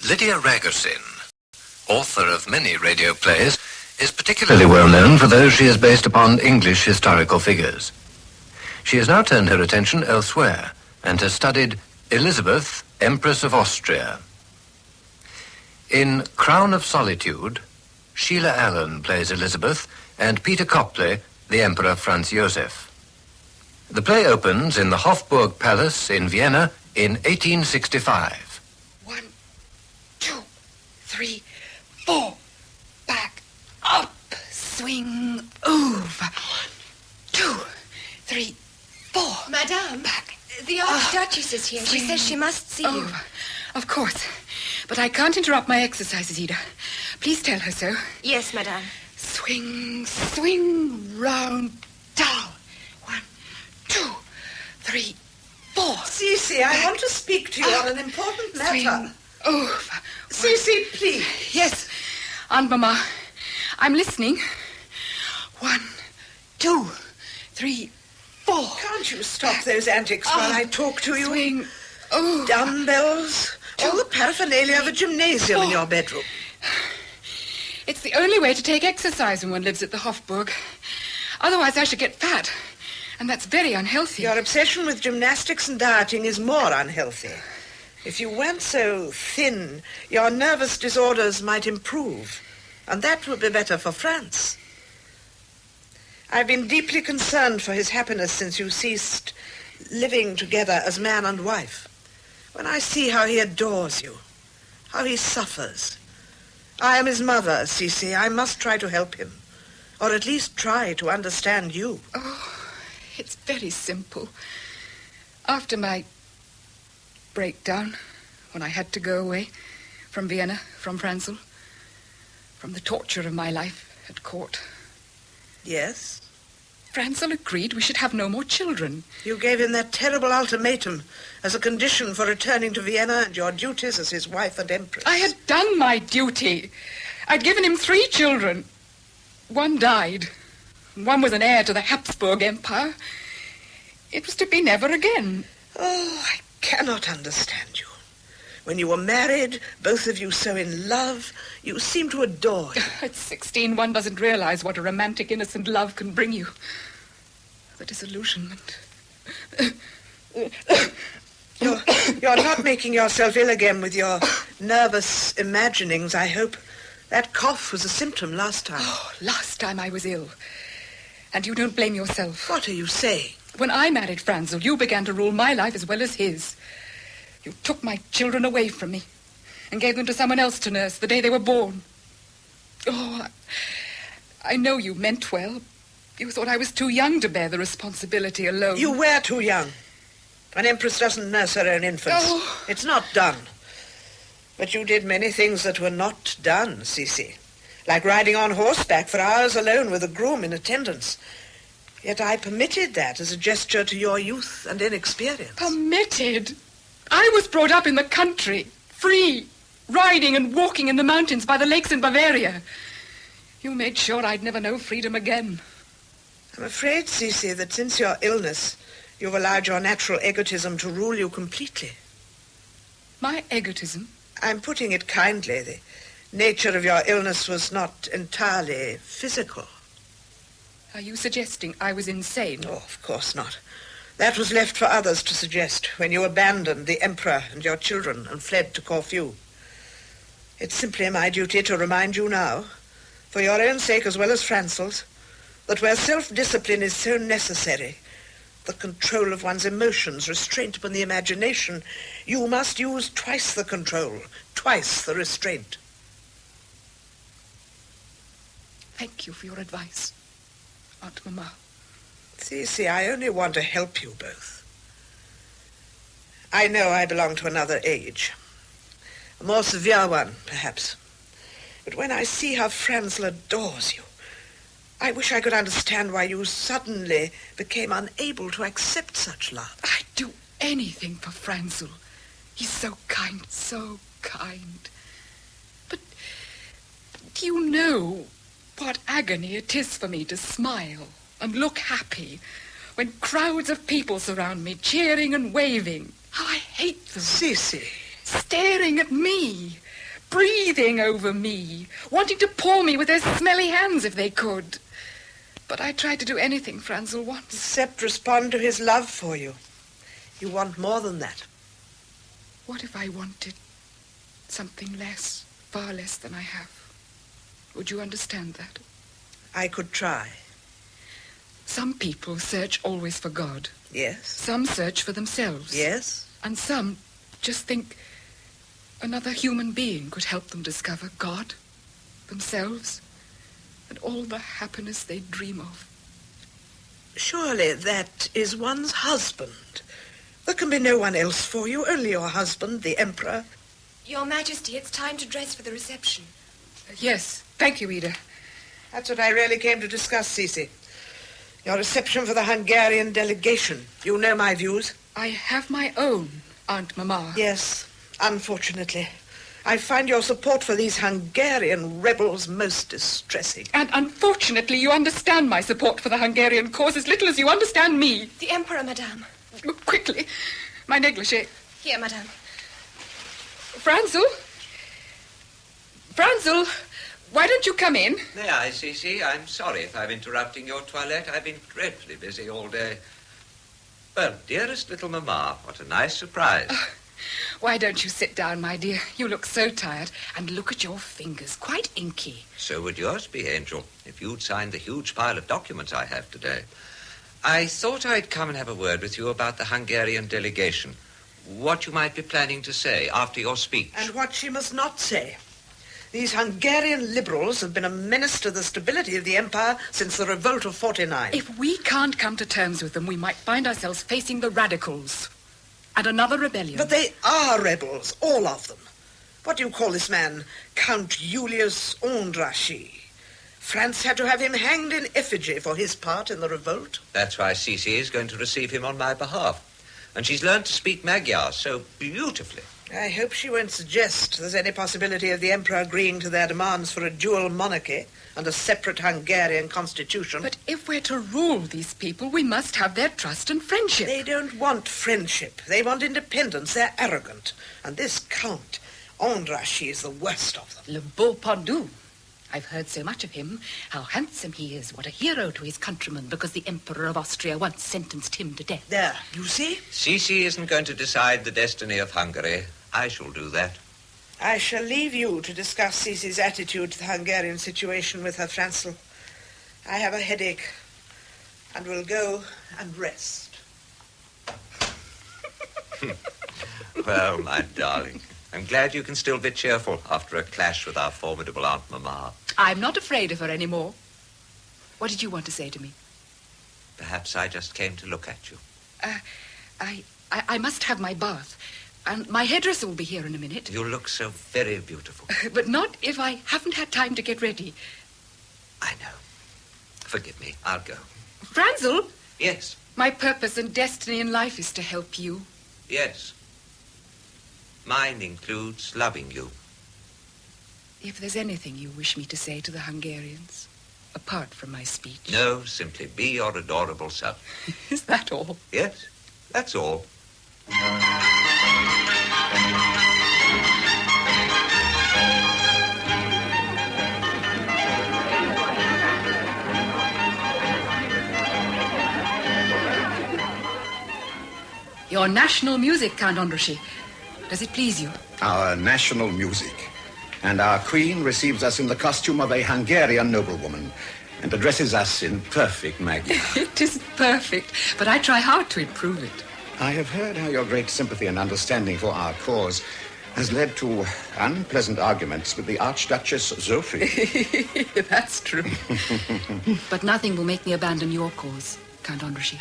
Lydia Ragosin, author of many radio plays, is particularly well known for those she has based upon English historical figures. She has now turned her attention elsewhere and has studied Elizabeth, Empress of Austria. In Crown of Solitude, Sheila Allen plays Elizabeth and Peter Copley, the Emperor Franz Joseph. The play opens in the Hofburg Palace in Vienna in 1865. 1, 2, 3, 4. Back, up, swing, over. 1, 2, 3, 4. Madame, back. The Archduchess is here. She says she must see you. Of course. But I can't interrupt my exercises, Ida. Please tell her so. Yes, Madame. Swing, swing, round, down. 1, 2, 3, 4. Cece, I want to speak to you on an important matter. Swing, over. Cece, please. Yes, Aunt Mama. I'm listening. 1, 2, 3, 4. Can't you stop those antics while I talk to you? Swing, over. Dumbbells, all the paraphernalia of a gymnasium in your bedroom. It's the only way to take exercise when one lives at the Hofburg. Otherwise I should get fat. And that's very unhealthy. Your obsession with gymnastics and dieting is more unhealthy. If you weren't so thin, your nervous disorders might improve. And that would be better for France. I've been deeply concerned for his happiness since you ceased living together as man and wife. When I see how he adores you, how he suffers. I am his mother, Cece. I must try to help him. Or at least try to understand you. Oh, it's very simple. After my breakdown, when I had to go away from Vienna, from Franzel, from the torture of my life at court. Yes? Franzel agreed we should have no more children. You gave him that terrible ultimatum as a condition for returning to Vienna and your duties as his wife and empress. I had done my duty. I'd given him 3 children. 1 died. 1 was an heir to the Habsburg Empire. It was to be never again. Oh, I cannot understand you. When you were married, both of you so in love, you seemed to adore him. At 16, one doesn't realize what a romantic, innocent love can bring you. The disillusionment. You're not making yourself ill again with your nervous imaginings, I hope. That cough was a symptom last time. Oh, last time I was ill. And you don't blame yourself. What are you saying? When I married Franzel, you began to rule my life as well as his. You took my children away from me and gave them to someone else to nurse the day they were born. Oh, I know you meant well. You thought I was too young to bear the responsibility alone. You were too young. An empress doesn't nurse her own infants. Oh. It's not done. But you did many things that were not done, Cece. Like riding on horseback for hours alone with a groom in attendance. Yet I permitted that as a gesture to your youth and inexperience. Permitted? I was brought up in the country, free, riding and walking in the mountains by the lakes in Bavaria. You made sure I'd never know freedom again. I'm afraid, Cece, that since your illness, you've allowed your natural egotism to rule you completely. My egotism? I'm putting it kindly. The nature of your illness was not entirely physical. Are you suggesting I was insane? Oh, of course not. That was left for others to suggest when you abandoned the Emperor and your children and fled to Corfu. It's simply my duty to remind you now, for your own sake as well as Franzel's, that where self-discipline is so necessary, the control of one's emotions, restraint upon the imagination, you must use twice the control, twice the restraint. Thank you for your advice, Aunt Mama. Cece, I only want to help you both. I know I belong to another age. A more severe one, perhaps. But when I see how Franzel adores you, I wish I could understand why you suddenly became unable to accept such love. I'd do anything for Franzel. He's so kind, so kind. But do you know what agony it is for me to smile and look happy when crowds of people surround me, cheering and waving? How I hate them. Cece. Staring at me, breathing over me, wanting to paw me with their smelly hands if they could. But I tried to do anything Franzel wants. Except respond to his love for you. You want more than that. What if I wanted something less, far less than I have? Would you understand that? I could try. Some people search always for God. Yes. Some search for themselves. Yes. And some just think another human being could help them discover God, themselves, and all the happiness they dream of. Surely that is one's husband. There can be no one else for you, only your husband, the Emperor. Your Majesty, it's time to dress for the reception. Yes, thank you, Ida. That's what I really came to discuss, Cece. Your reception for the Hungarian delegation. You know my views. I have my own, Aunt Mamma. Yes, unfortunately. I find your support for these Hungarian rebels most distressing. And unfortunately, you understand my support for the Hungarian cause as little as you understand me. The Emperor, Madame. Quickly, my negligee. Here, Madame. Franzel? Franzel, why don't you come in? May I, Cece? I'm sorry if I'm interrupting your toilette. I've been dreadfully busy all day. Well, dearest little Mamma, what a nice surprise. Why don't you sit down, my dear? You look so tired. And look at your fingers, quite inky. So would yours be, Angel, if you'd signed the huge pile of documents I have today. I thought I'd come and have a word with you about the Hungarian delegation. What you might be planning to say after your speech. And what she must not say. These Hungarian liberals have been a menace to the stability of the empire since the revolt of 49. If we can't come to terms with them, we might find ourselves facing the radicals. And another rebellion. But they are rebels, all of them. What do you call this man? Count Julius Ondraschi. France had to have him hanged in effigy for his part in the revolt. That's why Cece is going to receive him on my behalf. And she's learned to speak Magyar so beautifully. I hope she won't suggest there's any possibility of the Emperor agreeing to their demands for a dual monarchy and a separate Hungarian constitution. But if we're to rule these people, we must have their trust and friendship. They don't want friendship. They want independence. They're arrogant. And this Count Ondraschi is the worst of them. Le beau pendu. I've heard so much of him, how handsome he is, what a hero to his countrymen, because the Emperor of Austria once sentenced him to death. There, you see? Cece isn't going to decide the destiny of Hungary. I shall do that. I shall leave you to discuss Cece's attitude to the Hungarian situation with her Franzel. I have a headache, and will go and rest. Well, my darling, I'm glad you can still be cheerful after a clash with our formidable Aunt Mamma. I'm not afraid of her anymore. What did you want to say to me? Perhaps I just came to look at you. I must have my bath. And my hairdresser will be here in a minute. You look so very beautiful. But not if I haven't had time to get ready. I know. Forgive me. I'll go. Franzel? Yes. My purpose and destiny in life is to help you. Yes. Mine includes loving you. If there's anything you wish me to say to the Hungarians, apart from my speech. No, simply be your adorable self. Is that all? Yes, that's all. Your national music, Count Ondraschi. Does it please you? Our national music. And our queen receives us in the costume of a Hungarian noblewoman and addresses us in perfect Magyar. It isn't perfect, but I try hard to improve it. I have heard how your great sympathy and understanding for our cause has led to unpleasant arguments with the Archduchess Sophie. That's true. But nothing will make me abandon your cause, Count Ondraschi.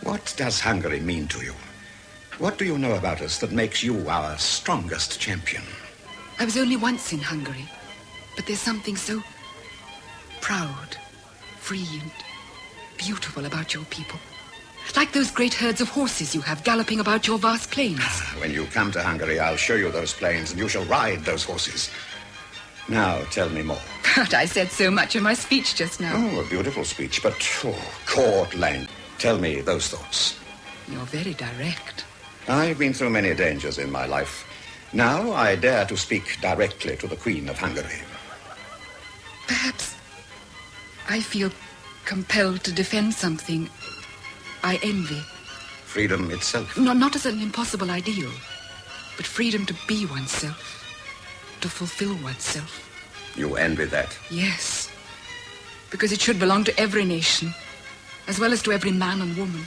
What does Hungary mean to you? What do you know about us that makes you our strongest champion? I was only once in Hungary, but there's something so proud, free, and beautiful about your people. Like those great herds of horses you have galloping about your vast plains. When you come to Hungary, I'll show you those plains, and you shall ride those horses. Now, tell me more. But I said so much in my speech just now. Oh, a beautiful speech, but court language. Tell me those thoughts. You're very direct. I've been through many dangers in my life, Now I dare to speak directly to the Queen of Hungary. Perhaps I feel compelled to defend something I envy. Freedom itself. No, not as an impossible ideal, but freedom to be oneself, to fulfill oneself. You envy that? Yes, because it should belong to every nation, as well as to every man and woman.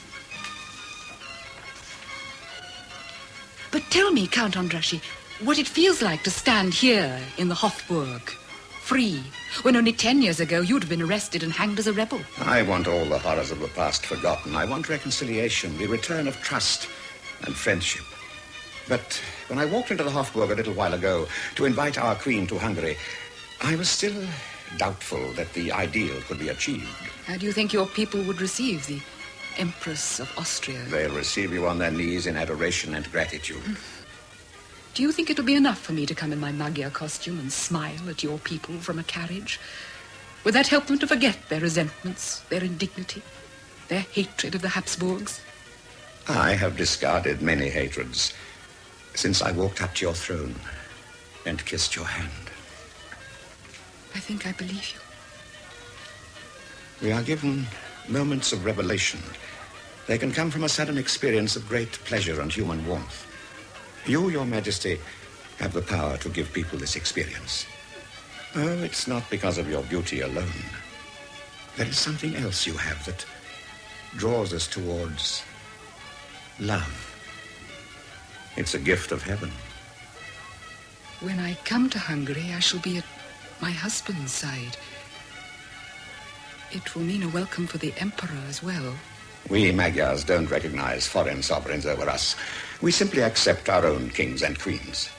But tell me, Count Andrassy, what it feels like to stand here in the Hofburg, free, when only 10 years ago you'd have been arrested and hanged as a rebel. I want all the horrors of the past forgotten. I want reconciliation, the return of trust and friendship. But when I walked into the Hofburg a little while ago to invite our Queen to Hungary, I was still doubtful that the ideal could be achieved. How do you think your people would receive the Empress of Austria? They'll receive you on their knees in adoration and gratitude. Do you think it'll be enough for me to come in my Magyar costume and smile at your people from a carriage? Would that help them to forget their resentments, their indignity, their hatred of the Habsburgs? I have discarded many hatreds since I walked up to your throne and kissed your hand. I think I believe you. We are given moments of revelation. They can come from a sudden experience of great pleasure and human warmth. You, Your Majesty, have the power to give people this experience. Oh, it's not because of your beauty alone. There is something else you have that draws us towards love. It's a gift of heaven. When I come to Hungary, I shall be at my husband's side. It will mean a welcome for the Emperor as well. We Magyars don't recognize foreign sovereigns over us. We simply accept our own kings and queens.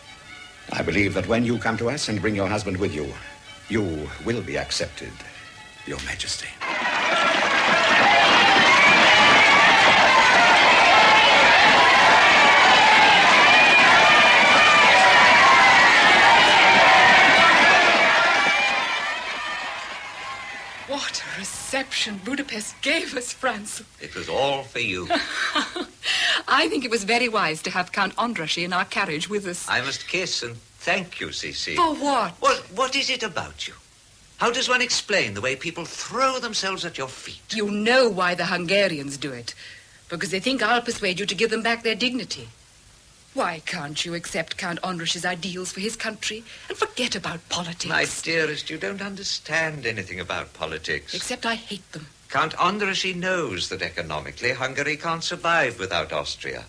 I believe that when you come to us and bring your husband with you, you will be accepted, Your Majesty. What a reception Budapest gave us, Franz. It was all for you. I think it was very wise to have Count Andrassy in our carriage with us. I must kiss and thank you, Cece. For what? Well, what is it about you? How does one explain the way people throw themselves at your feet? You know why the Hungarians do it. Because they think I'll persuade you to give them back their dignity. Why can't you accept Count Andrassy's ideals for his country and forget about politics? My dearest, you don't understand anything about politics. Except I hate them. Count Andrassy knows that economically Hungary can't survive without Austria.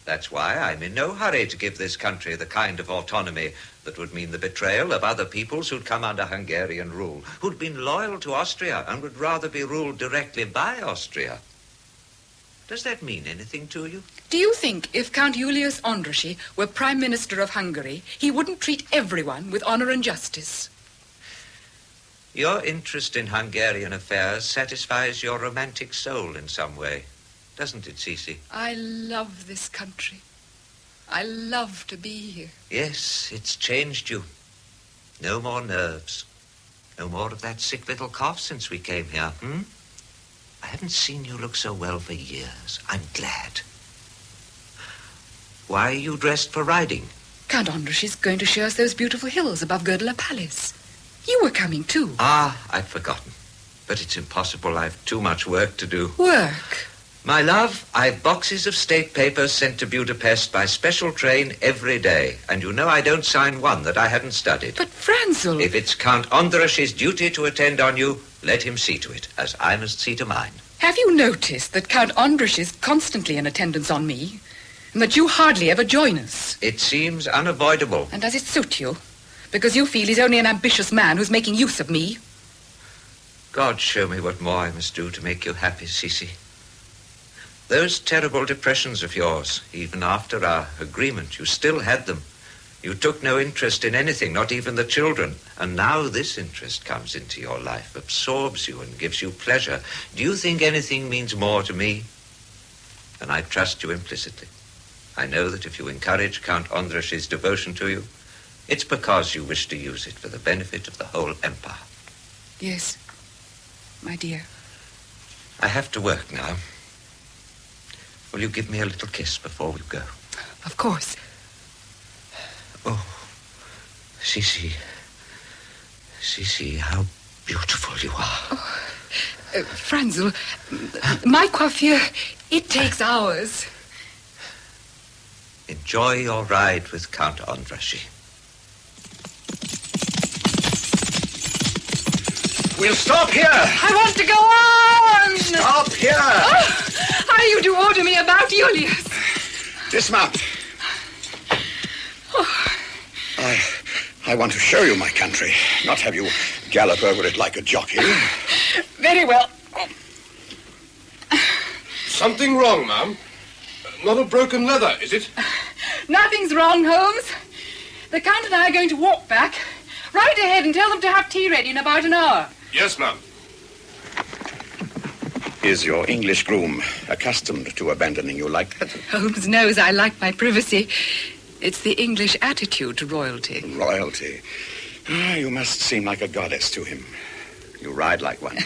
That's why I'm in no hurry to give this country the kind of autonomy that would mean the betrayal of other peoples who'd come under Hungarian rule, who'd been loyal to Austria and would rather be ruled directly by Austria. Does that mean anything to you? Do you think if Count Julius Andrassy were Prime Minister of Hungary, he wouldn't treat everyone with honor and justice? Your interest in Hungarian affairs satisfies your romantic soul in some way, doesn't it, Cece? I love this country. I love to be here. Yes, it's changed you. No more nerves. No more of that sick little cough since we came here, I haven't seen you look so well for years. I'm glad. Why are you dressed for riding? Count Andrassy's going to show us those beautiful hills above Gödela Palace. You were coming too. Ah, I'd forgotten. But it's impossible. I've too much work to do. Work? My love, I've boxes of state papers sent to Budapest by special train every day. And you know I don't sign one that I hadn't studied. But Franzel... If it's Count Andrassy's duty to attend on you, let him see to it, as I must see to mine. Have you noticed that Count Andrassy is constantly in attendance on me? And that you hardly ever join us? It seems unavoidable. And does it suit you? Because you feel he's only an ambitious man who's making use of me? God show me what more I must do to make you happy, Cece. Those terrible depressions of yours, even after our agreement, you still had them. You took no interest in anything, not even the children. And now this interest comes into your life, absorbs you and gives you pleasure. Do you think anything means more to me? And I trust you implicitly. I know that if you encourage Count Andrassy's devotion to you, it's because you wish to use it for the benefit of the whole empire. Yes, my dear. I have to work now. Will you give me a little kiss before we go? Of course. Oh, Cece. Cece, how beautiful you are. Franzel, my coiffure, it takes hours. Enjoy your ride with Count Andrassy. We'll stop here. I want to go on. Stop here. Oh, how you do order me about, Julius? Dismount. I want to show you my country, not have you gallop over it like a jockey. Very well. Something wrong, ma'am? Not a broken leather, is it? Nothing's wrong, Holmes. The Count and I are going to walk back. Right ahead and tell them to have tea ready in about an hour. Yes, ma'am. Is your English groom accustomed to abandoning you like that? Holmes knows I like my privacy. It's the English attitude to royalty. Royalty? You must seem like a goddess to him. You ride like one.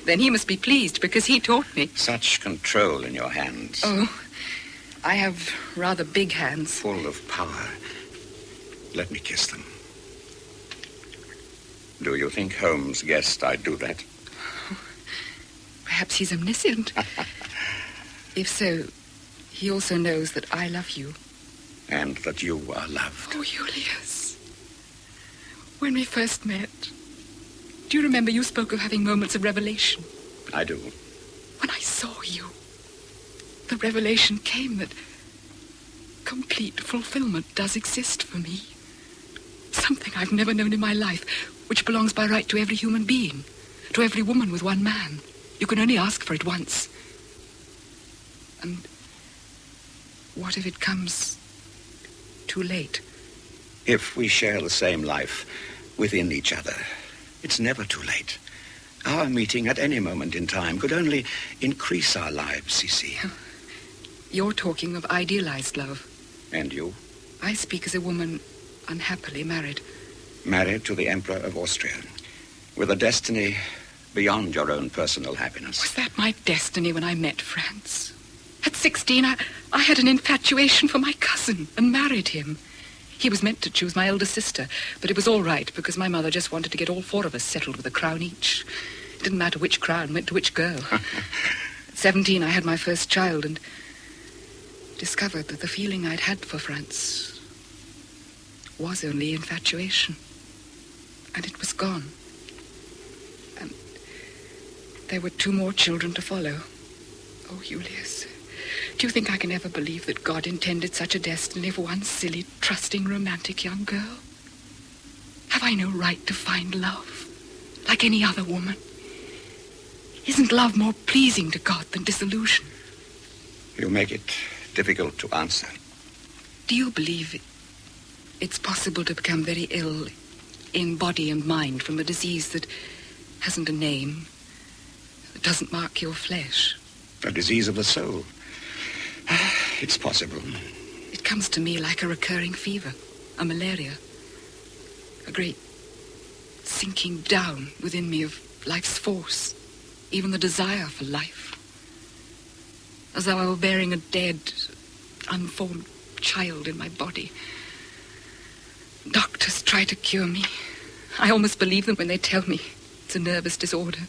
Then he must be pleased because he taught me. Such control in your hands. Oh, I have rather big hands. Full of power. Let me kiss them. Do you think Holmes guessed I'd do that? Perhaps he's omniscient. If so, he also knows that I love you. And that you are loved. Oh, Julius. When we first met, do you remember you spoke of having moments of revelation? I do. When I saw you, the revelation came that complete fulfillment does exist for me. Something I've never known in my life, which belongs by right to every human being, to every woman with one man. You can only ask for it once. And what if it comes too late? If we share the same life within each other, it's never too late. Our meeting at any moment in time could only increase our lives, Cece. You're talking of idealized love. And you? I speak as a woman unhappily married. Married to the Emperor of Austria, with a destiny beyond your own personal happiness. Was that my destiny when I met Franz? At 16, I had an infatuation for my cousin and married him. He was meant to choose my elder sister, but it was all right because my mother just wanted to get all four of us settled with a crown each. It didn't matter which crown went to which girl. At 17, I had my first child and discovered that the feeling I'd had for Franz was only infatuation. And it was gone. And there were 2 more children to follow. Oh, Julius, do you think I can ever believe that God intended such a destiny for one silly, trusting, romantic young girl? Have I no right to find love, like any other woman? Isn't love more pleasing to God than disillusion? You make it difficult to answer. Do you believe it's possible to become very ill in body and mind from a disease that hasn't a name, that doesn't mark your flesh? A disease of the soul. It's possible. It comes to me like a recurring fever, a malaria. A great sinking down within me of life's force, even the desire for life. As though I were bearing a dead, unformed child in my body. Doctors try to cure me. I almost believe them when they tell me it's a nervous disorder.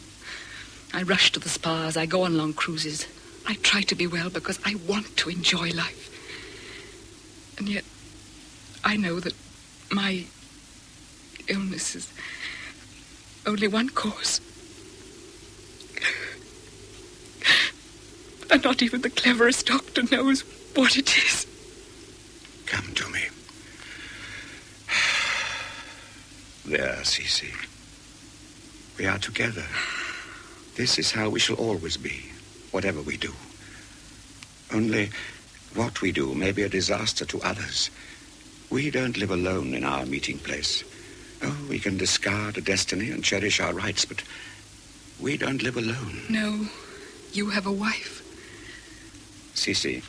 I rush to the spas, I go on long cruises. I try to be well because I want to enjoy life. And yet, I know that my illness is only one cause. And not even the cleverest doctor knows what it is. Come to me. There, Cece. We are together. This is how we shall always be, whatever we do. Only what we do may be a disaster to others. We don't live alone in our meeting place. Oh, we can discard a destiny and cherish our rights, but we don't live alone. No, you have a wife. Cece,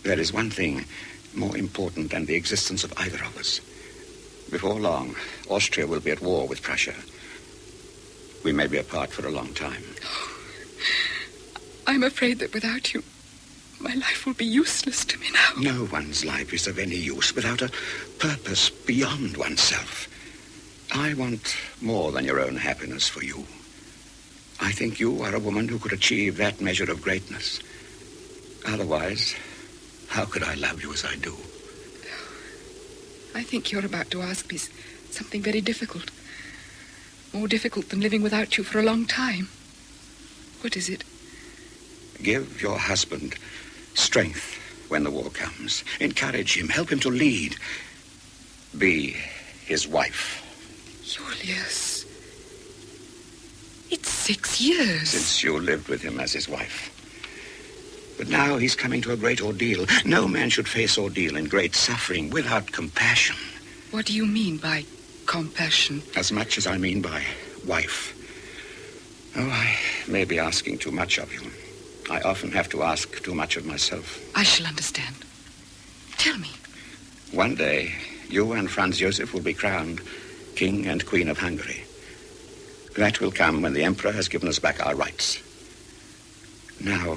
there is one thing more important than the existence of either of us. Before long, Austria will be at war with Prussia. We may be apart for a long time. I'm afraid that without you, my life will be useless to me now. No one's life is of any use without a purpose beyond oneself. I want more than your own happiness for you. I think you are a woman who could achieve that measure of greatness. Otherwise, how could I love you as I do? I think you're about to ask me something very difficult. More difficult than living without you for a long time. What is it? Give your husband strength when the war comes. Encourage him. Help him to lead. Be his wife. Julius. It's 6 years. Since you lived with him as his wife. But now he's coming to a great ordeal. No man should face ordeal and great suffering without compassion. What do you mean by compassion? As much as I mean by wife. Oh, I may be asking too much of you. I often have to ask too much of myself. I shall understand. Tell me. One day, you and Franz Josef will be crowned King and Queen of Hungary. That will come when the Emperor has given us back our rights. Now,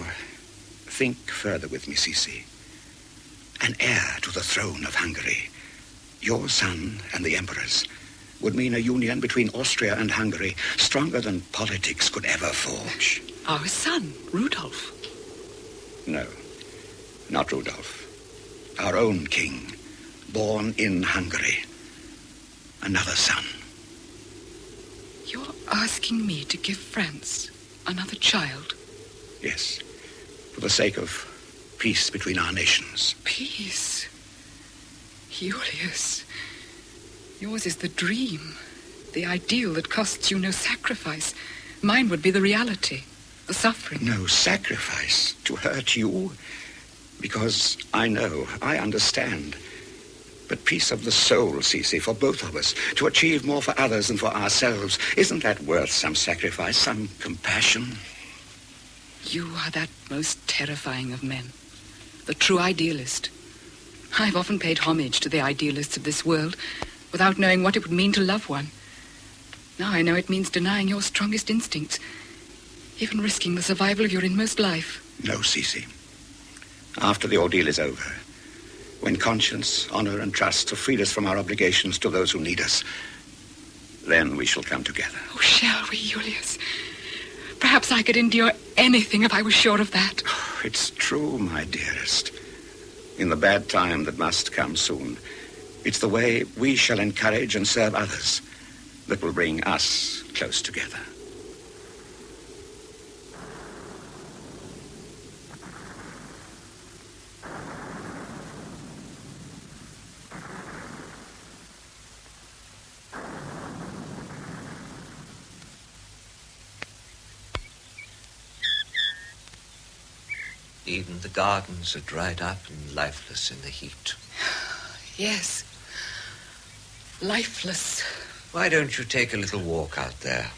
think further with me, Sisi. An heir to the throne of Hungary, your son and the Emperor's, would mean a union between Austria and Hungary stronger than politics could ever forge. Our son, Rudolph. No, not Rudolph. Our own king, born in Hungary. Another son. You're asking me to give France another child? Yes, for the sake of peace between our nations. Peace? Julius, yours is the dream, the ideal that costs you no sacrifice. Mine would be the reality, the suffering. No sacrifice to hurt you? Because I know, I understand. But peace of the soul, Sisi, for both of us, to achieve more for others than for ourselves, isn't that worth some sacrifice, some compassion? You are that most terrifying of men, the true idealist. I've often paid homage to the idealists of this world without knowing what it would mean to love one. Now I know it means denying your strongest instincts, even risking the survival of your inmost life. No, Sisi. After the ordeal is over, when conscience, honor, and trust have freed us from our obligations to those who need us, then we shall come together. Oh, shall we, Julius? Perhaps I could endure anything if I was sure of that. It's true, my dearest. In the bad time that must come soon, it's the way we shall encourage and serve others that will bring us close together. Even the gardens are dried up and lifeless in the heat. Yes. Lifeless. Why don't you take a little walk out there?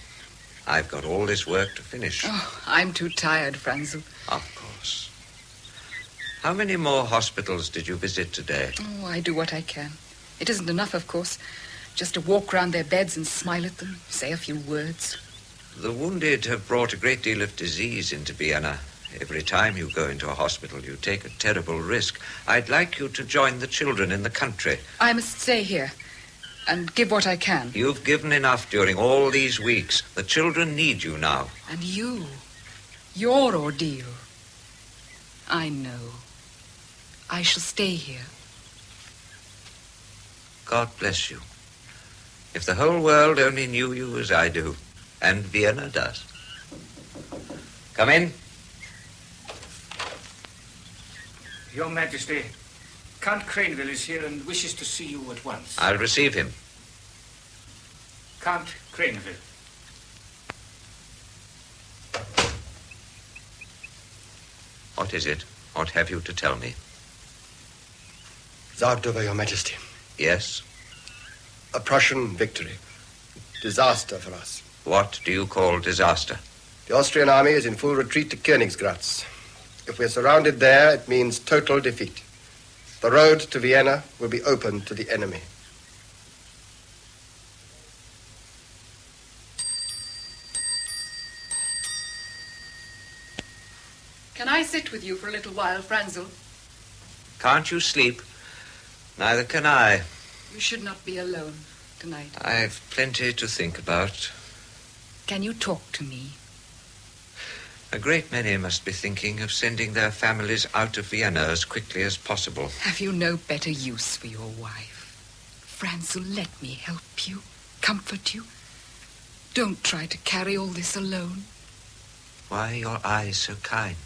I've got all this work to finish. Oh, I'm too tired, Franzel. Of course. How many more hospitals did you visit today? Oh, I do what I can. It isn't enough, of course. Just to walk round their beds and smile at them, say a few words. The wounded have brought a great deal of disease into Vienna. Every time you go into a hospital, you take a terrible risk. I'd like you to join the children in the country. I must stay here and give what I can. You've given enough during all these weeks. The children need you now. And you, your ordeal. I know. I shall stay here. God bless you. If the whole world only knew you as I do, and Vienna does. Come in. Your Majesty, Count Craneville is here and wishes to see you at once. I'll receive him. Count Craneville. What is it? What have you to tell me? Zagdova, Your Majesty. Yes? A Prussian victory. Disaster for us. What do you call disaster? The Austrian army is in full retreat to Königsgrätz. If we're surrounded there, it means total defeat. The road to Vienna will be open to the enemy. Can I sit with you for a little while, Franzel? Can't you sleep? Neither can I. You should not be alone. tonight? I've plenty to think about. Can you talk to me? A great many must be thinking of sending their families out of Vienna as quickly as possible. Have you no better use for your wife? Franzel, let me help you, comfort you. Don't try to carry all this alone. Why are your eyes so kind?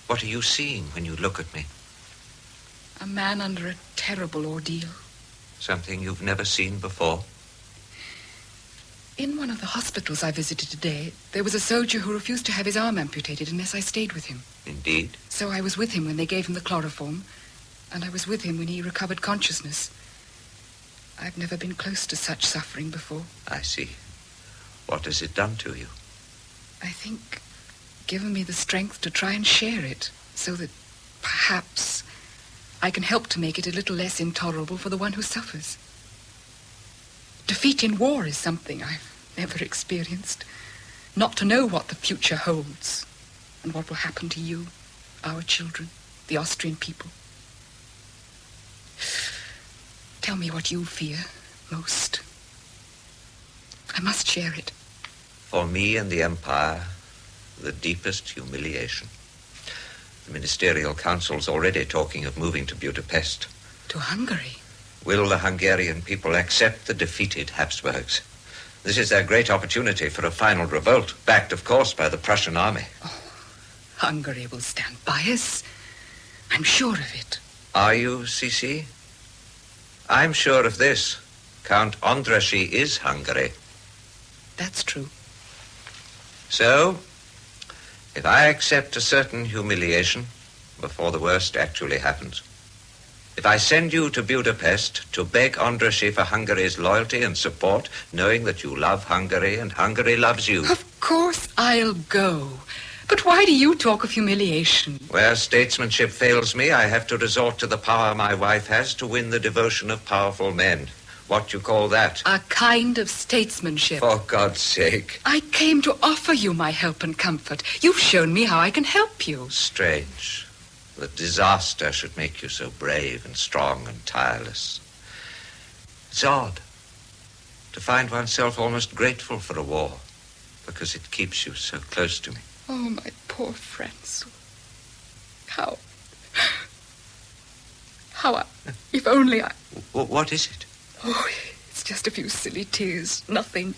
What are you seeing when you look at me? A man under a terrible ordeal. Something you've never seen before? In one of the hospitals I visited today, there was a soldier who refused to have his arm amputated unless I stayed with him. Indeed? So I was with him when they gave him the chloroform, and I was with him when he recovered consciousness. I've never been close to such suffering before. I see. What has it done to you? I think given me the strength to try and share it, so that perhaps I can help to make it a little less intolerable for the one who suffers. Defeat in war is something I've never experienced. Not to know what the future holds and what will happen to you, our children, the Austrian people. Tell me what you fear most. I must share it. For me and the Empire, the deepest humiliation. The Ministerial Council's already talking of moving to Budapest. To Hungary? Will the Hungarian people accept the defeated Habsburgs? This is their great opportunity for a final revolt, backed, of course, by the Prussian army. Oh, Hungary will stand by us. I'm sure of it. Are you, Cici? I'm sure of this. Count Andrassy is Hungary. That's true. So, if I accept a certain humiliation before the worst actually happens, if I send you to Budapest to beg Andrassy for Hungary's loyalty and support, knowing that you love Hungary and Hungary loves you... Of course I'll go. But why do you talk of humiliation? Where statesmanship fails me, I have to resort to the power my wife has to win the devotion of powerful men. What you call that? A kind of statesmanship. For God's sake. I came to offer you my help and comfort. You've shown me how I can help you. Strange that disaster should make you so brave and strong and tireless. It's odd to find oneself almost grateful for a war because it keeps you so close to me. Oh, my poor Franz. If only I... What is it? Oh, it's just a few silly tears, nothing.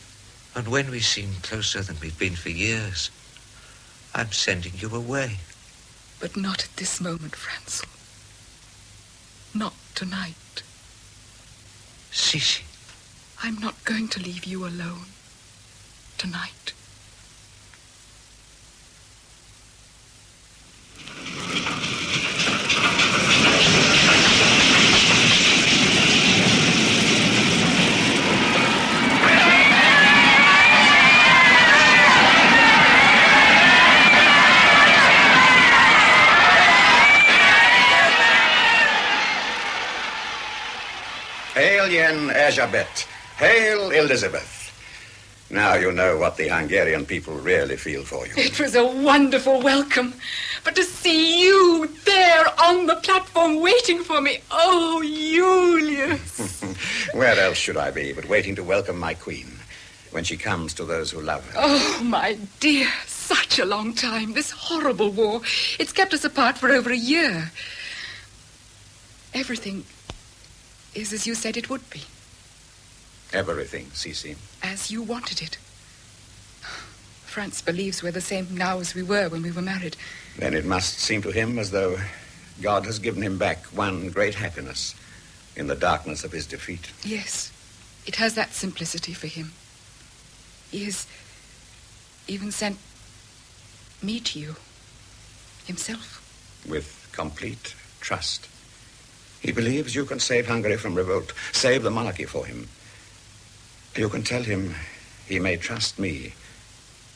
And when we seem closer than we've been for years, I'm sending you away. But not at this moment, Franzel. Not tonight. Cici. I'm not going to leave you alone. Tonight. Hail Yen Elizabeth. Hail Elizabeth. Now you know what the Hungarian people really feel for you. It was a wonderful welcome. But to see you there on the platform waiting for me. Oh, Julius. Where else should I be but waiting to welcome my queen when she comes to those who love her? Oh, my dear. Such a long time. This horrible war. It's kept us apart for over a year. Everything is as you said it would be. Everything, Cici. As you wanted it. Franz believes we're the same now as we were when we were married. Then it must seem to him as though God has given him back one great happiness in the darkness of his defeat. Yes, it has that simplicity for him. He has even sent me to you, himself. With complete trust. He believes you can save Hungary from revolt, save the monarchy for him. You can tell him he may trust me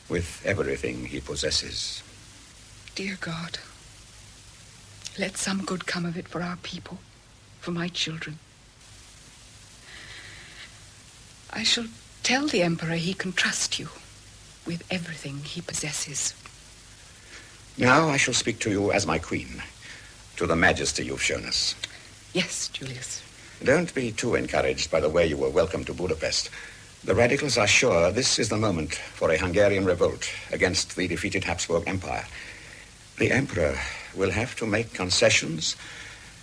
with everything he possesses. Dear God, let some good come of it for our people, for my children. I shall tell the Emperor he can trust you with everything he possesses. Now I shall speak to you as my queen, to the majesty you've shown us. Yes, Julius. Don't be too encouraged by the way you were welcomed to Budapest. The radicals are sure this is the moment for a Hungarian revolt against the defeated Habsburg Empire. The Emperor will have to make concessions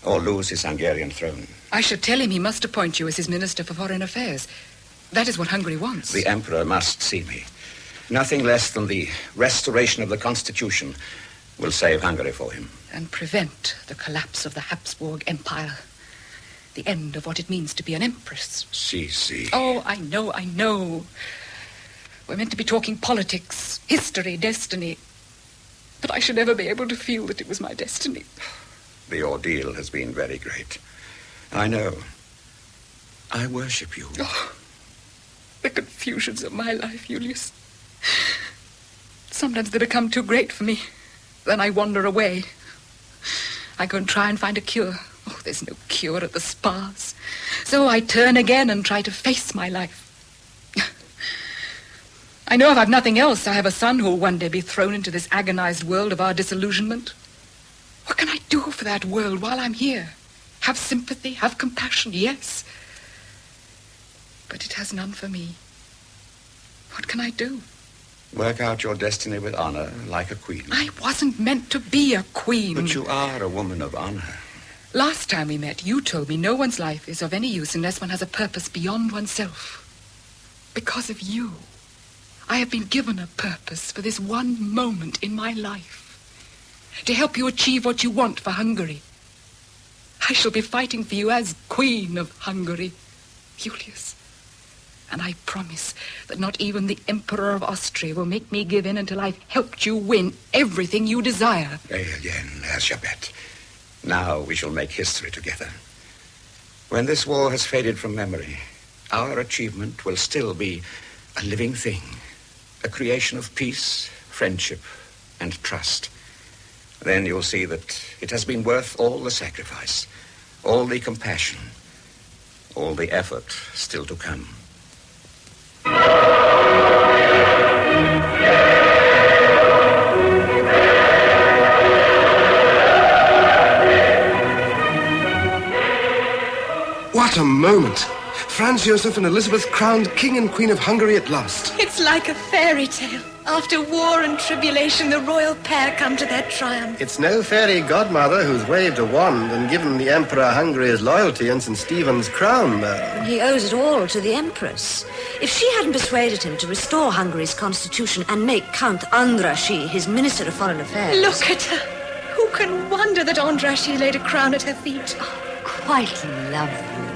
or lose his Hungarian throne. I should tell him he must appoint you as his Minister for Foreign Affairs. That is what Hungary wants. The Emperor must see me. Nothing less than the restoration of the Constitution will save Hungary for him. And prevent the collapse of the Habsburg Empire. The end of what it means to be an empress. Si. Oh, I know. We're meant to be talking politics, history, destiny. But I should never be able to feel that it was my destiny. The ordeal has been very great. I know. I worship you. Oh, the confusions of my life, Julius. Sometimes they become too great for me. Then I wander away. I go and try and find a cure. Oh, there's no cure at the spas. So I turn again and try to face my life. I know if I've nothing else, I have a son who will one day be thrown into this agonized world of our disillusionment. What can I do for that world while I'm here? Have sympathy, have compassion, yes. But it has none for me. What can I do? Work out your destiny with honor, like a queen. I wasn't meant to be a queen. But you are a woman of honor. Last time we met, you told me no one's life is of any use unless one has a purpose beyond oneself. Because of you, I have been given a purpose for this one moment in my life. To help you achieve what you want for Hungary. I shall be fighting for you as Queen of Hungary, Julius. And I promise that not even the Emperor of Austria will make me give in until I've helped you win everything you desire. Alien Erzsébet. Now we shall make history together. When this war has faded from memory, our achievement will still be a living thing, a creation of peace, friendship, and trust. Then you'll see that it has been worth all the sacrifice, all the compassion, all the effort still to come. What a moment! Franz Joseph and Elizabeth crowned King and Queen of Hungary at last. It's like a fairy tale. After war and tribulation, the royal pair come to their triumph. It's no fairy godmother who's waved a wand and given the Emperor Hungary's loyalty in St. Stephen's crown, though. He owes it all to the Empress. If she hadn't persuaded him to restore Hungary's constitution and make Count Andrassy his Minister of Foreign Affairs... Look at her. Who can wonder that Andrassy laid a crown at her feet? Oh, quite lovely.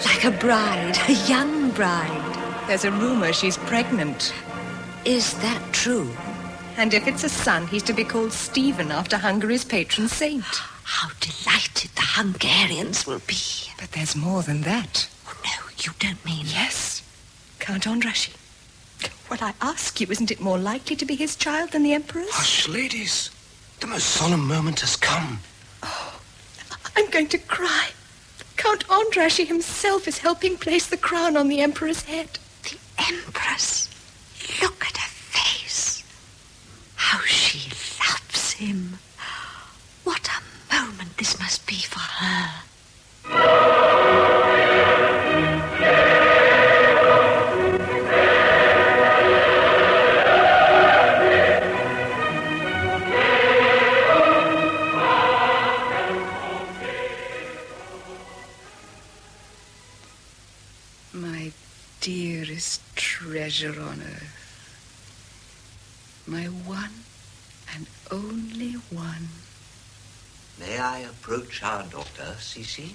Like a bride, a young bride. There's a rumor she's pregnant. Is that true? And if it's a son, he's to be called Stephen after Hungary's patron saint. How delighted the Hungarians will be. But there's more than that. Oh, no, you don't mean... Yes, Count Andrassy. Well, I ask you, isn't it more likely to be his child than the Emperor's? Hush, ladies. The most solemn moment has come. Oh, I'm going to cry. Count Andrassy himself is helping place the crown on the Emperor's head. The Empress? Look at her face. How she loves him. What a moment this must be for her. My dearest treasure on earth. My one and only one. May I approach our daughter, Cece?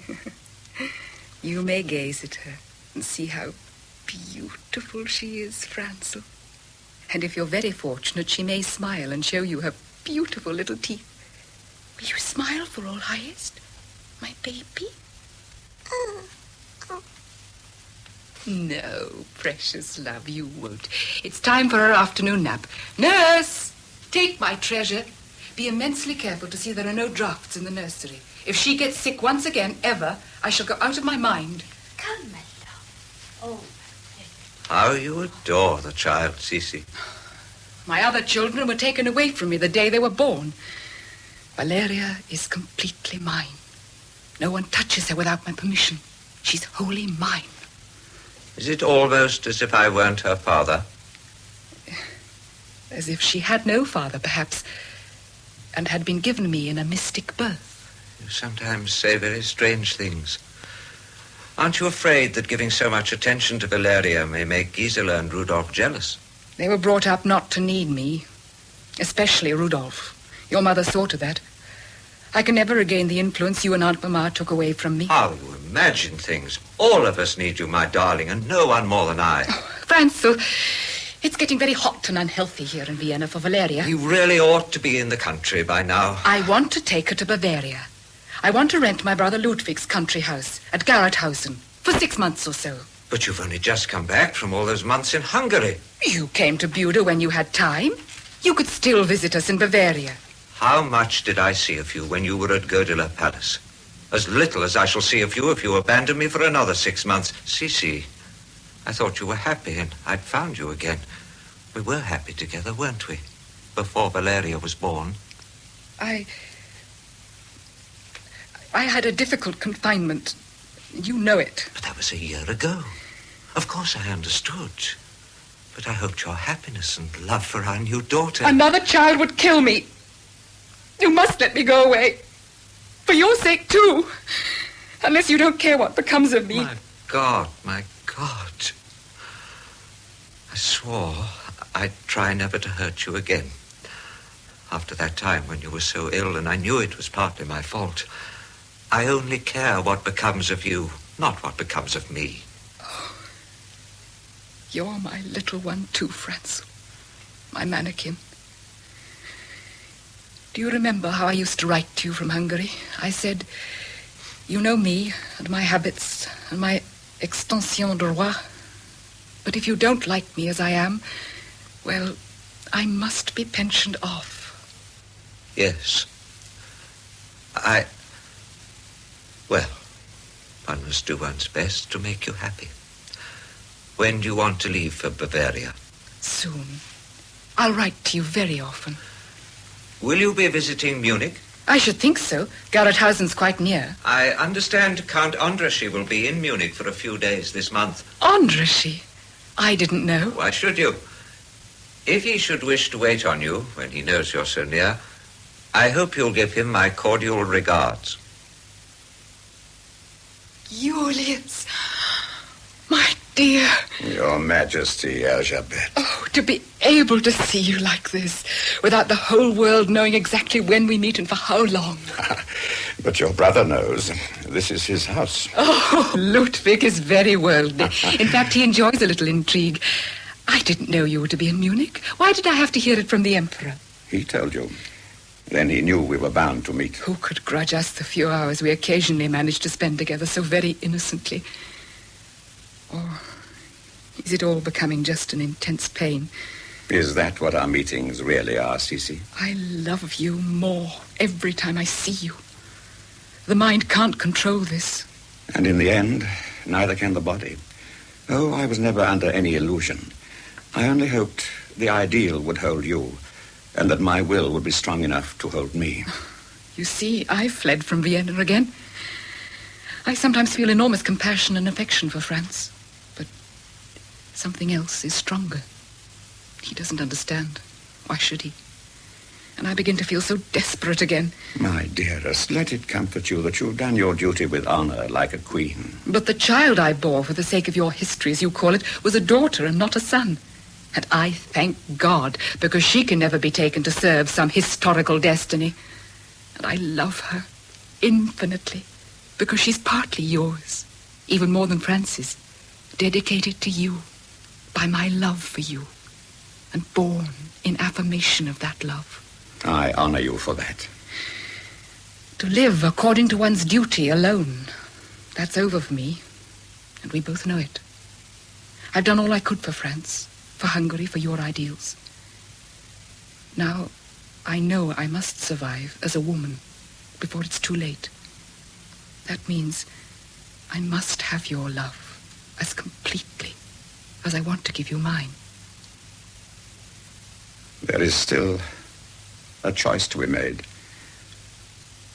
You may gaze at her and see how beautiful she is, Franzel. And if you're very fortunate, she may smile and show you her beautiful little teeth. Will you smile for all highest, my baby? No, precious love, you won't. It's time for her afternoon nap. Nurse, take my treasure. Be immensely careful to see there are no drafts in the nursery. If she gets sick once again, ever, I shall go out of my mind. Come, my love. Oh. How you adore the child, Cece. My other children were taken away from me the day they were born. Valeria is completely mine. No one touches her without my permission. She's wholly mine. Is it almost as if I weren't her father? As if she had no father, perhaps, and had been given me in a mystic birth. You sometimes say very strange things. Aren't you afraid that giving so much attention to Valeria may make Gisela and Rudolph jealous? They were brought up not to need me, especially Rudolph. Your mother saw to that. I can never regain the influence you and Aunt Mama took away from me. How you imagine things. All of us need you, my darling, and no one more than I. Oh, Franzel, it's getting very hot and unhealthy here in Vienna for Valeria. You really ought to be in the country by now. I want to take her to Bavaria. I want to rent my brother Ludwig's country house at Garrethausen for 6 months or so. But you've only just come back from all those months in Hungary. You came to Buda when you had time. You could still visit us in Bavaria. How much did I see of you when you were at Gödela Palace? As little as I shall see of you if you abandon me for another 6 months. See, I thought you were happy and I'd found you again. We were happy together, weren't we? Before Valeria was born. I had a difficult confinement. You know it. But that was a year ago. Of course I understood. But I hoped your happiness and love for our new daughter... Another child would kill me. You must let me go away. For your sake, too. Unless you don't care what becomes of me. My God. I swore I'd try never to hurt you again. After that time when you were so ill, and I knew it was partly my fault. I only care what becomes of you, not what becomes of me. Oh, you're my little one, too, Franzel. My mannequin. Do you remember how I used to write to you from Hungary? I said, you know me and my habits and my extension de roi. But if you don't like me as I am, well, I must be pensioned off. Yes. Well, one must do one's best to make you happy. When do you want to leave for Bavaria? Soon. I'll write to you very often. Will you be visiting Munich? I should think so. Garrethausen's quite near. I understand Count Andrassy will be in Munich for a few days this month. Andrassy? I didn't know. Why should you? If he should wish to wait on you when he knows you're so near, I hope you'll give him my cordial regards. Julius, my dear. Your Majesty, Elizabeth. Oh, to be able to see you like this, without the whole world knowing exactly when we meet and for how long. But your brother knows. This is his house. Oh, Ludwig is very worldly. In fact, he enjoys a little intrigue. I didn't know you were to be in Munich. Why did I have to hear it from the Emperor? He told you. Then he knew we were bound to meet. Who could grudge us the few hours we occasionally managed to spend together so very innocently? Or is it all becoming just an intense pain? Is that what our meetings really are, Cece? I love you more every time I see you. The mind can't control this. And in the end, neither can the body. Oh, I was never under any illusion. I only hoped the ideal would hold you, and that my will would be strong enough to hold me. You see, I fled from Vienna again. I sometimes feel enormous compassion and affection for Franz, but something else is stronger. He doesn't understand. Why should he? And I begin to feel so desperate again. My dearest, let it comfort you that you've done your duty with honor like a queen. But the child I bore for the sake of your history, as you call it, was a daughter and not a son. And I thank God, because she can never be taken to serve some historical destiny. And I love her infinitely, because she's partly yours, even more than Francis, dedicated to you by my love for you, and born in affirmation of that love. I honor you for that. To live according to one's duty alone, that's over for me, and we both know it. I've done all I could for France, for Hungary, for your ideals. Now, I know I must survive as a woman before it's too late. That means I must have your love as completely as I want to give you mine. There is still a choice to be made.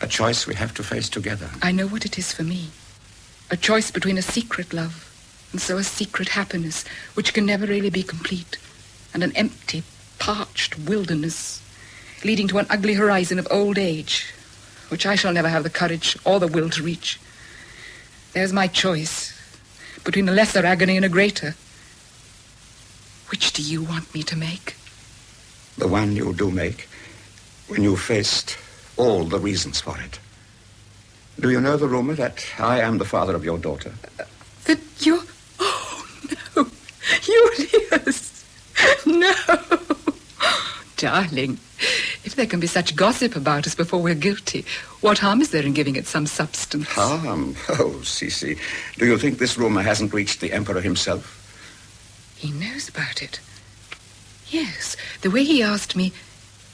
A choice we have to face together. I know what it is for me. A choice between a secret love and so a secret happiness which can never really be complete, and an empty, parched wilderness leading to an ugly horizon of old age, which I shall never have the courage or the will to reach. There's my choice between a lesser agony and a greater. Which do you want me to make? The one you do make when you've faced all the reasons for it. Do you know the rumor that I am the father of your daughter? That you're... Oh, no. Julius. No. Darling, if there can be such gossip about us before we're guilty, what harm is there in giving it some substance? Harm? Oh, Cece, do you think this rumor hasn't reached the Emperor himself? He knows about it. Yes, the way he asked me,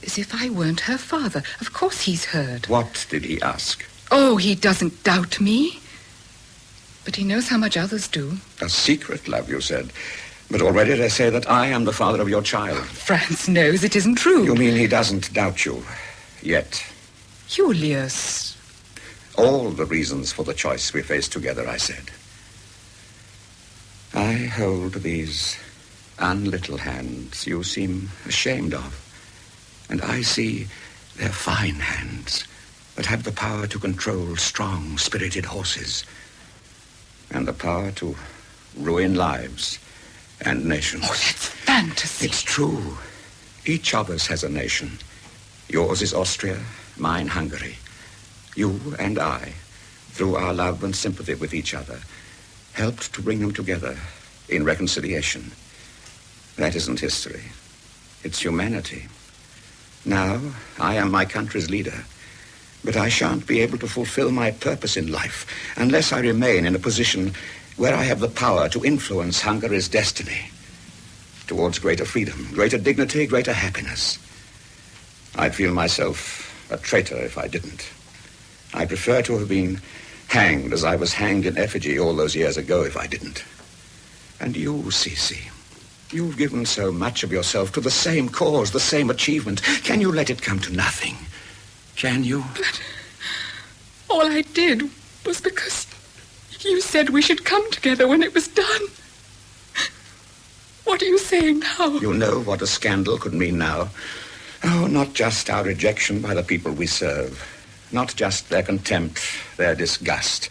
as if I weren't her father. Of course he's heard. What did he ask? Oh, he doesn't doubt me. But he knows how much others do. A secret love, you said. But already they say that I am the father of your child. Franz knows it isn't true. You mean he doesn't doubt you yet? Julius. All the reasons for the choice we face together, I said. I hold these unlittle hands you seem ashamed of. And I see they're fine hands that have the power to control strong, spirited horses. And the power to ruin lives and nations. Oh, that's fantasy. It's true. Each of us has a nation. Yours is Austria, mine Hungary. You and I, through our love and sympathy with each other, helped to bring them together in reconciliation. That isn't history. It's humanity. Now, I am my country's leader, but I shan't be able to fulfill my purpose in life unless I remain in a position where I have the power to influence Hungary's destiny towards greater freedom, greater dignity, greater happiness. I'd feel myself a traitor if I didn't. I prefer to have been hanged as I was hanged in effigy all those years ago if I didn't. And you, Cece, you've given so much of yourself to the same cause, the same achievement. Can you let it come to nothing? Can you? But all I did was because you said we should come together when it was done. What are you saying now? You know what a scandal could mean now. Oh, not just our rejection by the people we serve. Not just their contempt, their disgust.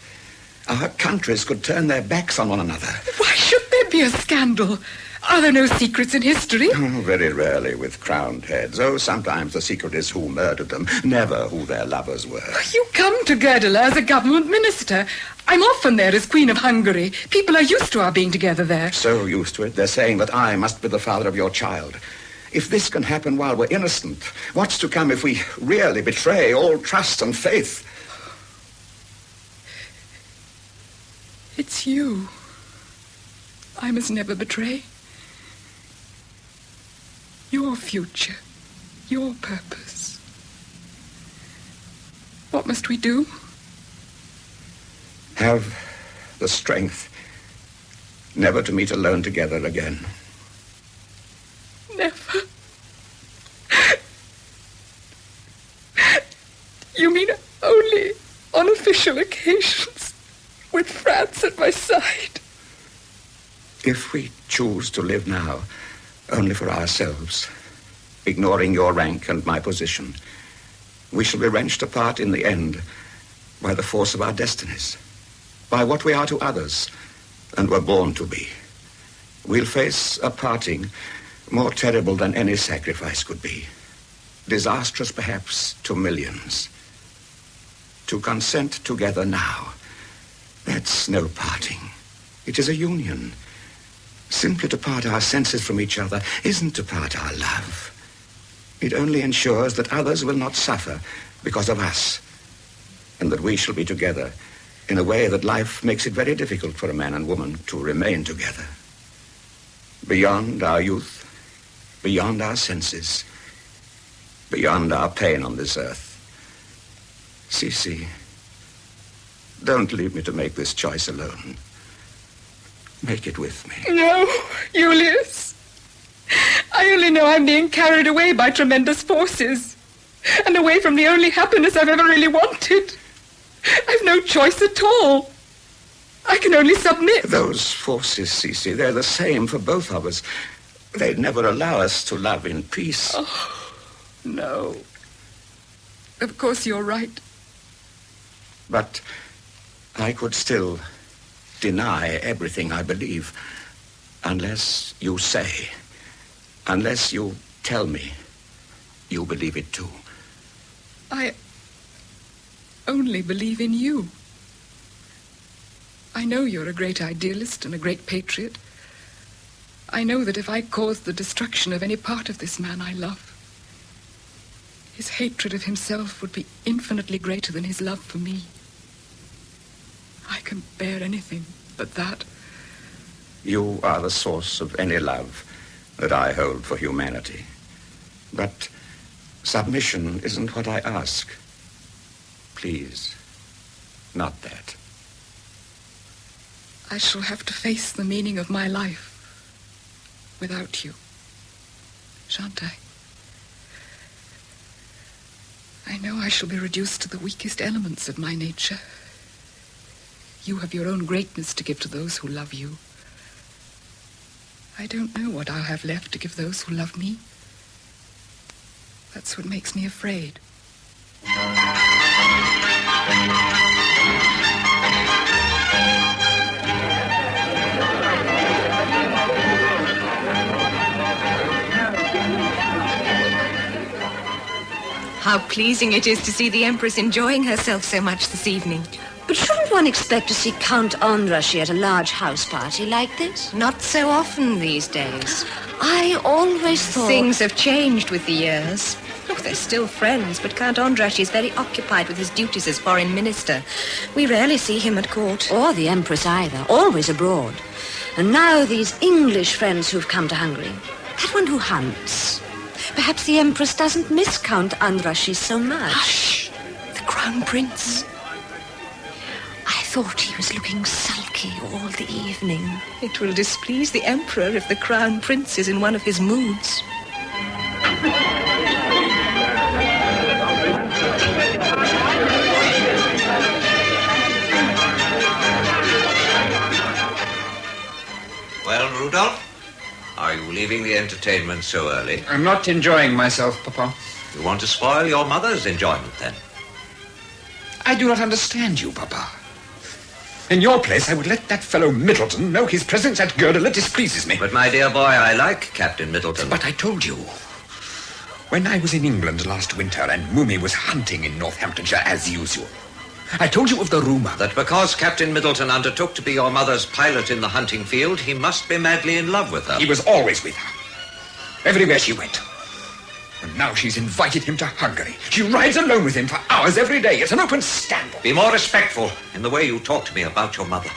Our countries could turn their backs on one another. Why should there be a scandal? Are there no secrets in history? Oh, very rarely with crowned heads. Oh, sometimes the secret is who murdered them, never who their lovers were. You come to Gödela as a government minister. I'm often there as Queen of Hungary. People are used to our being together there. So used to it, they're saying that I must be the father of your child. If this can happen while we're innocent, what's to come if we really betray all trust and faith? It's you I must never betray. Your future, your purpose. What must we do? Have the strength never to meet alone together again. Never. You mean only on official occasions, with France at my side? If we choose to live now only for ourselves, ignoring your rank and my position, we shall be wrenched apart in the end by the force of our destinies, by what we are to others and were born to be. We'll face a parting more terrible than any sacrifice could be, disastrous perhaps to millions. To consent together now, that's no parting. It is a union. Simply to part our senses from each other isn't to part our love. It only ensures that others will not suffer because of us, and that we shall be together in a way that life makes it very difficult for a man and woman to remain together. Beyond our youth, beyond our senses, beyond our pain on this earth. Cece, don't leave me to make this choice alone. Make it with me. No, Julius. I only know I'm being carried away by tremendous forces, and away from the only happiness I've ever really wanted. I've no choice at all. I can only submit. Those forces, Cece, they're the same for both of us. They'd never allow us to love in peace. Oh, no. Of course you're right. But I could still deny everything I believe, unless you say, unless you tell me you believe it too. I only believe in you. I know you're a great idealist and a great patriot. I know that if I caused the destruction of any part of this man I love, his hatred of himself would be infinitely greater than his love for me. I can bear anything but that. You are the source of any love that I hold for humanity. But submission isn't what I ask. Please, not that. I shall have to face the meaning of my life without you, shan't I? I know I shall be reduced to the weakest elements of my nature. You have your own greatness to give to those who love you. I don't know what I'll have left to give those who love me. That's what makes me afraid. How pleasing it is to see the Empress enjoying herself so much this evening. But shouldn't one expect to see Count Andrassy at a large house party like this? Not so often these days. I always thought... Things have changed with the years. Oh, they're still friends, but Count Andrassy is very occupied with his duties as foreign minister. We rarely see him at court. Or the Empress either, always abroad. And now these English friends who've come to Hungary. That one who hunts. Perhaps the Empress doesn't miss Count Andrassy so much. Hush! The Crown Prince. I thought he was looking sulky all the evening. It will displease the Emperor if the Crown Prince is in one of his moods. Well, Rudolph, are you leaving the entertainment so early? I'm not enjoying myself, Papa. You want to spoil your mother's enjoyment, then? I do not understand you, Papa. In your place, I would let that fellow Middleton know his presence at Gerdele displeases me. But, my dear boy, I like Captain Middleton. But I told you, when I was in England last winter and Mummy was hunting in Northamptonshire as usual, I told you of the rumour that because Captain Middleton undertook to be your mother's pilot in the hunting field, he must be madly in love with her. He was always with her, everywhere she went. And now she's invited him to Hungary. She rides alone with him for hours every day. It's an open scandal. Be more respectful in the way you talk to me about your mother.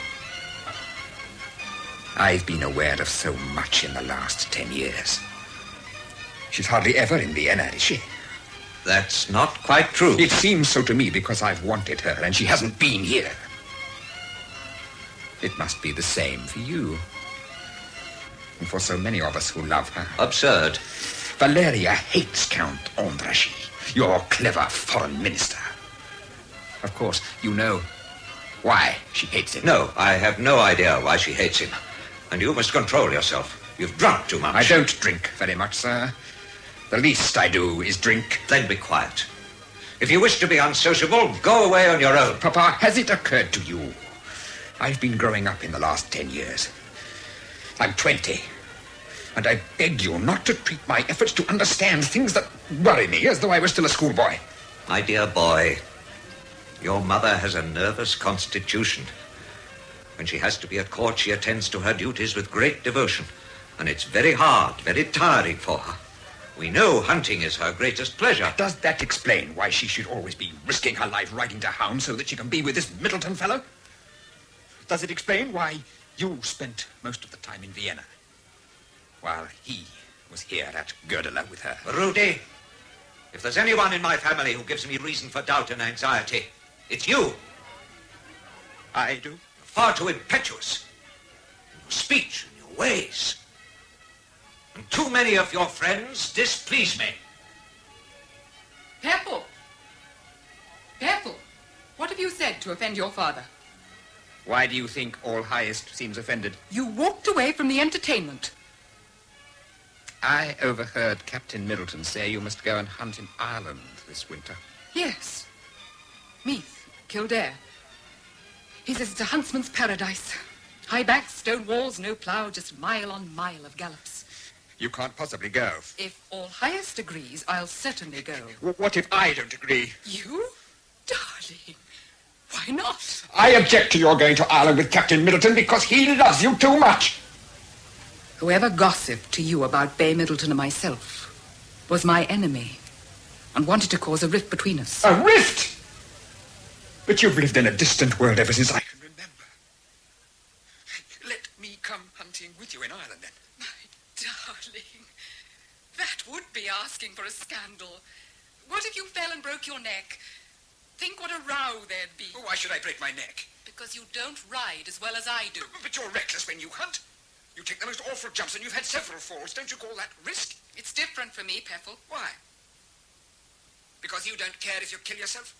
I've been aware of so much in the last 10 years. She's hardly ever in Vienna, is she? That's not quite true. It seems so to me because I've wanted her and she hasn't been here. It must be the same for you. And for so many of us who love her. Absurd. Valeria hates Count Andrassy, your clever foreign minister. Of course, you know why she hates him. No, I have no idea why she hates him. And you must control yourself. You've drunk too much. I don't drink very much, sir. The least I do is drink. Then be quiet. If you wish to be unsociable, go away on your own. Papa, has it occurred to you? I've been growing up in the last 10 years. I'm 20. And I beg you not to treat my efforts to understand things that worry me as though I was still a schoolboy. My dear boy, your mother has a nervous constitution. When she has to be at court, she attends to her duties with great devotion. And it's very hard, very tiring for her. We know hunting is her greatest pleasure. Does that explain why she should always be risking her life riding to hounds so that she can be with this Middleton fellow? Does it explain why you spent most of the time in Vienna, while he was here at Gerdele with her? Rudy, if there's anyone in my family who gives me reason for doubt and anxiety, it's you. I do? You're far too impetuous in your speech and your ways. And too many of your friends displease me. Careful! Careful! What have you said to offend your father? Why do you think All Highest seems offended? You walked away from the entertainment. I overheard Captain Middleton say you must go and hunt in Ireland this winter. Yes. Meath, Kildare. He says it's a huntsman's paradise. High backs, stone walls, no plough, just mile on mile of gallops. You can't possibly go. If All Highest agrees, I'll certainly go. What if I don't agree? You? Darling, why not? I object to your going to Ireland with Captain Middleton because he loves you too much. Whoever gossiped to you about Bay Middleton and myself was my enemy and wanted to cause a rift between us. A rift? But you've lived in a distant world ever since I can remember. Let me come hunting with you in Ireland, then. My darling, that would be asking for a scandal. What if you fell and broke your neck? Think what a row there'd be. Why should I break my neck? Because you don't ride as well as I do. But you're reckless when you hunt. You take the most awful jumps, and you've had several falls. Don't you call that risk? It's different for me, Peffel. Why? Because you don't care if you kill yourself?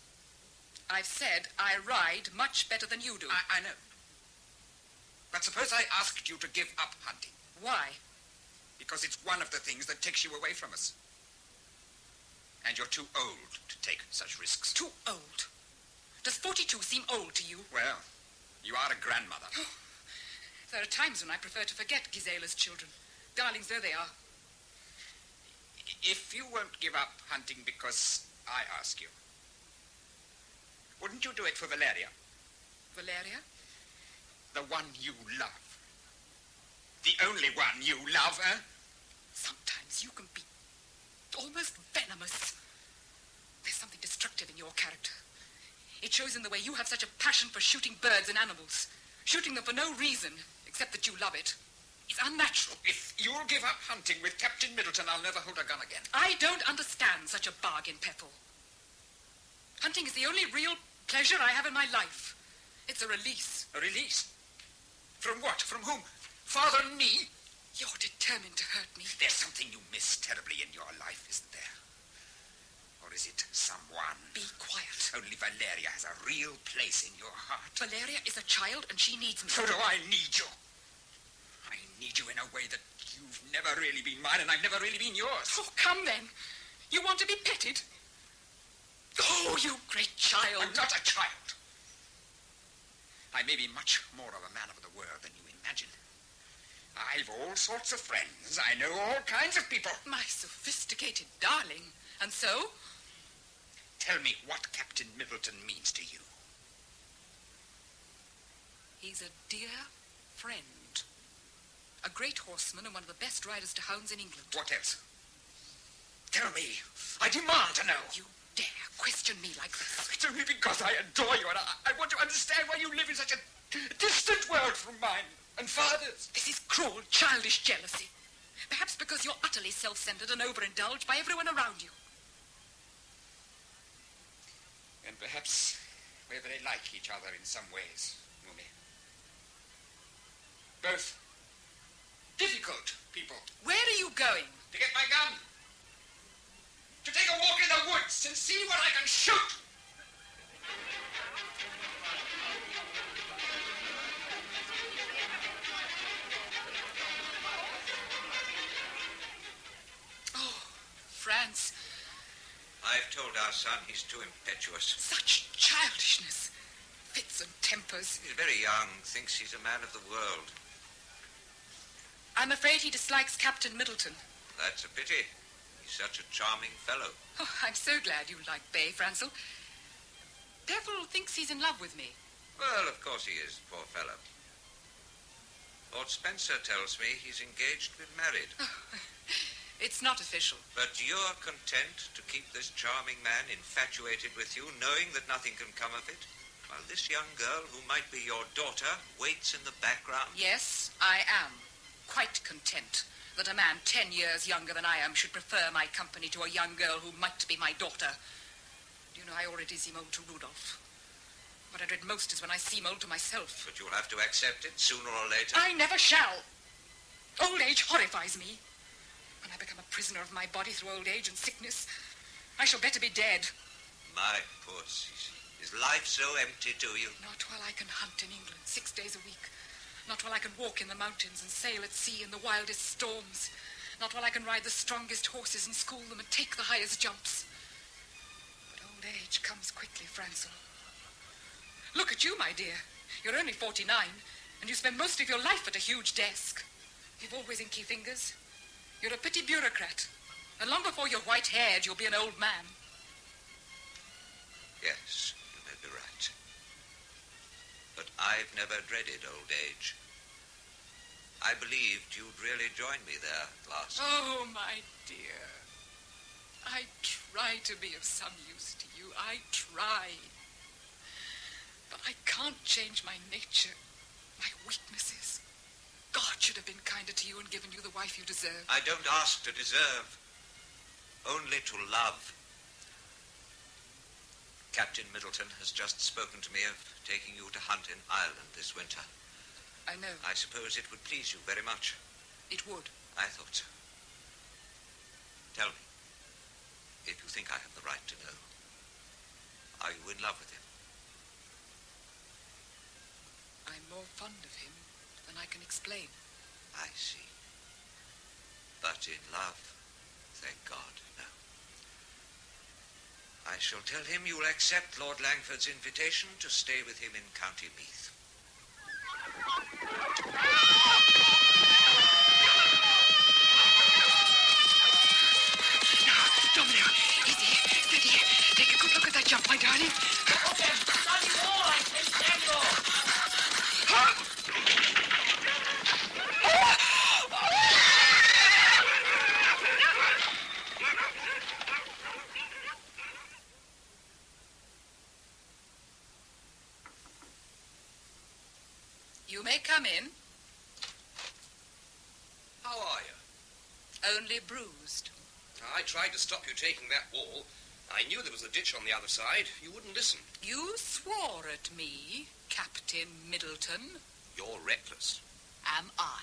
I've said I ride much better than you do. I know. But suppose I asked you to give up hunting. Why? Because it's one of the things that takes you away from us. And you're too old to take such risks. Too old? Does 42 seem old to you? Well, you are a grandmother. There are times when I prefer to forget Gisela's children, darlings though they are. If you won't give up hunting because I ask you, wouldn't you do it for Valeria? Valeria? The one you love. The only one you love, eh? Sometimes you can be almost venomous. There's something destructive in your character. It shows in the way you have such a passion for shooting birds and animals. Shooting them for no reason, except that you love it. It's unnatural. If you'll give up hunting with Captain Middleton, I'll never hold a gun again. I don't understand such a bargain, Peffel. Hunting is the only real pleasure I have in my life. It's a release. A release? From what? From whom? Father and me? You're determined to hurt me. There's something you miss terribly in your life, isn't there? Or is it someone? Be quiet. Only Valeria has a real place in your heart. Valeria is a child and she needs me. So do I need you. I need you in a way that you've never really been mine and I've never really been yours. Oh, come then. You want to be petted? Oh, you great child. I'm not a child. I may be much more of a man of the world than you imagine. I've all sorts of friends. I know all kinds of people. My sophisticated darling. And so? Tell me what Captain Middleton means to you. He's a dear friend. A great horseman and one of the best riders to hounds in England. What else? Tell me. I demand to know. You dare question me like this? It's only because I adore you and I want to understand why you live in such a distant world from mine and father's. This is cruel, childish jealousy. Perhaps because you're utterly self-centered and overindulged by everyone around you. And perhaps we're very like each other in some ways, Mumi. Both difficult people. Where are you going? To get my gun. To take a walk in the woods and see what I can shoot. Oh, France. I've told our son he's too impetuous. Such childishness. Fits and tempers. He's very young, thinks he's a man of the world. I'm afraid he dislikes Captain Middleton. That's a pity. He's such a charming fellow. Oh, I'm so glad you like Bay, Francel. Peffel thinks he's in love with me. Well, of course he is, poor fellow. Lord Spencer tells me he's engaged to be married. Oh, it's not official. But you're content to keep this charming man infatuated with you, knowing that nothing can come of it, while this young girl, who might be your daughter, waits in the background? Yes, I am. Quite content that a man 10 years younger than I am should prefer my company to a young girl who might be my daughter. You know, I already seem old to Rudolph. What I dread most is when I seem old to myself. But you'll have to accept it sooner or later. I never shall. Old age horrifies me. When I become a prisoner of my body through old age and sickness, I shall better be dead. My puss. Is life so empty to you? Not while I can hunt in England 6 days a week. Not while I can walk in the mountains and sail at sea in the wildest storms. Not while I can ride the strongest horses and school them and take the highest jumps. But old age comes quickly, Francel. Look at you, my dear. You're only 49, and you spend most of your life at a huge desk. You've always inky fingers. You're a petty bureaucrat. And long before you're white-haired, you'll be an old man. Yes, you may be right. But I've never dreaded old age. I believed you'd really join me there at last. Oh, my dear. I try to be of some use to you. I try. But I can't change my nature, my weaknesses. God should have been kinder to you and given you the wife you deserve. I don't ask to deserve, only to love. Captain Middleton has just spoken to me of taking you to hunt in Ireland this winter. I know. I suppose it would please you very much. It would. I thought so. Tell me, if you think I have the right to know, are you in love with him? I'm more fond of him than I can explain. I see. But in love, thank God, no. I shall tell him you'll accept Lord Langford's invitation to stay with him in County Meath. Now, Domino, easy, steady. Take a good look at that jump, my darling. You may come in. How are you? Only bruised. I tried to stop you taking that wall. I knew there was a ditch on the other side. You wouldn't listen. You swore at me, Captain Middleton. You're reckless. Am I?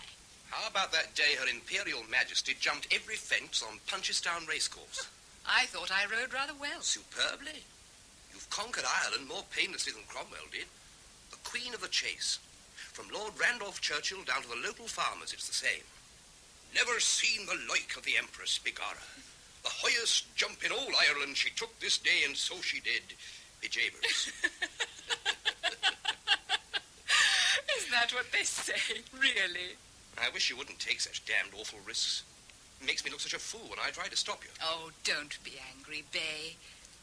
How about that day Her Imperial Majesty jumped every fence on Punchestown Racecourse? I thought I rode rather well. Superbly. You've conquered Ireland more painlessly than Cromwell did. The Queen of the Chase. From Lord Randolph Churchill down to the local farmers, it's the same. Never seen the like of the Empress, begorra. The highest jump in all Ireland she took this day, and so she did. Bejabers. Is that what they say, really? I wish you wouldn't take such damned awful risks. It makes me look such a fool when I try to stop you. Oh, don't be angry, Bay.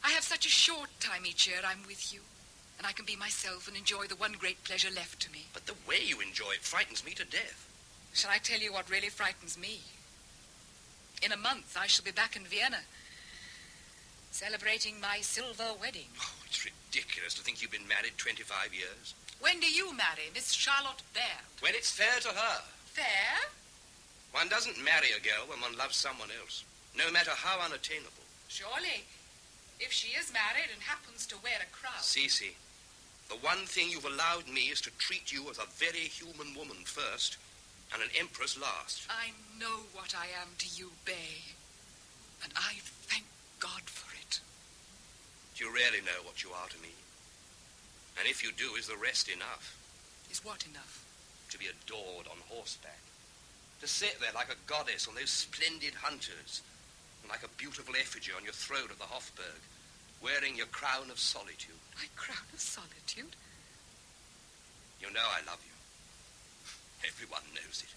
I have such a short time each year I'm with you. And I can be myself and enjoy the one great pleasure left to me. But the way you enjoy it frightens me to death. Shall I tell you what really frightens me? In a month, I shall be back in Vienna, celebrating my silver wedding. Oh, it's ridiculous to think you've been married 25 years. When do you marry, Miss Charlotte Baird? When it's fair to her. Fair? One doesn't marry a girl when one loves someone else, no matter how unattainable. Surely. If she is married and happens to wear a crown. Cece, the one thing you've allowed me is to treat you as a very human woman first and an empress last. I know what I am to you, Bay. And I thank God for it. Do you really know what you are to me? And if you do, is the rest enough? Is what enough? To be adored on horseback. To sit there like a goddess on those splendid hunters, and like a beautiful effigy on your throne of the Hofburg, wearing your crown of solitude. My crown of solitude? You know I love you. Everyone knows it.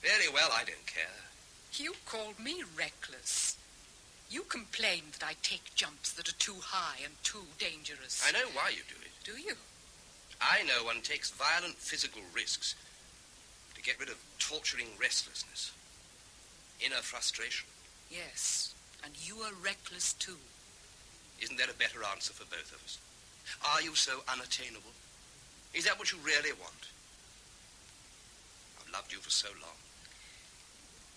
Very well, I don't care. You called me reckless. You complained that I take jumps that are too high and too dangerous. I know why you do it. Do you? I know one takes violent physical risks to get rid of torturing restlessness, inner frustration. Yes, and you are reckless too. Isn't there a better answer for both of us? Are you so unattainable? Is that what you really want? I've loved you for so long.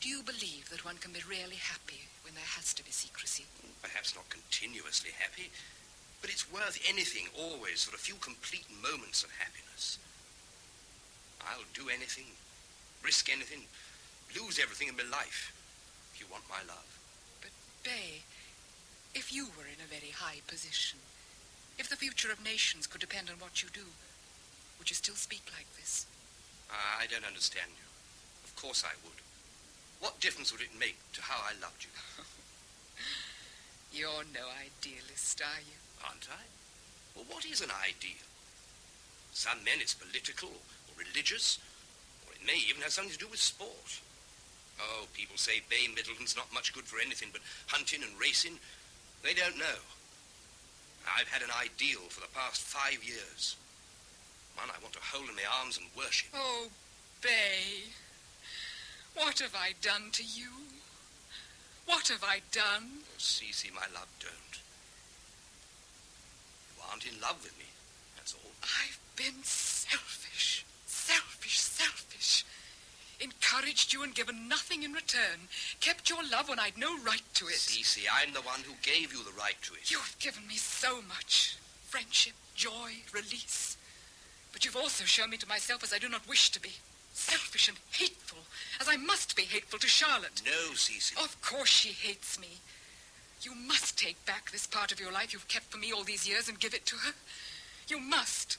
Do you believe that one can be really happy when there has to be secrecy? Perhaps not continuously happy, but it's worth anything always for a few complete moments of happiness. I'll do anything, risk anything, lose everything in my life if you want my love. But, Bay, if you were in a very high position, If the future of nations could depend on what you do, would you still speak like this? I don't understand you. Of course I would. What difference would it make to how I loved you? You're no idealist, are you? Aren't I? Well, what is an ideal? Some men it's political or religious, or it may even have something to do with sport. Oh, people say Bay Middleton's not much good for anything but hunting and racing. They don't know. I've had an ideal for the past 5 years. One I want to hold in my arms and worship. Oh, Bay, what have I done to you? What have I done? Oh, Cece, my love, don't. You aren't in love with me, that's all. I've been selfish. Encouraged you and given nothing in return. Kept your love when I'd no right to it. Cece, I'm the one who gave you the right to it. You've given me so much. Friendship, joy, release. But you've also shown me to myself as I do not wish to be. Selfish and hateful, as I must be hateful to Charlotte. No, Cece. Of course she hates me. You must take back this part of your life you've kept for me all these years and give it to her. You must.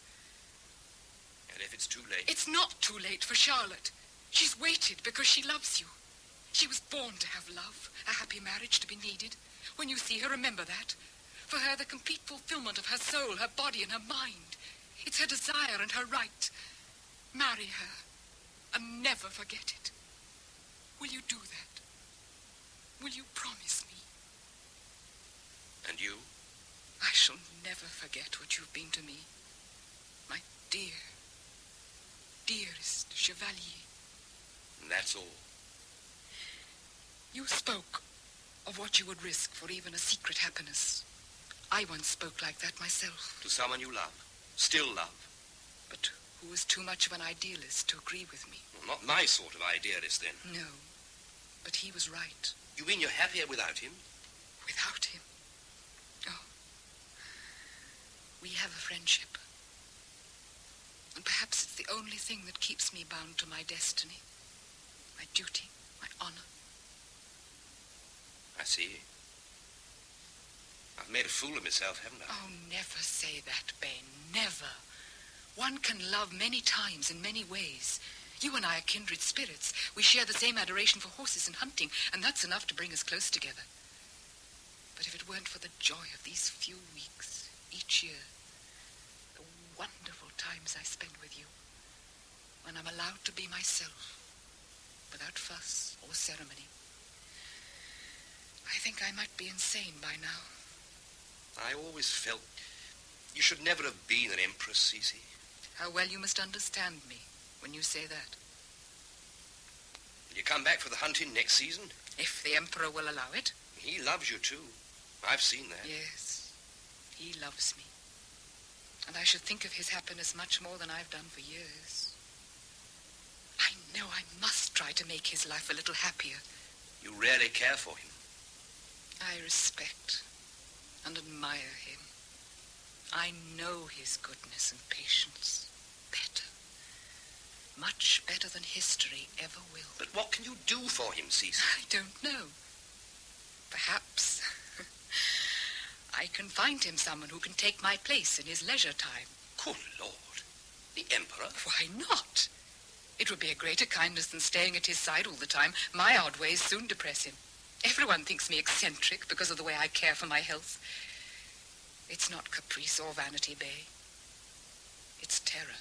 And if it's too late? It's not too late for Charlotte. She's waited because she loves you. She was born to have love, a happy marriage to be needed. When you see her, remember that. For her, the complete fulfillment of her soul, her body, and her mind. It's her desire and her right. Marry her and never forget it. Will you do that? Will you promise me? And you? I shall never forget what you've been to me. My dear, dearest Chevalier. And that's all. You spoke of what you would risk for even a secret happiness. I once spoke like that myself. To someone you love. Still love. But who was too much of an idealist to agree with me. Well, not my sort of idealist, then. No, but he was right. You mean you're happier without him? Without him? Oh. We have a friendship. And perhaps it's the only thing that keeps me bound to my destiny. My duty, my honor. I see. I've made a fool of myself, haven't I? Oh, never say that, Bay. Never. One can love many times in many ways. You and I are kindred spirits. We share the same adoration for horses and hunting, and that's enough to bring us close together. But if it weren't for the joy of these few weeks, each year, the wonderful times I spend with you, when I'm allowed to be myself, without fuss or ceremony, I think I might be insane by now. I always felt you should never have been an empress, Cece. How well you must understand me when you say that. Will you come back for the hunting next season? If the Emperor will allow it. He loves you too. I've seen that. Yes, he loves me. And I should think of his happiness much more than I've done for years. I know I must try to make his life a little happier. You really care for him. I respect and admire him. I know his goodness and patience better. Much better than history ever will. But what can you do for him, Cece? I don't know. Perhaps I can find him someone who can take my place in his leisure time. Good Lord. The Emperor? Why not? It would be a greater kindness than staying at his side all the time. My odd ways soon depress him. Everyone thinks me eccentric because of the way I care for my health. It's not caprice or vanity, Bay. It's terror.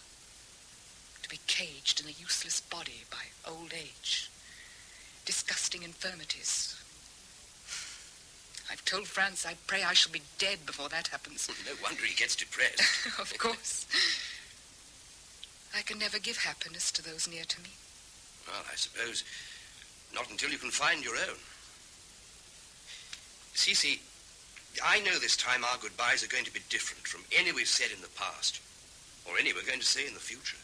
To be caged in a useless body by old age. Disgusting infirmities. I've told France I pray I shall be dead before that happens. No wonder he gets depressed. Of course. I can never give happiness to those near to me. Well, I suppose not until you can find your own. Cece, I know this time our goodbyes are going to be different from any we've said in the past, or any we're going to say in the future.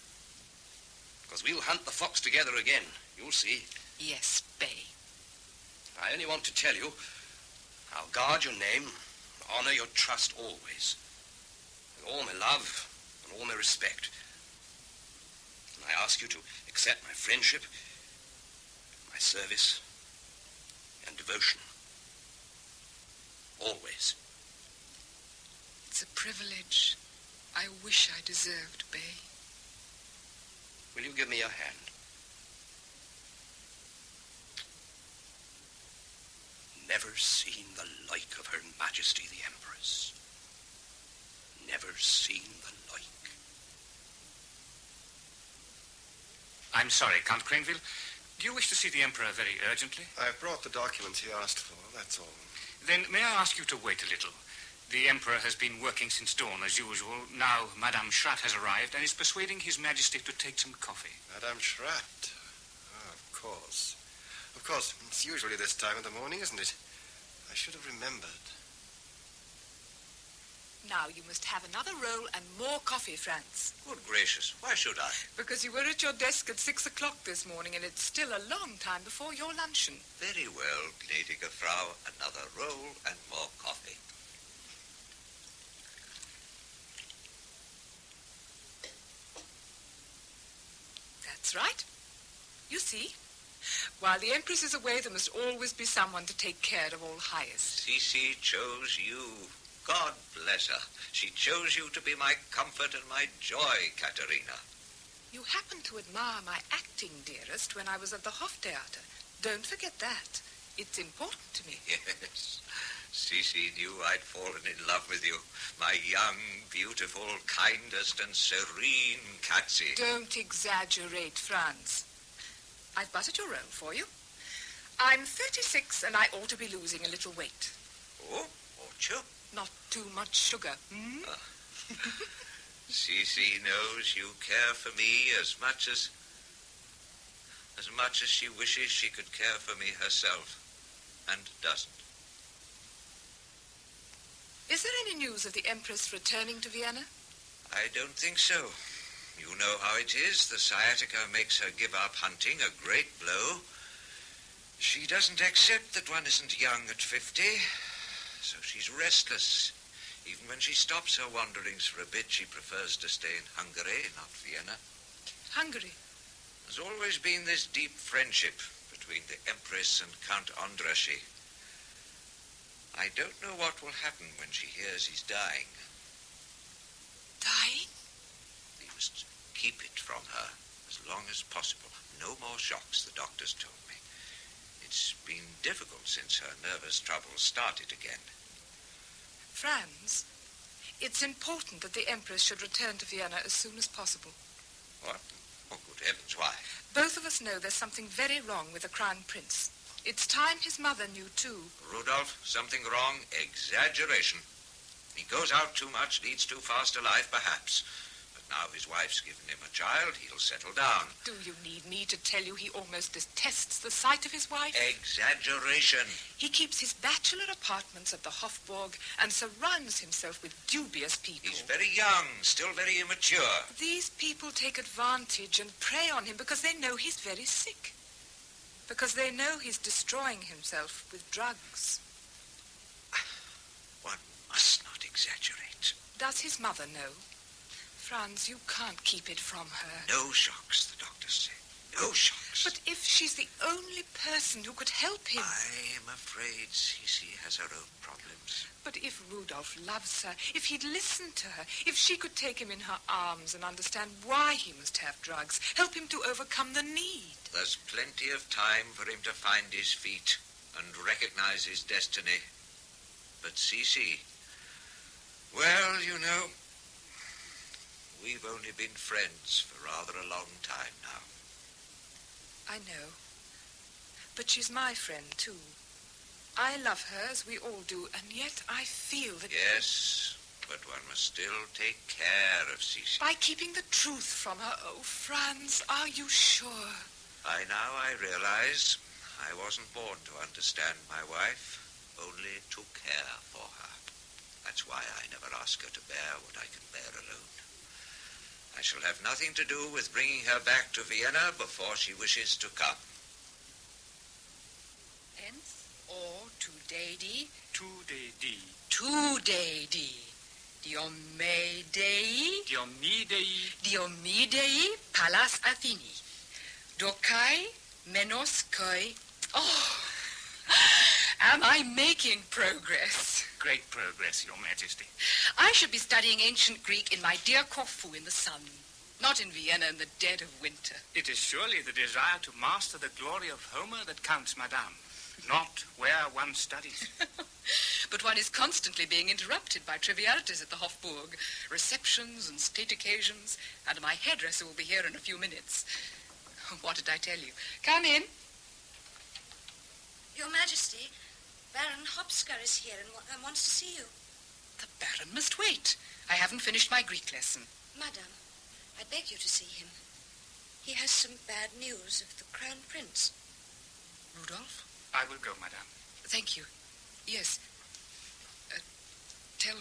Because we'll hunt the fox together again, you'll see. Yes, Bay. I only want to tell you, I'll guard your name, honor your trust always, with all my love and all my respect. And I ask you to accept my friendship, my service, and devotion. Always. It's It's a privilege I wish I deserved, Bay. Will you give me your hand? Never seen the like of Her Majesty the Empress. Never seen the like. I'm sorry, Count Craneville. Do you wish to see the Emperor very urgently? I've brought the documents he asked for, that's all. Then may I ask you to wait a little? The Emperor has been working since dawn, as usual. Now Madame Schratt has arrived and is persuading His Majesty to take some coffee. Madame Schratt? Ah, of course. Of course, it's usually this time of the morning, isn't it? I should have remembered. Now you must have another roll and more coffee, Franz. Good gracious, why should I? Because you were at your desk at 6 o'clock this morning, and it's still a long time before your luncheon. Very well, gnädige Frau. Another roll and more coffee. That's right. You see, while the Empress is away, there must always be someone to take care of all highest. Cece chose you. God bless her. She chose you to be my comfort and my joy, Katerina. You happened to admire my acting, dearest, when I was at the Hoftheater. Don't forget that. It's important to me. Yes. Cece knew I'd fallen in love with you. My young, beautiful, kindest and serene Katzy. Don't exaggerate, Franz. I've buttered your roll for you. I'm 36 and I ought to be losing a little weight. Oh, ought you? Not too much sugar, hmm? Cece knows you care for me as much as she wishes she could care for me herself, and doesn't. Is there any news of the Empress returning to Vienna? I don't think so. You know how it is. The sciatica makes her give up hunting, a great blow. She doesn't accept that one isn't young at 50, so she's restless. Even when she stops her wanderings for a bit, she prefers to stay in Hungary, not Vienna. Hungary? There's always been this deep friendship between the Empress and Count Andrassy. I don't know what will happen when she hears he's dying. Dying? We must keep it from her as long as possible. No more shocks, the doctors told me. It's been difficult since her nervous troubles started again. Franz, it's important that the Empress should return to Vienna as soon as possible. What? Oh, good heavens, why? Both of us know there's something very wrong with the Crown Prince. It's time his mother knew, too. Rudolph, something wrong? Exaggeration. He goes out too much, leads too fast a life, perhaps. But now his wife's given him a child, he'll settle down. Do you need me to tell you he almost detests the sight of his wife? Exaggeration. He keeps his bachelor apartments at the Hofburg and surrounds himself with dubious people. He's very young, still very immature. These people take advantage and prey on him because they know he's very sick. Because they know he's destroying himself with drugs. One must not exaggerate. Does his mother know? Franz, you can't keep it from her. No shocks, the doctors say. No shocks. But if she's the only person who could help him... I'm afraid Cece has her own problems. But if Rudolph loves her, if he'd listen to her, if she could take him in her arms and understand why he must have drugs, help him to overcome the need. There's plenty of time for him to find his feet and recognize his destiny. But Cece, well, you know, we've only been friends for rather a long time now. I know. But she's my friend, too. I love her, as we all do, and yet I feel that... Yes, but one must still take care of Cece. By keeping the truth from her. Oh, Franz, are you sure? By now I realize I wasn't born to understand my wife, only to care for her. That's why I never ask her to bear what I can bear alone. I shall have nothing to do with bringing her back to Vienna before she wishes to come. Hence, or today-dee? Today-dee. Today-dee. Diomedei. Diomedei. Diomedei Pallas Atheni. Dokai menos koi. Oh, am I making progress? Great progress, Your Majesty. I should be studying ancient Greek in my dear Corfu in the sun, not in Vienna in the dead of winter. It is surely the desire to master the glory of Homer that counts, Madame, not where one studies. But one is constantly being interrupted by trivialities at the Hofburg, receptions and state occasions, and my hairdresser will be here in a few minutes. What did I tell you? Come in. Your Majesty, Baron Hopsker is here and wants to see you. The Baron must wait. I haven't finished my Greek lesson. Madam, I beg you to see him. He has some bad news of the Crown Prince. Rudolph? I will go, Madame. Thank you. Yes. Tell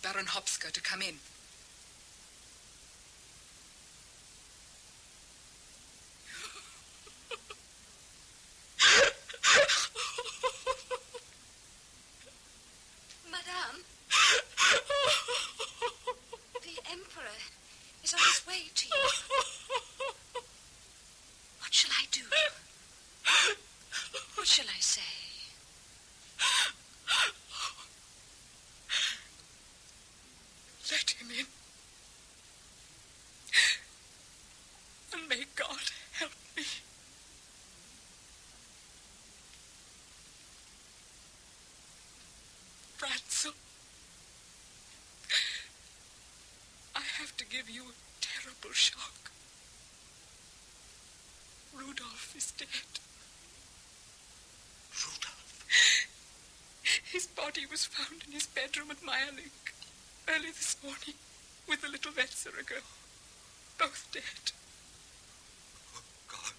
Baron Hopsker to come in. Madame, the Emperor is on his way to you. What shall I do? What shall I say? Let him in. And may God help me. Franzel, I have to give you a terrible shock. Rudolph is dead. Rudolph? His body was found in his bedroom at Meyerlink early this morning with the little Wetzera girl. Both dead. Oh, God.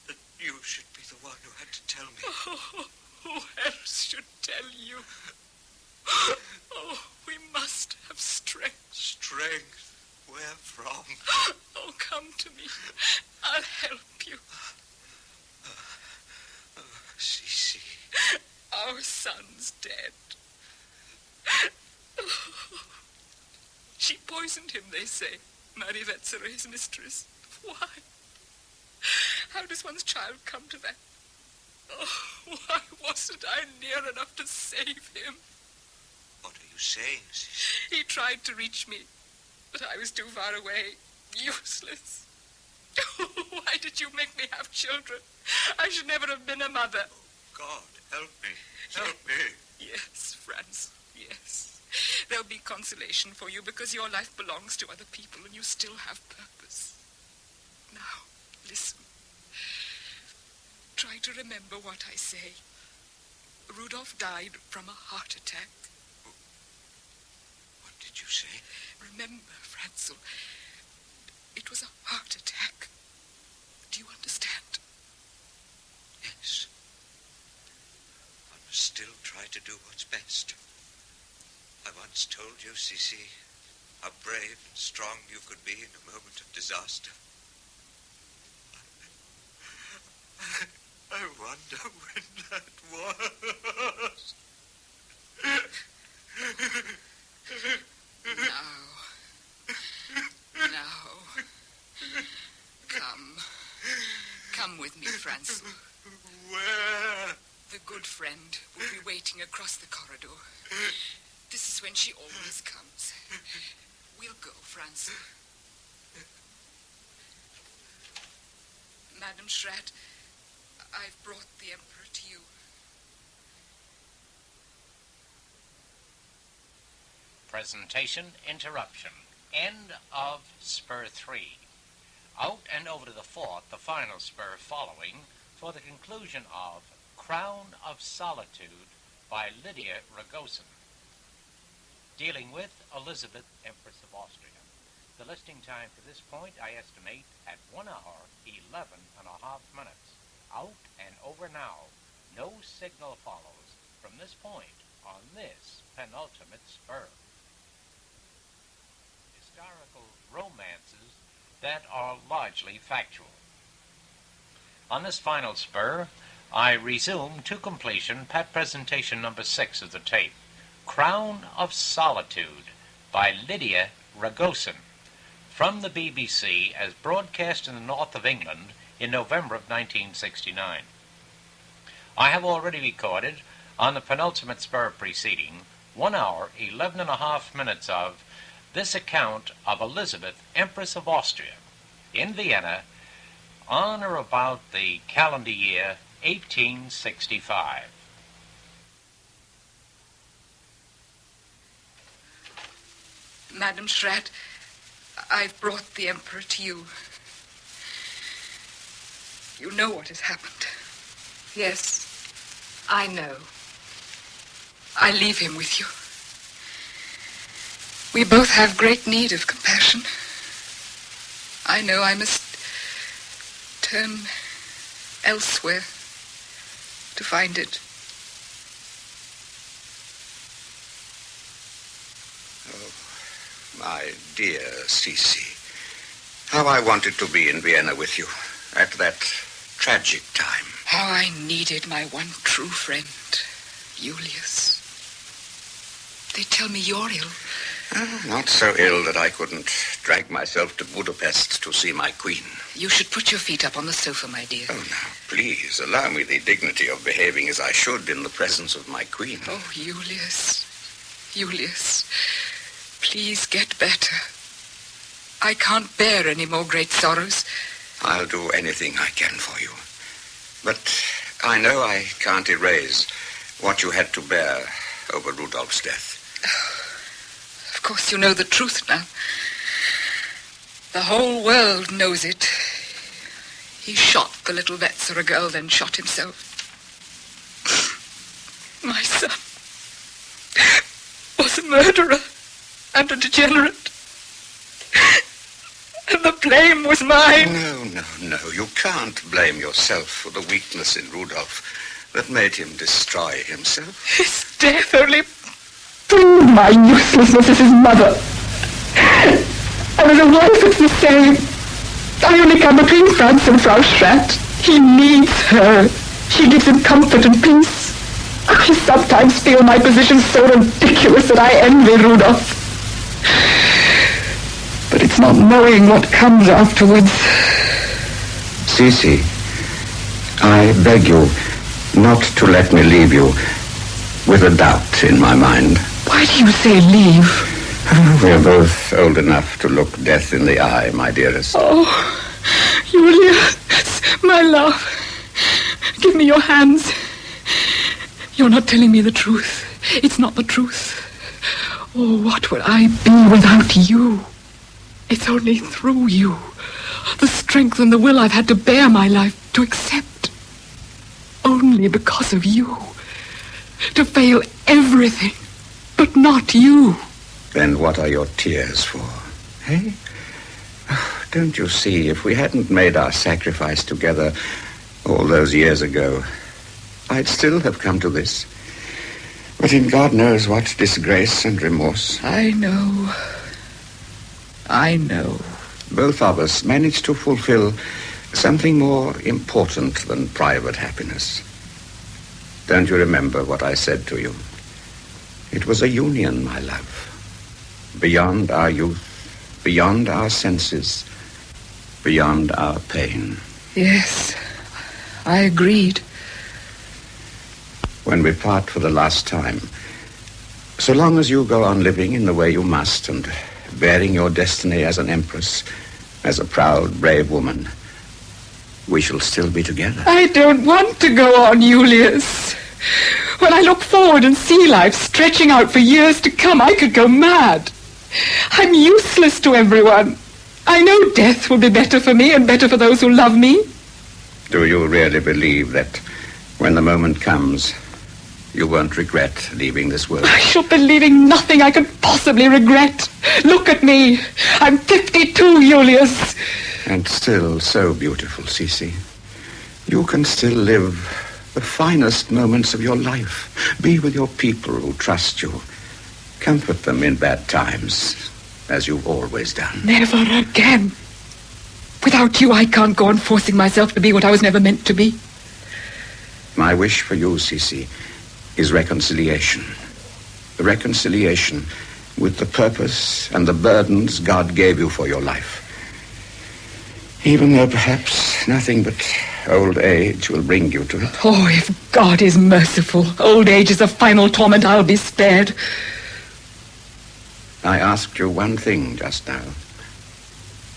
That you should be the one who had to tell me. Oh, who else should tell you? Oh, we must have strength. Strength? Where from? Oh, come to me. I'll help you. Cece. Our son's dead. She poisoned him, they say. Mary Wetzera, his mistress. Why? How does one's child come to that? Oh, why wasn't I near enough to save him? What are you saying, Cece? He tried to reach me, but I was too far away. Useless. Why did you make me have children? I should never have been a mother. Oh, God, help me. Help me. Yes, Franz, yes. There'll be consolation for you because your life belongs to other people and you still have purpose. Now, listen. Try to remember what I say. Rudolph died from a heart attack. What did you say? Remember, Franzel, it was a heart attack. Do you understand? Yes. I must still try to do what's best. I once told you, Cece, how brave and strong you could be in a moment of disaster. I wonder when that was. Now. Come with me, Franz. Where? The good friend will be waiting across the corridor. This is when she always comes. We'll go, Franz. Madam Schratt, I've brought the Emperor to you. Presentation interruption. End of spur 3. Out and over to the fourth, the final spur following, for the conclusion of Crown of Solitude by Lydia Rogozin, dealing with Elizabeth, Empress of Austria. The listing time for this point I estimate at 1 hour, 11 and a half minutes. Out and over now. No signal follows from this point on this penultimate spur. Historical romances that are largely factual. On this final spur, I resume to completion presentation number 6 of the tape, Crown of Solitude by Lydia Rogozin, from the BBC as broadcast in the north of England in November of 1969. I have already recorded, on the penultimate spur preceding, 1 hour, 11.5 minutes of this account of Elizabeth, Empress of Austria, in Vienna, on or about the calendar year 1865. Madam Schratt, I've brought the Emperor to you. You know what has happened. Yes, I know. I leave him with you. We both have great need of compassion. I know I must turn elsewhere to find it. Oh, my dear Cece, how I wanted to be in Vienna with you at that tragic time. How I needed my one true friend, Julius. They tell me you're ill. Not so ill that I couldn't drag myself to Budapest to see my queen. You should put your feet up on the sofa, my dear. Oh, now, please, allow me the dignity of behaving as I should in the presence of my queen. Oh, Julius. Julius, please get better. I can't bear any more great sorrows. I'll do anything I can for you. But I know I can't erase what you had to bear over Rudolph's death. Of course you know the truth now. The whole world knows it. He shot the little Wetzera girl, then shot himself. My son was a murderer and a degenerate. And the blame was mine. No. You can't blame yourself for the weakness in Rudolph that made him destroy himself. His death only proved my uselessness as his mother. And as a wife, it's the same. I only come between Franz and Frau Schratt. He needs her. She gives him comfort and peace. I sometimes feel my position so ridiculous that I envy Rudolph. But it's not knowing what comes afterwards. Cece, I beg you not to let me leave you with a doubt in my mind. Why do you say leave? We're both old enough to look death in the eye, my dearest. Oh, Julius, my love. Give me your hands. You're not telling me the truth. It's not the truth. Oh, what would I be without you? It's only through you. The strength and the will I've had to bear my life, to accept. Only because of you. To fail everything, but not you. Then what are your tears for, eh? Oh, don't you see, if we hadn't made our sacrifice together all those years ago, I'd still have come to this. But in God knows what disgrace and remorse. I know. Both of us managed to fulfill something more important than private happiness. Don't you remember what I said to you? It was a union, my love. Beyond our youth, beyond our senses, beyond our pain. Yes, I agreed. When we part for the last time, so long as you go on living in the way you must and bearing your destiny as an empress, as a proud, brave woman, we shall still be together. I don't want to go on, Julius. When I look forward and see life stretching out for years to come, I could go mad. I'm useless to everyone. I know death will be better for me and better for those who love me. Do you really believe that when the moment comes, you won't regret leaving this world? I shall be leaving nothing I could possibly regret. Look at me. I'm 52, Julius. And still so beautiful, Cece. You can still live the finest moments of your life. Be with your people who trust you. Comfort them in bad times, as you've always done. Never again. Without you, I can't go on forcing myself to be what I was never meant to be. My wish for you, Cece, is reconciliation. Reconciliation with the purpose and the burdens God gave you for your life. Even though perhaps nothing but old age will bring you to it. Oh, if God is merciful, old age is a final torment I'll be spared. I asked you one thing just now.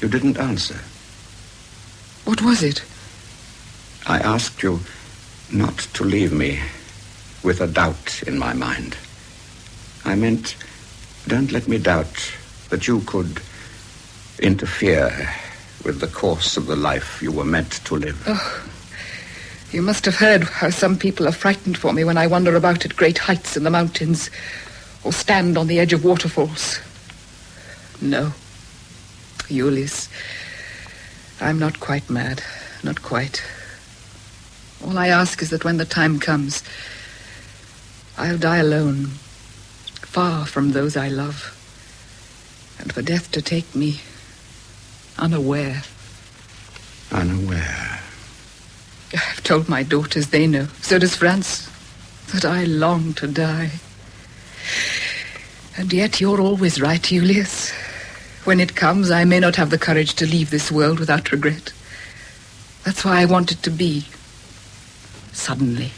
You didn't answer. What was it? I asked you not to leave me with a doubt in my mind. I meant, don't let me doubt that you could interfere with the course of the life you were meant to live. Oh, you must have heard how some people are frightened for me when I wander about at great heights in the mountains or stand on the edge of waterfalls. No, Julius, I'm not quite mad, not quite. All I ask is that when the time comes, I'll die alone, far from those I love, and for death to take me unaware. Unaware? I've told my daughters, they know, so does France, that I long to die. And yet you're always right, Julius. When it comes, I may not have the courage to leave this world without regret. That's why I want it to be. Suddenly.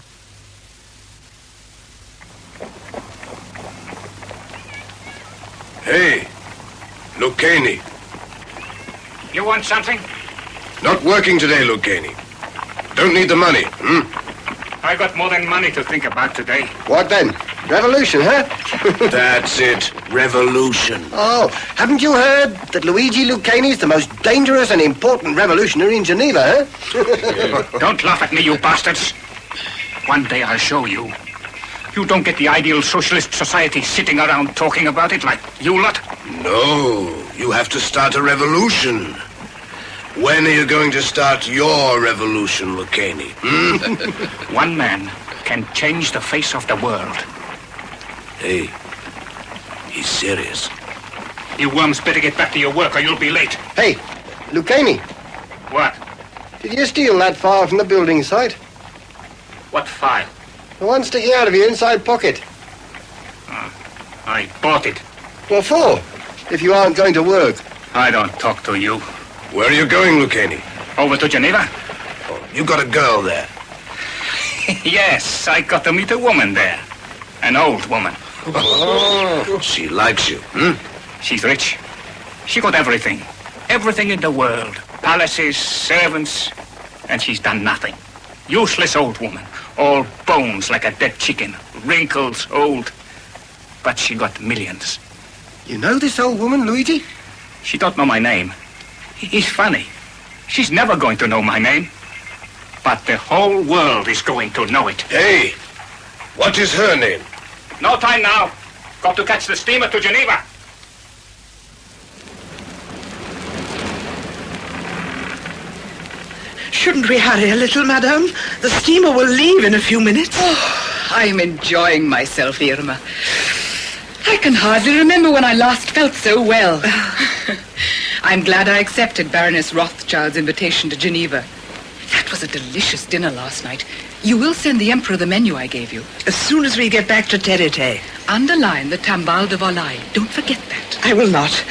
Hey, Lucchini. You want something? Not working today, Lucchini. Don't need the money, I got more than money to think about today. What then? Revolution, huh? That's it. Revolution. Oh, haven't you heard that Luigi Lucchini is the most dangerous and important revolutionary in Geneva, huh? Don't laugh at me, you bastards. One day I'll show you. You don't get the ideal socialist society sitting around talking about it like you lot. No, you have to start a revolution. When are you going to start your revolution, Lucchini? One man can change the face of the world. Hey, he's serious. You worms better get back to your work or you'll be late. Hey, Lucchini. What? Did you steal that file from the building site? What file? The one sticking out of your inside pocket. I bought it. What for? If you aren't going to work. I don't talk to you. Where are you going, Lucchini? Over to Geneva? Oh, you got a girl there? Yes, I got to meet a woman there. An old woman. Oh, she likes you, She's rich. She got everything. Everything in the world. Palaces, servants. And she's done nothing. Useless old woman. All bones like a dead chicken. Wrinkles, old. But she got millions. You know this old woman, Luigi? She don't know my name. It's funny. She's never going to know my name. But the whole world is going to know it. Hey, what is her name? No time now. Got to catch the steamer to Geneva. Shouldn't we hurry a little, madame? The steamer will leave in a few minutes. Oh, I'm enjoying myself, Irma. I can hardly remember when I last felt so well. I'm glad I accepted Baroness Rothschild's invitation to Geneva. That was a delicious dinner last night. You will send the Emperor the menu I gave you. As soon as we get back to Terete. Underline the Tambal de Volaille. Don't forget that. I will not.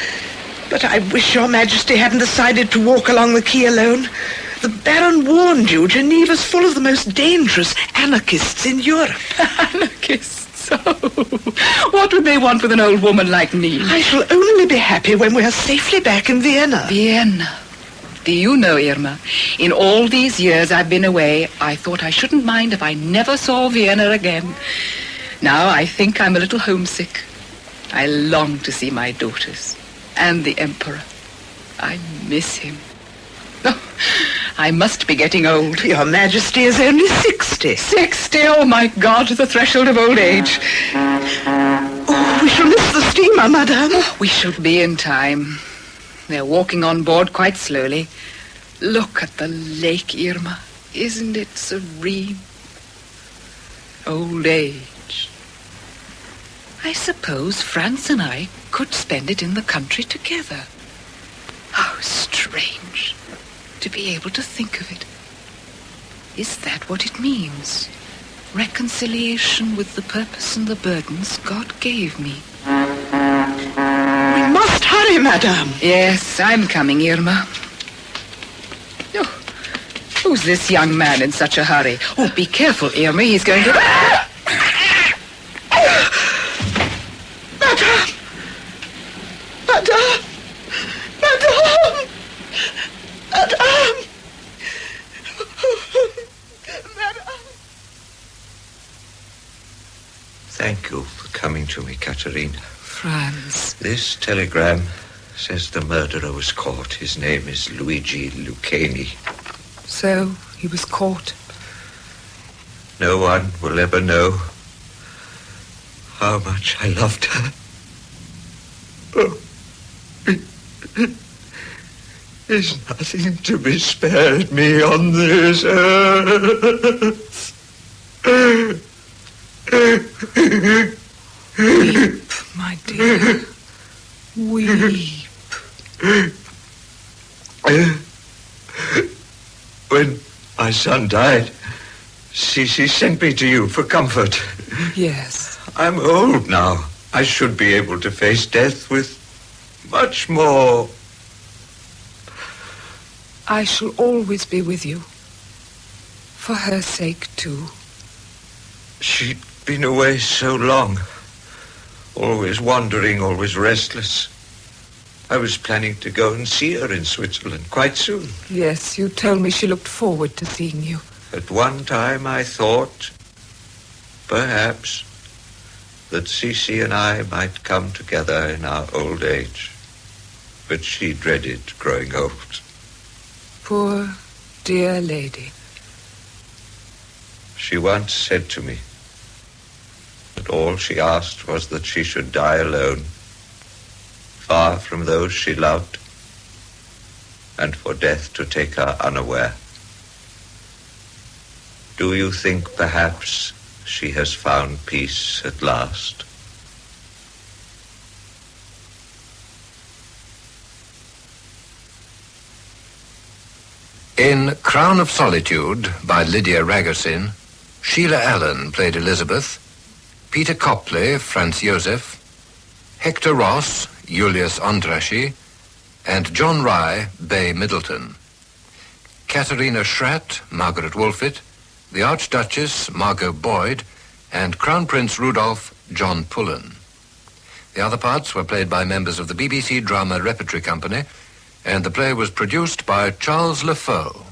But I wish your Majesty hadn't decided to walk along the quay alone. The Baron warned you Geneva's full of the most dangerous anarchists in Europe. Anarchists? Oh, what would they want with an old woman like me? I shall only be happy when we are safely back in Vienna. Vienna. Do you know, Irma, in all these years I've been away, I thought I shouldn't mind if I never saw Vienna again. Now I think I'm a little homesick. I long to see my daughters and the Emperor. I miss him. Oh, I must be getting old. Your Majesty is only 60. 60? Oh, my God, the threshold of old age. Oh, we shall miss the steamer, madame. Oh, we shall be in time. They're walking on board quite slowly. Look at the lake, Irma. Isn't it serene? Old age. I suppose France and I could spend it in the country together. How strange to be able to think of it. Is that what it means? Reconciliation with the purpose and the burdens God gave me. We must hurry, madame. Yes, I'm coming, Irma. Oh, Who's this young man in such a hurry? Oh, be careful, Irma. He's going to... Madame! Madame! Madame! Madame! Madame! Thank you for coming to me, Katerina. Franz. This telegram says the murderer was caught. His name is Luigi Lucchini. So, he was caught? No one will ever know how much I loved her. Oh. There's nothing to be spared me on this earth. Weep, my dear. Weep. When my son died, she sent me to you for comfort. Yes. I'm old now. I should be able to face death with much more. I shall always be with you. For her sake, too. She'd been away so long. Always wandering, always restless. I was planning to go and see her in Switzerland quite soon. Yes, you told me she looked forward to seeing you. At one time I thought, perhaps, that Cece and I might come together in our old age. But she dreaded growing old. Poor, dear lady. She once said to me that all she asked was that she should die alone, far from those she loved, and for death to take her unaware. Do you think perhaps she has found peace at last? In Crown of Solitude by Lydia Ragosin, Sheila Allen played Elizabeth, Peter Copley, Franz Joseph, Hector Ross, Julius Ondraschi, and John Rye, Bay Middleton. Katharina Schratt, Margaret Wolfett, the Archduchess, Margot Boyd, and Crown Prince Rudolph, John Pullen. The other parts were played by members of the BBC Drama Repertory Company, and the play was produced by Charles Lefaux.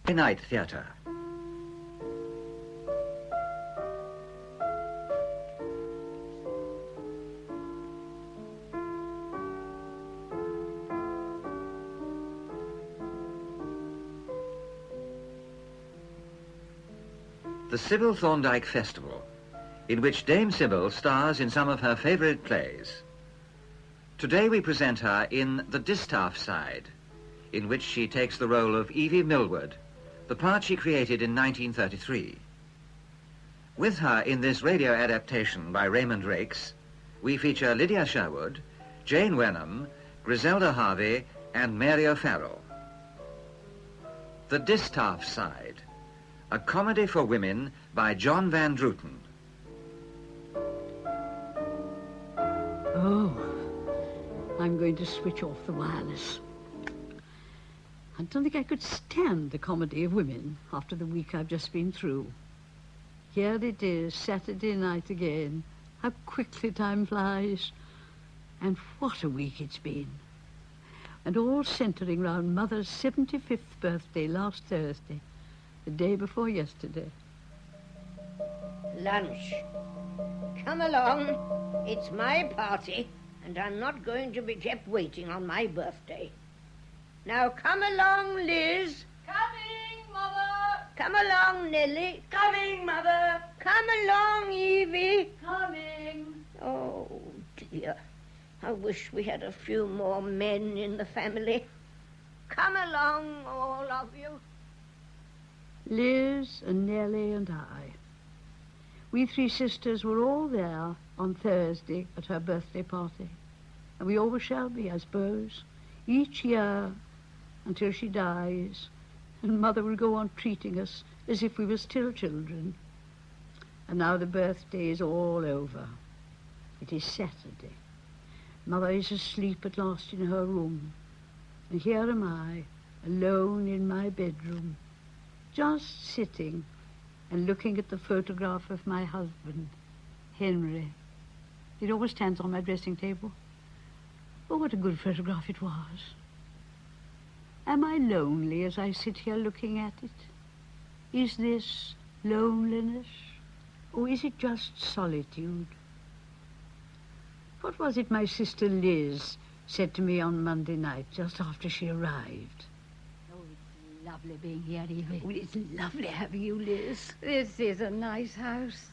Night Theatre. The Sybil Thorndike Festival, in which Dame Sybil stars in some of her favourite plays. Today we present her in The Distaff Side, in which she takes the role of Evie Millward, the part she created in 1933. With her in this radio adaptation by Raymond Rakes, we feature Lydia Sherwood, Jane Wenham, Griselda Harvey, and Mary O'Farrell. The Distaff Side, a comedy for women by John Van Druten. Oh, I'm going to switch off the wireless. I don't think I could stand the comedy of women after the week I've just been through. Here it is, Saturday night again. How quickly time flies. And what a week it's been. And all centering round Mother's 75th birthday last Thursday, the day before yesterday. Lunch. Come along. It's my party, and I'm not going to be kept waiting on my birthday. Now come along, Liz. Coming, Mother. Come along, Nellie. Coming, Mother. Come along, Evie. Coming. Oh, dear. I wish we had a few more men in the family. Come along, all of you. Liz and Nellie and I. We three sisters were all there on Thursday at her birthday party. And we always shall be, I suppose, each year until she dies. And Mother will go on treating us as if we were still children. And now the birthday is all over. It is Saturday. Mother is asleep at last in her room, And here am I, alone in my bedroom, just sitting and looking at the photograph of my husband, Henry. It always stands on my dressing table. Oh, what a good photograph it was. Am I lonely as I sit here looking at it? Is this loneliness, or is it just solitude? What was it my sister Liz said to me on Monday night, just after she arrived? Oh, it's lovely being here, Evie. Oh, it's lovely having you, Liz. This is a nice house.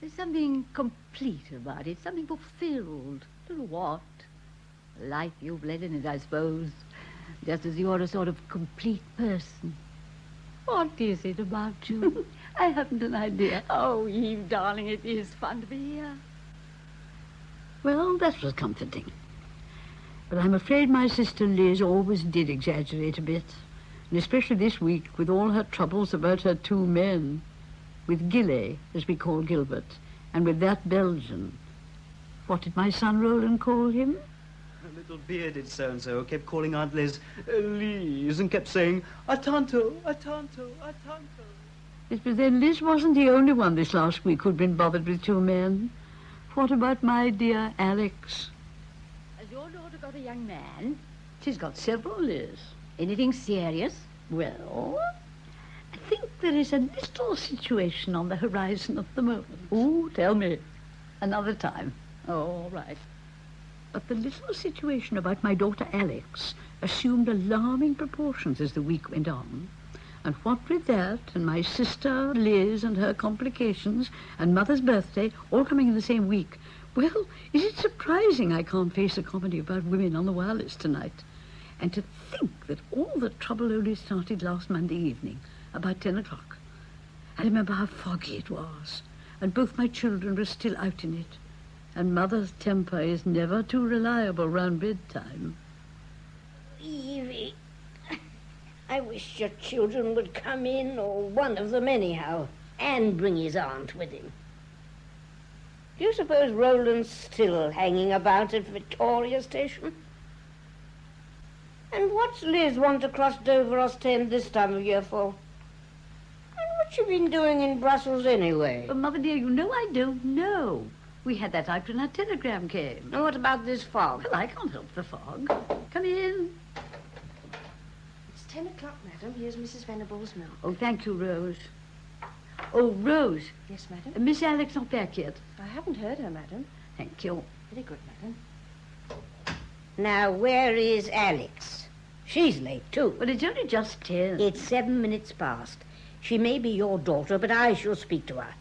There's something complete about it, something fulfilled. Little what? The life you've led in it, I suppose. Just as you're a sort of complete person. What is it about you? I haven't an idea. Oh, Eve, darling, it is fun to be here. Well, that was comforting. But I'm afraid my sister Liz always did exaggerate a bit. And especially this week, with all her troubles about her two men. With Gilly, as we call Gilbert, and with that Belgian. What did my son Roland call him? A little bearded so-and-so kept calling Aunt Liz Liz and kept saying, "Atanto, atanto, atanto." Yes, but then Liz wasn't the only one this last week who'd been bothered with two men. What about my dear Alex? Has your daughter got a young man? She's got several, Liz. Anything serious? Well, I think there is a little situation on the horizon at the moment. Oh, tell me. Another time. Oh, all right. But the little situation about my daughter Alex assumed alarming proportions as the week went on. And what with that, and my sister Liz and her complications, and Mother's birthday, all coming in the same week, well, is it surprising I can't face a comedy about women on the wireless tonight? And to think that all the trouble only started last Monday evening, about 10 o'clock. I remember how foggy it was, and both my children were still out in it. And Mother's temper is never too reliable round bedtime. Evie, I wish your children would come in, or one of them anyhow, and bring his aunt with him. Do you suppose Roland's still hanging about at Victoria Station? And what's Liz want to cross Dover Ostend this time of year for? And what's she been doing in Brussels anyway? Well, Mother dear, you know I don't know. We had that out when our telegram came. And what about this fog? Well, I can't help the fog. Come in. It's 10 o'clock, madam. Here's Mrs. Venables' milk. Oh, thank you, Rose. Oh, Rose. Yes, madam? Miss Alex not back yet? I haven't heard her, madam. Thank you. Very good, madam. Now, where is Alex? She's late, too. But it's only just 10. It's 7 minutes past. She may be your daughter, but I shall speak to her.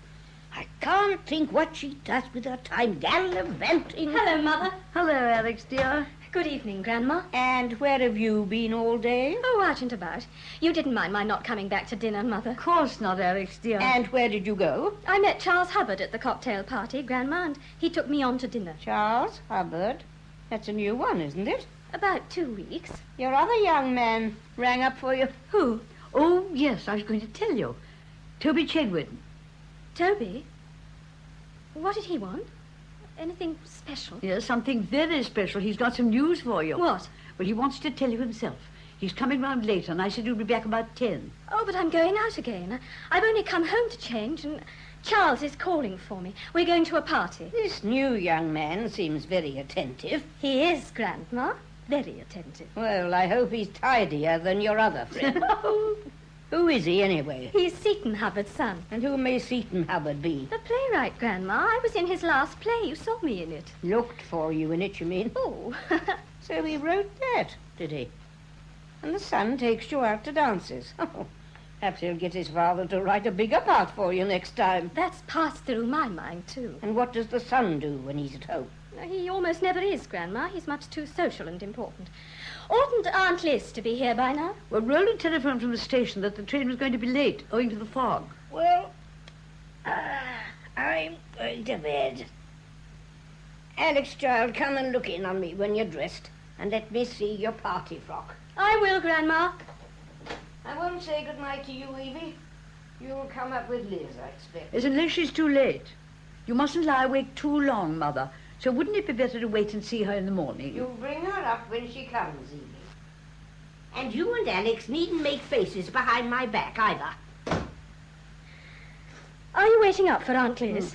I can't think what she does with her time gallivanting. Hello, Mother. Hello, Alex, dear. Good evening, Grandma. And where have you been all day? Oh, out and about. You didn't mind my not coming back to dinner, Mother. Of course not, Alex, dear. And where did you go? I met Charles Hubbard at the cocktail party, Grandma, and he took me on to dinner. Charles Hubbard? That's a new one, isn't it? About 2 weeks. Your other young man rang up for you. Who? Oh, yes, I was going to tell you. Toby Chedwin. Toby? What did he want? Anything special? Yes, something very special. He's got some news for you. What? Well, he wants to tell you himself. He's coming round later, and I said he'd be back about 10. Oh, but I'm going out again. I've only come home to change, and Charles is calling for me. We're going to a party. This new young man seems very attentive. He is, Grandma. Very attentive. Well, I hope he's tidier than your other friend. Who is he, anyway? He's Seton Hubbard's son. And who may Seton Hubbard be? The playwright, Grandma. I was in his last play. You saw me in it. Looked for you in it, you mean? Oh. So he wrote that, did he? And the son takes you out to dances. Oh, perhaps he'll get his father to write a bigger part for you next time. That's passed through my mind, too. And what does the son do when he's at home? He almost never is, Grandma. He's much too social and important. Oughtn't Aunt Liz to be here by now? Well, Roland telephoned from the station that the train was going to be late, owing to the fog. Well, I'm going to bed. Alex, child, come and look in on me when you're dressed, and let me see your party frock. I will, Grandma. I won't say good night to you, Evie. You'll come up with Liz, I expect. Yes, unless she's too late. You mustn't lie awake too long, Mother. So wouldn't it be better to wait and see her in the morning? You'll bring her up when she comes, Evie. And you and Alex needn't make faces behind my back either. Are you waiting up for Aunt Liz?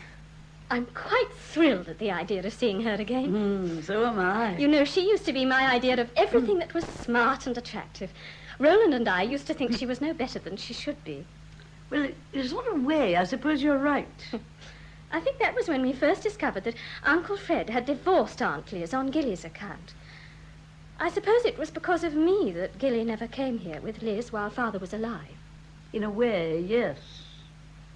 I'm quite thrilled at the idea of seeing her again. So am I. You know, she used to be my idea of everything that was smart and attractive. Roland and I used to think she was no better than she should be. Well, in a sort of way, I suppose you're right. I think that was when we first discovered that Uncle Fred had divorced Aunt Liz on Gilly's account. I suppose it was because of me that Gilly never came here with Liz while Father was alive. In a way, yes.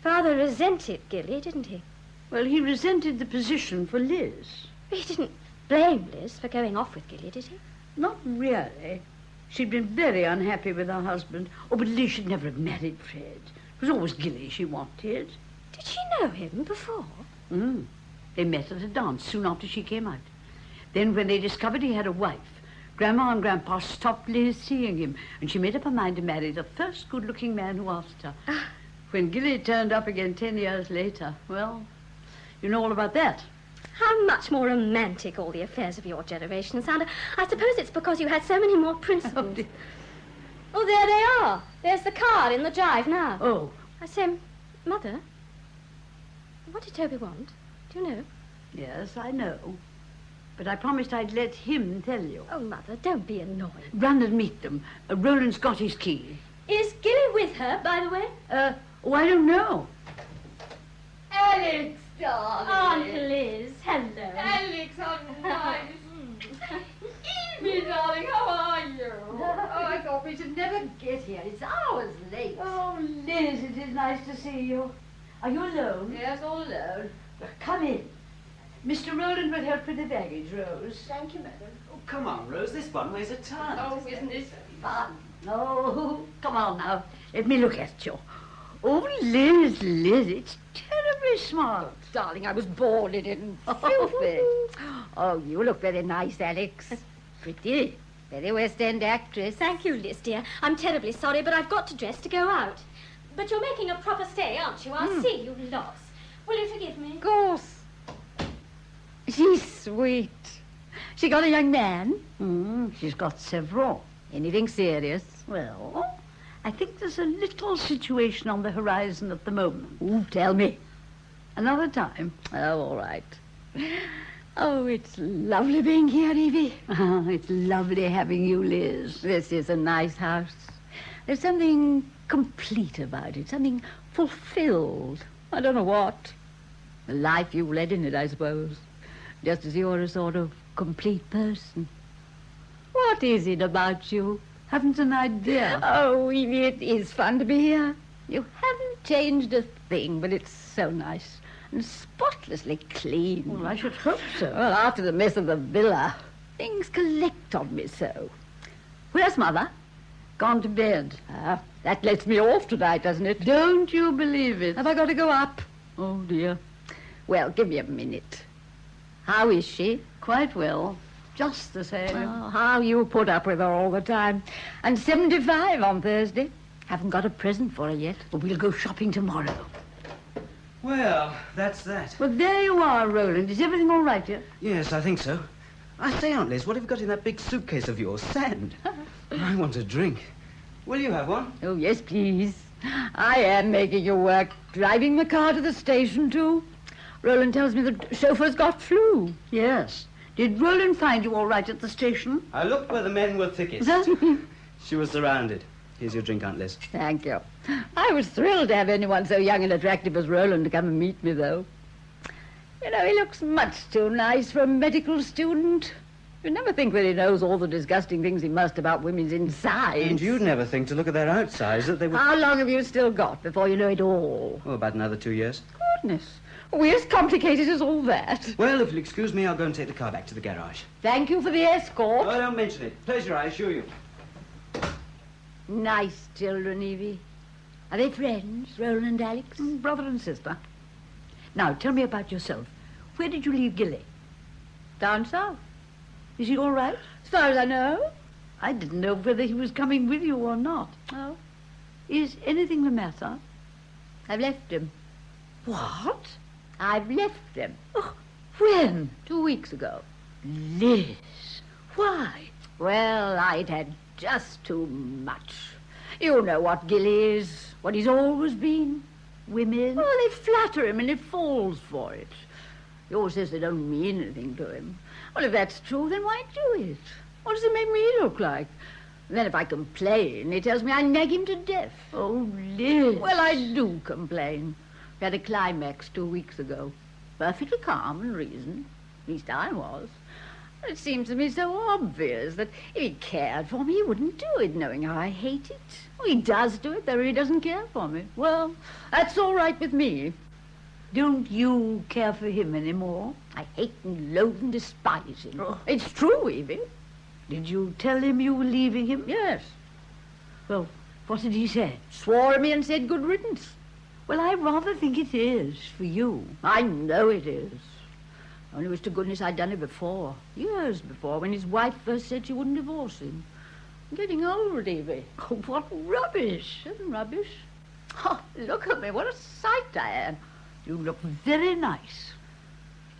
Father resented Gilly, didn't he? Well, he resented the position for Liz. He didn't blame Liz for going off with Gilly, did he? Not really. She'd been very unhappy with her husband. Oh, but Liz should never have married Fred. It was always Gilly she wanted. Did she know him before? They met at a dance soon after she came out. Then when they discovered he had a wife, Grandma and Grandpa stopped Liz seeing him, and she made up her mind to marry the first good-looking man who asked her. When Gilly turned up again 10 years later, well, you know all about that. How much more romantic all the affairs of your generation sound. I suppose it's because you had so many more principles. Oh, there they are. There's the car in the drive now. Oh. I say, Mother, what did Toby want? Do you know? Yes, I know. But I promised I'd let him tell you. Oh, Mother, don't be annoyed. Run and meet them. Roland's got his key. Is Gilly with her, by the way? Oh, I don't know. Alex, darling. Aunt Liz, hello. Alex, how nice. Evie, darling, how are you? Oh, I thought we should never get here. It's hours late. Oh, Liz, it is nice to see you. Are you alone? Yes, all alone. Well, come in. Mr. Roland will help with the baggage, Rose. Thank you, madam. Oh, come on, Rose. This one weighs a ton. Oh, isn't this fun? Oh, come on now. Let me look at you. Oh, Liz, it's terribly smart. Darling, I was born in it and filthy. Oh, you look very nice, Alex. Pretty. Very West End actress. Thank you, Liz, dear. I'm terribly sorry, but I've got to dress to go out. But you're making a proper stay, aren't you? I'll see you lots. Will you forgive me? Of course. She's sweet. She got a young man? She's got several. Anything serious? Well, I think there's a little situation on the horizon at the moment. Ooh, tell me. Another time. Oh, all right. Oh, it's lovely being here, Evie. It's lovely having you, Liz. This is a nice house. There's something complete about it, something fulfilled. I don't know what. The life you've led in it, I suppose. Just as you're a sort of complete person. What is it about you? Haven't an idea. Oh, Evie, it is fun to be here. You haven't changed a thing, but it's so nice and spotlessly clean. Well, I should hope so. Well, after the mess of the villa, things collect on me so. Where's Mother? Gone to bed. That lets me off tonight, doesn't it? Don't you believe it? Have I got to go up? Oh, dear. Well, give me a minute. How is she? Quite well. Just the same. Oh, how you put up with her all the time. And 75 on Thursday. Haven't got a present for her yet. But we'll go shopping tomorrow. Well, that's that. Well, there you are, Roland. Is everything all right here? Yes, I think so. I say, Aunt Liz, what have you got in that big suitcase of yours? Sand. I want a drink. Will you have one? Oh, yes, please. I am making you work. Driving the car to the station, too. Roland tells me the chauffeur's got flu. Yes. Did Roland find you all right at the station? I looked where the men were thickest. She was surrounded. Here's your drink, Aunt Liz. Thank you. I was thrilled to have anyone so young and attractive as Roland to come and meet me, though. You know, he looks much too nice for a medical student. You never think that he knows all the disgusting things he must about women's insides. And you'd never think to look at their outsides that they would... How long have you still got before you know it all? Oh, about another 2 years. Goodness. Are we as complicated as all that? Well, if you'll excuse me, I'll go and take the car back to the garage. Thank you for the escort. Oh, don't mention it. Pleasure, I assure you. Nice children, Evie. Are they friends, Roland and Alex? Brother and sister. Now, tell me about yourself. Where did you leave Gilly? Down south. Is he all right? As far as I know. I didn't know whether he was coming with you or not. Oh? Is anything the matter? I've left him. What? I've left him. Oh, when? 2 weeks ago. Liz, why? Well, I'd had just too much. You know what Gilly is, what he's always been. Women, well, they flatter him and he falls for it. He always says they don't mean anything to him. Well, if that's true, then why do it? What does it make me look like? And then if I complain, he tells me I nag him to death. Oh, Liz. Well, I do complain. We had a climax 2 weeks ago. Perfectly calm and reasoned. At least I was. It seems to me so obvious that if he cared for me, he wouldn't do it, knowing how I hate it. Well, he does do it, though he doesn't care for me. Well, that's all right with me. Don't you care for him anymore? I hate and loathe and despise him. Oh. It's true, Evie. Did you tell him you were leaving him? Yes. Well, what did he say? Swore at me and said good riddance. Well, I rather think it is for you. I know it is. Only wish to goodness I'd done it before. Years before, when his wife first said she wouldn't divorce him. I'm getting old, Evie. Oh, what rubbish. Isn't rubbish? Oh, look at me. What a sight I am. You look very nice.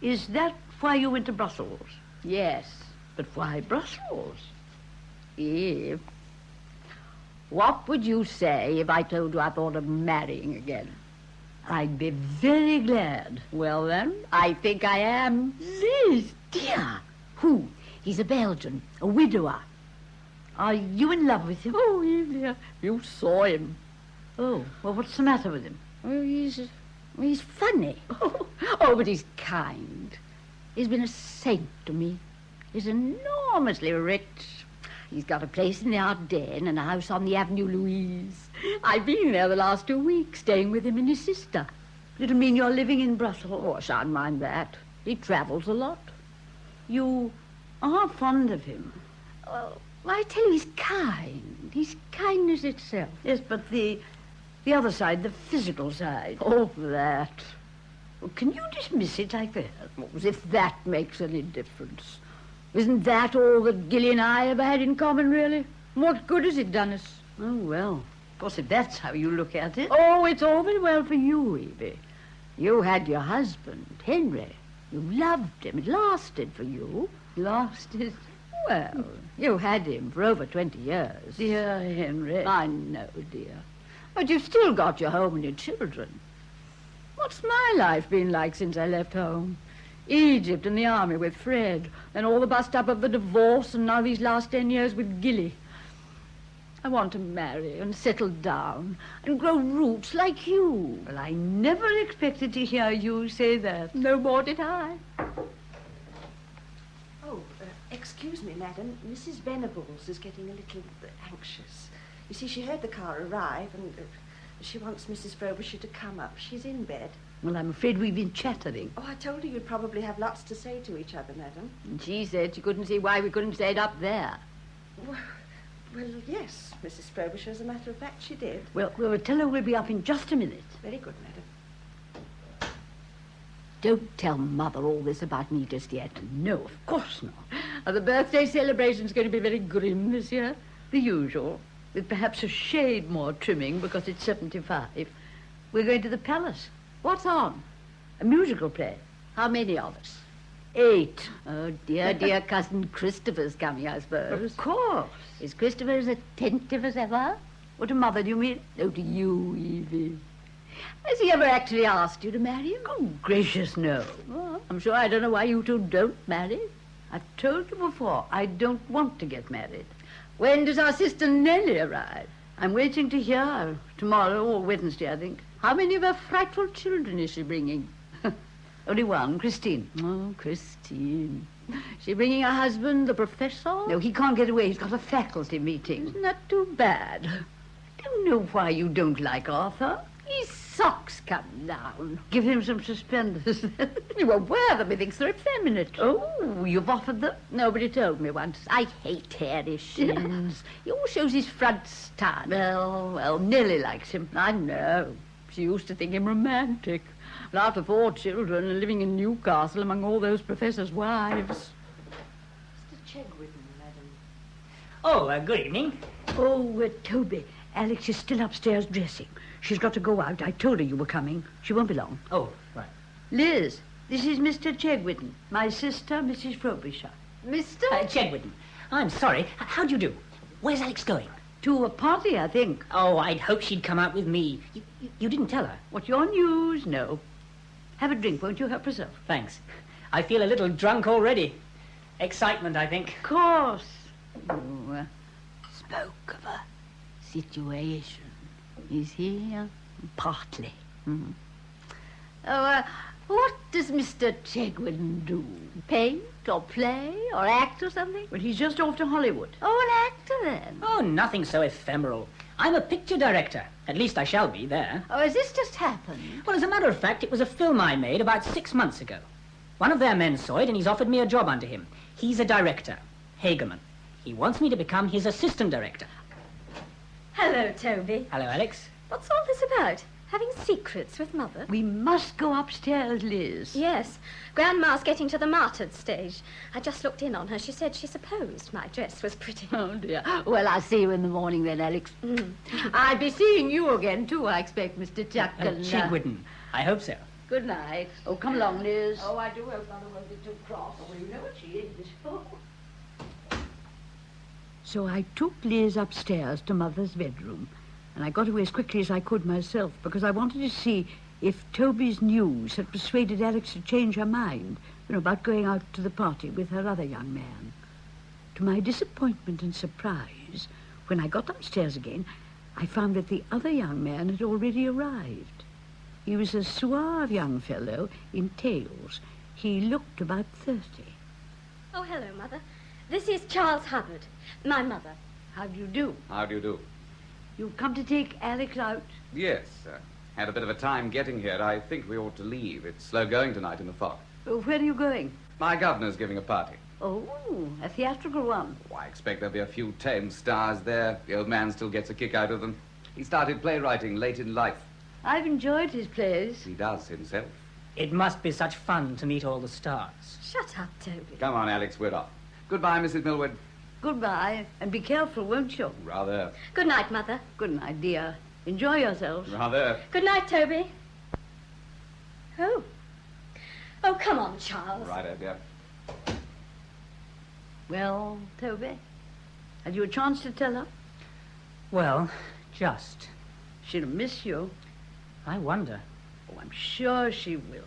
Is that why you went to Brussels? Yes. But why Brussels? Eve, what would you say if I told you I thought of marrying again? I'd be very glad. Well, then, I think I am. Liz, dear. Who? He's a Belgian, a widower. Are you in love with him? Oh, Eve, dear, you saw him. Oh, well, what's the matter with him? Well, he's funny. Oh, but he's kind. He's been a saint to me. He's enormously rich. He's got a place in the Ardennes and a house on the Avenue Louise. I've been there the last 2 weeks, staying with him and his sister. It'll mean you're living in Brussels. Oh, I shan't mind that. He travels a lot. You are fond of him. Well, I tell you, he's kind. He's kindness itself. Yes, but the other side, the physical side. Oh, that. Well, can you dismiss it like that? As if that makes any difference. Isn't that all that Gilly and I ever had in common, really? What good has it done us? Oh, well, of course, if that's how you look at it. Oh, it's all very well for you, Evie. You had your husband, Henry. You loved him. It lasted for you. Lasted? Well, you had him for over 20 years. Dear Henry. I know, dear. But you've still got your home and your children. What's my life been like since I left home? Egypt and the army with Fred, then all the bust-up of the divorce, and now these last 10 years with Gilly. I want to marry and settle down and grow roots like you. Well, I never expected to hear you say that. No more did I. Oh, excuse me, madam. Mrs. Venables is getting a little anxious. You see, she heard the car arrive, and she wants Mrs. Frobisher to come up. She's in bed. Well, I'm afraid we've been chattering. Oh, I told her you'd probably have lots to say to each other, madam. And she said she couldn't see why we couldn't say it up there. Well, yes, Mrs. Frobisher, as a matter of fact, she did. Well, we'll tell her we'll be up in just a minute. Very good, madam. Don't tell Mother all this about me just yet. No, of course not. The birthday celebration's going to be very grim this year. The usual, with perhaps a shade more trimming because it's 75. We're going to the Palace. What's on? A musical play. How many of us? 8. Oh, dear cousin Christopher's coming, I suppose. Of course. Is Christopher as attentive as ever? What to Mother, do you mean? No, to you, Evie. Has he ever actually asked you to marry him? Oh, gracious, no. Well, I'm sure I don't know why you two don't marry. I've told you before, I don't want to get married. When does our sister Nellie arrive? I'm waiting to hear. Tomorrow or Wednesday, I think. How many of her frightful children is she bringing? Only one, Christine. Oh, Christine. She bringing her husband, the professor? No, he can't get away. He's got a faculty meeting. Isn't that too bad? Do you know why you don't like Arthur? His socks come down. Give him some suspenders. You won't wear them. He thinks they're effeminate. Oh, you've offered them? Nobody told me once. I hate hairy shins. He always shows his front stud. Well, Nellie likes him. I know. She used to think him romantic. But after 4 children and living in Newcastle among all those professors' wives. Mr. Chegwin, madam. Oh, good evening. Oh, Toby. Alex is still upstairs dressing. She's got to go out. I told her you were coming. She won't be long. Oh, right. Liz, this is Mr. Chegwin. My sister, Mrs. Frobisher. Mr.? Chegwin. I'm sorry. How do you do? Where's Alex going? To a party, I think. Oh, I'd hoped she'd come out with me. You didn't tell her? What's your news? No. Have a drink, won't you? Help yourself. Thanks. I feel a little drunk already. Excitement, I think. Of course. You spoke of a situation. Is he? Partly. Mm-hmm. What does Mr. Chegwin do? Paint or play or act or something? Well, he's just off to Hollywood. Oh, an actor then? Oh, nothing so ephemeral. I'm a picture director. At least I shall be there. Oh, has this just happened? Well, as a matter of fact, it was a film I made about 6 months ago. One of their men saw it and he's offered me a job under him. He's a director, Hagerman. He wants me to become his assistant director. Hello, Toby. Hello, Alex. What's all this about? Having secrets with Mother? We must go upstairs, Liz. Yes. Grandma's getting to the martyred stage. I just looked in on her. She said she supposed my dress was pretty. Oh, dear. Well, I'll see you in the morning then, Alex. I'll be seeing you again, too, I expect, Mr. Chuckin. Chigwitten. I hope so. Good night. Oh, come along, Liz. Oh, I do hope Mother won't be too cross. Oh, well, you know what she is. So I took Liz upstairs to Mother's bedroom, and I got away as quickly as I could myself, because I wanted to see if Toby's news had persuaded Alex to change her mind, about going out to the party with her other young man. To my disappointment and surprise, when I got upstairs again, I found that the other young man had already arrived. He was a suave young fellow in tails. He looked about 30. Oh, hello, Mother. This is Charles Hubbard, my mother. How do you do? How do you do? You've come to take Alex out? Yes, had a bit of a time getting here. I think we ought to leave. It's slow going tonight in the fog. Where are you going? My governor's giving a party. Oh, a theatrical one. Oh, I expect there'll be a few tame stars there. The old man still gets a kick out of them. He started playwriting late in life. I've enjoyed his plays. He does himself. It must be such fun to meet all the stars. Shut up, Toby. Come on, Alex, we're off. Goodbye, Mrs. Millward. Goodbye, and be careful, won't you? Rather. Good night, Mother. Good night, dear. Enjoy yourselves. Rather. Good night, Toby. Oh. Oh, come on, Charles. Right, dear. Well, Toby, had you a chance to tell her? Well, just. She'll miss you. I wonder. Oh, I'm sure she will.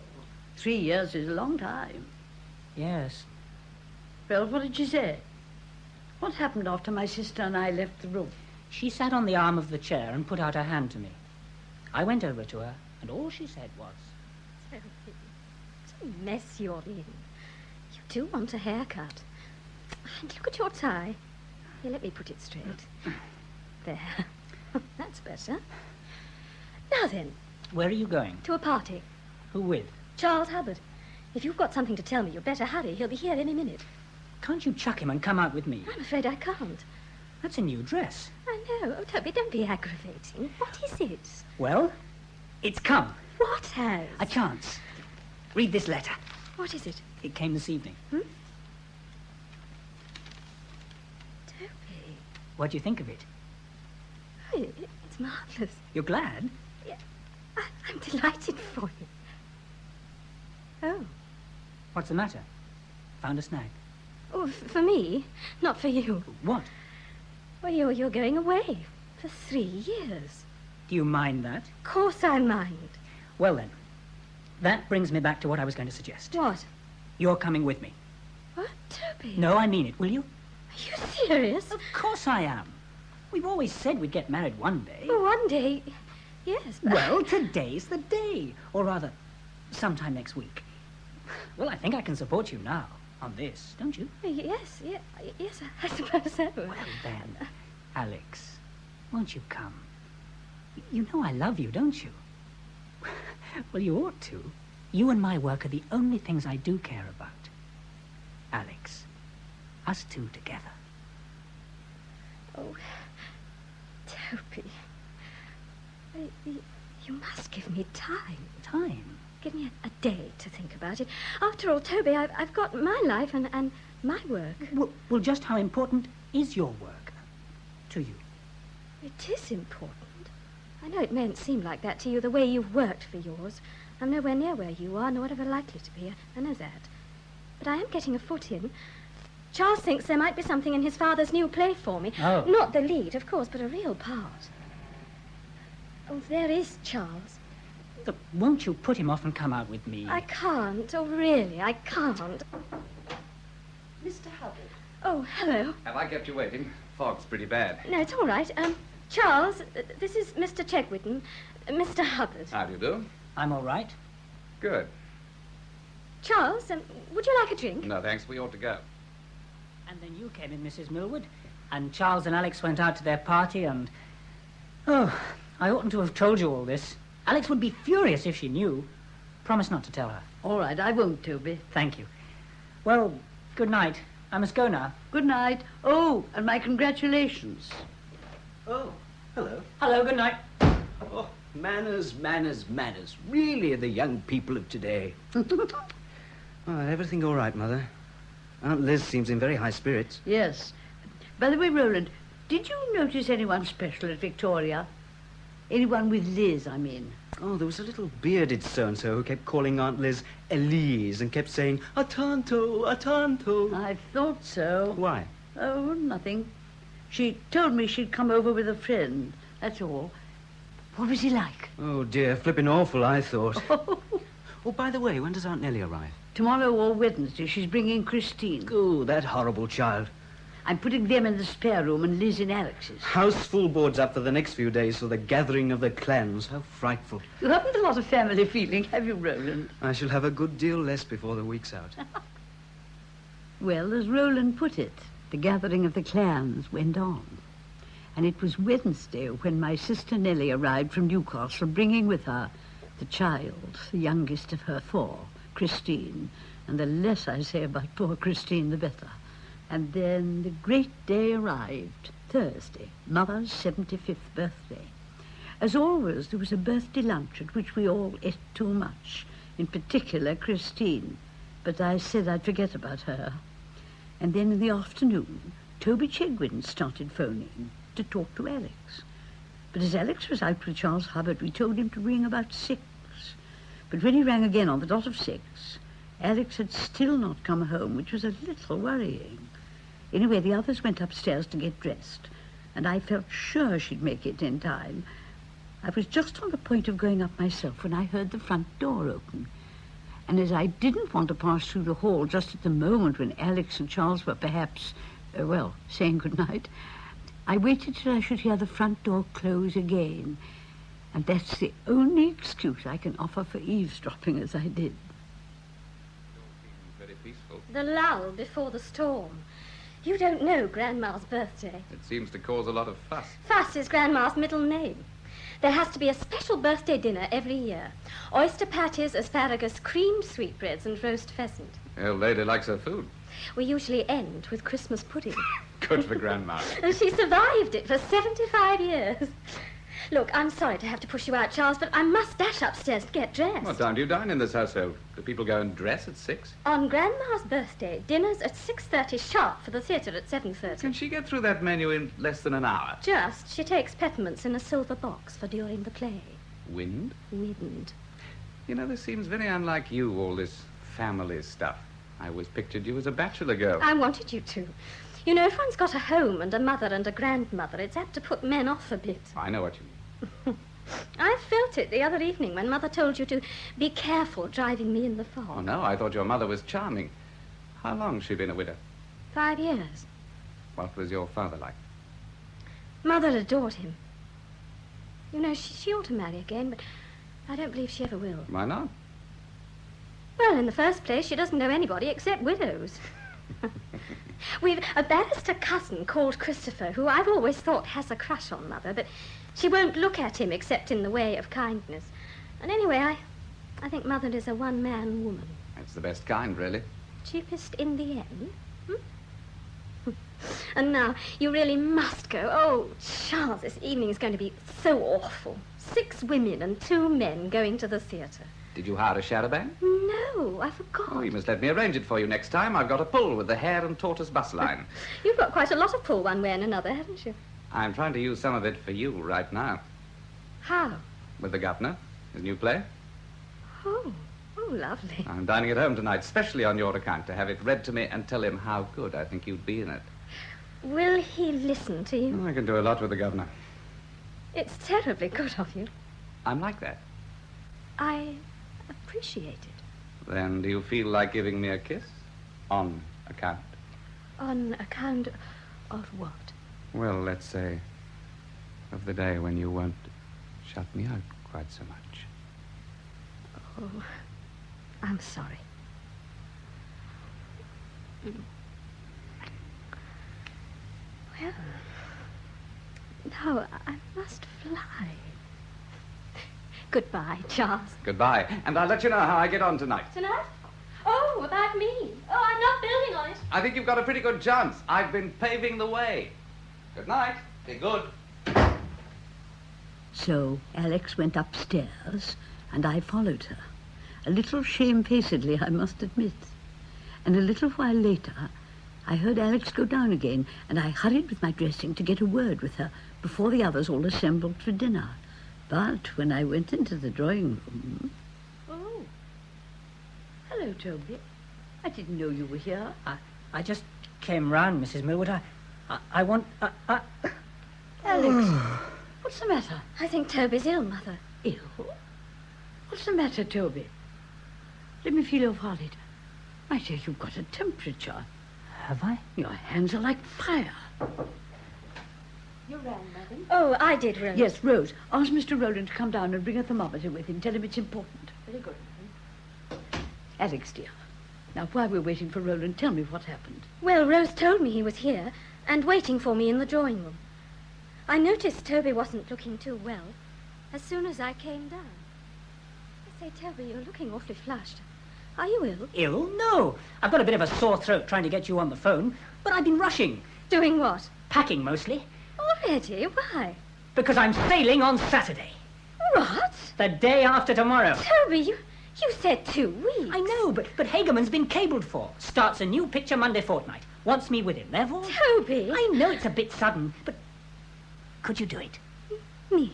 3 years is a long time. Yes. Well, what did she say? What happened after my sister and I left the room? She sat on the arm of the chair and put out her hand to me. I went over to her, and all she said was... Toby, what a mess you're in. You do want a haircut. And look at your tie. Here, let me put it straight. There. That's better. Now then. Where are you going? To a party. Who with? Charles Hubbard. If you've got something to tell me, you'd better hurry. He'll be here any minute. Can't you chuck him and come out with me? I'm afraid I can't. That's a new dress. I know. Oh, Toby, don't be aggravating. What is it? Well, it's come. What has? A chance. Read this letter. What is it? It came this evening. Toby. What do you think of it? Oh, it's marvellous. You're glad? Yeah, I'm delighted for you. Oh. What's the matter? Found a snag? Oh, for me, not for you. What? Well, you're going away for 3 years. Do you mind that? Of course I mind. Well, then, that brings me back to what I was going to suggest. What? You're coming with me. What, Toby? No, I mean it, will you? Are you serious? Of course I am. We've always said we'd get married one day. Well, one day, yes. Well, today's the day. Or rather, sometime next week. Well, I think I can support you now on this, don't you? Yes, I suppose so. Well, then, Alex, won't you come? You know I love you, don't you? Well, you ought to. You and my work are the only things I do care about. Alex, us two together. Oh, Toby. You must give me time. Time? Give me a day to think about it. After all, Toby, I've got my life and my work. Well, just how important is your work to you? It is important. I know it mayn't seem like that to you, the way you've worked for yours. I'm nowhere near where you are, nor ever likely to be. I know that. But I am getting a foot in. Charles thinks there might be something in his father's new play for me. Oh. Not the lead, of course, but a real part. Oh, there is Charles. Look, won't you put him off and come out with me? I can't. Oh, really, I can't. Mr. Hubbard. Oh, hello. Have I kept you waiting? Fog's pretty bad. No, it's all right. Charles, this is Mr. Chegwin, Mr. Hubbard. How do you do? I'm all right. Good. Charles, would you like a drink? No, thanks. We ought to go. And then you came in, Mrs. Millwood, and Charles and Alex went out to their party, and... Oh, I oughtn't to have told you all this. Alex would be furious if she knew. Promise not to tell her. All right, I won't, Toby. Thank you. Well, good night. I must go now. Good night. Oh, and my congratulations. Oh, hello. Hello, good night. Oh, manners, manners, manners. Really, the young people of today. Oh, everything all right, Mother? Aunt Liz seems in very high spirits. Yes. By the way, Roland, did you notice anyone special at Victoria? Anyone with Liz, I mean. Oh, there was a little bearded so-and-so who kept calling Aunt Liz Elise and kept saying, "A tanto, a tanto." I thought so. Why? Oh, nothing. She told me she'd come over with a friend, that's all. What was he like? Oh, dear, flipping awful, I thought. Oh, by the way, when does Aunt Nellie arrive? Tomorrow or Wednesday. She's bringing Christine. Oh, that horrible child. I'm putting them in the spare room and Liz in Alex's. House full boards up for the next few days for the gathering of the clans. How frightful. You haven't a lot of family feeling, have you, Roland? I shall have a good deal less before the week's out. Well, as Roland put it, the gathering of the clans went on. And it was Wednesday when my sister Nellie arrived from Newcastle, bringing with her the child, the youngest of her four, Christine. And the less I say about poor Christine, the better. And then the great day arrived, Thursday, Mother's 75th birthday. As always, there was a birthday lunch at which we all ate too much, in particular Christine. But I said I'd forget about her. And then in the afternoon, Toby Chegwin started phoning to talk to Alex. But as Alex was out with Charles Hubbard, we told him to ring about 6. But when he rang again on the dot of 6, Alex had still not come home, which was a little worrying. Anyway, the others went upstairs to get dressed, and I felt sure she'd make it in time. I was just on the point of going up myself when I heard the front door open. And as I didn't want to pass through the hall just at the moment when Alex and Charles were perhaps, saying goodnight, I waited till I should hear the front door close again. And that's the only excuse I can offer for eavesdropping as I did. Very peaceful. The lull before the storm. You don't know Grandma's birthday. It seems to cause a lot of fuss. Fuss is Grandma's middle name. There has to be a special birthday dinner every year. Oyster patties, asparagus, creamed sweetbreads, and roast pheasant. The old lady likes her food. We usually end with Christmas pudding. Good for Grandma. And she survived it for 75 years. Look, I'm sorry to have to push you out, Charles, but I must dash upstairs to get dressed. What time do you dine in this household? Do people go and dress at 6? On Grandma's birthday, dinner's at 6:30 sharp for the theatre at 7:30. Can she get through that menu in less than an hour? Just. She takes peppermints in a silver box for during the play. Wind? Wind. You know, this seems very unlike you, all this family stuff. I always pictured you as a bachelor girl. I wanted you to. You know, if one's got a home and a mother and a grandmother, it's apt to put men off a bit. I know what you mean. I felt it the other evening when Mother told you to be careful driving me in the fog. Oh, no, I thought your mother was charming. How long's she been a widow? 5 years. What was your father like? Mother adored him. You know, she ought to marry again, but I don't believe she ever will. Why not? Well, in the first place, she doesn't know anybody except widows. We've a barrister cousin called Christopher, who I've always thought has a crush on Mother, but she won't look at him except in the way of kindness. And anyway, I think Mother is a one-man woman. That's the best kind, really. Cheapest in the end. And now, you really must go. Oh, Charles, this evening is going to be so awful. 6 women and 2 men going to the theatre. Did you hire a charabanc? No, I forgot. Oh, you must let me arrange it for you next time. I've got a pull with the hare and tortoise bus line. You've got quite a lot of pull one way and another, haven't you? I'm trying to use some of it for you right now. How? With the governor, his new play. Oh, Oh, lovely. I'm dining at home tonight, specially on your account, to have it read to me and tell him how good I think you'd be in it. Will he listen to you? I can do a lot with the governor. It's terribly good of you. I'm like that. I appreciate it. Then do you feel like giving me a kiss? On account? On account of what? Well, let's say of the day when you won't shut me out quite so much. Oh, I'm sorry. Well, now I must fly. Goodbye, Charles. Goodbye, and I'll let you know how I get on tonight. Tonight? Oh, about me. Oh, I'm not building on it. I think you've got a pretty good chance. I've been paving the way. Good night. Be good. So Alex went upstairs, and I followed her. A little shamefacedly, I must admit. And a little while later, I heard Alex go down again, and I hurried with my dressing to get a word with her before the others all assembled for dinner. But when I went into the drawing room... Oh. Hello, Toby. I didn't know you were here. I just came round, Mrs. Millwood. I want... Alex, what's the matter? I think Toby's ill, Mother. Ill? What's the matter, Toby? Let me feel your forehead. My dear, you've got a temperature. Have I? Your hands are like fire. You rang, Madam? Oh, I did, Rose. Yes, Rose. Ask Mr. Rowland to come down and bring a thermometer with him. Tell him it's important. Very good, Madam. Alex, dear. Now, while we're waiting for Rowland, tell me what happened. Well, Rose told me he was here and waiting for me in the drawing room. I noticed Toby wasn't looking too well as soon as I came down. I say, Toby, you're looking awfully flushed. Are you ill? Ill? No. I've got a bit of a sore throat trying to get you on the phone, but I've been rushing. Doing what? Packing, mostly. Already? Why? Because I'm sailing on Saturday. What? The day after tomorrow. Toby, you said 2 weeks. I know, but Hageman's been cabled for. Starts a new picture Monday fortnight. Wants me with him, therefore. Toby! I know it's a bit sudden, but could you do it? Me?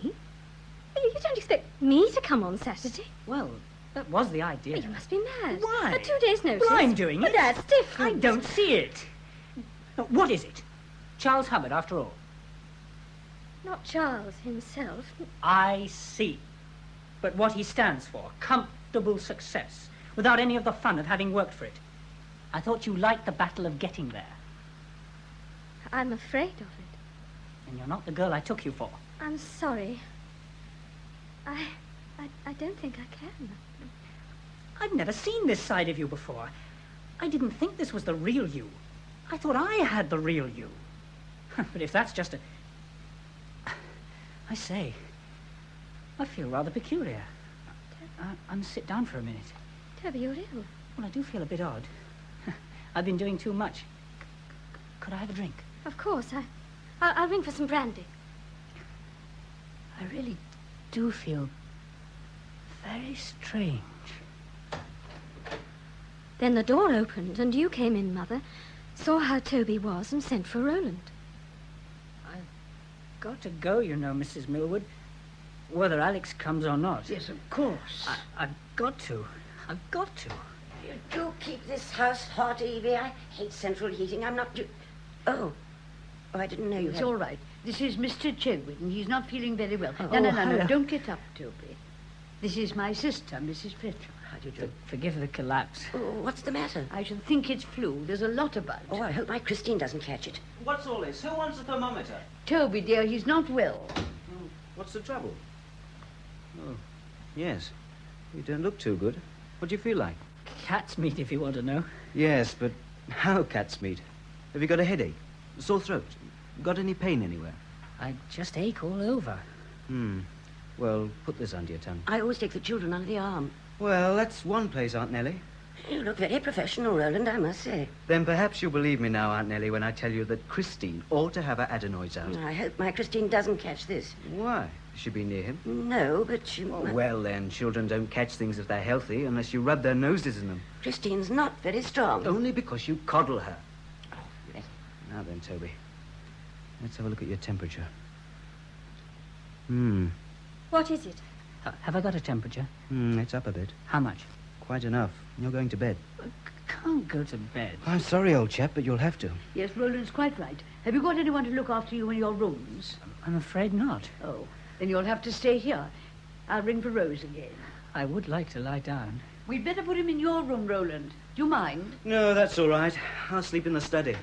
You don't expect me to come on Saturday? Well, that was the idea. You must be mad. Why? At 2 days' notice. Well, I'm doing it. But that's different. I don't see it. What is it? Charles Hubbard, after all. Not Charles himself. I see. But what he stands for, comfortable success, without any of the fun of having worked for it. I thought you liked the battle of getting there. I'm afraid of it. And you're not the girl I took you for. I'm sorry. I don't think I can. I've never seen this side of you before. I didn't think this was the real you. I thought I had the real you. But if that's just a... I say, I feel rather peculiar. I'm sit down for a minute. Toby, you're ill. Well, I do feel a bit odd. I've been doing too much. Could I have a drink? Of course. I'll ring for some brandy. I really do feel very strange. Then the door opened and you came in, Mother, saw how Toby was and sent for Rowland. I've got to go, you know, Mrs. Millwood, whether Alex comes or not. Yes, of course. I've got to. I've got to. You do keep this house hot, Evie. I hate central heating. I'm not... Oh, I didn't know you It's had... all right. This is Mr. Chedwin. He's not feeling very well. Oh, No. hello. Don't get up, Toby. This is my sister, Mrs. Fletcher. How do you do? Forgive the collapse. Oh, what's the matter? I should think it's flu. There's a lot about. Oh, I hope my Christine doesn't catch it. What's all this? Who wants a thermometer? Toby, dear, he's not well. Oh, what's the trouble? Oh, yes. You don't look too good. What do you feel like? Cat's meat, if you want to know. Yes, but how cat's meat? Have you got a headache? Sore throat? Got any pain anywhere? I just ache all over. Well, put this under your tongue. I always take the children under the arm. Well, that's one place, Aunt Nellie. You look very professional, Roland, I must say. Then perhaps you'll believe me now, Aunt Nellie, when I tell you that Christine ought to have her adenoids out. I hope my Christine doesn't catch this. Why? Has she been near him? No, but she... Oh, well, then, children don't catch things if they're healthy unless you rub their noses in them. Christine's not very strong. Only because you coddle her. Oh, yes. Now then, Toby. Let's have a look at your temperature. What is it? Have I got a temperature? It's up a bit. How much? quite enough. You're going to bed. Can't go to bed. I'm sorry, old chap, but you'll have to. Yes, Roland's quite right. Have you got anyone to look after you in your rooms? I'm afraid not. Oh, then you'll have to stay here. I'll ring for Rose again. I would like to lie down. We'd better put him in your room, Roland. Do you mind? No, that's all right. I'll sleep in the study.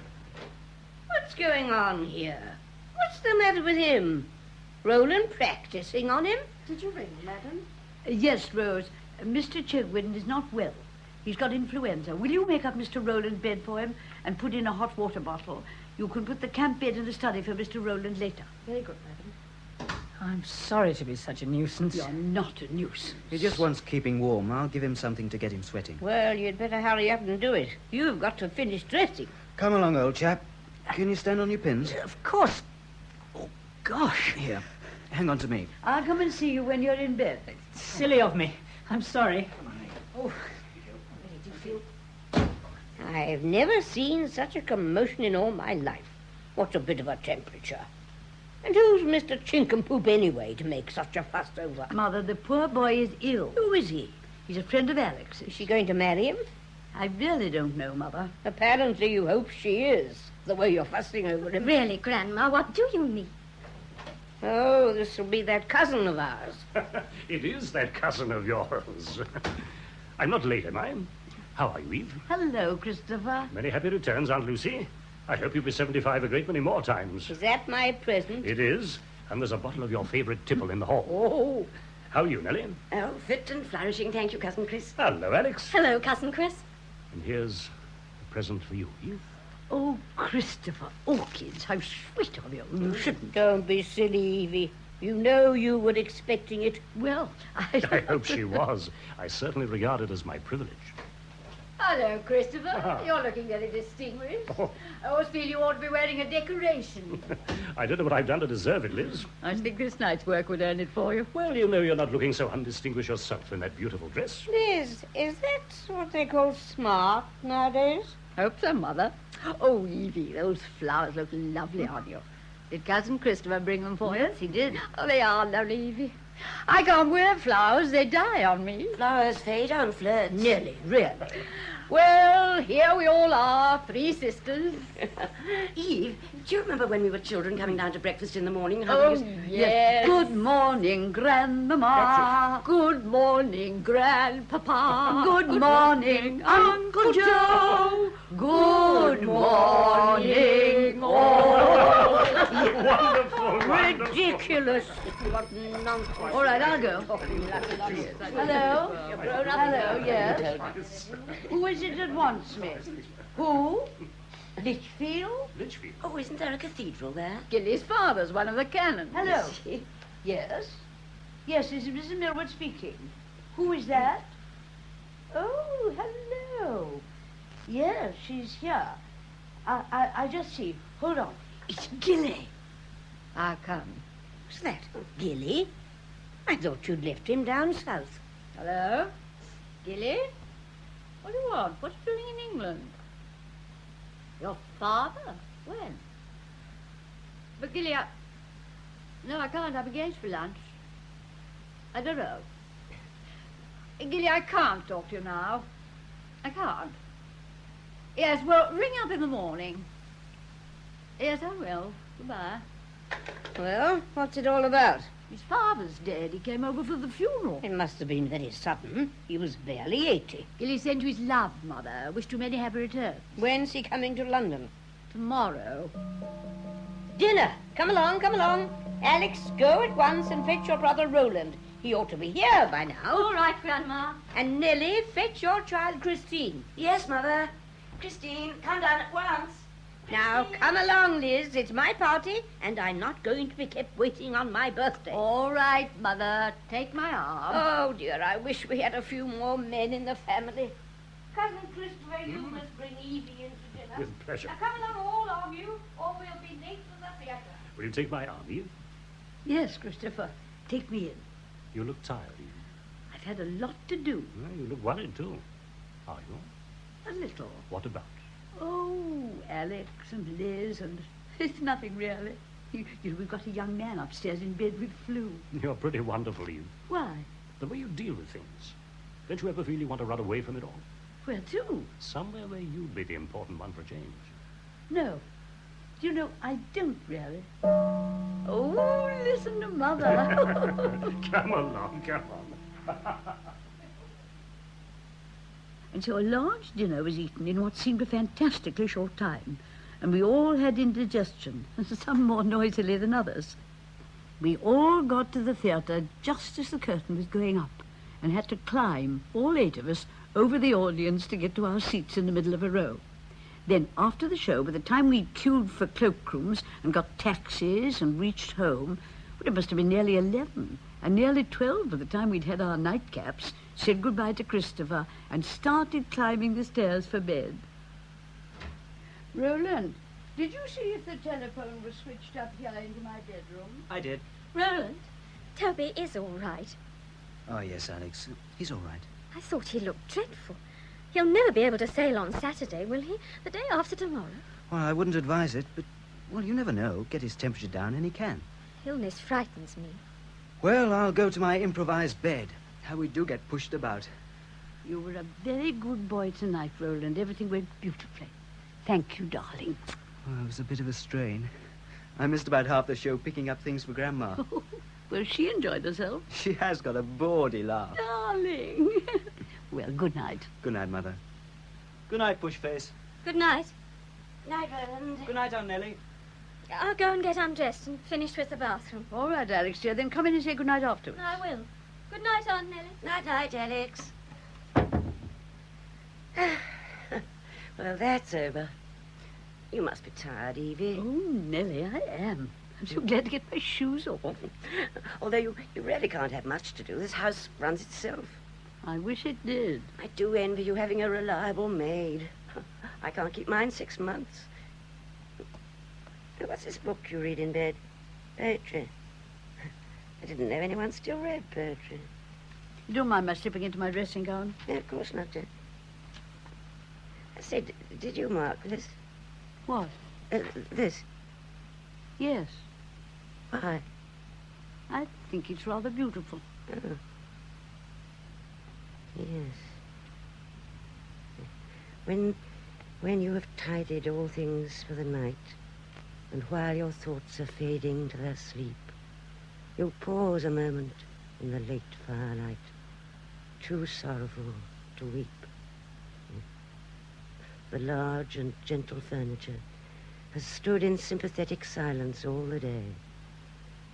What's going on here? What's the matter with him? Roland practicing on him? Did you ring, madam? Yes, Rose. Mr. Chigwin is not well. He's got influenza. Will you make up Mr. Roland's bed for him and put in a hot water bottle? You can put the camp bed in the study for Mr. Roland later. Very good, madam. I'm sorry to be such a nuisance. You're not a nuisance. He just wants keeping warm. I'll give him something to get him sweating. Well, you'd better hurry up and do it. You've got to finish dressing. Come along, old chap. Can you stand on your pins? Of course. Oh, gosh. Here, hang on to me. I'll come and see you when you're in bed. Silly of me. I'm sorry. Oh. I've never seen such a commotion in all my life. What a bit of a temperature. And who's Mr. Chinkampoop anyway to make such a fuss over? Mother, the poor boy is ill. Who is he? He's a friend of Alex's. Is she going to marry him? I really don't know, Mother. Apparently you hope she is, the way you're fussing over him. Really, Grandma, what do you mean? Oh, this will be that cousin of ours. It is that cousin of yours. I'm not late, am I? How are you, Eve? Hello, Christopher. Many happy returns, Aunt Lucy. I hope you'll be 75 a great many more times. Is that my present? It is. And there's a bottle of your favourite tipple in the hall. Oh. How are you, Nellie? Oh, fit and flourishing, thank you, Cousin Chris. Hello, Alex. Hello, Cousin Chris. And here's a present for you, Eve. Oh, Christopher. Orchids, how sweet of you. You shouldn't. Don't be silly, Evie. You know you were expecting it. Well, I hope she was. I certainly regard it as my privilege. Hello, Christopher. Ah. You're looking very distinguished. Oh. I always feel you ought to be wearing a decoration. I don't know what I've done to deserve it, Liz. I think this night's work would earn it for you. Well, you know you're not looking so undistinguished yourself in that beautiful dress. Liz, is that what they call smart nowadays? Hope so, Mother. Oh, Evie, those flowers look lovely on you. Did Cousin Christopher bring them for you? Yes, he did. Oh, they are lovely, Evie. I can't wear flowers. They die on me. Flowers fade on flirts. Nearly, really. Well, here we all are, three sisters. Eve, do you remember when we were children coming down to breakfast in the morning? And how Oh, we used... yes. Good morning, Grandmama. Good morning, Grandpapa. Good morning, Uncle Joe. Good morning, all. Wonderful, Ridiculous. What nonsense. All right, I'll go. Hello? Hello, yes. Who is it that wants me? Who? Litchfield? Litchfield? Oh, isn't there a cathedral there? Gilly's father's one of the canons. Hello. Is he? Yes? Yes, this is Mrs. Millward speaking. Who is that? Oh, hello. Yes, she's here. I just see. Hold on. It's Gilly. I'll come. What's that? Gilly? I thought you'd left him down south. Hello? Gilly? What do you want? What are you doing in England? Your father? When? But Gilly, no, I can't. I'm engaged for lunch. I don't know. Gilly, I can't talk to you now. I can't. Yes, well, ring up in the morning. Yes, I will. Goodbye. Well, what's it all about? His father's dead. He came over for the funeral. It must have been very sudden. He was barely 80. Gilly sent you his love, Mother. Wished you many happy returns. When's he coming to London? Tomorrow. Dinner. Come along, come along. Alex, go at once and fetch your brother Roland. He ought to be here by now. All right, Grandma. And Nellie, fetch your child Christine. Yes, Mother. Christine, come down at once. Now, come along, Liz. It's my party, and I'm not going to be kept waiting on my birthday. All right, Mother. Take my arm. Oh, dear, I wish we had a few more men in the family. Cousin Christopher, you must bring Evie in to dinner. With pleasure. Now, come along, all of you, or we'll be late for the theatre. Will you take my arm, Eve? Yes, Christopher. Take me in. You look tired, Eve. I've had a lot to do. Well, you look worried, too. Are you? A little. What about? Oh, Alex and Liz and... It's nothing, really. You know, we've got a young man upstairs in bed with flu. You're pretty wonderful, Eve. Why? The way you deal with things. Don't you ever feel you want to run away from it all? Where to? Somewhere where you'd be the important one for a change. No. Do you know, I don't really. Oh, listen to Mother. Come along, come on. And so a large dinner was eaten in what seemed a fantastically short time, and we all had indigestion, some more noisily than others. We all got to the theatre just as the curtain was going up, and had to climb, all 8 of us, over the audience to get to our seats in the middle of a row. Then, after the show, by the time we'd queued for cloakrooms and got taxis and reached home, well, it must have been nearly 11, and nearly 12 by the time we'd had our nightcaps, said goodbye to Christopher, and started climbing the stairs for bed. Roland, did you see if the telephone was switched up here into my bedroom? I did. Roland, Toby is all right. Oh, yes, Alex. He's all right. I thought he looked dreadful. He'll never be able to sail on Saturday, will he? The day after tomorrow. Well, I wouldn't advise it, but, well, you never know. Get his temperature down and he can. Illness frightens me. Well, I'll go to my improvised bed. How we do get pushed about. You were a very good boy tonight, Roland. Everything went beautifully. Thank you, darling. Well, it was a bit of a strain. I missed about half the show picking up things for Grandma. Well, she enjoyed herself. She has got a bawdy laugh. Darling. Well, good night. Good night, Mother. Good night, Pushface. Good night. Night, Roland. Good night, Aunt Nellie. I'll go and get undressed and finish with the bathroom. All right, Alex, dear. Then come in and say good night afterwards. I will. Good night, Aunt Nellie. Night, Alex. Well, that's over. You must be tired, Evie. Oh, Nellie, I am. I'm so glad to get my shoes off. Although you really can't have much to do. This house runs itself. I wish it did. I do envy you having a reliable maid. I can't keep mine 6 months. What's this book you read in bed? Poetry. I didn't know anyone still read poetry. You don't mind my slipping into my dressing gown? Yeah, of course not, dear. I said, did you mark this? What? This? Yes. Why? I think it's rather beautiful. Oh. Yes. When you have tidied all things for the night, and while your thoughts are fading to their sleep, you'll pause a moment in the late firelight, too sorrowful to weep. The large and gentle furniture has stood in sympathetic silence all the day,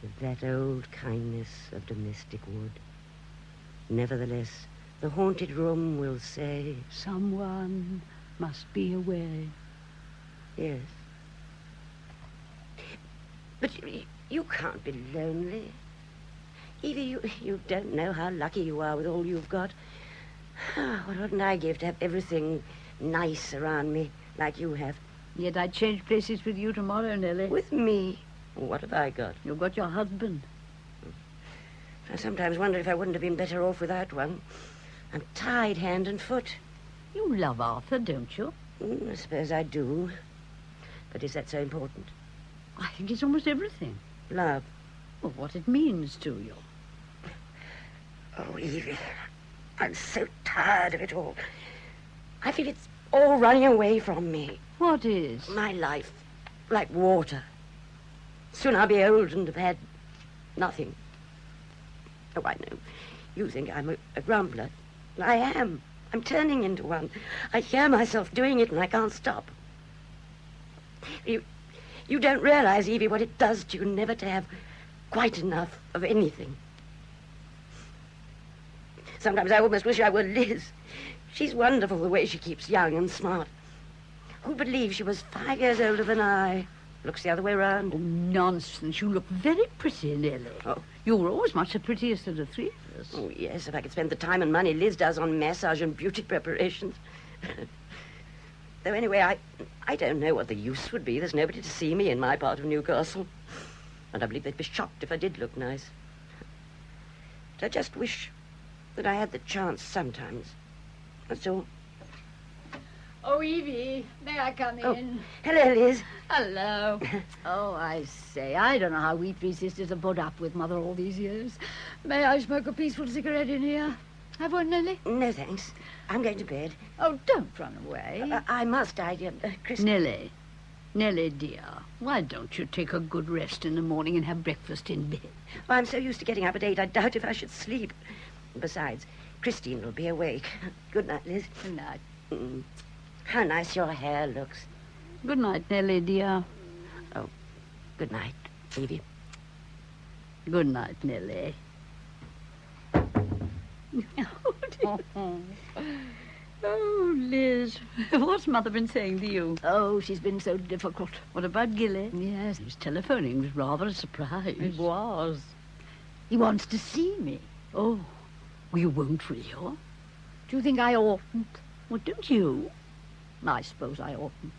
with that old kindness of domestic wood. Nevertheless, the haunted room will say, someone must be away. Yes. But you can't be lonely. Evie, you don't know how lucky you are with all you've got. What wouldn't I give to have everything nice around me like you have? Yet I'd change places with you tomorrow, Nellie. With me? What have I got? You've got your husband. I sometimes wonder if I wouldn't have been better off without one. I'm tied hand and foot. You love Arthur, don't you? I suppose I do. But is that so important? I think it's almost everything. Love? Well, what it means to you. Oh, Evie, I'm so tired of it all. I feel it's all running away from me. What is? My life, like water. Soon I'll be old and have had nothing. Oh, I know. You think I'm a grumbler. I am. I'm turning into one. I hear myself doing it and I can't stop. You don't realize, Evie, what it does to you never to have quite enough of anything. Sometimes I almost wish I were Liz. She's wonderful the way she keeps young and smart. Who'd believe she was 5 years older than I? Looks the other way round. Oh, nonsense. You look very pretty, Nellie. Oh. You were always much the prettiest of the three of us. Oh, yes, if I could spend the time and money Liz does on massage and beauty preparations. Though anyway, I don't know what the use would be. There's nobody to see me in my part of Newcastle. And I believe they'd be shocked if I did look nice. But I just wish that I had the chance sometimes. That's all. Oh, Evie, may I come in? Hello, Liz. Hello. Oh, I say, I don't know how we three sisters have put up with Mother all these years. May I smoke a peaceful cigarette in here? Have one, Nellie? No, thanks. I'm going to bed. Oh, don't run away. I must. Chris... Nellie, dear, why don't you take a good rest in the morning and have breakfast in bed? Oh, I'm so used to getting up at 8, I doubt if I should sleep. Besides, Christine will be awake. Good night, Liz. Good night. How nice your hair looks. Good night, Nellie, dear. Oh, good night, Evie. Good night, Nellie. Oh, Liz, what's Mother been saying to you? Oh, she's been so difficult. What about Gilly? Yes. His telephoning was rather a surprise. It was. He wants to see me. Oh, well, you won't, will you? Do you think I oughtn't? Well, don't you? I suppose I oughtn't.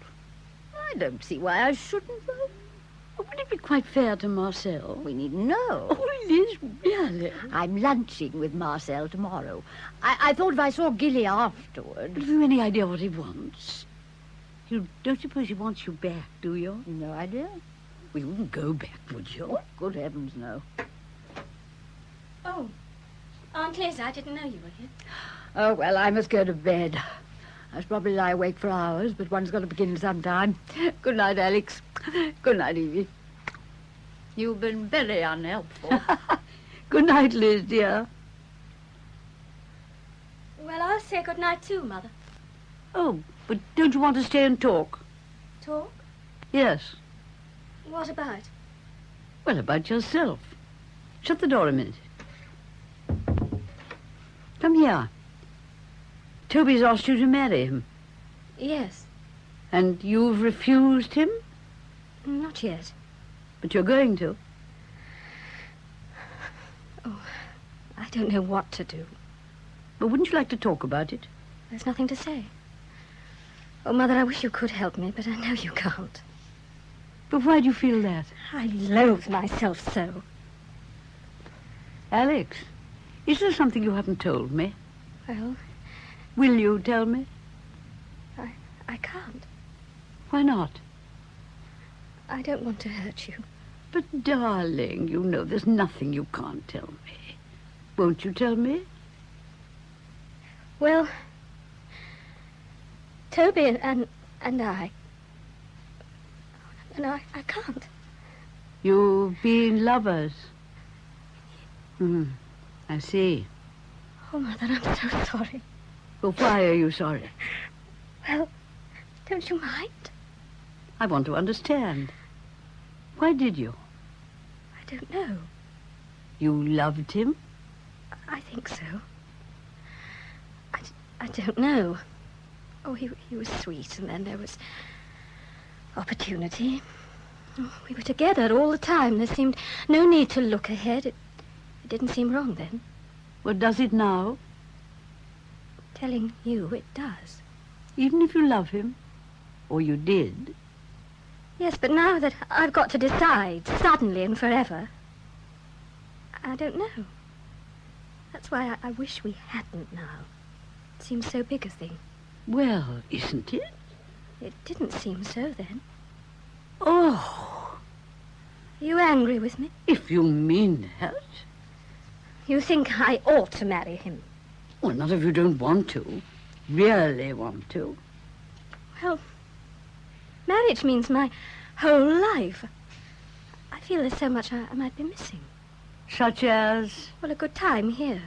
I don't see why I shouldn't, though. Would it be quite fair to Marcel? We needn't know. Oh, Liz, really? I'm lunching with Marcel tomorrow. I thought if I saw Gilly afterward... Have you any idea what he wants? You don't suppose he wants you back, do you? No idea. We wouldn't go back, would you? Oh, good heavens, no. Oh, Aunt Liz, I didn't know you were here. Oh, well, I must go to bed. I should probably lie awake for hours, but one's got to begin sometime. Good night, Alex. Good night, Evie. You've been very unhelpful. Good night, Liz, dear. Well, I'll say good night too, Mother. Oh, but don't you want to stay and talk? Talk? Yes. What about? Well, about yourself. Shut the door a minute. Come here. Toby's asked you to marry him. Yes. And you've refused him? Not yet. But you're going to? Oh, I don't know what to do. But wouldn't you like to talk about it? There's nothing to say. Oh, Mother, I wish you could help me, but I know you can't. But why do you feel that? I loathe myself so. Alex, is there something you haven't told me? Well... Will you tell me? I can't. Why not? I don't want to hurt you. But, darling, you know there's nothing you can't tell me. Won't you tell me? Well, Toby and I... No, I can't. You've been lovers? I see. Oh, Mother, I'm so sorry. Well, why are you sorry? Well, don't you mind? I want to understand. Why did you? I don't know. You loved him? I think so. I don't know. Oh, he was sweet, and then there was opportunity. Oh, we were together all the time. There seemed no need to look ahead. It didn't seem wrong then. Well, does it now? Telling you, it does. Even if you love him? Or you did? Yes, but now that I've got to decide, suddenly and forever, I don't know. That's why I wish we hadn't now. It seems so big a thing. Well, isn't it? It didn't seem so then. Oh. Are you angry with me? If you mean that. You think I ought to marry him? Well, not if you don't want to. Really want to. Well, marriage means my whole life. I feel there's so much I might be missing. Such as? Well, a good time here.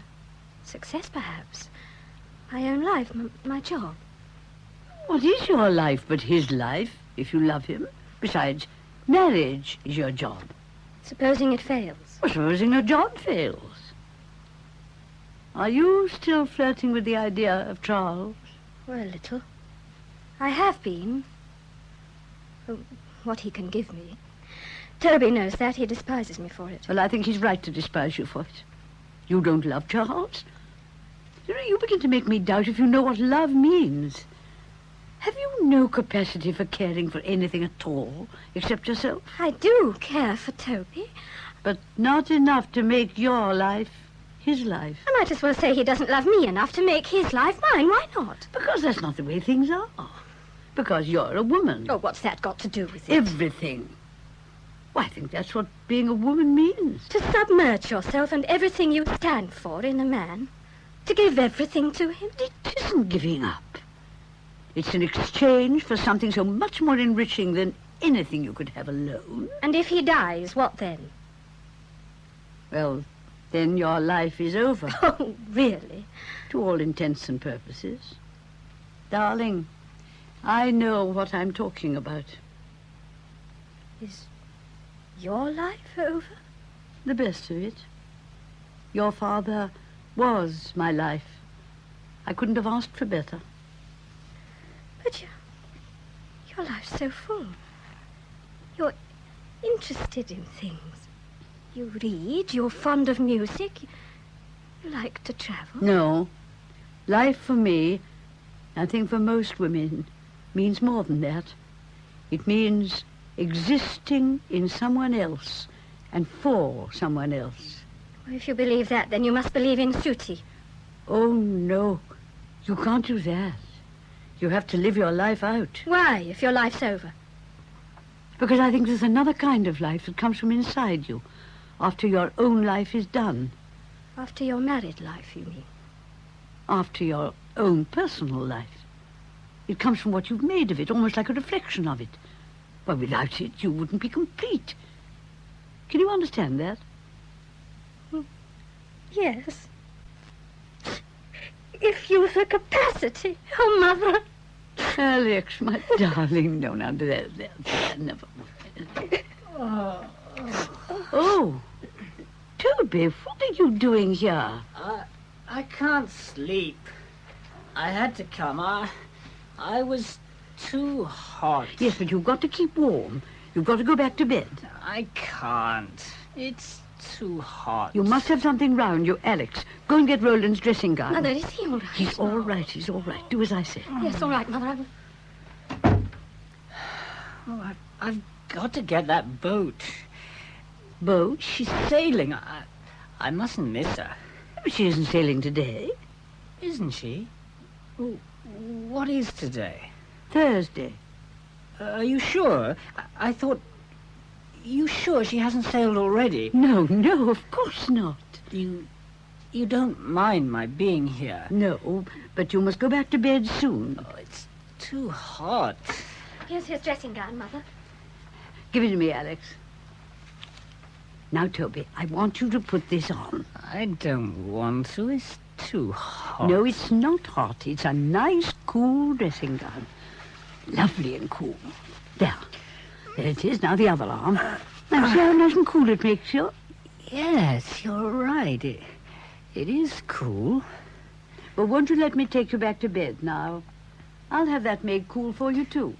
Success, perhaps. My own life, my job. What is your life but his life, if you love him? Besides, marriage is your job. Supposing it fails? Well, supposing your job fails. Are you still flirting with the idea of Charles? Well, a little. I have been. What he can give me. Toby knows that. He despises me for it. Well, I think he's right to despise you for it. You don't love Charles. You begin to make me doubt if you know what love means. Have you no capacity for caring for anything at all, except yourself? I do care for Toby. But not enough to make your life his life. I might as well say he doesn't love me enough to make his life mine. Why not? Because that's not the way things are. Because you're a woman. Oh, what's that got to do with it? Everything. Well, I think that's what being a woman means. To submerge yourself and everything you stand for in a man. To give everything to him? It isn't giving up. It's an exchange for something so much more enriching than anything you could have alone. And if he dies, what then? Well, then your life is over. Oh, really? To all intents and purposes. Darling, I know what I'm talking about. Is your life over? The best of it. Your father was my life. I couldn't have asked for better. But your life's so full. You're interested in things. You read, you're fond of music, you like to travel. No. Life for me, I think for most women, means more than that. It means existing in someone else and for someone else. Well, if you believe that, then you must believe in Suti. Oh, no. You can't do that. You have to live your life out. Why, if your life's over? Because I think there's another kind of life that comes from inside you, after your own life is done. After your married life, you mean? After your own personal life. It comes from what you've made of it, almost like a reflection of it. But without it, you wouldn't be complete. Can you understand that? Yes. If you've the capacity. Oh, Mother. Alex, my darling. No, now, there, never mind. Oh, Toby, what are you doing here? I can't sleep. I had to come. I was too hot. Yes, but you've got to keep warm. You've got to go back to bed. I can't. It's too hot. You must have something round you, Alex. Go and get Roland's dressing gown. Mother, is he all right? He's all right, he's all right. Do as I say. Yes, all right, Mother. Oh, I've got to get that boat. Boat? She's sailing. I mustn't miss her. But she isn't sailing today. Isn't she? Oh, what is today? Thursday. Are you sure? I thought... You sure she hasn't sailed already? No, of course not. You don't mind my being here? No, but you must go back to bed soon. Oh, it's too hot. Here's his dressing gown, Mother. Give it to me, Alex. Now, Toby, I want you to put this on. I don't want to. It's too hot. No, it's not hot. It's a nice, cool dressing gown. Lovely and cool. There it is. Now the other arm. Now see how nice and cool it makes you? Yes, you're right. It is cool. Well, won't you let me take you back to bed now? I'll have that made cool for you, too.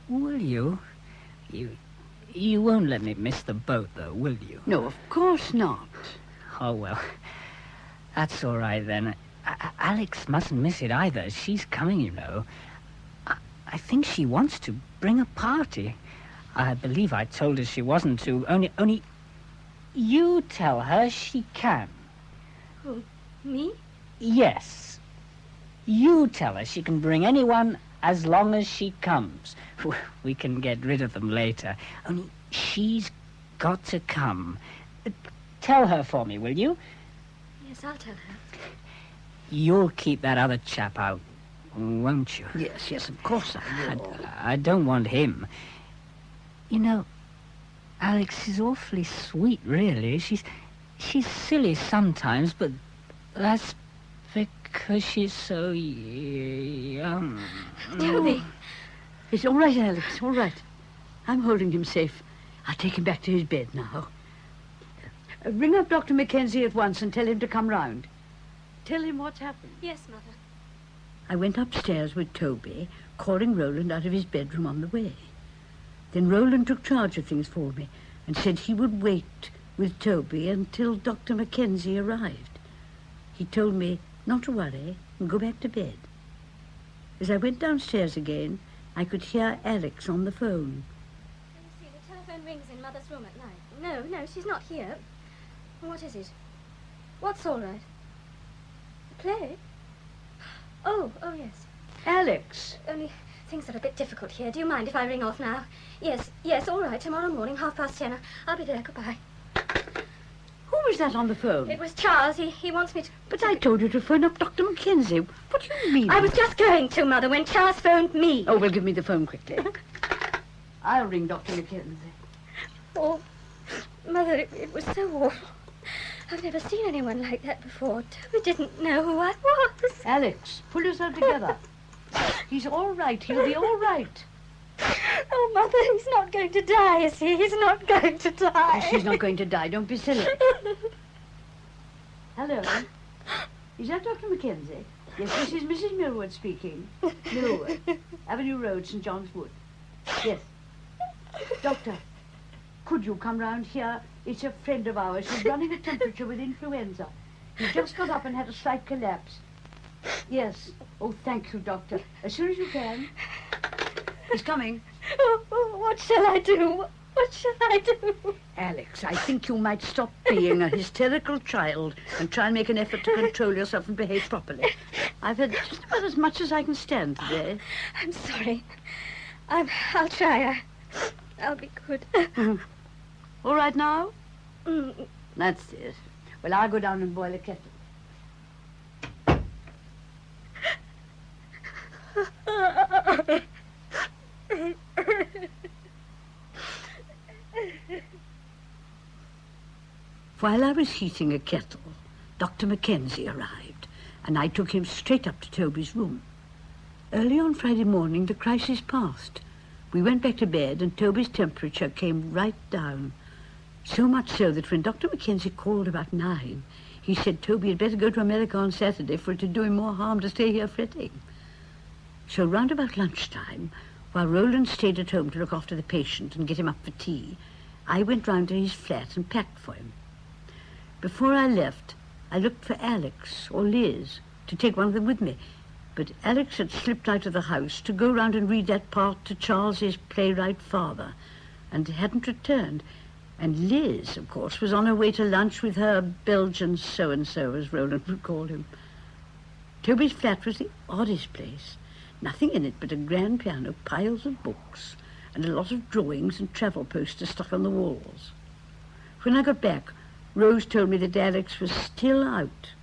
Will you? You won't let me miss the boat, though, will you? No, of course not. Oh, well, that's all right, then. Alex mustn't miss it either. She's coming, you know. I think she wants to bring a party. I believe I told her she wasn't to. Only you tell her she can. Who, me? Yes. You tell her she can bring anyone as long as she comes. We can get rid of them later. Only she's got to come. Tell her for me, will you? Yes, I'll tell her. You'll keep that other chap out, won't you? Yes, of course I will. I don't want him. You know, Alex is awfully sweet, really. She's silly sometimes, but that's because she's so young. Toby. It's all right, Alex, all right. I'm holding him safe. I'll take him back to his bed now. Ring up Dr. Mackenzie at once and tell him to come round. Tell him what's happened. Yes, Mother. I went upstairs with Toby, calling Roland out of his bedroom on the way. Then Roland took charge of things for me and said he would wait with Toby until Dr. Mackenzie arrived. He told me not to worry and go back to bed. As I went downstairs again, I could hear Alex on the phone. Let me see, the telephone rings in Mother's room at night. No, she's not here. What is it? What's all right? The play? Oh, yes. Alex! Only things are a bit difficult here. Do you mind if I ring off now? Yes, all right. Tomorrow morning, 10:30. I'll be there. Goodbye. Who was that on the phone? It was Charles. He wants me to... But I told you to phone up Dr. Mackenzie. What do you mean? I was just going to, Mother, when Charles phoned me. Oh, well, give me the phone quickly. I'll ring Dr. Mackenzie. Oh, Mother, it was so awful. I've never seen anyone like that before. Toby didn't know who I was. Alex, pull yourself together. He's all right. He'll be all right. Oh, Mother, he's not going to die, is he? He's not going to die. Oh, she's not going to die. Don't be silly. Hello. Is that Dr. Mackenzie? Yes, this is Mrs. Millward speaking. Millward. Avenue Road, St. John's Wood. Yes. Doctor, could you come round here? It's a friend of ours. He's running a temperature with influenza. He just got up and had a slight collapse. Yes. Oh, thank you, Doctor. As soon as you can. He's coming. Oh, what shall I do? What shall I do? Alex, I think you might stop being a hysterical child and try and make an effort to control yourself and behave properly. I've had just about as much as I can stand today. I'm sorry. I'll try. I'll be good. All right now? That's it. Well, I'll go down and boil a kettle. While I was heating a kettle, Dr. Mackenzie arrived, and I took him straight up to Toby's room. Early on Friday morning, the crisis passed. We went back to bed, and Toby's temperature came right down. So much so that when Dr. Mackenzie called about 9, he said Toby had better go to America on Saturday, for it would do him more harm to stay here fretting. So round about lunchtime, while Roland stayed at home to look after the patient and get him up for tea, I went round to his flat and packed for him. Before I left, I looked for Alex or Liz to take one of them with me, but Alex had slipped out of the house to go round and read that part to Charles's playwright father, and hadn't returned. And Liz, of course, was on her way to lunch with her Belgian so-and-so, as Roland would call him. Toby's flat was the oddest place. Nothing in it but a grand piano, piles of books, and a lot of drawings and travel posters stuck on the walls. When I got back, Rose told me that Alex was still out,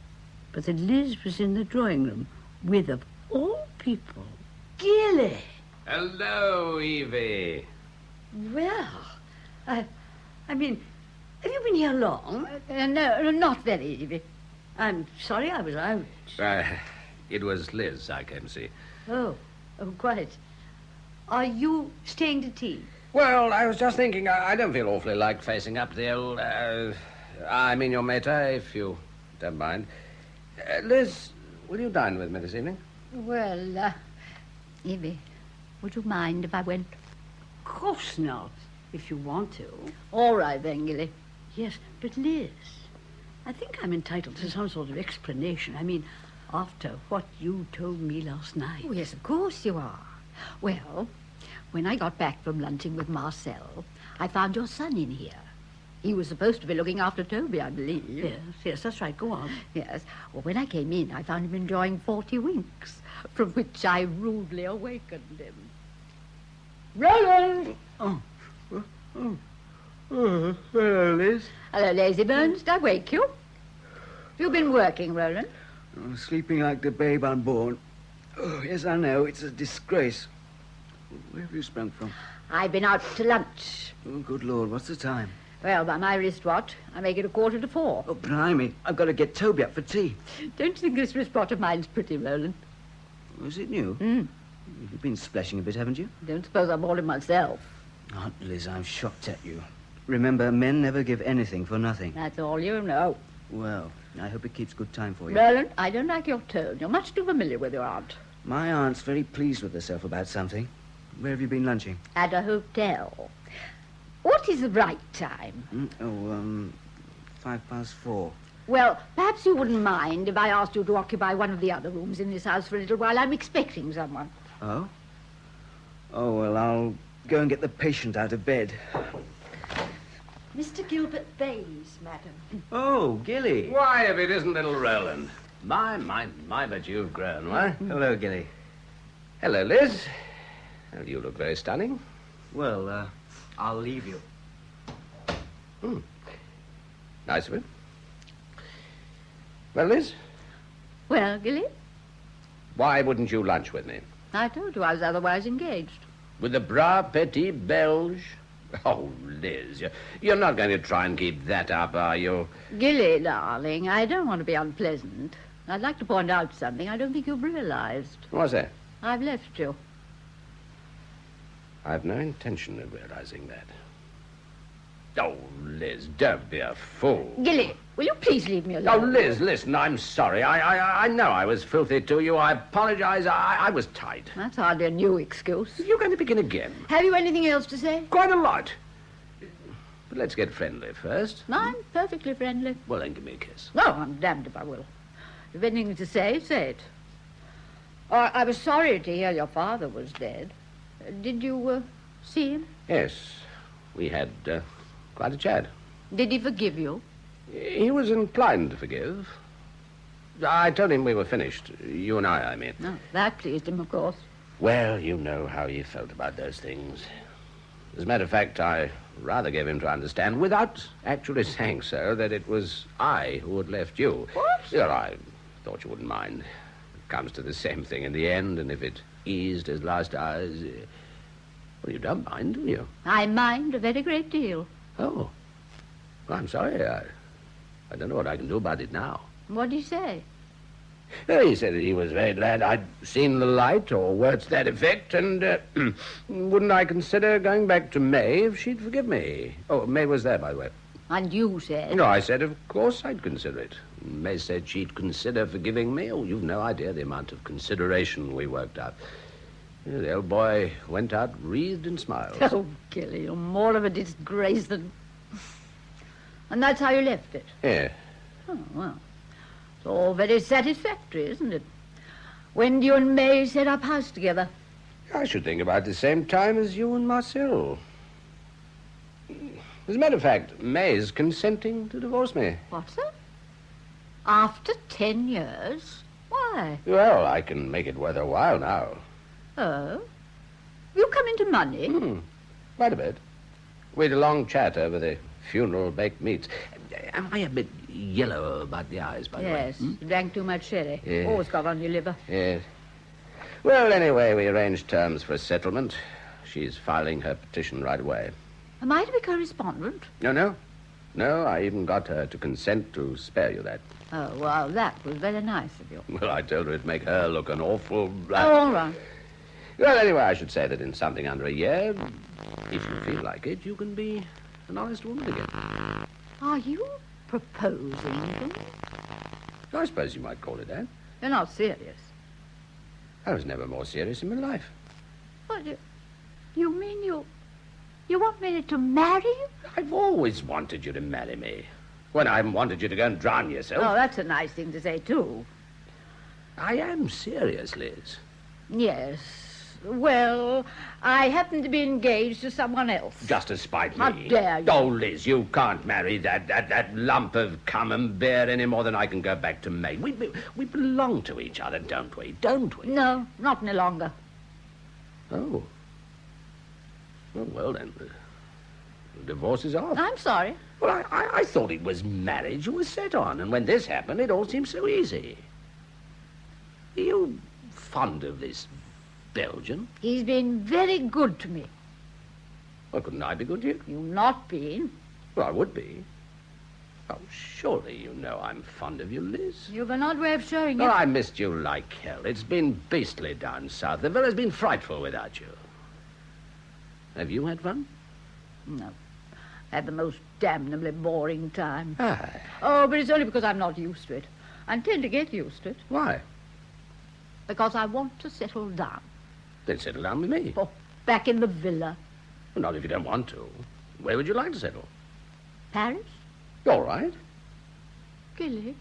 but that Liz was in the drawing room with, of all people, Gilly. Hello, Evie. Well, I mean, have you been here long? No, not very, Evie. I'm sorry I was out. It was Liz I came to see. Oh, quite. Are you staying to tea? Well, I was just thinking, I don't feel awfully like facing up the old... your mater, if you don't mind. Liz, will you dine with me this evening? Well, Evie, would you mind if I went? Of course not, if you want to. All right, then, Gilly. Yes, but Liz, I think I'm entitled to some sort of explanation. I mean, after what you told me last night. Oh, yes, of course you are. Well, when I got back from lunching with Marcel, I found your son in here. He was supposed to be looking after Toby, I believe. Yes, that's right. Go on. Yes. Well, when I came in, I found him enjoying 40 winks, from which I rudely awakened him. Roland! Hello, Liz. Hello, Lazybones. Did I wake you? You've been working, Roland? Sleeping like the babe unborn. Oh, yes, I know. It's a disgrace. Where have you sprung from? I've been out to lunch. Oh, good Lord. What's the time? Well, by my wristwatch, I make it 4:45. Oh, blimey. I've got to get Toby up for tea. Don't you think this wristwatch of mine's pretty, Roland? Was it new? You've been splashing a bit, haven't you? Don't suppose I bought it myself. Aunt Liz, I'm shocked at you. Remember, men never give anything for nothing. That's all you know. Well, I hope it keeps good time for you. Roland, I don't like your tone. You're much too familiar with your aunt. My aunt's very pleased with herself about something. Where have you been lunching? At a hotel. What is the right time? 4:05. Well, perhaps you wouldn't mind if I asked you to occupy one of the other rooms in this house for a little while. I'm expecting someone. Oh? Oh, well, I'll go and get the patient out of bed. Mr. Gilbert Bays, madam. Oh, Gilly. Why, if it isn't little Roland. My, but you've grown, why? Hello, Gilly. Hello, Liz. Well, you look very stunning. Well, I'll leave you. Nice of it. Well, Liz, Well, Gilly, why wouldn't you lunch with me? I told you I was otherwise engaged. With the bras petit belge? Oh, Liz, you're not going to try and keep that up, are you? Gilly, darling, I don't want to be unpleasant. I'd like to point out something I don't think you've realized. What's that? I've left you. I've no intention of realizing that. Oh, Liz, don't be a fool. Gilly, will you please leave me Oh, alone? Liz, listen, I'm sorry. I know I was filthy to you. I apologize. I was tight. That's hardly a new excuse. You're going to begin again. Have you anything else to say? Quite a lot. But let's get friendly first. I'm perfectly friendly. Well, then give me a kiss. No, I'm damned if I will. If you've anything to say, say it. I was sorry to hear your father was dead. Did you see him? Yes, we had quite a chat. Did he forgive you? He was inclined to forgive. I told him we were finished. You and I mean. No, that pleased him, of course. Well, you know how he felt about those things. As a matter of fact, I rather gave him to understand, without actually saying so, that it was I who had left you. What? Well, I thought you wouldn't mind. It comes to the same thing in the end, and if it eased his last hours... Well, you don't mind, do you? I mind a very great deal. Oh. Well, I'm sorry. I don't know what I can do about it now. What did he say? Well, he said that he was very glad I'd seen the light, or words to that effect, and wouldn't I consider going back to May if she'd forgive me? Oh, May was there, by the way. And you said? No, I said, of course I'd consider it. May said she'd consider forgiving me. Oh, you've no idea the amount of consideration we worked out. The old boy went out wreathed in smiles. Oh, Gilly, you're more of a disgrace than... And that's how you left it? Yeah. Oh, well, it's all very satisfactory, isn't it? When you and May set up house together? I should think about the same time as you and Marcel. As a matter of fact, May's consenting to divorce me. What's that? After 10 years? Why? Well, I can make it worth her while now. Oh? You come into money? Quite a bit. We had a long chat over the funeral baked meats. Am I a bit yellow about the eyes, by the way? Yes, you drank too much sherry. Yeah. Always got on your liver. Yes. Well, anyway, we arranged terms for a settlement. She's filing her petition right away. Am I to be correspondent? No, I even got her to consent to spare you that. Oh, well, that was very nice of you. Well, I told her it'd make her look an awful... Oh, all right. Well, anyway, I should say that in something under a year, if you feel like it, you can be an honest woman again. Are you proposing then? I suppose you might call it that. You're not serious. I was never more serious in my life. What, you mean you want me to marry you? I've always wanted you to marry me. When I wanted you to go and drown yourself. Oh, that's a nice thing to say, too. I am serious, Liz. Yes. Well, I happen to be engaged to someone else. Just to spite me. How dare you? Oh, Liz, you can't marry that lump of camembert any more than I can go back to May. We belong to each other, don't we? Don't we? No, not any longer. Oh. Well, then, the divorce is off. I'm sorry. Well, I thought it was marriage you were set on, and when this happened, it all seemed so easy. Are you fond of this Belgian? He's been very good to me. Well, couldn't I be good to you? You've not been. Well, I would be. Oh, surely you know I'm fond of you, Liz. You've an odd way of showing Well, it. I missed you like hell. It's been beastly down south. The villa's been frightful without you. Have you had fun? No. Had the most damnably boring time. Aye. Oh, but it's only because I'm not used to it. I intend to get used to it. Why? Because I want to settle down. Then settle down with me. Oh, back in the villa. Well, not if you don't want to. Where would you like to settle? Paris? All right. Gilly,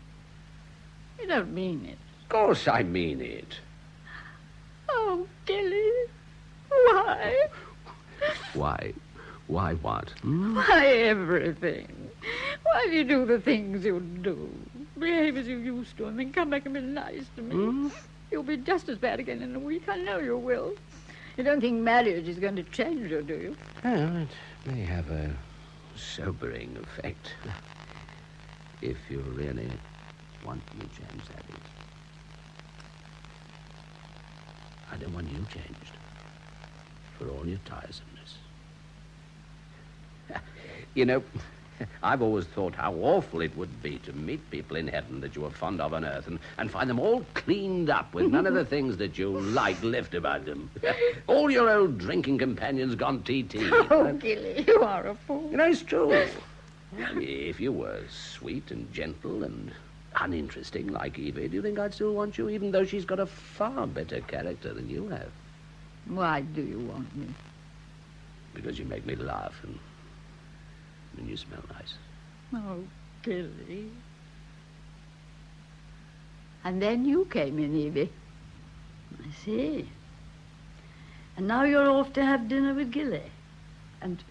you don't mean it. Of course I mean it. Oh, Gilly, why? Why? Why what? Why everything? Why do you do the things you do? Behave as you used to and then come back and be nice to me. You'll be just as bad again in a week. I know you will. You don't think marriage is going to change you, do you? Well, it may have a sobering effect. If you really want you changed, Abby. I don't want you changed. For all your tiresomeness. You know, I've always thought how awful it would be to meet people in heaven that you were fond of on earth and find them all cleaned up with none of the things that you like left about them. All your old drinking companions gone TT. Oh, Gilly, you are a fool. You know, it's true. If you were sweet and gentle and uninteresting like Evie, do you think I'd still want you, even though she's got a far better character than you have? Why do you want me? Because you make me laugh and you smell nice. Oh, Gilly. And then you came in, Evie. I see. And now you're off to have dinner with Gilly. And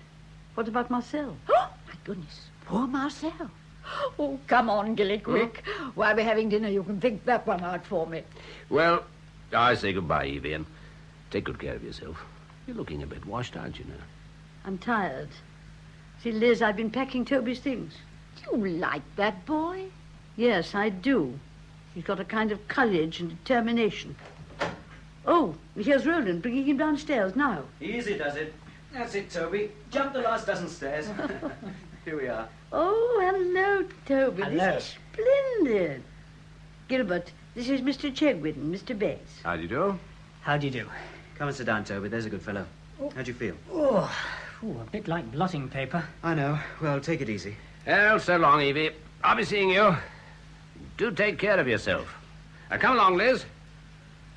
what about Marcel? Oh, my goodness. Poor Marcel. Oh, come on, Gilly, quick. While we're having dinner, you can think that one out for me. Well, I say goodbye, Evie, and take good care of yourself. You're looking a bit washed out, you know. I'm tired. See, Liz, I've been packing Toby's things. Do you like that boy? Yes, I do. He's got a kind of courage and determination. Oh, here's Roland, bringing him downstairs now. Easy does it. That's it, Toby. Jump the last dozen stairs. Here we are. Oh, hello, Toby. Hello. This is splendid. Gilbert, this is Mr. Chegwin, Mr. Bates. How do you do? How do you do? Come and sit down, Toby. There's a good fellow. How do you feel? Oh, a bit like blotting paper. I know. Well, take it easy. Well, so long, Evie. I'll be seeing you. Do take care of yourself. Come along, Liz.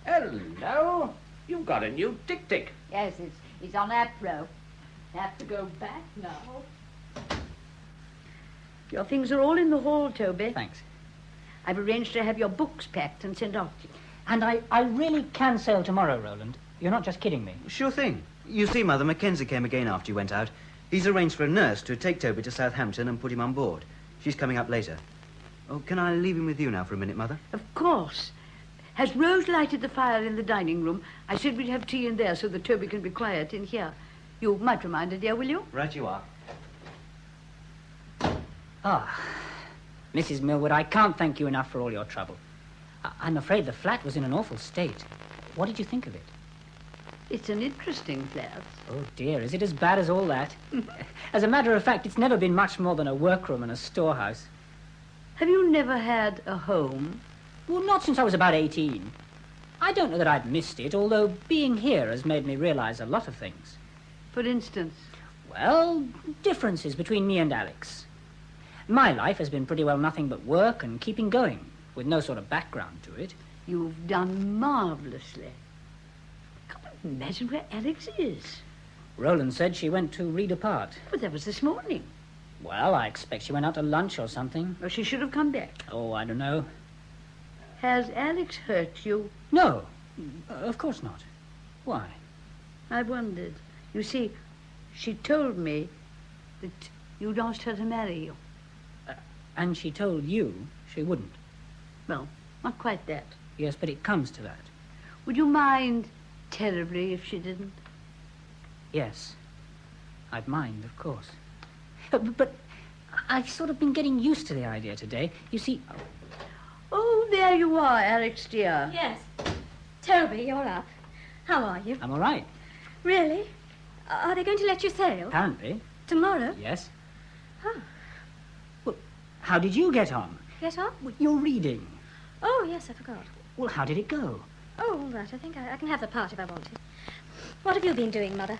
Hello. You've got a new tick-tick. Yes, it's on that row. Have to go back now. Your things are all in the hall, Toby. Thanks. I've arranged to have your books packed and sent off to you. And I really can sail tomorrow, Roland. You're not just kidding me. Sure thing. You see, Mother, Mackenzie came again after you went out. He's arranged for a nurse to take Toby to Southampton and put him on board. She's coming up later. Oh, can I leave him with you now for a minute, Mother? Of course. Has Rose lighted the fire in the dining room? I said we'd have tea in there so that Toby can be quiet in here. You might remind her, dear, will you? Right you are. Ah, Mrs. Millwood, I can't thank you enough for all your trouble. I'm afraid the flat was in an awful state. What did you think of it? It's an interesting flat. Oh, dear, is it as bad as all that? As a matter of fact, it's never been much more than a workroom and a storehouse. Have you never had a home? Well, not since I was about 18. I don't know that I've missed it, although being here has made me realize a lot of things. For instance? Well, differences between me and Alex. My life has been pretty well nothing but work and keeping going, with no sort of background to it. You've done marvelously. Imagine where Alex is. Roland said she went to read a part. But that was this morning. Well, I expect she went out to lunch or something. Well, she should have come back. Oh, I don't know. Has Alex hurt you? No, of course not. Why? I wondered. You see, she told me that you'd asked her to marry you. And she told you she wouldn't. Well, not quite that. Yes, but it comes to that. Would you mind terribly if she didn't? Yes. I'd mind, of course. But I've sort of been getting used to the idea today. You see... Oh, there you are, Alex, dear. Yes. Toby, you're up. How are you? I'm all right. Really? Are they going to let you sail? Apparently. Tomorrow? Yes. Huh. Well, how did you get on? Get on? Well, you're reading. Oh, yes, I forgot. Well, how did it go? Oh, all right. I think I can have the part if I want to. What have you been doing, Mother?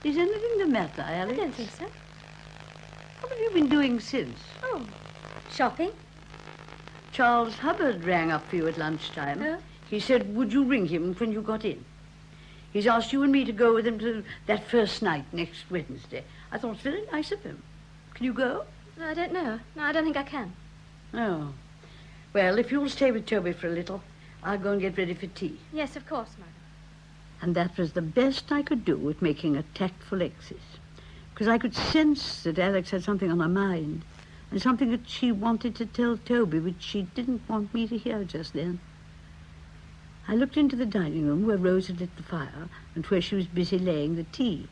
Is anything the matter, Alex? I don't think so. What have you been doing since? Oh, shopping. Charles Hubbard rang up for you at lunchtime. Oh? He said, would you ring him when you got in? He's asked you and me to go with him to that first night next Wednesday. I thought it's very nice of him. Can you go? I don't know. No, I don't think I can. Oh. Well, if you'll stay with Toby for a little, I'll go and get ready for tea. Yes, of course, Mother. And that was the best I could do at making a tactful exit. Because I could sense that Alex had something on her mind, and something that she wanted to tell Toby, which she didn't want me to hear just then. I looked into the dining room where Rose had lit the fire and where she was busy laying the tea.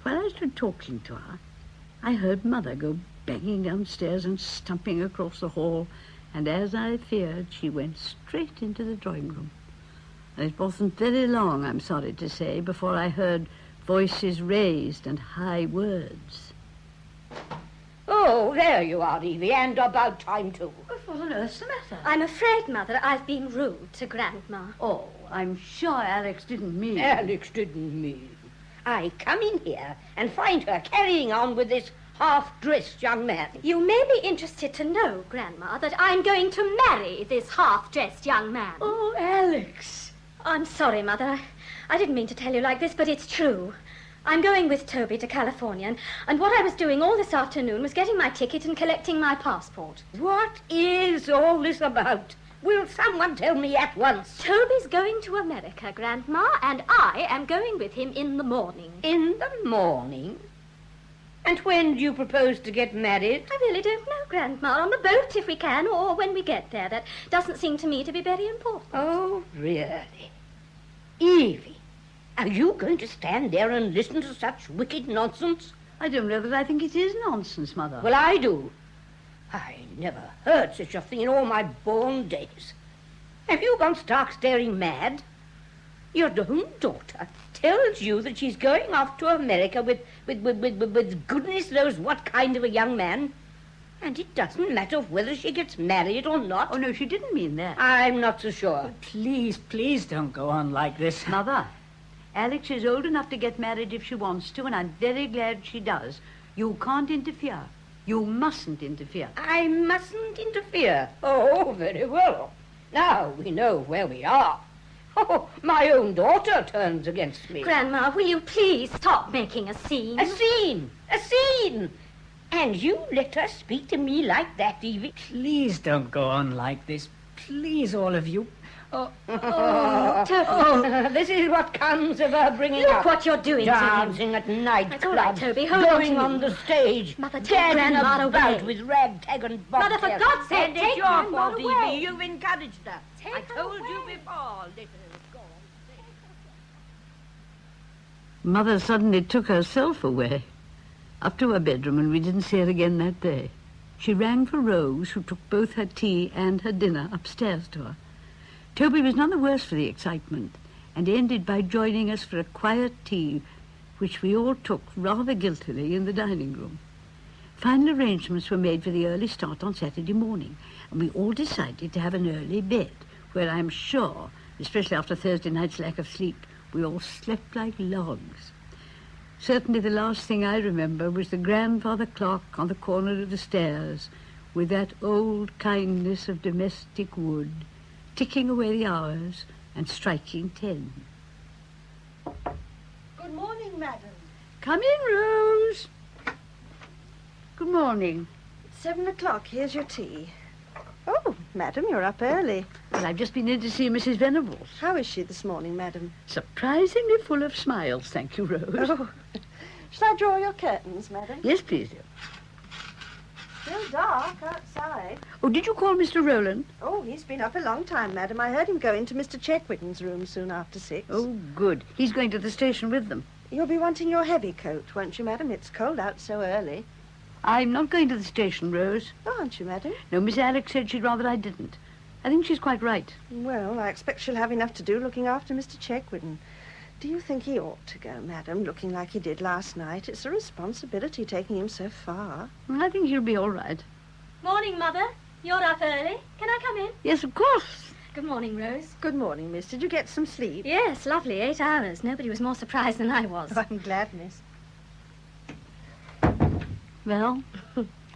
While I stood talking to her, I heard Mother go banging downstairs and stumping across the hall And as I feared, she went straight into the drawing room. And it wasn't very long, I'm sorry to say, before I heard voices raised and high words. Oh, there you are, Evie, and about time, too. What on earth's the matter? I'm afraid, Mother, I've been rude to Grandma. Oh, I'm sure Alex didn't mean... Alex didn't mean. I come in here and find her carrying on with this half-dressed young man. You may be interested to know, Grandma, that I'm going to marry this half-dressed young man. Oh, Alex. I'm sorry, Mother. I didn't mean to tell you like this, but it's true. I'm going with Toby to California, and what I was doing all this afternoon was getting my ticket and collecting my passport. What is all this about? Will someone tell me at once? Toby's going to America, Grandma, and I am going with him in the morning. In the morning? And when do you propose to get married? I really don't know, Grandma. On the boat, if we can, or when we get there. That doesn't seem to me to be very important. Oh, really? Evie, are you going to stand there and listen to such wicked nonsense? I don't know that I think it is nonsense, Mother. Well, I do. I never heard such a thing in all my born days. Have you gone stark staring mad? Your own daughter tells you that she's going off to America with goodness knows what kind of a young man. And it doesn't matter whether she gets married or not. Oh, no, she didn't mean that. I'm not so sure. But please don't go on like this. Mother, Alex is old enough to get married if she wants to, and I'm very glad she does. You can't interfere. You mustn't interfere. I mustn't interfere. Oh, very well. Now we know where we are. Oh, my own daughter turns against me. Grandma, will you please stop making a scene? A scene! A scene! And you let her speak to me like that, Evie? Please don't go on like this. Please, all of you. This is what comes of her bringing Look up. what you're doing Dancing to at night That's all right, clubs, Toby. Hold going on on to me. the stage, Mother, take dancing Grandma about away. with ragtag and bobtails. Mother, for God's sake, and take it's your Grandma fault, away. Evie. You've encouraged her. Take I her told away. you before. Let her go. Mother suddenly took herself away, up to her bedroom, and we didn't see her again that day. She rang for Rose, who took both her tea and her dinner upstairs to her. Toby was none the worse for the excitement, and ended by joining us for a quiet tea, which we all took rather guiltily in the dining room. Final arrangements were made for the early start on Saturday morning, and we all decided to have an early bed, where I'm sure, especially after Thursday night's lack of sleep, we all slept like logs. Certainly the last thing I remember was the grandfather clock on the corner of the stairs, with that old kindness of domestic wood, ticking away the hours and striking 10. Good morning, madam. Come in, Rose. Good morning. 7 o'clock. Here's your tea. Oh, madam, you're up early. Well, I've just been in to see Mrs. Venables. How is she this morning, madam? Surprisingly full of smiles, thank you, Rose. Oh. Shall I draw your curtains, madam? Yes, please, dear. Still dark outside. Oh, did you call Mr. Rowland? Oh, he's been up a long time, madam. I heard him go into Mr. Checkwitten's room soon after 6. Oh, good. He's going to the station with them. You'll be wanting your heavy coat, won't you, madam? It's cold out so early. I'm not going to the station, Rose. Oh, aren't you, madam? No, Miss Alex said she'd rather I didn't. I think she's quite right. Well, I expect she'll have enough to do looking after Mr. Checkwitten. Do you think he ought to go, madam, looking like he did last night? It's a responsibility taking him so far. I think he'll be all right. Morning, Mother. You're up early. Can I come in? Yes, of course. Good morning, Rose. Good morning, miss. Did you get some sleep? Yes, lovely. 8 hours. Nobody was more surprised than I was. Oh, I'm glad, miss. Well,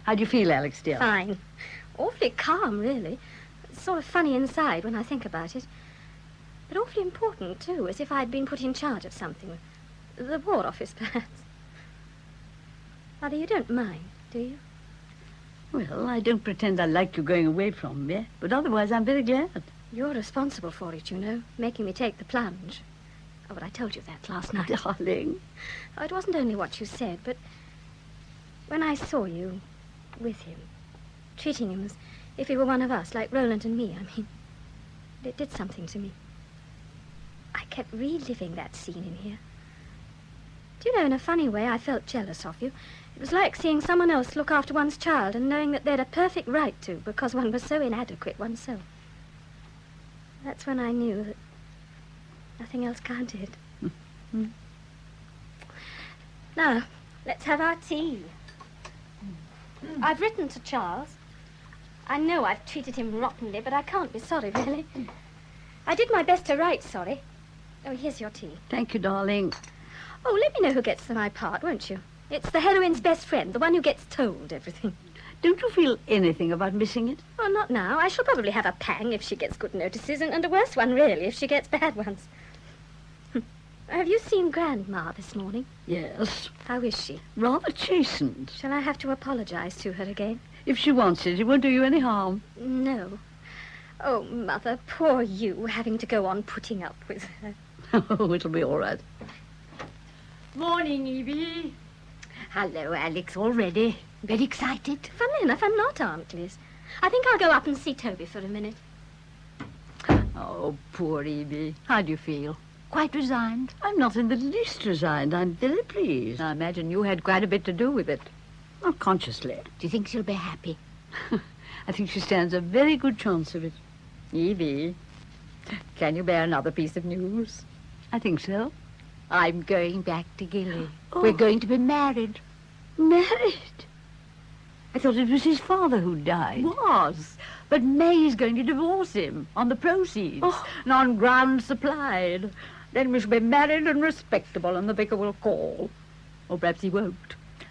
how do you feel, Alex, dear? Fine. Awfully calm, really. It's sort of funny inside when I think about it. But awfully important, too, as if I'd been put in charge of something. The War Office, perhaps. Mother, you don't mind, do you? Well, I don't pretend I like you going away from me, but otherwise I'm very glad. You're responsible for it, you know, making me take the plunge. Oh, but I told you that last night. Darling. Oh, it wasn't only what you said, but when I saw you with him, treating him as if he were one of us, like Roland and me, I mean, it did something to me. I kept reliving that scene in here. Do you know, in a funny way, I felt jealous of you. was like seeing someone else look after one's child and knowing that they'd a perfect right to because one was so inadequate oneself. That's when I knew that nothing else counted. Now, let's have our tea. I've written to Charles. I know I've treated him rottenly, but I can't be sorry, really. I did my best to write sorry. Oh, here's your tea. Thank you, darling. Oh, let me know who gets my part, won't you? It's the heroine's best friend, the one who gets told everything. Don't you feel anything about missing it? Oh, not now. I shall probably have a pang if she gets good notices, and a worse one, really, if she gets bad ones. Have you seen Grandma this morning? Yes. How is she? Rather chastened. Shall I have to apologize to her again? If she wants it, it won't do you any harm. No. Oh, Mother, poor you, having to go on putting up with her. Oh, it'll be all right. Morning, Evie. Hello, Alex, already. Very excited? Funnily enough, I'm not, Aunt Liz. I think I'll go up and see Toby for a minute. Oh, poor Evie. How do you feel? Quite resigned? I'm not in the least resigned. I'm very pleased. I imagine you had quite a bit to do with it. Not consciously. Do you think she'll be happy? I think she stands a very good chance of it. Evie, can you bear another piece of news? I think so. I'm going back to Gilly. Oh. We're going to be married. Married? I thought it was his father who died. Was. But May's going to divorce him on the proceeds and on grounds supplied. Then we shall be married and respectable, and the vicar will call. Or perhaps he won't.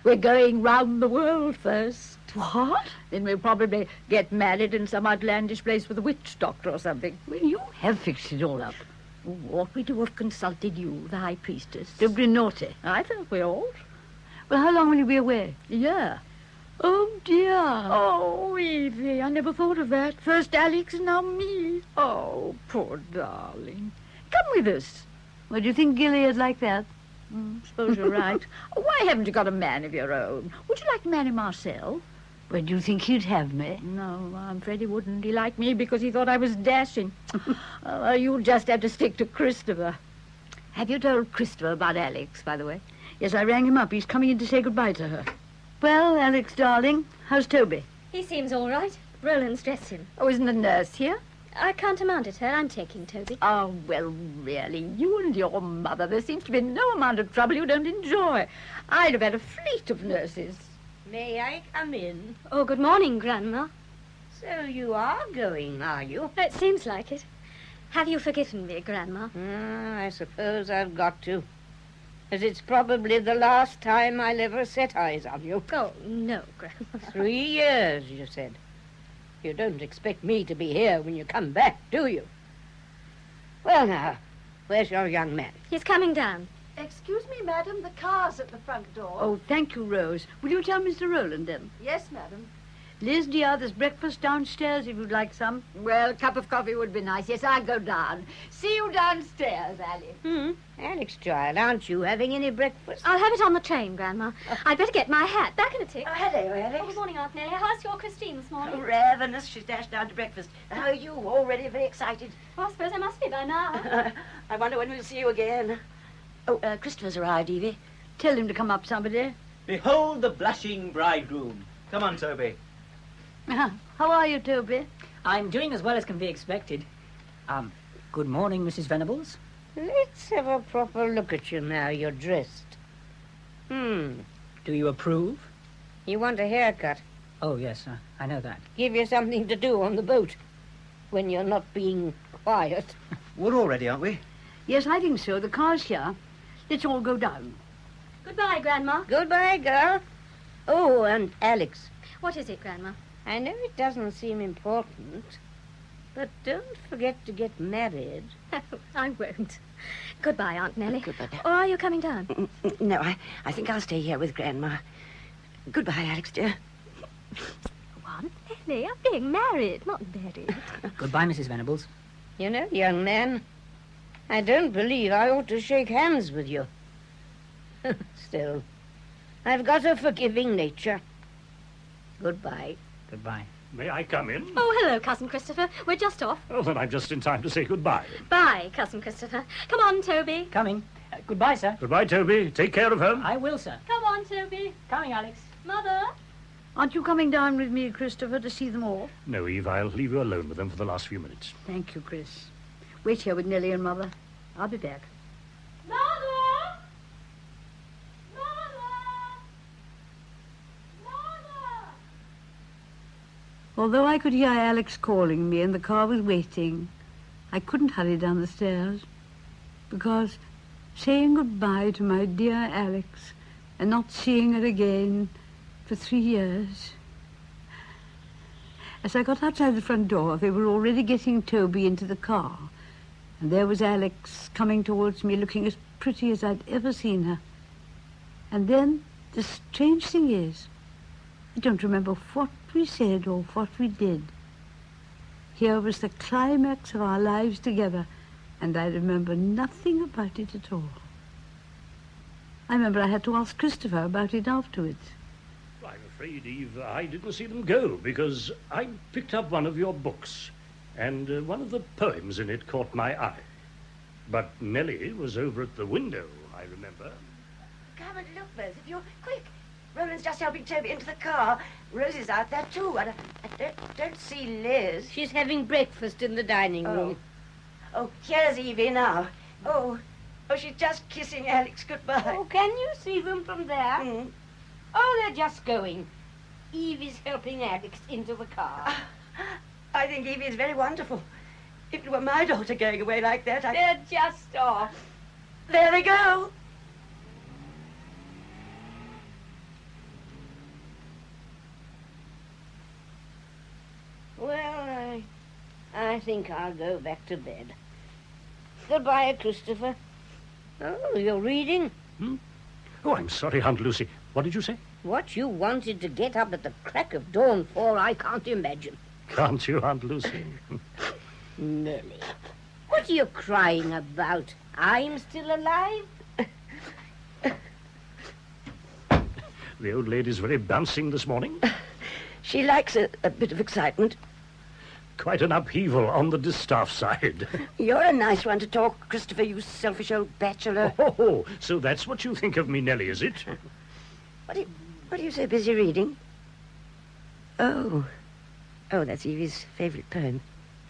We're going round the world first. What? Then we'll probably get married in some outlandish place with a witch doctor or something. Well, you have fixed it all up. Ought we to have consulted you, the high priestess? Don't be naughty. I think we ought. Well, how long will you be away? A year. Oh, dear. Oh, Evie, I never thought of that. First Alex, now me. Oh, poor darling. Come with us. Well, do you think Gilead like that? Suppose you're right. Why haven't you got a man of your own? Would you like to marry Marcel? Well, do you think he'd have me? No, I'm afraid he wouldn't. He liked me because he thought I was dashing. You'll just have to stick to Christopher. Have you told Christopher about Alex, by the way? Yes, I rang him up. He's coming in to say goodbye to her. Well, Alex, darling, how's Toby? He seems all right. Roland's dressed him. Oh, isn't the nurse here? I can't amount at her. I'm taking Toby. Oh, well, really, you and your mother, there seems to be no amount of trouble you don't enjoy. I'd have had a fleet of nurses. May I come in? Oh, good morning, Grandma. So you are going, are you? It seems like it. Have you forgiven me, Grandma? I suppose I've got to. As it's probably the last time I'll ever set eyes on you. Oh, no, Grandma. 3 years, you said. You don't expect me to be here when you come back, do you? Well, now, where's your young man? He's coming down. Excuse me, madam, the car's at the front door. Oh, thank you, Rose. Will you tell Mr. Roland, then? Yes, madam. Liz, dear, there's breakfast downstairs if you'd like some. Well, a cup of coffee would be nice. Yes, I'll go down. See you downstairs, Alice. Alex, child, aren't you having any breakfast? I'll have it on the train, Grandma. I'd better get my hat. Back in a tick. Oh, hello, Alex. Oh, good morning, Aunt Nellie. How's your Christine this morning? Oh, ravenous. She's dashed down to breakfast. How are you? Already very excited? Well, I suppose I must be by now. I wonder when we'll see you again. Oh, Christopher's arrived, Evie. Tell him to come up, somebody. Behold the blushing bridegroom. Come on, Toby. How are you, Toby? I'm doing as well as can be expected. Good morning, Mrs. Venables. Let's have a proper look at you now you're dressed. Do you approve? You want a haircut? Oh, yes, I know that. Give you something to do on the boat when you're not being quiet. We're all ready, aren't we? Yes, I think so. The car's here. Let's all go down. Goodbye, Grandma. Goodbye, girl. Oh, and Alex. What is it, Grandma? I know it doesn't seem important, but don't forget to get married. I won't. Goodbye, Aunt Nellie. Goodbye. Or are you coming down? No, I think I'll stay here with Grandma. Goodbye, Alex, dear. Aunt Nellie, I'm being married, not buried. Goodbye, Mrs. Venables. You know, young man, I don't believe I ought to shake hands with you. Still, I've got a forgiving nature. Goodbye. Goodbye. May I come in? Oh, hello, Cousin Christopher. We're just off. Oh, then I'm just in time to say goodbye. Bye, Cousin Christopher. Come on, Toby. Coming. Goodbye, sir. Goodbye, Toby. Take care of her. I will, sir. Come on, on, Toby. Coming, Alex. Mother? Aren't you coming down with me, Christopher, to see them all? No, Eve, I'll leave you alone with them for the last few minutes. Thank you, Chris. Wait here with Nellie and Mother. I'll be back. Mother! Mother! Mother! Although I could hear Alex calling me and the car was waiting, I couldn't hurry down the stairs because saying goodbye to my dear Alex and not seeing her again for 3 years. As I got outside the front door, they were already getting Toby into the car, and there was Alex coming towards me looking as pretty as I'd ever seen her. And then the strange thing is, I don't remember what we said or what we did. Here was the climax of our lives together, and I remember nothing about it at all. I remember I had to ask Christopher about it afterwards. I'm afraid, Eve, I didn't see them go because I picked up one of your books and one of the poems in it caught my eye. But Nellie was over at the window, I remember. Come and look, both of you. Quick. Roland's just helping Toby into the car. Rosie's out there, too. And I don't see Liz. She's having breakfast in the dining room. Oh, here's Evie now. Oh, she's just kissing Alex goodbye. Oh, can you see them from there? Mm. Oh, they're just going. Evie's helping Alex into the car. I think Evie is very wonderful. If it were my daughter going away like that, They're just off. There they go. Well, I think I'll go back to bed. Goodbye, Christopher. Oh, you're reading? Oh, I'm sorry, Aunt Lucy. What did you say? What you wanted to get up at the crack of dawn for, I can't imagine. Can't you, Aunt Lucy? Nellie, what are you crying about? I'm still alive? The old lady's very bouncing this morning. She likes a bit of excitement. Quite an upheaval on the distaff side. You're a nice one to talk, Christopher, you selfish old bachelor. Oh, so that's what you think of me, Nellie, is it? What are you so busy reading? Oh, that's Evie's favourite poem.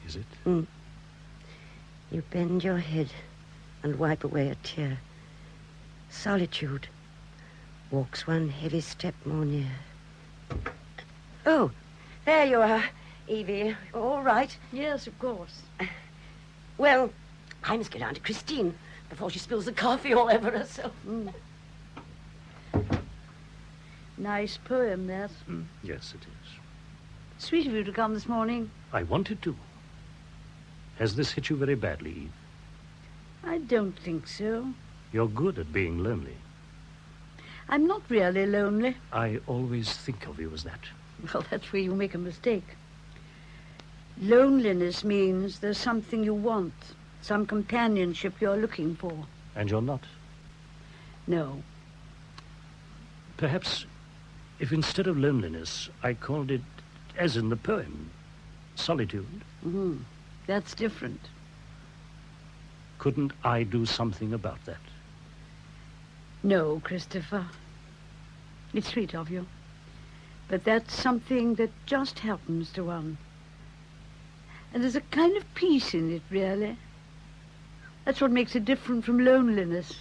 Is it? Mm. You bend your head and wipe away a tear. Solitude walks one heavy step more near. Oh, there you are, Evie. All right. Yes, of course. Well, I must go down to Christine before she spills the coffee all over herself. Mm. Nice poem, that. Yes, it is. Sweet of you to come this morning. I wanted to. Has this hit you very badly, Eve? I don't think so. You're good at being lonely. I'm not really lonely. I always think of you as that. Well, that's where you make a mistake. Loneliness means there's something you want, some companionship you're looking for. And you're not? No. Perhaps if instead of loneliness, I called it, as in the poem, solitude. Mm-hmm. That's different. Couldn't I do something about that? No, Christopher. It's sweet of you. But that's something that just happens to one. And there's a kind of peace in it, really. That's what makes it different from loneliness.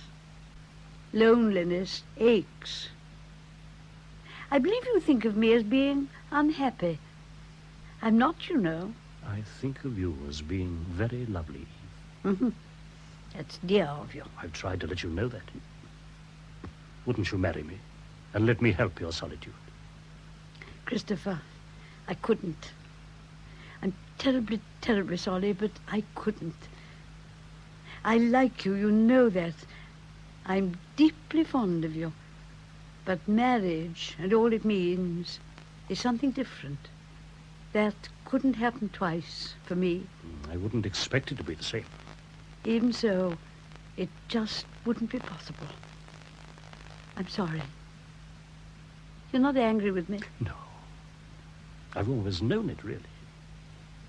Loneliness aches. I believe you think of me as being unhappy. I'm not, you know. I think of you as being very lovely. Mm-hmm. That's dear of you. I've tried to let you know that. Wouldn't you marry me and let me help your solitude? Christopher, I couldn't. I'm terribly, terribly sorry, but I couldn't. I like you, you know that. I'm deeply fond of you. But marriage and all it means is something different. That couldn't happen twice for me. I wouldn't expect it to be the same. Even so, it just wouldn't be possible. I'm sorry. You're not angry with me? No. I've always known it, really.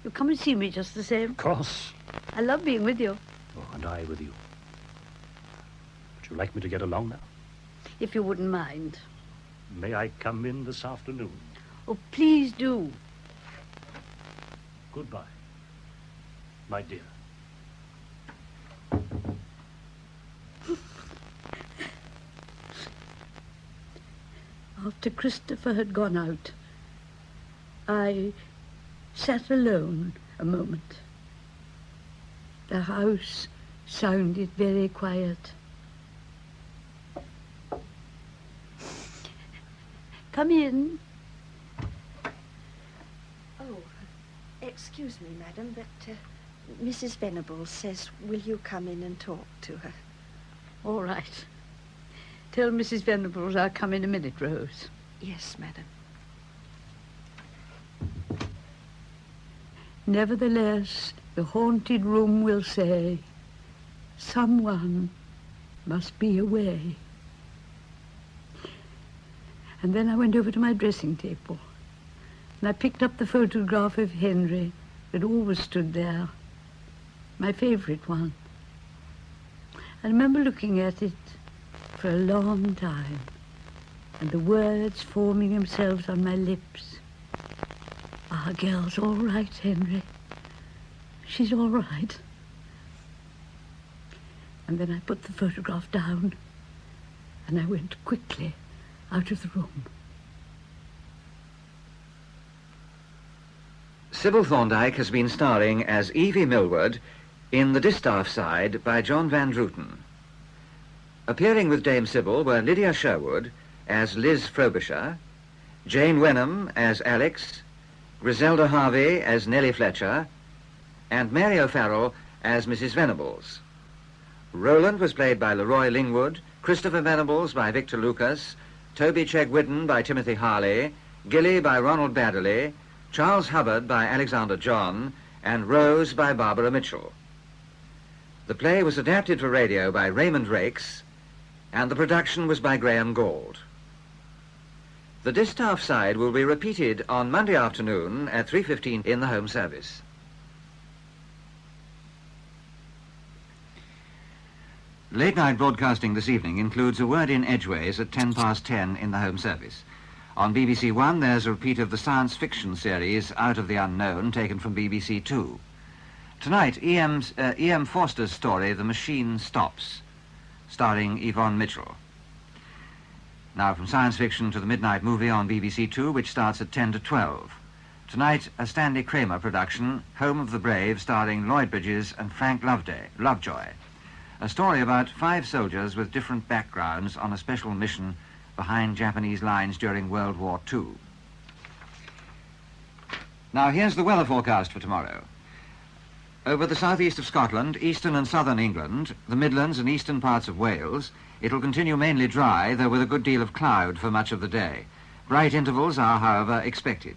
You come and see me just the same? Of course. I love being with you. Oh, and I with you. Would you like me to get along now? if you wouldn't mind. May I come in this afternoon? Oh, please do. Goodbye, my dear. After Christopher had gone out, I sat alone a moment. The house sounded very quiet. Come in. Oh, excuse me, madam, but Mrs. Venables says, will you come in and talk to her? All right. Tell Mrs. Venables I'll come in a minute, Rose. Yes, madam. Nevertheless, the haunted room will say, someone must be away. And then I went over to my dressing table, and I picked up the photograph of Henry that always stood there, my favorite one. I remember looking at it for a long time, and the words forming themselves on my lips. Our girl's all right, Henry. She's all right. And then I put the photograph down, and I went quickly out of the room. Sybil Thorndike has been starring as Evie Millward in The Distaff Side by John Van Druten. Appearing with Dame Sybil were Lydia Sherwood as Liz Frobisher, Jane Wenham as Alex, Griselda Harvey as Nellie Fletcher, and Mary O'Farrell as Mrs. Venables. Roland was played by Leroy Lingwood, Christopher Venables by Victor Lucas, Toby Chegwidden by Timothy Harley, Gilly by Ronald Baddeley, Charles Hubbard by Alexander John, and Rose by Barbara Mitchell. The play was adapted for radio by Raymond Rakes, and the production was by Graham Gould. The Distaff Side will be repeated on Monday afternoon at 3:15 in the home service. Late night broadcasting this evening includes a word in Edgeways at 10:10 in the home service. On BBC One, there's a repeat of the science fiction series Out of the Unknown, taken from BBC Two. Tonight, E.M. Forster's story, The Machine Stops, starring Yvonne Mitchell. Now from science fiction to the midnight movie on BBC Two, which starts at 10 to 12. Tonight, a Stanley Kramer production, Home of the Brave, starring Lloyd Bridges and Frank Lovejoy. A story about 5 soldiers with different backgrounds on a special mission behind Japanese lines during World War II. Now here's the weather forecast for tomorrow. Over the southeast of Scotland, eastern and southern England, the Midlands and eastern parts of Wales, it'll continue mainly dry, though with a good deal of cloud for much of the day. Bright intervals are, however, expected.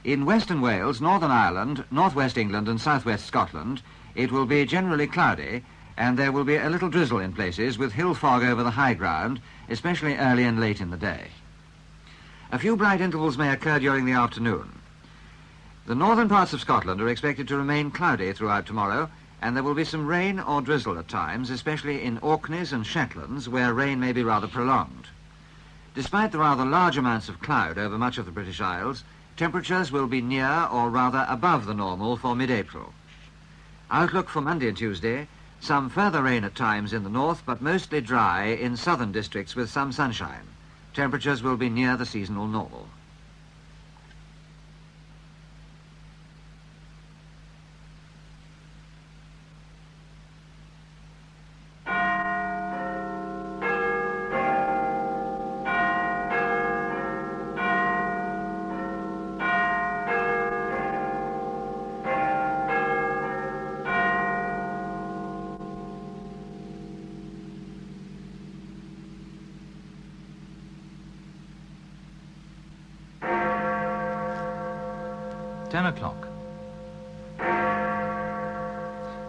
In western Wales, Northern Ireland, northwest England and southwest Scotland, it will be generally cloudy, and there will be a little drizzle in places with hill fog over the high ground, especially early and late in the day. A few bright intervals may occur during the afternoon. The northern parts of Scotland are expected to remain cloudy throughout tomorrow, and there will be some rain or drizzle at times, especially in Orkneys and Shetlands, where rain may be rather prolonged. Despite the rather large amounts of cloud over much of the British Isles, temperatures will be near or rather above the normal for mid-April. Outlook for Monday and Tuesday: some further rain at times in the north, but mostly dry in southern districts with some sunshine. Temperatures will be near the seasonal normal. o'clock.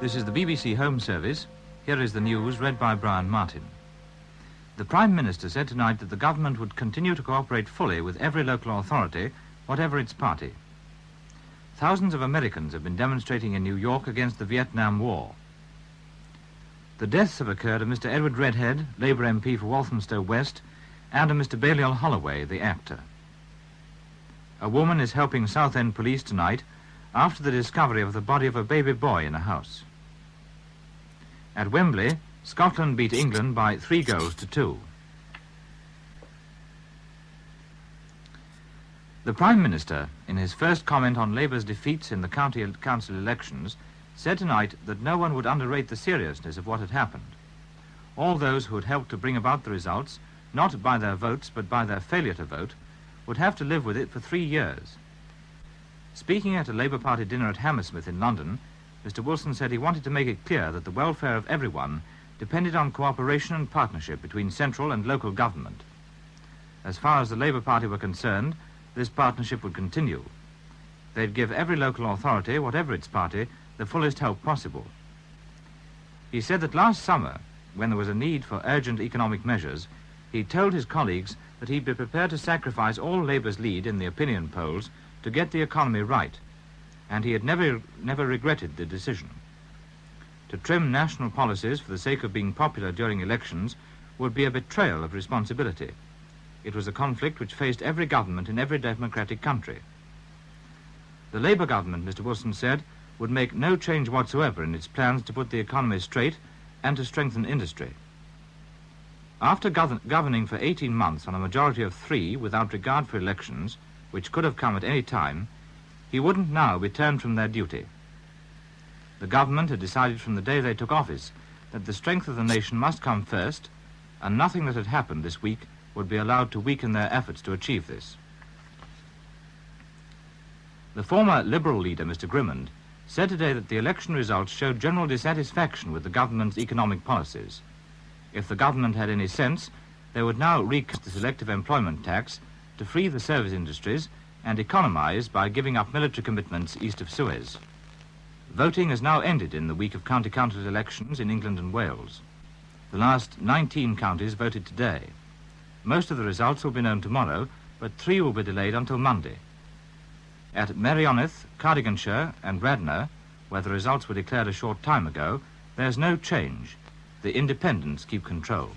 This is the BBC Home Service. Here is the news read by Brian Martin. The Prime Minister said tonight that the government would continue to cooperate fully with every local authority, whatever its party. Thousands of Americans have been demonstrating in New York against the Vietnam War. The deaths have occurred of Mr. Edward Redhead, Labour MP for Walthamstow West, and of Mr. Balliol Holloway, the actor. A woman is helping Southend police tonight after the discovery of the body of a baby boy in a house. At Wembley, Scotland beat England by 3-2. The Prime Minister, in his first comment on Labour's defeats in the county council elections, said tonight that no one would underrate the seriousness of what had happened. All those who had helped to bring about the results, not by their votes but by their failure to vote, would have to live with it for 3 years. Speaking at a Labour Party dinner at Hammersmith in London, Mr. Wilson said he wanted to make it clear that the welfare of everyone depended on cooperation and partnership between central and local government. As far as the Labour Party were concerned, this partnership would continue. They'd give every local authority, whatever its party, the fullest help possible. He said that last summer, when there was a need for urgent economic measures, he told his colleagues that he'd be prepared to sacrifice all Labour's lead in the opinion polls to get the economy right, and he had never regretted the decision. To trim national policies for the sake of being popular during elections would be a betrayal of responsibility. It was a conflict which faced every government in every democratic country. The Labour government, Mr. Wilson said, would make no change whatsoever in its plans to put the economy straight and to strengthen industry. After governing for 18 months on a majority of 3 without regard for elections, which could have come at any time, he wouldn't now be turned from their duty. The government had decided from the day they took office that the strength of the nation must come first, and nothing that had happened this week would be allowed to weaken their efforts to achieve this. The former Liberal leader, Mr. Grimmond, said today that the election results showed general dissatisfaction with the government's economic policies. If the government had any sense, they would now recast the selective employment tax to free the service industries and economize by giving up military commitments east of Suez. Voting has now ended in the week of county council elections in England and Wales. The last 19 counties voted today. Most of the results will be known tomorrow, but 3 will be delayed until Monday. At Merioneth, Cardiganshire and Radnor, where the results were declared a short time ago, there's no change. The independents keep control.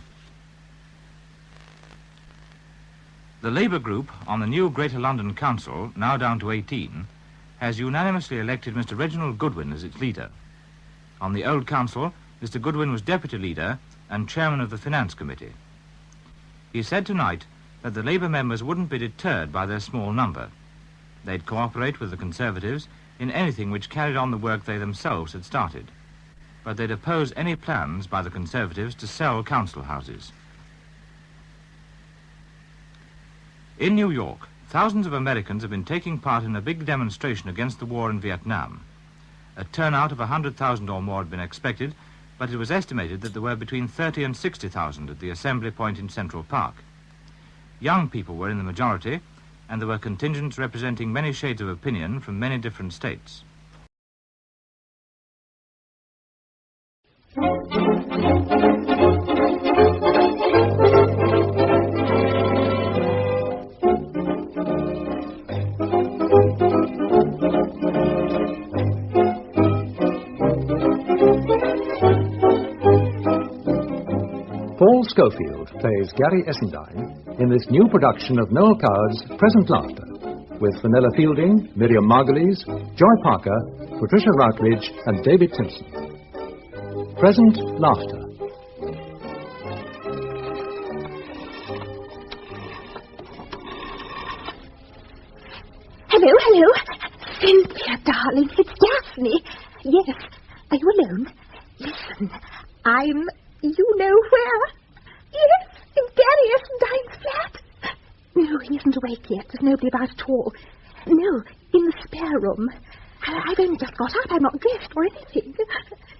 The Labour group on the new Greater London Council, now down to 18, has unanimously elected Mr. Reginald Goodwin as its leader. On the old council, Mr. Goodwin was deputy leader and chairman of the Finance Committee. He said tonight that the Labour members wouldn't be deterred by their small number. They'd cooperate with the Conservatives in anything which carried on the work they themselves had started. But they'd oppose any plans by the Conservatives to sell council houses. In New York, thousands of Americans have been taking part in a big demonstration against the war in Vietnam. A turnout of 100,000 or more had been expected, but it was estimated that there were between 30 and 60,000 at the assembly point in Central Park. Young people were in the majority, and there were contingents representing many shades of opinion from many different states. Paul Schofield plays Gary Essendine in this new production of Noel Coward's Present Laughter, with Vanilla Fielding, Miriam Margulies, Joy Parker, Patricia Routledge, and David Timpson. Present Laughter. Hello, hello. Cynthia, darling, it's Daphne. Yes. Are you alone? Listen, I'm... You know where? Yes, in Gary Essendine's flat. No, he isn't awake yet. There's nobody about at all. No, in the spare room. I've only just got up. I'm not dressed or anything.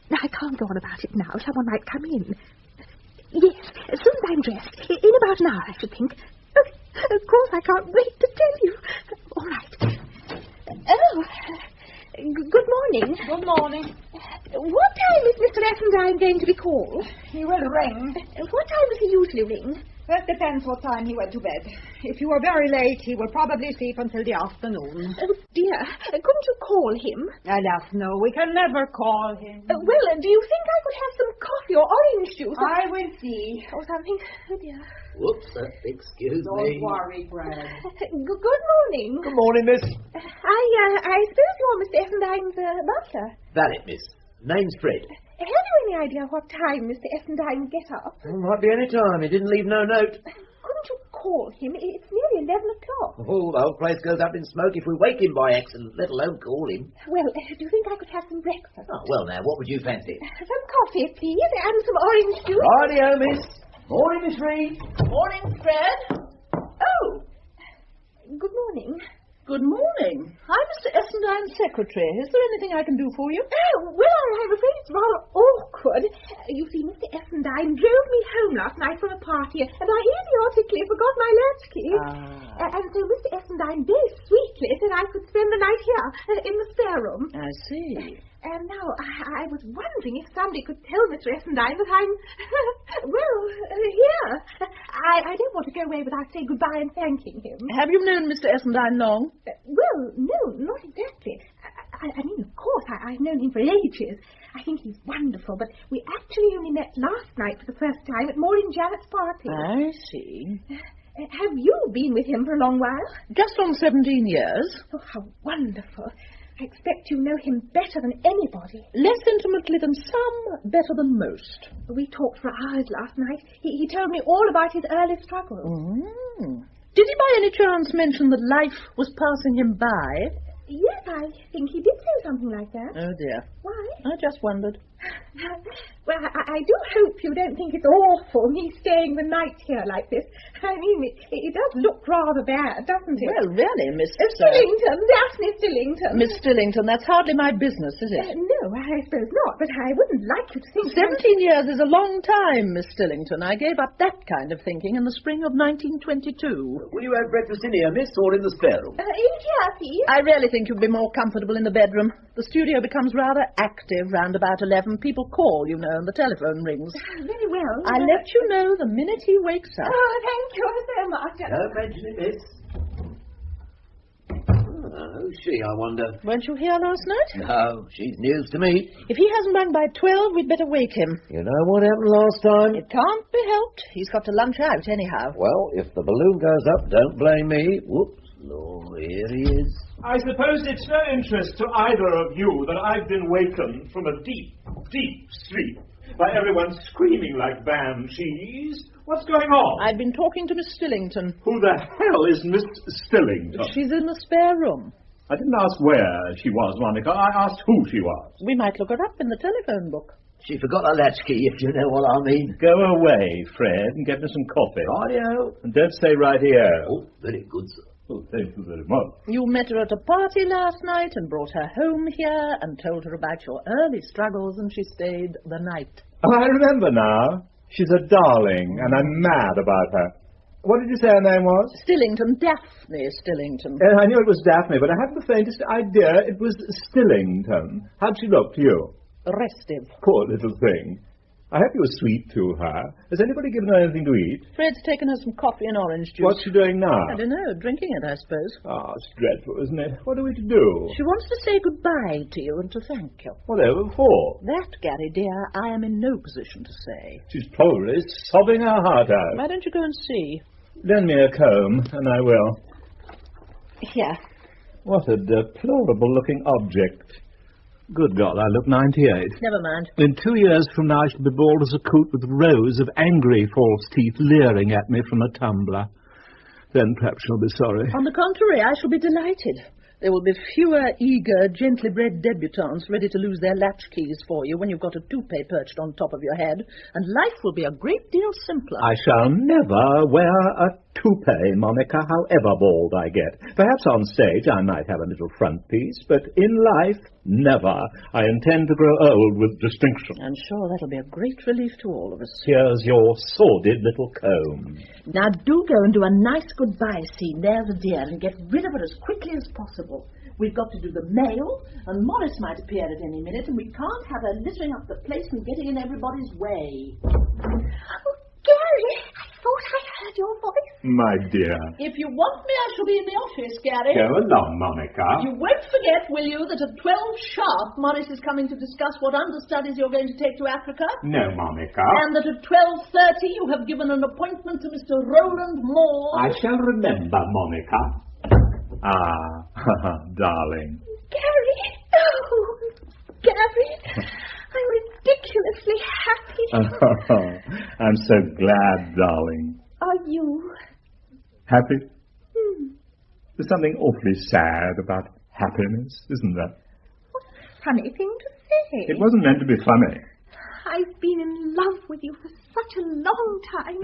Now, I can't go on about it now. Someone might come in. Yes, as soon as I'm dressed. In about an hour, I should think. Oh, of course, I can't wait to tell you. All right. Oh, good morning. Good morning. What time is Mr. Essendine going to be called? He will ring. What time does he usually ring? That depends what time he went to bed. If you were very late, he will probably sleep until the afternoon. Oh, dear. Couldn't you call him? Alas, no, we can never call him. Well, do you think I could have some coffee or orange juice? I will see. Or something. Oh, dear. Whoops, excuse me. Don't worry, Brad. Good morning. Good morning, miss. I suppose you're Mr. Essendine's butler. That it, miss. Name's Fred. Have you any idea what time Mr. Essendine get up? Well, might be any time. He didn't leave no note. Couldn't you call him? It's nearly 11 o'clock. Oh, the whole place goes up in smoke if we wake him by accident, let alone call him. Well, do you think I could have some breakfast? Oh, well, now, what would you fancy? Some coffee, please, and some orange juice. Righty-o, miss. Morning, Miss Reed. Morning, Fred. Oh. Good morning. Good morning. I'm Mr. Essendine's secretary. Is there anything I can do for you? Oh, well, I'm afraid it's rather awkward. You see, Mr. Essendine drove me home last night from a party, and I idiotically forgot my latchkey. And so Mr. Essendine very sweetly said I could spend the night here, in the spare room. I see. And now, I was wondering if somebody could tell Mr. Essendine that I'm, here. I don't want to go away without saying goodbye and thanking him. Have you known Mr. Essendine long? Well, no, not exactly. I mean, of course, I've known him for ages. I think he's wonderful, but we actually only met last night for the first time at Maureen Janet's party. I see. Have you been with him for a long while? Just on 17 years. Oh, how wonderful. I expect you know him better than anybody. Less intimately than some, better than most. We talked for hours last night. He told me all about his early struggles. Did he by any chance mention that life was passing him by? Yes, I think he did say something like that. Oh, dear. Why? I just wondered. Well, I do hope you don't think it's awful, me staying the night here like this. I mean, it does look rather bad, doesn't it? Well, really, Miss... Stillington, Daphne Stillington. Miss Stillington, that's hardly my business, is it? No, I suppose not, but I wouldn't like you to think... 17 years is a long time, Miss Stillington. I gave up that kind of thinking in the spring of 1922. Will you have breakfast in here, miss, or in the spare room? In here, please. I really think you'd be more comfortable in the bedroom. The studio becomes rather active round about 11. People call, you know, and the telephone rings. Very well. I'll let you know the minute he wakes up. Oh, thank you so much. Don't mention it, miss. Who's she, I wonder? Weren't you here last night? No, she's news to me. If he hasn't rung by 12, we'd better wake him. You know what happened last time? It can't be helped. He's got to lunch out anyhow. Well, if the balloon goes up, don't blame me. Whoops. Lord, here he is. I suppose it's no interest to either of you that I've been wakened from a deep, deep sleep by everyone screaming like banshees. What's going on? I've been talking to Miss Stillington. Who the hell is Miss Stillington? She's in the spare room. I didn't ask where she was, Monica. I asked who she was. We might look her up in the telephone book. She forgot her latchkey, if you know what I mean. Go away, Fred, and get me some coffee. Rightio. And don't stay right here. Oh, very good, sir. Oh, thank you very much. You met her at a party last night and brought her home here and told her about your early struggles, and she stayed the night. Oh, I remember now. She's a darling, and I'm mad about her. What did you say her name was? Stillington, Daphne Stillington. I knew it was Daphne, but I hadn't the faintest idea it was Stillington. How'd she look to you? Restive. Poor little thing. I hope you were sweet to her. Has anybody given her anything to eat? Fred's taken her some coffee and orange juice. What's she doing now? I don't know, drinking it, I suppose. Ah, it's dreadful, isn't it? What are we to do? She wants to say goodbye to you and to thank you. Whatever for? That, Gary, dear, I am in no position to say. She's probably sobbing her heart out. Why don't you go and see? Lend me a comb, and I will. Here. What a deplorable-looking object. Good God, I look 98. Never mind. In 2 years from now, I shall be bald as a coot with rows of angry false teeth leering at me from a tumbler. Then perhaps she'll be sorry. On the contrary, I shall be delighted. There will be fewer eager, gently bred debutantes ready to lose their latchkeys for you when you've got a toupee perched on top of your head, and life will be a great deal simpler. I shall never wear a toupee, Monica, however bald I get. Perhaps on stage I might have a little front piece, but in life, never. I intend to grow old with distinction. I'm sure that'll be a great relief to all of us. Here's your sordid little comb. Now do go and do a nice goodbye scene, there's a dear, and get rid of it as quickly as possible. We've got to do the mail, and Morris might appear at any minute, and we can't have her littering up the place and getting in everybody's way. Oh, Gary, I thought I heard your voice. My dear. If you want me, I shall be in the office, Gary. Go along, Monica. You won't forget, will you, that at 12 sharp, Morris is coming to discuss what understudies you're going to take to Africa? No, Monica. And that at 12:30 you have given an appointment to Mr. Roland Moore. I shall remember, Monica. Darling. Gary. Oh, Gary. I'm ridiculously happy. I'm so glad, darling. Are you? Happy? There's something awfully sad about happiness, isn't there? What a funny thing to say. It wasn't meant to be funny. I've been in love with you for such a long time.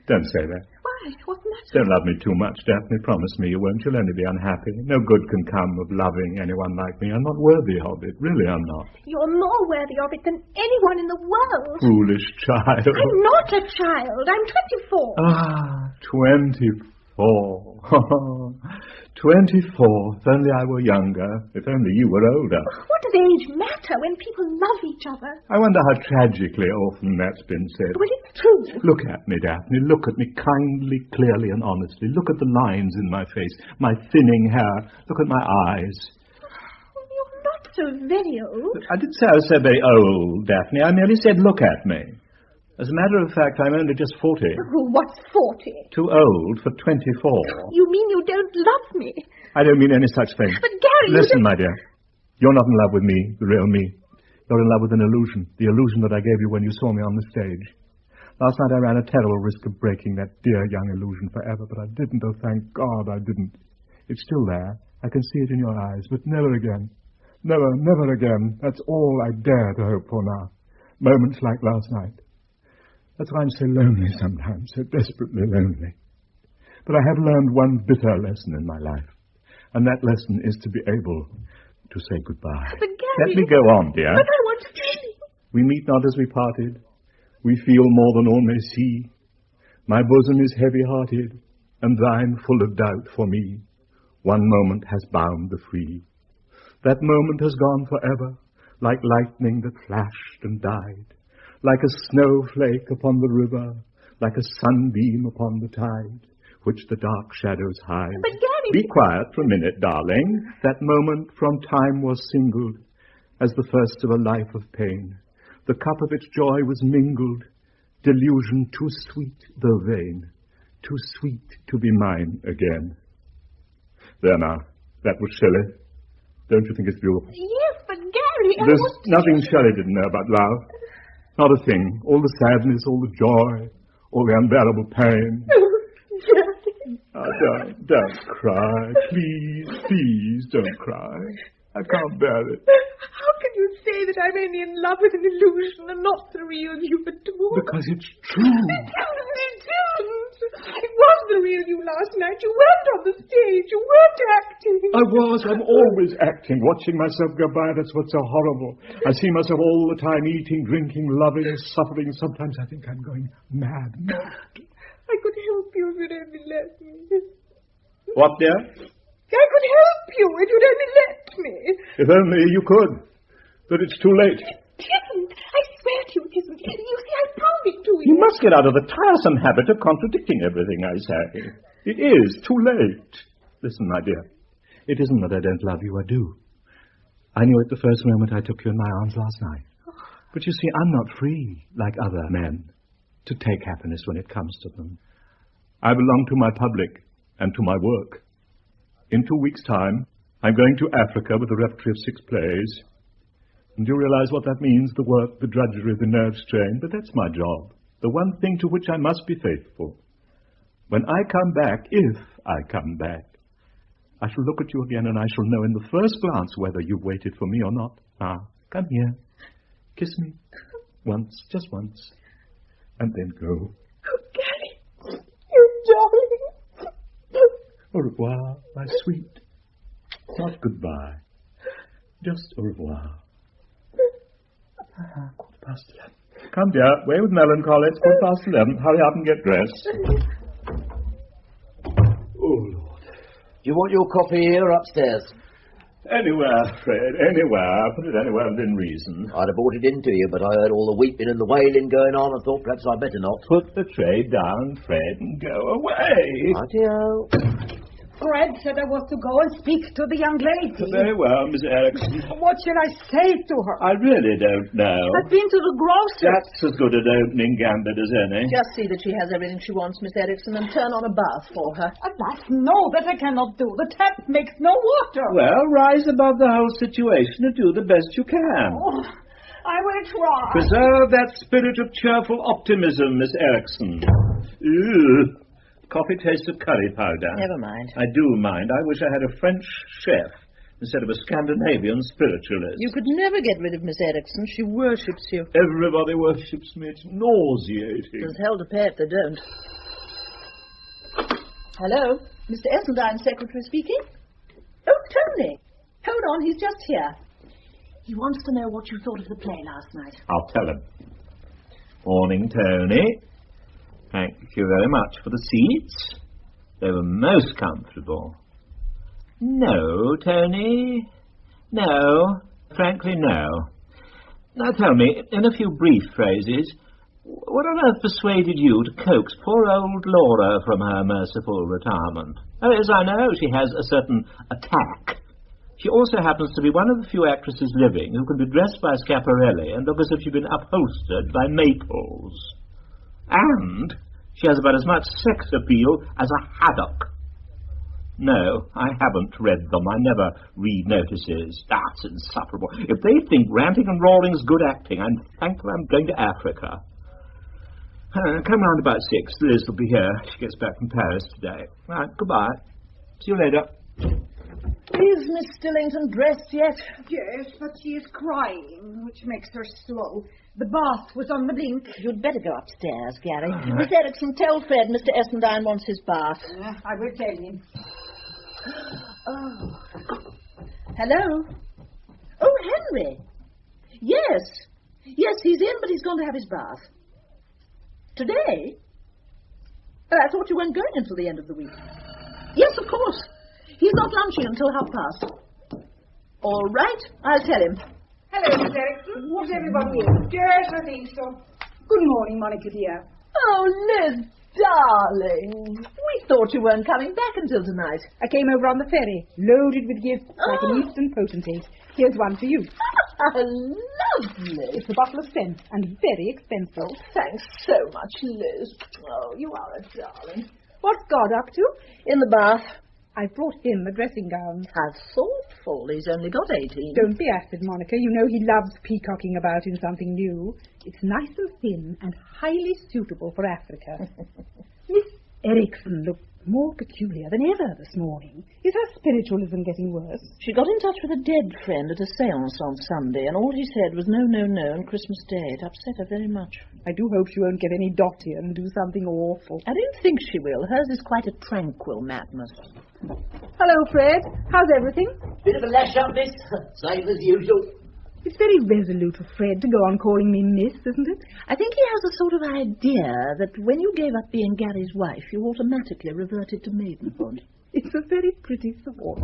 Don't say that. Why? What's the matter? Don't love me too much, Daphne. Promise me you won't. You'll only be unhappy. No good can come of loving anyone like me. I'm not worthy of it. Really, I'm not. You're more worthy of it than anyone in the world. Foolish child. I'm not a child. I'm 24. 24. 24. If only I were younger. If only you were older. What does age matter when people love each other? I wonder how tragically often that's been said. Well, it's true. Look at me, Daphne. Look at me kindly, clearly, and honestly. Look at the lines in my face, my thinning hair. Look at my eyes. You're not so very old. I didn't say I was so very old, Daphne. I merely said look at me. As a matter of fact, I'm only just 40. What's 40? Too old for 24. You mean you don't love me? I don't mean any such thing. But, Gary, listen, my dear. You're not in love with me, the real me. You're in love with an illusion. The illusion that I gave you when you saw me on the stage. Last night I ran a terrible risk of breaking that dear young illusion forever, but I didn't. Oh, thank God I didn't. It's still there. I can see it in your eyes, but never again. Never again. That's all I dare to hope for now. Moments like last night. That's why I'm so lonely sometimes, so desperately lonely. But I have learned one bitter lesson in my life, and that lesson is to be able to say goodbye. But Gary... Let me go on, dear. But I want to tell you. We meet not as we parted. We feel more than all may see. My bosom is heavy-hearted, and thine full of doubt for me. One moment has bound the free. That moment has gone forever, like lightning that flashed and died. Like a snowflake upon the river, like a sunbeam upon the tide, which the dark shadows hide. But Gary... Be quiet for a minute, darling. That moment from time was singled as the first of a life of pain. The cup of its joy was mingled, delusion too sweet though vain, too sweet to be mine again. There now, that was Shelley. Don't you think it's beautiful? Yes, but Gary... There's nothing Shelley didn't know about love. Not a thing. All the sadness, all the joy, all the unbearable pain. Don't cry. Please, don't cry. I can't bear it. How can you say that I'm only in love with an illusion and not the real you at all? Because it's true. It isn't. It was the real you last night. You weren't on the stage. You weren't acting. I was. I'm always acting, watching myself go by. That's what's so horrible. I see myself all the time eating, drinking, loving, suffering. Sometimes I think I'm going mad. I could help you if you'd only let me. What, dear? I could help you if you'd only let me. If only you could. But it's too late. It isn't. I swear to you it isn't. You see, I prove it to you. You must get out of the tiresome habit of contradicting everything I say. It is too late. Listen, my dear. It isn't that I don't love you. I do. I knew it the first moment I took you in my arms last night. But you see, I'm not free, like other men, to take happiness when it comes to them. I belong to my public and to my work. In 2 weeks' time, I'm going to Africa with a repertory of 6 plays. And you realize what that means, the work, the drudgery, the nerve strain. But that's my job, the one thing to which I must be faithful. When I come back, if I come back, I shall look at you again and I shall know in the first glance whether you've waited for me or not. Come here. Kiss me. Once, just once. And then go. Oh, Gary, you darling. Au revoir, my sweet. Not goodbye. Just au revoir. 11:15. Come, dear. Away with melancholy. It's 11:15. Hurry up and get dressed. Oh, Lord. Do you want your coffee here or upstairs? Anywhere, Fred, anywhere. Put it anywhere within reason. I'd have brought it in to you, but I heard all the weeping and the wailing going on and thought perhaps I'd better not. Put the tray down, Fred, and go away. Rightio. Fred said I was to go and speak to the young lady. Very well, Miss Erickson. What shall I say to her? I really don't know. I've been to the grocer's. That's as good an opening gambit as any. Just see that she has everything she wants, Miss Erickson, and turn on a bath for her. Alas, no, that I cannot do. The tap makes no water. Well, rise above the whole situation and do the best you can. Oh, I will try. Preserve that spirit of cheerful optimism, Miss Erickson. Ew. Coffee tastes of curry powder. Never mind. I do mind. I wish I had a French chef instead of a Scandinavian spiritualist. You could never get rid of Miss Erickson. She worships you. Everybody worships me. It's nauseating. There's hell to pay if they don't. Hello? Mr. Essendine's secretary speaking? Oh, Tony. Hold on, he's just here. He wants to know what you thought of the play last night. I'll tell him. Morning, Tony. Thank you very much for the seats. They were most comfortable. No, Tony. No. Frankly, no. Now tell me, in a few brief phrases, what on earth persuaded you to coax poor old Laura from her merciful retirement? Oh, yes, I know she has a certain attack. She also happens to be one of the few actresses living who can be dressed by Schiaparelli and look as if she'd been upholstered by maples. And she has about as much sex appeal as a haddock. No, I haven't read them. I never read notices. That's insufferable. If they think ranting and roaring is good acting, I'm thankful I'm going to Africa. Come round about 6. Liz will be here. She gets back from Paris today. Right, goodbye. See you later. Is Miss Stillington dressed yet? Yes, but she is crying, which makes her slow. The bath was on the blink. You'd better go upstairs, Gary. Miss Erickson, tell Fred Mr. Essendine wants his bath. I will tell him. Oh. Hello? Oh, Henry. Yes. Yes, he's in, but he's going to have his bath. Today? Oh, I thought you weren't going until the end of the week. Yes, of course. He's not lunching until 1:30. All right, I'll tell him. Hello, Miss Erickson. Is everybody in? Yes, I think so. Good morning, Monica, dear. Oh, Liz, darling. We thought you weren't coming back until tonight. I came over on the ferry, loaded with gifts like an Eastern potentate. Here's one for you. Lovely. It's a bottle of scent and very expensive. Oh, thanks so much, Liz. Oh, you are a darling. What's God up to? In the bath. I brought him a dressing gown. How thoughtful. He's only got 18. Don't be acid, Monica. You know he loves peacocking about in something new. It's nice and thin and highly suitable for Africa. Miss Erickson looked more peculiar than ever this morning. Is her spiritualism getting worse? She got in touch with a dead friend at a séance on Sunday, and all he said was no, no, no on Christmas Day. It upset her very much. I do hope she won't get any dot here and do something awful. I don't think she will. Hers is quite a tranquil madness. Hello, Fred. How's everything? Bit of a lash up, miss. Same as usual. It's very resolute of Fred to go on calling me miss, isn't it? I think he has a sort of idea that when you gave up being Gary's wife, you automatically reverted to maidenhood. It's a very pretty thought.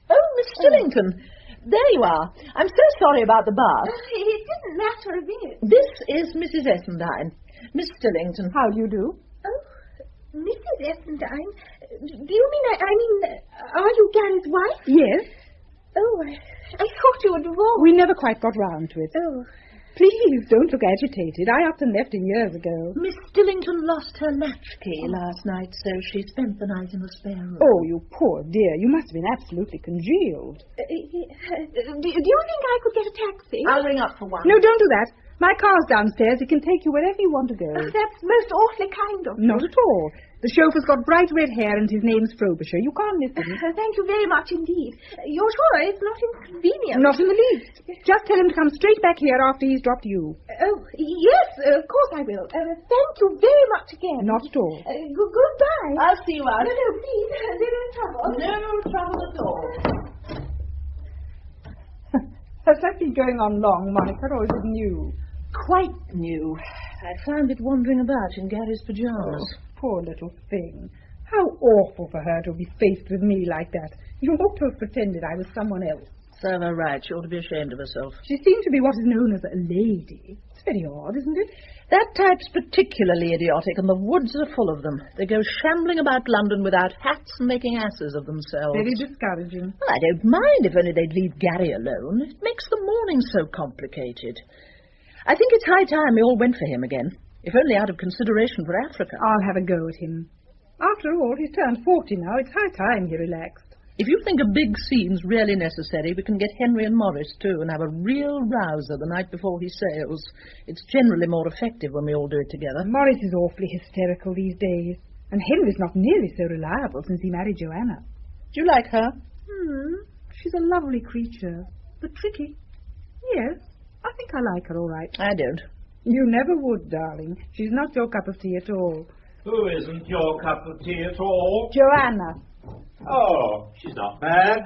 Oh, Miss Stillington. There you are. I'm so sorry about the bath. It didn't matter a bit. This is Mrs. Essendine. Miss Stillington. How do you do? Oh, Mrs. Essendine? Do you mean, are you Gary's wife? Yes. Oh, I thought you were divorced. We never quite got round to it. Oh. Please, don't look agitated. I up and left him years ago. Miss Stillington lost her latchkey last night, so she spent the night in the spare room. Oh, you poor dear. You must have been absolutely congealed. Do you think I could get a taxi? I'll ring up for one. No, don't do that. My car's downstairs. It can take you wherever you want to go. That's most awfully kind of you. Not at all. The chauffeur's got bright red hair and his name's Frobisher. You can't miss him. Thank you very much indeed. You're sure it's not inconvenient? Not in the least. Just tell him to come straight back here after he's dropped you. Oh, yes, of course I will. Thank you very much again. Not at all. Goodbye. I'll see you out. No, please. They're in trouble. No trouble at all. Has that been going on long, Monica, or is it new? Quite new. I found it wandering about in Gary's pyjamas. Oh, poor little thing. How awful for her to be faced with me like that. You ought to have pretended I was someone else. Serve her right. She ought to be ashamed of herself. She seemed to be what is known as a lady. It's very odd, isn't it? That type's particularly idiotic, and the woods are full of them. They go shambling about London without hats and making asses of themselves. Very discouraging. Well, I don't mind if only they'd leave Gary alone. It makes the morning so complicated. I think it's high time we all went for him again, if only out of consideration for Africa. I'll have a go at him. After all, he's turned 40 now. It's high time he relaxed. If you think a big scene's really necessary, we can get Henry and Morris, too, and have a real rouser the night before he sails. It's generally more effective when we all do it together. Morris is awfully hysterical these days, and Henry's not nearly so reliable since he married Joanna. Do you like her? She's a lovely creature, but tricky. Yes, I think I like her all right. I don't. You never would, darling. She's not your cup of tea at all. Who isn't your cup of tea at all? Joanna. Oh, she's not bad.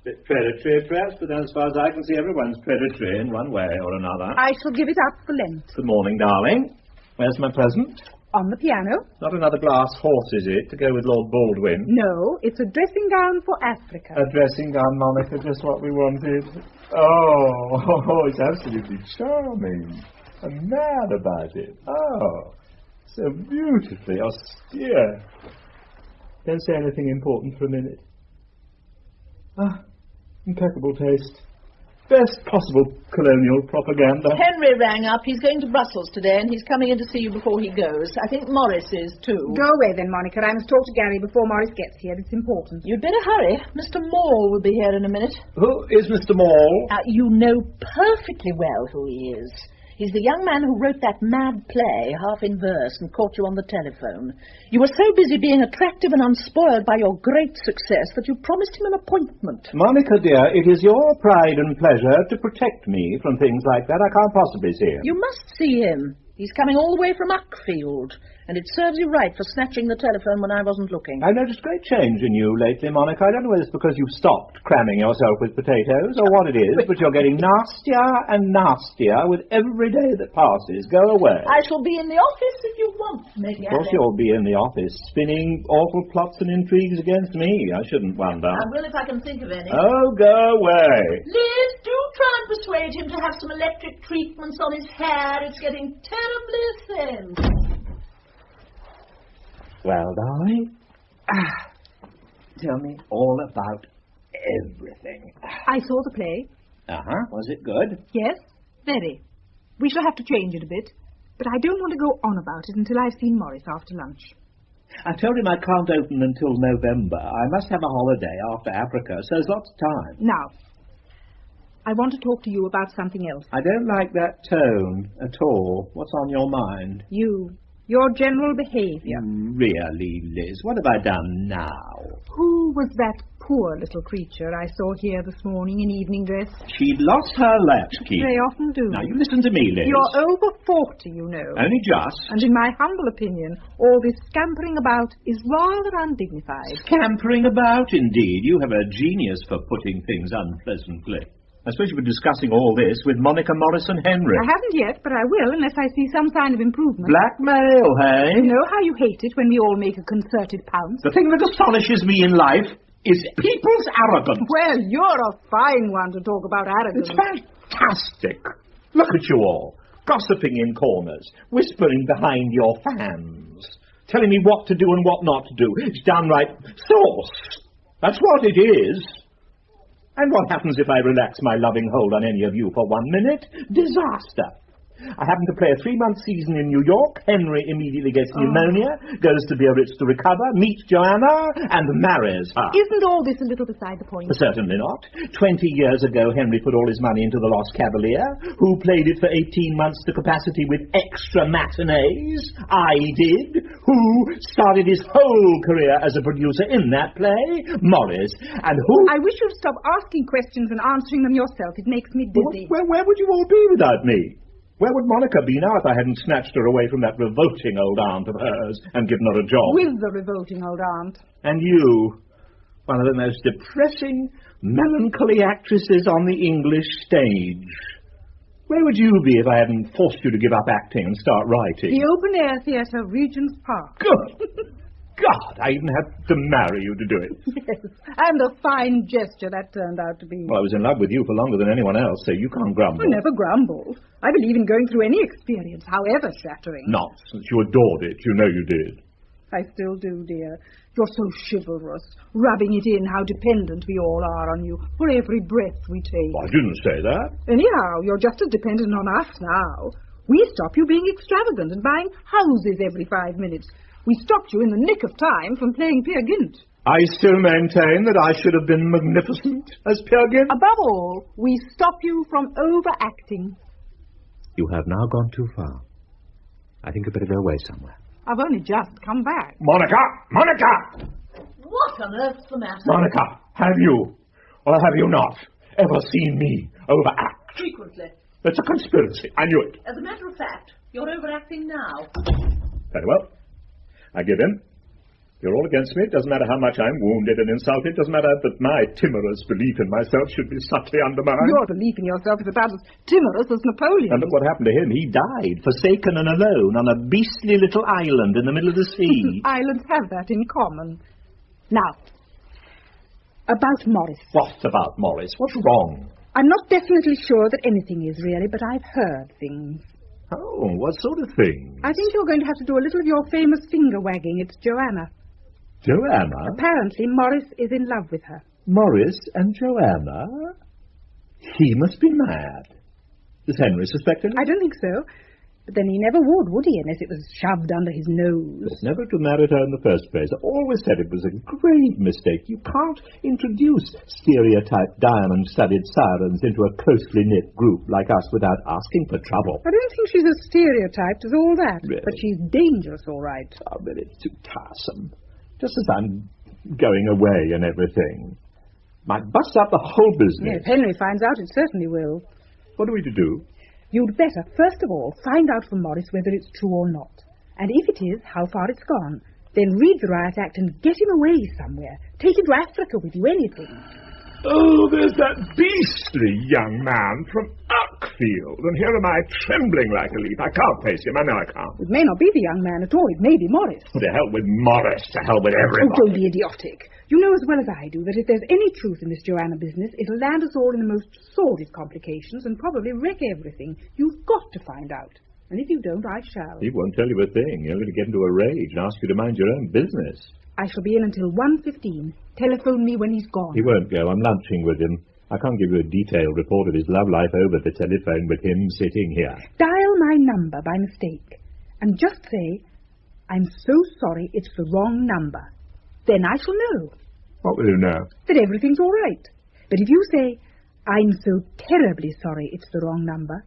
Bit predatory, perhaps, but as far as I can see, everyone's predatory in one way or another. I shall give it up for Lent. Good morning, darling. Where's my present? On the piano. Not another glass horse, is it, to go with Lord Baldwin? No, it's a dressing gown for Africa. A dressing gown, Monica, just what we wanted. Oh, it's absolutely charming. I'm mad about it. Oh, so beautifully austere. Don't say anything important for a minute. Impeccable taste. Best possible colonial propaganda. Henry rang up. He's going to Brussels today, and he's coming in to see you before he goes. I think Morris is, too. Go away then, Monica. I must talk to Gary before Morris gets here. It's important. You'd better hurry. Mr. Maule will be here in a minute. Who is Mr. Maule? You know perfectly well who he is. He's the young man who wrote that mad play, half in verse, and caught you on the telephone. You were so busy being attractive and unspoiled by your great success that you promised him an appointment. Monica, dear, it is your pride and pleasure to protect me from things like that. I can't possibly see him. You must see him. He's coming all the way from Uckfield, and it serves you right for snatching the telephone when I wasn't looking. I've noticed great change in you lately, Monica. I don't know whether it's because you've stopped cramming yourself with potatoes or what it is, but you're getting nastier and nastier with every day that passes. Go away. I shall be in the office if you want me. Of course you'll be in the office, spinning awful plots and intrigues against me. I shouldn't wonder. I will if I can think of any. Oh, go away. Liz, do try and persuade him to have some electric treatments on his hair. It's getting terribly thin. Well, darling, tell me all about everything. I saw the play. Was it good? Yes, very. We shall have to change it a bit, but I don't want to go on about it until I've seen Morris after lunch. I told him I can't open until November. I must have a holiday after Africa, so there's lots of time. Now, I want to talk to you about something else. I don't like that tone at all. What's on your mind? Your general behaviour. Really, Liz, what have I done now? Who was that poor little creature I saw here this morning in evening dress? She'd lost her latchkey. They often do. Now, you listen to me, Liz. You're over 40, you know. Only just. And in my humble opinion, all this scampering about is rather undignified. Scampering about, indeed. You have a genius for putting things unpleasantly. I suppose you were discussing all this with Monica Morris and Henry. I haven't yet, but I will unless I see some sign of improvement. Blackmail, hey? You know how you hate it when we all make a concerted pounce? The thing that astonishes me in life is people's arrogance. Well, you're a fine one to talk about arrogance. It's fantastic. Look at you all, gossiping in corners, whispering behind your fans, telling me what to do and what not to do. It's downright sauce. That's what it is. And what happens if I relax my loving hold on any of you for 1 minute? Disaster. I happen to play a 3-month season in New York. Henry immediately gets pneumonia, goes to Biarritz to recover, meets Joanna, and marries her. Isn't all this a little beside the point? Certainly not. 20 years ago, Henry put all his money into The Lost Cavalier, who played it for 18 months to capacity with extra matinees. I did. Who started his whole career as a producer in that play? Morris. And who... I wish you'd stop asking questions and answering them yourself. It makes me dizzy. Where would you all be without me? Where would Monica be now if I hadn't snatched her away from that revolting old aunt of hers and given her a job? With the revolting old aunt. And you, one of the most depressing, melancholy actresses on the English stage. Where would you be if I hadn't forced you to give up acting and start writing? The open-air theatre, Regent's Park. Good. God, I even had to marry you to do it. Yes, and a fine gesture that turned out to be. Well, I was in love with you for longer than anyone else, so you can't grumble. I never grumble. I believe in going through any experience, however shattering. Nonsense. You adored it. You know you did. I still do, dear. You're so chivalrous, rubbing it in how dependent we all are on you for every breath we take. I didn't say that. Anyhow, you're just as dependent on us now. We stop you being extravagant and buying houses every 5 minutes. We stopped you in the nick of time from playing Peer Gynt. I still maintain that I should have been magnificent as Peer Gynt. Above all, we stop you from overacting. You have now gone too far. I think you'd better go away somewhere. I've only just come back. Monica! Monica! What on earth's the matter? Monica, have you, or have you not, ever seen me overact? Frequently. It's a conspiracy. I knew it. As a matter of fact, you're overacting now. Very well. I give in. You're all against me. It doesn't matter how much I'm wounded and insulted. It doesn't matter that my timorous belief in myself should be subtly undermined. Your belief in yourself is about as timorous as Napoleon. And look what happened to him. He died, forsaken and alone, on a beastly little island in the middle of the sea. Islands have that in common. Now, about Morris. What about Morris? What's wrong? I'm not definitely sure that anything is really, but I've heard things. Oh, what sort of thing? I think you're going to have to do a little of your famous finger wagging. It's Joanna. Joanna? Apparently, Morris is in love with her. Morris and Joanna? He must be mad. Does Henry suspect it? I don't think so. But then he never would he, unless it was shoved under his nose? But never to marry her in the first place. I always said it was a grave mistake. You can't introduce stereotyped diamond-studded sirens into a closely knit group like us without asking for trouble. I don't think she's as stereotyped as all that. Really? But she's dangerous, all right. Oh, but it's too tiresome. Just as I'm going away and everything. Might bust up the whole business. If Henry finds out, it certainly will. What are we to do? You'd better, first of all, find out from Morris whether it's true or not. And if it is, how far it's gone. Then read the Riot Act and get him away somewhere. Take him to Africa with you, anything. Oh, there's that beastly young man from Uckfield, and here am I trembling like a leaf. I can't face him. I know I can't. It may not be the young man at all. It may be Morris. To hell with Morris. To hell with everybody. Oh, don't be idiotic. You know as well as I do that if there's any truth in this Joanna business, it'll land us all in the most sordid complications and probably wreck everything. You've got to find out. And if you don't, I shall. He won't tell you a thing. He'll get into a rage and ask you to mind your own business. I shall be in until 1:15. Telephone me when he's gone. He won't go. I'm lunching with him. I can't give you a detailed report of his love life over the telephone with him sitting here. Dial my number by mistake and just say, I'm so sorry it's the wrong number. Then I shall know. What will you know? That everything's all right. But if you say, I'm so terribly sorry it's the wrong number,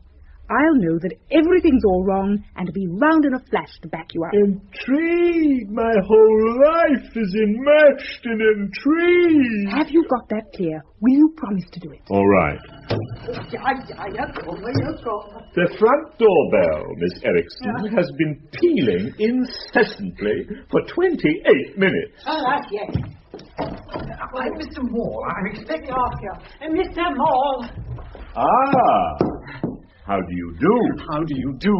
I'll know that everything's all wrong and be round in a flash to back you up. Intrigue! My whole life is immersed in intrigue! Have you got that clear? Will you promise to do it? All right. The front doorbell, Miss Erickson, has been pealing incessantly for 28 minutes. All right, yes. I'm Mr. Moore. I'm expecting after. Mr. Moore! Ah! How do you do? How do you do?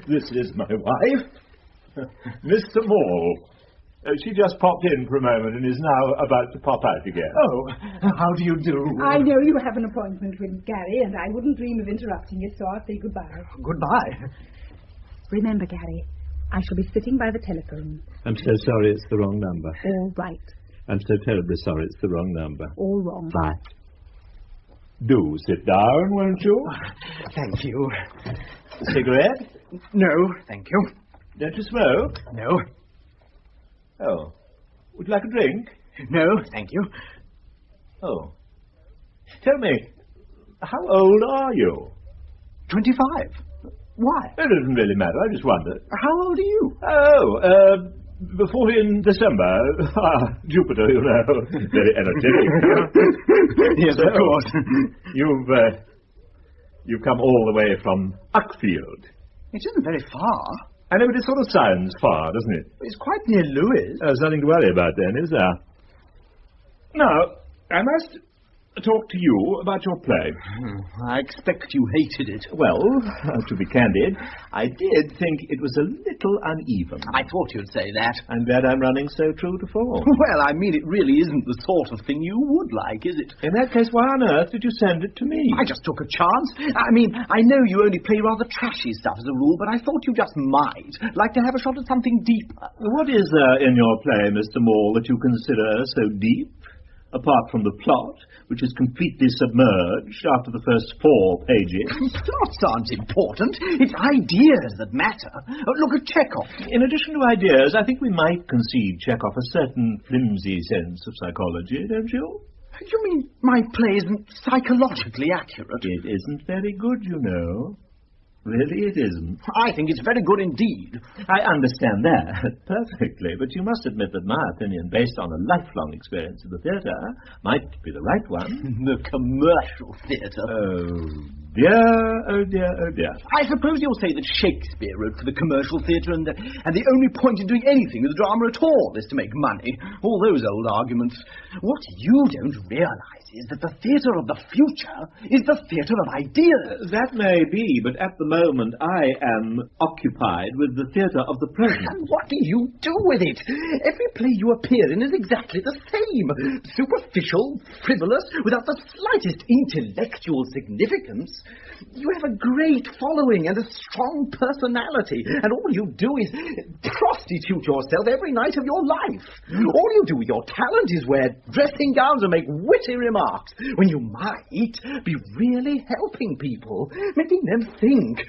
This is my wife, Mr. Moore. She just popped in for a moment and is now about to pop out again. Oh, how do you do? I know you have an appointment with Gary, and I wouldn't dream of interrupting it, so I'll say goodbye. Goodbye. Remember, Gary, I shall be sitting by the telephone. I'm so sorry it's the wrong number. All right. I'm so terribly sorry it's the wrong number. All wrong. Bye. Do sit down, won't you? Thank you. Cigarette? No, thank you. Don't you smoke? No. Oh. Would you like a drink? No, thank you. Oh. Tell me, how old are you? 25. Why? It doesn't really matter, I just wondered. How old are you? Oh, 40 in December. Jupiter, you know. Very energetic. Yes, of course. You've come all the way from Uckfield. It isn't very far. I know, but it sort of sounds far, doesn't it? It's quite near Lewes. There's nothing to worry about then, is there? Now, I must talk to you about your play. I expect you hated it. Well, to be candid, I did think it was a little uneven. I thought you'd say that. I'm glad I'm running so true to form. Well, I mean, it really isn't the sort of thing you would like, is it? In that case, why on earth did you send it to me? I just took a chance. I mean, I know you only play rather trashy stuff as a rule, but I thought you just might like to have a shot at something deeper. What is there in your play, Mr. Maule, that you consider so deep? Apart from the plot, which is completely submerged after the first 4 pages. Plots aren't important. It's ideas that matter. Look at Chekhov. In addition to ideas, I think we might concede Chekhov a certain flimsy sense of psychology, don't you? You mean my play isn't psychologically accurate? It isn't very good, you know. Really, it isn't. I think it's very good indeed. I understand that perfectly, but you must admit that my opinion, based on a lifelong experience of the theatre, might be the right one. The commercial theatre. Oh, dear, oh, dear, oh, dear. I suppose you'll say that Shakespeare wrote for the commercial theatre and the only point in doing anything with the drama at all is to make money. All those old arguments. What you don't realise is that the theatre of the future is the theatre of ideas. That may be, but at the moment I am occupied with the theatre of the present. And what do you do with it? Every play you appear in is exactly the same. Superficial, frivolous, without the slightest intellectual significance. You have a great following and a strong personality, and all you do is prostitute yourself every night of your life. All you do with your talent is wear dressing gowns and make witty remarks, when you might be really helping people, making them think,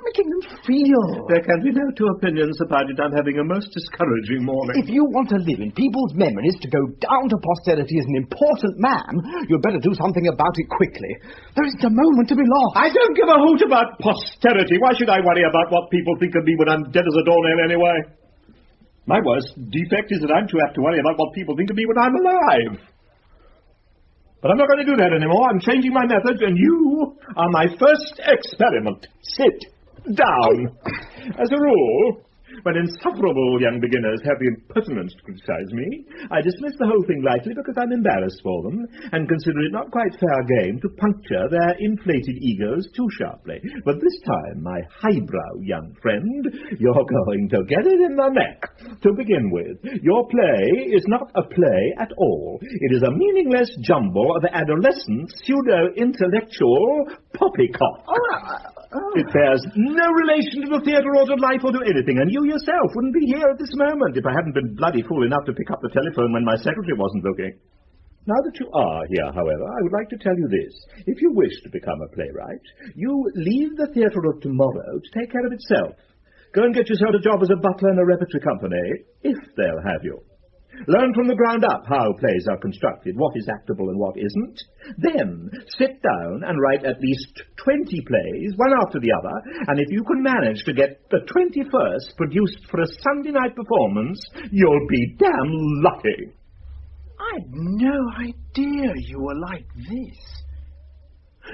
making them feel. There can be no two opinions about it. I'm having a most discouraging morning. If you want to live in people's memories, to go down to posterity as an important man, you'd better do something about it quickly. There isn't a moment to be lost. I don't give a hoot about posterity. Why should I worry about what people think of me when I'm dead as a doornail anyway? My worst defect is that I'm too apt to worry about what people think of me when I'm alive. But I'm not going to do that anymore. I'm changing my methods, and you are my first experiment. Sit down. As a rule, when insufferable young beginners have the impertinence to criticize me, I dismiss the whole thing lightly because I'm embarrassed for them, and consider it not quite fair game to puncture their inflated egos too sharply. But this time, my highbrow young friend, you're going to get it in the neck. To begin with, your play is not a play at all. It is a meaningless jumble of adolescent, pseudo-intellectual poppycock. It bears no relation to the theatre or to life or to anything, and you yourself wouldn't be here at this moment if I hadn't been bloody fool enough to pick up the telephone when my secretary wasn't looking. Now that you are here, however, I would like to tell you this. If you wish to become a playwright, you leave the theatre of tomorrow to take care of itself. Go and get yourself a job as a butler in a repertory company, if they'll have you. Learn from the ground up how plays are constructed, what is actable and what isn't. Then sit down and write at least 20 plays, one after the other, and if you can manage to get the 21st produced for a Sunday night performance, you'll be damn lucky. I'd no idea you were like this.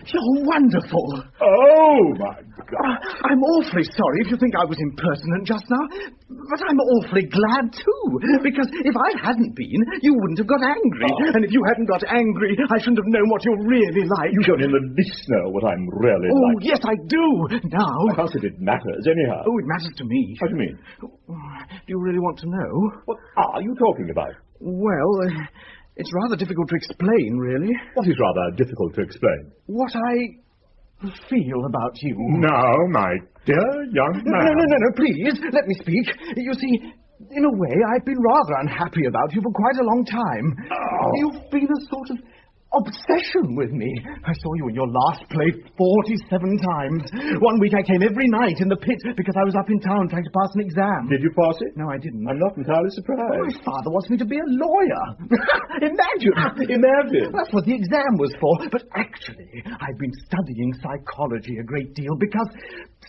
You're wonderful. Oh, my God. I'm awfully sorry if you think I was impertinent just now, but I'm awfully glad, too, because if I hadn't been, you wouldn't have got angry, and if you hadn't got angry, I shouldn't have known what you're really like. You don't in the least know what I'm really like. Oh, yes, I do, now. I can't say it matters, anyhow. Oh, it matters to me. What do you mean? Do you really want to know? What are you talking about? Well, it's rather difficult to explain, really. What is rather difficult to explain? What I feel about you. Now, my dear young man. No, please, let me speak. You see, in a way, I've been rather unhappy about you for quite a long time. Oh. You've been a sort of obsession with me. I saw you in your last play 47 times. One week I came every night in the pit because I was up in town trying to pass an exam. Did you pass it? No, I didn't. I'm not entirely surprised. My father wants me to be a lawyer. Imagine. That's what the exam was for. But actually, I've been studying psychology a great deal because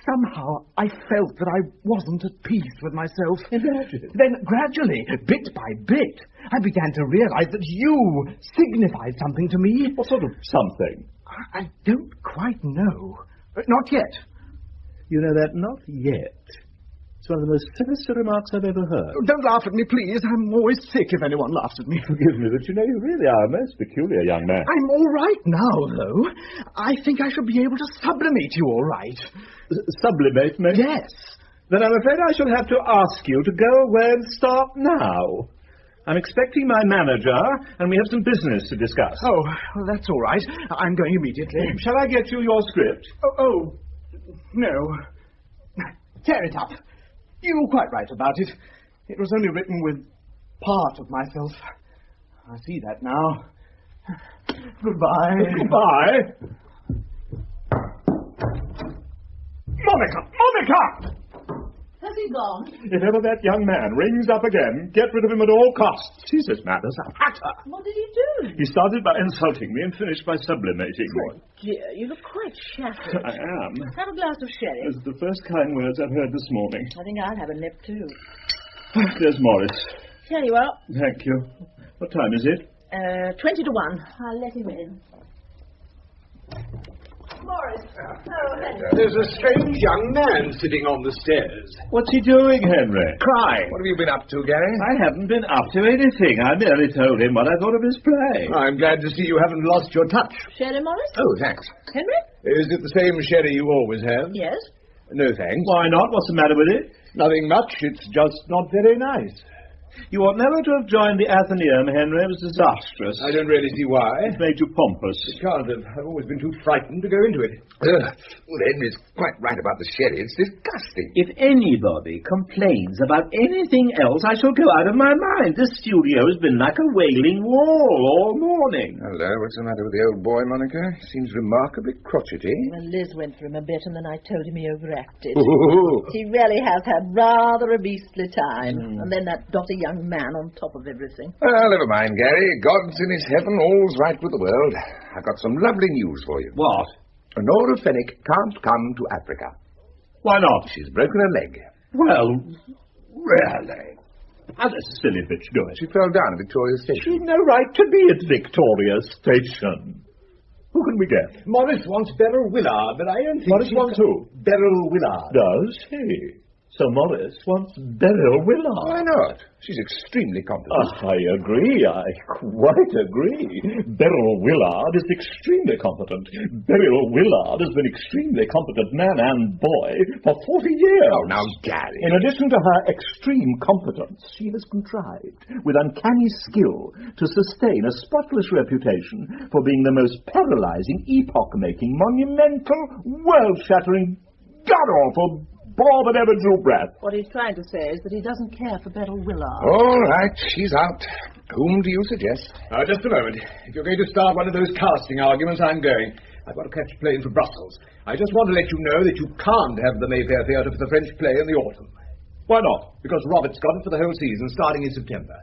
somehow I felt that I wasn't at peace with myself. Imagine. Then gradually, bit by bit, I began to realize that you signified something to me. What sort of something? I don't quite know. Not yet. You know that not yet It's one of the most sinister remarks I've ever heard. Oh, don't laugh at me, please. I'm always sick if anyone laughs at me. Forgive me, but you know, you really are a most peculiar young man. I'm all right now, though. I think I shall be able to sublimate you all right. Sublimate me? Yes. Then I'm afraid I shall have to ask you to go away and start now. I'm expecting my manager, and we have some business to discuss. Oh, well, that's all right. I'm going immediately. Shall I get you your script? Oh, no. Tear it up. You were quite right about it. It was only written with part of myself. I see that now. Goodbye. Goodbye. Monica! Has he gone? If ever that young man rings up again, get rid of him at all costs. He's as mad as a hatter. What did he do? He started by insulting me and finished by sublimating me. Dear, you look quite shattered. I am. Have a glass of sherry. Those are the first kind words I've heard this morning. I think I'll have a nip too. There's Morris. Here you are. Thank you. What time is it? 20 to 1. I'll let him in. Morris. Oh, There's a strange young man sitting on the stairs. What's he doing, Henry? Crying. What have you been up to, Gary? I haven't been up to anything. I merely told him what I thought of his play. I'm glad to see you haven't lost your touch. Sherry, Morris? Oh, thanks. Henry? Is it the same sherry you always have? Yes. No, thanks. Why not? What's the matter with it? Nothing much. It's just not very nice. You ought never to have joined the Athenaeum, Henry. It was disastrous. I don't really see why. It made you pompous. It can't have. I've always been too frightened to go into it. Well, Henry's quite right about the sherry. It's disgusting. If anybody complains about anything else, I shall go out of my mind. This studio has been like a wailing wall all morning. Hello, what's the matter with the old boy, Monica? He seems remarkably crotchety. Well, Liz went for him a bit, and then I told him he overacted. Ooh. He really has had rather a beastly time. And then that dotty young man on top of everything. Well, never mind, Gary. God's in his heaven, all's right with the world. I've got some lovely news for you. What? Nora Fenwick can't come to Africa. Why not? She's broken her leg. Well, really? How does a silly bitch do it? She fell down at Victoria Station. She'd no right to be at Victoria Station. Who can we get? Morris wants Beryl Willard, but I don't think Morris wants who? Beryl Willard. Does he? So Morris wants Beryl Willard. Why not? She's extremely competent. I agree. I quite agree. Beryl Willard is extremely competent. Beryl Willard has been extremely competent man and boy for 40 years. Oh, now, Gary. In addition to her extreme competence, she has contrived, with uncanny skill, to sustain a spotless reputation for being the most paralyzing, epoch-making, monumental, world-shattering, god-awful bore that ever drew breath. What he's trying to say is that he doesn't care for Beryl Willard. All right, she's out. Whom do you suggest? Just a moment. If you're going to start one of those casting arguments, I'm going. I've got to catch a plane for Brussels. I just want to let you know that you can't have the Mayfair Theatre for the French play in the autumn. Why not? Because Robert's got it for the whole season, starting in September.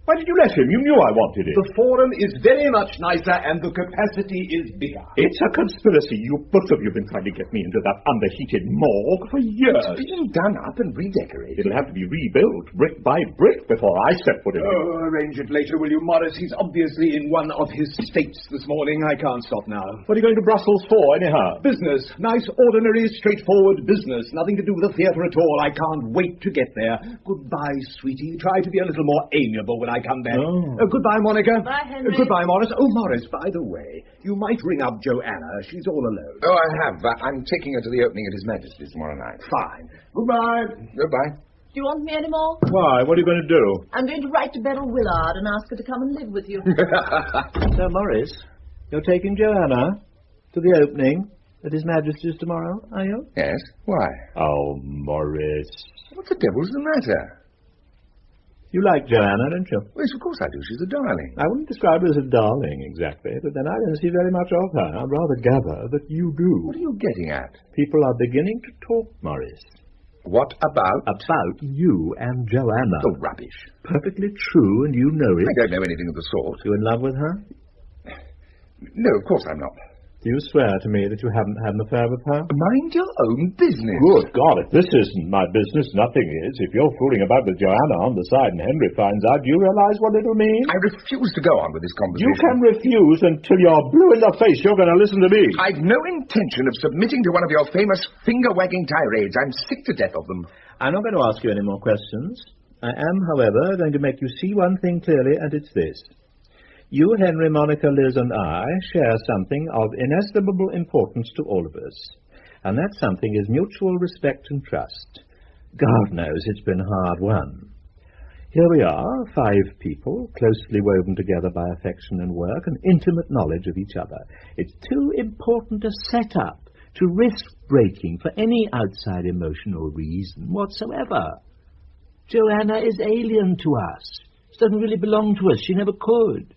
Why did you let him? You knew I wanted it. The forum is very much nicer and the capacity is bigger. It's a conspiracy. You both of you have been trying to get me into that underheated morgue for years. It's being done up and redecorated. It'll have to be rebuilt brick by brick before I step foot in it. Oh, arrange it later, will you, Morris? He's obviously in one of his states this morning. I can't stop now. What are you going to Brussels for, anyhow? Business. Nice, ordinary, straightforward business. Nothing to do with the theatre at all. I can't wait to get there. Goodbye, sweetie. Try to be a little more amiable when I come back. Goodbye, Monica. Bye, Henry. Goodbye, Morris. Oh, Morris, by the way, you might ring up Joanna. She's all alone. Oh, I have. I'm taking her to the opening at His Majesty's tomorrow night. Fine. Goodbye. Goodbye. Do you want me anymore? Why? What are you going to do? I'm going to write to Beryl Willard and ask her to come and live with you. So, Morris, you're taking Joanna to the opening at His Majesty's tomorrow, are you? Yes. Why? Oh, Morris. What the devil's the matter? You like Joanna, don't you? Well, yes, of course I do. She's a darling. I wouldn't describe her as a darling, exactly, but then I don't see very much of her. I'd rather gather that you do. What are you getting at? People are beginning to talk, Morris. What about? About you and Joanna. Oh, rubbish. Perfectly true, and you know it. I don't know anything of the sort. You in love with her? No, of course I'm not. Do you swear to me that you haven't had an affair with her? Mind your own business. Good God, if this isn't my business, nothing is. If you're fooling about with Joanna on the side and Henry finds out, do you realise what it'll mean? I refuse to go on with this conversation. You can refuse until you're blue in the face. You're going to listen to me. I've no intention of submitting to one of your famous finger-wagging tirades. I'm sick to death of them. I'm not going to ask you any more questions. I am, however, going to make you see one thing clearly, and it's this. You, Henry, Monica, Liz, and I share something of inestimable importance to all of us, and that something is mutual respect and trust. God knows it's been hard won. Here we are, 5 people, closely woven together by affection and work and intimate knowledge of each other. It's too important a setup to risk breaking for any outside emotional reason whatsoever. Joanna is alien to us. She doesn't really belong to us. She never could.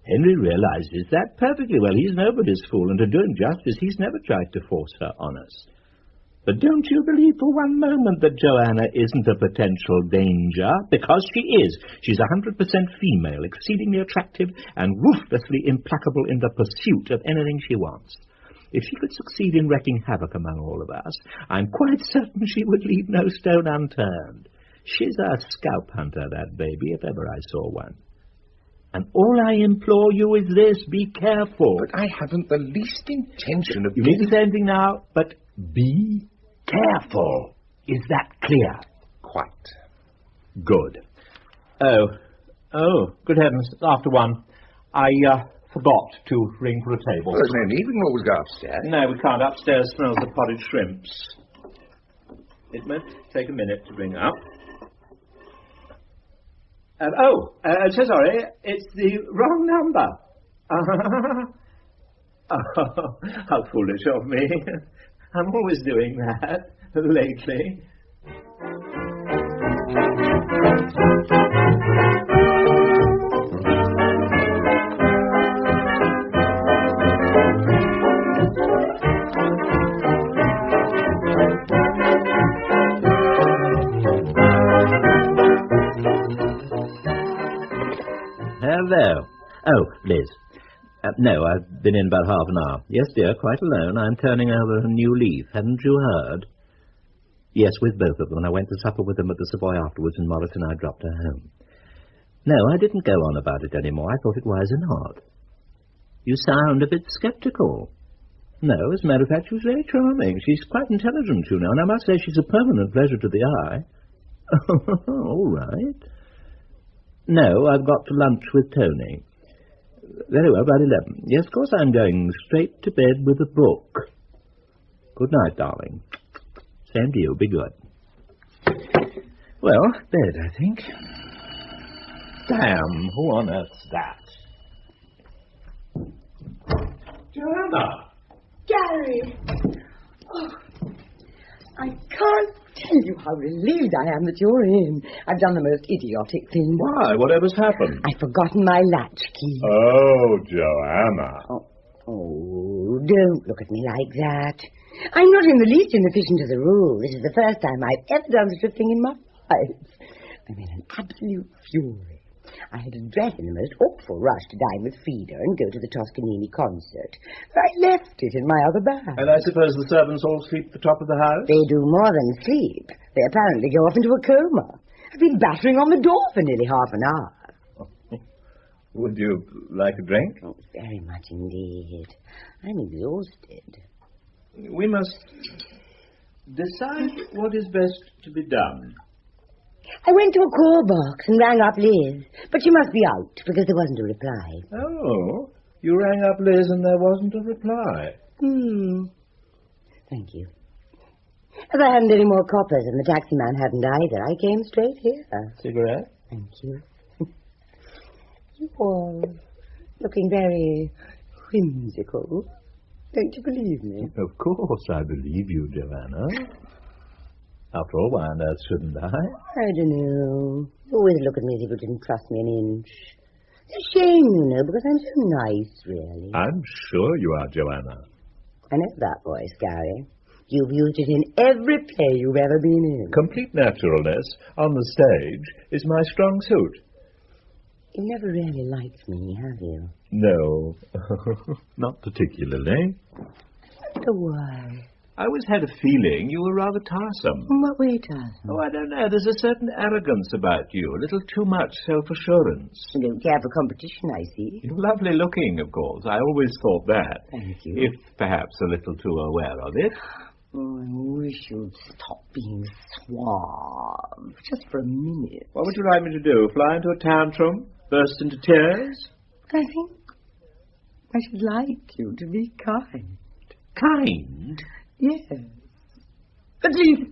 Henry realizes that perfectly well. He's nobody's fool, and to do him justice, he's never tried to force her on us. But don't you believe for one moment that Joanna isn't a potential danger, because she is. She's 100% female, exceedingly attractive, and ruthlessly implacable in the pursuit of anything she wants. If she could succeed in wreaking havoc among all of us, I'm quite certain she would leave no stone unturned. She's a scalp hunter, that baby, if ever I saw one. And all I implore you is this, be careful. But I haven't the least intention of... You need to say anything now, but be careful. Is that clear? Quite. Good. Oh, good heavens, it's after 1. I forgot to ring for a table. Well, there's no need, we can always go upstairs. No, we can't. Upstairs smells of potted shrimps. It might take a minute to bring up. So sorry, it's the wrong number. Oh, how foolish of me. I'm always doing that, lately. Hello. Oh, Liz. No, I've been in about half an hour. Yes, dear, quite alone. I'm turning over a new leaf. Hadn't you heard? Yes, with both of them. And I went to supper with them at the Savoy afterwards, and Morris and I dropped her home. No, I didn't go on about it anymore. I thought it wiser not. You sound a bit sceptical. No, as a matter of fact, she was very charming. She's quite intelligent, you know, and I must say she's a permanent pleasure to the eye. All right. No, I've got to lunch with Tony. Very well, about 11. Yes, of course, I'm going straight to bed with a book. Good night, darling. Same to you. Be good. Well, bed, I think. Damn, who on earth's that? Joanna! Gary! Oh, I can't tell you how relieved I am that you're in. I've done the most idiotic thing. Why? Whatever's happened? I've forgotten my latchkey. Oh, Joanna. Oh, don't look at me like that. I'm not in the least inefficient as a rule. This is the first time I've ever done such a thing in my life. I'm in an absolute fury. I had to dress in the most awful rush to dine with Frida and go to the Toscanini concert. I left it in my other bag. And I suppose the servants all sleep at the top of the house? They do more than sleep. They apparently go off into a coma. I've been battering on the door for nearly half an hour. Would you like a drink? Oh, very much indeed. I'm exhausted. We must decide what is best to be done. I went to a call box and rang up Liz, but she must be out because there wasn't a reply. Oh, you rang up Liz and there wasn't a reply. Thank you. As I hadn't any more coppers and the taxi man hadn't either, I came straight here. Cigarette? Thank you. You're looking very whimsical. Don't you believe me? Of course I believe you, Joanna. After all, why on earth shouldn't I? I don't know. You always look at me as if you didn't trust me an inch. It's a shame, you know, because I'm so nice, really. I'm sure you are, Joanna. I know that voice, Gary. You've used it in every play you've ever been in. Complete naturalness on the stage is my strong suit. You never really liked me, have you? No, not particularly. I wonder why. I always had a feeling you were rather tiresome. In what way, tiresome? Oh, I don't know. There's a certain arrogance about you, a little too much self-assurance. You don't care for competition, I see. You're lovely looking, of course. I always thought that. Thank you. If perhaps a little too aware of it. Oh, I wish you'd stop being suave, just for a minute. What would you like me to do? Fly into a tantrum? Burst into tears? I think I should like you to be kind. Kind? Yes. At least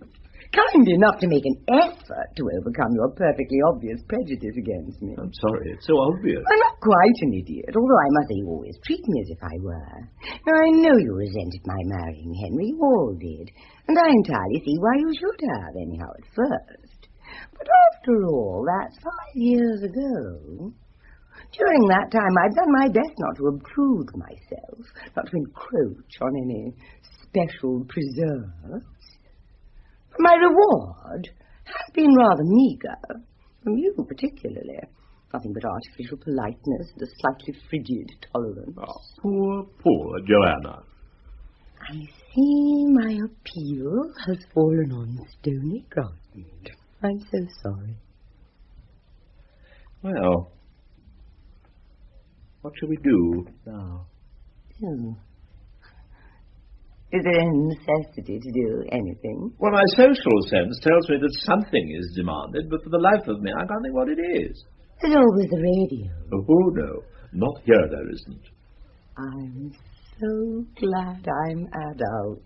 kind enough to make an effort to overcome your perfectly obvious prejudice against me. I'm sorry, it's so obvious. I'm not quite an idiot, although I must say you always treat me as if I were. Now, I know you resented my marrying Henry, you all did, and I entirely see why you should have, anyhow, at first. But after all, that's 5 years ago. During that time, I've done my best not to obtrude myself, not to encroach on any special preserves. But my reward has been rather meagre, from you particularly. Nothing but artificial politeness and a slightly frigid tolerance. Oh, poor Joanna. I see my appeal has fallen on stony ground. I'm so sorry. Well, what shall we do now? Oh. Is there any necessity to do anything? Well, my social sense tells me that something is demanded, but for the life of me, I can't think what it is. There's always the radio. Oh, no. Not here, there isn't. I'm so glad I'm adult.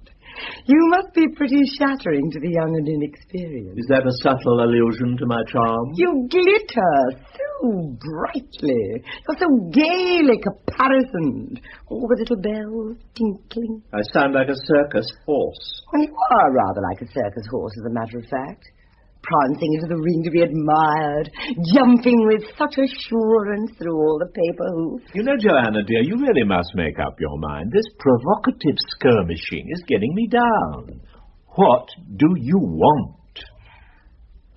You must be pretty shattering to the young and inexperienced. Is that a subtle allusion to my charm? You glitter so brightly. You're so gaily caparisoned. All the little bells tinkling. I sound like a circus horse. Well, you are rather like a circus horse, as a matter of fact. Prancing into the ring to be admired, jumping with such assurance through all the paper hoops. You know, Joanna, dear, you really must make up your mind. This provocative skirmishing is getting me down. What do you want?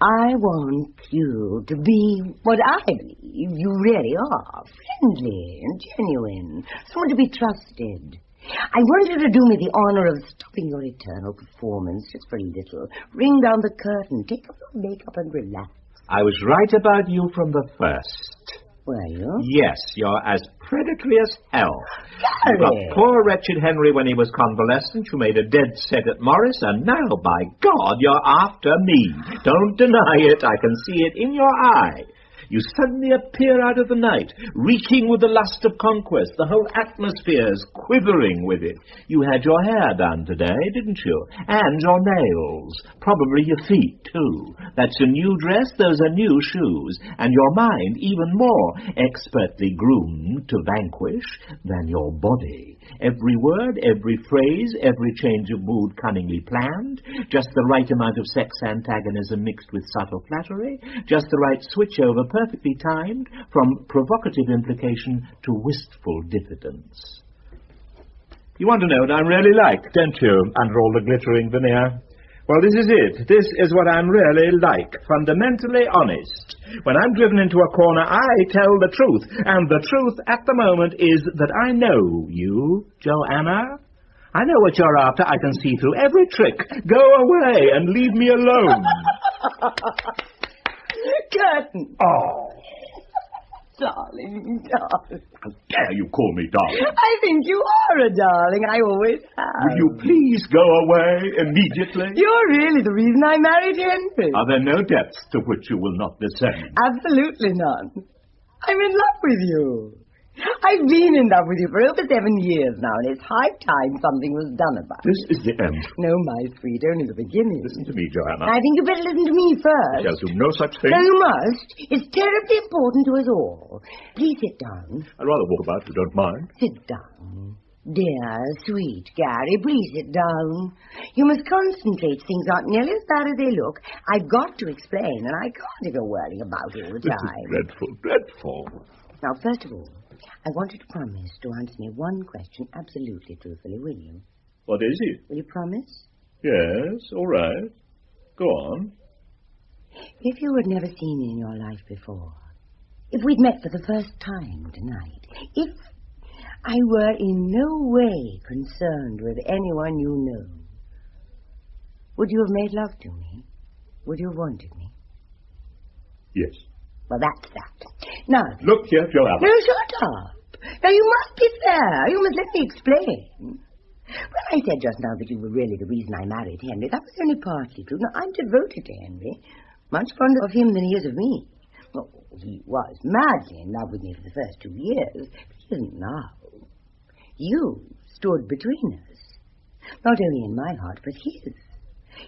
I want you to be what I believe you really are. Friendly and genuine. Someone to be trusted. I want you to do me the honor of stopping your eternal performance just for a little. Ring down the curtain, take off your makeup and relax. I was right about you from the first. Were you? Yes, you're as predatory as hell. Gary! You got poor wretched Henry when he was convalescent. You made a dead set at Morris, and now, by God, you're after me. Don't deny it. I can see it in your eye. You suddenly appear out of the night, reeking with the lust of conquest. The whole atmosphere's quivering with it. You had your hair done today, didn't you? And your nails. Probably your feet, too. That's a new dress, those are new shoes. And your mind even more expertly groomed to vanquish than your body. Every word, every phrase, every change of mood cunningly planned. Just the right amount of sex antagonism mixed with subtle flattery. Just the right switch over perfectly timed from provocative implication to wistful diffidence. You want to know what I'm really like, don't you, under all the glittering veneer? Well, this is it. This is what I'm really like, fundamentally honest. When I'm driven into a corner, I tell the truth, and the truth at the moment is that I know you, Joanna. I know what you're after. I can see through every trick. Go away and leave me alone. Curtain. Oh. Darling, darling. How dare you call me darling? I think you are a darling. I always have. Will you please go away immediately? You're really the reason I married Henry. Are there no depths to which you will not descend? Absolutely none. I'm in love with you. I've been in love with you for over 7 years now, and it's high time something was done about it. This is the end. No, my sweet, only the beginning. Listen to me, Joanna. I think you better listen to me first. I shall do no such thing. No, you must. It's terribly important to us all. Please sit down. I'd rather walk about if you don't mind. Sit down. Dear, sweet Gary, please sit down. You must concentrate. Things aren't nearly as bad as they look. I've got to explain, and I can't if you're worrying about it all the time. This is dreadful, dreadful. Now, first of all, I want you to promise to answer me one question absolutely truthfully, will you? What is it? Will you promise? Yes, all right. Go on. If you had never seen me in your life before, if we'd met for the first time tonight, if I were in no way concerned with anyone you know, would you have made love to me? Would you have wanted me? Yes. Well, that's that. Now... Look here, Joanna. No, shut up. Now, you must be fair. You must let me explain. When I said just now that you were really the reason I married Henry, that was only partly true. Now, I'm devoted to Henry. Much fonder of him than he is of me. Well, he was madly in love with me for the first 2 years, but he isn't now. You stood between us. Not only in my heart, but his.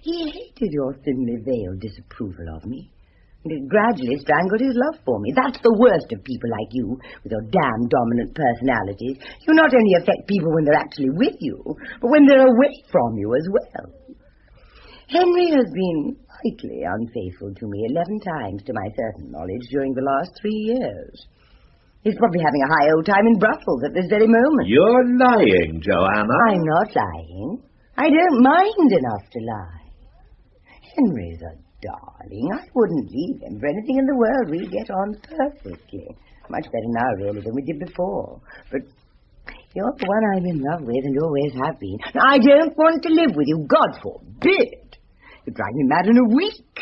He hated your thinly veiled disapproval of me. And it gradually strangled his love for me. That's the worst of people like you, with your damn dominant personalities. You not only affect people when they're actually with you, but when they're away from you as well. Henry has been vitally unfaithful to me 11 times, to my certain knowledge, during the last 3 years. He's probably having a high old time in Brussels at this very moment. You're lying, Joanna. I'm not lying. I don't mind enough to lie. Henry's a darling. I wouldn't leave him for anything in the world. We get on perfectly. Much better now, really, than we did before. But you're the one I'm in love with and always have been. I don't want to live with you. God forbid. You drive me mad in a week.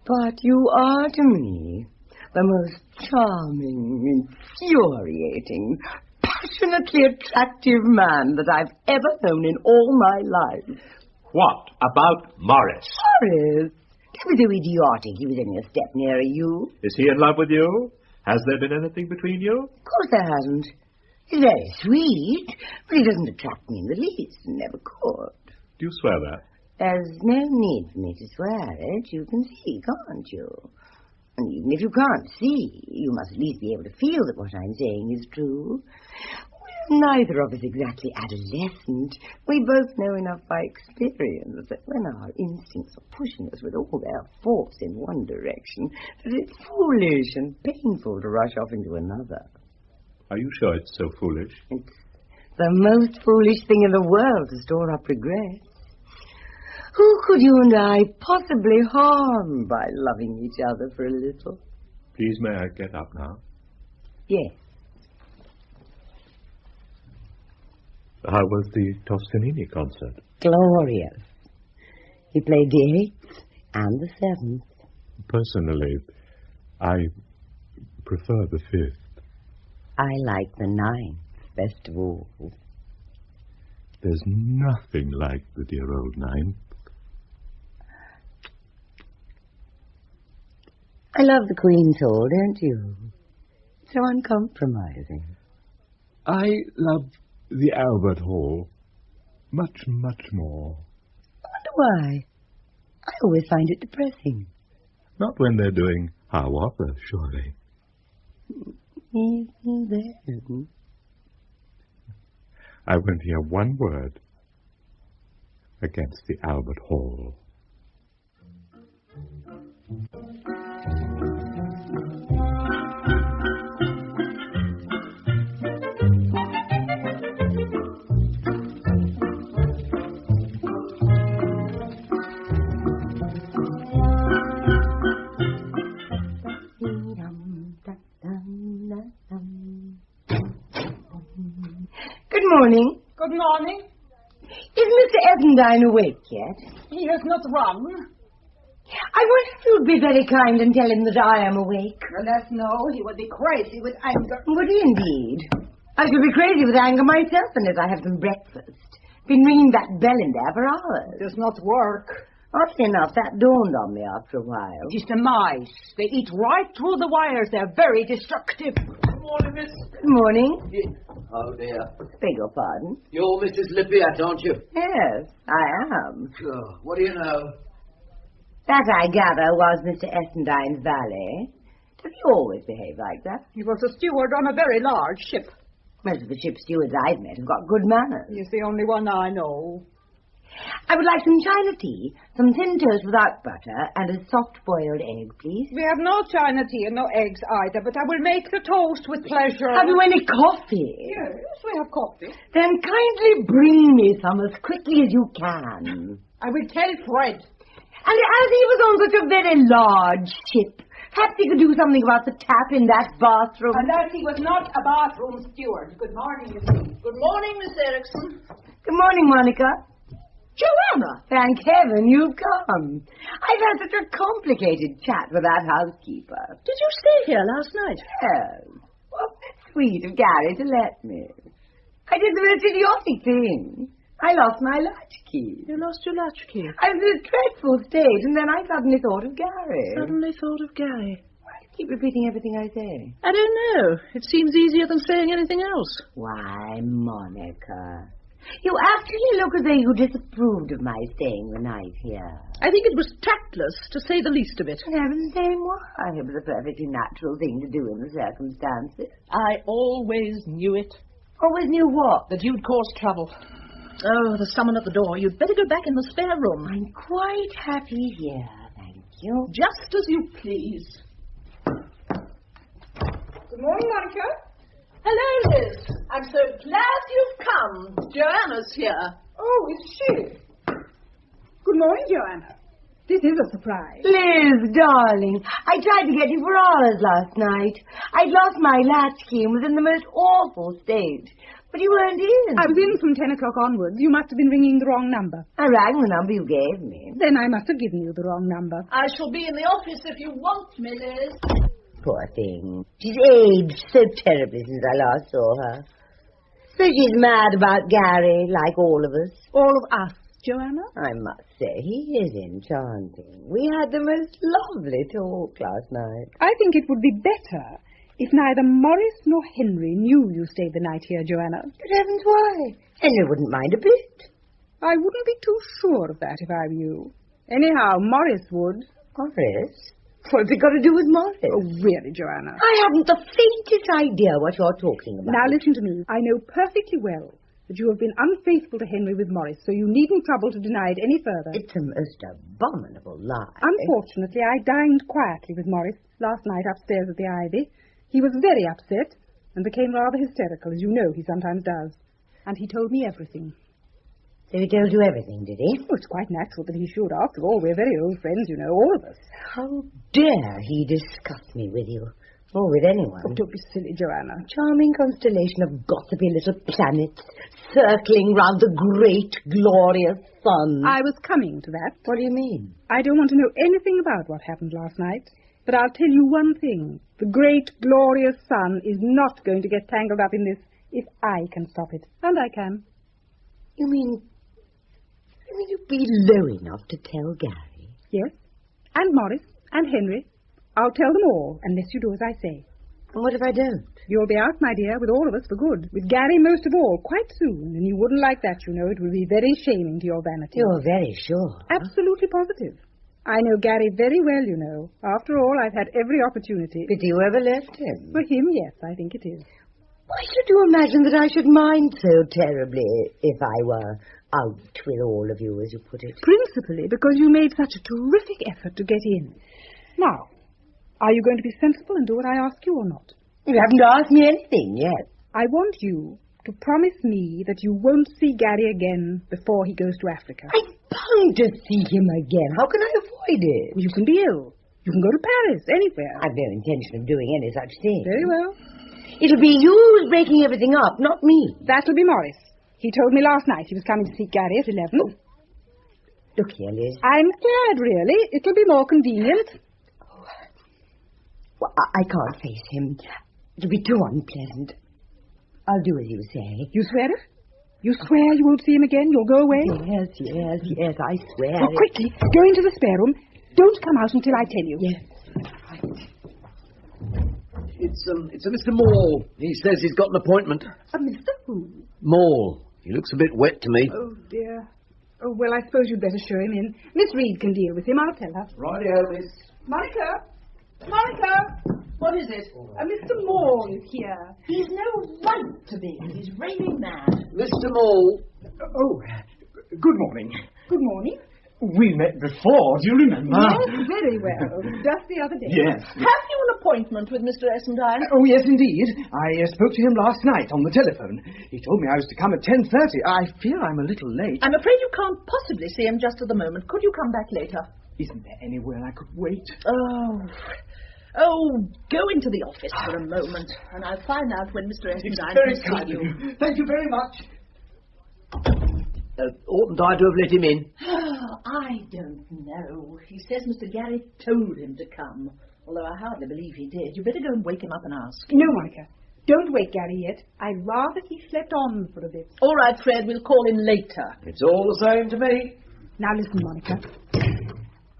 But you are to me the most charming, infuriating, passionately attractive man that I've ever known in all my life. What about Morris? Morris? Don't be so idiotic. He was only a step nearer you. Is he in love with you? Has there been anything between you? Of course there hasn't. He's very sweet, but he doesn't attract me in the least, and never could. Do you swear that? There's no need for me to swear it. You can see, can't you? And even if you can't see, you must at least be able to feel that what I'm saying is true. We're neither of us exactly adolescent. We both know enough by experience that when our instincts are pushing us with all their force in one direction, that it's foolish and painful to rush off into another. Are you sure it's so foolish? It's the most foolish thing in the world to store up regrets. Who could you and I possibly harm by loving each other for a little? Please, may I get up now? Yes. How was the Toscanini concert? Glorious. He played the 8th and the 7th. Personally, I prefer the 5th. I like the 9th best of all. There's nothing like the dear old 9th. I love the Queen's Hall, don't you? So uncompromising. I love the Albert Hall much, much more. I wonder why. I always find it depressing. Not when they're doing Hiawatha, surely. Even then. I won't hear one word against the Albert Hall. Good morning. Good morning. Is Mr. Essendine awake yet? He has not rung. I wonder if you'd be very kind and tell him that I am awake. Alas, no, he would be crazy with anger. Would he indeed? I should be crazy with anger myself unless I have some breakfast. Been ringing that bell in there for hours. It does not work. Oddly enough, that dawned on me after a while. It is the mice. They eat right through the wires. They're very destructive. Good morning, miss. Good morning. Oh, dear. Beg your pardon? You're Mrs. Lippiat, aren't you? Yes, I am. Sure. What do you know? That, I gather, was Mr. Essendine's valet. Does he always behave like that? He was a steward on a very large ship. Most of the ship stewards I've met have got good manners. He's the only one I know. I would like some China tea, some thin toast without butter, and a soft-boiled egg, please. We have no China tea and no eggs either, but I will make the toast with pleasure. Have you any coffee? Yes, we have coffee. Then kindly bring me some as quickly as you can. I will tell Fred. And as he was on such a very large ship, Perhaps he could do something about the tap in that bathroom. Unless he was not a bathroom steward. Good morning, Miss Reed. Good morning, Miss Erickson. Good morning, Monica. Joanna! Thank heaven you've come. I've had such a complicated chat with that housekeeper. Did you stay here last night? Yes. Wasn't it sweet of Gary to let me? I did the most idiotic thing. I lost my latchkey. You lost your latchkey? I was in a dreadful state, and then I suddenly thought of Gary. Suddenly thought of Gary. Why do you keep repeating everything I say? I don't know. It seems easier than saying anything else. Why, Monica, you actually look as though you disapproved of my staying the night here. I think it was tactless, to say the least of it. Heaven's name, why? It was a perfectly natural thing to do in the circumstances. I always knew it. Always knew what? That you'd cause trouble. Oh, there's someone at the door. You'd better go back in the spare room. I'm quite happy here, thank you. Just as you please. Good morning, Monica. Hello, Liz. I'm so glad you've come. Joanna's here. Oh, is she? Good morning, Joanna. This is a surprise. Liz, darling, I tried to get you for hours last night. I'd lost my latchkey and was in the most awful state. But you weren't in. I was in from 10 o'clock onwards. You must have been ringing the wrong number. I rang the number you gave me. Then I must have given you the wrong number. I shall be in the office if you want me, Liz. Poor thing. She's aged so terribly since I last saw her. So she's mad about Gary, like all of us. All of us, Joanna? I must say, he is enchanting. We had the most lovely talk last night. I think it would be better if neither Morris nor Henry knew you stayed the night here, Joanna. Good heavens, why? Henry wouldn't mind a bit. I wouldn't be too sure of that if I were you. Anyhow, Morris would. Morris? What's it got to do with Morris? Oh, really, Joanna? I haven't the faintest idea what you're talking about. Now, listen to me. I know perfectly well that you have been unfaithful to Henry with Morris, so you needn't trouble to deny it any further. It's a most abominable lie. Unfortunately, I dined quietly with Morris last night upstairs at the Ivy. He was very upset and became rather hysterical, as you know he sometimes does. And he told me everything. So he told you everything, did he? Oh, it's quite natural that he should. After all, we're very old friends, you know, all of us. How dare he discuss me with you? Or with anyone? Oh, don't be silly, Joanna. Charming constellation of gossipy little planets circling round the great, glorious sun. I was coming to that. What do you mean? I don't want to know anything about what happened last night. But I'll tell you one thing. The great, glorious sun is not going to get tangled up in this if I can stop it. And I can. You mean you'd be low enough to tell Gary? Yes. And Morris. And Henry. I'll tell them all, unless you do as I say. And what if I don't? You'll be out, my dear, with all of us for good. With Gary most of all, quite soon. And you wouldn't like that, you know. It would be very shaming to your vanity. You're very sure. Absolutely positive. I know Gary very well, you know. After all, I've had every opportunity. But you ever left him? For him, yes, I think it is. Why should you imagine that I should mind so terribly if I were out with all of you, as you put it? Principally because you made such a terrific effort to get in. Now, are you going to be sensible and do what I ask you or not? You haven't asked me anything yet. I want you to promise me that you won't see Gary again before he goes to Africa. I'm bound to see him again. How can I avoid it? You can be ill. You can go to Paris, anywhere. I've no intention of doing any such thing. Very well. It'll be you who's breaking everything up, not me. That'll be Morris. He told me last night he was coming to see Gary at 11. Oh. Look here, Liz. I'm glad, really. It'll be more convenient. Oh. Well, I can't face him. It'll be too unpleasant. I'll do as you say. You swear it? You swear you won't see him again? You'll go away? Yes, I swear. Oh, quickly, go into the spare room. Don't come out until I tell you. Yes. It's a Mr. Maule. He says he's got an appointment. A Mr. who? Maule. He looks a bit wet to me. Oh, dear. Oh, well, I suppose you'd better show him in. Miss Reed can deal with him. I'll tell her. Righty-o, miss. Monica! What is it? Mr. Maule is here. He's no right to be. He's raving mad. Mr. Maule. Oh, good morning. Good morning. We met before, do you remember? Yes, very well. Just the other day. Yes. Have you an appointment with Mr. Essendine? Oh, yes, indeed. I spoke to him last night on the telephone. He told me I was to come at 10:30. I fear I'm a little late. I'm afraid you can't possibly see him just at the moment. Could you come back later? Isn't there anywhere I could wait? Oh, Oh, go into the office for a moment, and I'll find out when Mr. Essendine Very can kind see of you. you. Thank you very much. Oughtn't I to have let him in? I don't know. He says Mr. Gary told him to come, although I hardly believe he did. You better go and wake him up and ask. No, Monica. Don't wake Gary yet. I'd rather he slept on for a bit. All right, Fred, we'll call him later. It's all the same to me. Now listen, Monica.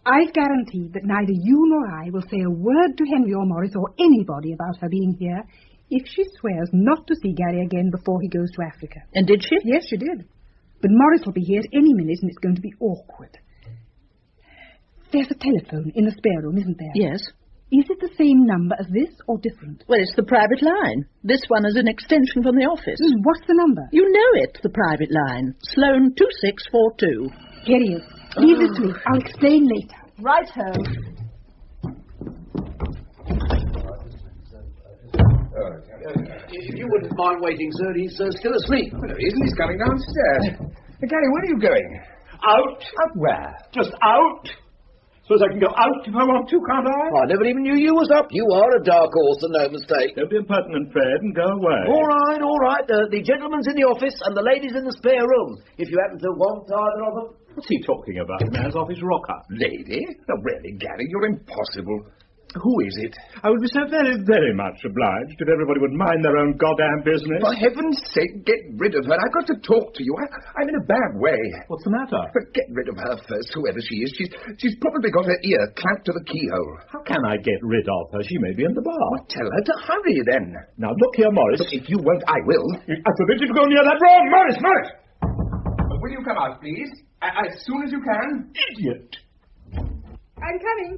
I've guaranteed that neither you nor I will say a word to Henry or Morris or anybody about her being here if she swears not to see Gary again before he goes to Africa. And did she? Yes, she did. But Morris will be here at any minute and it's going to be awkward. There's a telephone in the spare room, isn't there? Yes. Is it the same number as this or different? Well, it's the private line. This one is an extension from the office. What's the number? You know it, the private line. Sloane 2642. Here he is. Leave this to me. I'll explain later. Right ho. If you wouldn't mind waiting, sir, he's still asleep. Well, he isn't. He's coming downstairs. Gary, where are you going? Out. Out where? Just out. Suppose I can go out if I want to, can't I? I never even knew you was up. You are a dark horse and no mistake. Don't be impertinent, Fred, and go away. All right, all right. The gentleman's in the office and the lady's in the spare room. If you happen to want either of them. What's he talking about? The man's off his rocker. Lady? No, really, Gary, you're impossible. Who is it? I would be so very, very much obliged if everybody would mind their own goddamn business. For heaven's sake, get rid of her. I've got to talk to you. I'm in a bad way. What's the matter? But get rid of her first, whoever she is. She's probably got her ear clamped to the keyhole. How can I get rid of her? She may be in the bar. Well, tell her to hurry, then. Now, look here, Morris. But if you won't, I will. I forbid you to go near that room. Morris! Will you come out, please? As soon as you can. Idiot. I'm coming.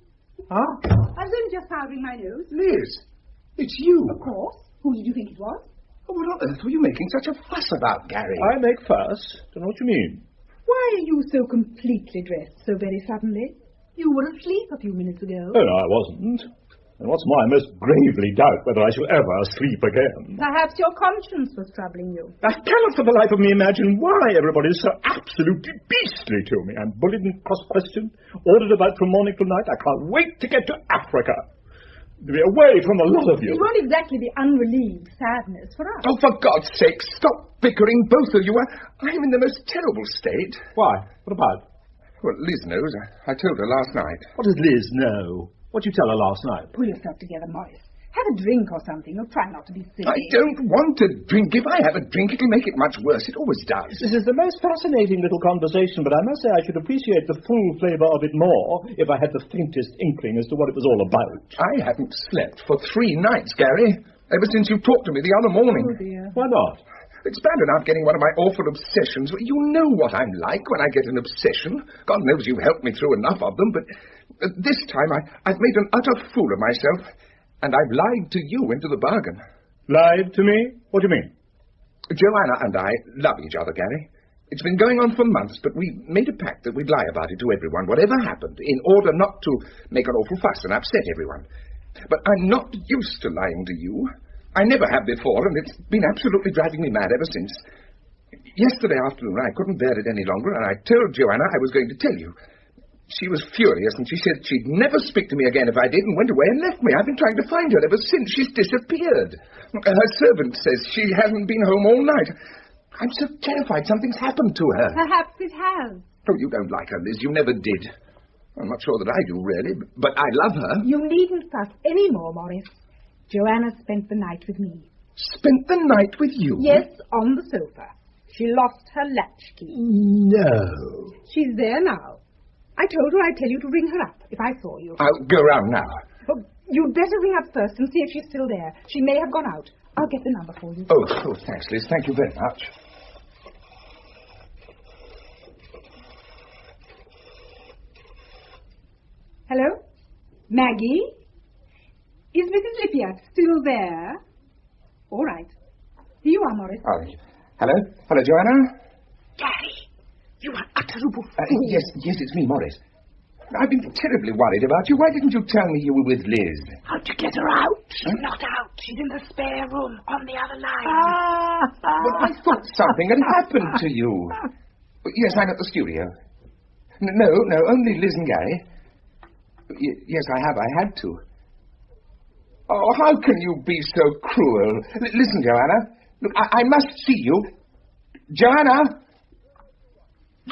Huh? I was only just powdering my nose. Liz, it's you. Of course. Who did you think it was? Oh, what on earth were you making such a fuss about, Gary? I make fuss. Don't know what you mean. Why are you so completely dressed so very suddenly? You were asleep a few minutes ago. Oh, no, I wasn't. And what's more, I most gravely doubt whether I shall ever sleep again. Perhaps your conscience was troubling you. I cannot for the life of me imagine why everybody is so absolutely beastly to me. I'm bullied and cross-questioned, ordered about from morning till night. I can't wait to get to Africa. To be away from a lot of you. It won't exactly be unrelieved sadness for us. Oh, for God's sake, stop bickering, both of you. I'm in the most terrible state. Why? What about? Well, Liz knows. I told her last night. What does Liz know? What did you tell her last night? Pull yourself together, Morris. Have a drink or something, or try not to be silly. I don't want to drink. If I have a drink, it'll make it much worse. It always does. This is the most fascinating little conversation, but I must say I should appreciate the full flavour of it more if I had the faintest inkling as to what it was all about. I haven't slept for 3 nights, Gary, ever since you talked to me the other morning. Oh, dear. Why not? It's bad enough getting one of my awful obsessions. You know what I'm like when I get an obsession. God knows you've helped me through enough of them, but this time I've made an utter fool of myself, and I've lied to you into the bargain. Lied to me? What do you mean? Joanna and I love each other, Gary. It's been going on for months, but we made a pact that we'd lie about it to everyone, whatever happened, in order not to make an awful fuss and upset everyone. But I'm not used to lying to you. I never have before, and it's been absolutely driving me mad ever since. Yesterday afternoon, I couldn't bear it any longer, and I told Joanna I was going to tell you. She was furious, and she said she'd never speak to me again if I did, and went away and left me. I've been trying to find her ever since. She's disappeared. Her servant says she hasn't been home all night. I'm so terrified something's happened to her. Perhaps it has. Oh, you don't like her, Liz. You never did. I'm not sure that I do, really, but I love her. You needn't fuss any more, Morris. Joanna spent the night with me. Spent the night with you? Yes, on the sofa. She lost her latchkey. No. She's there now. I told her I'd tell you to ring her up if I saw you. I'll go round now. Oh, you'd better ring up first and see if she's still there. She may have gone out. I'll get the number for you. Oh, thanks, Liz. Thank you very much. Hello? Maggie? Is Mrs. Lippiat still there? All right. Here you are, Morris. Oh, hello? Hello, Joanna? Gary, you are utterly fool. Yes, it's me, Morris. I've been terribly worried about you. Why didn't you tell me you were with Liz? How'd you get her out? She's not out. She's in the spare room on the other line. Well, I thought something had happened to you. Yes, I'm at the studio. No, only Liz and Gary. Yes, I had to. Oh, how can you be so cruel? Listen, Joanna. Look, I must see you. Joanna!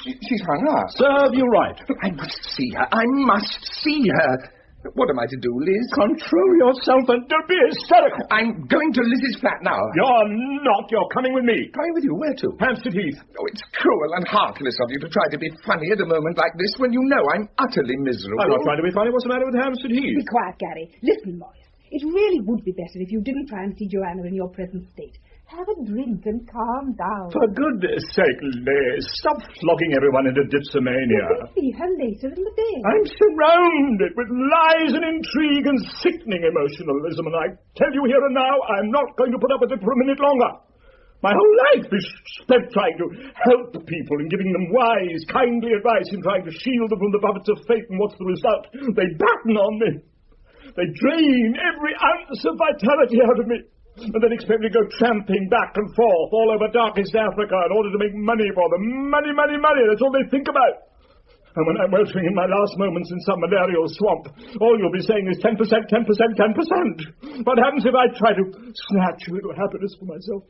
She's hung up. Serve you right. Look, I must see her. I must see her. What am I to do, Liz? Control yourself and don't be hysterical. I'm going to Liz's flat now. You're not. You're coming with me. Coming with you? Where to? Hampstead Heath. Oh, it's cruel and heartless of you to try to be funny at a moment like this when you know I'm utterly miserable. I'm not trying to be funny. What's the matter with Hampstead Heath? Be quiet, Gary. Listen, Morris. It really would be better if you didn't try and see Joanna in your present state. Have a drink and calm down. For goodness sake, Liz, stop flogging everyone into dipsomania. You'll see her later in the day. I'm surrounded with lies and intrigue and sickening emotionalism, and I tell you here and now, I'm not going to put up with it for a minute longer. My whole life is spent trying to help people and giving them wise, kindly advice and trying to shield them from the buffets of fate, and what's the result? They batten on me. They drain every ounce of vitality out of me. And then expect me to go tramping back and forth all over darkest Africa in order to make money for them. Money, money, money. That's all they think about. And when I'm weltering in my last moments in some malarial swamp, all you'll be saying is 10%, 10%, 10%. What happens if I try to snatch a little happiness for myself?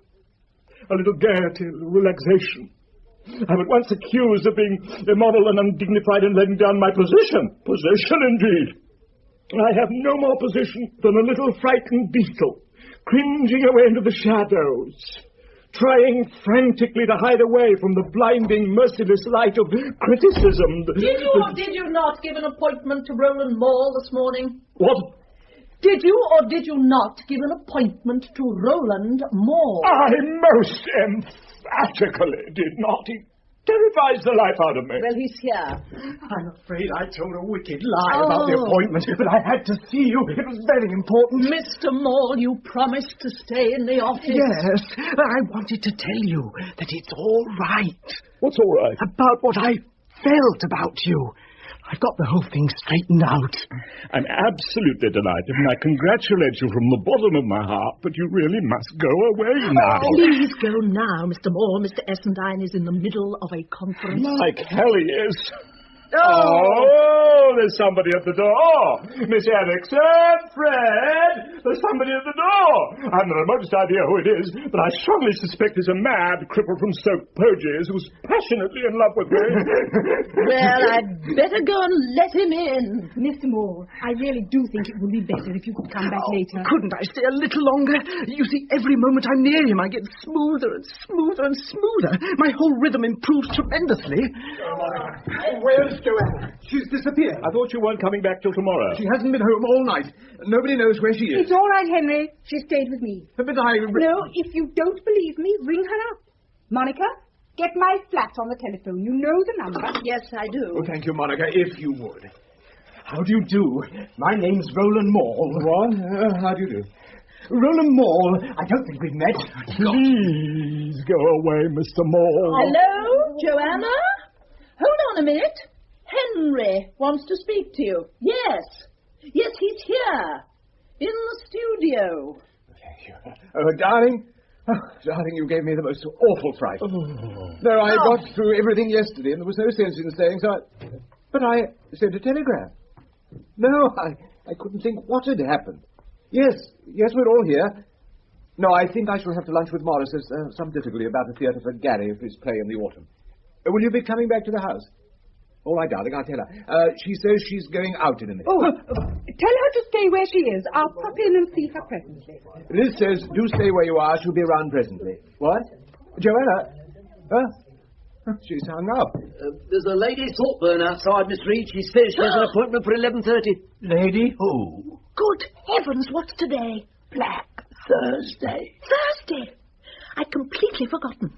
A little gaiety, a little relaxation. I'm at once accused of being immoral and undignified and letting down my position. Position, indeed. I have no more position than a little frightened beetle, cringing away into the shadows, trying frantically to hide away from the blinding, merciless light of criticism. Did you or did you not give an appointment to Roland Moore this morning? What? Did you or did you not give an appointment to Roland Moore? I most emphatically did not. He terrifies the life out of me. Well, he's here. I'm afraid I told a wicked lie about the appointment, but I had to see you. It was very important. Mr. Moore, you promised to stay in the office. Yes, I wanted to tell you that it's all right. What's all right? About what I felt about you. I've got the whole thing straightened out. I'm absolutely delighted, and I congratulate you from the bottom of my heart, but you really must go away now. Please go now, Mr. Moore. Mr. Essendine is in the middle of a conference. Like hell he is. Oh, there's somebody at the door. Miss Erickson, Fred, there's somebody at the door. I haven't the remotest idea who it is, but I strongly suspect he's a mad cripple from Stoke Poges who's passionately in love with me. Well, I'd better go and let him in. Mr. Moore, I really do think it would be better if you could come back later. Couldn't I stay a little longer? You see, every moment I'm near him, I get smoother and smoother and smoother. My whole rhythm improves tremendously. Where's Joanna? She's disappeared. I thought you weren't coming back till tomorrow. She hasn't been home all night. Nobody knows where she is. It's all right, Henry. She stayed with me. But I... No, if you don't believe me, ring her up. Monica, get my flat on the telephone. You know the number. Yes, I do. Oh, thank you, Monica, if you would. How do you do? My name's Roland Moore. What? How do you do? Roland Moore. I don't think we've met. Please go away, Mr. Moore. Hello, Joanna? Hold on a minute. Henry wants to speak to you. Yes. Yes, he's here. In the studio. Thank you. Oh, darling. Oh, darling, you gave me the most awful fright. No, I got through everything yesterday, and there was no sense in staying, so But I sent a telegram. No, I couldn't think what had happened. Yes, we're all here. No, I think I shall have to lunch with Morris. There's some difficulty about the theatre for Gary for his play in the autumn. Will you be coming back to the house? All right, darling, I'll tell her. She says she's going out in a minute. Oh, tell her to stay where she is. I'll pop in and see her presently. Liz says, do stay where you are. She'll be around presently. What? Joanna? Huh? She's hung up. There's a Lady Saltburn outside, Miss Reed. She says she has an appointment for 11:30. Lady who? Good heavens, what's today? Black Thursday. Thursday? I'd completely forgotten.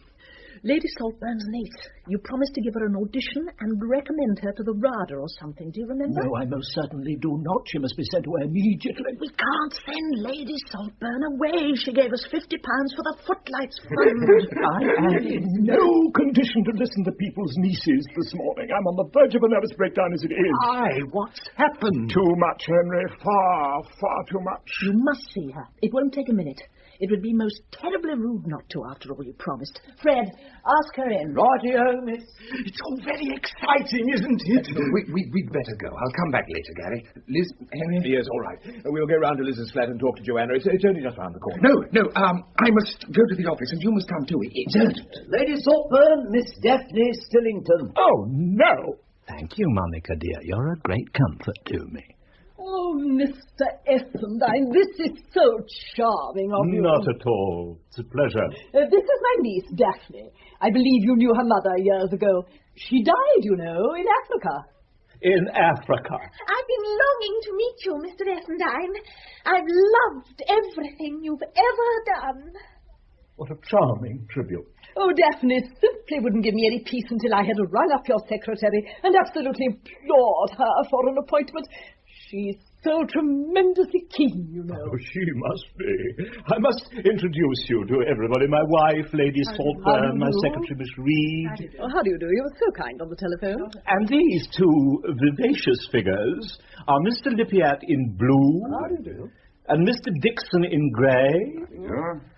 Lady Saltburn's niece. You promised to give her an audition and recommend her to the RADA or something. Do you remember? No, I most certainly do not. She must be sent away immediately. We can't send Lady Saltburn away. She gave us £50 for the Footlights Fund. I am in no condition to listen to people's nieces this morning. I'm on the verge of a nervous breakdown as it is. Why? What's happened? Too much, Henry. Far, far too much. You must see her. It won't take a minute. It would be most terribly rude not to, after all you promised. Fred, ask her in. Righty-o, miss. It's all very exciting, isn't it? We'd better go. I'll come back later, Gary. Liz, Henry? Yes, all right. We'll go round to Liz's flat and talk to Joanna. It's only just round the corner. No, I must go to the office, and you must come too. It's urgent. Lady Saltburn, Miss Daphne Stillington. Oh, no. Thank you, Monica, dear. You're a great comfort to me. Oh, Mr. Essendine, this is so charming of you. Not at all. It's a pleasure. This is my niece, Daphne. I believe you knew her mother years ago. She died, you know, in Africa. In Africa. I've been longing to meet you, Mr. Essendine. I've loved everything you've ever done. What a charming tribute. Oh, Daphne simply wouldn't give me any peace until I had rung up your secretary and absolutely implored her for an appointment. She's so tremendously keen, you know. Oh, she must be. I must introduce you to everybody. My wife, Lady Saltburn, my secretary, Miss Reed. How do you do? You were so kind on the telephone. And these two vivacious figures are Mr. Lippiat in blue. How do you do? And Mr. Dixon in grey.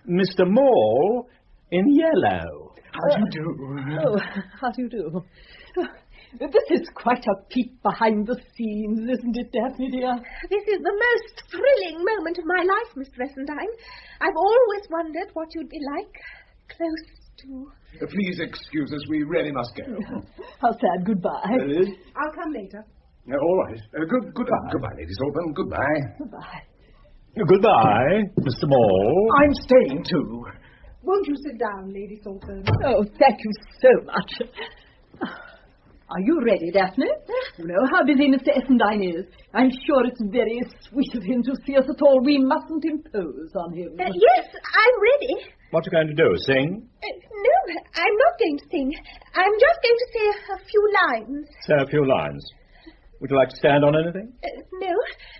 Mr. Maule in yellow. How do you do? Oh, how do you do? This is quite a peek behind the scenes, isn't it, Daphne, dear? This is the most thrilling moment of my life, Mr. Essendine. I've always wondered what you'd be like, close to... Please excuse us, we really must go. How sad. Goodbye. Liz? I'll come later. All right. Goodbye. Goodbye, Lady Saltburn. Goodbye. Goodbye. Goodbye, Mr. Maule. I'm staying too. Won't you sit down, Lady Saltburn? Oh, thank you so much. Are you ready, Daphne? You know how busy Mr. Essendine is. I'm sure it's very sweet of him to see us at all. We mustn't impose on him. Yes, I'm ready. What are you going to do, sing? No, I'm not going to sing. I'm just going to say a few lines. Say a few lines. Would you like to stand on anything? No.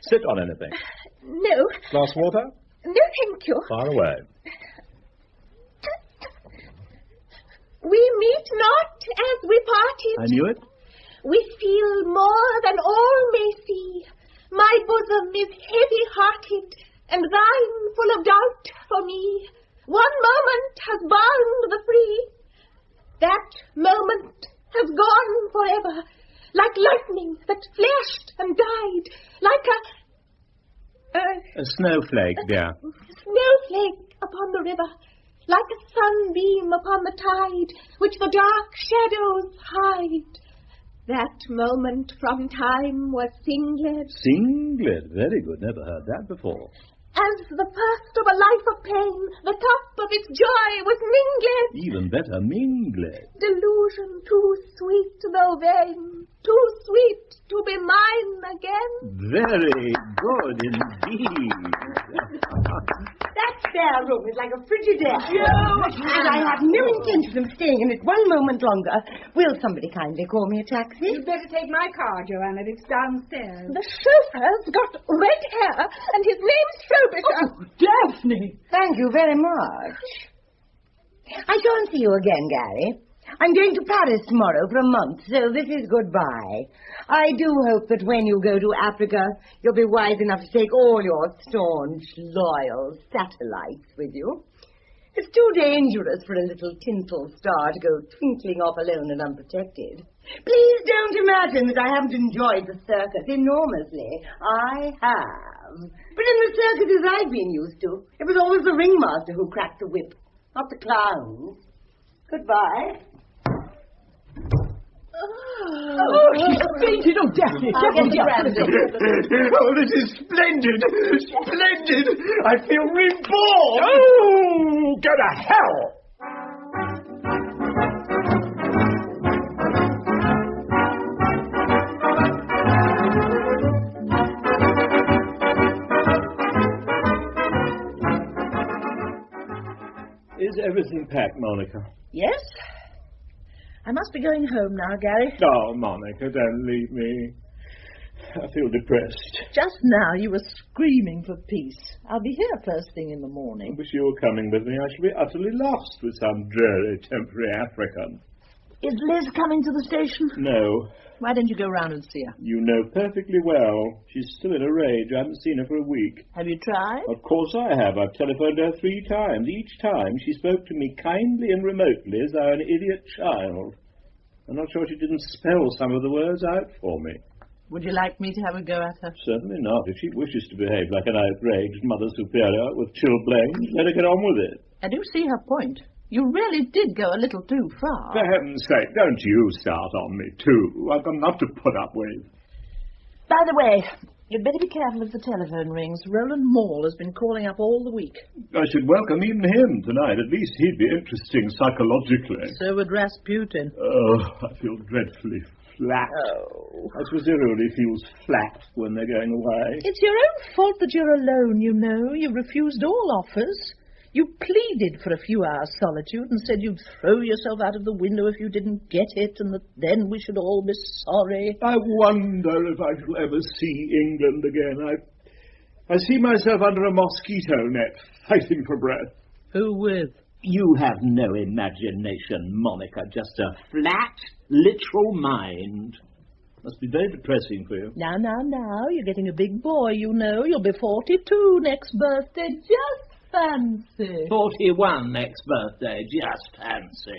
Sit on anything? No. Glass of water? No, thank you. Far away. We meet not as we parted. I knew it. We feel more than all may see. My bosom is heavy-hearted, and thine full of doubt for me. One moment has bound the free. That moment has gone forever, like lightning that flashed and died, like a snowflake, dear. Snowflake upon the river, like a sunbeam upon the tide, which the dark shadows hide. That moment from time was Singlet. Singlet, very good. Never heard that before. As the first of a life of pain, the top of its joy was Minglet. Even better, Minglet. Delusion too sweet though vain, too sweet to be mine again. Very good indeed. That spare room is like a Frigidaire. And I have no intention of staying in it one moment longer. Will somebody kindly call me a taxi? You'd better take my car, Joanna. It's downstairs. The chauffeur's got red hair, and his name's Frobisher. Oh, Daphne! Thank you very much. I shan't see you again, Gary. I'm going to Paris tomorrow for a month, so this is goodbye. I do hope that when you go to Africa, you'll be wise enough to take all your staunch, loyal satellites with you. It's too dangerous for a little tinsel star to go twinkling off alone and unprotected. Please don't imagine that I haven't enjoyed the circus enormously. I have. But in the circuses I've been used to, it was always the ringmaster who cracked the whip, not the clowns. Goodbye. Oh, she's fainted. Oh, Daphne. Oh, this is splendid. Splendid. I feel reborn. Oh, go to hell. Is everything packed, Monica? Yes? I must be going home now, Gary. Oh, Monica, don't leave me. I feel depressed. Just now you were screaming for peace. I'll be here first thing in the morning. I wish you were coming with me. I shall be utterly lost with some dreary temporary African. Is Liz coming to the station? No. Why don't you go round and see her? You know perfectly well. She's still in a rage. I haven't seen her for a week. Have you tried? Of course I have. I've telephoned her 3 times. Each time she spoke to me kindly and remotely as though an idiot child. I'm not sure she didn't spell some of the words out for me. Would you like me to have a go at her? Certainly not. If she wishes to behave like an outraged Mother Superior with chilblains, let her get on with it. I do see her point. You really did go a little too far. For heaven's sake, don't you start on me, too. I've got enough to put up with. By the way, you'd better be careful if the telephone rings. Roland Maule has been calling up all the week. I should welcome even him tonight. At least he'd be interesting psychologically. So would Rasputin. Oh, I feel dreadfully flat. Oh. I suppose everybody feels flat when they're going away. It's your own fault that you're alone, you know. You refused all offers. You pleaded for a few hours' solitude and said you'd throw yourself out of the window if you didn't get it, and that then we should all be sorry. I wonder if I shall ever see England again. I see myself under a mosquito net, fighting for breath. Who with? You have no imagination, Monica, just a flat, literal mind. Must be very depressing for you. Now, you're getting a big boy, you know. You'll be 42 next birthday. Just fancy. 41 next birthday, just fancy.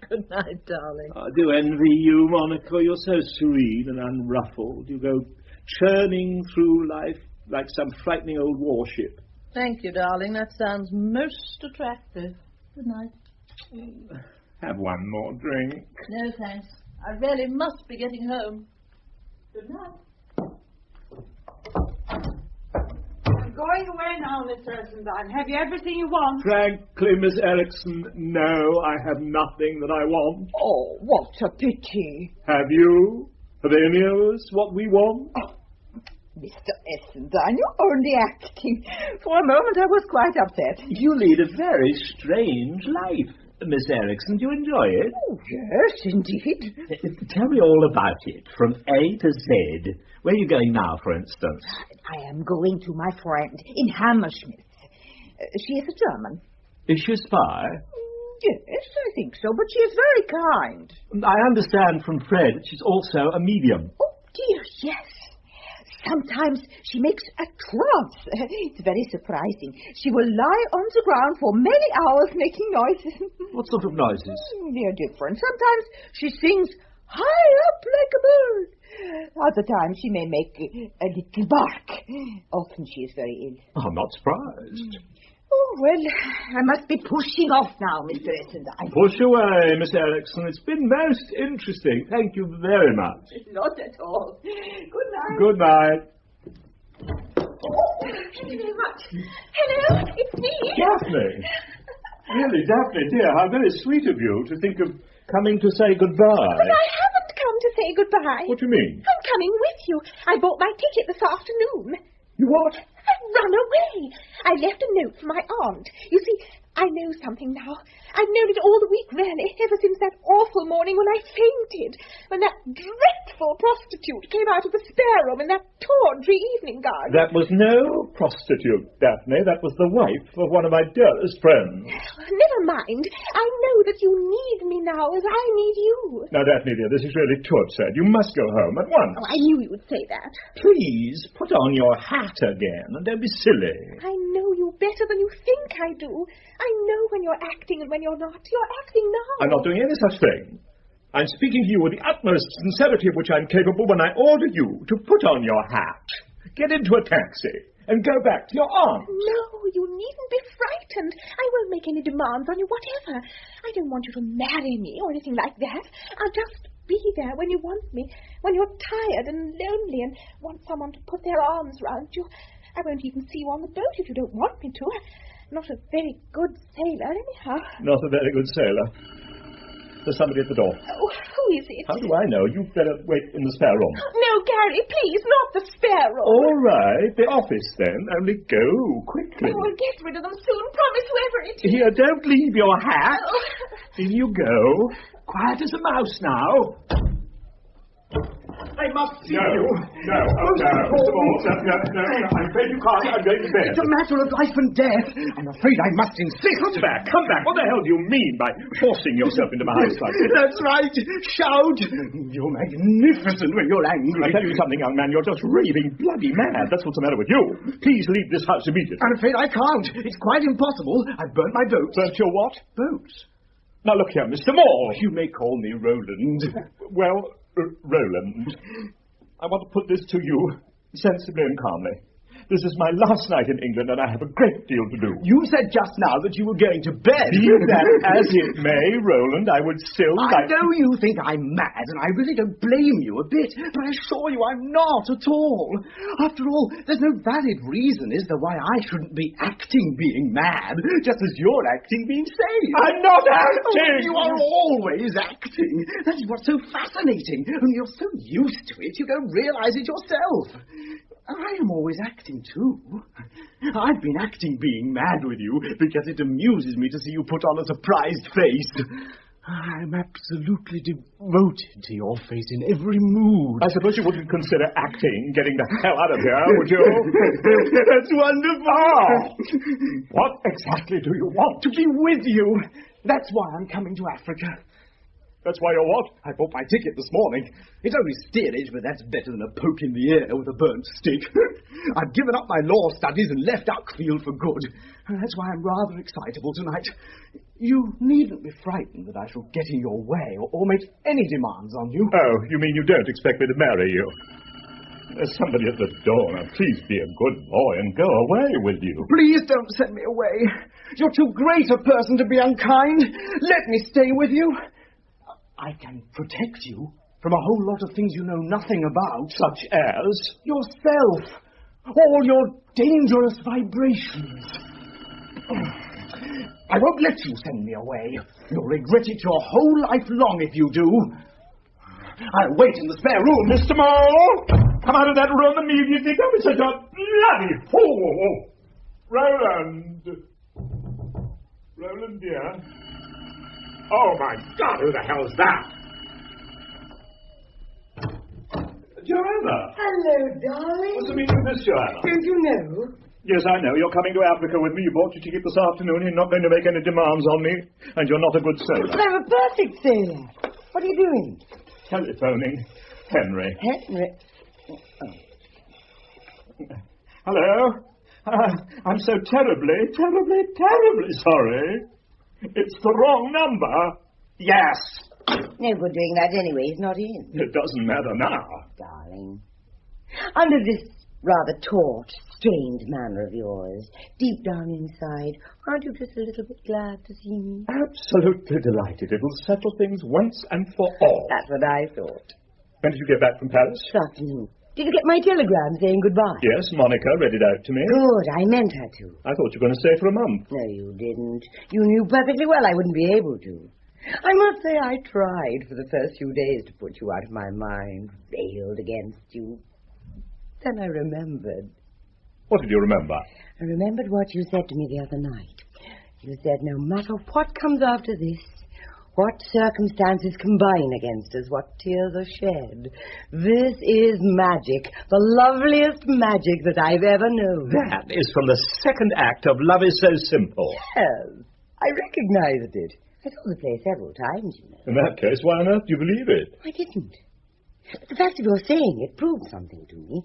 Good night, darling. I do envy you, Monica. You're so serene and unruffled. You go churning through life like some frightening old warship. Thank you, darling. That sounds most attractive. Good night. Have one more drink. No, thanks. I really must be getting home. Good night. I'm going away now, Miss Rosenbaum. Have you everything you want? Frankly, Miss Erickson, no, I have nothing that I want. Oh, what a pity. Have you? Have any of us what we want? Oh, Mr. Essendine, you're only acting. For a moment I was quite upset. You lead a very strange life, Miss Erickson. Do you enjoy it? Oh, yes, indeed. Tell me all about it, from A to Z. Where are you going now, for instance? I am going to my friend in Hammersmith. She is a German. Is she a spy? Yes, I think so, but she is very kind. I understand from Fred that she's also a medium. Oh, dear, yes. Sometimes she makes a trance. It's very surprising. She will lie on the ground for many hours making noises. What sort of noises? They're different. Sometimes she sings high up like a bird. Other times she may make a little bark. Often she is very ill. I'm not surprised. Oh, well, I must be pushing off now, Mr. Essendine. Push away, Miss Erickson. It's been most interesting. Thank you very much. Not at all. Good night. Good night. Oh, thank you very much. Hello, it's me. Daphne. Really, Daphne, dear, how very sweet of you to think of coming to say goodbye. But I haven't come to say goodbye. What do you mean? I'm coming with you. I bought my ticket this afternoon. You what? I've run away. I left a note for my aunt. You see, I know something now. I've known it all the week, really, ever since that awful morning when I fainted, when that dreadful prostitute came out of the spare room in that tawdry evening gown. That was no prostitute, Daphne. That was the wife of one of my dearest friends. Never mind. I know that you need me now as I need you. Now, Daphne, dear, this is really too absurd. You must go home at once. Oh, I knew you would say that. Please, put on your hat again, and don't be silly. I know you better than you think I do. I know when you're acting and when you're not. You're acting now. I'm not doing any such thing. I'm speaking to you with the utmost sincerity of which I'm capable when I order you to put on your hat, get into a taxi, and go back to your aunt. No, you needn't be frightened. I won't make any demands on you, whatever. I don't want you to marry me or anything like that. I'll just be there when you want me, when you're tired and lonely and want someone to put their arms round you. I won't even see you on the boat if you don't want me to. I'm not a very good sailor, anyhow. Not a very good sailor. There's somebody at the door. Oh, who is it? How do I know? You'd better wait in the spare room. No, Gary, please, not the spare room. All right, the office then. Only go quickly. I will get rid of them soon, promise, whoever it is. Here, don't leave your hat. Oh. In you go. Quiet as a mouse now. I must see you. No, Mr. Ball, no, I'm afraid you can't. I'm going to bed. It's a matter of life and death. I'm afraid I must insist. Come back. What the hell do you mean by forcing yourself into my house like this? That's right. Shout. You're magnificent when you're angry. I tell you something, young man, you're just raving bloody mad. That's what's the matter with you. Please leave this house immediately. I'm afraid I can't. It's quite impossible. I've burnt my boats. Burnt your what? Boats. Now look here, Mr. Moore. You may call me Roland. Well, Roland, I want to put this to you sensibly and calmly. This is my last night in England, and I have a great deal to do. You said just now that you were going to bed. Be that as it may, Roland, I would still I know you think I'm mad, and I really don't blame you a bit, but I assure you I'm not at all. After all, there's no valid reason, is there, why I shouldn't be acting being mad, just as you're acting being sane. I'm not acting! Oh, you are always acting. That is what's so fascinating. Only you're so used to it, you don't realize it yourself. I am always acting, too. I've been acting being mad with you because it amuses me to see you put on a surprised face. I'm absolutely devoted to your face in every mood. I suppose you wouldn't consider acting getting the hell out of here, would you? That's wonderful. What exactly do you want? To be with you. That's why I'm coming to Africa. That's why you're what? I bought my ticket this morning. It's only steerage, but that's better than a poke in the air with a burnt stick. I've given up my law studies and left Uckfield for good. That's why I'm rather excitable tonight. You needn't be frightened that I shall get in your way or make any demands on you. Oh, you mean you don't expect me to marry you? There's somebody at the door. Now, please be a good boy and go away, will you? Please don't send me away. You're too great a person to be unkind. Let me stay with you. I can protect you from a whole lot of things you know nothing about. Such as? Yourself. All your dangerous vibrations. I won't let you send me away. You'll regret it your whole life long if you do. I'll wait in the spare room. Mr. Moore! Come out of that room immediately. Don't be such a bloody fool. Roland. Roland, dear. Oh, my God, who the hell's that? Joanna! Hello, darling. What's the meaning of this, Joanna? Don't you know? Yes, I know. You're coming to Africa with me. You bought your ticket this afternoon. You're not going to make any demands on me. And you're not a good sailor. But I'm a perfect sailor. What are you doing? Telephoning. Henry. Henry? Hello? I'm so terribly sorry. It's the wrong number. Yes. No good doing that anyway. He's not in. It doesn't matter now. Darling. Under this rather taut, strange manner of yours, deep down inside, aren't you just a little bit glad to see me? Absolutely delighted. It will settle things once and for all. That's what I thought. When did you get back from Paris? This afternoon. Did you get my telegram saying goodbye? Yes, Monica read it out to me. Good, I meant her to. I thought you were going to stay for a month. No, you didn't. You knew perfectly well I wouldn't be able to. I must say I tried for the first few days to put you out of my mind, railed against you. Then I remembered. What did you remember? I remembered what you said to me the other night. You said no matter what comes after this, what circumstances combine against us, what tears are shed, this is magic, the loveliest magic that I've ever known. That is from the second act of Love Is So Simple. Yes, I recognized it. I saw the play several times, you know. In that case, why on earth do you believe it? I didn't. The fact of your saying it proved something to me.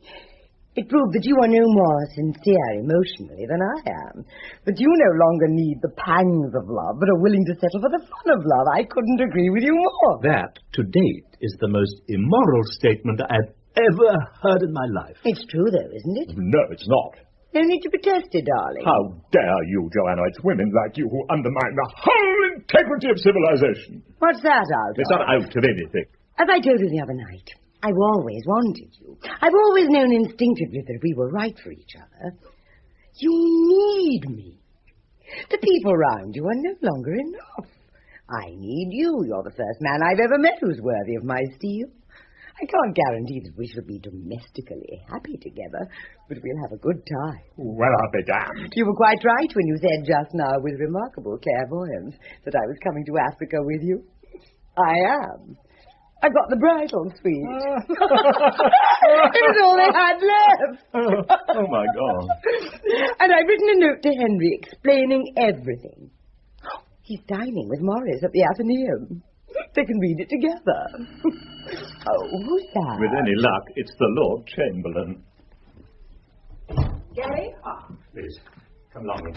It proved that you are no more sincere emotionally than I am. That you no longer need the pangs of love, but are willing to settle for the fun of love. I couldn't agree with you more. That, to date, is the most immoral statement I've ever heard in my life. It's true, though, isn't it? No, it's not. No need to protest it, darling. How dare you, Joanna? It's women like you who undermine the whole integrity of civilization. What's that out of? It's not out of anything. As I told you the other night, I've always wanted you. I've always known instinctively that we were right for each other. You need me. The people round you are no longer enough. I need you. You're the first man I've ever met who's worthy of my steel. I can't guarantee that we shall be domestically happy together, but we'll have a good time. Well, I'll be damned. You were quite right when you said just now with remarkable clairvoyance that I was coming to Africa with you. I am. I got the bridal suite. It was all they had left. Oh, my God. And I've written a note to Henry explaining everything. He's dining with Morris at the Athenaeum. They can read it together. Oh, who's that? With any luck, it's the Lord Chamberlain. Gary? Please, come along.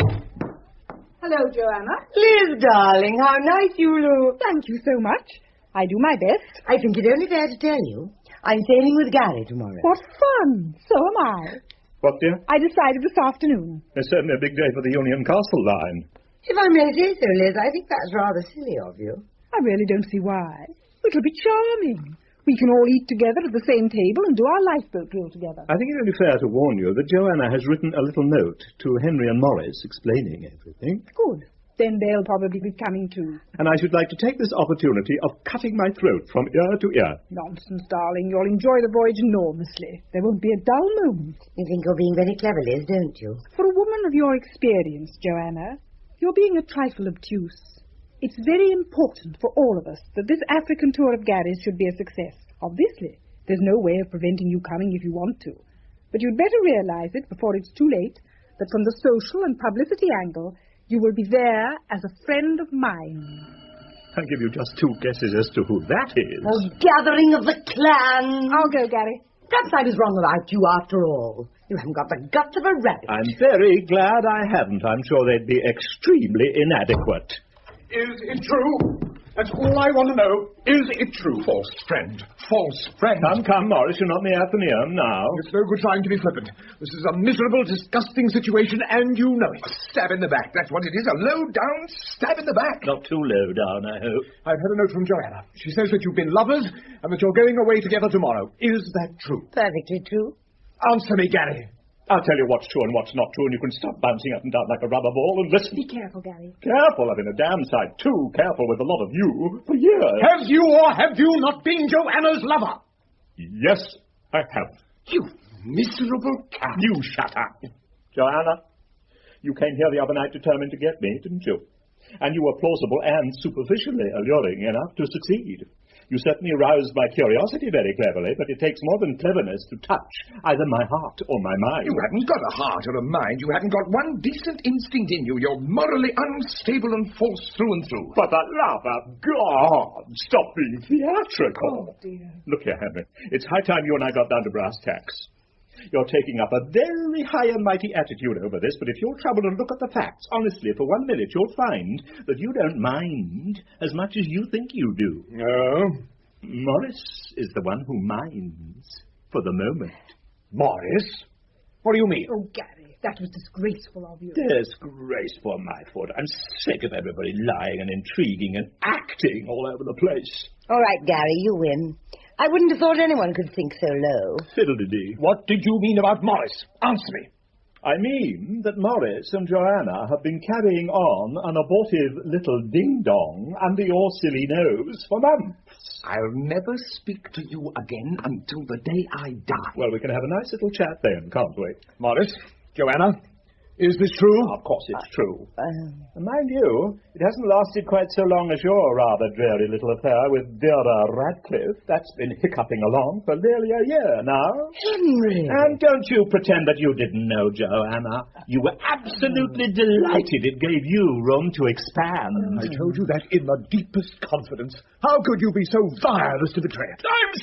Hello, Joanna. Liz, darling, how nice you look. Thank you so much. I do my best. I think it's only fair to tell you I'm sailing with Gary tomorrow. What fun! So am I. What, dear? I decided this afternoon. It's certainly a big day for the Union Castle line. If I may say so, Liz, I think that's rather silly of you. I really don't see why. It'll be charming. We can all eat together at the same table and do our lifeboat drill together. I think it's only fair to warn you that Joanna has written a little note to Henry and Morris explaining everything. Good. Then they'll probably be coming too. And I should like to take this opportunity of cutting my throat from ear to ear. Nonsense, darling. You'll enjoy the voyage enormously. There won't be a dull moment. You think you're being very clever, Liz, don't you? For a woman of your experience, Joanna, you're being a trifle obtuse. It's very important for all of us that this African tour of Gary's should be a success. Obviously, there's no way of preventing you coming if you want to. But you'd better realize it before it's too late that from the social and publicity angle, you will be there as a friend of mine. I'll give you just 2 guesses as to who that is. Oh, gathering of the clan. I'll go, Gary. Perhaps I was wrong about you after all. You haven't got the guts of a rabbit. I'm very glad I haven't. I'm sure they'd be extremely inadequate. Is it true? That's all I want to know. Is it true? False friend. False friend. Come, Morris, you're not in the Athenaeum now. It's no good trying to be flippant. This is a miserable, disgusting situation, and you know it. A stab in the back. That's what it is. A low-down stab in the back. Not too low down, I hope. I've had a note from Joanna. She says that you've been lovers and that you're going away together tomorrow. Is that true? Perfectly true. Answer me, Gary. I'll tell you what's true and what's not true, and you can stop bouncing up and down like a rubber ball and listen. Be careful, Gary. Careful? I've been a damn sight too careful with a lot of you for years. Have you or have you not been Joanna's lover? Yes, I have. You miserable cat. You shut up. Joanna, you came here the other night determined to get me, didn't you? And you were plausible and superficially alluring enough to succeed. You certainly aroused my curiosity very cleverly, but it takes more than cleverness to touch either my heart or my mind. You haven't got a heart or a mind. You haven't got one decent instinct in you. You're morally unstable and false through and through. For the love of God, stop being theatrical. Oh, dear. Look here, Henry. It's high time you and I got down to brass tacks. You're taking up a very high and mighty attitude over this, but if you'll trouble to look at the facts honestly for 1 minute, you'll find that you don't mind as much as you think you do. No. Morris is the one who minds for the moment. Morris? What do you mean? Oh, Gary, that was disgraceful of you. Disgraceful, my foot. I'm sick of everybody lying and intriguing and acting all over the place. All right, Gary, you win. I wouldn't have thought anyone could think so low. Fiddle-de-dee. What did you mean about Morris? Answer me. I mean that Morris and Joanna have been carrying on an abortive little ding-dong under your silly nose for months. I'll never speak to you again until the day I die. Well, we can have a nice little chat then, can't we? Morris, Joanna, is this true? Of course it's true. And mind you, it hasn't lasted quite so long as your rather dreary little affair with Vera Radcliffe. That's been hiccuping along for nearly a year now. Henry! And don't you pretend that you didn't know, Joanna. You were absolutely delighted it gave you room to expand. I told you that in the deepest confidence. How could you be so vile as to betray it? I'm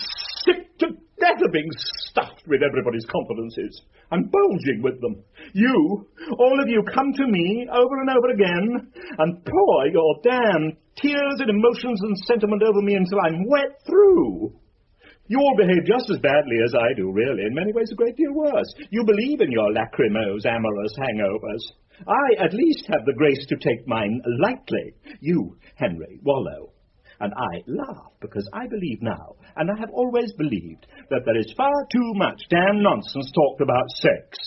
sick to death of being stuffed with everybody's confidences. I'm bulging with them. You, all of you, come to me over and over again and pour your damn tears and emotions and sentiment over me until I'm wet through. You all behave just as badly as I do, really, in many ways a great deal worse. You believe in your lachrymose, amorous hangovers. I, at least, have the grace to take mine lightly. You, Henry, wallow. And I laugh because I believe now, and I have always believed, that there is far too much damn nonsense talked about sex.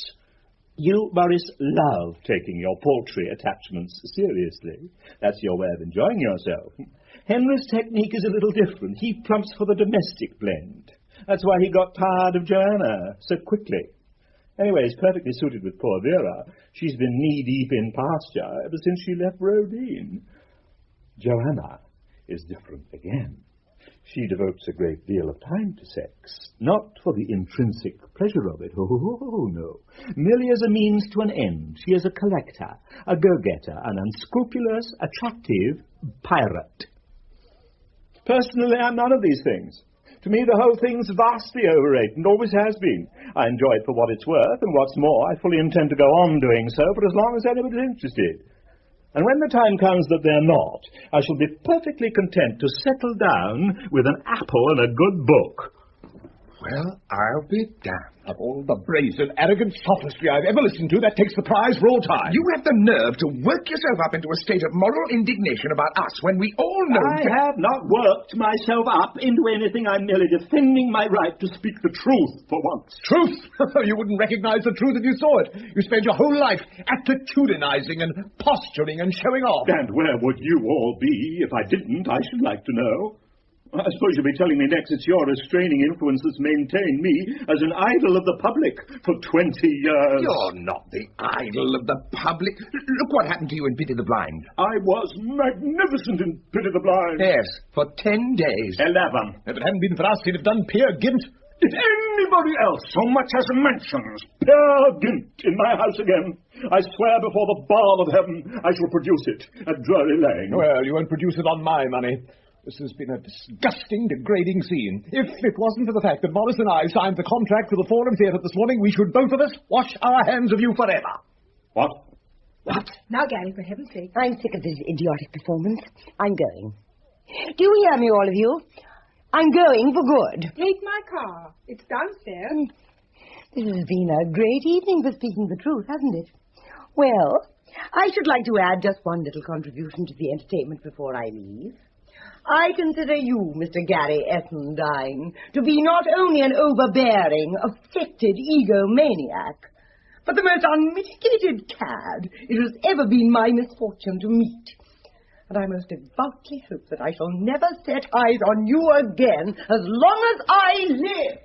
You, Morris, love taking your paltry attachments seriously. That's your way of enjoying yourself. Henry's technique is a little different. He plumps for the domestic blend. That's why he got tired of Joanna so quickly. Anyway, he's perfectly suited with poor Vera. She's been knee-deep in pasture ever since she left Rodine. Joanna is different again. She devotes a great deal of time to sex, not for the intrinsic pleasure of it. Oh, no. Merely as a means to an end. She is a collector, a go-getter, an unscrupulous, attractive pirate. Personally, I'm none of these things. To me, the whole thing's vastly overrated and always has been. I enjoy it for what it's worth, and what's more, I fully intend to go on doing so for as long as anybody's interested. And when the time comes that they're not, I shall be perfectly content to settle down with an apple and a good book. Well, I'll be damned. Of all the brazen, arrogant sophistry I've ever listened to, that takes the prize for all time. You have the nerve to work yourself up into a state of moral indignation about us when we all know... I have not worked myself up into anything. I'm merely defending my right to speak the truth for once. Truth? You wouldn't recognize the truth if you saw it. You spend your whole life attitudinizing and posturing and showing off. And where would you all be if I didn't, I should like to know? I suppose you'll be telling me next it's your restraining influence that's maintained me as an idol of the public for 20 years. You're not the idol of the public. Look what happened to you in Pity the Blind. I was magnificent in Pity the Blind. Yes, for 10 days. 11. If it hadn't been for us, he'd have done Peer Gynt. If anybody else so much as mentions Peer Gynt in my house again, I swear before the bar of heaven I shall produce it at Drury Lane. Well, you won't produce it on my money. This has been a disgusting, degrading scene. If it wasn't for the fact that Morris and I signed the contract for the Forum Theatre this morning, we should both of us wash our hands of you forever. What? What? Now, Gary, for heaven's sake. I'm sick of this idiotic performance. I'm going. Do you hear me, all of you? I'm going for good. Take my car. It's downstairs. This has been a great evening for speaking the truth, hasn't it? Well, I should like to add just one little contribution to the entertainment before I leave. I consider you, Mr. Gary Essendine, to be not only an overbearing, affected egomaniac, but the most unmitigated cad it has ever been my misfortune to meet. And I most devoutly hope that I shall never set eyes on you again as long as I live.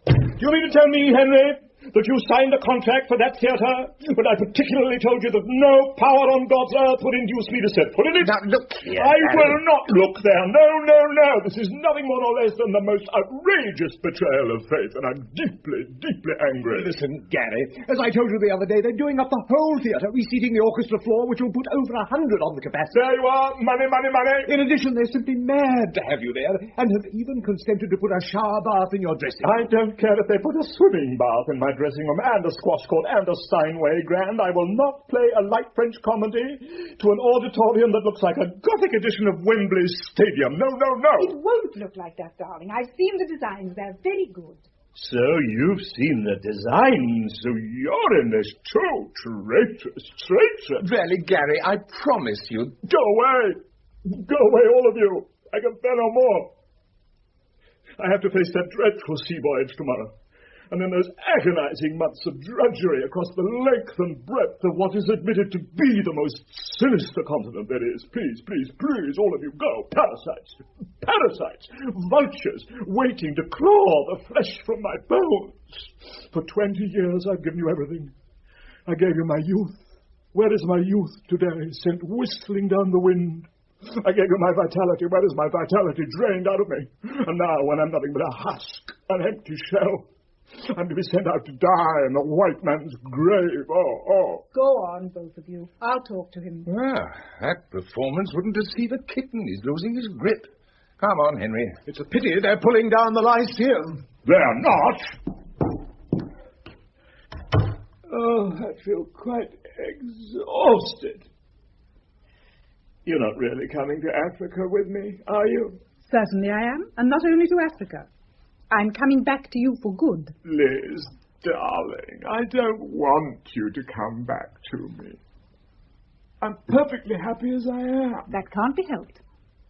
Do you mean to tell me, Henry, that you signed a contract for that theatre, but I particularly told you that no power on God's earth would induce me to set foot in it? Now, look here, I will not look there. No, no, no. This is nothing more nor less than the most outrageous betrayal of faith, and I'm deeply, deeply angry. Listen, Gary, as I told you the other day, they're doing up the whole theatre, reseating the orchestra floor, which will put over 100 on the capacity. There you are. Money, money, money. In addition, they're simply mad to have you there, and have even consented to put a shower bath in your dressing room. I don't care if they put a swimming bath in my dressing room and a squash court and a Steinway grand. I will not play a light French comedy to an auditorium that looks like a Gothic edition of Wembley Stadium. No, no, no. It won't look like that, darling. I've seen the designs. They're very good. So you've seen the designs, so you're in this too, traitorous. Really, Gary, I promise you... Go away! Go away, all of you! I can bear no more. I have to face that dreadful sea voyage tomorrow. And then those agonizing months of drudgery across the length and breadth of what is admitted to be the most sinister continent there is. Please, please, please, all of you, go. Parasites. Parasites. Vultures waiting to claw the flesh from my bones. For 20 years I've given you everything. I gave you my youth. Where is my youth today, sent whistling down the wind? I gave you my vitality. Where is my vitality, drained out of me? And now, when I'm nothing but a husk, an empty shell, I'm to be sent out to die in the white man's grave. Oh. Go on, both of you. I'll talk to him. Ah, that performance wouldn't deceive a kitten. He's losing his grip. Come on, Henry. It's a pity they're pulling down the Lyceum. They're not. Oh, I feel quite exhausted. You're not really coming to Africa with me, are you? Certainly I am, and not only to Africa. I'm coming back to you for good. Liz, darling, I don't want you to come back to me. I'm perfectly happy as I am. That can't be helped.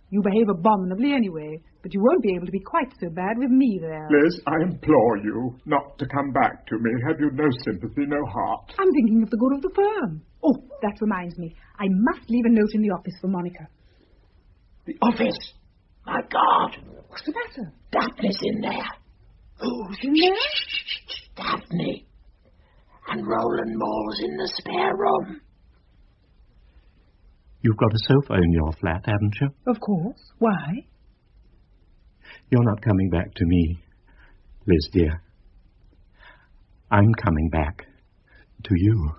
You behave abominably anyway, but you won't be able to be quite so bad with me there. Liz, I implore you not to come back to me. Have you no sympathy, no heart? I'm thinking of the good of the firm. Oh, that reminds me. I must leave a note in the office for Monica. The office? My God. What's the matter? Daphne's in there. Who's in there? Daphne. And Roland Moore's in the spare room. You've got a sofa in your flat, haven't you? Of course. Why? You're not coming back to me, Liz, dear. I'm coming back to you.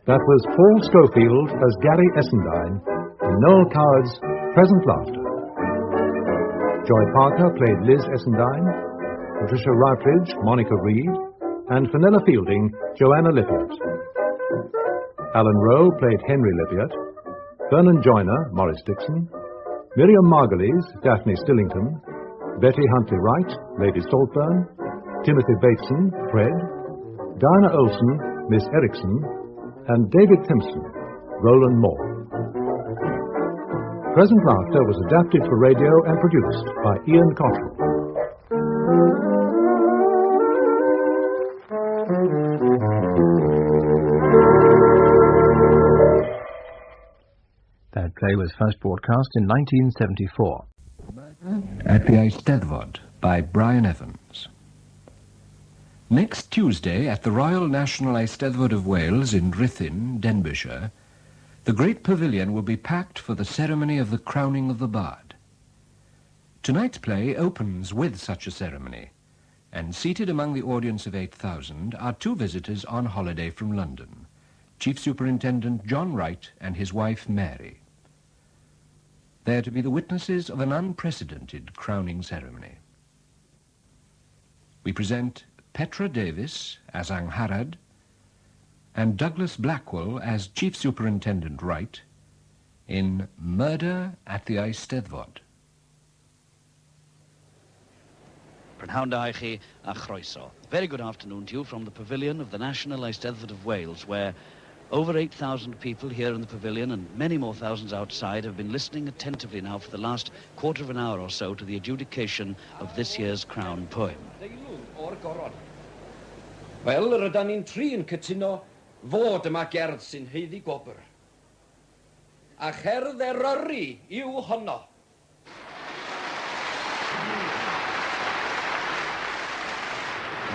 That was Paul Schofield as Gary Essendine in Noel Coward's Present Laughter. Joy Parker played Liz Essendine, Patricia Routledge, Monica Reed, and Fenella Fielding, Joanna Lippiott. Alan Rowe played Henry Lippiott, Vernon Joyner, Maurice Dixon, Miriam Margulies, Daphne Stillington, Betty Huntley Wright, Lady Saltburn, Timothy Bateson, Fred, Diana Olson, Miss Erickson, and David Timpson, Roland Moore. Present Laughter was adapted for radio and produced by Ian Cottrell. That play was first broadcast in 1974. At the Eisteddfod by Brian Evans. Next Tuesday at the Royal National Eisteddfod of Wales in Ruthin, Denbighshire, the great pavilion will be packed for the ceremony of the crowning of the bard. Tonight's play opens with such a ceremony, and seated among the audience of 8,000 are two visitors on holiday from London, Chief Superintendent John Wright and his wife Mary. They are to be the witnesses of an unprecedented crowning ceremony. We present Petra Davis as Angharad and Douglas Blackwell as Chief Superintendent Wright in Murder at the Eisteddfod. Prynhawn a chroeso. Very good afternoon to you from the pavilion of the National Eisteddfod of Wales, where over 8,000 people here in the pavilion and many more thousands outside have been listening attentively now for the last quarter of an hour or so to the adjudication of this year's crown poem. Wel, rydyn ni'n tri yn cytuno fod yma gerdd sy'n heiddi gwobr. A cherdd Eryri yw honno.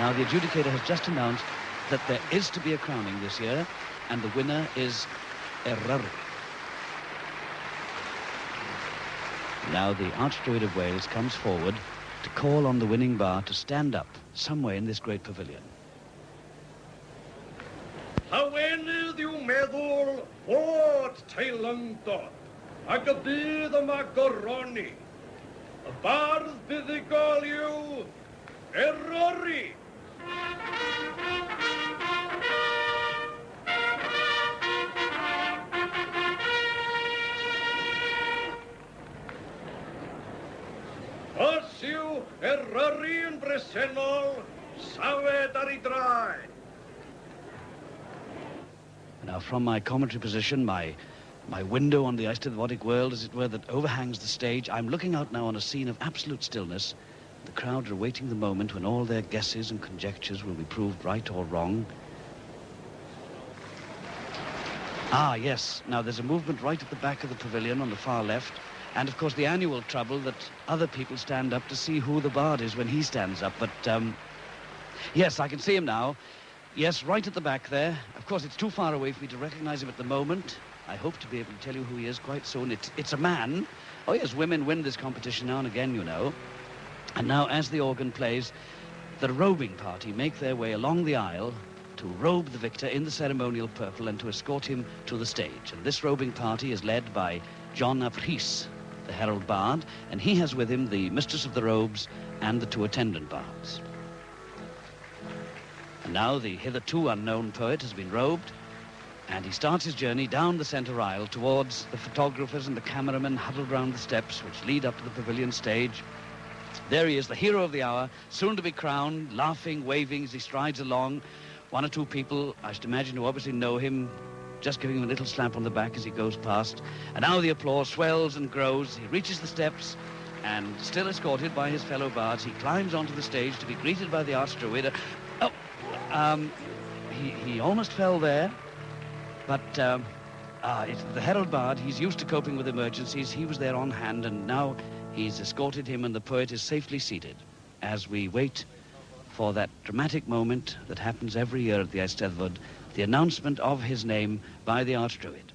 Now the adjudicator has just announced that there is to be a crowning this year, and the winner is Eryri. Now the Archdruid of Wales comes forward to call on the winning bar to stand up somewhere in this great pavilion. Hawenydd yw meddwl fod teilyngdod, ac y bydd yma goroni. Y bardd buddigol yw Eryri. Os yw Eryri yn bresennol, safed ar ei draed. Now, from my commentary position, my window on the Eisteddfodic world, as it were, that overhangs the stage, I'm looking out now on a scene of absolute stillness. The crowd are awaiting the moment when all their guesses and conjectures will be proved right or wrong. Ah, yes. Now, there's a movement right at the back of the pavilion on the far left. And, of course, the annual trouble that other people stand up to see who the bard is when he stands up. But, yes, I can see him now. Yes, right at the back there. Of course, it's too far away for me to recognize him at the moment. I hope to be able to tell you who he is quite soon. It's a man. Oh, yes, women win this competition now and again, you know. And now, as the organ plays, the robing party make their way along the aisle to robe the victor in the ceremonial purple and to escort him to the stage. And this robing party is led by John ap Rhys, the herald bard, and he has with him the mistress of the robes and the two attendant bards. And now the hitherto unknown poet has been robed, and he starts his journey down the centre aisle towards the photographers and the cameramen huddled round the steps which lead up to the pavilion stage. There he is, the hero of the hour, soon to be crowned, laughing, waving as he strides along. One or two people, I should imagine, who obviously know him, just giving him a little slap on the back as he goes past. And now the applause swells and grows. He reaches the steps, and still escorted by his fellow bards, he climbs onto the stage to be greeted by the Archdruid. He almost fell there, but it's the herald bard. He's used to coping with emergencies. He was there on hand, and now he's escorted him, and the poet is safely seated as we wait for that dramatic moment that happens every year at the Eisteddfod, the announcement of his name by the Archdruid.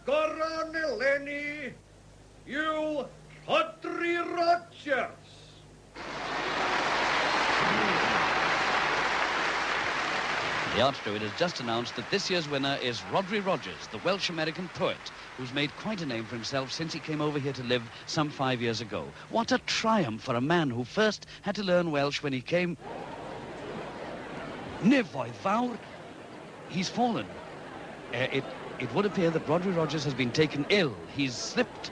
Goran Eleni, you Rodri Rogers. The Archdruid has just announced that this year's winner is Rodri Rogers, the Welsh-American poet, who's made quite a name for himself since he came over here to live some 5 years ago. What a triumph for a man who first had to learn Welsh when he came... Nefoedd fawr. He's fallen. It would appear that Rodri Rogers has been taken ill. He's slipped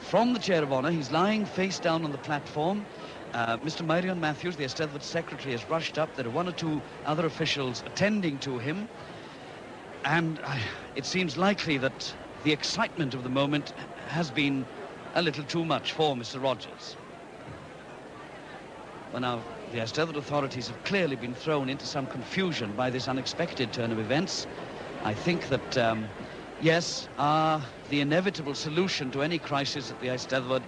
from the chair of honour. He's lying face down on the platform. Mr. Myrion Matthews, the Eisteddfod secretary, has rushed up. There are one or two other officials attending to him. And it seems likely that the excitement of the moment has been a little too much for Mr. Rogers. Well, now, the Eisteddfod authorities have clearly been thrown into some confusion by this unexpected turn of events. I think that, yes, the inevitable solution to any crisis at the Eisteddfod,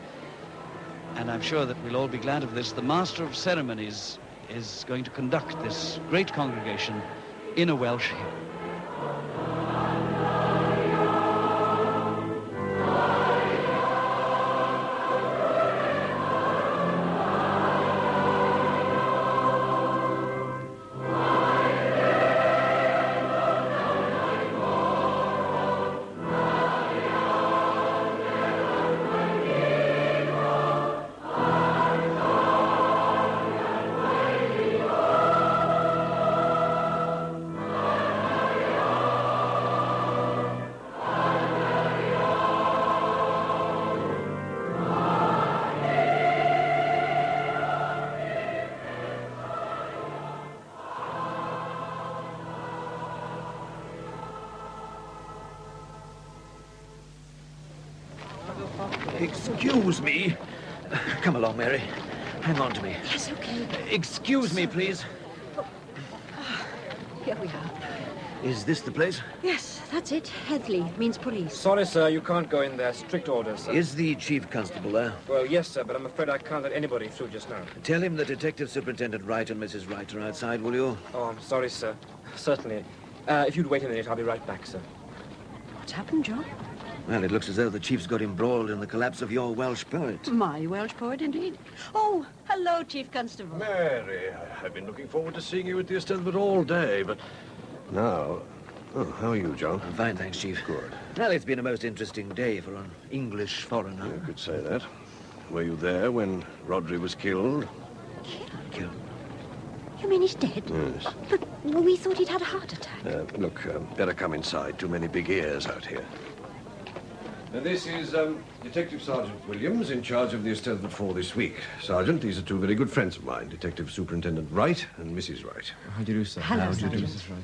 and I'm sure that we'll all be glad of this, the Master of Ceremonies is going to conduct this great congregation in a Welsh hymn. Excuse me. Come along, Mary. Hang on to me. Yes, okay. Excuse me, please. Here we are. Is this the place? Yes, that's it. Headley means police. Sorry, sir, you can't go in there. Strict orders, sir. Is the chief constable there? Well, yes, sir, but I'm afraid I can't let anybody through just now. Tell him that Detective Superintendent Wright and Mrs. Wright are outside, will you? Oh, I'm sorry, sir. Certainly. If you'd wait a minute, I'll be right back, sir. What's happened, John? Well, it looks as though the chief's got embroiled in the collapse of your Welsh poet. My Welsh poet, indeed. Oh, hello, Chief Constable. Mary, I've been looking forward to seeing you at the Eisteddfod all day, but now... Oh, how are you, John? I'm fine, thanks, Chief. Good. Well, it's been a most interesting day for an English foreigner. You could say that. Were you there when Rodri was killed? Killed? You mean he's dead? Yes. But we thought he'd had a heart attack. Look, better come inside. Too many big ears out here. And this is Detective Sergeant Williams, in charge of the Eisteddfod for this week. Sergeant, these are two very good friends of mine, Detective Superintendent Wright and Mrs. Wright. How do you do, sir? Hello, How do you do, Sergeant.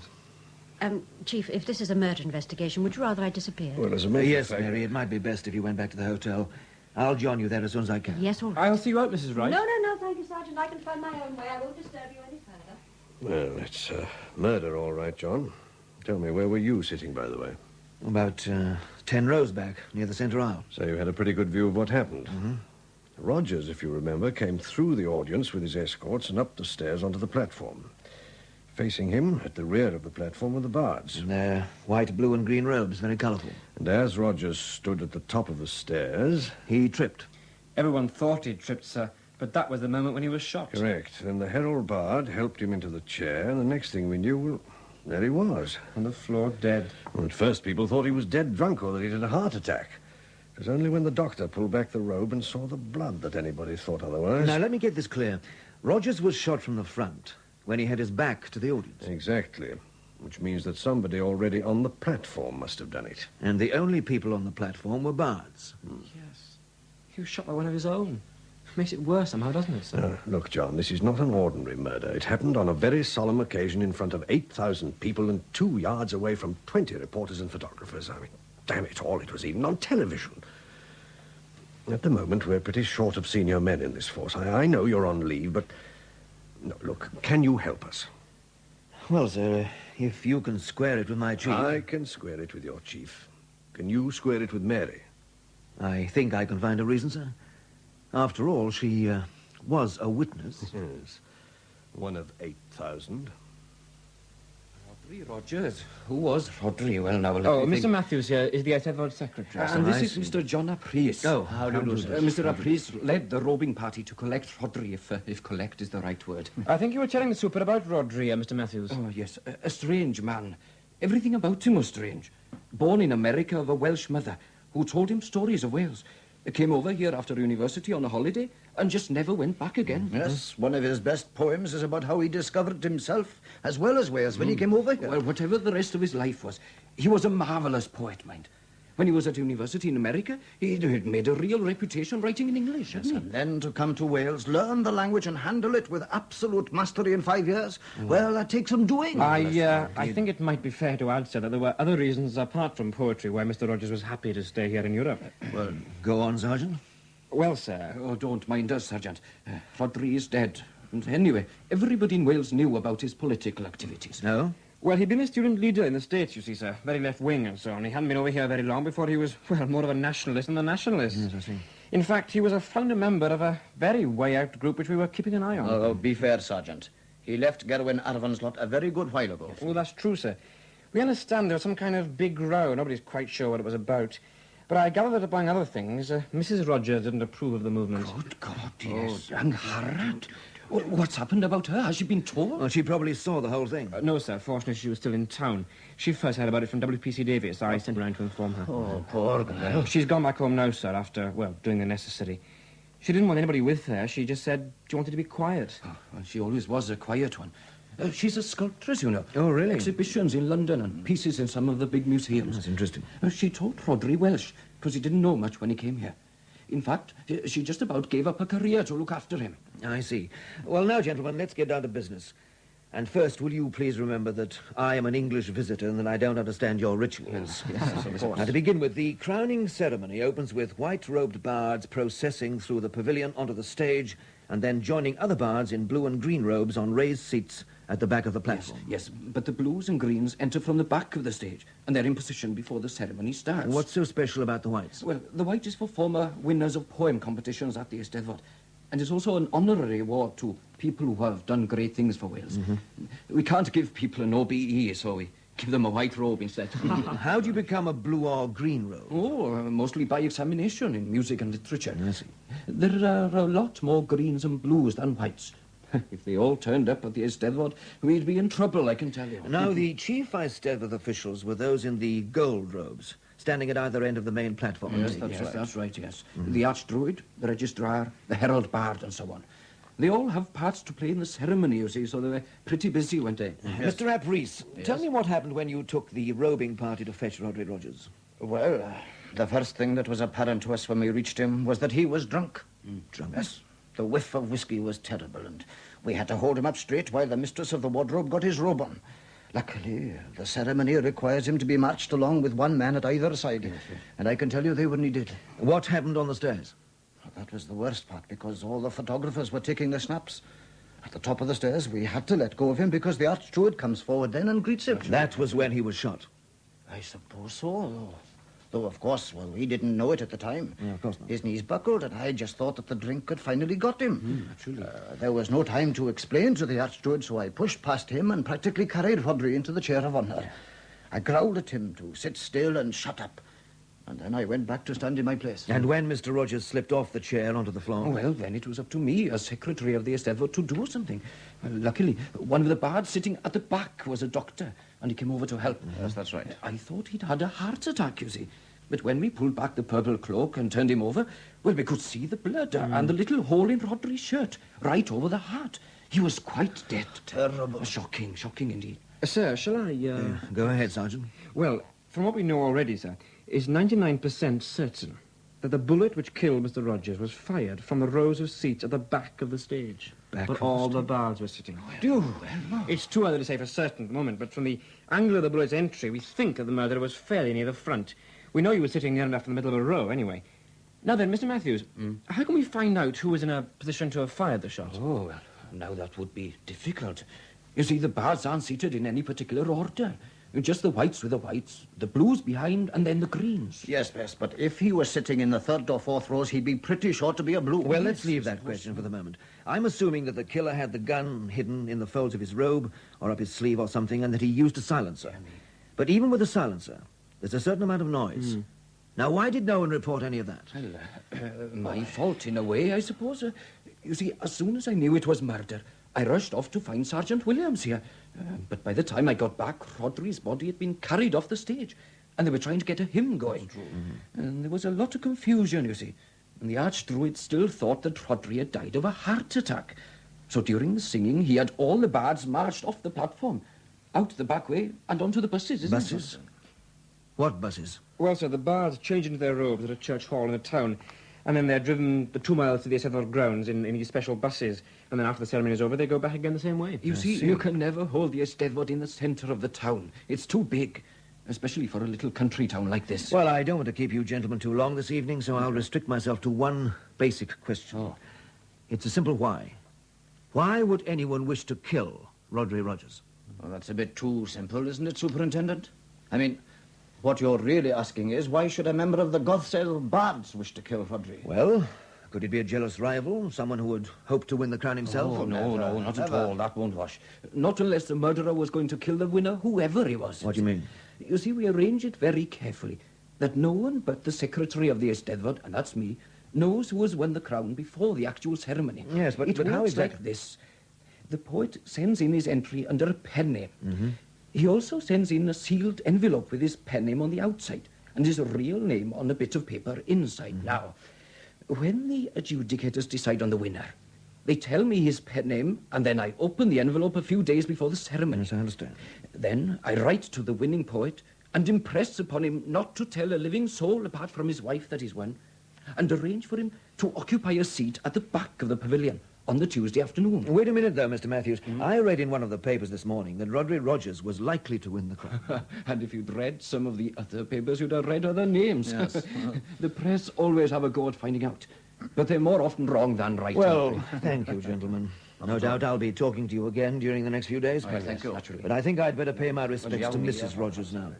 Mrs. Wright? Chief, if this is a murder investigation, would you rather I disappeared? Well, as a matter of fact... Yes, Mary, it might be best if you went back to the hotel. I'll join you there as soon as I can. Yes, all right. I'll see you out, Mrs. Wright. No, thank you, Sergeant. I can find my own way. I won't disturb you any further. Well, it's murder, all right, John. Tell me, where were you sitting, by the way? About 10 rows back, near the centre aisle. So you had a pretty good view of what happened. Mm-hmm. Rogers, if you remember, came through the audience with his escorts and up the stairs onto the platform. Facing him, at the rear of the platform, were the bards. In their white, blue and green robes, very colourful. And as Rogers stood at the top of the stairs... He tripped. Everyone thought he'd tripped, sir, but that was the moment when he was shot. Correct. Then the herald bard helped him into the chair, and the next thing we knew, well, there he was. On the floor, dead. Well, at first, people thought he was dead drunk or that he'd had a heart attack. It was only when the doctor pulled back the robe and saw the blood that anybody thought otherwise. Now, let me get this clear. Rogers was shot from the front when he had his back to the audience. Exactly. Which means that somebody already on the platform must have done it. And the only people on the platform were bards. Yes. He was shot by one of his own. Makes it worse somehow, doesn't it, sir? Look, John, this is not an ordinary murder. It happened on a very solemn occasion in front of 8,000 people and 2 yards away from 20 reporters and photographers. I mean, damn it all, it was even on television. At the moment, we're pretty short of senior men in this force. I know you're on leave, but... No, look, can you help us? Well, sir, if you can square it with my chief... I can square it with your chief. Can you square it with Mary? I think I can find a reason, sir. After all, she was a witness. Yes. One of 8,000. Rodri Rogers. Who was Rodri? Well, now, Mr. Matthews here is the Eisteddfod secretary. And this is Mr. John Apries. Oh, how do you do, sir? Mr. Apries led the robing party to collect Rodri, if collect is the right word. I think you were telling the super about Rodri, Mr. Matthews. Oh, yes. A strange man. Everything about him was strange. Born in America of a Welsh mother who told him stories of Wales. Came over here after university on a holiday and just never went back again. Yes, one of his best poems is about how he discovered himself as well as Wales when he came over here. Well, whatever the rest of his life was, he was a marvellous poet, mind. When he was at university in America, he'd made a real reputation writing in English, Yes, and then to come to Wales, learn the language and handle it with absolute mastery in 5 years, well, that takes some doing. I think it might be fair to add, sir, that there were other reasons apart from poetry why Mr. Rogers was happy to stay here in Europe. Well, go on, Sergeant. Well, sir... Oh, don't mind us, Sergeant. Rodri is dead. And anyway, everybody in Wales knew about his political activities. No? Well, he'd been a student leader in the States, you see, sir. Very left-wing and so on. He hadn't been over here very long before he was, well, more of a nationalist than a nationalist. Yes, I see. In fact, he was a founder member of a very way-out group which we were keeping an eye on. Oh, be fair, Sergeant. He left Gerwin Arvan's lot a very good while ago. Well, that's true, sir. We understand there was some kind of big row. Nobody's quite sure what it was about. But I gather that, among other things, Mrs. Rogers didn't approve of the movement. Good God, yes. Young Harrod. Well, what's happened about her? Has she been told? Well, she probably saw the whole thing. No, sir. Fortunately, she was still in town. She first heard about it from W.P.C. Davies. I sent her around to inform her. Oh, poor girl. She's gone back home now, sir, after, well, doing the necessary. She didn't want anybody with her. She just said she wanted to be quiet. Oh, well, she always was a quiet one. She's a sculptress, you know. Oh, really? Exhibitions in London and pieces in some of the big museums. That's interesting. She taught Rodri Welsh, because he didn't know much when he came here. In fact, she just about gave up her career to look after him. I see. Well, now, gentlemen, let's get down to business. And first, will you please remember that I am an English visitor and that I don't understand your rituals. Yes, of course. Now, to begin with, the crowning ceremony opens with white-robed bards processing through the pavilion onto the stage and then joining other bards in blue and green robes on raised seats at the back of the platform. Yes, but the blues and greens enter from the back of the stage, and they're in position before the ceremony starts. What's so special about the whites? Well, the white is for former winners of poem competitions at the Eisteddfod, and it's also an honorary award to people who have done great things for Wales. We can't give people an OBE, so we give them a white robe instead. How do you become a blue or green robe? Oh, mostly by examination in music and literature. I see. There are a lot more greens and blues than whites. If they all turned up at the Eisteddfod, we'd be in trouble, I can tell you. Now, the chief Eisteddfod officials were those in the gold robes, standing at either end of the main platform. Yes, that's right, yes. The Archdruid, the Registrar, the Herald Bard, and so on. They all have parts to play in the ceremony, you see, so they were pretty busy one day. Mr. Apries, tell me what happened when you took the robing party to fetch Rodri Rogers. Well, the first thing that was apparent to us when we reached him was that he was drunk. Drunk? Yes. The whiff of whiskey was terrible, and we had to hold him up straight while the mistress of the wardrobe got his robe on. Luckily, the ceremony requires him to be marched along with one man at either side, and I can tell you they were needed. What happened on the stairs? That was the worst part, because all the photographers were taking their snaps. At the top of the stairs, we had to let go of him because the Archdruid comes forward then and greets him. That was when he was shot? I suppose so. Though, of course, well, we didn't know it at the time. Yeah, of course not. His knees buckled, and I just thought that the drink had finally got him. There was no time to explain to the Archdruid, so I pushed past him and practically carried Rodri into the chair of honour. I growled at him to sit still and shut up. And then I went back to stand in my place. And when Mr. Rogers slipped off the chair onto the floor? Well, then it was up to me, as secretary of the Eisteddfod, to do something. Luckily, one of the bards sitting at the back was a doctor, and he came over to help. Yes, that's right. I thought he'd had a heart attack, you see. But when we pulled back the purple cloak and turned him over, well, we could see the blood and the little hole in Rodri's shirt, right over the heart. He was quite dead. Terrible. Shocking indeed. Sir, shall I, Go ahead, Sergeant. Well, from what we know already, sir, it's 99% certain that the bullet which killed Mr. Rogers was fired from the rows of seats at the back of the stage. But all the bards were sitting. It's too early to say for certain at the moment, but from the angle of the bullet's entry, we think that the murderer was fairly near the front. We know he was sitting near enough in the middle of a row, anyway. Now then, Mr. Matthews, how can we find out who was in a position to have fired the shot? Oh, well, now that would be difficult. You see, the bards aren't seated in any particular order. Just the whites with the whites, the blues behind, and then the greens. Yes, but if he was sitting in the third or fourth rows, he'd be pretty sure to be a blue. Well, let's leave that question for the moment. I'm assuming that the killer had the gun hidden in the folds of his robe or up his sleeve or something, and that he used a silencer. But even with a silencer, there's a certain amount of noise. Now, why did no one report any of that? Well, my fault, in a way, I suppose. You see, as soon as I knew it was murder, I rushed off to find Sergeant Williams here. But by the time I got back, Rodri's body had been carried off the stage, and they were trying to get a hymn going. And there was a lot of confusion, you see. And the Archdruid still thought that Rodri had died of a heart attack. So during the singing, he had all the bards marched off the platform, out the back way, and onto the buses, isn't it? Buses? What buses? Well, sir, the bards change into their robes at a church hall in the town, and then they're driven the 2 miles to the Eisteddfod grounds in these special buses, and then after the ceremony is over, they go back again the same way. You see, you can never hold the Eisteddfod in the centre of the town. It's too big, especially for a little country town like this. Well, I don't want to keep you gentlemen too long this evening, so I'll restrict myself to one basic question. It's a simple why. Why would anyone wish to kill Rodri Rogers? Well, that's a bit too simple, isn't it, Superintendent? I mean, what you're really asking is, why should a member of the Gothsale Bards wish to kill Rodri? Well, could it be a jealous rival? Someone who would hope to win the crown himself? Oh, no, not at all. That won't wash. Not unless the murderer was going to kill the winner, whoever he was. What do you mean? You see, we arrange it very carefully, that no one but the secretary of the Eisteddfod, and that's me, knows who has won the crown before the actual ceremony. Yes, but how works exactly? like this. The poet sends in his entry under a pen name. He also sends in a sealed envelope with his pen name on the outside and his real name on a bit of paper inside. Now, when the adjudicators decide on the winner, they tell me his pen name, and then I open the envelope a few days before the ceremony. Yes, I understand. Then I write to the winning poet and impress upon him not to tell a living soul apart from his wife that he's won, and arrange for him to occupy a seat at the back of the pavilion on the Tuesday afternoon. Wait a minute, though, Mr. Matthews. I read in one of the papers this morning that Rodri Rogers was likely to win the crown. And if you'd read some of the other papers, you'd have read other names. Yes. The press always have a go at finding out, but they're more often wrong than right. Well, thank you, gentlemen. No doubt I'll be talking to you again during the next few days. Thank you. But I think I'd better pay my respects to Mrs. Rogers now.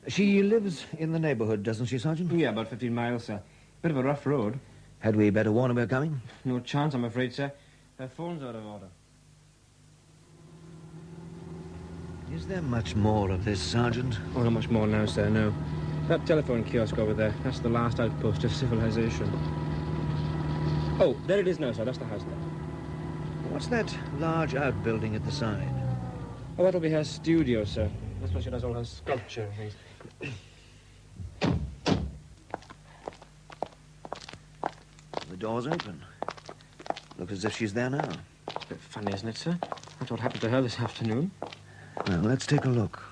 She lives in the neighbourhood, doesn't she, Sergeant? Yeah, about 15 miles, sir. Bit of a rough road. Had we better warn her we're coming? No chance, I'm afraid, sir. Her phone's out of order. Is there much more of this, Sergeant? Oh, not much more now, sir, no. That telephone kiosk over there, that's the last outpost of civilization. Oh, there it is now, sir. That's the house there. What's that large outbuilding at the side? Oh, that'll be her studio, sir. That's where she does all her sculpture and things. The door's open. Looks as if she's there now. It's a bit funny, isn't it, sir? That's what happened to her this afternoon. Well, let's take a look.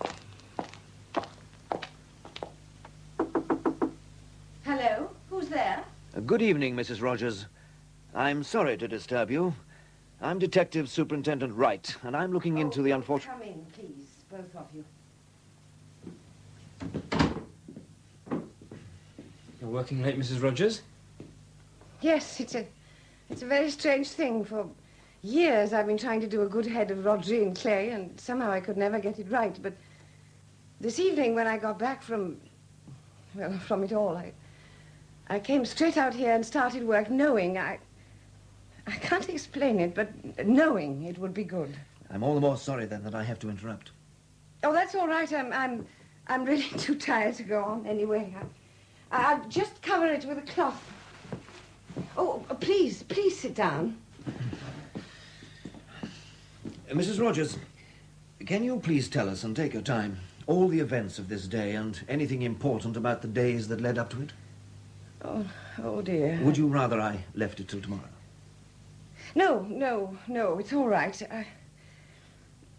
Hello? Who's there? Good evening, Mrs. Rogers. I'm sorry to disturb you. I'm Detective Superintendent Wright, and I'm looking into the unfortunate... Come in, please, both of you. You're working late, Mrs. Rogers? Yes, it's a very strange thing. For years I've been trying to do a good head of Rodri in clay, and somehow I could never get it right. But this evening when I got back from it all, I came straight out here and started work knowing I can't explain it, but knowing it would be good. I'm all the more sorry, then, that I have to interrupt. Oh, that's all right. I'm really too tired to go on anyway. I'll just cover it with a cloth. Oh, please sit down. Mrs. Rogers, can you please tell us, and take your time, all the events of this day and anything important about the days that led up to it? Oh dear. Would you rather I left it till tomorrow? No, it's all right.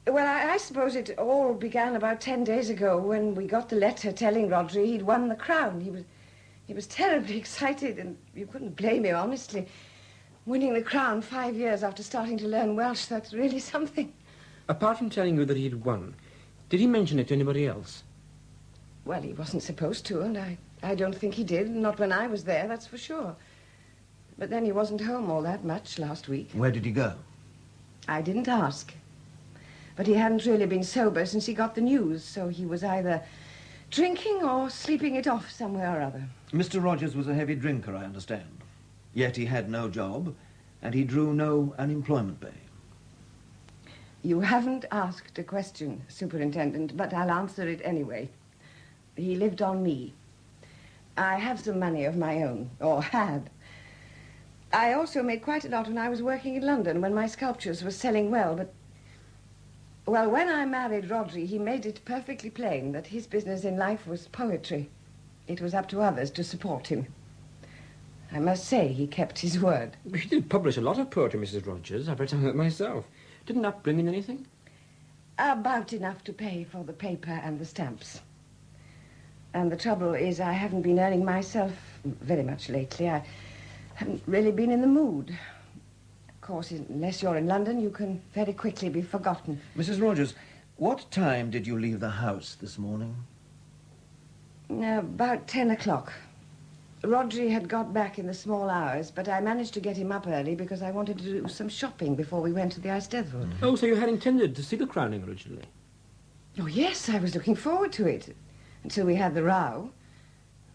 I suppose it all began about 10 days ago when we got the letter telling Rodri he'd won the crown. He was terribly excited, and you couldn't blame him, honestly. Winning the crown 5 years after starting to learn Welsh, that's really something. Apart from telling you that he'd won, did he mention it to anybody else? Well, he wasn't supposed to, and I don't think he did, not when I was there, that's for sure. But then he wasn't home all that much last week. Where did he go? I didn't ask. But he hadn't really been sober since he got the news, so he was either drinking or sleeping it off somewhere or other. Mr. Rogers was a heavy drinker, I understand. Yet he had no job, and he drew no unemployment pay. You haven't asked a question, Superintendent, but I'll answer it anyway. He lived on me. I have some money of my own, or had. I also made quite a lot when I was working in London, when my sculptures were selling well, but... Well, when I married Rodri, he made it perfectly plain that his business in life was poetry. It was up to others to support him. I must say he kept his word. He did publish a lot of poetry, Mrs. Rogers. I've read some of it myself. Didn't that bring in anything? About enough to pay for the paper and the stamps. And the trouble is I haven't been earning myself very much lately. I haven't really been in the mood. Of course, unless you're in London, you can very quickly be forgotten. Mrs. Rogers, what time did you leave the house this morning? About 10 o'clock. Rodri had got back in the small hours, but I managed to get him up early because I wanted to do some shopping before we went to the Eisteddfod. Oh, so you had intended to see the crowning originally? Oh, yes, I was looking forward to it. Until we had the row.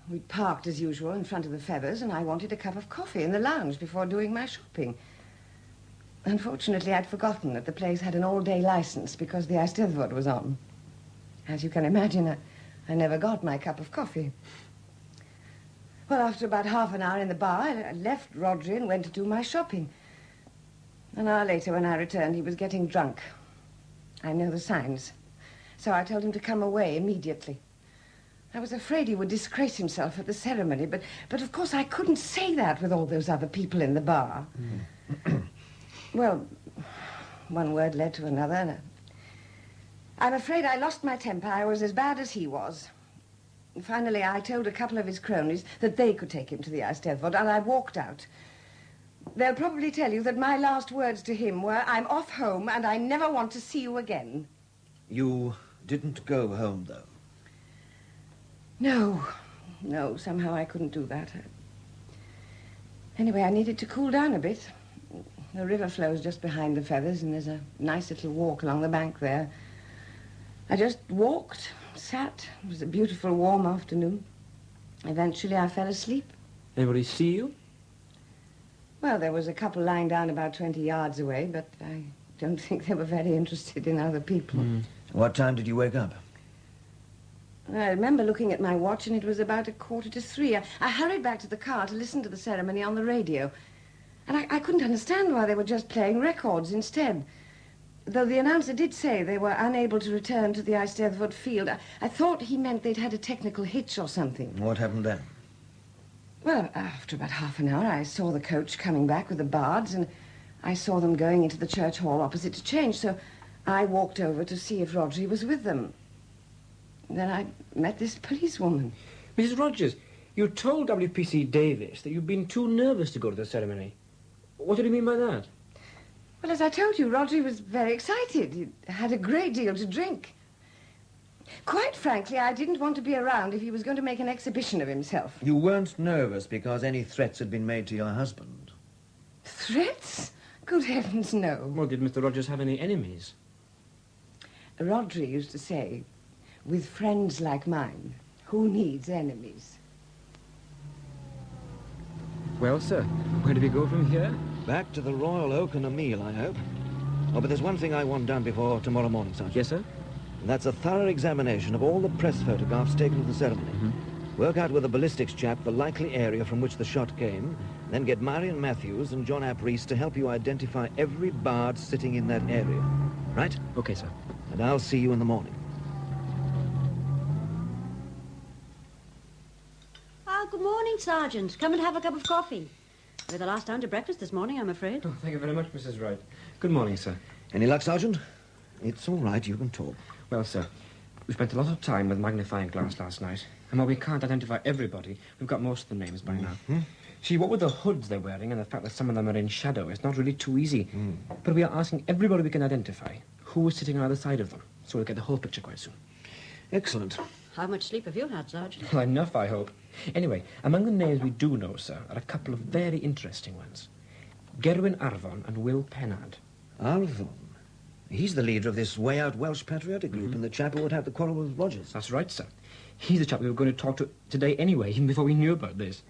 We'd parked as usual in front of the Feathers, and I wanted a cup of coffee in the lounge before doing my shopping. Unfortunately, I'd forgotten that the place had an all-day license because the Eisteddfod was on. As you can imagine, I never got my cup of coffee. Well, after about half an hour in the bar, I left Rodri and went to do my shopping. An hour later, when I returned, he was getting drunk. I know the signs. So I told him to come away immediately. I was afraid he would disgrace himself at the ceremony, but of course I couldn't say that with all those other people in the bar. Well, one word led to another. I'm afraid I lost my temper. I was as bad as he was. And finally, I told a couple of his cronies that they could take him to the Eisteddfod, and I walked out. They'll probably tell you that my last words to him were, "I'm off home, and I never want to see you again." You didn't go home, though? No, somehow I couldn't do that. Anyway, I needed to cool down a bit. The river flows just behind the Feathers, and there's a nice little walk along the bank there. I just walked, sat. It was a beautiful, warm afternoon. Eventually, I fell asleep. Anybody see you? Well, there was a couple lying down about 20 yards away, but I don't think they were very interested in other people. What time did you wake up? I remember looking at my watch, and it was about 2:45. I hurried back to the car to listen to the ceremony on the radio. And I couldn't understand why they were just playing records instead. Though the announcer did say they were unable to return to the Eisteddfod field, I thought he meant they'd had a technical hitch or something. What happened then? Well, after about half an hour, I saw the coach coming back with the bards, and I saw them going into the church hall opposite to change, so I walked over to see if Rodri was with them. Then I met this policewoman. Mrs. Rogers, you told WPC Davis that you'd been too nervous to go to the ceremony. What did he mean by that? Well, as I told you, Rodri was very excited. He had a great deal to drink. Quite frankly, I didn't want to be around if he was going to make an exhibition of himself. You weren't nervous because any threats had been made to your husband? Threats? Good heavens, no. Well, did Mr. Rogers have any enemies? Rodri used to say, "With friends like mine, who needs enemies?" Well, sir, where do we go from here? Back to the Royal Oak and a meal, I hope. Oh, but there's one thing I want done before tomorrow morning, Sergeant. Yes, sir? And that's a thorough examination of all the press photographs taken of the ceremony. Work out with a ballistics chap the likely area from which the shot came, then get Marion Matthews and John Ap Rees to help you identify every bard sitting in that area. Right? Okay, sir. And I'll see you in the morning. Good morning, Sergeant. Come and have a cup of coffee. We're the last down to breakfast this morning, I'm afraid. Oh, thank you very much, Mrs. Wright. Good morning, sir. Any luck, Sergeant? It's all right, you can talk. Well, sir, we spent a lot of time with magnifying glass last night. And while we can't identify everybody, we've got most of the names by now. See, what with the hoods they're wearing and the fact that some of them are in shadow, it's not really too easy. But we are asking everybody we can identify who is sitting on either side of them, so we'll get the whole picture quite soon. Excellent. How much sleep have you had, Sergeant? Well, enough, I hope. Anyway, among the names we do know, sir, are a couple of very interesting ones. Gerwin Arvon and Will Pennard. Arvon? He's the leader of this way-out Welsh patriotic group and the chap who would have the quarrel with Rogers. That's right, sir. He's the chap we were going to talk to today anyway, even before we knew about this.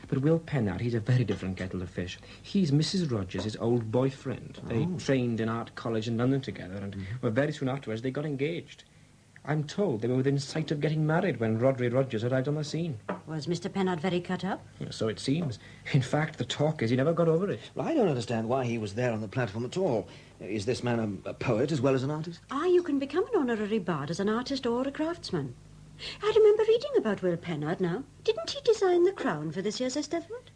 But Will Pennard, he's a very different kettle of fish. He's Mrs. Rogers' old boyfriend. They trained in art college in London together, and well, very soon afterwards they got engaged. I'm told they were within sight of getting married when Rodri Rogers arrived on the scene. Was Mr. Pennard very cut up? So it seems. In fact, the talk is he never got over it. Well, I don't understand why he was there on the platform at all. Is this man a poet as well as an artist? You can become an honorary bard as an artist or a craftsman. I remember reading about Will Pennard now. Didn't he design the crown for this year's Eisteddfod?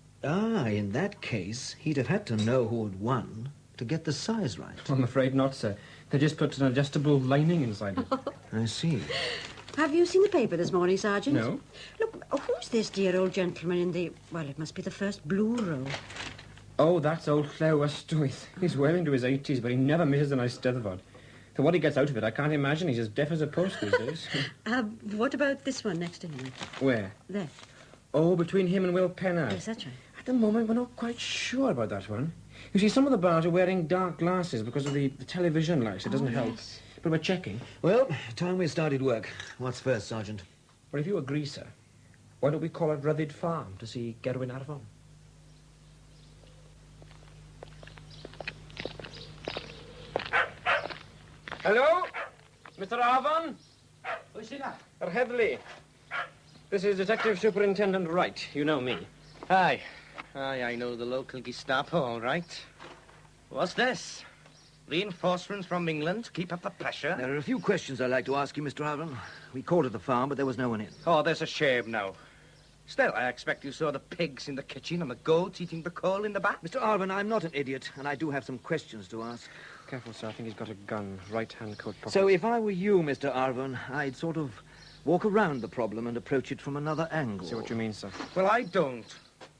In that case, he'd have had to know who had won to get the size right. I'm afraid not, sir. They just put an adjustable lining inside it. I see. Have you seen the paper this morning, Sergeant? No. Look, who's this dear old gentleman in the... Well, it must be the first blue row. Oh, that's old Clare Westwyth. He's well into his 80s, but he never misses an Eisteddfod. For what he gets out of it, I can't imagine. He's as deaf as a post these days. What about this one next to him? Where? There. Oh, between him and Will Pennard. Yes, that's right. At the moment, we're not quite sure about that one. You see, some of the bars are wearing dark glasses because of the television lights. It doesn't help. Yes. But we're checking. Well, time we started work. What's first, Sergeant? Well, if you agree, sir, why don't we call at Ruthed Farm to see Gerwin Arfon? Hello? Mr. Arfon? Who's that? Headley. This is Detective Superintendent Wright. You know me. Aye. I know the local Gestapo, all right. What's this? Reinforcements from England to keep up the pressure? There are a few questions I'd like to ask you, Mr. Arvin. We called at the farm, but there was no one in. Oh, there's a shame now. Still, I expect you saw the pigs in the kitchen and the goats eating the coal in the back. Mr. Arvin, I'm not an idiot, and I do have some questions to ask. Careful, sir. I think he's got a gun. Right-hand coat pocket. So if I were you, Mr. Arvin, I'd sort of walk around the problem and approach it from another angle. See what you mean, sir. Well, I don't.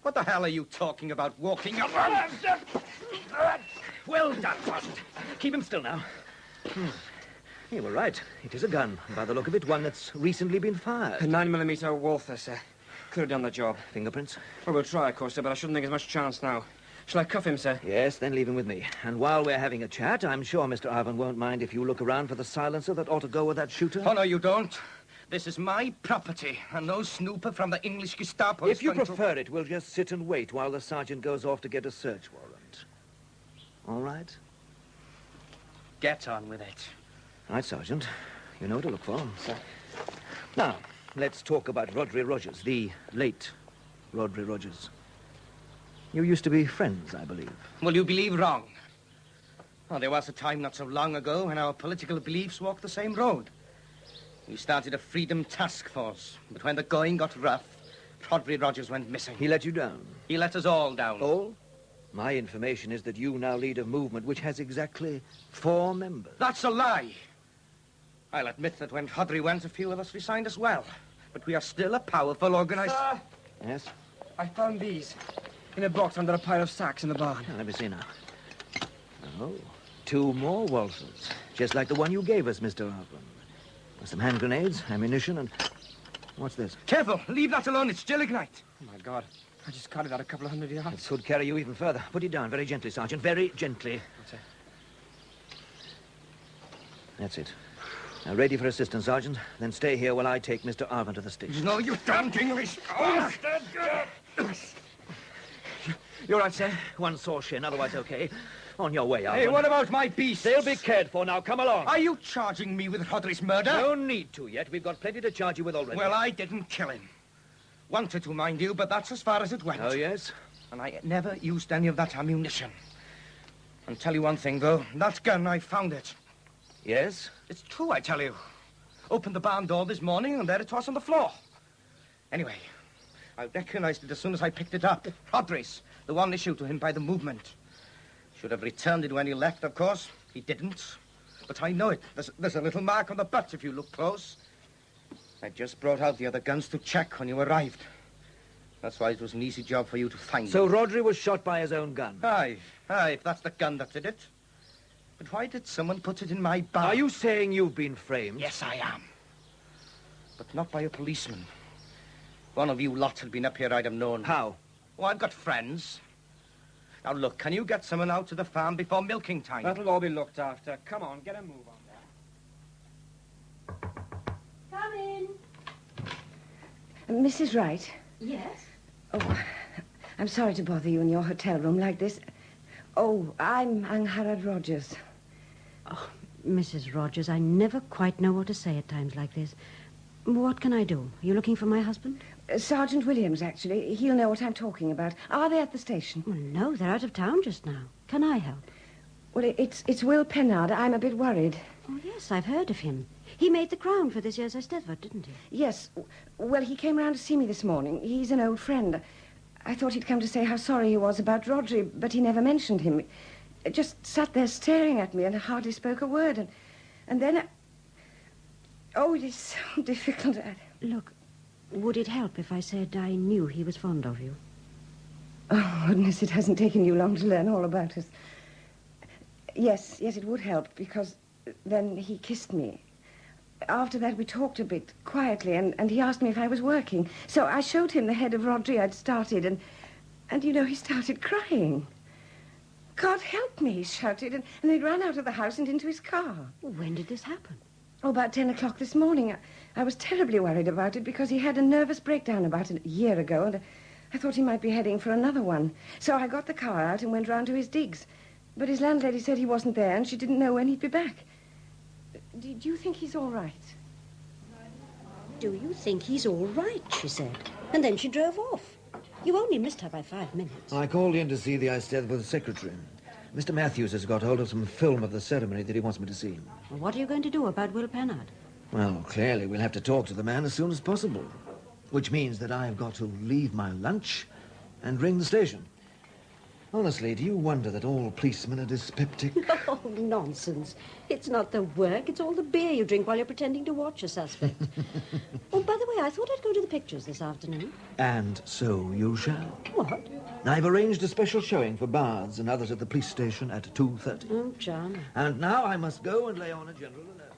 What the hell are you talking about, walking around? Well done, Sergeant. Keep him still now. You were right. It is a gun. By the look of it, one that's recently been fired. A 9mm Walther, sir. Could have done the job. Fingerprints? Well, we'll try, of course, sir, but I shouldn't think there's much chance now. Shall I cuff him, sir? Yes, then leave him with me. And while we're having a chat, I'm sure Mr. Arvin won't mind if you look around for the silencer that ought to go with that shooter. Oh, no, you don't. This is my property, and no snooper from the English Gestapo. If you prefer it, we'll just sit and wait while the sergeant goes off to get a search warrant. All right? Get on with it. Right, Sergeant. You know what to look for. Sir. Now, let's talk about Rodri Rogers, the late Rodri Rogers. You used to be friends, I believe. Well, you believe wrong. Oh, there was a time not so long ago when our political beliefs walked the same road. We started a freedom task force, but when the going got rough, Rodri Rogers went missing. He let you down? He let us all down. All? My information is that you now lead a movement which has exactly 4 members. That's a lie. I'll admit that when Rodri went, a few of us resigned as well. But we are still a powerful organized... Sir! Yes? I found these in a box under a pile of sacks in the barn. Now, let me see now. Oh, 2 more Walthers. Just like the one you gave us, Mr. Arvin. Some hand grenades, ammunition, and... What's this? Careful! Leave that alone. It's still ignite. Oh, my God. I just carried that a couple of 100 yards. It could carry you even further. Put it down very gently, Sergeant. Very gently. That's it. Now, ready for assistance, Sergeant. Then stay here while I take Mr. Arvin to the station. No, you damned English bastard! You're right, sir. One sore shin, otherwise okay. On your way, Arvin. Hey, what about my beasts? They'll be cared for now. Come along. Are you charging me with Rodri's murder? No need to yet. We've got plenty to charge you with already. Well, I didn't kill him. Wanted to, mind you, but that's as far as it went. Oh, yes? And I never used any of that ammunition. I'll tell you one thing, though. That gun, I found it. Yes? It's true, I tell you. Opened the barn door this morning, and there it was on the floor. Anyway, I recognized it as soon as I picked it up. Rodri's, the one issued to him by the movement. Should have returned it when he left, of course. He didn't. But I know it. There's a little mark on the butt if you look close. I just brought out the other guns to check when you arrived. That's why it was an easy job for you to find. So Rodri was shot by his own gun? Aye, if that's the gun that did it. But why did someone put it in my barn? Are you saying you've been framed? Yes, I am. But not by a policeman. One of you lot had been up here, I'd have known. How? Oh, I've got friends. Now, look, can you get someone out to the farm before milking time? That'll all be looked after. Come on, get a move on. Come in. Mrs. Wright. Yes? Oh, I'm sorry to bother you in your hotel room like this. Oh, I'm Angharad Rogers. Oh, Mrs. Rogers, I never quite know what to say at times like this. What can I do? Are you looking for my husband? Sergeant Williams, actually. He'll know what I'm talking about. Are they at the station? Well, no, they're out of town just now. Can I help? Well, it's Will Pennard. I'm a bit worried. Oh, yes, I've heard of him. He made the crown for this year's Eisteddfod, didn't he? Yes. Well, he came round to see me this morning. He's an old friend. I thought he'd come to say how sorry he was about Rodri, but he never mentioned him. Just sat there staring at me and hardly spoke a word. And then... Oh, it is so difficult. Look, would it help if I said I knew he was fond of you? Oh, goodness, it hasn't taken you long to learn all about us. Yes, it would help, because then he kissed me. After that, we talked a bit, quietly, and he asked me if I was working. So I showed him the head of Rodri I'd started, and you know, he started crying. God help me, he shouted, and he ran out of the house and into his car. When did this happen? Oh, about 10 o'clock this morning. I was terribly worried about it because he had a nervous breakdown about a year ago, and I thought he might be heading for another one. So I got the car out and went round to his digs. But his landlady said he wasn't there, and she didn't know when he'd be back. Do you think he's all right? Do you think he's all right, she said. And then she drove off. You only missed her by 5 minutes. I called in to see the Eisteddfod secretary. Mr. Matthews has got hold of some film of the ceremony that he wants me to see. Well, what are you going to do about Will Pennard? Well, clearly we'll have to talk to the man as soon as possible. Which means that I've got to leave my lunch and ring the station. Honestly, do you wonder that all policemen are dyspeptic? Oh, nonsense. It's not the work, it's all the beer you drink while you're pretending to watch a suspect. Oh, by the way, I thought I'd go to the pictures this afternoon. And so you shall. What? I've arranged a special showing for bards and others at the police station at 2:30. Oh, John. And now I must go and lay on a general alert.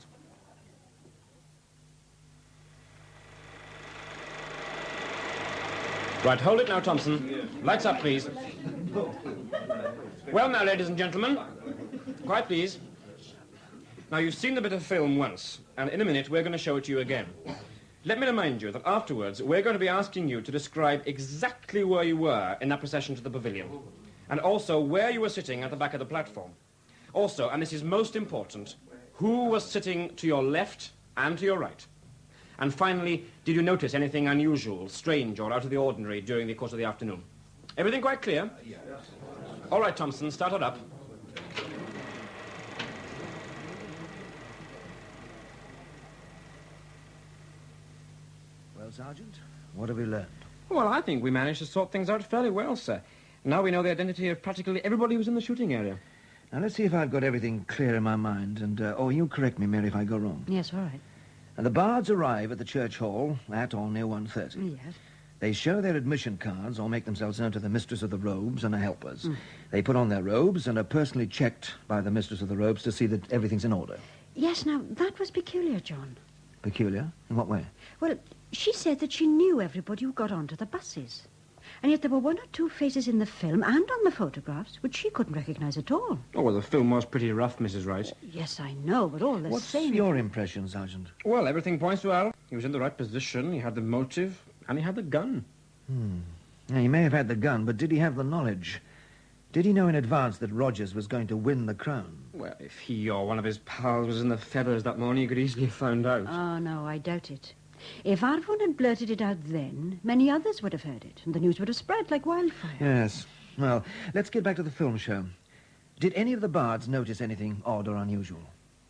Right, hold it now, Thompson. Lights up, please. Well, now, ladies and gentlemen. Quiet, please. Now, you've seen the bit of film once, and in a minute we're going to show it to you again. Let me remind you that afterwards we're going to be asking you to describe exactly where you were in that procession to the pavilion, and also where you were sitting at the back of the platform. Also, and this is most important, who was sitting to your left and to your right. And finally, did you notice anything unusual, strange, or out of the ordinary during the course of the afternoon? Everything quite clear? Yes. All right, Thompson, start it up. Well, Sergeant, what have we learned? Well, I think we managed to sort things out fairly well, sir. Now we know the identity of practically everybody who was in the shooting area. Now, let's see if I've got everything clear in my mind. And, you correct me, Mary, if I go wrong. Yes, all right. And the bards arrive at the church hall at or near 1:30. Yes. They show their admission cards or make themselves known to the mistress of the robes and her helpers. They put on their robes and are personally checked by the mistress of the robes to see that everything's in order. Yes, now, that was peculiar, John. Peculiar? In what way? Well, she said that she knew everybody who got onto the buses. And yet there were one or two faces in the film and on the photographs which she couldn't recognize at all. Oh, well, the film was pretty rough, Mrs. Wright. Yes, I know, but all the same... What's your impression, Sergeant? Well, everything points well. He was in the right position, he had the motive, and he had the gun. Now, he may have had the gun, but did he have the knowledge? Did he know in advance that Rogers was going to win the crown? Well, if he or one of his pals was in the feathers that morning, he could easily have found out. Oh, no, I doubt it. If Arvon had blurted it out then, many others would have heard it, and the news would have spread like wildfire. Yes. Well, let's get back to the film show. Did any of the bards notice anything odd or unusual?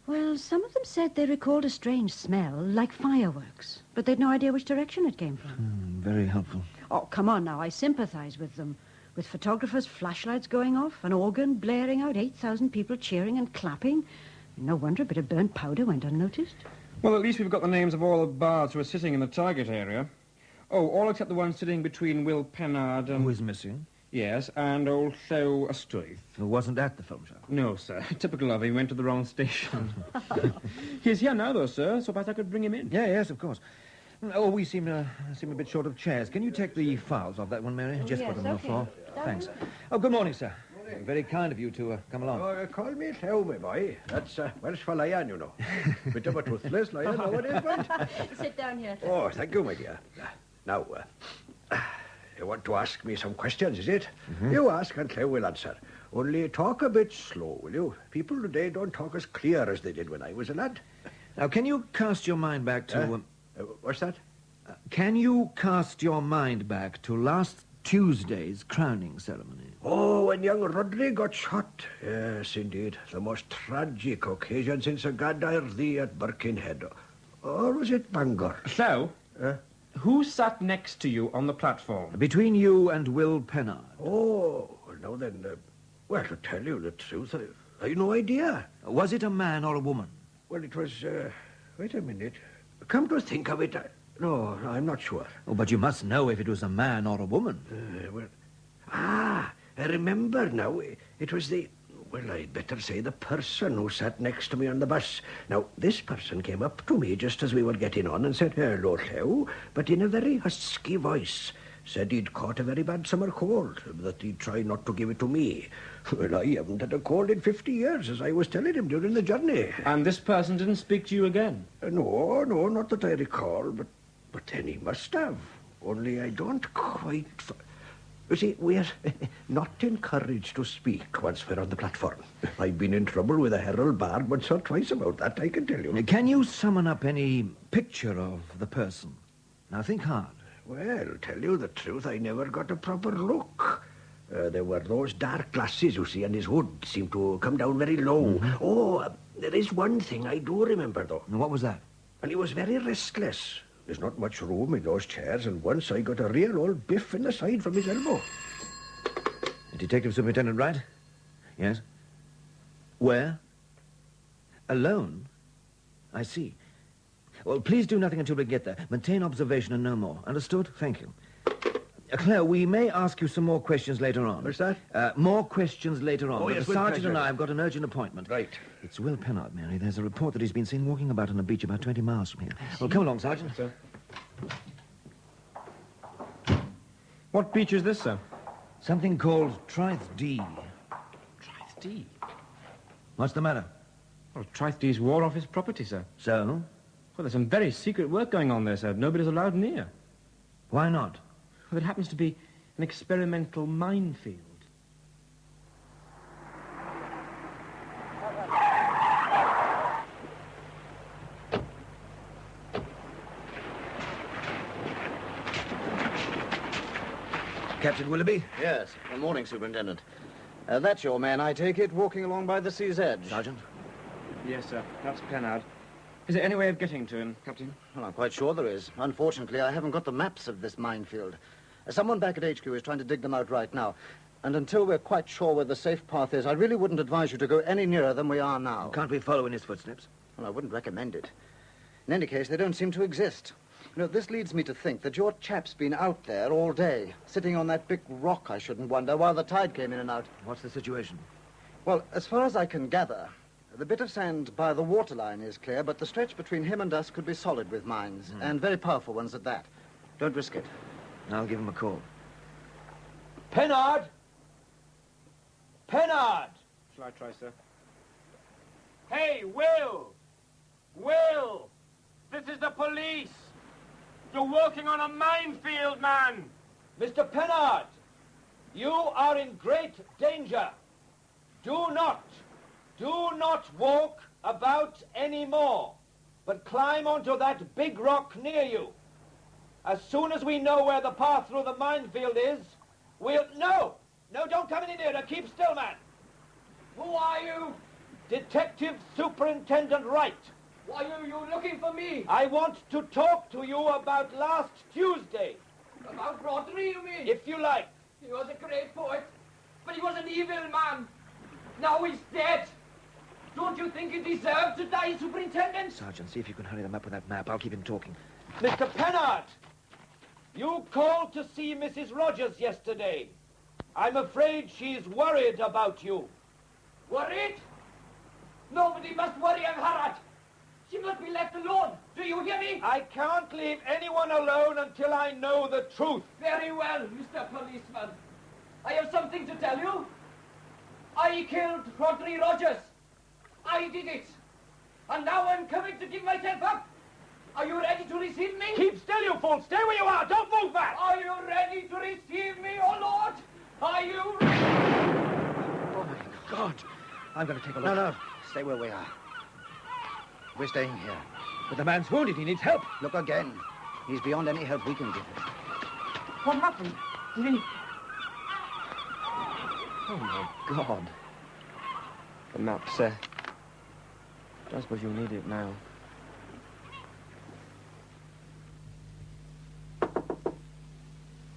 Well, some of them said they recalled a strange smell, like fireworks, but they'd no idea which direction it came from. Very helpful. Oh, come on now, I sympathize with them. With photographers' flashlights going off, an organ blaring out, 8,000 people cheering and clapping. No wonder a bit of burnt powder went unnoticed. Well, at least we've got the names of all the bards who are sitting in the target area. Oh, all except the one sitting between Will Pennard and... Who is missing? Yes, and also Astoy. Who wasn't at the film show? No, sir. Typical of him. He went to the wrong station. He's here now, though, sir, so perhaps I could bring him in. Yeah, yes, of course. Oh, we seem a bit short of chairs. Can you take the files off that one, Mary? Just put them on the floor. Thanks. Oh, good morning, sir. Very kind of you to come along. Oh, call me Clew, my boy. That's Welsh for lion, you know. Bit of a toothless lion nowadays, right? Sit down here. Oh, thank you, my dear. Now, you want to ask me some questions, is it? Mm-hmm. You ask and Clew will answer. Only talk a bit slow, will you? People today don't talk as clear as they did when I was a lad. Now, can you cast your mind back to... what's that? Can you cast your mind back to last Tuesday's crowning ceremony? Oh, when young Rodri got shot. Yes, indeed. The most tragic occasion since a Gadair thee at Birkenhead. Or was it Bangor? So, who sat next to you on the platform? Between you and Will Pennard. Oh, now then, well, to tell you the truth, I've no idea. Was it a man or a woman? Well, it was, wait a minute. Come to think of it, no, I'm not sure. Oh, but you must know if it was a man or a woman. I remember now. It was well, I'd better say the person who sat next to me on the bus. Now, this person came up to me just as we were getting on and said, "Hello, Clew," but in a very husky voice. Said he'd caught a very bad summer cold, that he'd try not to give it to me. Well, I haven't had a cold in 50 years, as I was telling him during the journey. And this person didn't speak to you again? No, not that I recall, but then he must have. Only I don't quite... You see, we're not encouraged to speak once we're on the platform. I've been in trouble with a herald bard once or twice about that, I can tell you. Can you summon up any picture of the person? Now, think hard. Well, tell you the truth, I never got a proper look. There were those dark glasses, you see, and his hood seemed to come down very low. Mm-hmm. Oh, there is one thing I do remember, though. And what was that? And he was very restless. There's not much room in those chairs, and once I got a real old biff in the side from his elbow. Detective Superintendent Wright? Yes? Where? Alone? I see. Well, please do nothing until we get there. Maintain observation and no more. Understood? Thank you. Claire, we may ask you some more questions later on. What's that? More questions later on. Oh, yes, the Sergeant pleasure. and I have got an urgent appointment. Right. It's Will Pennard, Mary. There's a report that he's been seen walking about on the beach about 20 miles from here. Well, come along, Sergeant. Sir. What beach is this, sir? Something called Trythe D. Trythe D? What's the matter? Well, Trythe D's war office property, sir. So? Well, there's some very secret work going on there, sir. Nobody's allowed near. Why not? Well, it happens to be an experimental minefield. Captain Willoughby? Yes. Good morning, Superintendent. That's your man, I take it, walking along by the sea's edge. Sergeant? Yes, sir. That's Pennard. Is there any way of getting to him, Captain? Well, I'm quite sure there is. Unfortunately, I haven't got the maps of this minefield. Someone back at HQ is trying to dig them out right now. And until we're quite sure where the safe path is, I really wouldn't advise you to go any nearer than we are now. Can't we follow in his footsteps? Well, I wouldn't recommend it. In any case, they don't seem to exist. You know, this leads me to think that your chap's been out there all day, sitting on that big rock, I shouldn't wonder, while the tide came in and out. What's the situation? Well, as far as I can gather, the bit of sand by the waterline is clear, but the stretch between him and us could be solid with mines, and very powerful ones at that. Don't risk it. I'll give him a call. Pennard! Pennard! Shall I try, sir? Hey, Will! Will! This is the police! You're working on a minefield, man! Mr. Pennard! You are in great danger. Do not walk about anymore, but climb onto that big rock near you. As soon as we know where the path through the minefield is, we'll... No, don't come any nearer. Keep still, man. Who are you? Detective Superintendent Wright. Why are you looking for me? I want to talk to you about last Tuesday. About Rodri, you mean? If you like. He was a great poet, but he was an evil man. Now he's dead. Don't you think he deserved to die, Superintendent? Sergeant, see if you can hurry them up with that map. I'll keep him talking. Mr. Pennard, you called to see Mrs. Rogers yesterday. I'm afraid she's worried about you. Worried? Nobody must worry of Harad. She must be left alone. Do you hear me? I can't leave anyone alone until I know the truth. Very well, Mr. Policeman. I have something to tell you. I killed Rodri Rogers. I did it. And now I'm coming to give myself up. Are you ready to receive me? Keep still, you fool. Stay where you are. Don't move back. Are you ready to receive me, oh Lord? Are you Oh, my God. I'm going to take a look. No. Stay where we are. We're staying here. But the man's wounded. He needs help. Look again. He's beyond any help we can give him. What happened? Did he... Oh, my God. The map, sir. I suppose you'll need it now.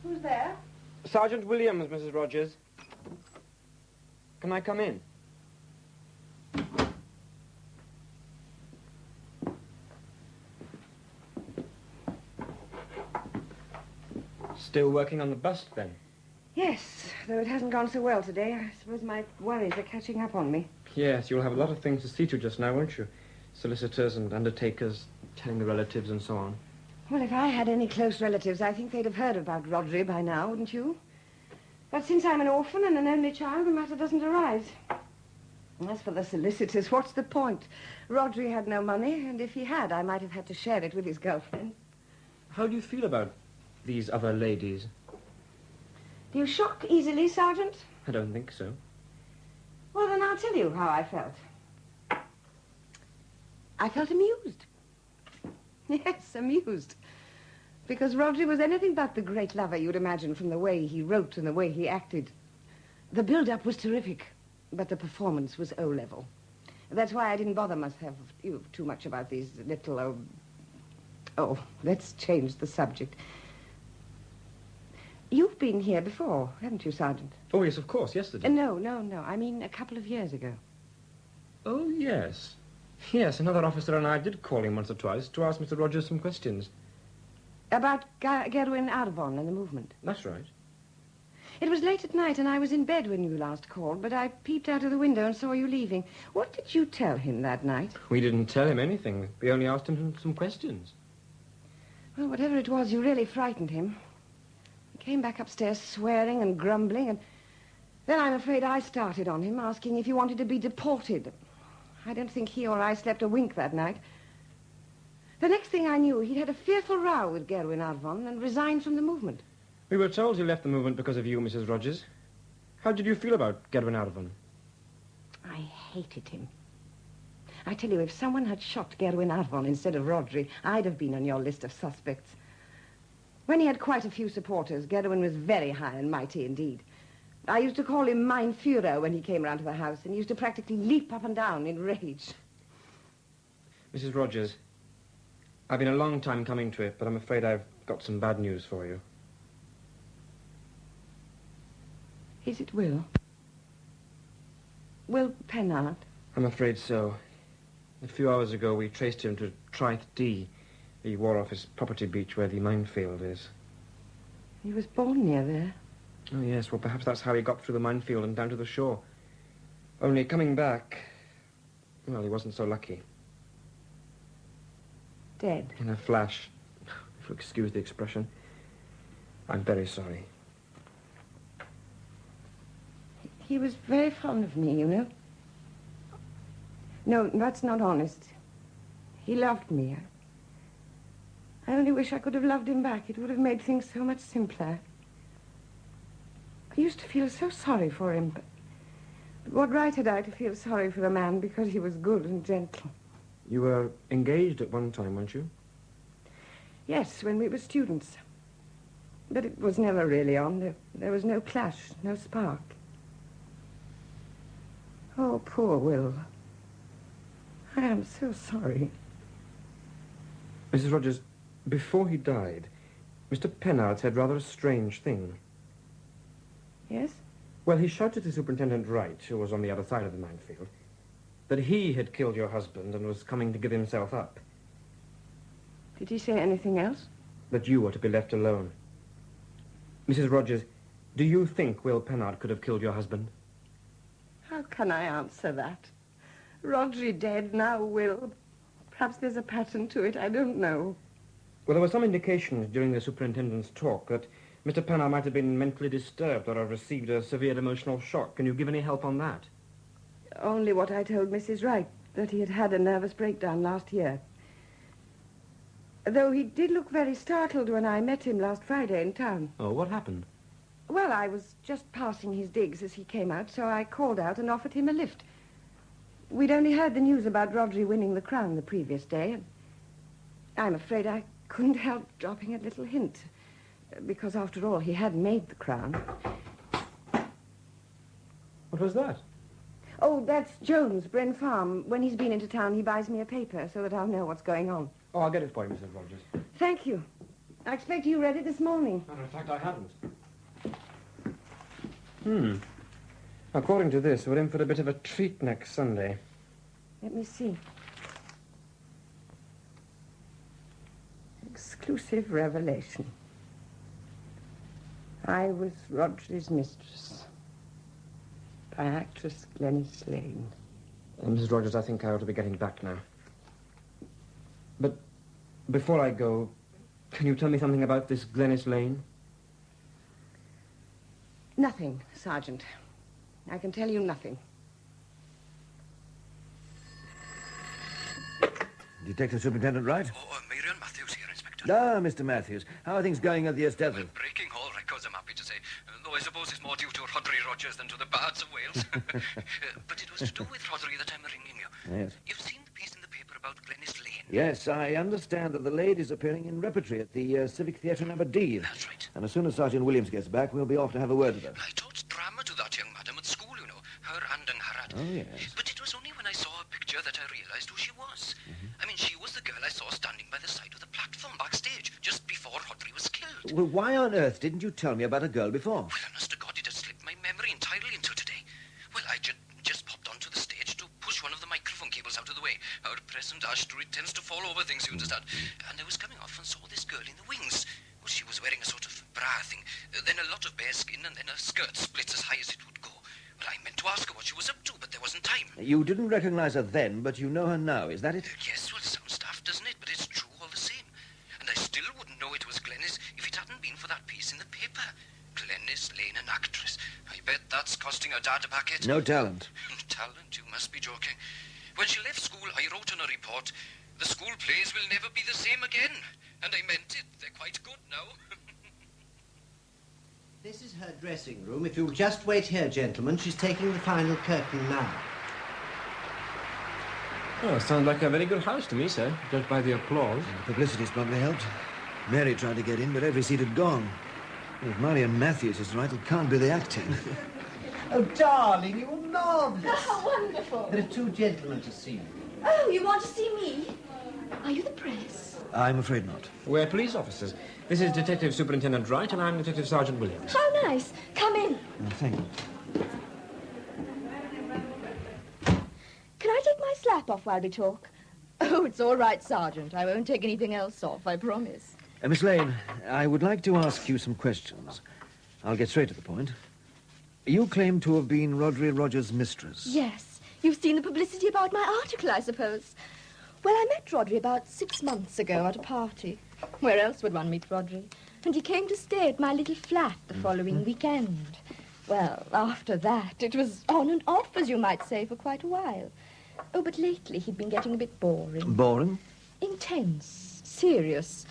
Who's there? Sergeant Williams, Mrs. Rogers. Can I come in? Still working on the bust, then? Yes, though it hasn't gone so well today. I suppose my worries are catching up on me. Yes, you'll have a lot of things to see to just now, won't you? Solicitors and undertakers, telling the relatives and so on. Well, if I had any close relatives, I think they'd have heard about Rodri by now, wouldn't you? But since I'm an orphan and an only child, the matter doesn't arise. As for the solicitors, what's the point? Rodri had no money, and if he had, I might have had to share it with his girlfriend. How do you feel about these other ladies? Do you shock easily, Sergeant? I don't think so. Well, then I'll tell you how I felt. I felt amused. Yes, amused. Because Rodri was anything but the great lover you'd imagine from the way he wrote and the way he acted. The build-up was terrific, but the performance was O-level. That's why I didn't bother myself too much about these little, Oh, let's change the subject. You've been here before, haven't you, Sergeant? Oh, yes, of course, yesterday. No. I mean, a couple of years ago. Oh, yes. Yes, another officer and I did call him once or twice to ask Mr. Rogers some questions. About Gerwin Arvon and the movement. That's right. It was late at night and I was in bed when you last called, but I peeped out of the window and saw you leaving. What did you tell him that night? We didn't tell him anything. We only asked him some questions. Well, whatever it was, you really frightened him. He came back upstairs swearing and grumbling, and then I'm afraid I started on him, asking if he wanted to be deported. I don't think he or I slept a wink that night. The next thing I knew, he'd had a fearful row with Gerwin Arvon and resigned from the movement. We were told he left the movement because of you, Mrs. Rogers. How did you feel about Gerwin Arvon? I hated him. I tell you, if someone had shot Gerwin Arvon instead of Rodri, I'd have been on your list of suspects. When he had quite a few supporters, Gerwin was very high and mighty indeed. I used to call him Mein Führer when he came round to the house, and he used to practically leap up and down in rage. Mrs. Rogers, I've been a long time coming to it, but I'm afraid I've got some bad news for you. Is it Will? Will Pennard? I'm afraid so. A few hours ago, we traced him to Trith D, the War Office property beach where the minefield is. He was born near there. Oh, yes. Well, perhaps that's how he got through the minefield and down to the shore. Only coming back, well, he wasn't so lucky. Dead? In a flash. If you'll excuse the expression. I'm very sorry. He was very fond of me, you know. No, that's not honest. He loved me. I only wish I could have loved him back. It would have made things so much simpler. I used to feel so sorry for him, but what right had I to feel sorry for a man because he was good and gentle? You were engaged at one time, weren't you? Yes, when we were students. But it was never really on. There was no clash, no spark. Oh, poor Will. I am so sorry. Mrs. Rogers, before he died, Mr. Pennard said rather a strange thing. Yes? Well, he shouted to Superintendent Wright, who was on the other side of the minefield, that he had killed your husband and was coming to give himself up. Did he say anything else? That you were to be left alone. Mrs. Rogers, do you think Will Pennard could have killed your husband? How can I answer that? Rodri dead, now Will. Perhaps there's a pattern to it, I don't know. Well, there were some indications during the superintendent's talk that Mr. Penner might have been mentally disturbed or have received a severe emotional shock. Can you give any help on that? Only what I told Mrs. Wright, that he had had a nervous breakdown last year. Though he did look very startled when I met him last Friday in town. Oh, what happened? Well, I was just passing his digs as he came out, so I called out and offered him a lift. We'd only heard the news about Rodri winning the crown the previous day, and I'm afraid I couldn't help dropping a little hint, because after all, he had made the crown. What was that? Oh, that's Jones, Bryn Farm. When he's been into town, he buys me a paper so that I'll know what's going on. Oh, I'll get it for you, Mrs. Rogers. Thank you. I expect you read it this morning. Matter of fact, I haven't. According to this, we're in for a bit of a treat next Sunday. Let me see. Exclusive revelation. I was Rodri's mistress. By actress Glenys Lane. Mrs. Rogers, I think I ought to be getting back now. But before I go, can you tell me something about this Glenys Lane? Nothing, Sergeant. I can tell you nothing. Detective Superintendent Wright? Oh, Marion Matthews here, Inspector. Ah, Mr. Matthews. How are things going at the Esteville? Well, breaking all records, I'm happy to say. Though I suppose it's more due to Rodri Rogers than to the bards of Wales. But it was to do with Rodri that I'm ringing you. Yes. You've seen the piece in the paper about Glenys Lane? Yes, I understand that the lady's appearing in repertory at the Civic Theatre in Aberdeen. That's right. And as soon as Sergeant Williams gets back, we'll be off to have a word with her. I taught drama to that young madam at school, you know. Her and Harad. Oh, yes. But it was only when I saw her picture that I realized who she was. I mean, she was the girl I saw standing by the side of the platform backstage just before Rodri was killed. Well, why on earth didn't you tell me about a girl before? Well, honest to God, it had slipped my memory entirely until today. Well, I just popped onto the stage to push one of the microphone cables out of the way. Our present asteroid tends to fall over things, you understand. And I was coming off and saw this girl in the wings. Well, she was wearing a sort of bra thing, then a lot of bare skin, and then her skirt splits as high as it would go. Well, I meant to ask her what she was up to, but there wasn't time. You didn't recognize her then, but you know her now, is that it? Yes, well, sounds daft, doesn't it? But it's true all the same. And I still wouldn't know it was Glenys if it hadn't been for that piece in the paper. Glenys Lane, an actress. I bet that's costing her dad a packet. No talent. Talent? You must be joking. When she left school, I wrote in a report, the school plays will never be the same again. And I meant it. They're quite good now. This is her dressing room. If you'll just wait here, gentlemen, she's taking the final curtain now. Oh, sounds like a very good house to me, sir, judged by the applause. The publicity's probably helped. Mary tried to get in, but every seat had gone. If Marion Matthews is right, it can't be the acting. Oh, darling, you were marvellous. How wonderful. There are two gentlemen to see you. Oh, you want to see me? Are you the press? I'm afraid not. We're police officers. This is Detective Superintendent Wright, and I'm Detective Sergeant Williams. How nice. Come in. Thank you. Can I take my slap off while we talk? Oh, it's all right, Sergeant. I won't take anything else off, I promise. Miss Lane, I would like to ask you some questions. I'll get straight to the point. You claim to have been Rodri Rogers' mistress. Yes. You've seen the publicity about my article, I suppose. Well, I met Rodri about 6 months ago at a party. Where else would one meet Rodri? And he came to stay at my little flat the following weekend. Well, after that, it was on and off, as you might say, for quite a while. Oh, but lately he'd been getting a bit boring. Boring? Intense. Serious.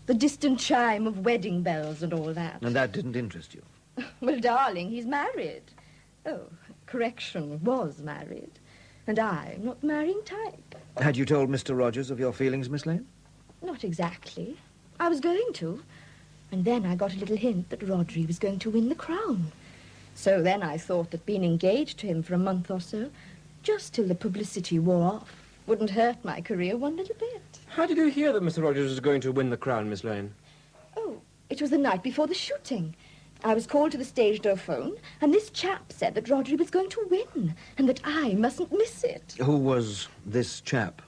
The distant chime of wedding bells and all that. And that didn't interest you? Well, darling, he's married. Oh, correction, was married. And I'm not the marrying type. Had you told Mr. Rogers of your feelings, Miss Lane? Not exactly. I was going to. And then I got a little hint that Rodri was going to win the crown. So then I thought that being engaged to him for a month or so, just till the publicity wore off, wouldn't hurt my career one little bit. How did you hear that Mr. Rogers was going to win the crown, Miss Lane? Oh, it was the night before the shooting. I was called to the stage door phone, and this chap said that Rodri was going to win, and that I mustn't miss it. Who was this chap?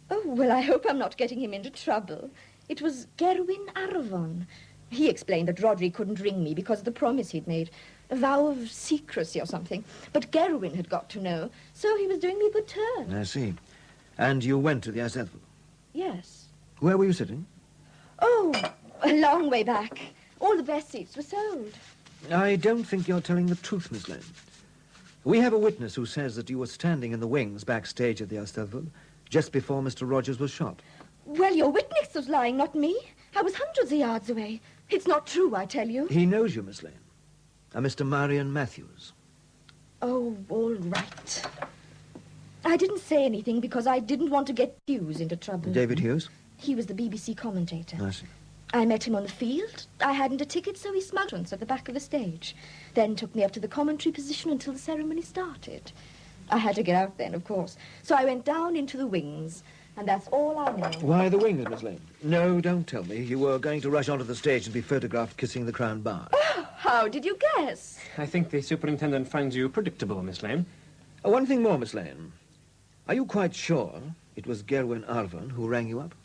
Oh, well, I hope I'm not getting him into trouble. It was Gerwin Arvon. He explained that Rodri couldn't ring me because of the promise he'd made, a vow of secrecy or something. But Gerwin had got to know, so he was doing me a good turn. I see. And you went to the Esteville? Yes. Where were you sitting? Oh, a long way back. All the best seats were sold. I don't think you're telling the truth, Miss Lane. We have a witness who says that you were standing in the wings backstage at the Eisteddfod just before Mr. Rogers was shot. Well, your witness was lying, not me. I was hundreds of yards away. It's not true, I tell you. He knows you, Miss Lane. A Mr. Marion Matthews. Oh, all right. I didn't say anything because I didn't want to get Hughes into trouble. David Hughes? He was the BBC commentator. I see. I met him on the field. I hadn't a ticket, so he smuggled us at the back of the stage. Then took me up to the commentary position until the ceremony started. I had to get out then, of course. So I went down into the wings, and that's all I know. Why the wings, Miss Lane? No, don't tell me. You were going to rush onto the stage and be photographed kissing the Crown Bar. Oh, how did you guess? I think the superintendent finds you predictable, Miss Lane. One thing more, Miss Lane. Are you quite sure it was Gerwin Arvon who rang you up?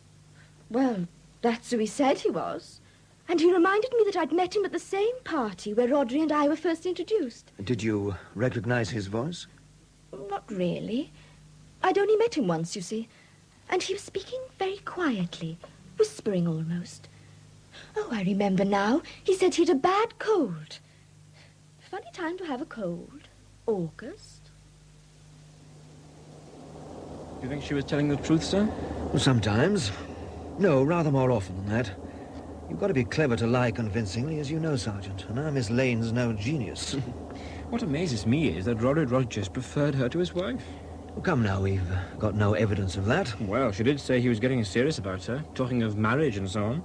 Well, that's who he said he was. And he reminded me that I'd met him at the same party where Rodri and I were first introduced. Did you recognize his voice? Not really. I'd only met him once, you see. And he was speaking very quietly, whispering almost. Oh, I remember now. He said he had a bad cold. Funny time to have a cold. August. Do you think she was telling the truth, sir? Well, sometimes. No, rather more often than that. You've got to be clever to lie convincingly, as you know, Sergeant. And our Miss Lane's no genius. What amazes me is that Roderick Rogers preferred her to his wife. Well, come now, we've got no evidence of that. Well, she did say he was getting serious about her, talking of marriage and so on.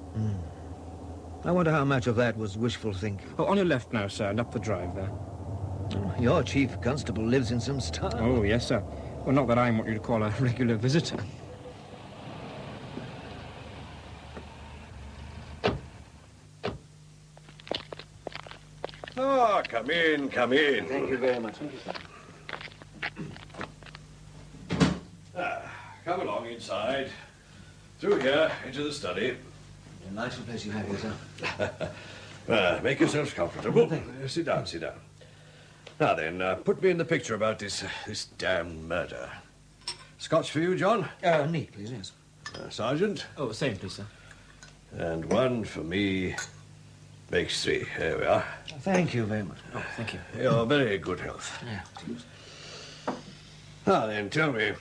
I wonder how much of that was wishful thinking. Oh, on your left now, sir, and up the drive there. Oh, your chief constable lives in some style. Oh, yes, sir. Well, not that I'm what you'd call a regular visitor. Ah, come in, come in. Thank you very much. Come along inside. Through here, into the study. A nice place you have here, sir. Make yourselves comfortable. Sit down, sit down. Now then, put me in the picture about this damn murder. Scotch for you, John? Neat, please, yes. Sergeant? Oh, same, please, sir. And one for me makes 3. Here we are. Thank you very much. Oh, thank you. Your very good health. Yeah. Now then, tell me,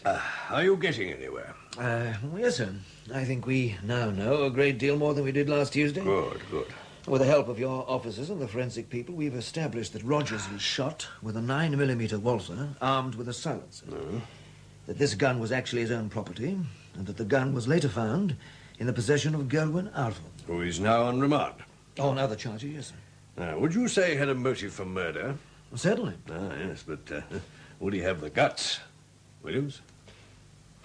are you getting anywhere? Yes, sir. I think we now know a great deal more than we did last Tuesday. Good, good. With the help of your officers and the forensic people, we've established that Rogers was shot with a 9mm Walther armed with a silencer. That this gun was actually his own property, and that the gun was later found in the possession of Gerwin Arvon. Who is now on remand. On other charges, yes, sir. Now, would you say he had a motive for murder? Well, certainly. Yes, but would he have the guts? Williams?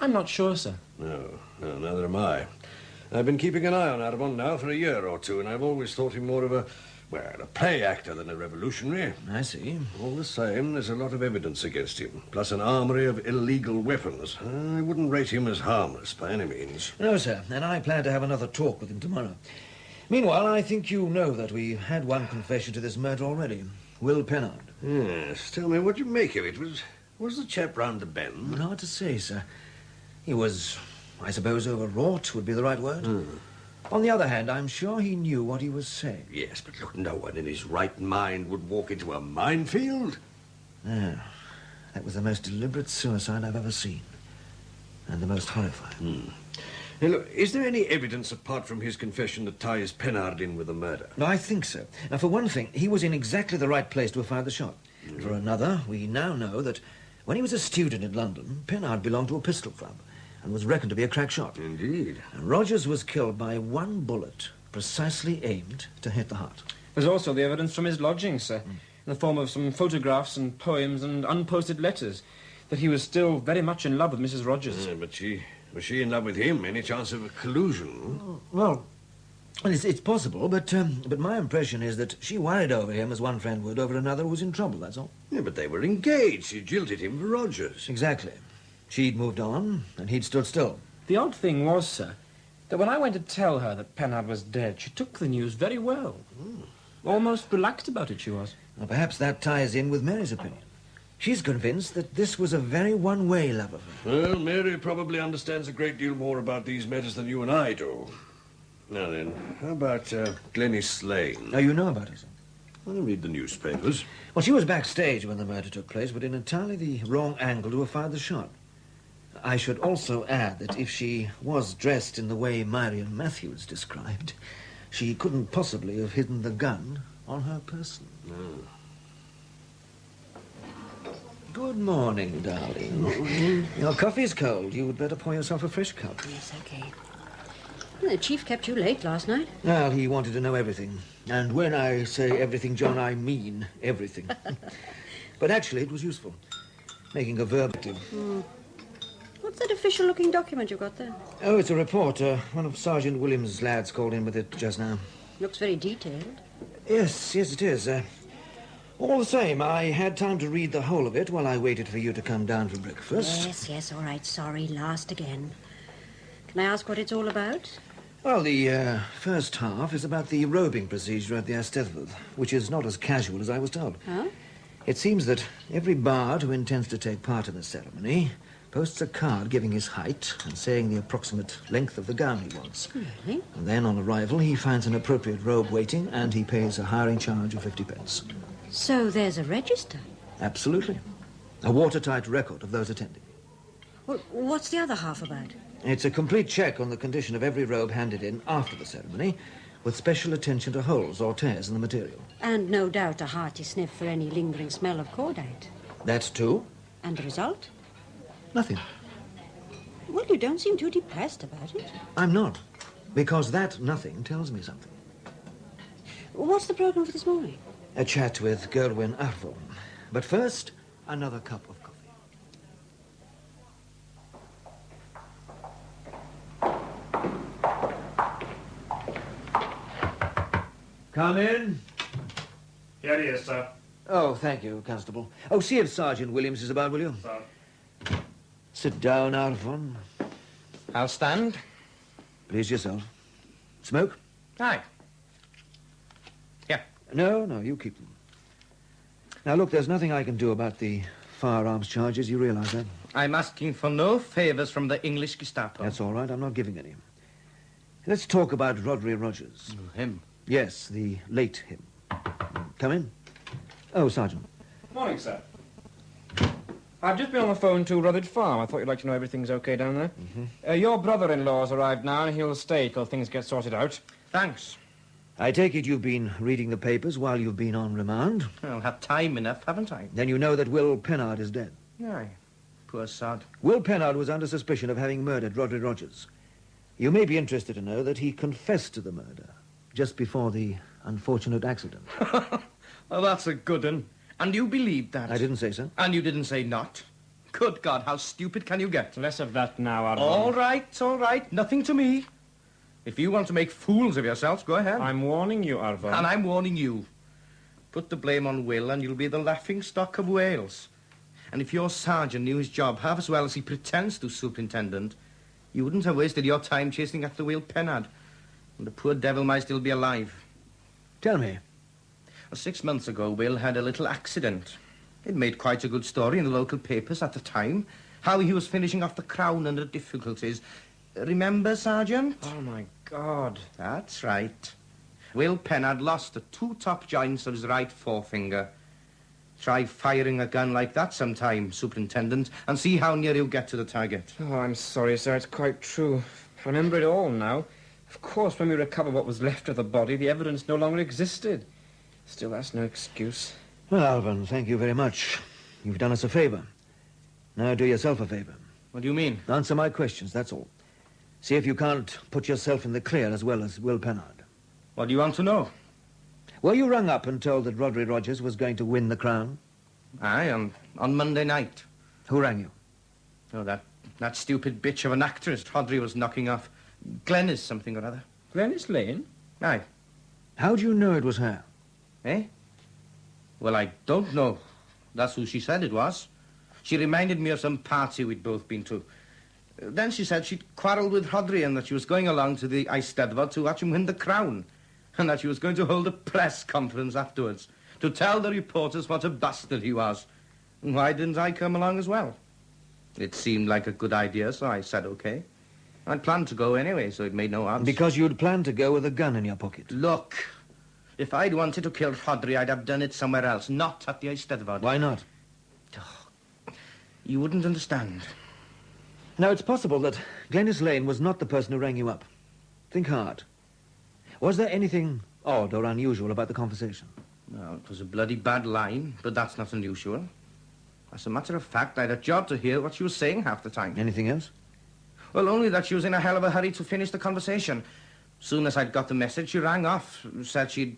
I'm not sure, sir. No, neither am I. I've been keeping an eye on Arvon now for a year or two, and I've always thought him more of a play actor than a revolutionary. I see. All the same, there's a lot of evidence against him, plus an armory of illegal weapons. I wouldn't rate him as harmless by any means. No, sir, and I plan to have another talk with him tomorrow. Meanwhile, I think you know that we've had one confession to this murder already. Will Pennard. Yes, tell me, what do you make of it? Was the chap round the bend? Hard to say, sir. He was, I suppose, overwrought would be the right word. On the other hand, I'm sure he knew what he was saying. Yes, but look, no one in his right mind would walk into a minefield. No, that was the most deliberate suicide I've ever seen. And the most horrifying. Now, look, is there any evidence apart from his confession that ties Pennard in with the murder? No, I think so. Now, for one thing, he was in exactly the right place to have fired the shot. For another, we now know that when he was a student in London, Pennard belonged to a pistol club and was reckoned to be a crack shot. Indeed. And Rogers was killed by one bullet precisely aimed to hit the heart. There's also the evidence from his lodgings, sir, in the form of some photographs and poems and unposted letters, that he was still very much in love with Mrs. Rogers. But was she in love with him? Any chance of a collusion? Well, it's possible, but my impression is that she worried over him as one friend would over another who was in trouble, that's all. Yeah, but they were engaged. She jilted him for Rogers. Exactly. She'd moved on, and he'd stood still. The odd thing was, sir, that when I went to tell her that Pennard was dead, she took the news very well. Almost relaxed about it, she was. Well, perhaps that ties in with Mary's opinion. She's convinced that this was a very one-way love affair. Well, Mary probably understands a great deal more about these matters than you and I do. Now then, how about Glenys Lane? Oh, you know about her, sir? I read the newspapers. Well, she was backstage when the murder took place, but in entirely the wrong angle to have fired the shot. I should also add that if she was dressed in the way Marion Matthews described, she couldn't possibly have hidden the gun on her person. No. Good morning, darling. Good morning. Your coffee's cold. You'd better pour yourself a fresh cup. Yes, okay. Well, the chief kept you late last night. Well, he wanted to know everything. And when I say everything, John, I mean everything. But actually, it was useful. Making a verbatim. What's that official-looking document you've got there? Oh, it's a report. One of Sergeant Williams' lads called in with it just now. Looks very detailed. Yes, it is. All the same, I had time to read the whole of it while I waited for you to come down for breakfast. Yes, all right. Sorry, last again. Can I ask what it's all about? Well, the first half is about the robing procedure at the Eisteddfod, which is not as casual as I was told. Huh? It seems that every bard who intends to take part in the ceremony posts a card giving his height and saying the approximate length of the gown he wants. Really? And then, on arrival, he finds an appropriate robe waiting and he pays a hiring charge of 50 pence. So there's a register? Absolutely. A watertight record of those attending. Well, what's the other half about? It's a complete check on the condition of every robe handed in after the ceremony, with special attention to holes or tears in the material. And no doubt a hearty sniff for any lingering smell of cordite. That's too. And the result? Nothing. Well, you don't seem too depressed about it. I'm not, because that nothing tells me something. What's the program for this morning? A chat with Gerwin Arthur. But first, another cup of coffee. Come in. Here he is, sir. Oh, thank you, Constable. Oh, see if Sergeant Williams is about, will you? Sir. Sit down, Arfon. I'll stand. Please yourself. Smoke? Aye. Yeah. No, you keep them. Now, look, there's nothing I can do about the firearms charges. You realize that? I'm asking for no favours from the English Gestapo. That's all right. I'm not giving any. Let's talk about Rodri Rogers. Him? Yes, the late him. Come in. Oh, Sergeant. Morning, sir. I've just been on the phone to Rutherford Farm. I thought you'd like to know everything's okay down there. Mm-hmm. Your brother-in-law's arrived now, and he'll stay till things get sorted out. Thanks. I take it you've been reading the papers while you've been on remand? I'll have time enough, haven't I? Then you know that Will Pennard is dead. Aye. Poor sod. Will Pennard was under suspicion of having murdered Rodri Rogers. You may be interested to know that he confessed to the murder just before the unfortunate accident. Oh, that's a good one. And you believed that? I didn't say so. And you didn't say not? Good God, how stupid can you get? Less of that now, Arvon. All right. Nothing to me. If you want to make fools of yourselves, go ahead. I'm warning you, Arvon. And I'm warning you. Put the blame on Will and you'll be the laughingstock of Wales. And if your sergeant knew his job half as well as he pretends to, Superintendent, you wouldn't have wasted your time chasing after Will Pennard. And the poor devil might still be alive. Tell me. 6 months ago, Will had a little accident. It made quite a good story in the local papers at the time. How he was finishing off the crown under difficulties. Remember, Sergeant? Oh, my God. That's right. Will Pennard lost the 2 top joints of his right forefinger. Try firing a gun like that sometime, Superintendent, and see how near you get to the target. Oh, I'm sorry, sir. It's quite true. I remember it all now. Of course, when we recovered what was left of the body, the evidence no longer existed. Still, that's no excuse. Well, Alvin, thank you very much. You've done us a favor. Now do yourself a favor. What do you mean? Answer my questions, that's all. See if you can't put yourself in the clear as well as Will Pennard. What do you want to know? Were you rung up and told that Rodri Rogers was going to win the crown? Aye, on Monday night. Who rang you? Oh, that stupid bitch of an actress Rodri was knocking off. Glenys something or other. Glenys Lane? Aye. How do you know it was her? Eh? Well, I don't know. That's who she said it was. She reminded me of some party we'd both been to. Then she said she'd quarrelled with Rodri and that she was going along to the Eisteddfod to watch him win the crown. And that she was going to hold a press conference afterwards to tell the reporters what a bastard he was. And why didn't I come along as well? It seemed like a good idea, so I said okay. I'd planned to go anyway, so it made no odds. Because you'd planned to go with a gun in your pocket. Look, if I'd wanted to kill Rhodri, I'd have done it somewhere else, not at the Eisteddfod. Why not? You wouldn't understand. Now, it's possible that Glenys Lane was not the person who rang you up. Think hard. Was there anything odd or unusual about the conversation? Well, it was a bloody bad line, but that's not unusual. As a matter of fact, I had a job to hear what she was saying half the time. Anything else? Well, only that she was in a hell of a hurry to finish the conversation. Soon as I'd got the message, she rang off, said she'd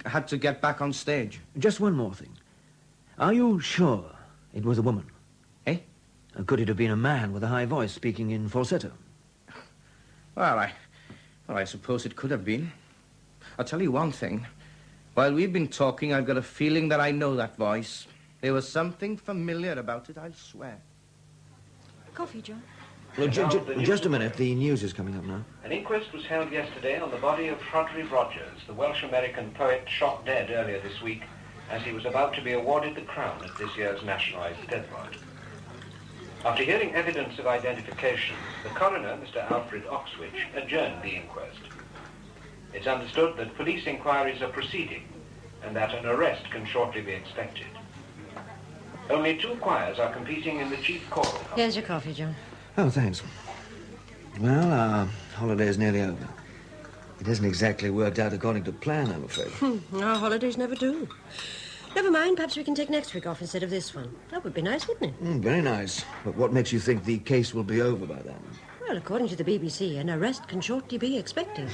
had to get back on stage. Just one more thing. Are you sure it was a woman? Eh? Could it have been a man with a high voice speaking in falsetto? Well, I suppose it could have been. I'll tell you one thing. While we've been talking, I've got a feeling that I know that voice. There was something familiar about it, I'll swear. Coffee, John? Well, just a minute. The news is coming up now. An inquest was held yesterday on the body of Rhodri Rogers, the Welsh-American poet shot dead earlier this week as he was about to be awarded the crown at this year's National Eisteddfod. After hearing evidence of identification, the coroner, Mr. Alfred Oxwich, adjourned the inquest. It's understood that police inquiries are proceeding and that an arrest can shortly be expected. Only 2 choirs are competing in the chief choral. Here's your coffee, John. Oh, thanks. Well, our holiday's nearly over. It hasn't exactly worked out according to plan, I'm afraid. Our holidays never do. Never mind, perhaps we can take next week off instead of this one. That would be nice, wouldn't it? Very nice. But what makes you think the case will be over by then? Well, according to the BBC, an arrest can shortly be expected.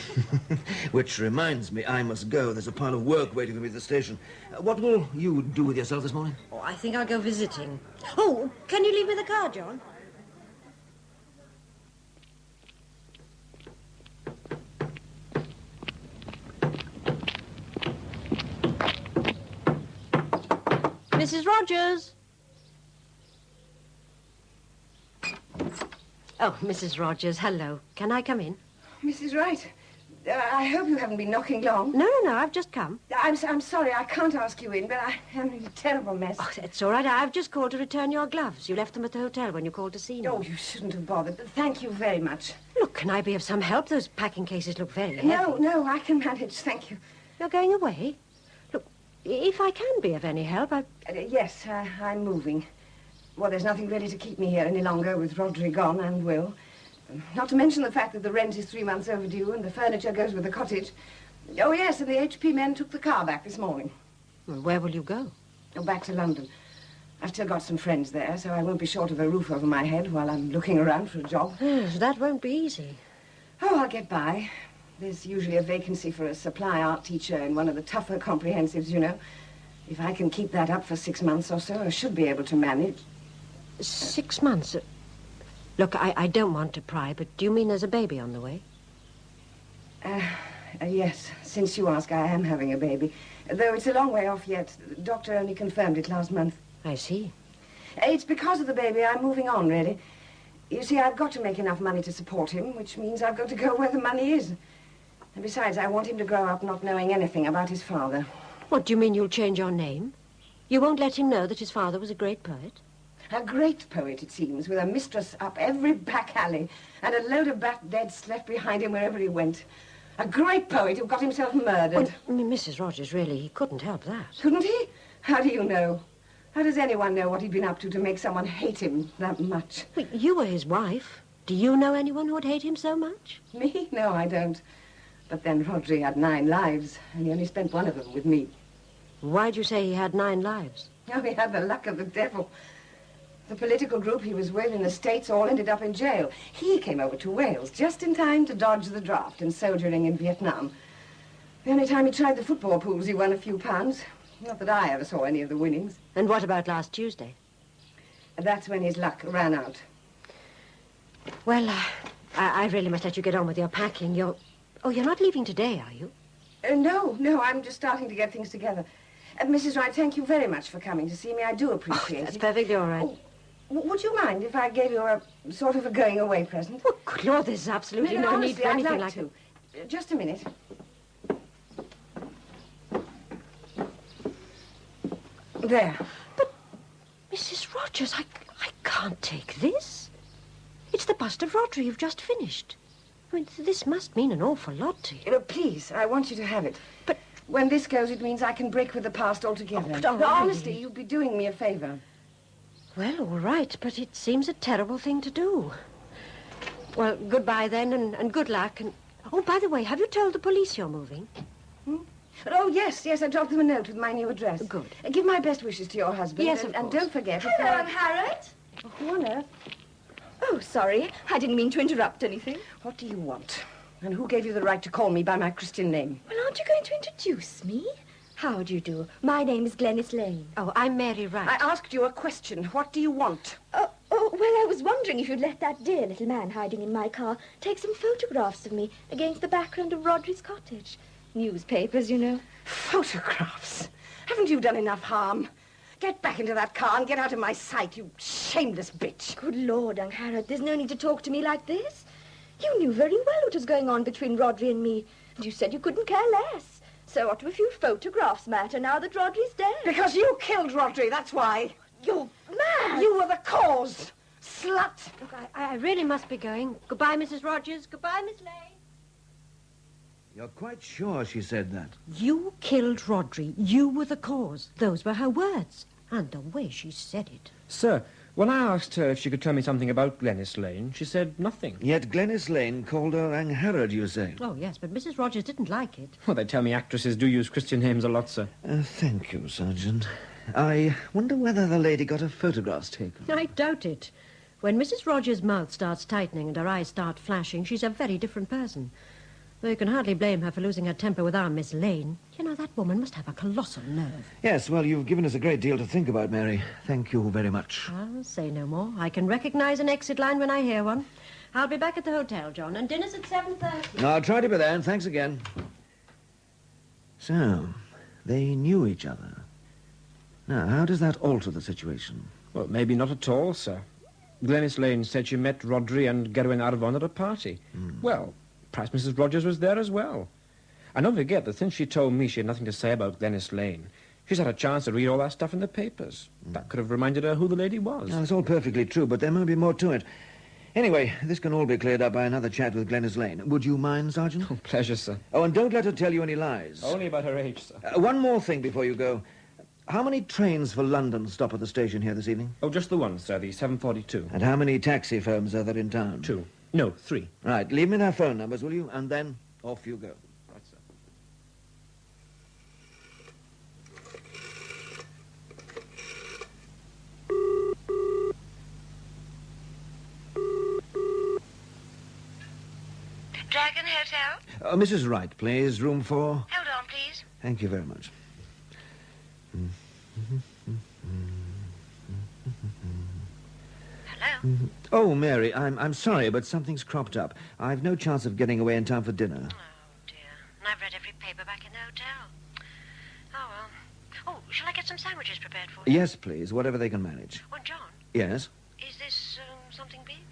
Which reminds me, I must go. There's a pile of work waiting for me at the station. What will you do with yourself this morning? Oh, I think I'll go visiting. Oh, can you leave me the car, John? Mrs. Rogers. Oh, Mrs. Rogers, hello. Can I come in? Mrs. Wright, I hope you haven't been knocking long. No, I've just come. I'm sorry, I can't ask you in, but I'm in a terrible mess. Oh, it's all right. I've just called to return your gloves. You left them at the hotel when you called to see me. Oh, you shouldn't have bothered, but thank you very much. Look, can I be of some help? Those packing cases look very heavy. No, I can manage, thank you. You're going away? Look, if I can be of any help, Yes, I'm moving. Well, there's nothing really to keep me here any longer with Rhodri gone and Will. Not to mention the fact that the rent is 3 months overdue and the furniture goes with the cottage. Oh, yes, and the HP men took the car back this morning. Well, where will you go? Oh, back to London. I've still got some friends there, so I won't be short of a roof over my head while I'm looking around for a job. Yes, that won't be easy. Oh, I'll get by. There's usually a vacancy for a supply art teacher in one of the tougher comprehensives, you know. If I can keep that up for 6 months or so, I should be able to manage. 6 months? Look, I don't want to pry, but do you mean there's a baby on the way? Yes. Since you ask, I am having a baby. Though it's a long way off yet. The doctor only confirmed it last month. I see. It's because of the baby I'm moving on, really. You see, I've got to make enough money to support him, which means I've got to go where the money is. And besides, I want him to grow up not knowing anything about his father. What, do you mean you'll change your name? You won't let him know that his father was a great poet? A great poet, it seems, with a mistress up every back alley and a load of back deads left behind him wherever he went. A great poet who got himself murdered. Well, Mrs. Rogers, really, he couldn't help that. Couldn't he? How do you know? How does anyone know what he'd been up to make someone hate him that much? Well, you were his wife. Do you know anyone who would hate him so much? Me? No, I don't. But then Rhodri had 9 lives, and he only spent one of them with me. Why'd you say he had 9 lives? Oh, he had the luck of the devil. The political group he was with in the States all ended up in jail. He came over to Wales just in time to dodge the draft and soldiering in Vietnam. The only time he tried the football pools, he won a few pounds. Not that I ever saw any of the winnings. And what about last Tuesday? That's when his luck ran out. Well, I really must let you get on with your packing. You're not leaving today, are you? No, I'm just starting to get things together. Mrs. Wright, thank you very much for coming to see me. I do appreciate it. That's perfectly all right. Would you mind if I gave you a sort of a going-away present? Oh, good Lord, there's absolutely no need for anything like to. Just a minute. There. But, Mrs. Rogers, I can't take this. It's the bust of Rodri you've just finished. I mean, this must mean an awful lot to you. Please, I want you to have it. But when this goes, it means I can break with the past altogether. Oh, but No, honestly, you'd be doing me a favor. Well, all right, but it seems a terrible thing to do. Well, goodbye then, and good luck. And oh, by the way, have you told the police you're moving? Oh, yes, I dropped them a note with my new address. Good. Give my best wishes to your husband. Yes, and of course. don't forget... Hello, I'm Harriet. Who on earth? Oh, sorry. I didn't mean to interrupt anything. What do you want? And who gave you the right to call me by my Christian name? Well, aren't you going to introduce me? How do you do? My name is Glenys Lane. Oh, I'm Mary Wright. I asked you a question. What do you want? Oh, well, I was wondering if you'd let that dear little man hiding in my car take some photographs of me against the background of Rodri's cottage. Newspapers, you know. Photographs? Haven't you done enough harm? Get back into that car and get out of my sight, you shameless bitch. Good Lord, young Harriet, there's no need to talk to me like this. You knew very well what was going on between Rodri and me, and you said you couldn't care less. So what do a few photographs matter now that Rodri's dead? Because you killed Rodri, that's why. You're mad. You were the cause. Slut. Look, I really must be going. Goodbye, Mrs. Rogers. Goodbye, Miss Lane. You're quite sure she said that? You killed Rodri. You were the cause. Those were her words. And the way she said it. Sir, when I asked her if she could tell me something about Glenys Lane, she said nothing. Yet Glenys Lane called her Angharad, you say? Oh, yes, but Mrs. Rogers didn't like it. Well, they tell me actresses do use Christian names a lot, sir. Thank you, Sergeant. I wonder whether the lady got her photographs taken. I doubt it. When Mrs. Rogers' mouth starts tightening and her eyes start flashing, she's a very different person. Though you can hardly blame her for losing her temper with our Miss Lane. You know, that woman must have a colossal nerve. Yes, well, you've given us a great deal to think about, Mary. Thank you very much. I'll say no more. I can recognize an exit line when I hear one. I'll be back at the hotel, John, and dinner's at 7:30. I'll try to be there, and thanks again. So, they knew each other. Now, how does that alter the situation? Well, maybe not at all, sir. Glenys Lane said she met Rodri and Gerwin Arvon at a party. Well, perhaps Mrs. Rogers was there as well. And don't forget that since she told me she had nothing to say about Glenys Lane, she's had a chance to read all that stuff in the papers. That could have reminded her who the lady was. Now, it's all perfectly true, but there might be more to it. Anyway, this can all be cleared up by another chat with Glenys Lane. Would you mind, Sergeant? Oh, pleasure, sir. Oh, and don't let her tell you any lies. Only about her age, sir. One more thing before you go. How many trains for London stop at the station here this evening? Oh, just the one, sir, the 7:42. And how many taxi firms are there in town? 2. No, 3. Right, leave me their phone numbers, will you? And then off you go. Right, sir. Dragon Hotel? Mrs. Wright, please. Room 4. Hold on, please. Thank you very much. Hello? Oh, Mary, I'm sorry, but something's cropped up. I've no chance of getting away in time for dinner. Oh, dear. And I've read every paper back in the hotel. Oh, well. Oh, shall I get some sandwiches prepared for you? Yes, please, whatever they can manage. Well, John, Yes? is this something big?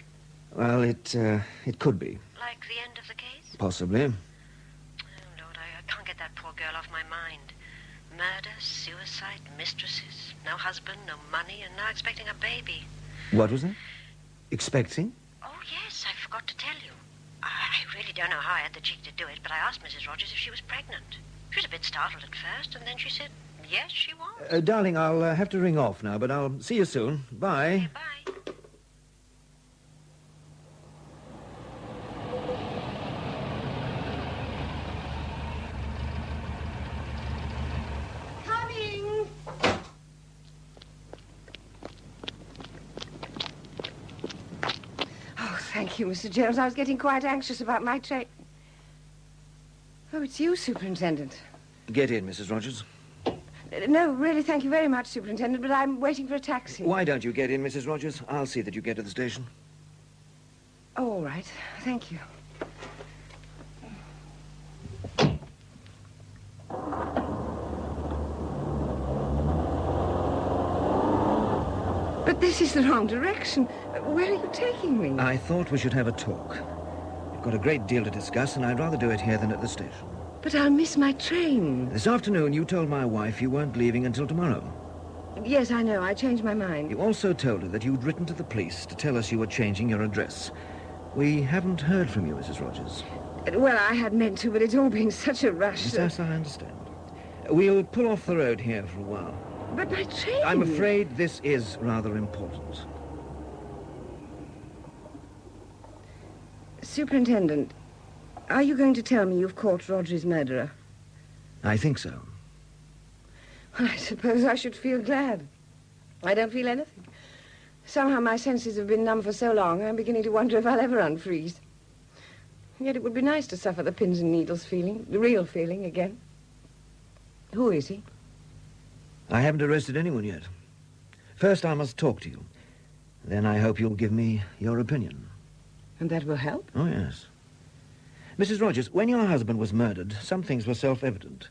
Well, it could be. Like the end of the case? Possibly. Oh, Lord, I can't get that poor girl off my mind. Murder, suicide, mistresses, no husband, no money, and now expecting a baby. What was that? Expecting? Oh, yes, I forgot to tell you. I really don't know how I had the cheek to do it, but I asked Mrs. Rogers if she was pregnant. She was a bit startled at first, and then she said, yes, she was. Darling, I'll have to ring off now, but I'll see you soon. Bye. Okay, bye. Coming! Oh, thank you, Mr. Jones. I was getting quite anxious about my train. Oh, it's you, Superintendent. Get in, Mrs. Rogers. No, really, thank you very much, Superintendent, but I'm waiting for a taxi. Why don't you get in, Mrs. Rogers? I'll see that you get to the station. Oh, all right. Thank you. But this is the wrong direction. Where are you taking me? I thought we should have a talk. We've got a great deal to discuss, and I'd rather do it here than at the station. But I'll miss my train. This afternoon, you told my wife you weren't leaving until tomorrow. Yes, I know. I changed my mind. You also told her that you'd written to the police to tell us you were changing your address. We haven't heard from you, Mrs. Rogers. Well, I had meant to, but it's all been such a rush. Yes, I understand. We'll pull off the road here for a while. But my train... I'm afraid this is rather important. Superintendent, are you going to tell me you've caught Roger's murderer? I think so. I suppose I should feel glad. I don't feel anything. Somehow my senses have been numb for so long, I'm beginning to wonder if I'll ever unfreeze. Yet it would be nice to suffer the pins and needles feeling, the real feeling again. Who is he? I haven't arrested anyone yet. First, I must talk to you. Then I hope you'll give me your opinion. And that will help? Oh, yes. Mrs. Rogers, when your husband was murdered, some things were self-evident.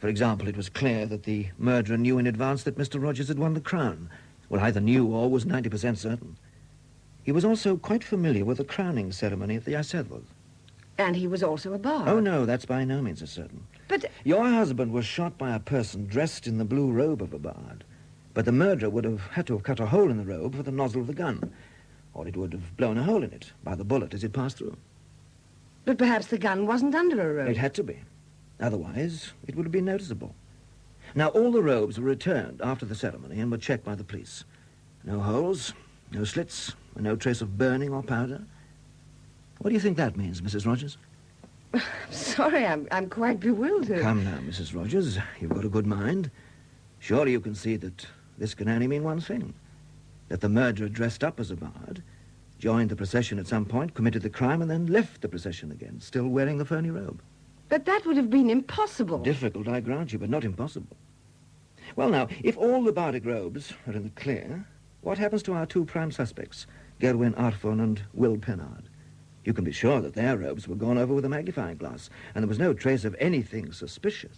For example, it was clear that the murderer knew in advance that Mr. Rogers had won the crown. Well, either knew or was 90% certain. He was also quite familiar with the crowning ceremony at the Eisteddfod. And he was also a bard. Oh, no, that's by no means as certain. But... Your husband was shot by a person dressed in the blue robe of a bard. But the murderer would have had to have cut a hole in the robe for the nozzle of the gun. Or it would have blown a hole in it by the bullet as it passed through. But perhaps the gun wasn't under a robe. It had to be. Otherwise, it would have been noticeable. Now, all the robes were returned after the ceremony and were checked by the police. No holes, no slits, and no trace of burning or powder. What do you think that means, Mrs. Rogers? I'm sorry, I'm quite bewildered. Come now, Mrs. Rogers. You've got a good mind. Surely you can see that this can only mean one thing. That the murderer dressed up as a bard, joined the procession at some point, committed the crime, and then left the procession again, still wearing the phony robe. But that would have been impossible. Difficult, I grant you, but not impossible. Well, now, if all the bardic robes are in the clear, what happens to our two prime suspects, Gerwin Arfon and Will Pennard? You can be sure that their robes were gone over with a magnifying glass, and there was no trace of anything suspicious.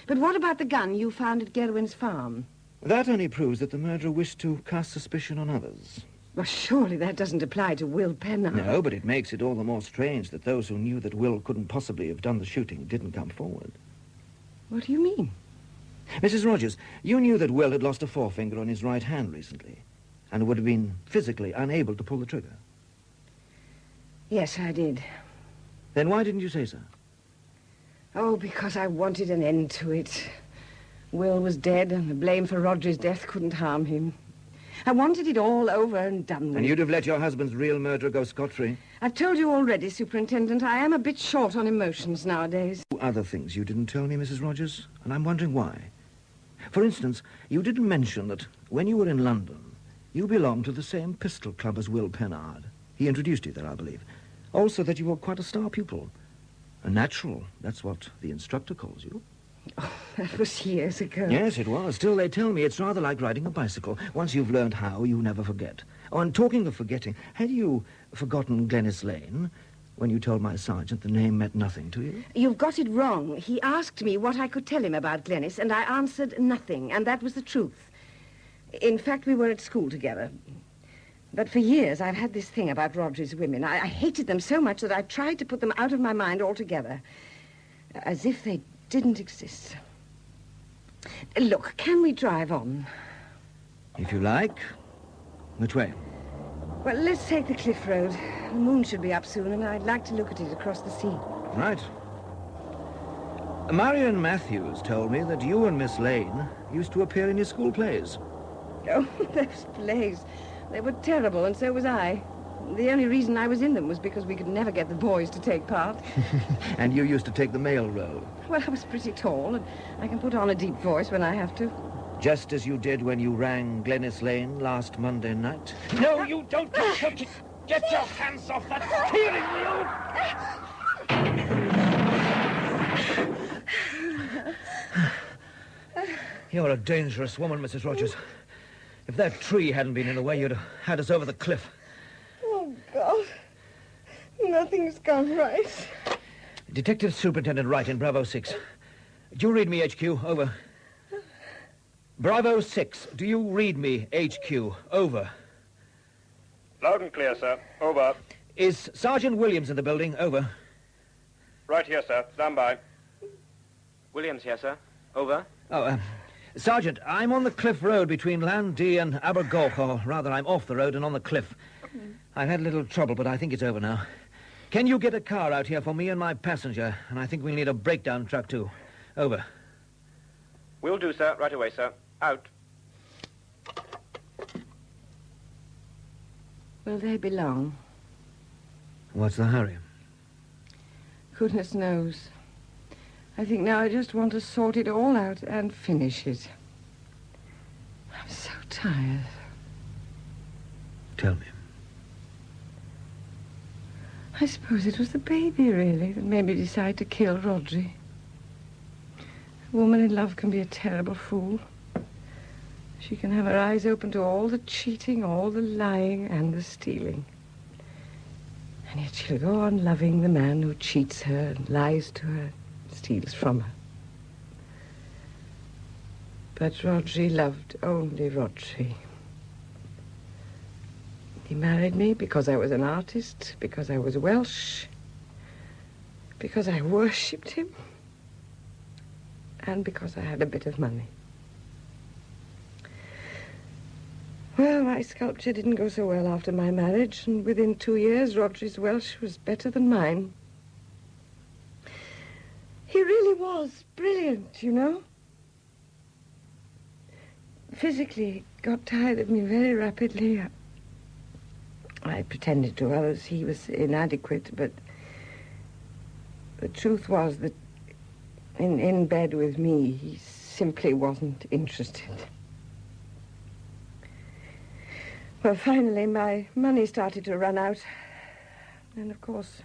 But what about the gun you found at Gerwin's farm? That only proves that the murderer wished to cast suspicion on others. Well, surely that doesn't apply to Will Pennard. No, but it makes it all the more strange that those who knew that Will couldn't possibly have done the shooting didn't come forward. What do you mean? Mrs. Rogers, you knew that Will had lost a forefinger on his right hand recently and would have been physically unable to pull the trigger. Yes, I did. Then why didn't you say so? Oh, because I wanted an end to it. Will was dead, and the blame for Roger's death couldn't harm him. I wanted it all over and done with. And you'd have let your husband's real murderer go scot-free? I've told you already, Superintendent, I am a bit short on emotions nowadays. Other things you didn't tell me, Mrs. Rogers, and I'm wondering why. For instance, you didn't mention that when you were in London, you belonged to the same pistol club as Will Pennard. He introduced you there, I believe. Also that you were quite a star pupil. A natural, that's what the instructor calls you. Oh, that was years ago. Yes, it was. Still, they tell me it's rather like riding a bicycle. Once you've learned how, you never forget. Oh, and talking of forgetting, had you forgotten Glennis Lane when you told my sergeant the name meant nothing to you? You've got it wrong. He asked me what I could tell him about Glennis, and I answered nothing, and that was the truth. In fact, we were at school together. But for years, I've had this thing about Roger's women. I hated them so much that I tried to put them out of my mind altogether, as if they didn't exist. Look, can we drive on? If you like. Which way? Well, let's take the cliff road. The moon should be up soon, and I'd like to look at it across the sea. Right. Marion Matthews told me that you and Miss Lane used to appear in your school plays. Oh, those plays. They were terrible, and so was I. The only reason I was in them was because we could never get the boys to take part. And you used to take the male role. Well, I was pretty tall, and I can put on a deep voice when I have to. Just as you did when you rang Glennis Lane last Monday night. No, you don't get it. Get your hands off that steering wheel! You're a dangerous woman, Mrs. Rogers. If that tree hadn't been in the way, you'd have had us over the cliff. Oh, God. Nothing's gone right. Detective Superintendent Wright in Bravo 6. Do you read me, HQ? Over. Bravo 6. Do you read me, HQ? Over. Loud and clear, sir. Over. Is Sergeant Williams in the building? Over. Right here, sir. Stand by. Williams here, sir. Over. Oh, Sergeant, I'm on the cliff road between Landee and Abergoch, or rather, I'm off the road and on the cliff. I've had a little trouble, but I think it's over now. Can you get a car out here for me and my passenger? And I think we'll need a breakdown truck, too. Over. Will do, sir. Right away, sir. Out. Will they be long? What's the hurry? Goodness knows. I think now I just want to sort it all out and finish it. I'm so tired. Tell me. I suppose it was the baby, really, that made me decide to kill Rodri. A woman in love can be a terrible fool. She can have her eyes open to all the cheating, all the lying, and the stealing. And yet she'll go on loving the man who cheats her and lies to her, steals from her. But Rodri loved only Rodri. He married me because I was an artist, because I was Welsh, because I worshipped him, and because I had a bit of money. Well, my sculpture didn't go so well after my marriage, and within 2 years, Rodri's Welsh was better than mine. He really was brilliant, you know. Physically, he got tired of me very rapidly. I pretended to others he was inadequate, but the truth was that in bed with me, he simply wasn't interested. Well, finally, my money started to run out. And, of course,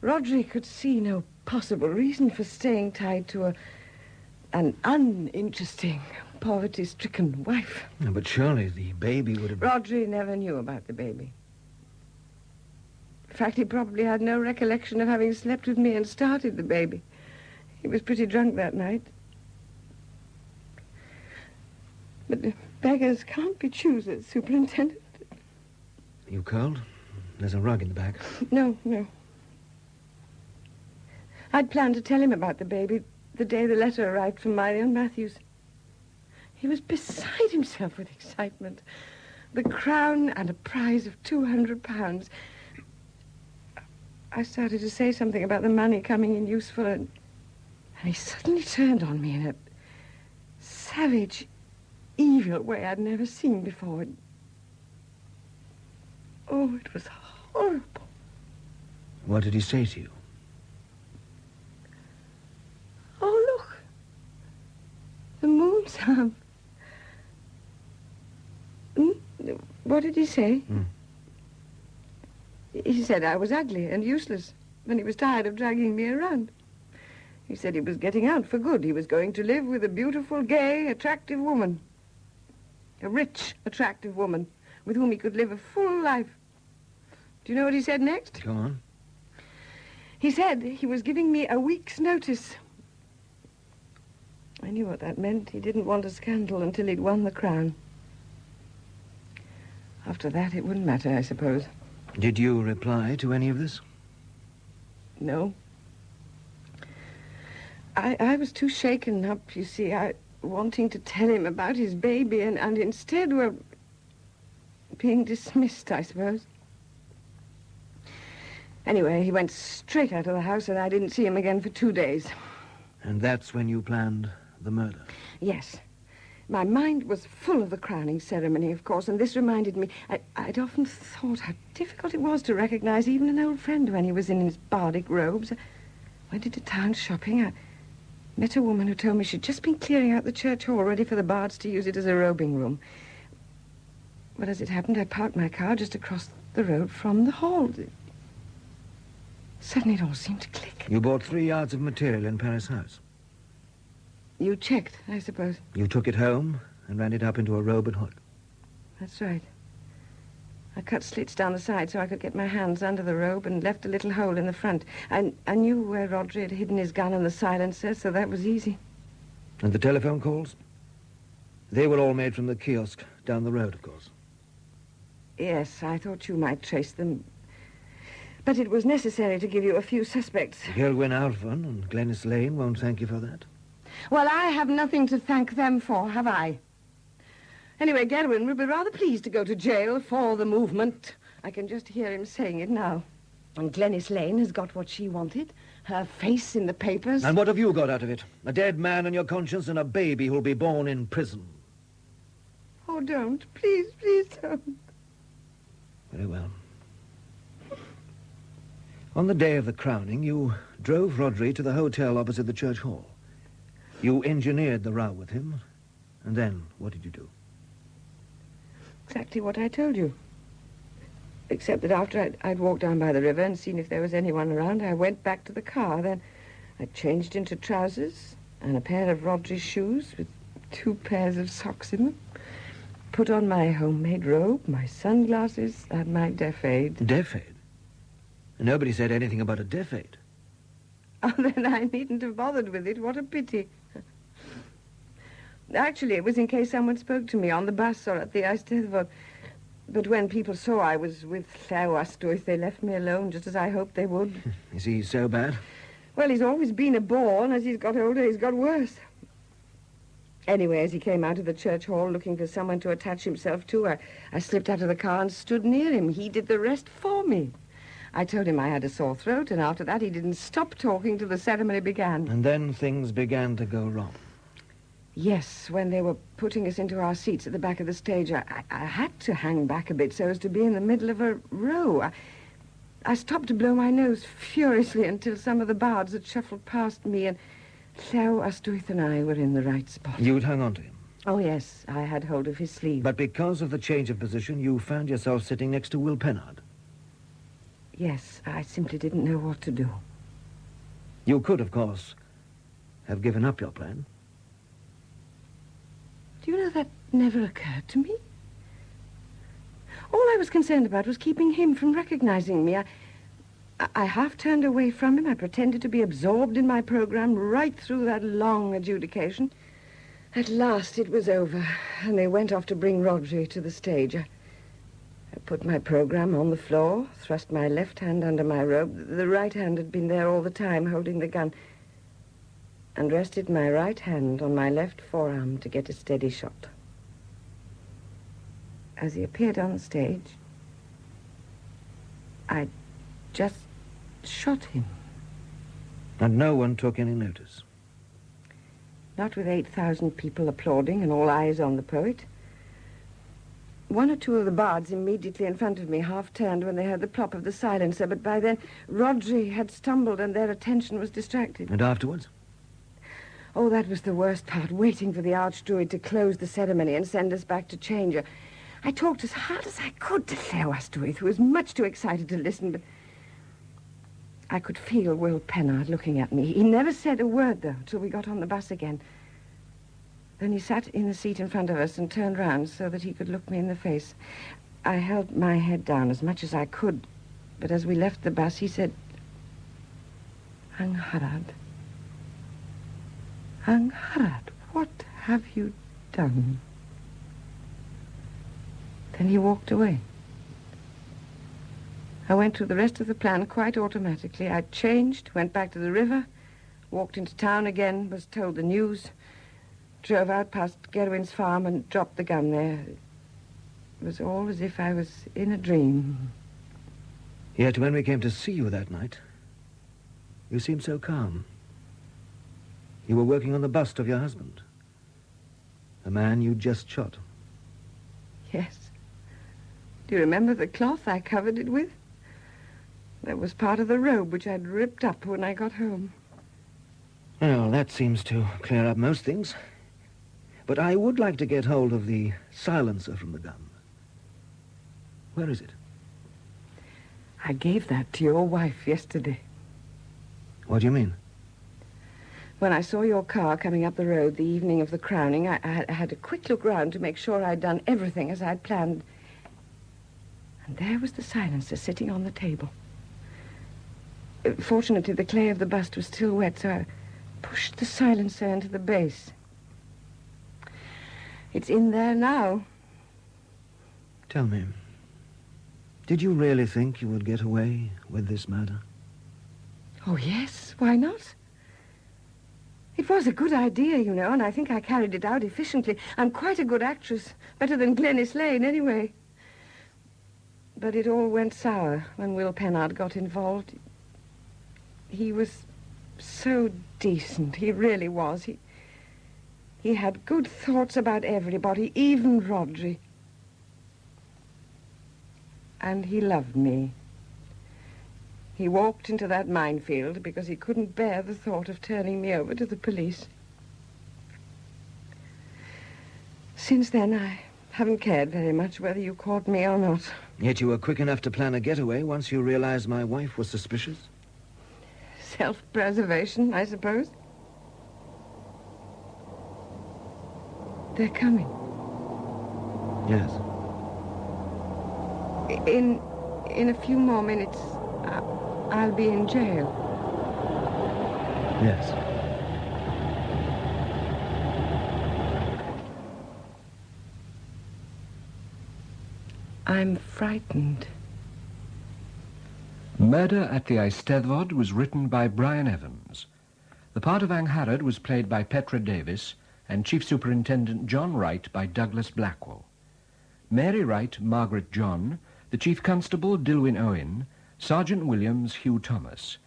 Rodri could see no possible reason for staying tied to an uninteresting, poverty-stricken wife. No, but surely the baby would have... Rodri never knew about the baby. In fact, he probably had no recollection of having slept with me and started the baby. He was pretty drunk that night. But the beggars can't be choosers, Superintendent. You cold? There's a rug in the back. No. I'd planned to tell him about the baby the day the letter arrived from Marion Matthews. He was beside himself with excitement. The crown and a prize of £200. I started to say something about the money coming in useful, and he suddenly turned on me in a savage, evil way I'd never seen before. Oh, it was horrible. What did he say to you? Oh, look. The moon's up. What did he say? He said I was ugly and useless, and he was tired of dragging me around. He said he was getting out for good. He was going to live with a beautiful, gay, attractive woman. A rich, attractive woman with whom he could live a full life. Do you know what he said next? Go on. He said he was giving me a week's notice. I knew what that meant. He didn't want a scandal until he'd won the crown. After that, it wouldn't matter, I suppose. Did you reply to any of this? No. I was too shaken up, you see, wanting to tell him about his baby, and instead, well, being dismissed, I suppose. Anyway, he went straight out of the house, and I didn't see him again for 2 days. And that's when you planned the murder? Yes. My mind was full of the crowning ceremony, of course, and this reminded me... I'd often thought how difficult it was to recognize even an old friend when he was in his bardic robes. I went into town shopping. I met a woman who told me she'd just been clearing out the church hall, ready for the bards to use it as a robing room. But as it happened, I parked my car just across the road from the hall. Suddenly it all seemed to click. You bought 3 yards of material in Paris House? You checked, I suppose. You took it home and ran it up into a robe and hood? That's right. I cut slits down the side so I could get my hands under the robe and left a little hole in the front. I knew where Rodri had hidden his gun and the silencer, so that was easy. And the telephone calls? They were all made from the kiosk down the road, of course. Yes, I thought you might trace them. But it was necessary to give you a few suspects. Gilwyn Alphon and Glenys Lane won't thank you for that. Well, I have nothing to thank them for, have I? Anyway, Gerwin will be rather pleased to go to jail for the movement. I can just hear him saying it now. And Glenys Lane has got what she wanted. Her face in the papers. And what have you got out of it? A dead man on your conscience and a baby who'll be born in prison. Oh, don't. Please, please don't. Very well. On the day of the crowning, you drove Rodri to the hotel opposite the church hall. You engineered the row with him. And then, what did you do? Exactly what I told you. Except that after I'd walked down by the river and seen if there was anyone around, I went back to the car. Then I changed into trousers and a pair of Rodri's shoes with 2 pairs of socks in them. Put on my homemade robe, my sunglasses, and my deaf aid. Deaf aid? Nobody said anything about a deaf aid. Oh, then I needn't have bothered with it. What a pity. Actually, it was in case someone spoke to me on the bus or at the Eisteddfod. But when people saw I was with Llyw Ystwyth, they left me alone, just as I hoped they would. Is he so bad? Well, he's always been a bore, and as he's got older, he's got worse. Anyway, as he came out of the church hall looking for someone to attach himself to, I slipped out of the car and stood near him. He did the rest for me. I told him I had a sore throat, and after that he didn't stop talking till the ceremony began. And then things began to go wrong. Yes, when they were putting us into our seats at the back of the stage, I had to hang back a bit so as to be in the middle of a row. I stopped to blow my nose furiously until some of the bards had shuffled past me, and Llyw Ystwyth and I were in the right spot. You'd hung on to him? Oh, yes, I had hold of his sleeve. But because of the change of position, you found yourself sitting next to Will Pennard? Yes, I simply didn't know what to do. You could, of course, have given up your plan. Do you know that never occurred to me? All I was concerned about was keeping him from recognizing me. I half turned away from him. I pretended to be absorbed in my program right through that long adjudication. At last it was over, and they went off to bring Rodri to the stage. I put my program on the floor, thrust my left hand under my robe. The right hand had been there all the time, holding the gun, and rested my right hand on my left forearm to get a steady shot. As he appeared on the stage, I just shot him. And no one took any notice? Not with 8,000 people applauding and all eyes on the poet. 1 or 2 of the bards immediately in front of me half-turned when they heard the plop of the silencer, but by then Rodri had stumbled and their attention was distracted. And afterwards? Oh, that was the worst part, waiting for the Archdruid to close the ceremony and send us back to change. I talked as hard as I could to Llyw Ystwyth, who was much too excited to listen, but I could feel Will Pennard looking at me. He never said a word, though, till we got on the bus again. Then he sat in the seat in front of us and turned round so that he could look me in the face. I held my head down as much as I could, but as we left the bus, he said, "Angharad. Angharad, what have you done?" Then he walked away. I went through the rest of the plan quite automatically. I changed, went back to the river, walked into town again, was told the news, drove out past Gerwin's farm and dropped the gun there. It was all as if I was in a dream. Yet when we came to see you that night, you seemed so calm. You were working on the bust of your husband, the man you just shot. Yes. Do you remember the cloth I covered it with? That was part of the robe which I'd ripped up when I got home. Well, that seems to clear up most things. But I would like to get hold of the silencer from the gun. Where is it? I gave that to your wife yesterday. What do you mean? When I saw your car coming up the road the evening of the crowning, I had a quick look round to make sure I'd done everything as I'd planned. And there was the silencer sitting on the table. Fortunately, the clay of the bust was still wet, so I pushed the silencer into the base. It's in there now. Tell me, did you really think you would get away with this murder? Oh, yes. Why not? It was a good idea, you know, and I think I carried it out efficiently. I'm quite a good actress, better than Glenys Lane, anyway. But it all went sour when Will Pennard got involved. He was so decent, he really was. He had good thoughts about everybody, even Rodri. And he loved me. He walked into that minefield because he couldn't bear the thought of turning me over to the police. Since then, I haven't cared very much whether you caught me or not. Yet you were quick enough to plan a getaway once you realized my wife was suspicious? Self-preservation, I suppose. They're coming. Yes. In a few more minutes, I'll be in jail. Yes. I'm frightened. Murder at the Eisteddfod was written by Brian Evans. The part of Angharad was played by Petra Davis and Chief Superintendent John Wright by Douglas Blackwell. Mary Wright, Margaret John, the Chief Constable, Dilwyn Owen, Sergeant Williams, Hugh Thomas,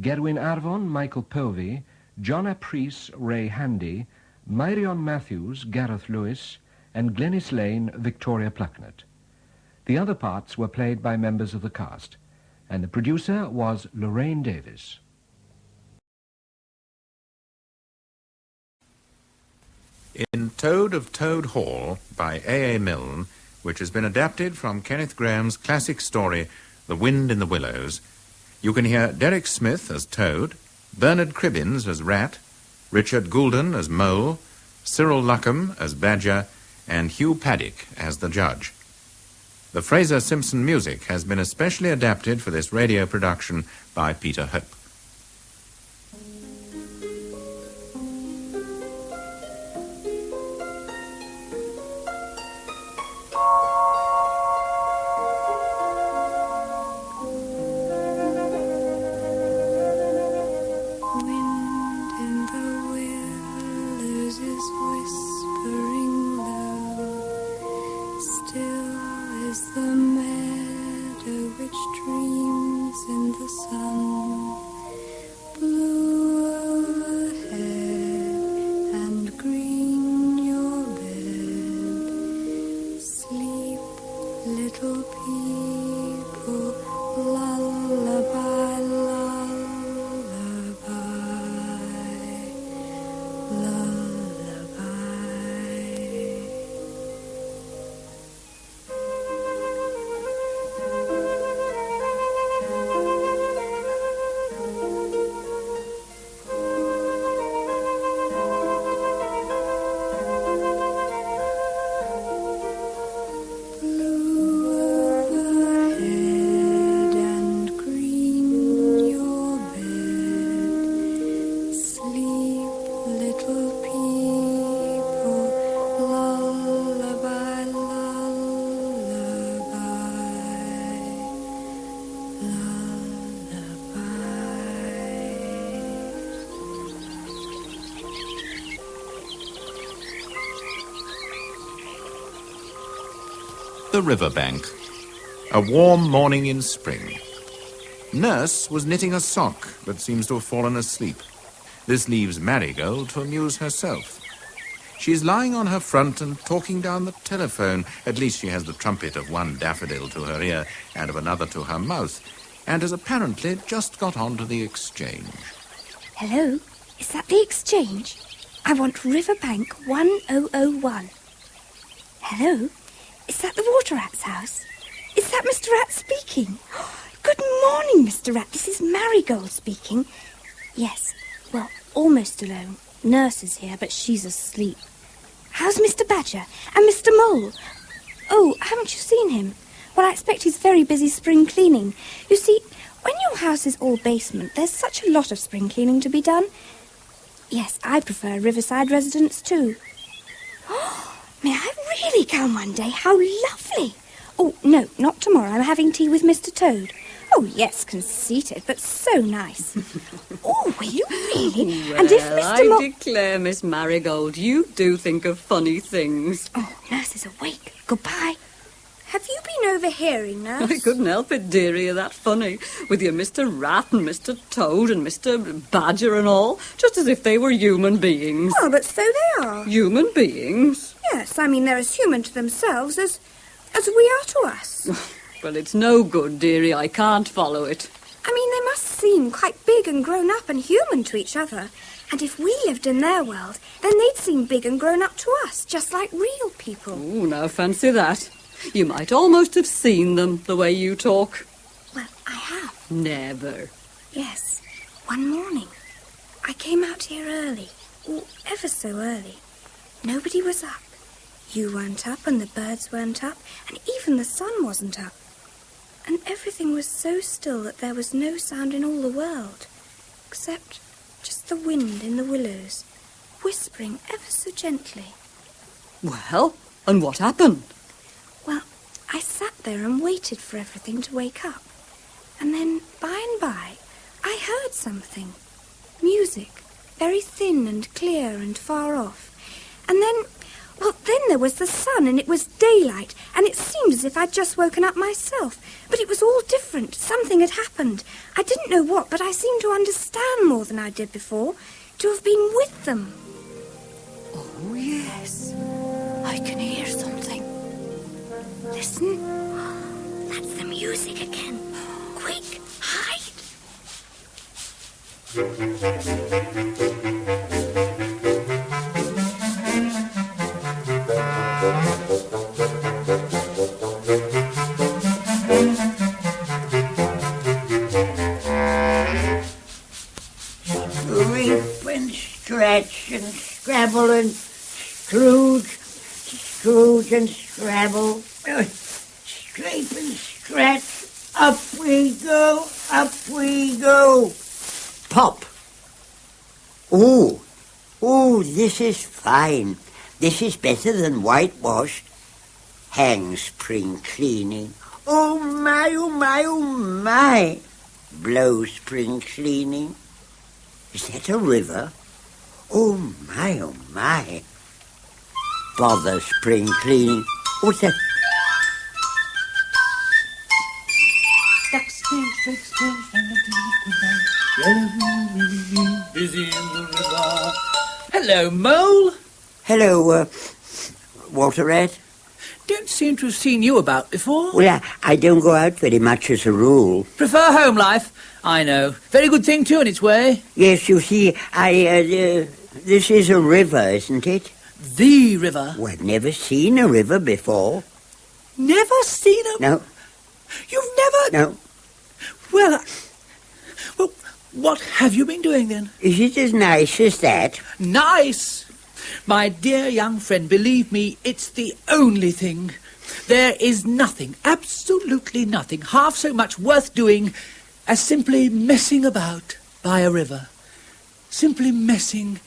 Gerwin Arvon, Michael Povey, John Aprice, Ray Handy, Myrion Matthews, Gareth Lewis, and Glenys Lane, Victoria Plucknett. The other parts were played by members of the cast, and the producer was Lorraine Davis. In Toad of Toad Hall by A.A. Milne, which has been adapted from Kenneth Grahame's classic story, The Wind in the Willows, you can hear Derek Smith as Toad, Bernard Cribbins as Rat, Richard Goulden as Mole, Cyril Luckham as Badger, and Hugh Paddock as the Judge. The Fraser Simpson music has been especially adapted for this radio production by Peter Hope. The riverbank. A warm morning in spring. Nurse was knitting a sock, but seems to have fallen asleep. This leaves Marigold to amuse herself. She's lying on her front and talking down the telephone. At least she has the trumpet of one daffodil to her ear and of another to her mouth, and has apparently just got on to the exchange. Hello? Is that the exchange? I want Riverbank 1001. Hello? Is that the Water Rat's house? Is that Mr. Rat speaking? Good morning, Mr. Rat. This is Marigold speaking. Yes, well, almost alone. Nurse is here, but she's asleep. How's Mr. Badger and Mr. Mole? Oh, haven't you seen him? Well, I expect he's very busy spring cleaning. You see, when your house is all basement, there's such a lot of spring cleaning to be done. Yes, I prefer riverside residence too. May I really come one day? How lovely! Oh, no, not tomorrow. I'm having tea with Mr. Toad. Oh, yes, conceited, but so nice. Oh, will you really? Well, and if Mr. I declare, Miss Marigold, you do think of funny things. Oh, Nurse is awake. Goodbye. Have you been overhearing, Nurse? I couldn't help it, dearie, you're that funny. With your Mr. Rat and Mr. Toad and Mr. Badger and all, just as if they were human beings. Well, but so they are. Human beings? Yes, I mean, they're as human to themselves as we are to us. Well, it's no good, dearie, I can't follow it. I mean, they must seem quite big and grown up and human to each other. And if we lived in their world, then they'd seem big and grown up to us, just like real people. Oh, now fancy that. You might almost have seen them, the way you talk. Well, I have. Never. Yes, one morning. I came out here early, ever so early. Nobody was up. You weren't up, and the birds weren't up, and even the sun wasn't up. And everything was so still that there was no sound in all the world, except just the wind in the willows, whispering ever so gently. Well, and what happened? Well, I sat there and waited for everything to wake up. And then, by and by, I heard something. Music, very thin and clear and far off. And then there was the sun, and it was daylight, and it seemed as if I'd just woken up myself. But it was all different. Something had happened. I didn't know what, but I seemed to understand more than I did before, to have been with them. Oh, yes. I can hear something. Listen. That's the music again. Quick, hide. Reap and stretch and scrabble and Scrooge and scrabble, scrape and stretch, up we go, Pop. Oh, this is fine. This is better than whitewashed. Hang spring cleaning. Oh my. Blow spring cleaning. Is that a river? Oh my. Bother spring cleaning. What's that? Busy in the river. Hello, Mole. Hello, Walter Rat. Don't seem to have seen you about before. Well, I don't go out very much as a rule. Prefer home life? I know. Very good thing, too, in its way. Yes, you see, this is a river, isn't it? The river? Well, I've never seen a river before. Never seen a... No. You've never... No. Well, what have you been doing, then? Is it as nice as that? Nice? My dear young friend, believe me, it's the only thing. There is nothing, absolutely nothing, half so much worth doing as simply messing about by a river. Simply messing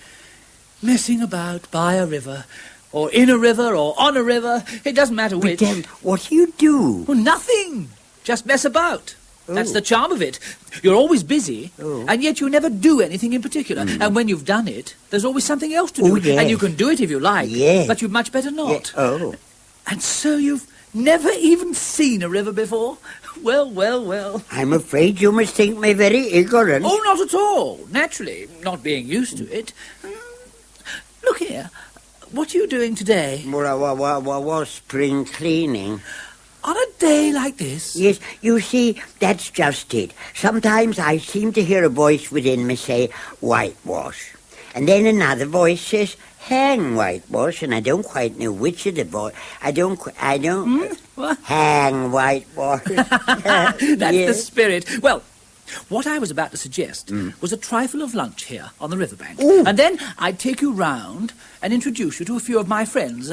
about by a river. Or in a river, or on a river. It doesn't matter which. But then, what do you do? Well, nothing. Just mess about. Oh. That's the charm of it. You're always busy, and yet you never do anything in particular. And when you've done it, there's always something else to do. Yes. And you can do it if you like, but you'd much better not. Oh. And so you've never even seen a river before? Well. I'm afraid you must think me very ignorant. Oh, not at all. Naturally, not being used to it. Look here. What are you doing today? Well, spring cleaning. On a day like this? Yes, you see, that's just it. Sometimes I seem to hear a voice within me say, whitewash. And then another voice says, hang whitewash, and I don't quite know which of the voice. I don't... What? Hang whitewash. That's the spirit. Well, What I was about to suggest was a trifle of lunch here on the riverbank. Ooh. And then I'd take you round and introduce you to a few of my friends.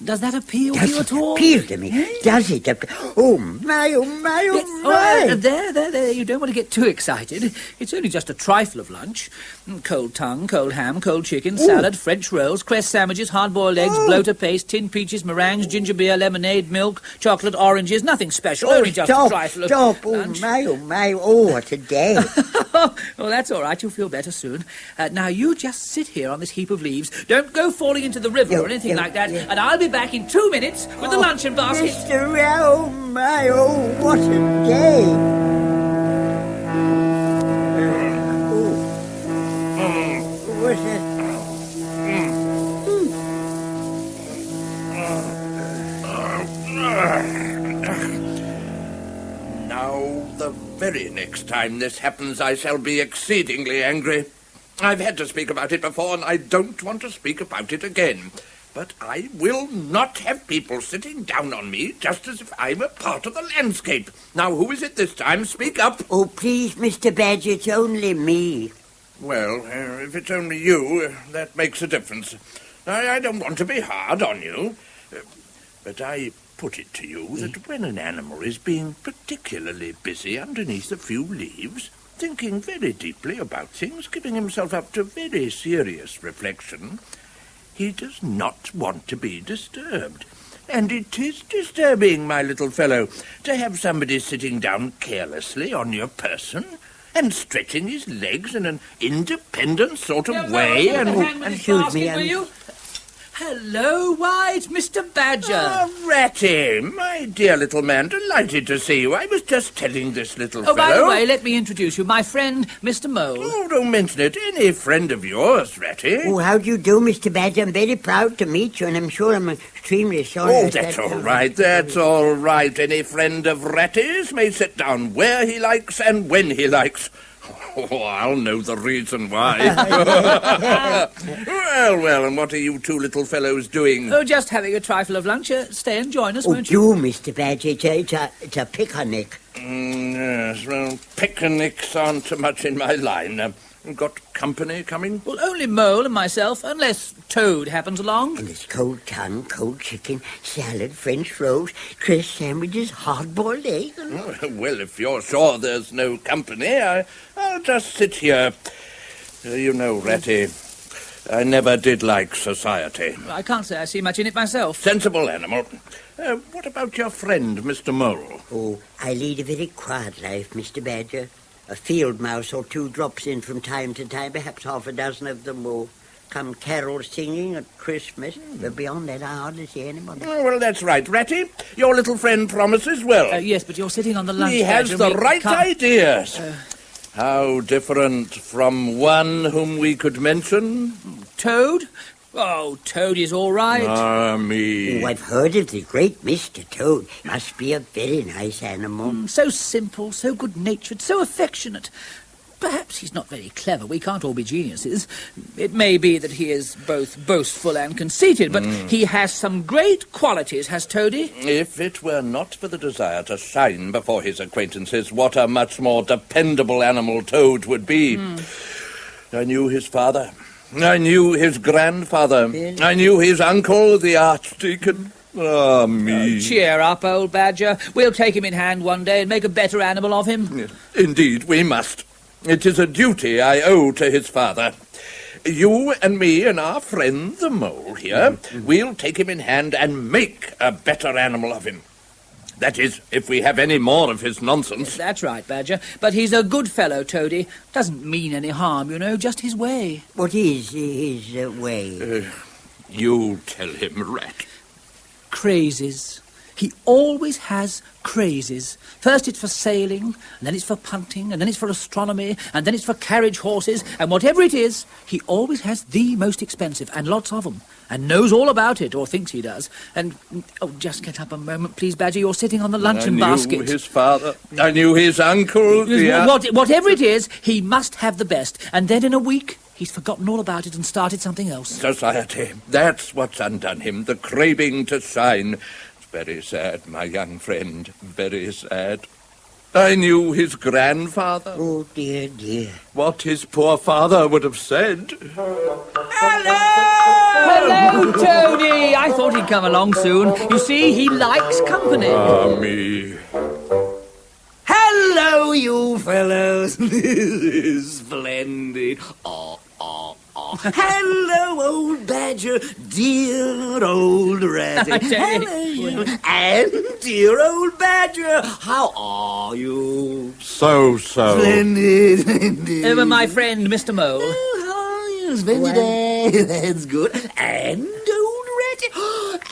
Does that appeal to you at all? Appeal to me? Does it? Oh, my, oh, my, oh, my. There. You don't want to get too excited. It's only just a trifle of lunch. Cold tongue, cold ham, cold chicken, salad, French rolls, cress sandwiches, hard-boiled eggs, bloater paste, tinned peaches, meringues, ginger beer, lemonade, milk, chocolate, oranges. Nothing special, only just a trifle of lunch. Oh, my, oh, what a day. Well, that's all right. You'll feel better soon. Now, you just sit here on this heap of leaves. Don't go falling into the river or anything like that. And I'll be back in 2 minutes with the luncheon basket. Mr. Oh, my, oh, what a day. What's that? Now, the very next time this happens, I shall be exceedingly angry. I've had to speak about it before, and I don't want to speak about it again. But I will not have people sitting down on me just as if I were part of the landscape. Now, who is it this time? Speak up. Oh, please, Mr. Badger, it's only me. Well, if it's only you, that makes a difference. I don't want to be hard on you, but I put it to you that when an animal is being particularly busy underneath a few leaves, thinking very deeply about things, giving himself up to very serious reflection, he does not want to be disturbed. And it is disturbing, my little fellow, to have somebody sitting down carelessly on your person and stretching his legs in an independent sort of way. Excuse me, Hello, why, it's Mr. Badger. Oh, Ratty, my dear little man, delighted to see you. I was just telling this little fellow... Oh, by the way, let me introduce you. My friend, Mr. Mole. Oh, don't mention it. Any friend of yours, Ratty. Oh, how do you do, Mr. Badger? I'm very proud to meet you, and I'm sure I'm extremely sorry. Oh, that's all right. That's all right. Any friend of Ratty's may sit down where he likes and when he likes. Oh, I'll know the reason why. Well, and what are you two little fellows doing? Oh, just having a trifle of lunch. Stay and join us, won't you? Oh, Mr. Badger, it's a picnic. Yes, well, picnics aren't too much in my line. Got company coming? Well, only Mole and myself, unless Toad happens along. And there's cold tongue, cold chicken, salad, French rolls, cress sandwiches, hard-boiled eggs. Oh, well, if you're sure there's no company, I'll just sit here. You know, Ratty, I never did like society. I can't say I see much in it myself. Sensible animal. What about your friend, Mr. Mole? Oh, I lead a very quiet life, Mr. Badger. A field mouse or two drops in from time to time, perhaps half a dozen of them will come carol singing at Christmas. But beyond that, I hardly see anybody. Oh, well, that's right, Ratty. Your little friend promises well. Yes, but you're sitting on the lunch. He has the right ideas. How different from one whom we could mention? Toad? Oh, Toad is all right. Ah, me. Oh, I've heard of the great Mr. Toad. Must be a very nice animal. So simple, so good-natured, so affectionate. Perhaps he's not very clever. We can't all be geniuses. It may be that he is both boastful and conceited, but he has some great qualities, has Toady. If it were not for the desire to shine before his acquaintances, what a much more dependable animal Toad would be. I knew his father. I knew his grandfather. Really? I knew his uncle, the Archdeacon. Ah, me. Oh, cheer up, old Badger. We'll take him in hand one day and make a better animal of him. Yes, indeed, we must. It is a duty I owe to his father. You and me and our friend the Mole here, we'll take him in hand and make a better animal of him. That is, if we have any more of his nonsense. That's right, Badger. But he's a good fellow, Toady. Doesn't mean any harm, you know, just his way. What is his way? You tell him, Rat. Crazes. He always has crazes. First it's for sailing, and then it's for punting, and then it's for astronomy, and then it's for carriage horses, and whatever it is, he always has the most expensive, and lots of them, and knows all about it, or thinks he does. And, oh, just get up a moment, please, Badger. You're sitting on the luncheon basket. I knew his father. I knew his uncle. Whatever it is, he must have the best. And then in a week, he's forgotten all about it and started something else. Society. That's what's undone him. The craving to shine. It's very sad, my young friend. Very sad. I knew his grandfather. Oh, dear, dear. What his poor father would have said. Hello, Tony. I thought he'd come along soon. You see, he likes company. Ah, me. Hello, you fellows. This is splendid. Hello, old Badger, dear old Ratty. Hello, you. And dear old Badger, how are you? So. Splendid, splendid. My friend, Mr. Mole. Oh, how are you? Splendid day. That's good. And old Ratty.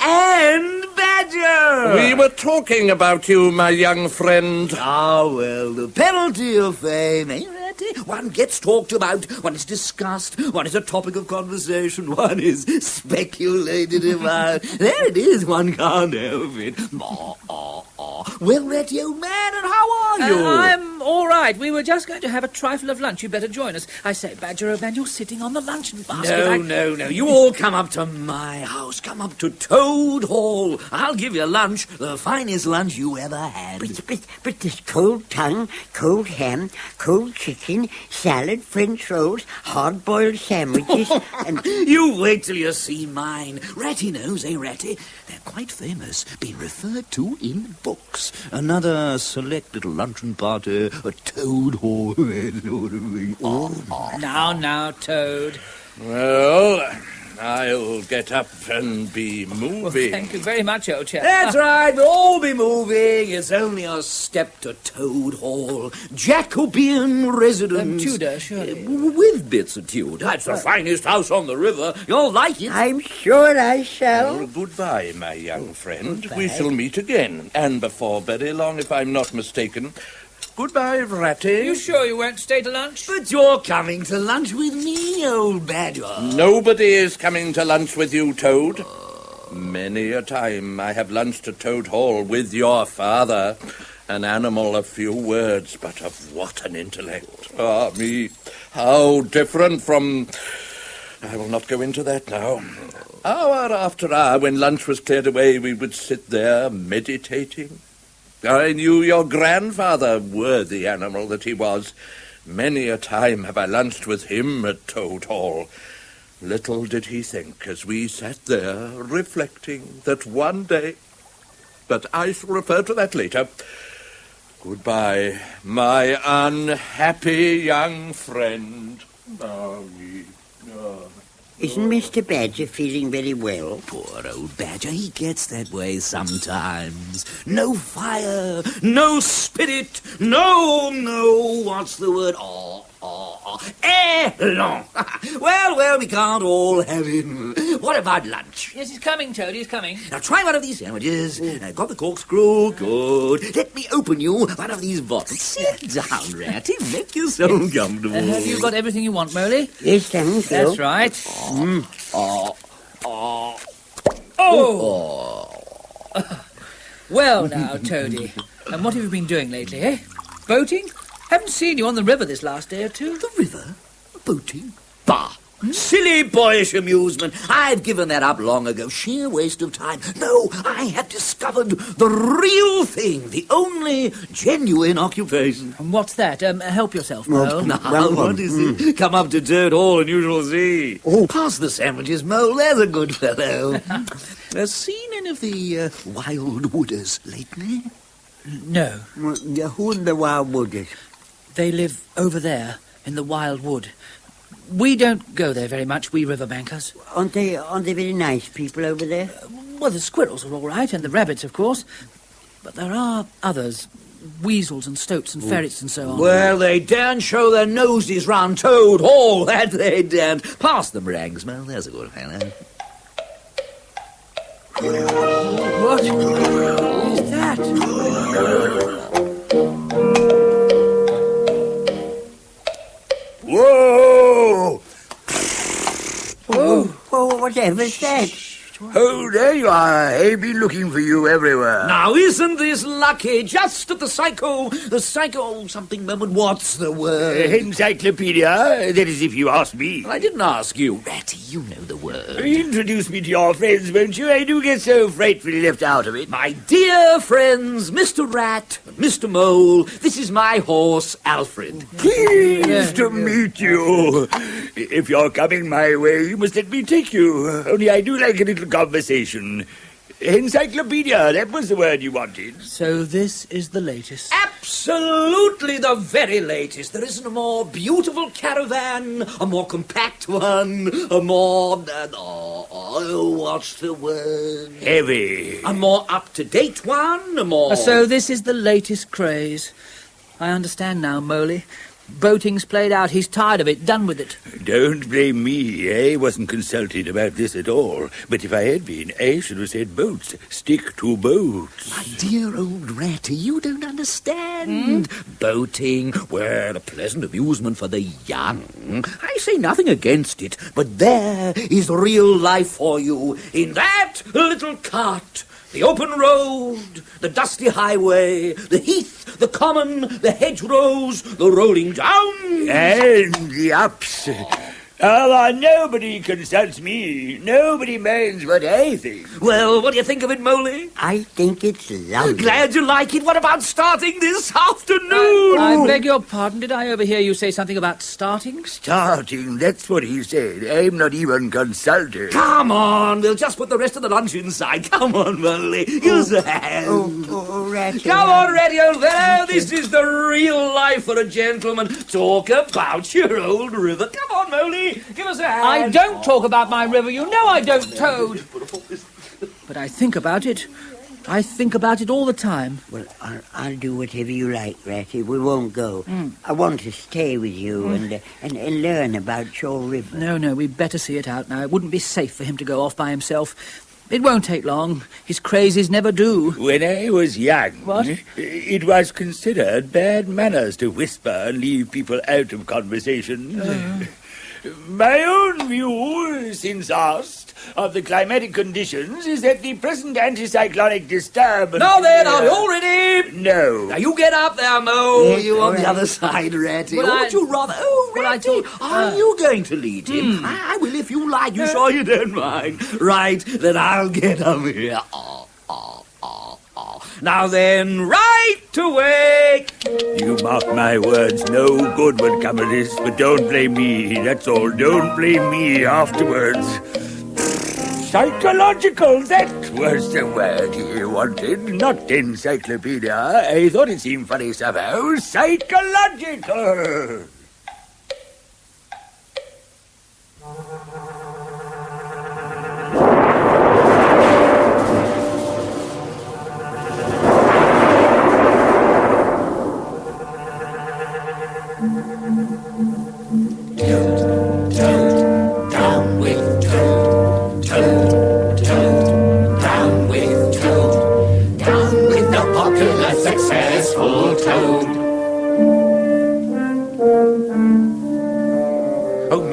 And Badger. We were talking about you, my young friend. Ah, well, the penalty of fame, eh, Ratty? One gets talked about, one is discussed, one is a topic of conversation, one is speculated about. There it is, one can't help it. Well, Ratty, old man, and how are you? I'm all right. We were just going to have a trifle of lunch. You better join us. I say, Badger, old man, you're sitting on the luncheon basket. No. You all come up to my house. Come up to Toad Hall. I'll give you lunch, the finest lunch you ever had. But there's cold tongue, cold ham, cold chicken, salad, French rolls, hard-boiled sandwiches, and... You wait till you see mine. Ratty knows, eh, Ratty? They're quite famous, been referred to in books. Another select little luncheon party at Toad Hall. Now, Toad. Well, I'll get up and be moving. Well, thank you very much, old chap. That's right, we'll all be moving. It's only a step to Toad Hall. Jacobean residence. Tudor, surely. With bits of Tudor. It's the finest house on the river. You'll like it. I'm sure I shall. Well, goodbye, my young friend. Goodbye. We shall meet again, and before very long, if I'm not mistaken. Goodbye, Ratty. You sure you won't stay to lunch? But you're coming to lunch with me, old Badger. Nobody is coming to lunch with you, Toad. Many a time I have lunched at Toad Hall with your father. An animal of few words, but of what an intellect. Ah, me, how different from... I will not go into that now. Hour after hour, when lunch was cleared away, we would sit there meditating. I knew your grandfather, worthy animal that he was. Many a time have I lunched with him at Toad Hall. Little did he think, as we sat there reflecting, that one day... But I shall refer to that later. Goodbye, my unhappy young friend. Isn't Mr. Badger feeling very well? Poor old Badger, he gets that way sometimes. No fire, no spirit, no, what's the word? Élan. Well, we can't all have him. What about lunch? Yes, he's coming, Toad, he's coming. Now, try one of these sandwiches. Got the corkscrew? Good. Let me open you one of these bottles. Sit down, Ratty. Make yourself comfortable. Have you got everything you want, Moley? Yes, thank you. That's right. Well, now, Toady, and what have you been doing lately, eh? Boating? Haven't seen you on the river this last day or two. The river? Boating? Bah! Silly boyish amusement. I've given that up long ago. Sheer waste of time. No, I have discovered the real thing, the only genuine occupation. And what's that? Help yourself, Mole. Now, what is it? Come up to Toad Hall and you shall see. Pass the sandwiches, Mole. There's a good fellow. Seen any of the wild wooders lately? No. Who in the wild wooders? They live over there, in the wild wood. We don't go there very much, we riverbankers. Aren't they very nice people over there? Well, the squirrels are all right, and the rabbits, of course. But there are others, weasels and stoats and ferrets and so on. Well, they daren't show their noses round Toad Hall, that they daren't. Pass them rags, Mel, there's a good fellow. What is that? Whoa! Oh, whatever's that? Oh, there you are. I've been looking for you everywhere. Now, isn't this lucky? Just at the psycho something moment. What's the word? Encyclopedia. That is if you ask me. I didn't ask you. Ratty, you know the word. Introduce me to your friends, won't you? I do get so frightfully left out of it. My dear friends, Mr. Rat, Mr. Mole, this is my horse, Alfred. Pleased to meet you. If you're coming my way, you must let me take you. Only I do like a little conversation. Encyclopedia, that was the word you wanted. So this is the latest. Absolutely the very latest. There isn't a more beautiful caravan, a more compact one, a more... what's the word? Heavy. A more up-to-date one, a more... So this is the latest craze. I understand now, Moley. Boating's played out. He's tired of it. Done with it. Don't blame me. I wasn't consulted about this at all. But if I had been, I should have said boats. Stick to boats. My dear old Ratty, you don't understand. Boating, well, a pleasant amusement for the young. I say nothing against it, but there is real life for you in that little cart. The open road, the dusty highway, the heath, the common, the hedgerows, the rolling down. And the ups. Nobody consults me. Nobody minds what I think. Well, what do you think of it, Moley? I think it's lovely. Glad you like it. What about starting this afternoon? I beg your pardon. Did I overhear you say something about starting? Starting? That's what he said. I'm not even consulted. Come on. We'll just put the rest of the lunch inside. Come on, Moley. Use a hand. Ratty. Come on, Ratty, old fellow. This is the real life for a gentleman. Talk about your old river. Come on, Moley. Give us a hand. I don't talk about my river. You know I don't, Toad. But I think about it. I think about it all the time. Well, I'll do whatever you like, Ratty. We won't go. I want to stay with you and learn about your river. No, we'd better see it out now. It wouldn't be safe for him to go off by himself. It won't take long. His crazes never do. When I was young, What? It was considered bad manners to whisper and leave people out of conversation. My own view, since asked, of the climatic conditions is that the present anticyclonic disturbance... Now then, are we all ready? No. Now you get up there, Mo. You on the other side, Ratty. Well, Or would you rather... Oh, Ratty, are you going to lead him? I will if you like. You sure you don't mind? Right, then I'll get up here. Now then, right away. You mark my words, no good will come of this, but don't blame me, that's all. Don't blame me afterwards. Psychological, that was the word he wanted, not encyclopedia. I thought it seemed funny somehow. Psychological.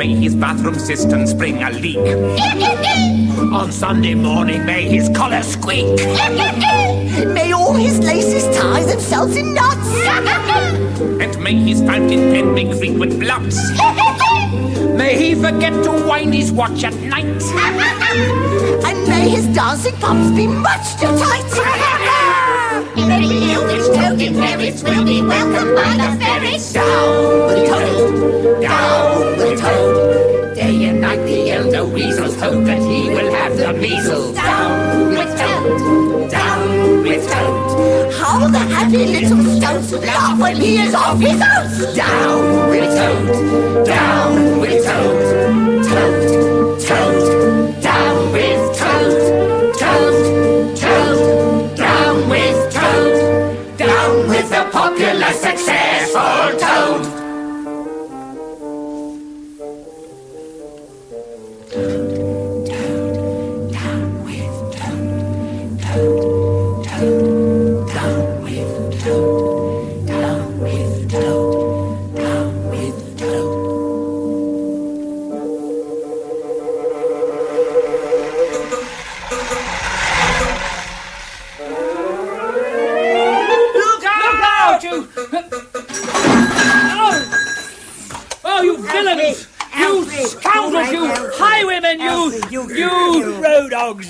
His bathroom cistern spring a leak. On Sunday morning may his collar squeak. May all his laces tie themselves in knots. And may his fountain pen make frequent blots. May he forget to wind his watch at night. And may his dancing pumps be much too tight. Every elvish toad in Paris will be welcomed by the ferrets. Down with the toad, down with the toad. Day and night the elder weasels hope that he will have the measles. Down with toad, down with toad. How the happy little stoats laugh when he is off his oats. Down with toad, down with toad. Toad, toad, down with toad. Toad, toad, down with toad. Down with the popular successful toad.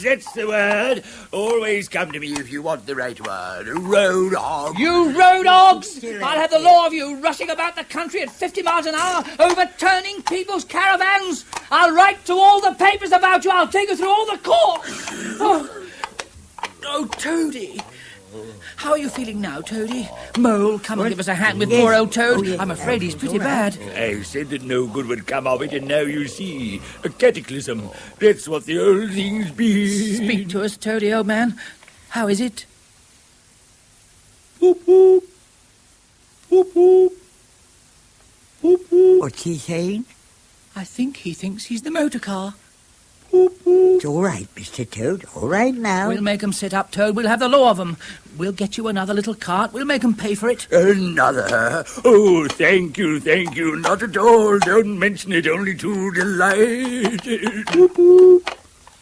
that's the word. Always come to me if you want the right word. Road hog. You road hogs! I'll have the law of you rushing about the country at 50 miles an hour, overturning people's caravans. I'll write to all the papers about you. I'll take you through all the courts. Oh, Toady. How are you feeling now, Toady? Mole, come and give us a hand with poor old Toad. I'm afraid he's pretty bad. I said that no good would come of it, and now you see. A cataclysm. That's what the old things be. Speak to us, Toady, old man. How is it? Boop, boop. Boop, boop. Boop, boop. What's he saying? I think he thinks he's the motor car. It's all right, Mr. Toad. All right now. We'll make 'em sit up, Toad. We'll have the law of 'em. We'll get you another little cart. We'll make 'em pay for it. Another? Oh, thank you. Not at all. Don't mention it, only too delighted.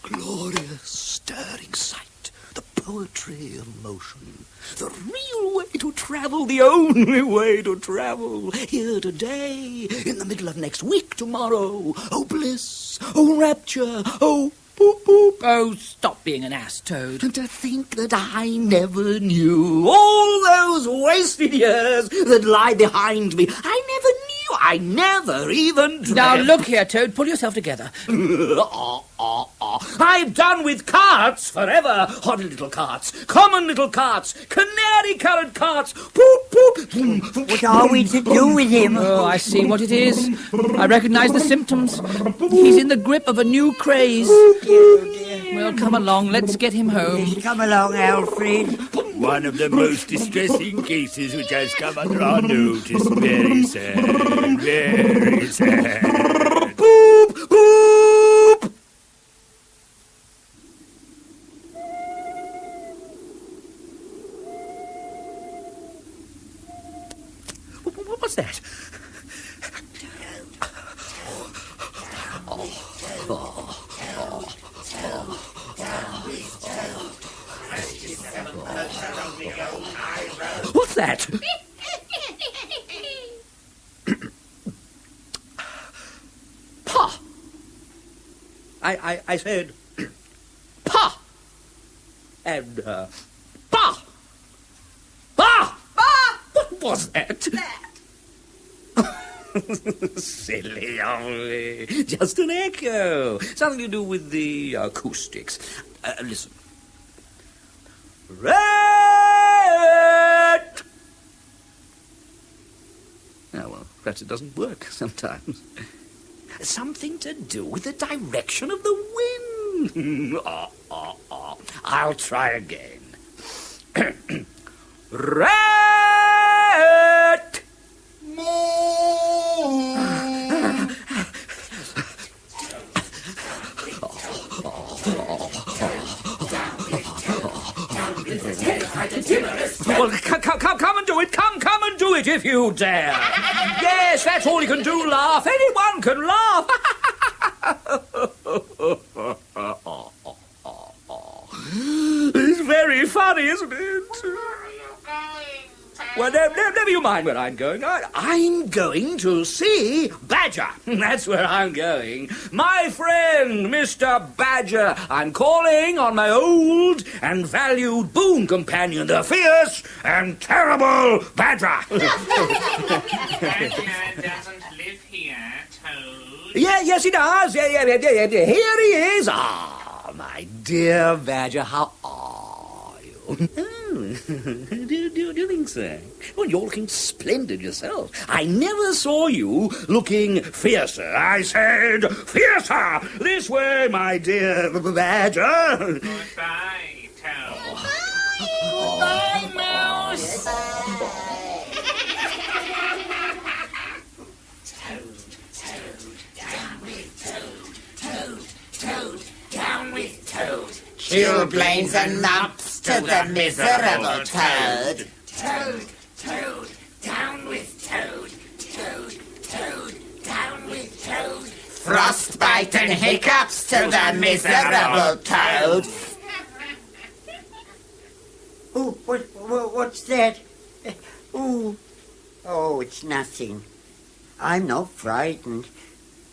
Glorious, stirring sight. The poetry of motion. The real way to travel, the only way to travel. Here today, in the middle of next week tomorrow. Oh, bliss, oh, rapture, oh, boop, boop. Oh, stop being an ass, Toad. And to think that I never knew all those wasted years that lie behind me. I never knew. I never even dreamt. Now, look here, Toad. Pull yourself together. I've done with carts forever. Hoddy little carts, common little carts, canary-coloured carts. Poop, poop. What are we to do with him? Oh, I see what it is. I recognise the symptoms. He's in the grip of a new craze. Well, come along. Let's get him home. Come along, Alfred. One of the most distressing cases which has come under our notice. Very sad. Very sad. Boop, boop. What's that? What's that? Pa! I said, Pa! And, Pa! Pa! Pa! What was that? Silly only. Just an echo. Something to do with the acoustics. Listen. Rat! Oh, well, perhaps it doesn't work sometimes. Something to do with the direction of the wind. I'll try again. Rat! Well, come and do it. Come and do it if you dare. Yes, that's all you can do, laugh. Anyone can laugh. It's very funny, isn't it? Well, never you mind where I'm going. I'm going to see Badger. That's where I'm going. My friend, Mr. Badger. I'm calling on my old and valued boon companion, the fierce and terrible Badger. Badger doesn't live here, Toad. Yes, he does. Yeah. Here he is. My dear Badger, how are you? Do you think so? Well, you're looking splendid yourself. I never saw you looking fiercer. I said fiercer. This way, my dear Badger. Goodbye, Toad. Goodbye, Mouse. Down with Toad. Chilblains and nuts to the miserable Toad. Toad, down with Toad. Toad, down with Toad. Frostbite and hiccups to the miserable Toad. Oh, what's that? Oh, it's nothing. I'm not frightened.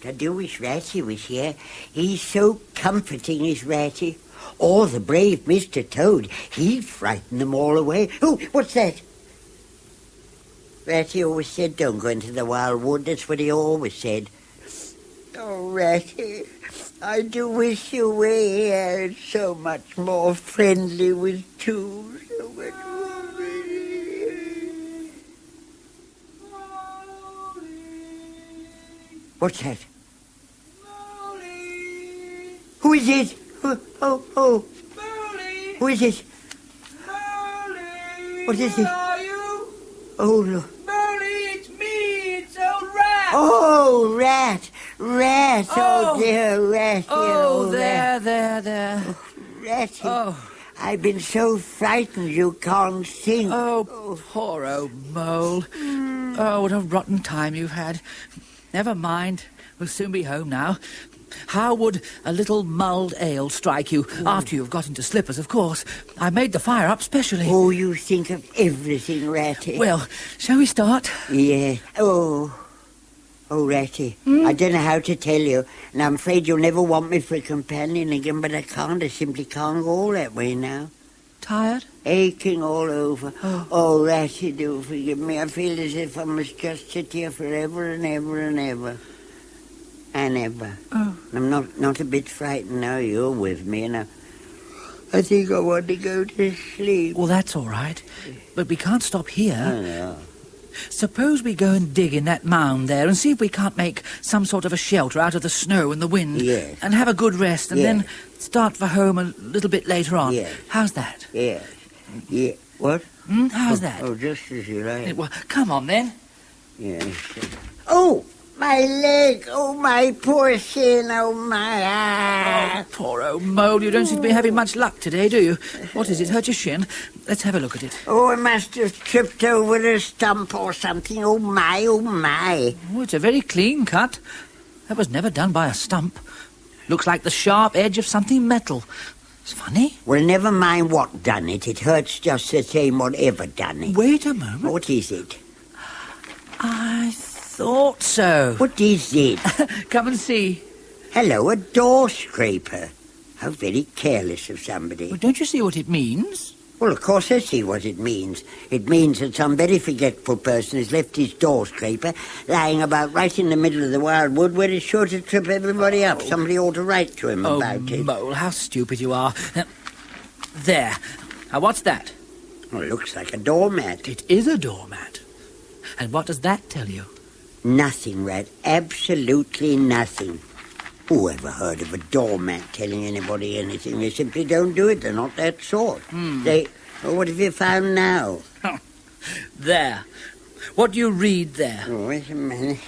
I do wish Ratty was here. He's so comforting, is Ratty. Or the brave Mr. Toad, he'd frighten them all away. Oh, what's that? Ratty always said, don't go into the wild wood. That's what he always said. Oh, Ratty, I do wish you were here. It's so much more friendly with two. So much more friendly. What's that? Who is it? Oh. Who is it? What is it? Oh, look. It's me. It's old Rat. Oh, Rat. Oh, dear, Rat. Oh, Rat. there. Oh, Ratty. Oh. I've been so frightened you can't think. Oh, poor old Mole. Oh, what a rotten time you've had. Never mind. We'll soon be home now. How would a little mulled ale strike you? After you've got into slippers, of course. I made the fire up specially. Oh, you think of everything, Ratty. Well, shall we start? Yeah. Oh, Ratty, I don't know how to tell you, and I'm afraid you'll never want me for a companion again, but I can't. I simply can't go all that way now. Tired? Aching all over. Oh, Ratty, do forgive me. I feel as if I must just sit here forever and ever and ever. And ever. Oh. I'm not a bit frightened now you're with me, and I think I want to go to sleep. Well, that's all right. But we can't stop here. Oh, no. Suppose we go and dig in that mound there and see if we can't make some sort of a shelter out of the snow and the wind. Yes. And have a good rest and then start for home a little bit later on. Yes. How's that? Yeah. What? How's that? Oh, just as you like. Well, come on then. Yes. Oh! My leg! Oh, my poor shin! Oh, my... Oh, poor old Mole. You don't seem to be having much luck today, do you? What is it? Hurt your shin? Let's have a look at it. Oh, I must have tripped over a stump or something. Oh, my, oh, my. Oh, it's a very clean cut. That was never done by a stump. Looks like the sharp edge of something metal. It's funny. Well, never mind what done it. It hurts just the same whatever done it. Wait a moment. What is it? I thought so. What is it? Come and see. Hello, a door scraper. How very careless of somebody. Well, don't you see what it means? Well, of course I see what it means. It means that some very forgetful person has left his door scraper lying about right in the middle of the wild wood where it's sure to trip everybody up. Somebody ought to write to him about it. Mole, how stupid you are. There. Now, what's that? Well, it looks like a doormat. It is a doormat. And what does that tell you? Nothing, Rat. Absolutely nothing. Who ever heard of a doormat telling anybody anything? They simply don't do it. They're not that sort. Well, what have you found now? There. What do you read there? Oh, wait a minute.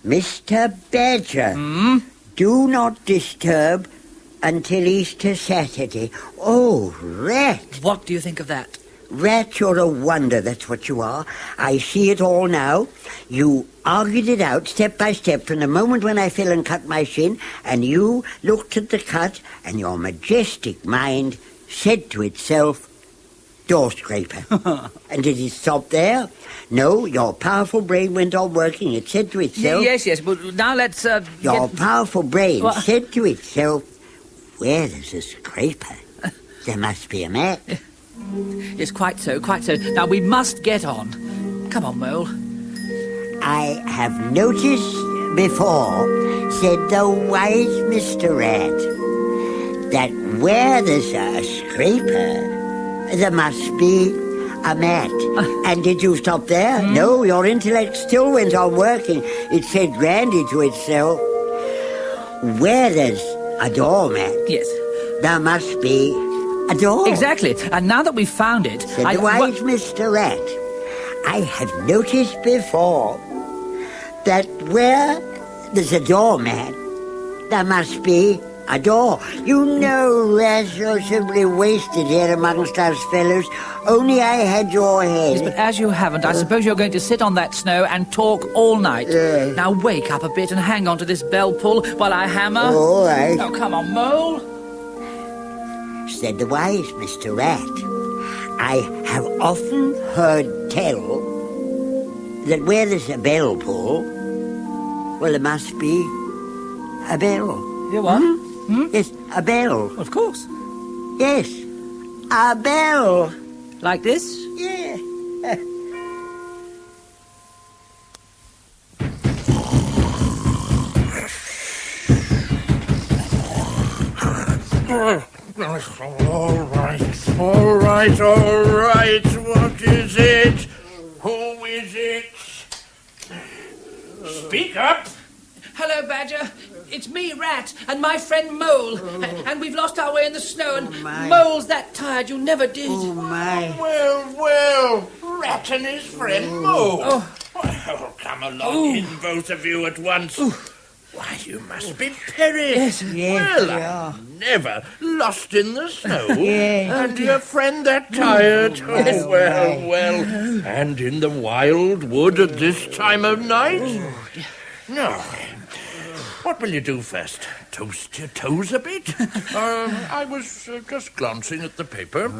Mr. Badger, do not disturb until Easter Saturday. Oh, Rat. What do you think of that? Rat, you're a wonder, that's what you are. I see it all now. You argued it out step by step from the moment when I fell and cut my shin, and you looked at the cut, and your majestic mind said to itself, door scraper. And did it stop there? No, your powerful brain went on working. It said to itself... Yes, but now let's... Your powerful brain said to itself, where there's a scraper, there must be a mat. Yes, quite so. Now, we must get on. Come on, Mole. I have noticed before, said the wise Mr. Rat, that where there's a scraper, there must be a mat. And did you stop there? No, your intellect still went on working. It said grandly to itself, where there's a doormat, yes, there must be a door. Exactly. And now that we've found it... Said the wise Mr. Rat, I have noticed before that where there's a doormat, there must be a door. You know, Rat, you're simply wasted here amongst us fellows. Only I had your head. Yes, but as you haven't, I suppose you're going to sit on that snow and talk all night. Now wake up a bit and hang on to this bell pull while I hammer. All right. Now, come on, Mole. Said the wise Mr. Rat, I have often heard tell that where there's a bell pull, well, there must be a bell. You what? Yes, A bell? Of course. Yes. A bell. Like this? Yeah. All right. What is it? Who is it? Speak up. Hello, Badger. It's me, Rat, and my friend Mole. And we've lost our way in the snow, and Mole's that tired you never did. Oh, my. Well, Rat and his friend Mole. Well, come along in, both of you at once. Why, you must be Perry. Yes, well, we I'm never lost in the snow. Yeah. And your friend that tired. Yes. Well. And in the wild wood at this time of night? No. What will you do first? Toast your toes a bit? I was just glancing at the paper.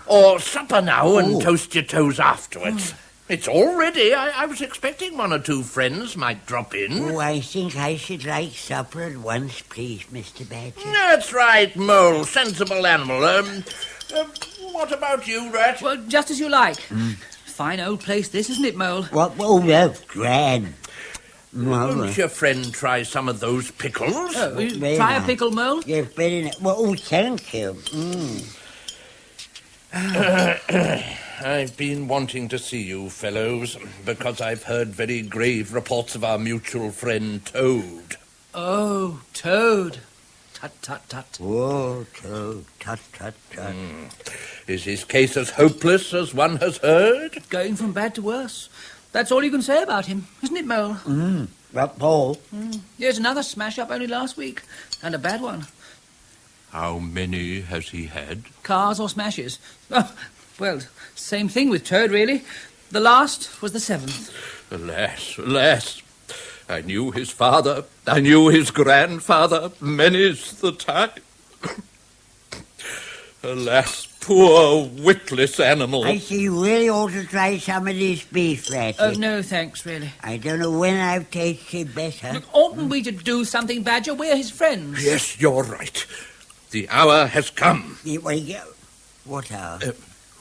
Or supper now and toast your toes afterwards. It's all ready. I was expecting one or two friends might drop in. Oh, I think I should like supper at once, please, Mr. Badger. That's right, Mole. Sensible animal. What about you, Rat? Well, just as you like. Fine old place this, isn't it, Mole? What? Oh, that's grand. Won't your friend try some of those pickles? Try a pickle, Mole? Yes, very nice. Well, thank you. I've been wanting to see you fellows because I've heard very grave reports of our mutual friend Toad. Oh, Toad. Tut. Oh, Toad. Tut. Is his case as hopeless as one has heard? Going from bad to worse. That's all you can say about him, isn't it, Mole? That Paul. Here's another smash-up only last week, and a bad one. How many has he had? Cars or smashes? Oh, well, same thing with Toad, really. The last was the 7th. Alas. I knew his father. I knew his grandfather. Many's the time. Alas, poor witless animal. I see you really ought to try some of this beef, Ratty. Oh, no, thanks, really. I don't know when I've tasted better. Look, oughtn't we to do something, Badger? We're his friends. Yes, you're right. The hour has come. What hour?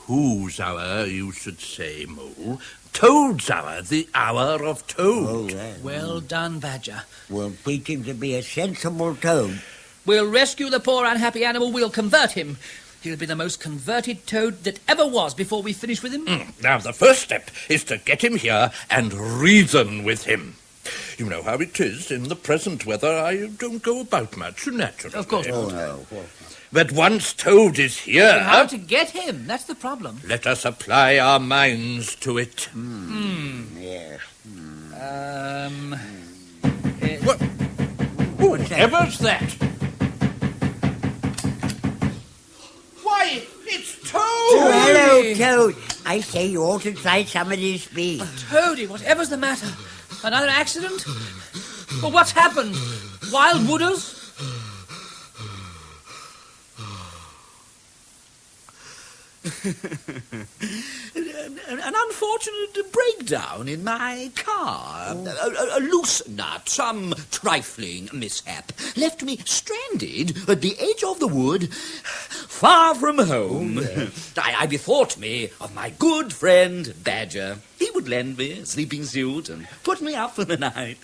Whose hour, you should say, Mole. Toad's hour, the hour of Toad. Oh, yeah. Well done, Badger. We'll teach him to be a sensible toad. We'll rescue the poor unhappy animal. We'll convert him. He'll be the most converted toad that ever was before we finish with him. Now, the first step is to get him here and reason with him. You know how it is in the present weather. I don't go about much, naturally. Of course not. Oh, no. But once Toad is here... But how to get him? That's the problem. Let us apply our minds to it. Yes. Whatever's that? Why, it's Toad! Oh, hello, Toad. I say you ought to try some of this beef. Toady, whatever's the matter? Another accident? Well, what's happened? Wild wooders? An unfortunate breakdown in my car. A loose nut, some trifling mishap, left me stranded at the edge of the wood, far from home. I bethought me of my good friend Badger. He would lend me a sleeping suit and put me up for the night.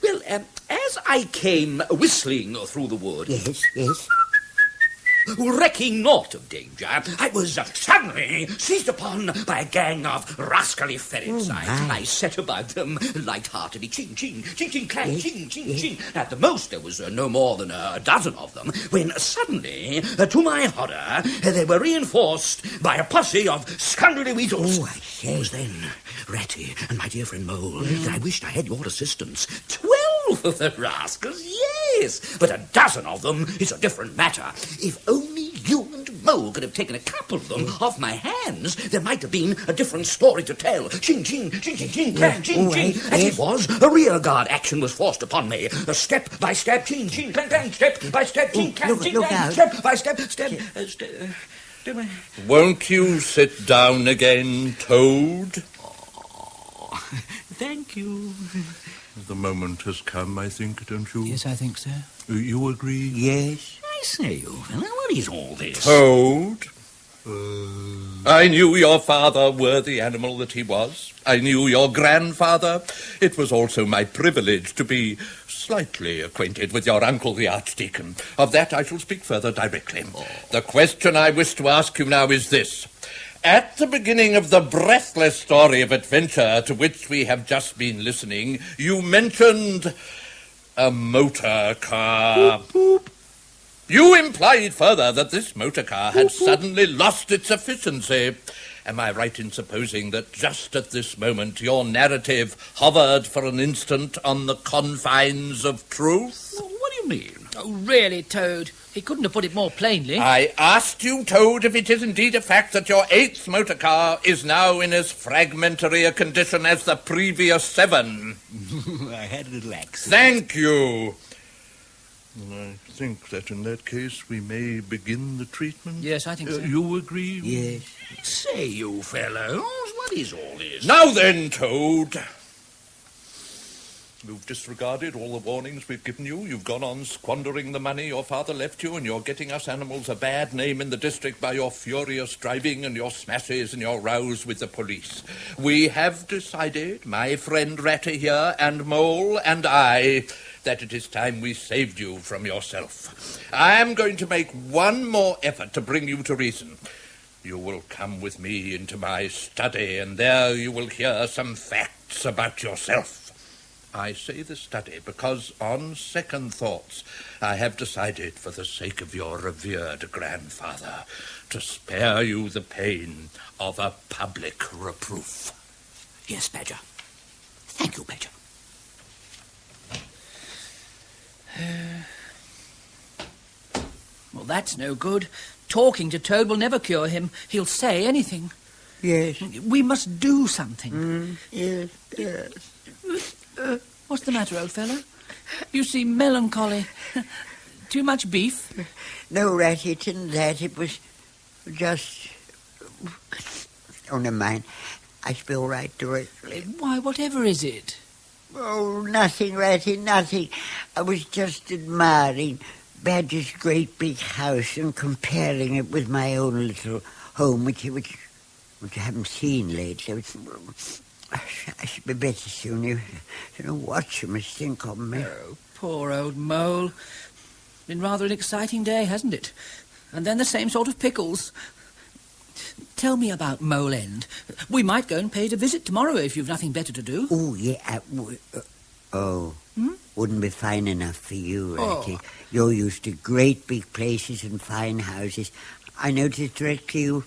Well, as I came whistling through the wood... Yes. Recking naught of danger, I was suddenly seized upon by a gang of rascally ferrets. I set about them light-heartedly, ching, ching, ching, ching, clang, ching, ching, ching. At the most, there was no more than a dozen of them, when suddenly, to my horror, they were reinforced by a posse of scoundrelly weasels. Oh, I say. It was then, Ratty and my dear friend Mole, that I wished I had your assistance. 12 of the rascals, yes, but a dozen of them is a different matter. If only you and Mole could have taken a couple of them off my hands, there might have been a different story to tell. Ching, ching, ching, ching, ching, clang, ching, ching. As it was, a rearguard action was forced upon me. A step by step, ching, ching, clang, clang, step by step, ching, clang, ching, clang, step by step, Won't you sit down again, Toad? Thank you. The moment has come, I think, don't you? Yes, I think so. You agree? Yes. I say, old fellow, what is all this? Toad. I knew your father, worthy animal that he was. I knew your grandfather. It was also my privilege to be slightly acquainted with your uncle, the Archdeacon. Of that I shall speak further directly. The question I wish to ask you now is this. At the beginning of the breathless story of adventure to which we have just been listening, you mentioned a motor car. Boop, boop. You implied further that this motor car had suddenly lost its efficiency. Am I right in supposing that just at this moment your narrative hovered for an instant on the confines of truth? What do you mean? Oh, really, Toad? He couldn't have put it more plainly. I asked you, Toad, if it is indeed a fact that your 8th motor car is now in as fragmentary a condition as the previous 7. I had a little accident. Thank you. I think that in that case we may begin the treatment. Yes, I think so. You agree? Yes. Say, you fellows, what is all this? Now then, Toad. You've disregarded all the warnings we've given you. You've gone on squandering the money your father left you, and you're getting us animals a bad name in the district by your furious driving and your smashes and your rows with the police. We have decided, my friend Ratty here and Mole and I, that it is time we saved you from yourself. I am going to make one more effort to bring you to reason. You will come with me into my study, and there you will hear some facts about yourself. I say the study because, on second thoughts, I have decided, for the sake of your revered grandfather, to spare you the pain of a public reproof. Yes, Badger. Thank you, Badger. Well, that's no good. Talking to Toad will never cure him. He'll say anything. Yes. We must do something. Yes, yes. What's the matter, old fellow? You seem melancholy. Too much beef? No, Ratty, it isn't that. It was just... Oh, never mind. I spill right directly. Why, whatever is it? Oh, nothing, Ratty, nothing. I was just admiring Badger's great big house and comparing it with my own little home, which I haven't seen lately. I should be better soon. You don't know what you must think of me. Oh, poor old Mole. Been rather an exciting day, hasn't it? And then the same sort of pickles. Tell me about Mole End. We might go and pay it a visit tomorrow if you've nothing better to do. Oh, yeah. Wouldn't be fine enough for you, Ratty. Oh. You're used to great big places and fine houses. I noticed directly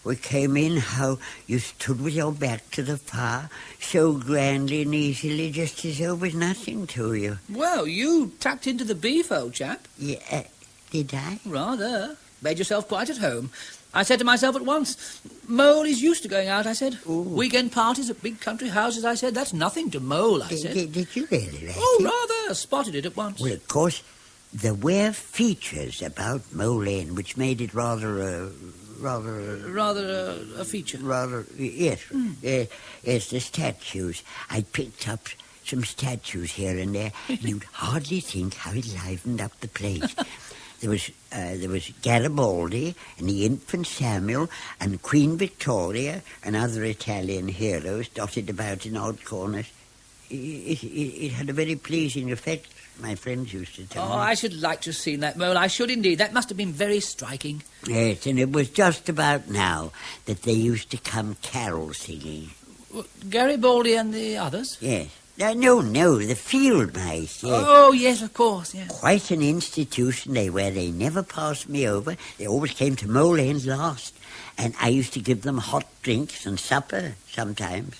we came in how you stood with your back to the fire so grandly and easily, just as though it was nothing to you. Well, you tucked into the beef, old chap. Yeah, did I? Rather. Made yourself quite at home. I said to myself at once, Mole is used to going out, I said. Ooh. Weekend parties at big country houses, I said. That's nothing to Mole, I said. Did you really, Ratty? Oh, rather. Spotted it at once. Well, of course, there were features about Mole End which made it rather a feature. Yes. Yes, the statues. I picked up some statues here and there, and you'd hardly think how it livened up the place. There was Garibaldi and the infant Samuel and Queen Victoria and other Italian heroes dotted about in odd corners. It had a very pleasing effect, my friends used to tell me. Oh, I should like to have seen that, Mole. I should indeed. That must have been very striking. Yes, and it was just about now that they used to come carol singing. Garibaldi and the others? Yes. No, the field mice, yes. Oh, yes, of course, yes. Quite an institution they were. They never passed me over. They always came to Mole End last. And I used to give them hot drinks and supper sometimes.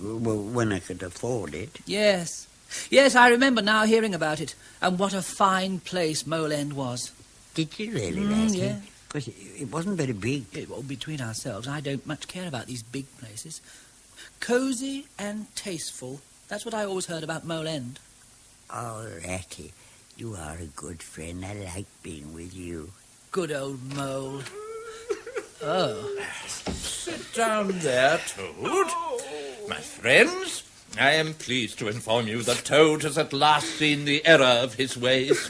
Well, when I could afford it. Yes. Yes, I remember now hearing about it. And what a fine place Mole End was. Did you really, Ratty? Yeah. Because it wasn't very big. Well, between ourselves, I don't much care about these big places. Cosy and tasteful. That's what I always heard about Mole End. Oh, Ratty, you are a good friend. I like being with you. Good old Mole. Oh. Sit down there, Toad. My friends, I am pleased to inform you that Toad has at last seen the error of his ways.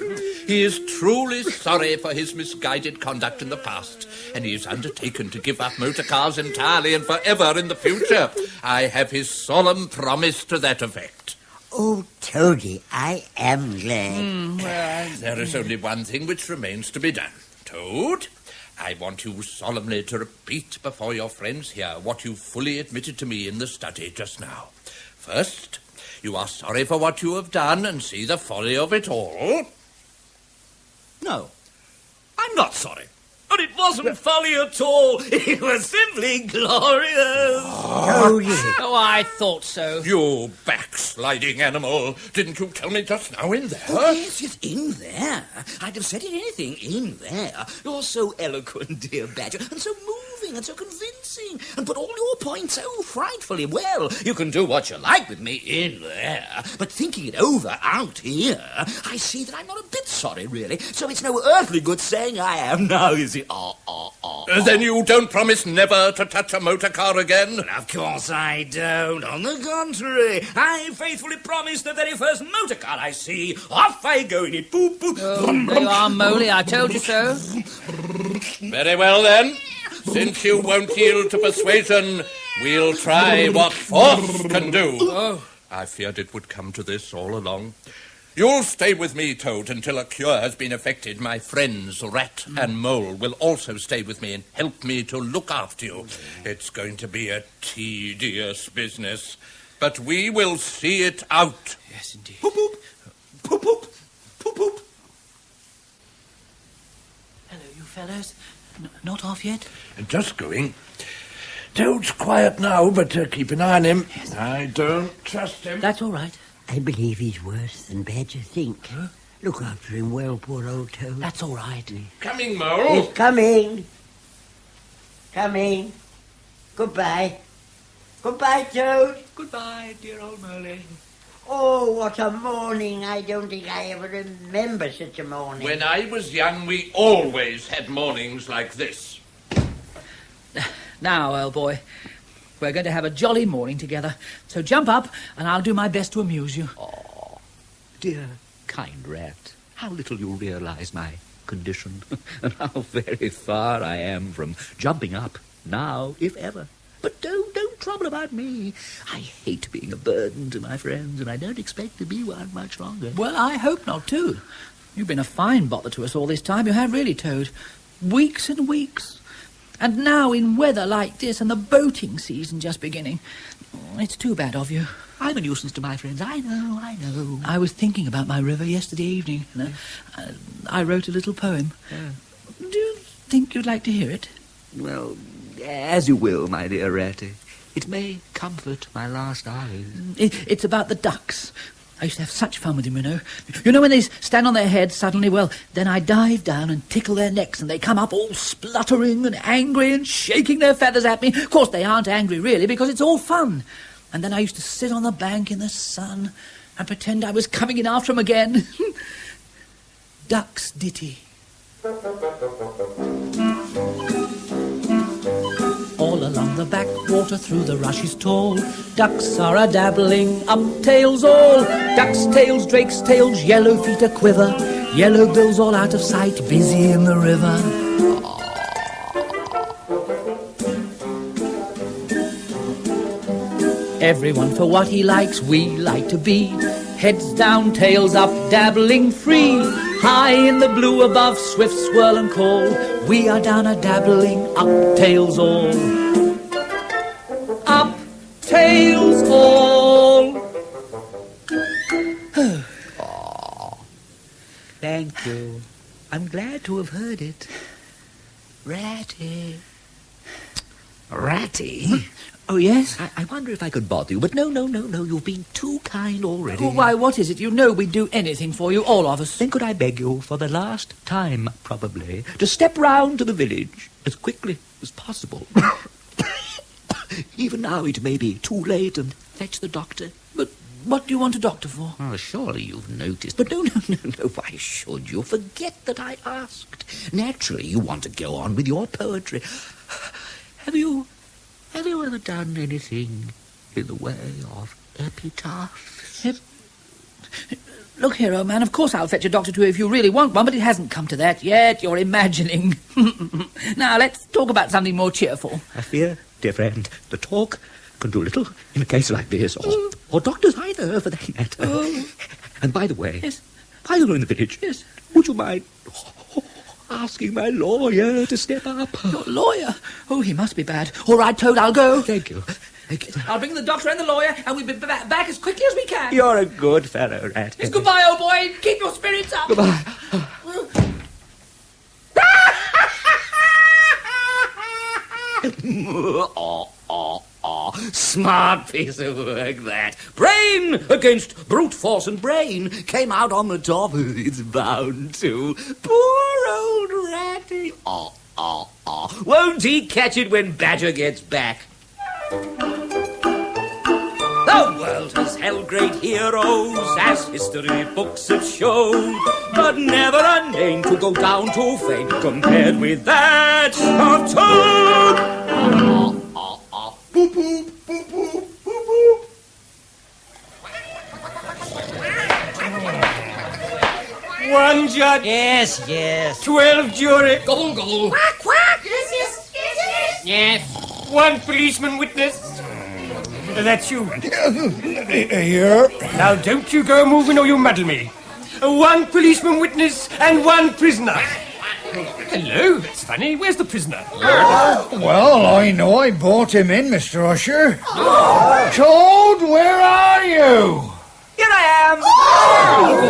He is truly sorry for his misguided conduct in the past, and he is undertaken to give up motor cars entirely and forever in the future. I have his solemn promise to that effect. Oh, Toady, I am glad. There is only one thing which remains to be done. Toad, I want you solemnly to repeat before your friends here what you fully admitted to me in the study just now. First, you are sorry for what you have done and see the folly of it all. No, I'm not sorry. But it wasn't folly at all. It was simply glorious. Oh, I thought so. You backsliding animal. Didn't you tell me just now in there? Oh, yes, in there. I'd have said it anything in there. You're so eloquent, dear Badger, and so moving and so convincing, and put all your points so frightfully well. You can do what you like with me in there, but thinking it over out here, I see that I'm not a bit sorry, really. So it's no earthly good saying I am now, is it? Then you don't promise never to touch a motor car again? Well, of course I don't. On the contrary, I faithfully promise the very first motor car I see. Off I go in it. Boop, boop. Oh, there you are, Moley. I told you so. Very well, then. Since you won't yield to persuasion, we'll try what force can do. Oh. I feared it would come to this all along. You'll stay with me, Toad, until a cure has been effected. My friends, Rat and Mole, will also stay with me and help me to look after you. It's going to be a tedious business, but we will see it out. Yes, indeed. Poop, poop. Poop, poop. Poop, poop. Hello, you fellows. Not off yet? Just going. Toad's quiet now, but keep an eye on him. Yes. I don't trust him. That's all right. I believe he's worse than Badger think. Huh? Look after him well, poor old Toad. That's all right. Coming, Mole. He's coming. Coming. Goodbye. Goodbye, Toad. Goodbye, dear old Moley. Oh, what a morning. I don't think I ever remember such a morning. When I was young, we always had mornings like this. Now, old boy, we're going to have a jolly morning together. So jump up, and I'll do my best to amuse you. Oh, dear, kind Rat, how little you realise my condition, and how very far I am from jumping up, now, if ever. But don't trouble about me. I hate being a burden to my friends, and I don't expect to be one much longer. Well, I hope not, too. You've been a fine bother to us all this time. You have really, Toad. Weeks and weeks. And now in weather like this and the boating season just beginning. It's too bad of you. I'm a nuisance to my friends. I know. I was thinking about my river yesterday evening. And I wrote a little poem. Yeah. Do you think you'd like to hear it? Well, as you will, my dear Ratty. It may comfort my last hours. It's about the ducks. I used to have such fun with them, you know. You know when they stand on their heads suddenly? Well, then I dive down and tickle their necks, and they come up all spluttering and angry and shaking their feathers at me. Of course, they aren't angry, really, because it's all fun. And then I used to sit on the bank in the sun and pretend I was coming in after them again. Duck's Ditty. All along the backwater through the rushes tall, ducks are a-dabbling up tails all. Ducks' tails, drakes' tails, yellow feet a-quiver, yellow bills all out of sight, busy in the river. Everyone for what he likes, we like to be. Heads down, tails up, dabbling free. High in the blue above, swift swirl and call. We are down a-dabbling, up tails all. Up tails all. Oh, thank you. I'm glad to have heard it. Ratty. Ratty? Oh, yes? I wonder if I could bother you, but no, you've been too kind already. Oh, why, what is it? You know we'd do anything for you, all of us. Then could I beg you, for the last time, probably, to step round to the village as quickly as possible. Even now it may be too late, and fetch the doctor. But what do you want a doctor for? Oh, surely you've noticed. But no, why should you? Forget that I asked. Naturally, you want to go on with your poetry. Have you ever done anything in the way of epitaph. Look here, old man, of course I'll fetch a doctor to you if you really want one, but it hasn't come to that yet. You're imagining. Now, let's talk about something more cheerful. I fear, dear friend, the talk can do little in a case like this, or doctors either, for that matter. Oh. And by the way, Yes. while you're in the village, Yes. would you mind asking my lawyer to step up? Your lawyer? Oh, he must be bad. All right, Toad, I'll go. Thank you. I'll bring the doctor and the lawyer, and we'll be back as quickly as we can. You're a good fellow, Rat. Yes, goodbye, old boy. Keep your spirits up. Goodbye. Smart piece of work, that. Brain against brute force, and brain came out on the top. It's bound to. Poor old Ratty. Won't he catch it when Badger gets back? The world has held great heroes, as history books have shown, but never a name to go down to fame compared with that of Toad. Boop, boop, boop, boop, boop, boop. One judge. Yes. 12 jury. Gobble, gobble. Quack, quack. Yes. Yes. One policeman witness. That's you. Here. Now don't you go moving or you'll muddle me. One policeman witness and one prisoner. Hello, that's funny. Where's the prisoner? Well, I know I brought him in, Mr. Usher. Toad, where are you? Here I am.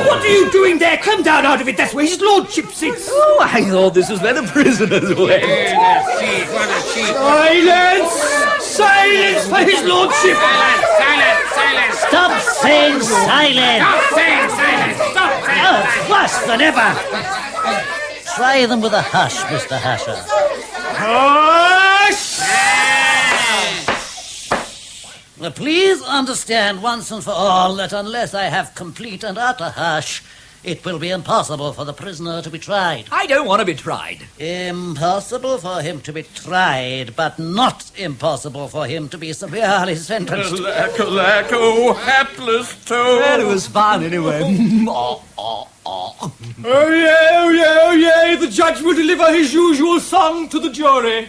What are you doing there? Come down out of it. That's where his lordship sits. Oh, I thought this was where the prisoners went. Silence for his lordship. Silence. Stop saying silence. Oh, it's worse than ever. Try them with a hush, Mr. Husher. Hush! Now, please understand once and for all that unless I have complete and utter hush, it will be impossible for the prisoner to be tried. I don't want to be tried. Impossible for him to be tried, but not impossible for him to be severely sentenced. Alack, oh, hapless Toad. Well, it was fun anyway. Oh, yeah, the judge will deliver his usual song to the jury.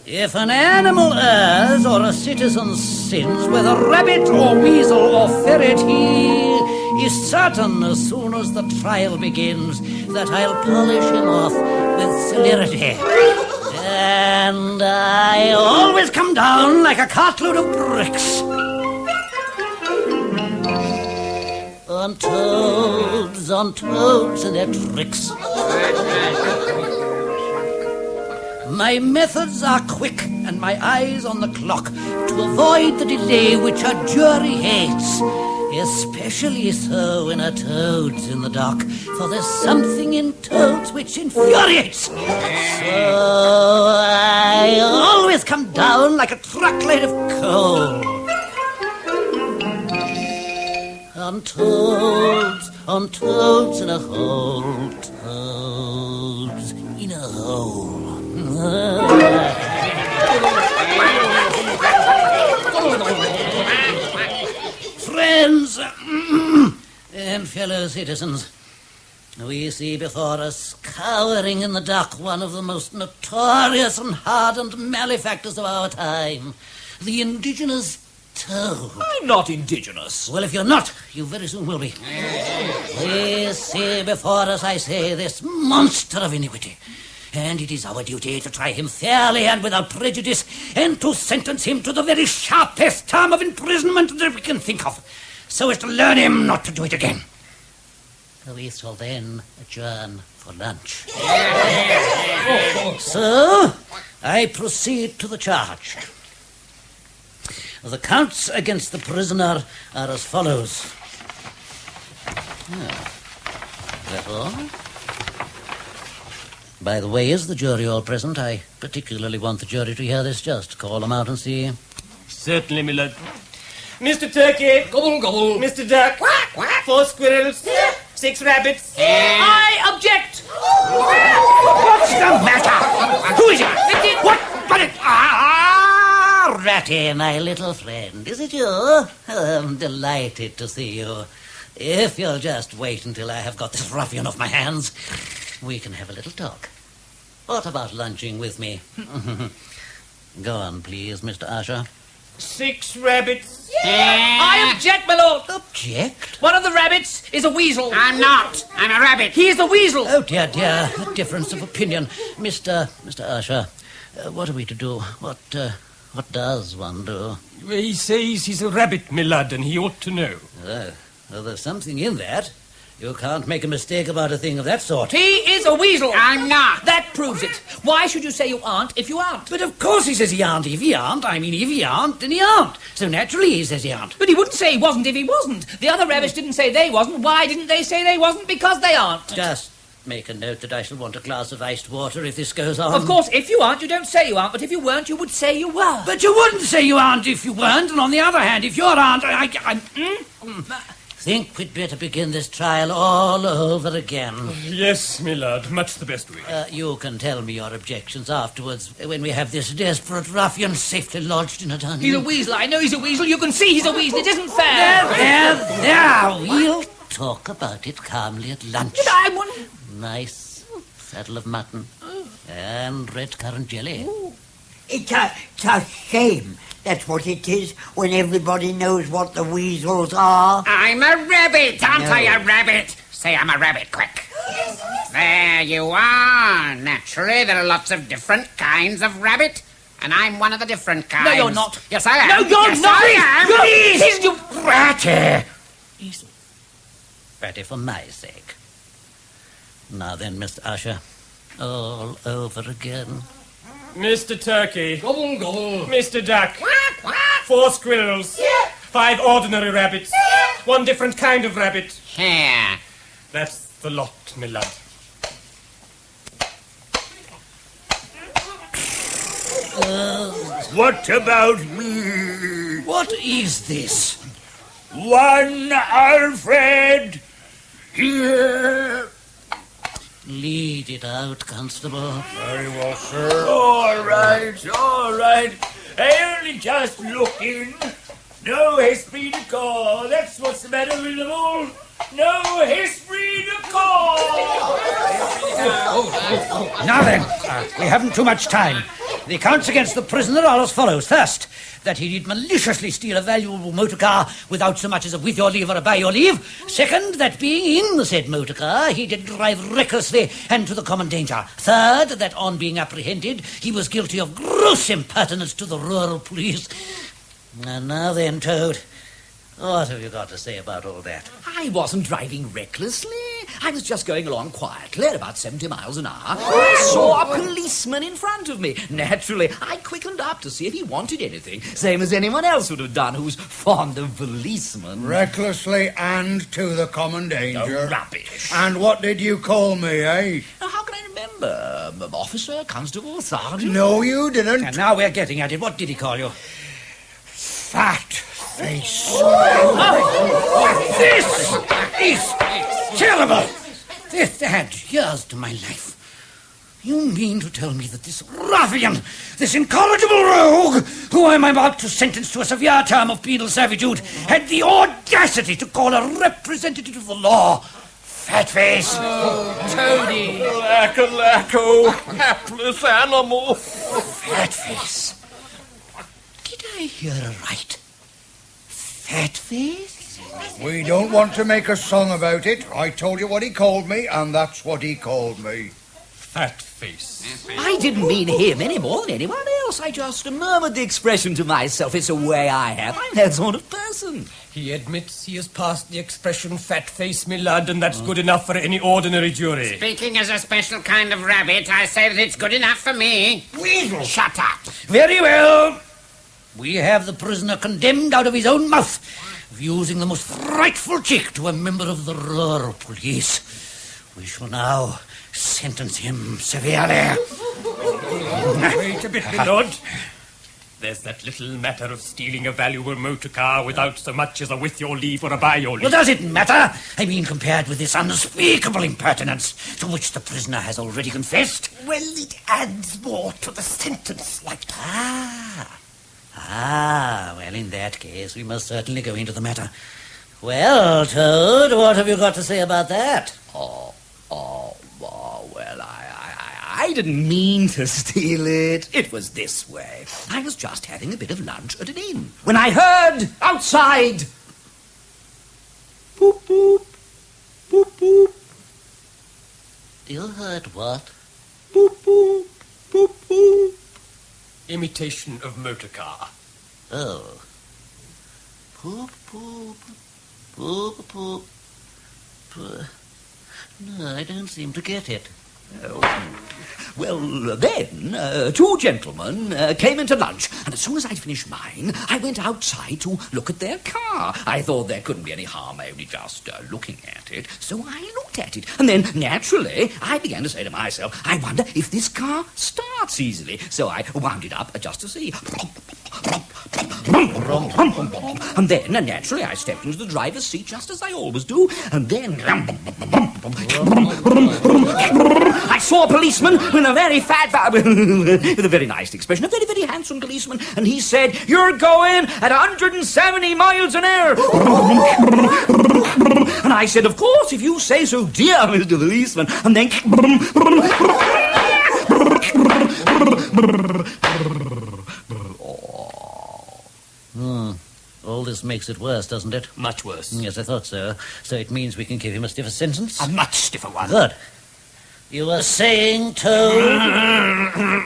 If an animal errs or a citizen sins, whether rabbit or weasel or ferret, he is certain as soon as the trial begins that I'll polish him off with celerity. And I always come down like a cartload of bricks. On toads and their tricks. My methods are quick and my eyes on the clock to avoid the delay which a jury hates, especially so when a toad's in the dock, for there's something in toads which infuriates. So I always come down like a truckload of coal. On toads in a hole, toads in a hole. Friends and fellow citizens, we see before us, cowering in the dock, one of the most notorious and hardened malefactors of our time, the indigenous toad. I'm not indigenous. Well, if you're not, you very soon will be. We see before us, I say, this monster of iniquity. And it is our duty to try him fairly and without prejudice, and to sentence him to the very sharpest term of imprisonment that we can think of, so as to learn him not to do it again. We shall then adjourn for lunch. So, I proceed to the charge. The counts against the prisoner are as follows. That all? By the way, is the jury all present? I particularly want the jury to hear this. Just call them out and see. Certainly, my lord. Mr. Turkey. Gobble, gobble. Mr. Duck. Quack, quack. 4 squirrels. 6 rabbits. I object. What's the matter? Who is it? What? But it... Ratty, my little friend, is it you? Oh, I'm delighted to see you. If you'll just wait until I have got this ruffian off my hands, we can have a little talk. What about lunching with me? Go on, please, Mr. Usher. 6 rabbits. Yeah. I object, my lord. Object? One of the rabbits is a weasel. I'm not. I'm a rabbit. He is a weasel. Oh, dear, dear. A difference of opinion. Mr. Usher, what are we to do? What does one do? He says he's a rabbit, my lad, and he ought to know. Well, there's something in that. You can't make a mistake about a thing of that sort. He is a weasel. I'm not. That proves it. Why should you say you aren't if you aren't? But of course he says he aren't if he aren't. I mean, if he aren't, then he aren't. So naturally he says he aren't. But he wouldn't say he wasn't if he wasn't. The other rabbits didn't say they wasn't. Why didn't they say they wasn't? Because they aren't. Just make a note that I shall want a glass of iced water if this goes on. Of course, if you aren't, you don't say you aren't. But if you weren't, you would say you were. But you wouldn't say you aren't if you weren't. And on the other hand, if you aren't, think we'd better begin this trial all over again. Yes, my lad, much the best way. You can tell me your objections afterwards when we have this desperate ruffian safely lodged in a dungeon. He's a weasel. I know he's a weasel. You can see he's a weasel. It isn't fair. There. We'll talk about it calmly at lunch. But I wouldn't... Nice saddle of mutton and red currant jelly. Ooh. It's a shame. That's what it is when everybody knows what the weasels are. I'm a rabbit. Aren't I a rabbit? Say I'm a rabbit, quick. There you are. Naturally, there are lots of different kinds of rabbit. And I'm one of the different kinds. No, you're not. Yes, I am. No, you're yes, not. I am. Ratty. Ratty, for my sake. Now then, Mr. Usher, all over again. Mr. Turkey. Gobble, gobble. Mr. Duck. 4 squirrels. 5 ordinary rabbits. 1 different kind of rabbit. Here. That's the lot, my lad. What about me? What is this? 1 Alfred. Here. Lead it out, Constable. Very well, sir. All right. I only just looking. No esprit de corps. That's what's the matter with them all. No esprit de corps. Now then, we haven't too much time. The accounts against the prisoner are as follows. First, that he did maliciously steal a valuable motor car without so much as a with your leave or a by your leave. Second, that being in the said motor car, he did drive recklessly and to the common danger. Third, that on being apprehended, he was guilty of gross impertinence to the rural police. And now then, Toad, what have you got to say about all that? I wasn't driving recklessly. I was just going along quietly at about 70 miles an hour. I saw a policeman in front of me. Naturally, I quickened up to see if he wanted anything, same as anyone else would have done who's fond of policemen. Recklessly and to the common danger. Oh, rubbish. And what did you call me, eh? Now, how can I remember? Officer, constable, sergeant? No, you didn't. And now we're getting at it. What did he call you? Fat face. This is terrible. This adds years to my life. You mean to tell me that this ruffian, this incorrigible rogue, who I'm about to sentence to a severe term of penal servitude, had the audacity to call a representative of the law fat-face? Oh, Toady. Lacko, hapless animal. Fat-face. Did I hear right? Fat-face? We don't want to make a song about it. I told you what he called me, and that's what he called me. Fat face. I didn't mean him any more than anyone else. I just murmured the expression to myself. It's a way I have. I'm that sort of person. He admits he has passed the expression fat face, my lad, and that's good enough for any ordinary jury. Speaking as a special kind of rabbit, I say that it's good enough for me. Weasel. Shut up. Very well. We have the prisoner condemned out of his own mouth of using the most frightful cheek to a member of the rural police. We shall now sentence him severely. Wait a bit, my lord. There's that little matter of stealing a valuable motor car without so much as a with your leave or a by your leave. Well, does it matter? I mean, compared with this unspeakable impertinence to which the prisoner has already confessed. Well, it adds more to the sentence like that. Ah, well, in that case, we must certainly go into the matter. Well, Toad, what have you got to say about that? Well, I didn't mean to steal it. It was this way. I was just having a bit of lunch at an inn when I heard outside... Boop, boop, boop, boop. You heard what? Boop, boop, boop, boop. Imitation of motor car. Oh. Poop, poop, poop, poop, poop. No, I don't seem to get it. Oh. Well, then, two gentlemen came into lunch, and as soon as I'd finished mine, I went outside to look at their car. I thought there couldn't be any harm only just looking at it, so I looked at it. And then, naturally, I began to say to myself, I wonder if this car starts easily. So I wound it up just to see. And then, naturally, I stepped into the driver's seat just as I always do, and then... I saw a policeman with a very fat... with a very nice expression, a very, very handsome policeman, and he said, "You're going at 170 miles an hour." And I said, "Of course, if you say so, dear Mr. Policeman." And then... All this makes it worse, doesn't it? Much worse. Yes, I thought so. So it means we can give him a stiffer sentence? A much stiffer one. Good. You were saying, Toad?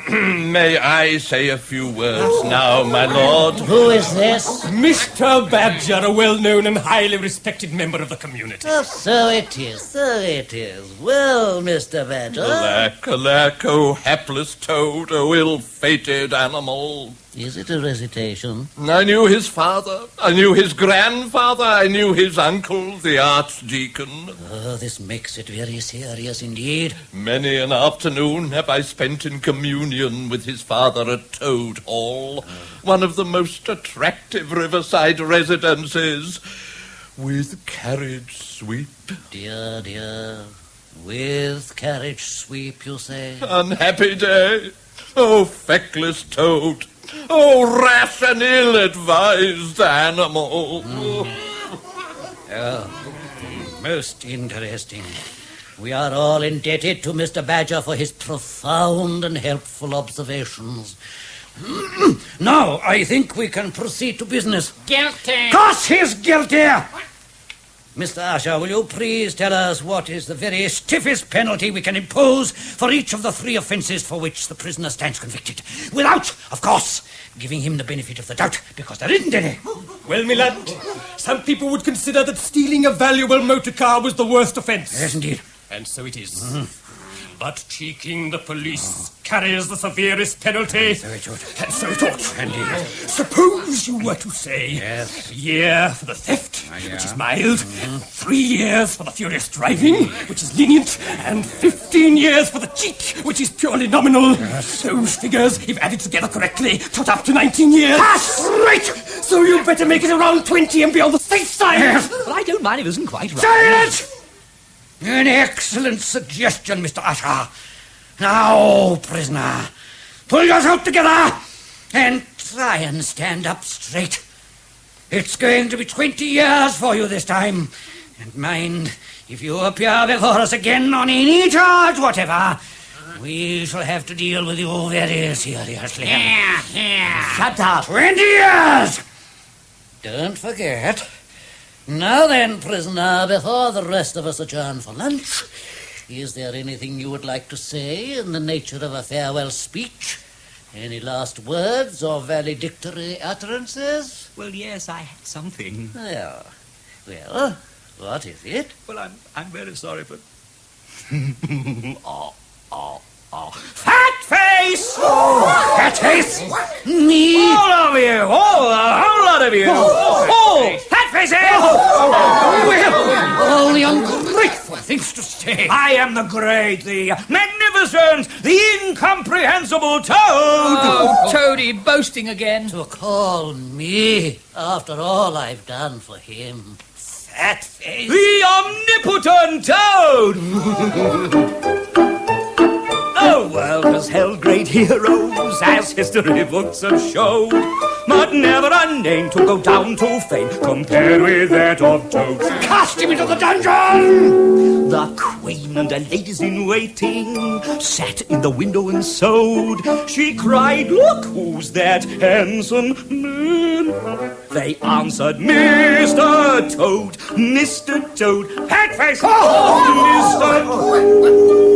May I say a few words now, my lord? Who is this? Mr. Badger, a well-known and highly respected member of the community. Oh, so it is, so it is. Well, Mr. Badger... Alack, alack, oh hapless Toad, oh ill-fated animal. Is it a recitation? I knew his father, I knew his grandfather, I knew his uncle, the archdeacon. Oh, this makes it very serious indeed. Many an afternoon have I spent in communion with his father at Toad Hall, one of the most attractive riverside residences, with carriage sweep. Dear, dear, with carriage sweep, you say? Unhappy day. Oh, feckless Toad. Oh, rash and ill-advised animal. Oh, most interesting. We are all indebted to Mr. Badger for his profound and helpful observations. Now, I think we can proceed to business. Guilty. Course he's guilty! Mr. Usher, will you please tell us what is the very stiffest penalty we can impose for each of the 3 offences for which the prisoner stands convicted? Without, of course, giving him the benefit of the doubt, because there isn't any. Well, my lad, some people would consider that stealing a valuable motor car was the worst offence. Yes, indeed. And so it is. But cheeking the police carries the severest penalty. So it should. And so it ought. Indeed. Suppose you were to say... Yes. A year for the theft, Yeah. which is mild, 3 years for the furious driving, which is lenient, and 15 years for the cheat, which is purely nominal. Those figures, if added together correctly, tot up to 19 years. That's right! So you'd better make it around 20 and be on the safe side. Yes. Well, I don't mind if it isn't quite right. Silence! An excellent suggestion, Mr. Usher. Now, prisoner, pull yourself together and try and stand up straight. It's going to be 20 years for you this time. And mind, if you appear before us again on any charge whatever, we shall have to deal with you very seriously. Here. Shut up. 20 years! Don't forget. Now then, prisoner, before the rest of us adjourn for lunch, is there anything you would like to say in the nature of a farewell speech? Any last words or valedictory utterances? Well, yes, I had something. Well, what is it? Well, I'm very sorry, but... Fat face! Fat face! Me! All of you! A whole lot of you! Fat faces! Well, all the ungrateful things to say. I am the great, the magnificent, the incomprehensible Toad! Oh, Toady, boasting again. To call me, after all I've done for him, fat face. The omnipotent Toad! The world has held great heroes, as history books have showed, but never a name to go down to fame compared with that of Toad. Cast him into the dungeon! The Queen and her ladies in waiting sat in the window and sewed. She cried, "Look, who's that handsome man?" They answered, "Mr. Toad, Mr. Toad." Hatface! Mr. Toad.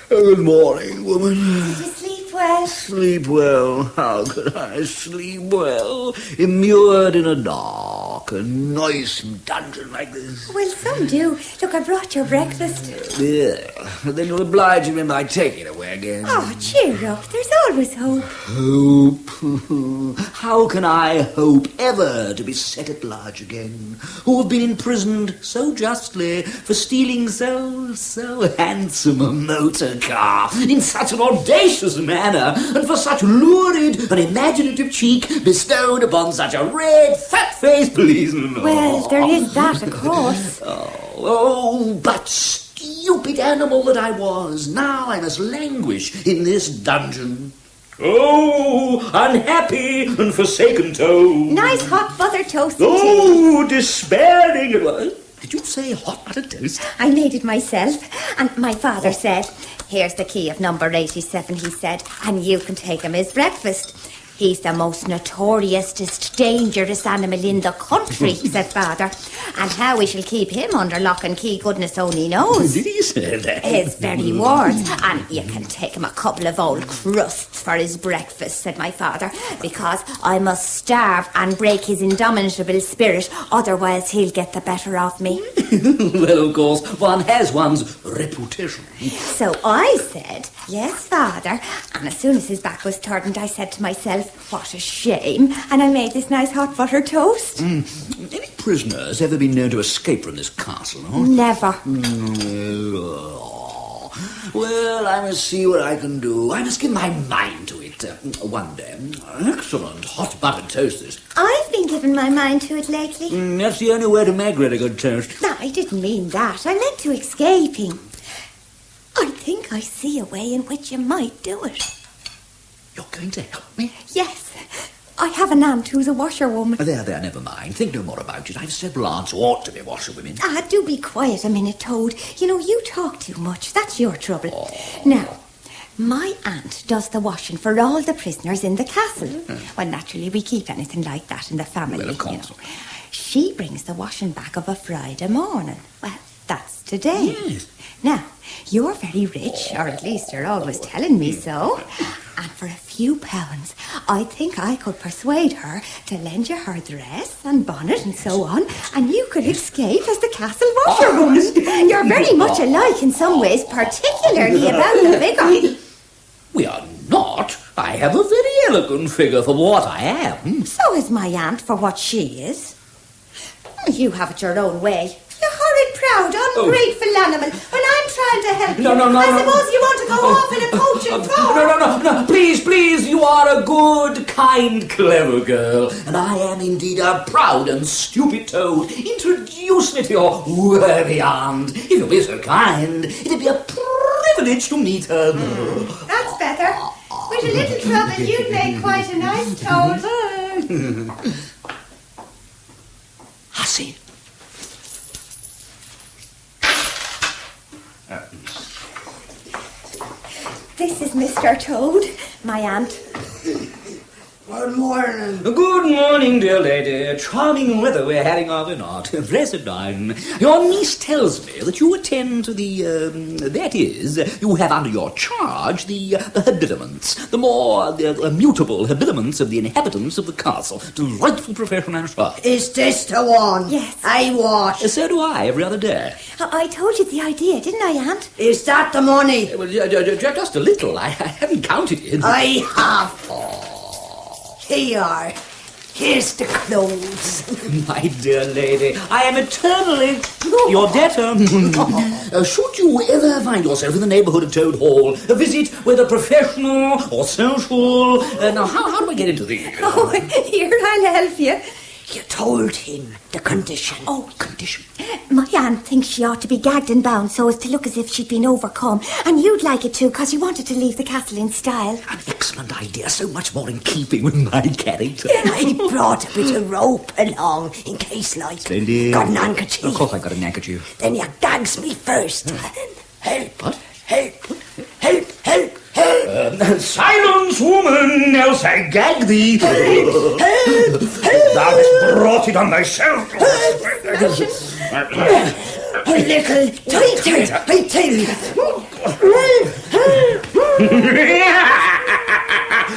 Good morning, woman. Did you sleep well? Sleep well? How could I sleep well? Immured in a dark and noisome dungeon like this. Well, some do. Look, I brought your breakfast. Yeah. Then you'll oblige me by taking it away again. Oh, cheer up. There's always hope. Hope? How can I hope ever to be set at large again, who have been imprisoned so justly for stealing so handsome a motor car in such an audacious manner, and for such lurid and imaginative cheek bestowed upon such a red, fat-faced policeman? Well, there is that, of course. But stupid animal that I was, now I must languish in this dungeon. Oh, unhappy and forsaken Toad. Nice hot butter toast. Oh, despairing. Did you say hot butter toast? I made it myself, and my father said, "Here's the key of number 87, he said, and you can take him his breakfast. He's the most notoriousest, dangerous animal in the country," said Father. "And how we shall keep him under lock and key, goodness only knows." Did he say that? His very words. "And you can take him a couple of old crusts for his breakfast," said my father, "because I must starve and break his indomitable spirit, otherwise he'll get the better of me." Well, of course, one has one's reputation. So I said, "Yes, Father," and as soon as his back was turned, I said to myself, "What a shame," and I made this nice hot butter toast. Any prisoners ever been known to escape from this castle, no? Never. Well, I must see what I can do. I must give my mind to it one day. Excellent hot buttered toast, this. I've been giving my mind to it lately. That's the only way to make really good toast. No, I didn't mean that. I meant to escaping. I think I see a way in which you might do it. You're going to help me? Yes. I have an aunt who's a washerwoman. There, never mind. Think no more about it. I've several aunts who ought to be washerwomen. Do be quiet a minute, Toad. You know, you talk too much. That's your trouble. Now, my aunt does the washing for all the prisoners in the castle. Well, naturally, we keep anything like that in the family. Well, of course. You know. She brings the washing back of a Friday morning. Well, that's today. Yes. Now, you're very rich, or at least you're always telling me so. And for a few pounds, I think I could persuade her to lend you her dress and bonnet and so on, and you could escape as the castle washerwoman. You're very much alike in some ways, particularly about the figure. We are not. I have a very elegant figure for what I am. So is my aunt for what she is. You have it your own way. You horrid, proud, ungrateful animal. When I'm trying to help No. I suppose you want to go off in a poaching form. No. Please. You are a good, kind, clever girl. And I am indeed a proud and stupid Toad. Introduce me to your worthy aunt. If you'll be so kind, it'd be a privilege to meet her. That's better. With a little trouble, you'd make quite a nice Toad. Hussy. This is Mr. Toad, my aunt. Good morning. Good morning, dear lady. Charming weather we're having, are we not? Blessed darling. Your niece tells me that you attend to that is, you have under your charge the habiliments, the more mutable habiliments of the inhabitants of the castle. Delightful profession, I'm sure. Is this the one? Yes. I wash. So do I, every other day. I told you the idea, didn't I, Aunt? Is that the money? Well, just a little. I haven't counted it. I have. Here. Here's the clothes. My dear lady, I am eternally your debtor. Should you ever find yourself in the neighbourhood of Toad Hall, a visit, whether professional or social... now, how do I get into these? Oh, here, I'll help you. You told him the condition. Oh, condition. My aunt thinks she ought to be gagged and bound so as to look as if she'd been overcome. And you'd like it too, because you wanted to leave the castle in style. An excellent idea, so much more in keeping with my character. I brought a bit of rope along, in case, like. Splendid. Got an handkerchief. Of course I got a handkerchief. Then you gags me first. Help. What? Help. Help. Help. Help. Silence, woman, else I gag thee. Help. Thou hast brought it on thyself. A little tighter, I tell you.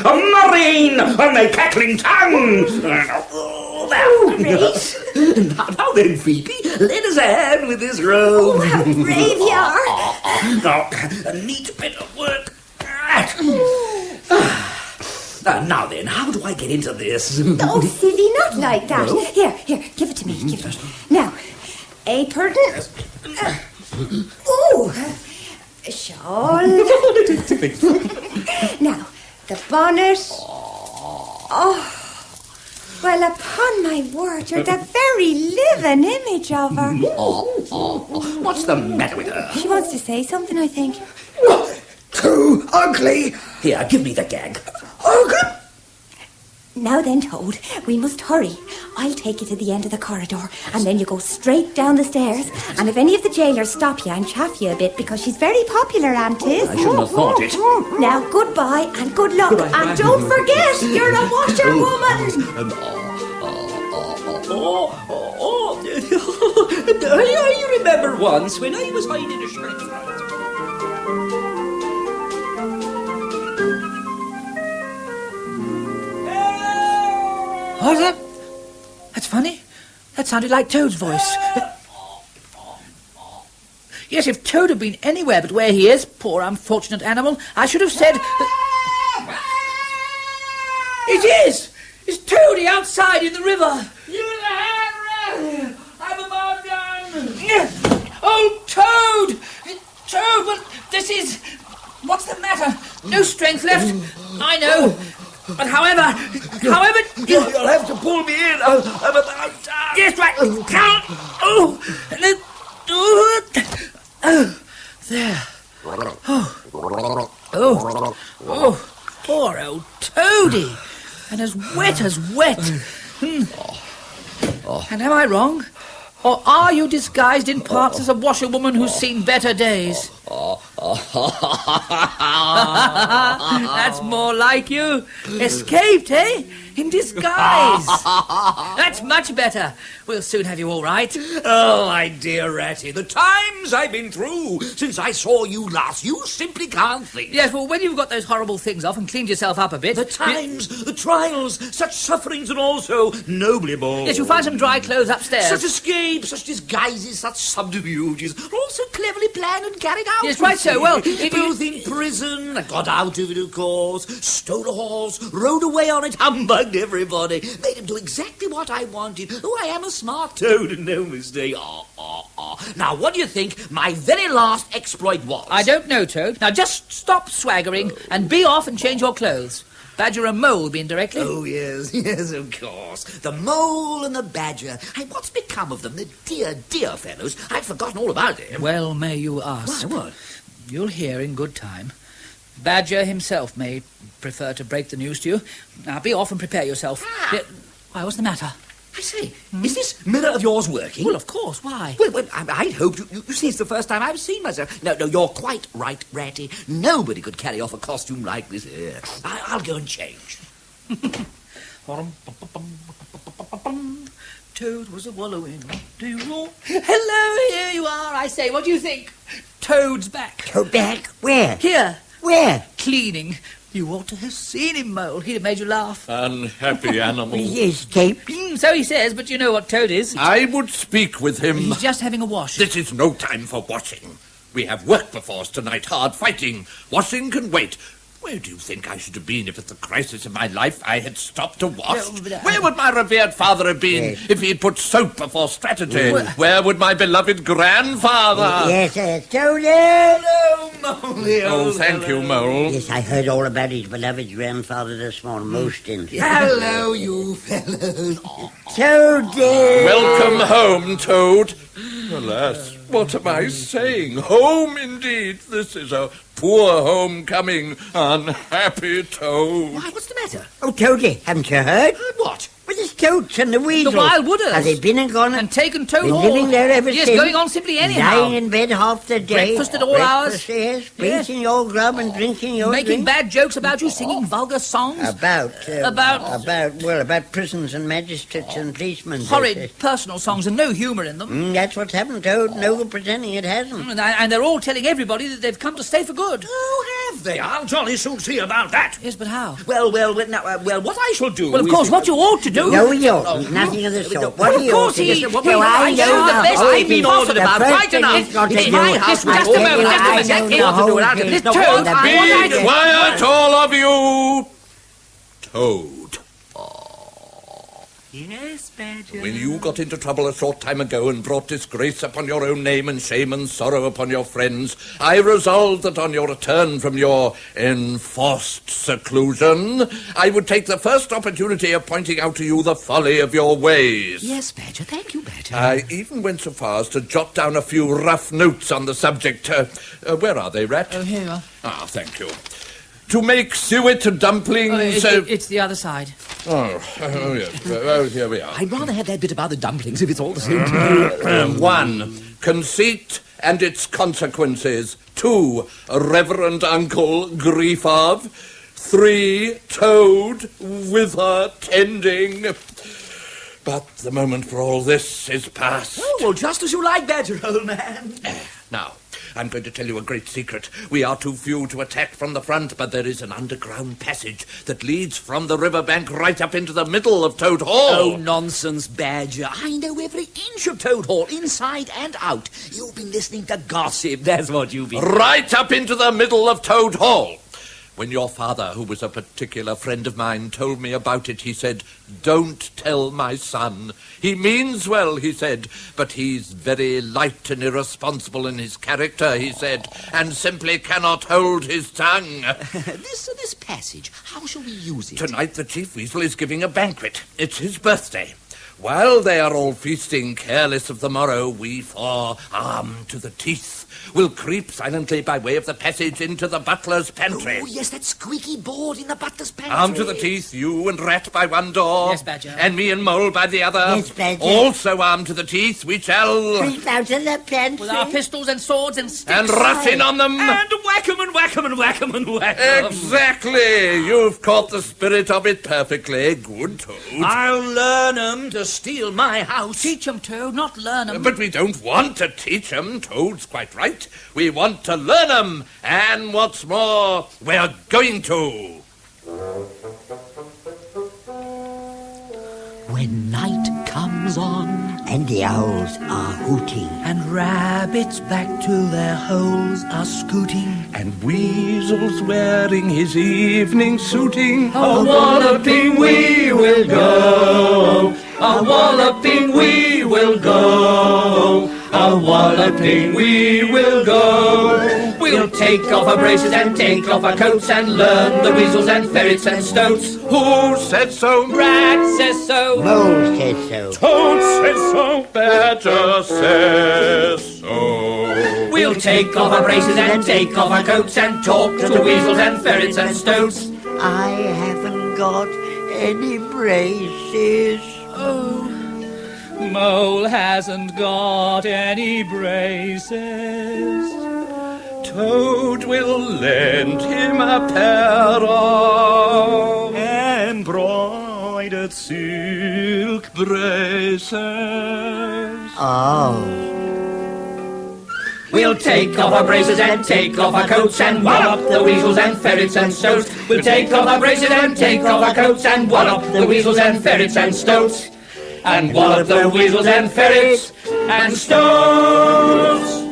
A marine on thy cackling tongue. Great. Now then, Phoebe, lend us a hand with this robe. Oh, how brave you are. Now, a neat bit of work. Now then, how do I get into this? Oh, silly, not like that. No? Here, give it to me. Give it. Now, apron. Oh, shawl. Now, the bonnet. Oh, well, upon my word, you're the very living image of her. What's the matter with her? She wants to say something, I think. Too ugly. Here, give me the gag. Ugly? Now then, Toad, we must hurry. I'll take you to the end of the corridor, and then you go straight down the stairs. And if any of the jailers stop you and chaff you a bit, because she's very popular, Aunt is. I shouldn't have thought it. Now, goodbye and good luck. Goodbye, and goodbye. don't forget, you're a washerwoman. You remember once when I was hiding a shirt front. What's that? That's funny. That sounded like Toad's voice. Yes, if Toad had been anywhere but where he is, poor unfortunate animal, I should have said... It is! It's Toady outside in the river! You Henry! I'm about done! Oh, Toad! Toad, but this is... What's the matter? No strength left. I know. But however... You'll have to pull me in. I'm about done. Yes, right. Count. Oh. There. Oh, poor old Toady. And as wet as wet. And am I wrong? Or are you disguised in parts as a washerwoman who's seen better days? That's more like you. Escaped, eh? In disguise. That's much better. We'll soon have you all right. Oh, my dear Ratty, the times I've been through since I saw you last, you simply can't think. Yes, well, when you've got those horrible things off and cleaned yourself up a bit... The times, the trials, such sufferings, and also nobly borne. Yes, you'll find some dry clothes upstairs. Such escapes, such disguises, such subterfuges, all so cleverly planned and carried out. Yes, right so. Well, both in prison, I got out of it, of course, stole a horse, rode away on it, humbugged everybody, made him do exactly what I wanted. Oh, I am a smart Toad and no mistake. Now, what do you think my very last exploit was? I don't know, Toad. Now, just stop swaggering and be off and change your clothes. Badger and Mole will be in directly. Oh, yes, of course. The Mole and the Badger. Hey, what's become of them? The dear fellows. I'd forgotten all about them. Well, may you ask. Why, what? You'll hear in good time. Badger himself may prefer to break the news to you. Now, be off and prepare yourself. Why, what's the matter? I say, is this mirror of yours working? Well, of course. Why? Well, I'd hoped you see, it's the first time I've seen myself. No, you're quite right, Ratty. Nobody could carry off a costume like this here. I'll go and change. Toad was a wallowing. Do you know? Hello, here you are. I say, what do you think? Toad's back. Toad back? Where? Here. Where? Cleaning. You ought to have seen him, Mole. He'd have made you laugh. Unhappy animal. He escaped. So he says, but you know what Toad is. I would speak with him. He's just having a wash. This is no time for washing. We have work before us tonight, hard fighting. Washing can wait. Where do you think I should have been if at the crisis of my life I had stopped to wash? Where would my revered father have been if he had put soap before strategy? Where would my beloved grandfather... Yes, Toad. Hello, Mole. Oh, thank you, Mole. Yes, I heard all about his beloved grandfather this morning. Most interesting. Hello, you fellows. Toad. Welcome home, Toad. Alas, what am I saying? Home, indeed. This is a poor homecoming, unhappy Toad. Why, what's the matter? Oh, Toadie, haven't you heard? Heard what? Well, the Stoats and the Weasels. The Wild Wooders. Have they been and gone? And taken Toad been Hall. living there ever yes, since? going on simply anyhow. Lying in bed half the day. Breakfast at all hours. Yes, eating your grub and drinking your Making drink. bad jokes about you, singing vulgar songs. About prisons and magistrates and policemen. Horrid personal songs and no humour in them. That's what's happened, Toad. No good pretending it hasn't. And they're all telling everybody that they've come to stay for good. Oh, have they? I'll jolly soon see about that. Yes, but how? Well, what I shall do... Well, of course, what you ought to do... No, you ought. Nothing of the sort. What do you ought to do? I know the best thing been ordered about right enough. It's my house. Just a moment. Be quiet, all of you! Toad. Yes, Badger. When you got into trouble a short time ago and brought disgrace upon your own name and shame and sorrow upon your friends, I resolved that on your return from your enforced seclusion, I would take the first opportunity of pointing out to you the folly of your ways. Yes, Badger. Thank you, Badger. I even went so far as to jot down a few rough notes on the subject. Where are they, Rat? Oh, here you are. Ah, thank you. To make suet dumplings... It's the other side. Yes. Here we are. I'd rather have that bit about the dumplings if it's all the same to me. 1. Conceit and its consequences. 2. Reverend Uncle grief of. 3. Toad wither tending. But the moment for all this is past. Oh, well, just as you like, Badger, old man. Now, I'm going to tell you a great secret. We are too few to attack from the front, but there is an underground passage that leads from the riverbank right up into the middle of Toad Hall. Oh, nonsense, Badger. I know every inch of Toad Hall, inside and out. You've been listening to gossip, that's what you've been... Right up into the middle of Toad Hall. When your father, who was a particular friend of mine, told me about it, he said, "Don't tell my son. He means well," he said, "but he's very light and irresponsible in his character," he said, "and simply cannot hold his tongue." This passage, how shall we use it? Tonight the Chief Weasel is giving a banquet. It's his birthday. While they are all feasting, careless of the morrow, we four, armed to the teeth, will creep silently by way of the passage into the butler's pantry. Oh, yes, that squeaky board in the butler's pantry. Armed to the teeth, you and Rat by one door. Yes, Badger. And me and Mole by the other. Yes, Badger. Also armed to the teeth, we shall... Creep out of the pantry. With our pistols and swords and sticks. And rush in on them. And whack 'em and whack 'em and whack 'em and whack 'em. Exactly. You've caught the spirit of it perfectly. Good, Toad. I'll learn 'em to steal my house. Teach 'em, Toad, not learn 'em. But we don't want to teach 'em. Toad's quite right. We want to learn 'em. And what's more, we're going to. When night comes on and the owls are hooting, and rabbits back to their holes are scooting, and Weasel's wearing his evening suiting, a walloping we will go, a walloping we will go, a walloping we will go. We'll take off our braces and take off our coats and learn the weasels and ferrets and stoats. Who said so? Rat says so. Mole says so. Toad says so. Badger says so. We'll take off our braces and take off our coats and talk to the weasels and ferrets and stoats. I haven't got any braces. Oh, Mole hasn't got any braces. Toad will lend him a pair of embroidered silk braces. Oh. We'll take off our braces and take off our coats and wallop the weasels and ferrets and stoats. We'll take off our braces and take off our coats and wallop the weasels and ferrets and stoats. And wallop the weasels and ferrets and stoats.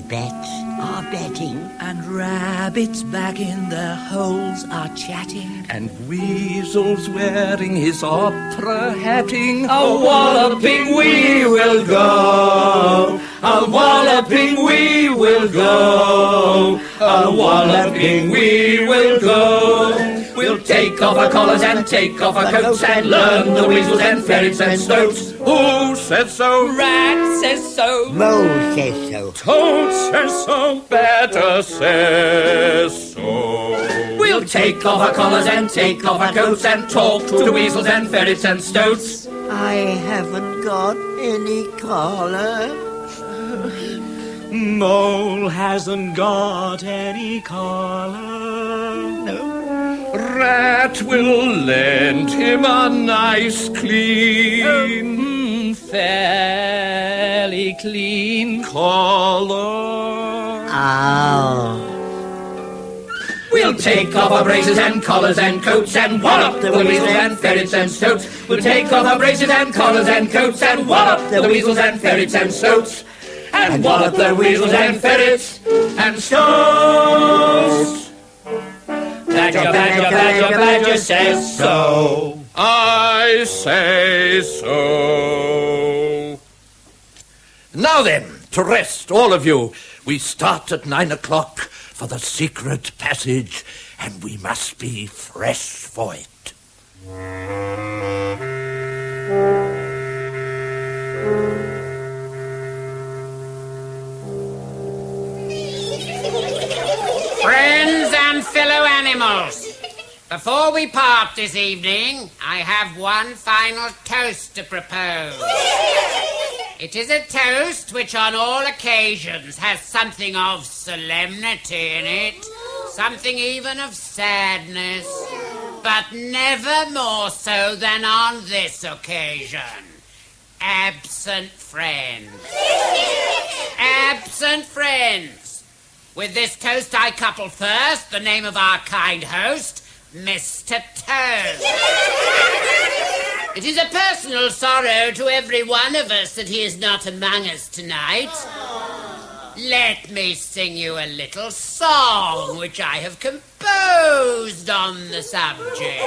bats are batting. And rabbits back in their holes are chatting. And weasels wearing his opera hatting. A walloping we will go. A walloping we will go. A walloping we will go. We'll take off our collars and take off our coats and learn the weasels and ferrets and stoats. Who says so? Rat says so. Mole says so. Toad says so. Better says so. We'll take off our collars and take off our coats and talk to weasels and ferrets and stoats. I haven't got any collar. Mole hasn't got any collar. No. Rat will lend him a nice clean, fairly clean collar. Oh. We'll take off our braces and collars and coats and wallop the weasels and ferrets and stoats. We'll take off our braces and collars and coats and wallop the weasels and ferrets and stoats. And wallop the weasels and ferrets and stoats. Badger, badger, badger, badger says so. I say so. Now then, to rest, all of you. We start at 9 o'clock for the secret passage, and we must be fresh for it. Friends and fellow animals, before we part this evening, I have one final toast to propose. It is a toast which on all occasions has something of solemnity in it, something even of sadness, but never more so than on this occasion. Absent friends. Absent friends. With this toast I couple first the name of our kind host, Mr. Toad. It is a personal sorrow to every one of us that he is not among us tonight. Let me sing you a little song which I have composed on the subject.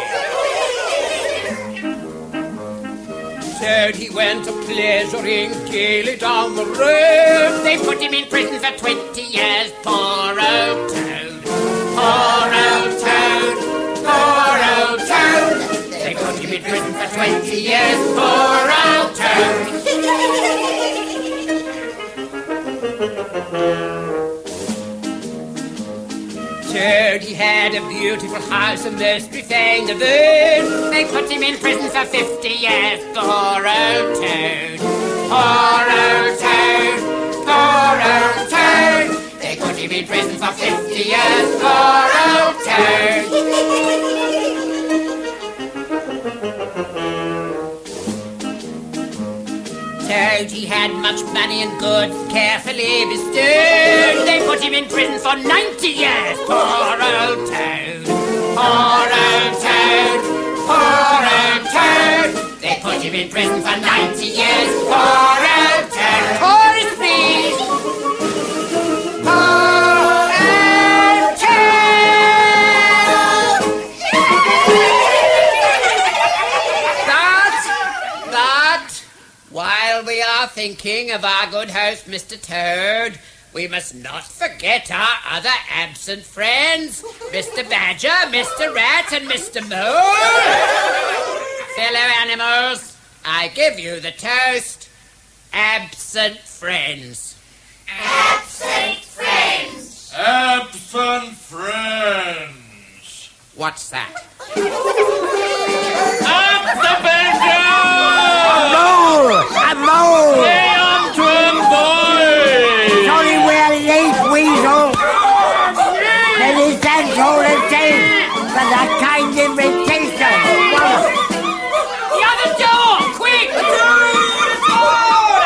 Toad, he went a-pleasuring gaily down the road. They put him in prison for 20 years, poor old Toad. Poor old Toad, poor old Toad. They put him in prison for 20 years, poor old Toad. Toad, he had a beautiful house, a most refined abode. They put him in prison for 50 years, poor old Toad. Poor old Toad, poor old Toad. They put him in prison for 50 years, poor old Toad. Toad, he had much money and goods carefully bestowed. They put him in prison for 90 years, poor old Toad. Poor old Toad, poor old Toad. They put him in prison for 90 years, poor old Toad. Chorus, please. Poor old Toad. But, while we are thinking of our good host, Mr. Toad, we must not forget our other absent friends, Mr. Badger, Mr. Rat, and Mr. Mole. Fellow animals, I give you the toast, absent friends. Absent friends. Absent friends. What's that? Up the Badger! A mole! Stay on to him, boys! Sorry we're late, Weasel. Many thanks all the same for the kind invitation. The other door! Quick!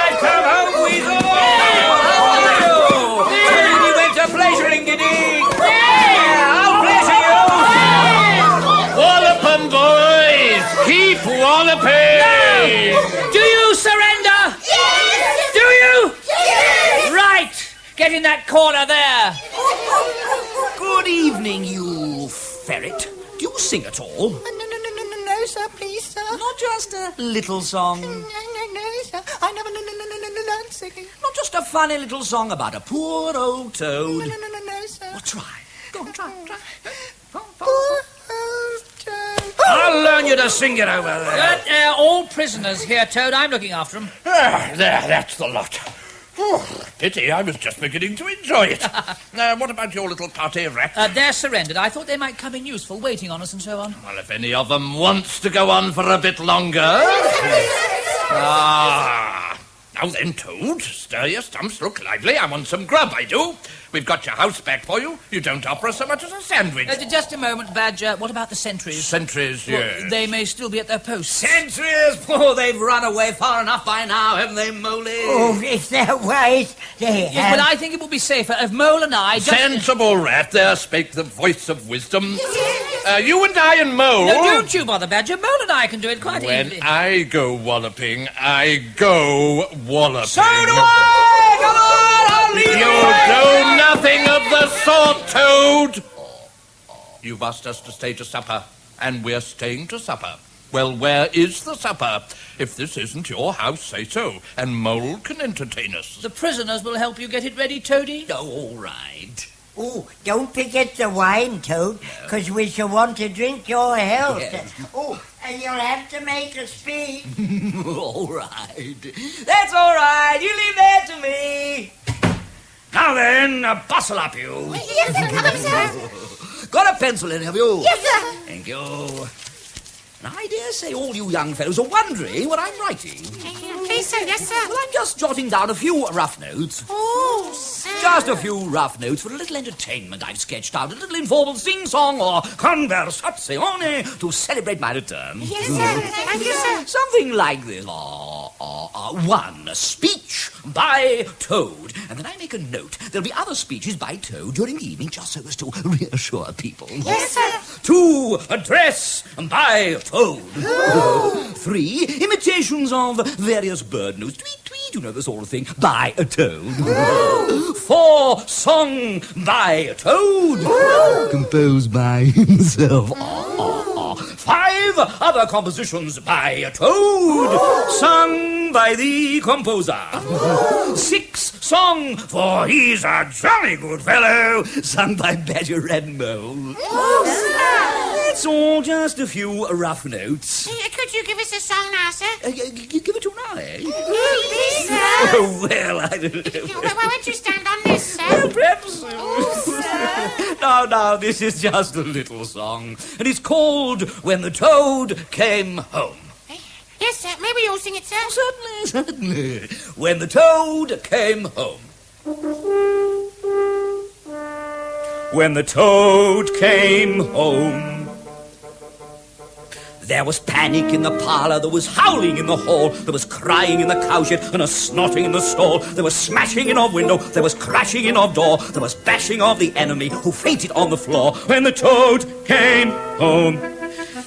I've come home, Weasel! How are you? We went a-pleasuring, did he? I'll pleasure you! Wallop 'em, boys! Keep walloping! Do you surrender? Yes! Do you? Yes! Right. Get in that corner there. Good evening, you ferret. Do you sing at all? No, sir, please, sir. Not just a little song. No, sir. I never learned singing. Not just a funny little song about a poor old toad. No, sir. Well, try. Go on, try. Poor old toad. I'll learn you to sing it over there. All prisoners here, Toad. I'm looking after them. There, that's the lot. Oh, pity, I was just beginning to enjoy it. What about your little party rat? They're surrendered. I thought they might come in useful, waiting on us and so on. Well, if any of them wants to go on for a bit longer... Now then, Toad, stir your stumps, look lively. I want some grub, I do. We've got your house back for you. You don't offer us so much as a sandwich. Just a moment, Badger. What about the sentries? Sentries, Well, yes. they may still be at their posts. Sentries! Oh, they've run away far enough by now, haven't they, Moley? Oh, is that right? They Yes, but I think it would be safer if Mole and I just... Sensible rat, there spake the voice of wisdom. You and I and Mole... No, don't you bother, Badger. Mole and I can do it quite When easily. I go walloping, I go walloping. So do I! Come on, I'll lead You do nothing of the sort, Toad! You've asked us to stay to supper, and we're staying to supper. Well, where is the supper? If this isn't your house, say so, and Mole can entertain us. The prisoners will help you get it ready, Toady. Oh, all right. Oh, don't forget the wine, Toad, because we shall want to drink your health. Yes. Oh, and you'll have to make a speech. All right. That's all right. You leave that to me. Now then, bustle up, you. Yes, sir. Come on, sir. Got a pencil in, have you? Yes, sir. Thank you. And I dare say all you young fellows are wondering what I'm writing. Please, sir. Yes, sir. Well, I'm just jotting down a few rough notes. Oh, sir. Just a few rough notes for a little entertainment I've sketched out, a little informal sing-song or conversazione to celebrate my return. Yes, sir. Thank you, sir. Something like this. One, a speech by Toad. And then I make a note. There'll be other speeches by Toad during the evening, just so as to reassure people. Yes, sir. 2, address by Toad. 3, imitations of various bird notes. Tweet, tweet, you know the sort of thing, by a Toad. 4, song by a Toad. Composed by himself. 5, other compositions by a Toad, sung by the composer. 6, song, for he's a jolly good fellow, sung by Badger and Mole. It's all just a few rough notes. Could you give us a song now, sir? Give it to now, eh? Please, sir. Oh, well, I don't know. Why won't you stand on this, sir? Perhaps. sir. No, this is just a little song. And it's called When the Toad Came Home. Yes, sir. Maybe you'll sing it, sir. Certainly. When the Toad Came Home. When the Toad came home, there was panic in the parlour, there was howling in the hall, there was crying in the cowshed and a snotting in the stall, there was smashing in of window, there was crashing in of door, there was bashing of the enemy who fainted on the floor when the Toad came home.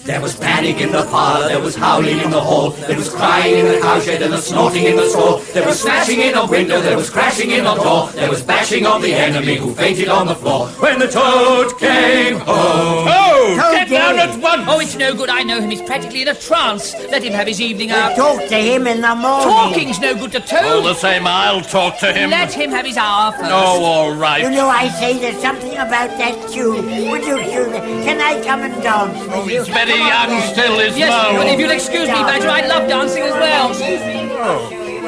There was panic in the parlour, there was howling in the hall, there was crying in the cowshed and a snorting in the stall, there was smashing in of window, there was crashing in of door, there was bashing of the enemy who fainted on the floor when the Toad came home. Toad, get down at once! Oh, it's no good. I know him. He's practically in a trance. Let him have his evening out. Talk to him in the morning. Talking's no good to Toad. All the same, I'll talk to him. Let him have his hour first. Oh, all right. You know, I say there's something about that tune. Would you, can I come and dance with you? He's very young still, is Yes, Mo. but if you'll excuse me, Badger, I love dancing as well.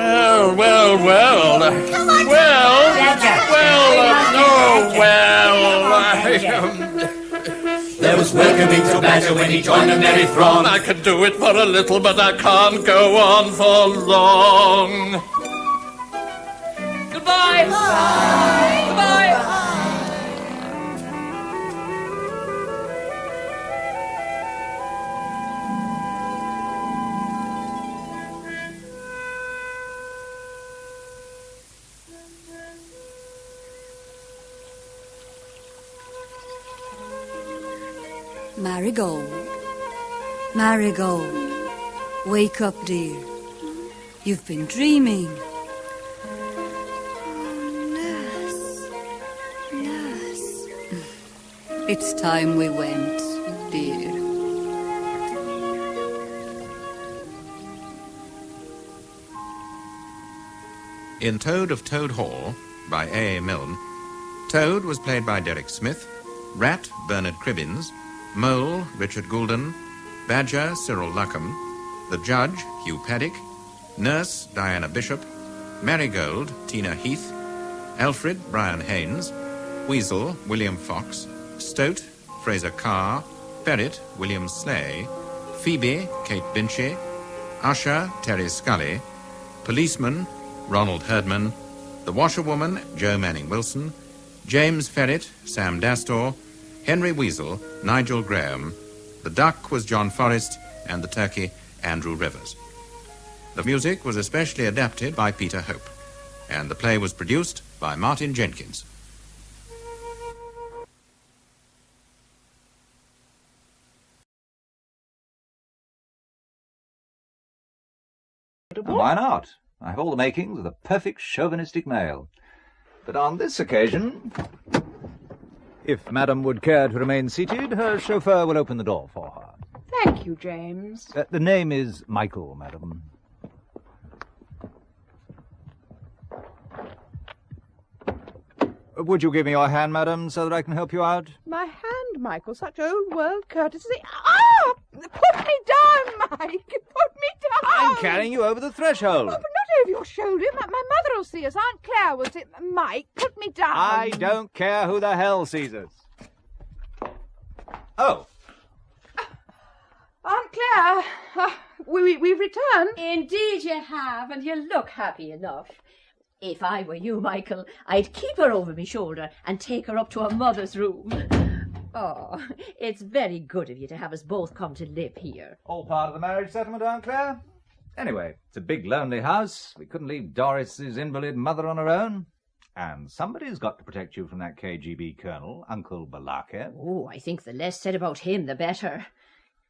Oh, well. Come on, There was welcoming to Badger when he joined the merry throng. I can do it for a little, but I can't go on for long. Goodbye. Goodbye. Goodbye. Marigold, Marigold, wake up, dear. You've been dreaming. Nurse, It's time we went, dear. In Toad of Toad Hall, by A.A. Milne, Toad was played by Derek Smith, Rat, Bernard Cribbins, Mole, Richard Goulden, Badger, Cyril Luckham, the Judge, Hugh Paddock, Nurse, Diana Bishop, Marigold, Tina Heath, Alfred, Brian Haynes, Weasel, William Fox, Stoat, Fraser Carr, Ferret, William Slay, Phoebe, Kate Binchy, Usher, Terry Scully, Policeman, Ronald Herdman, the Washerwoman, Joe Manning Wilson, James Ferret, Sam Dastor, Henry Weasel, Nigel Graham, the Duck was John Forrest, and the Turkey, Andrew Rivers. The music was especially adapted by Peter Hope, and the play was produced by Martin Jenkins. Why not? I have all the makings of the perfect chauvinistic male. But on this occasion, if Madam would care to remain seated, her chauffeur will open the door for her. Thank you, James. The name is Michael, Madam. Would you give me your hand, Madam, so that I can help you out? My hand, Michael, such old-world courtesy. Ah! Put me down, Mike! Put me down! I'm carrying you over the threshold. Oh, but not over your shoulder. My mother will see us. Aunt Claire will see... Mike, put me down. I don't care who the hell sees us. Oh. Aunt Claire, we've returned. Indeed you have, and you look happy enough. If I were you, Michael, I'd keep her over my shoulder and take her up to her mother's room. Oh, it's very good of you to have us both come to live here. All part of the marriage settlement, Aunt Claire. Anyway, it's a big, lonely house. We couldn't leave Doris's invalid mother on her own. And somebody's got to protect you from that KGB colonel, Uncle Balake. Oh, I think the less said about him, the better.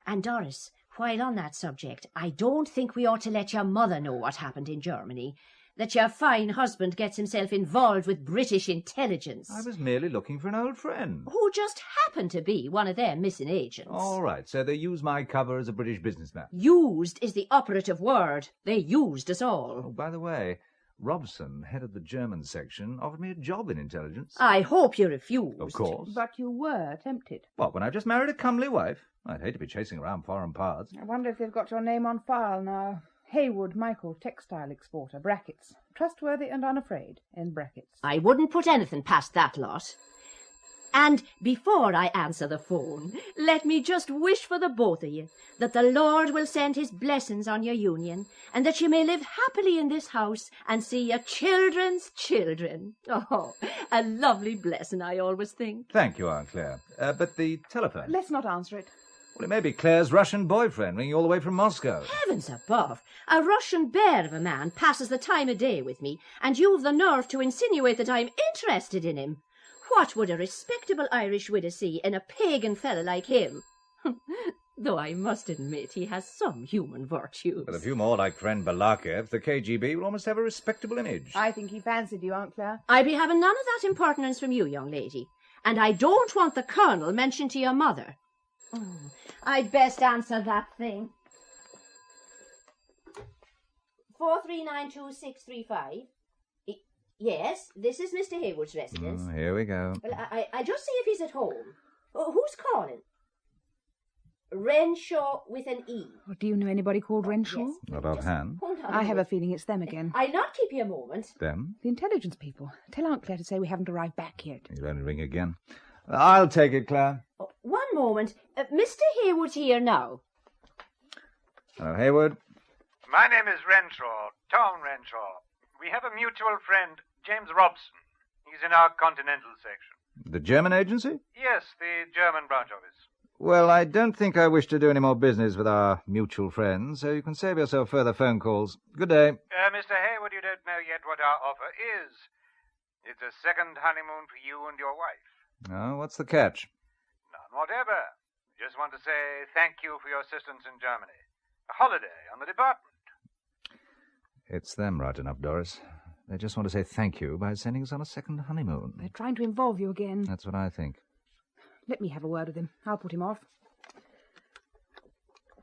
And Doris, while on that subject, I don't think we ought to let your mother know what happened in Germany. That your fine husband gets himself involved with British intelligence. I was merely looking for an old friend. Who just happened to be one of their missing agents. All right, so they use my cover as a British businessman. Used is the operative word. They used us all. Oh, by the way, Robson, head of the German section, offered me a job in intelligence. I hope you refused. Of course. But you were tempted. What, when I just married a comely wife? I'd hate to be chasing around foreign parts. I wonder if they've got your name on file now. Haywood Michael, textile exporter, brackets. Trustworthy and unafraid, in brackets. I wouldn't put anything past that lot. And before I answer the phone, let me just wish for the both of you that the Lord will send his blessings on your union, and that you may live happily in this house and see your children's children. Oh, a lovely blessing, I always think. Thank you, Aunt Claire. But the telephone? Let's not answer it. Well, it may be Claire's Russian boyfriend ringing all the way from Moscow. Heavens above! A Russian bear of a man passes the time of day with me, and you've the nerve to insinuate that I'm interested in him. What would a respectable Irish widow see in a pagan fella like him? Though I must admit he has some human virtues. With a few more like friend Balakev, the KGB will almost have a respectable image. I think he fancied you, Aunt Claire. I'd be having none of that impertinence from you, young lady. And I don't want the Colonel mentioned to your mother. Oh, I'd best answer that thing. 4392635. Yes, this is Mr. Haywood's residence. Here we go. Well, I just see if he's at home. Oh, who's calling? Renshaw with an E. Oh, do you know anybody called Renshaw? Yes. Not offhand. Hold on. I have a feeling it's them again. I'll not keep you a moment. Them? The intelligence people. Tell Aunt Claire to say we haven't arrived back yet. You'll only ring again. I'll take it, Claire. Oh, one moment. Mr. Haywood's here now. Hello, Haywood. My name is Renshaw, Tom Renshaw. We have a mutual friend, James Robson. He's in our continental section. The German agency? Yes, the German branch office. Well, I don't think I wish to do any more business with our mutual friends, so you can save yourself further phone calls. Good day. Mr. Haywood, you don't know yet what our offer is. It's a second honeymoon for you and your wife. Oh, what's the catch? None whatever. Just want to say thank you for your assistance in Germany. A holiday on the department. It's them right enough, Doris. They just want to say thank you by sending us on a second honeymoon. They're trying to involve you again. That's what I think. Let me have a word with him. I'll put him off.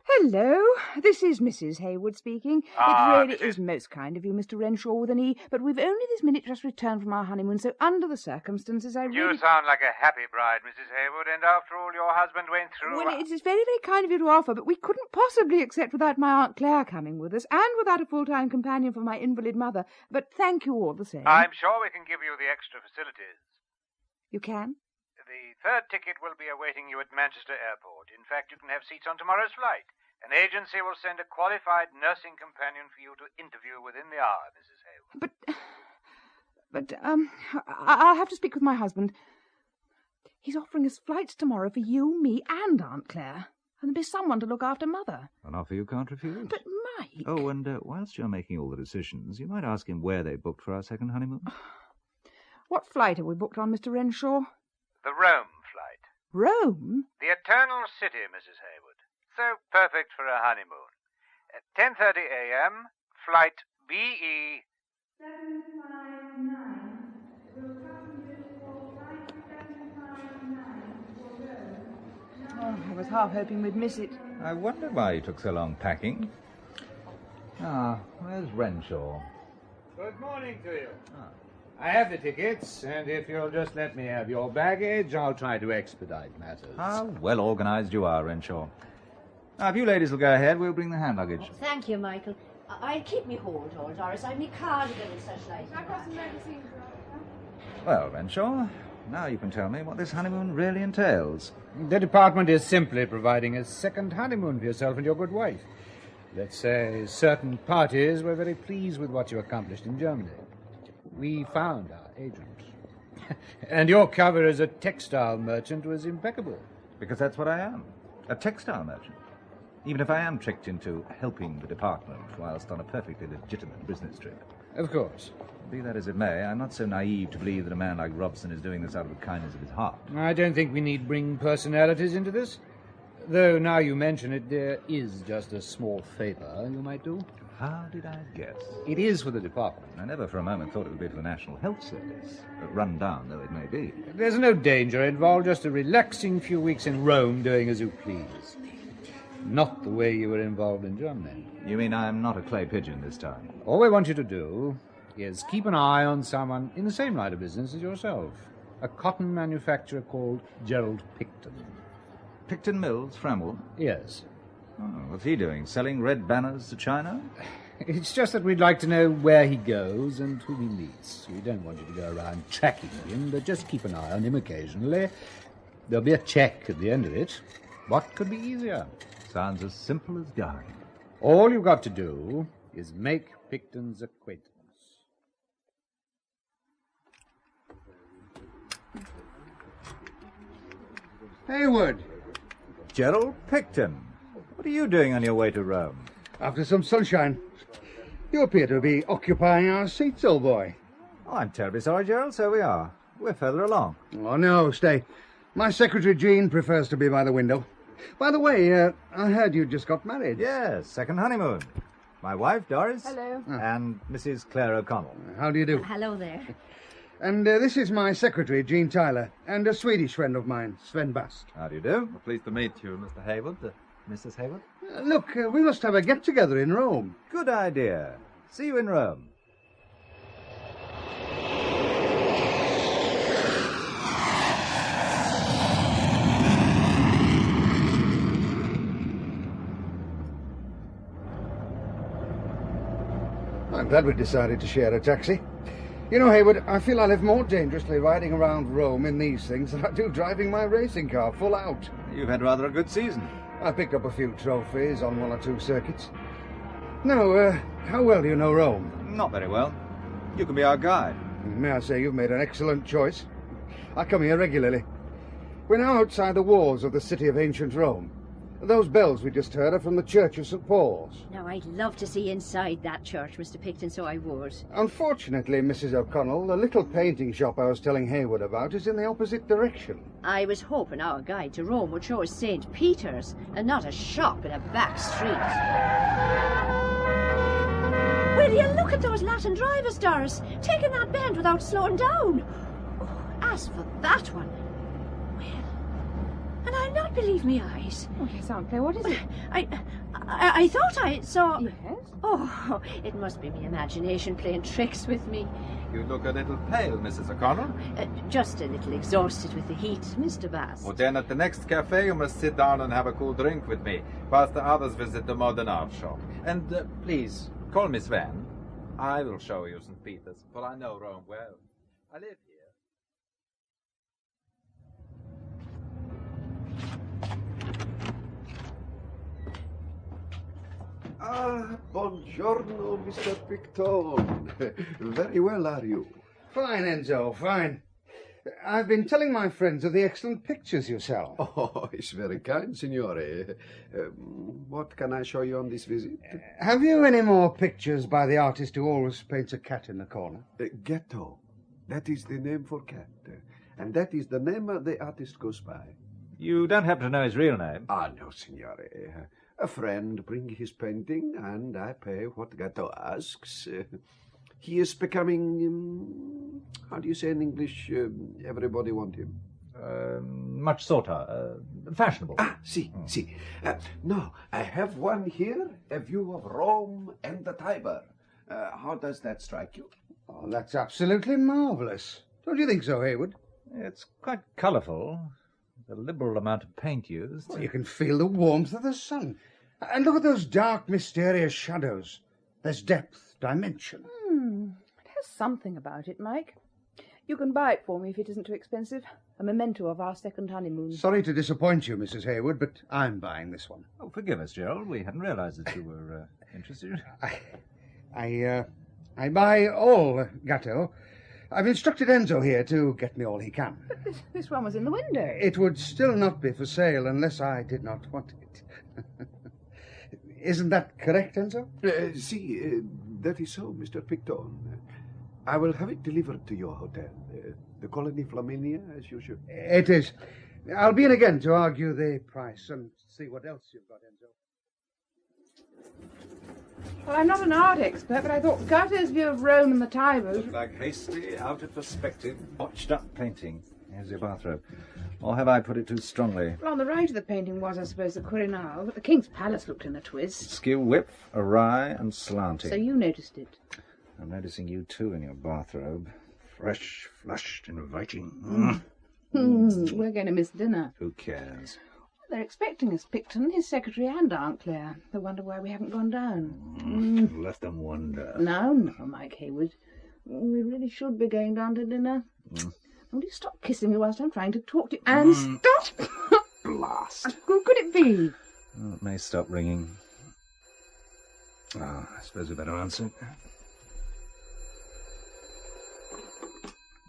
Hello, this is Mrs. Hayward speaking. It really is most kind of you, Mr. Renshaw with an E, but we've only this minute just returned from our honeymoon, so under the circumstances I really... You sound like a happy bride, Mrs. Hayward, and after all your husband went through... Well, it is very, very kind of you to offer, but we couldn't possibly accept without my Aunt Claire coming with us, and without a full-time companion for my invalid mother. But thank you all the same. I'm sure we can give you the extra facilities. You can? The third ticket will be awaiting you at Manchester Airport. In fact, you can have seats on tomorrow's flight. An agency will send a qualified nursing companion for you to interview within the hour, Mrs. Hayward. I'll have to speak with my husband. He's offering us flights tomorrow for you, me, and Aunt Claire. And there'll be someone to look after Mother. An offer you can't refuse. But, Mike... Oh, and whilst you're making all the decisions, you might ask him where they booked for our second honeymoon. What flight have we booked on, Mr. Renshaw? The Rome flight. Rome? The Eternal City, Mrs. Hayward. So perfect for a honeymoon. At 10:30 a.m., flight BE... 759. Will passengers for flight 759 for Rome? Oh, I was half hoping we'd miss it. I wonder why you took so long packing. Where's Renshaw? Good morning to you. I have the tickets, and if you'll just let me have your baggage, I'll try to expedite matters. How well organised you are, Renshaw. Now, if you ladies will go ahead, we'll bring the hand luggage. Oh, thank you, Michael. I'll keep me hold, old Doris. I've me cardigan and such like. Well, Renshaw, now you can tell me what this honeymoon really entails. The department is simply providing a second honeymoon for yourself and your good wife. Let's say certain parties were very pleased with what you accomplished in Germany. We found our agent. And your cover as a textile merchant was impeccable. Because that's what I am, a textile merchant. Even if I am tricked into helping the department whilst on a perfectly legitimate business trip. Of course. Be that as it may, I'm not so naive to believe that a man like Robson is doing this out of the kindness of his heart. I don't think we need bring personalities into this. Though, now you mention it, there is just a small favour you might do. How did I guess? It is for the department. I never for a moment thought it would be for the National Health Service, run down though it may be. There's no danger involved, just a relaxing few weeks in Rome doing as you please. Not the way you were involved in Germany. You mean I'm not a clay pigeon this time? All we want you to do is keep an eye on someone in the same line of business as yourself. A cotton manufacturer called Gerald Picton. Picton Mills, Framwell? Yes. Oh, what's he doing? Selling red banners to China? It's just that we'd like to know where he goes and who he meets. We don't want you to go around tracking him, but just keep an eye on him occasionally. There'll be a check at the end of it. What could be easier? Sounds as simple as dying. All you've got to do is make Picton's acquaintance. Hayward. Gerald Picton. What are you doing on your way to Rome? After some sunshine. You appear to be occupying our seats, old boy. Oh, I'm terribly sorry, Gerald. So we are. We're further along. Oh, no, stay. My secretary, Jean, prefers to be by the window. By the way, I heard you just got married. Yes, second honeymoon. My wife, Doris. Hello. And Mrs. Claire O'Connell. How do you do? Hello there. And this is my secretary, Jean Tyler, and a Swedish friend of mine, Sven Bast. How do you do? Well, pleased to meet you, Mr. Hayward. Mrs. Hayward? Look, we must have a get-together in Rome. Good idea. See you in Rome. I'm glad we decided to share a taxi. You know, Hayward, I feel I live more dangerously riding around Rome in these things than I do driving my racing car full out. You've had rather a good season. I picked up a few trophies on one or two circuits. Now, how well do you know Rome? Not very well. You can be our guide. May I say you've made an excellent choice. I come here regularly. We're now outside the walls of the city of ancient Rome. Those bells we just heard are from the Church of St. Paul's. Now, I'd love to see inside that church, Mr. Picton, so I would. Unfortunately, Mrs. O'Connell, the little painting shop I was telling Hayward about is in the opposite direction. I was hoping our guide to Rome would show us St. Peter's and not a shop in a back street. Will you look at those Latin drivers, Doris, taking that bend without slowing down? Oh, as for that one, well, I not believe me eyes? Oh, yes, Aunt Claire, what is it? I thought I saw... Yes? Oh, it must be my imagination playing tricks with me. You look a little pale, Mrs. O'Connell. Just a little exhausted with the heat, Mr. Bass. Well, then at the next cafe you must sit down and have a cool drink with me, whilst the others visit the modern art shop. And please, call me Sven. I will show you St. Peter's, for I know Rome well. I live here. Ah, buongiorno, Mr. Picton. Very well, are you? Fine, Enzo, fine. I've been telling my friends of the excellent pictures you sell. Oh, it's very kind, signore. What can I show you on this visit? Have you any more pictures by the artist who always paints a cat in the corner? Ghetto. That is the name for cat. And that is the name the artist goes by. You don't happen to know his real name? Ah, no, signore. A friend bring his painting, and I pay what Gatto asks. He is becoming, how do you say in English, everybody want him? Much sought after. Fashionable. Ah, see. No, I have one here, a view of Rome and the Tiber. How does that strike you? Oh, that's absolutely marvellous. Don't you think so, Hayward? It's quite colourful. The liberal amount of paint used. Well, you can feel the warmth of the sun. And look at those dark, mysterious shadows. There's depth, dimension. It has something about it, Mike. You can buy it for me if it isn't too expensive. A memento of our second honeymoon. Sorry to disappoint you, Mrs. Hayward, but I'm buying this one. Oh, forgive us, Gerald. We hadn't realised that you were interested. I buy all Gatto. I've instructed Enzo here to get me all he can. But this one was in the window. It would still not be for sale unless I did not want it. Isn't that correct, Enzo? That is so, Mr. Picton. I will have it delivered to your hotel. The Colony Flaminia, as usual. It is. I'll be in again to argue the price and see what else you've got, Enzo. Well, I'm not an art expert, but I thought Gatto's view of Rome and the Tiber... Looked like hasty, out of perspective, botched-up painting. Here's your bathrobe. Or have I put it too strongly? Well, on the right of the painting was, I suppose, the Quirinal, but the King's Palace looked in a twist. Skew width, awry and slanting. So you noticed it? I'm noticing you too in your bathrobe. Fresh, flushed, inviting. We're going to miss dinner. Who cares? They're expecting us, Picton, his secretary and Aunt Claire. They wonder why we haven't gone down. Let them wonder. No, Mike Hayward. We really should be going down to dinner. Will you stop kissing me whilst I'm trying to talk to you? And stop! Blast. Who could it be? Oh, it may stop ringing. Oh, I suppose we better answer.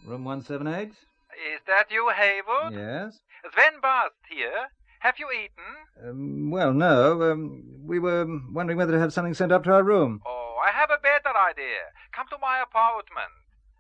Room 178? Is that you, Hayward? Yes. Sven Bast here. Have you eaten? Well, no. We were wondering whether to have something sent up to our room. Oh, I have a better idea. Come to my apartment.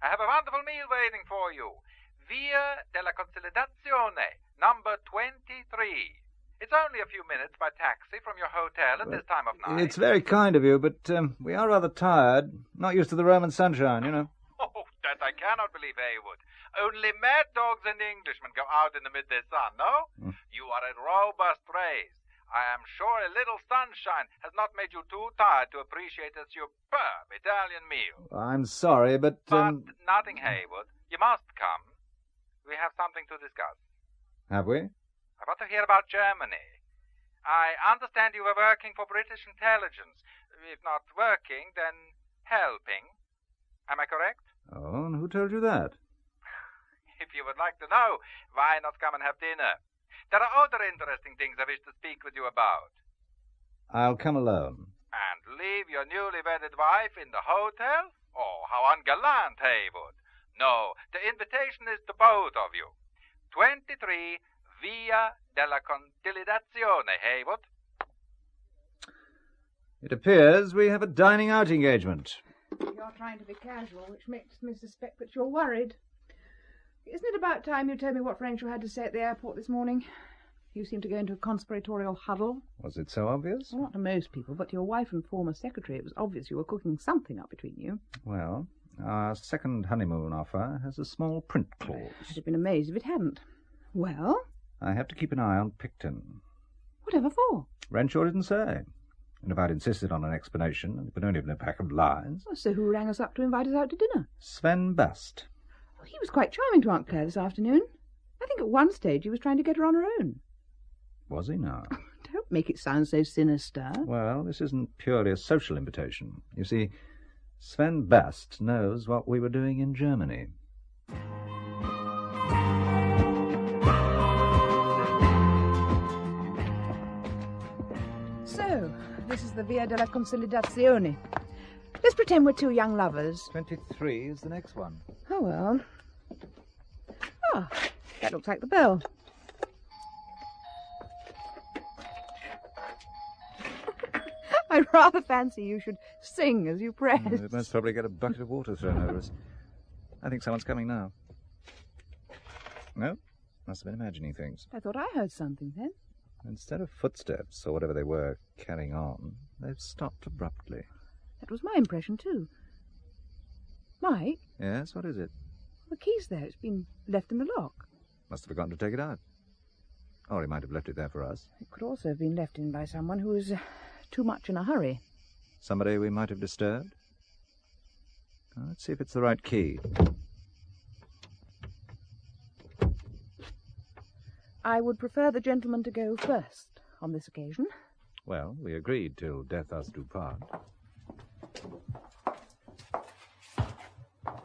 I have a wonderful meal waiting for you. Via della Consolidazione, number 23. It's only a few minutes by taxi from your hotel at this time of night. It's very kind of you, but we are rather tired. Not used to the Roman sunshine, you know. Oh, that I cannot believe, Hayward. Only mad dogs and Englishmen go out in the midday sun, no? You are a robust race. I am sure a little sunshine has not made you too tired to appreciate a superb Italian meal. I'm sorry, but... But nothing, Hayward. You must come. We have something to discuss. Have we? I want to hear about Germany. I understand you were working for British intelligence. If not working, then helping. Am I correct? Oh, and who told you that? If you would like to know, why not come and have dinner? There are other interesting things I wish to speak with you about. I'll come alone. And leave your newly wedded wife in the hotel? Oh, how ungallant, Hayward. No, the invitation is to both of you. 23 Via della Consolidazione, Hayward. It appears we have a dining out engagement. You're trying to be casual, which makes me suspect that you're worried. Isn't it about time you told me what French you had to say at the airport this morning? You seem to go into a conspiratorial huddle. Was it so obvious? Well, not to most people, but to your wife and former secretary, it was obvious you were cooking something up between you. Well, our second honeymoon offer has a small print clause. I'd have been amazed if it hadn't. Well, I have to keep an eye on Picton. Whatever for? Renshaw didn't say. And if I'd insisted on an explanation, it would only have been a pack of lies. Well, so who rang us up to invite us out to dinner? Sven Bast. Oh, he was quite charming to Aunt Claire this afternoon. I think at one stage he was trying to get her on her own. Was he now? Don't make it sound so sinister. Well, this isn't purely a social invitation. You see, Sven Bast knows what we were doing in Germany. So, this is the Via della Consolidazione. Let's pretend we're two young lovers. 23 is the next one. Oh, well. Ah, that looks like the bell. I rather fancy you should sing as you press. We must probably get a bucket of water thrown over us. I think someone's coming now. No? Must have been imagining things. I thought I heard something then. Instead of footsteps, or whatever they were, carrying on, they've stopped abruptly. That was my impression, too. Mike? Yes, what is it? The key's there. It's been left in the lock. Must have forgotten to take it out. Or he might have left it there for us. It could also have been left in by someone who was too much in a hurry. Somebody we might have disturbed? Let's see if it's the right key. I would prefer the gentleman to go first on this occasion. Well, we agreed till death us do part.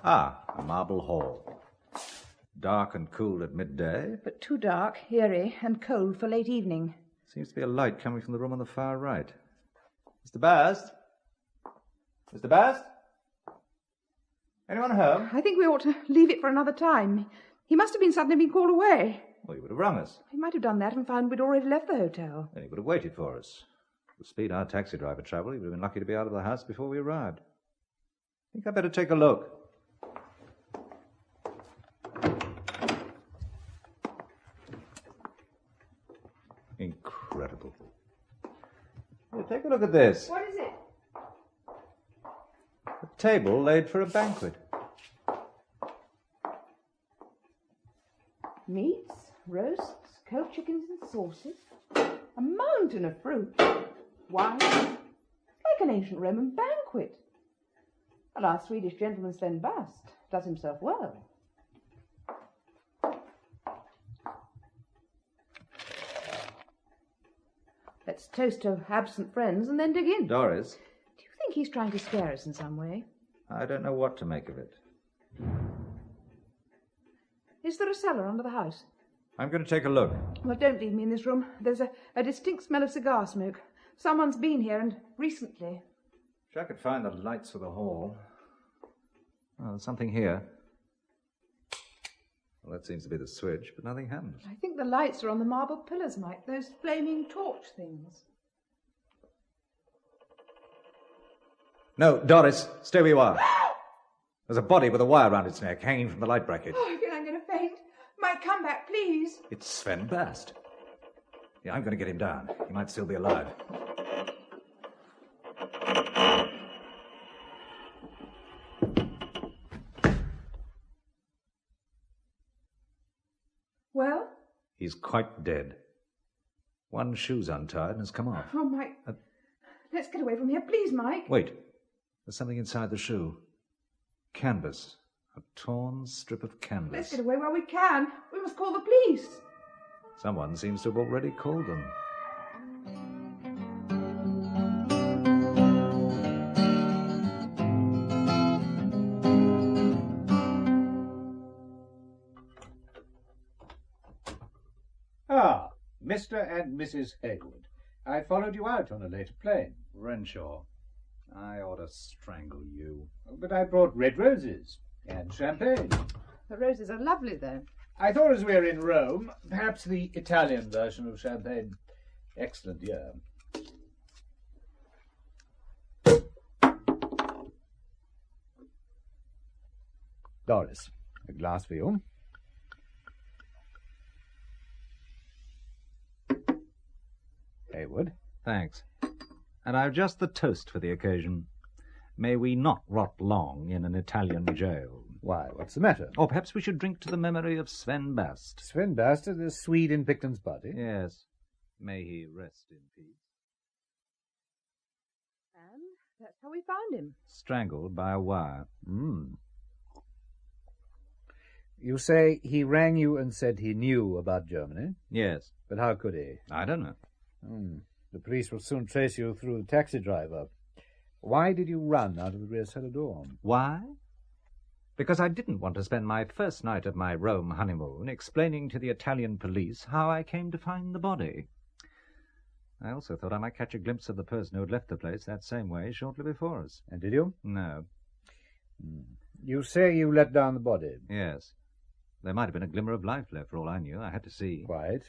Ah, a marble hall. Dark and cool at midday. But too dark, eerie, and cold for late evening. Seems to be a light coming from the room on the far right. Mr. Bast? Mr. Bast? Anyone home? I think we ought to leave it for another time. He must have been suddenly called away. Well, he would have rung us. He might have done that and found we'd already left the hotel. Then he would have waited for us. The speed our taxi driver travelled, he would have been lucky to be out of the house before we arrived. I think I'd better take a look. Incredible. Here, take a look at this. What is it? A table laid for a banquet. Meats, roasts, cold chickens and sauces. A mountain of fruit. Wine. Like an ancient Roman banquet. Well, our Swedish gentleman Sven Bast does himself well. Let's toast to absent friends and then dig in. Doris? Do you think he's trying to scare us in some way? I don't know what to make of it. Is there a cellar under the house? I'm going to take a look. Well, don't leave me in this room. There's a distinct smell of cigar smoke. Someone's been here, and recently. If I could find the lights for the hall. Oh, there's something here. Well, that seems to be the switch, but nothing happens. I think the lights are on the marble pillars, Mike. Those flaming torch things. No, Doris, stay where you are. There's a body with a wire around its neck hanging from the light bracket. Oh, I feel I'm going to faint. Mike, come back, please. It's Sven Bast. Yeah, I'm going to get him down. He might still be alive. Well? He's quite dead. One shoe's untied and has come off. Oh, Mike. Let's get away from here, please, Mike. Wait. There's something inside the shoe. Canvas. A torn strip of canvas. Let's get away while we can. We must call the police. Someone seems to have already called them. Ah, Mr. and Mrs. Haywood. I followed you out on a later plane. Renshaw, I ought to strangle you. But I brought red roses and champagne. The roses are lovely, though. I thought as we were in Rome, perhaps the Italian version of champagne. Excellent year. Doris, a glass for you. Haywood. Thanks. And I've just the toast for the occasion. May we not rot long in an Italian jail. Why, what's the matter? Or perhaps we should drink to the memory of Sven Bast. Sven Bast, the Swede in Picton's party? Yes. May he rest in peace. And that's how we found him. Strangled by a wire. You say he rang you and said he knew about Germany? Yes. But how could he? I don't know. The police will soon trace you through the taxi driver. Why did you run out of the rear cellar door? Why? Because I didn't want to spend my first night of my Rome honeymoon explaining to the Italian police how I came to find the body. I also thought I might catch a glimpse of the person who had left the place that same way shortly before us. And did you? No. You say you let down the body? Yes. There might have been a glimmer of life left for all I knew. I had to see. Quite.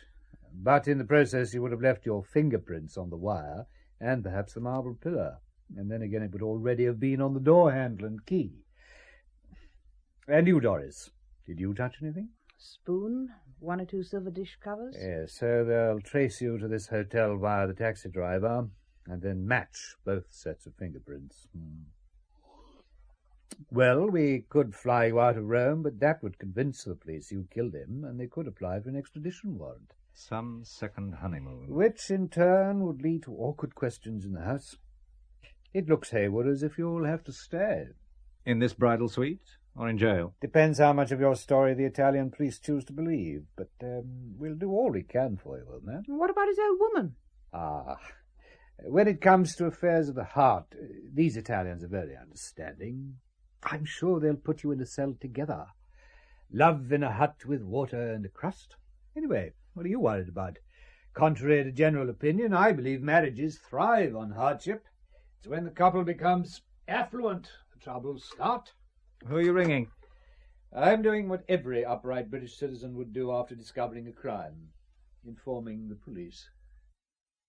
But in the process you would have left your fingerprints on the wire and perhaps the marble pillar. And then again it would already have been on the door handle and key. And you, Doris, did you touch anything? Spoon, 1 or 2 silver dish covers. Yes, so they'll trace you to this hotel via the taxi driver and then match both sets of fingerprints. Well, we could fly you out of Rome, but that would convince the police you killed him, and they could apply for an extradition warrant. Some second honeymoon. Which, in turn, would lead to awkward questions in the house. It looks, Haywood, as if you'll have to stay. In this bridal suite, or in jail? Depends how much of your story the Italian police choose to believe, but we'll do all we can for you, old man. What about his old woman? When it comes to affairs of the heart, these Italians are very understanding. I'm sure they'll put you in a cell together. Love in a hut with water and a crust. Anyway, what are you worried about? Contrary to general opinion, I believe marriages thrive on hardship. It's when the couple becomes affluent the troubles start. Who are you ringing? I'm doing what every upright British citizen would do after discovering a crime. Informing the police.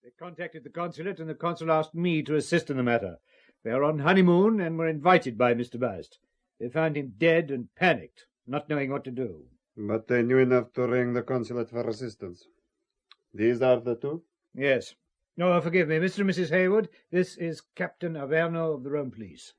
They contacted the consulate, and the consul asked me to assist in the matter. They are on honeymoon and were invited by Mr. Bast. They found him dead and panicked, not knowing what to do. But they knew enough to ring the consulate for assistance. These are the two? Yes. No, forgive me, Mr. and Mrs. Haywood. This is Captain Averno of the Rome Police.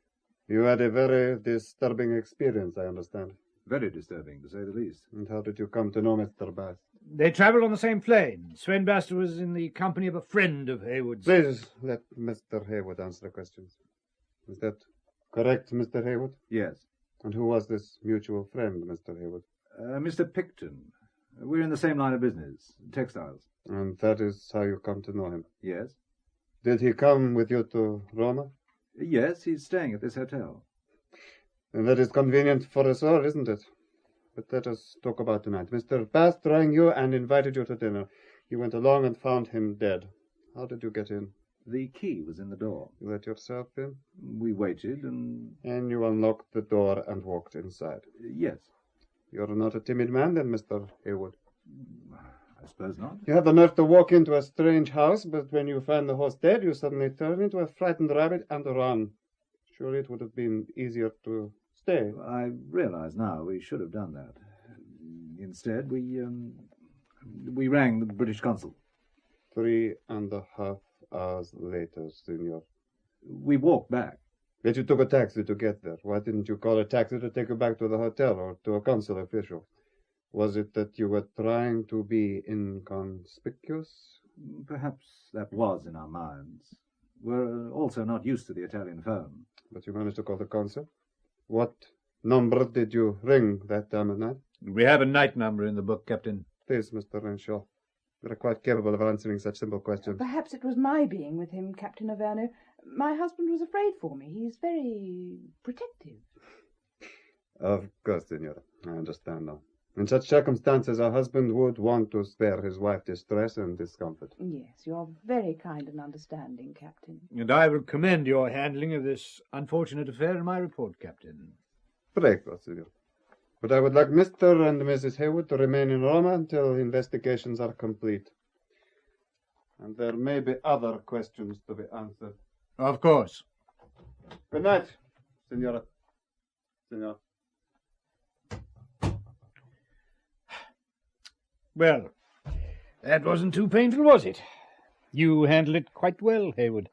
You had a very disturbing experience, I understand. Very disturbing, to say the least. And how did you come to know Mr. Bast? They travelled on the same plane. Sven Bast was in the company of a friend of Haywood's. Please let Mr. Haywood answer the questions. Is that correct, Mr. Haywood? Yes. And who was this mutual friend, Mr. Haywood? Mr. Picton. We're in the same line of business, textiles. And that is how you come to know him? Yes. Did he come with you to Roma? Yes, he's staying at this hotel. And that is convenient for us all, isn't it? But let us talk about tonight. Mr. Bast rang you and invited you to dinner. You went along and found him dead. How did you get in? The key was in the door. You let yourself in? We waited and... And you unlocked the door and walked inside? Yes. You're not a timid man then, Mr. Haywood? I suppose not. You have the nerve to walk into a strange house, but when you find the host dead, you suddenly turn into a frightened rabbit and run. Surely it would have been easier to stay. I realize now we should have done that. Instead, we rang the British consul. 3.5 hours later, senor. We walked back. But you took a taxi to get there. Why didn't you call a taxi to take you back to the hotel or to a consul official? Was it that you were trying to be inconspicuous? Perhaps that was in our minds. We're also not used to the Italian phone. But you managed to call the consul? What number did you ring that time of night? We have a night number in the book, Captain. Please, Mr. Renshaw. You're quite capable of answering such simple questions. Perhaps it was my being with him, Captain Averno. My husband was afraid for me. He's very protective. Of course, senora. I understand now. In such circumstances, a husband would want to spare his wife distress and discomfort. Yes, you're very kind and understanding, Captain. And I will commend your handling of this unfortunate affair in my report, Captain. Prego, senor. But I would like Mr. and Mrs. Haywood to remain in Roma until investigations are complete. And there may be other questions to be answered. Of course. Good night, senora. Senor. Well, that wasn't too painful, was it? You handled it quite well, Haywood.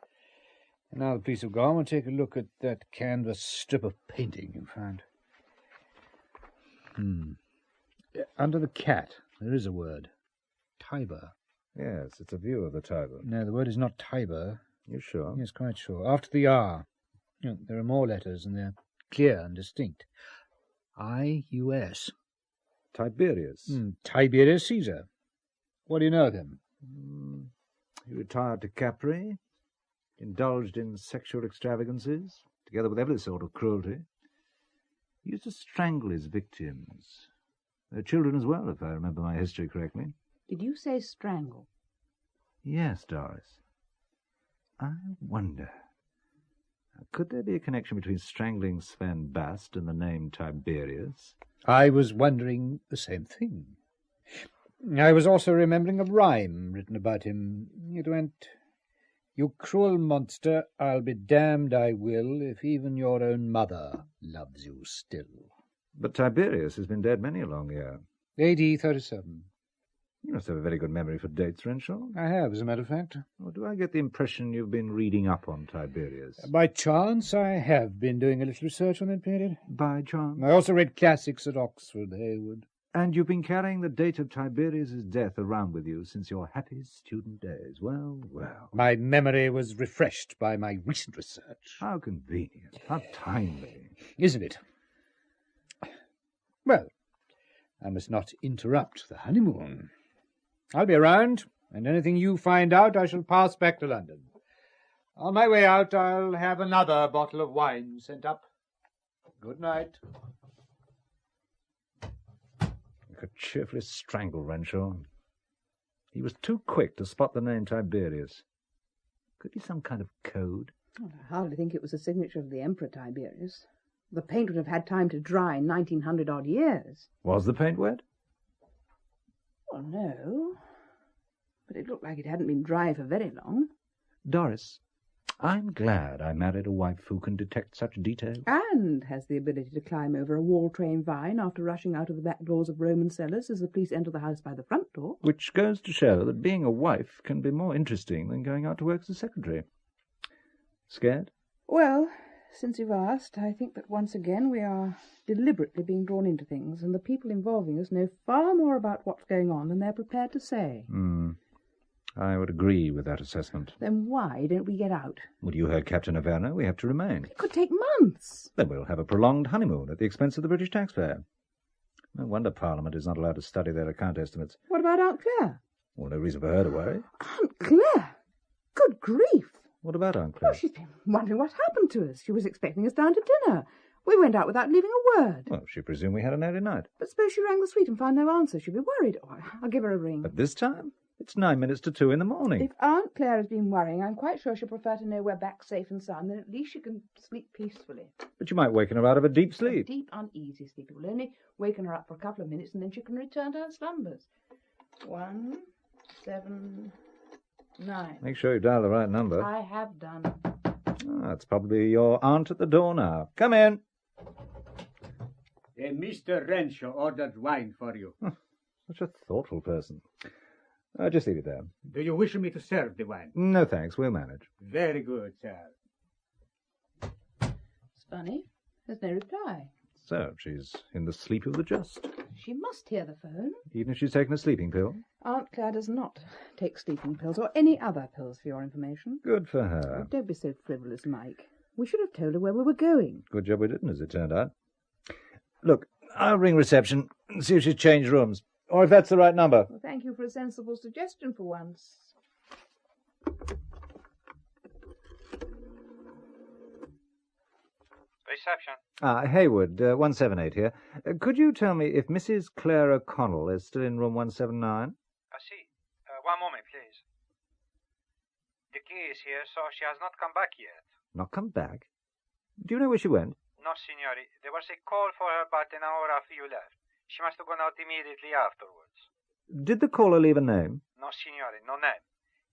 And now the police have gone, we'll take a look at that canvas strip of painting you found. Under the cat, there is a word. Tiber. Yes, it's a view of the Tiber. No, the word is not Tiber. You sure? Yes, quite sure. After the R. There are more letters, and they're clear and distinct. I-U-S. Tiberius. Tiberius Caesar. What do you know of him? He retired to Capri, indulged in sexual extravagances, together with every sort of cruelty. He used to strangle his victims. Their children as well, if I remember my history correctly. Did you say strangle? Yes, Doris. I wonder, could there be a connection between strangling Sven Bast and the name Tiberius? I was wondering the same thing. I was also remembering a rhyme written about him. It went, "You cruel monster, I'll be damned I will, if even your own mother loves you still." But Tiberius has been dead many a long year. AD 37. You must have a very good memory for dates, Renshaw. I have, as a matter of fact. Or do I get the impression you've been reading up on Tiberius? By chance, I have been doing a little research on that period. By chance? I also read classics at Oxford, Haywood. And you've been carrying the date of Tiberius's death around with you since your happy student days. Well, well. My memory was refreshed by my recent research. How convenient. How timely. Isn't it? Well, I must not interrupt the honeymoon. I'll be around, and anything you find out I shall pass back to London. On my way out, I'll have another bottle of wine sent up. Good night. You could cheerfully strangle Renshaw. He was too quick to spot the name Tiberius. Could it be some kind of code? Well, I hardly think it was the signature of the Emperor Tiberius. The paint would have had time to dry in 1900-odd years. Was the paint wet? Well, no. But it looked like it hadn't been dry for very long. Doris, I'm glad I married a wife who can detect such detail. And has the ability to climb over a wall-train vine after rushing out of the back doors of Roman cellars as the police enter the house by the front door. Which goes to show that being a wife can be more interesting than going out to work as a secretary. Scared? Well, since you've asked, I think that once again we are deliberately being drawn into things, and the people involving us know far more about what's going on than they're prepared to say. I would agree with that assessment. Then why don't we get out? Well, you heard Captain Averna. We have to remain. It could take months. Then we'll have a prolonged honeymoon at the expense of the British taxpayer. No wonder Parliament is not allowed to study their account estimates. What about Aunt Claire? Well, no reason for her to worry. Aunt Claire? Good grief! What about Aunt Claire? Well, she's been wondering what happened to us. She was expecting us down to dinner. We went out without leaving a word. Well, she presumed we had an early night. But suppose she rang the suite and found no answer. She'd be worried. Oh, I'll give her a ring. At this time? It's 9 minutes to 2 in the morning. If Aunt Claire has been worrying, I'm quite sure she'll prefer to know we're back safe and sound. Then at least she can sleep peacefully. But you might waken her out of a deep sleep. A deep, uneasy sleep. It will only waken her up for a couple of minutes, and then she can return to her slumbers. 1, 7, 9. Make sure you dial the right number. I have done. That's probably your aunt at the door now. Come in. Mr. Renshaw ordered wine for you. Such a thoughtful person. Just leave it there. Do you wish me to serve the wine? No, thanks. We'll manage. Very good, sir. It's funny. There's no reply. So, she's in the sleep of the just. She must hear the phone. Even if she's taken a sleeping pill? Aunt Claire does not take sleeping pills, or any other pills, for your information. Good for her. Oh, don't be so frivolous, Mike. We should have told her where we were going. Good job we didn't, as it turned out. Look, I'll ring reception and see if she's changed rooms. Or if that's the right number. Well, thank you for a sensible suggestion for once. Reception. Haywood, 178 here. Could you tell me if Mrs. Claire O'Connell is still in room 179? I see. One moment, please. The key is here, so she has not come back yet. Not come back? Do you know where she went? No, signori. There was a call for her about an hour after you left. She must have gone out immediately afterwards. Did the caller leave a name? No, signore, no name.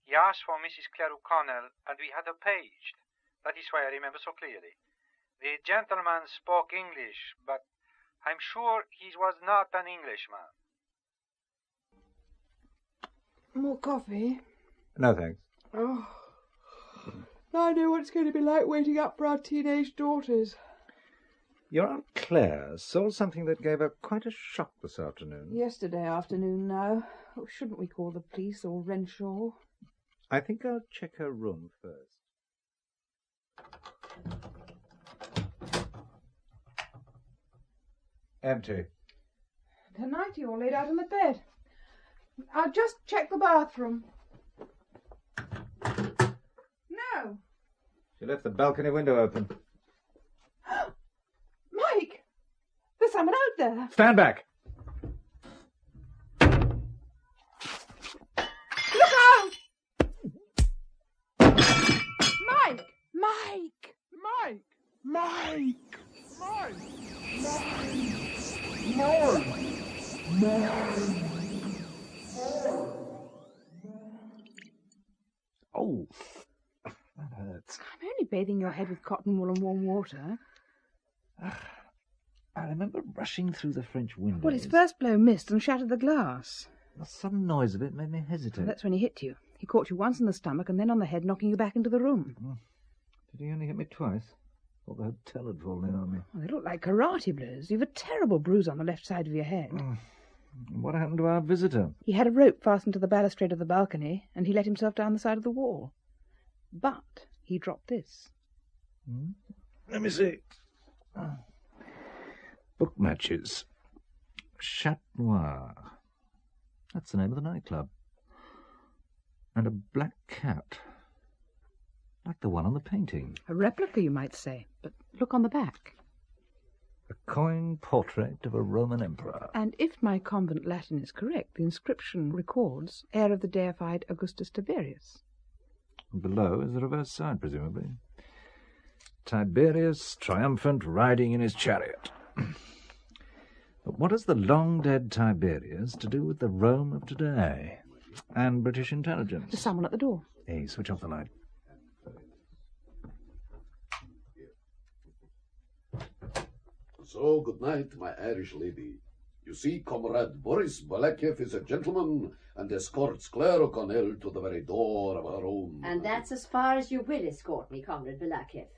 He asked for Mrs. Claire O'Connell, and we had her paged. That is why I remember so clearly. The gentleman spoke English, but I'm sure he was not an Englishman. More coffee? No, thanks. Oh, now I know what it's going to be like waiting up for our teenage daughters. Your Aunt Claire saw something that gave her quite a shock this afternoon. Yesterday afternoon now. Oh, shouldn't we call the police or Renshaw? I think I'll check her room first. Empty. The nightie all laid out on the bed. I'll just check the bathroom. No. She left the balcony window open. Mike! There's someone out there. Stand back. Look out! Mike! Mike! Mike! Mike! Mike! Oh, that hurts. I'm only bathing your head with cotton wool and warm water. I remember rushing through the French windows. Well, his first blow missed and shattered the glass. The sudden noise of it made me hesitate. That's when he hit you. He caught you once in the stomach and then on the head, knocking you back into the room. Did he only hit me twice? Thought the hotel had fallen in on me. Well, they look like karate blows. You've a terrible bruise on the left side of your head. What happened to our visitor? He had a rope fastened to the balustrade of the balcony, and he let himself down the side of the wall. But he dropped this. Let me see. Book matches. Chat Noir. That's the name of the nightclub. And a black cat. Like the one on the painting. A replica, you might say. But look on the back. A coin portrait of a Roman emperor. And if my convent Latin is correct, the inscription records heir of the deified Augustus Tiberius. And below is the reverse side, presumably. Tiberius, triumphant, riding in his chariot. But what has the long-dead Tiberius to do with the Rome of today? And British intelligence? There's someone at the door. Hey, switch off the light. So, good night, my Irish lady. You see, Comrade Boris Balakev is a gentleman and escorts Claire O'Connell to the very door of her own. And that's as far as you will escort me, Comrade Balakev.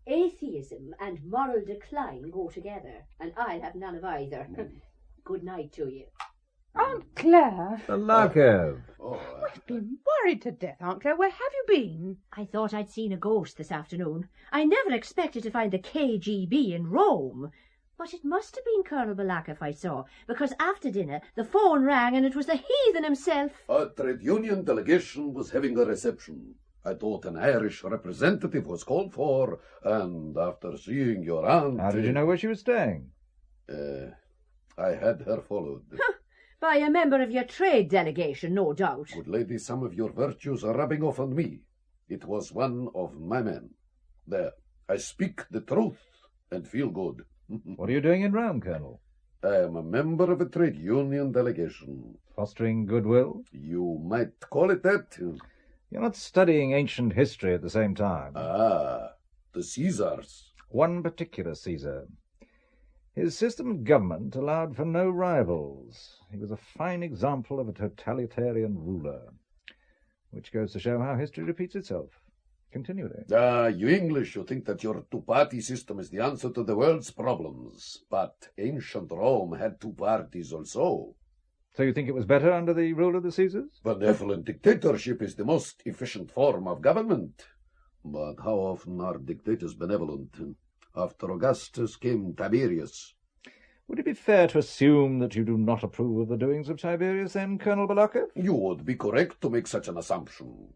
Atheism and moral decline go together, and I'll have none of either. Good night to you. Aunt Claire. Balakev. We've been worried to death, Aunt Claire. Where have you been? I thought I'd seen a ghost this afternoon. I never expected to find the KGB in Rome. But it must have been Colonel Balakev I saw, because after dinner the phone rang and it was the heathen himself. A trade union delegation was having a reception. I thought an Irish representative was called for, and after seeing your aunt... How did you know where she was staying? I had her followed. By a member of your trade delegation, no doubt. Good lady, some of your virtues are rubbing off on me. It was one of my men. There, I speak the truth and feel good. What are you doing in Rome, Colonel? I am a member of a trade union delegation. Fostering goodwill? You might call it that. You're not studying ancient history at the same time. Ah, the Caesars. One particular Caesar. His system of government allowed for no rivals. He was a fine example of a totalitarian ruler. Which goes to show how history repeats itself. Continually. You English, you think that your two-party system is the answer to the world's problems. But ancient Rome had two parties also. So you think it was better under the rule of the Caesars? Benevolent dictatorship is the most efficient form of government. But how often are dictators benevolent? After Augustus came Tiberius. Would it be fair to assume that you do not approve of the doings of Tiberius, then, Colonel Balakev? You would be correct to make such an assumption.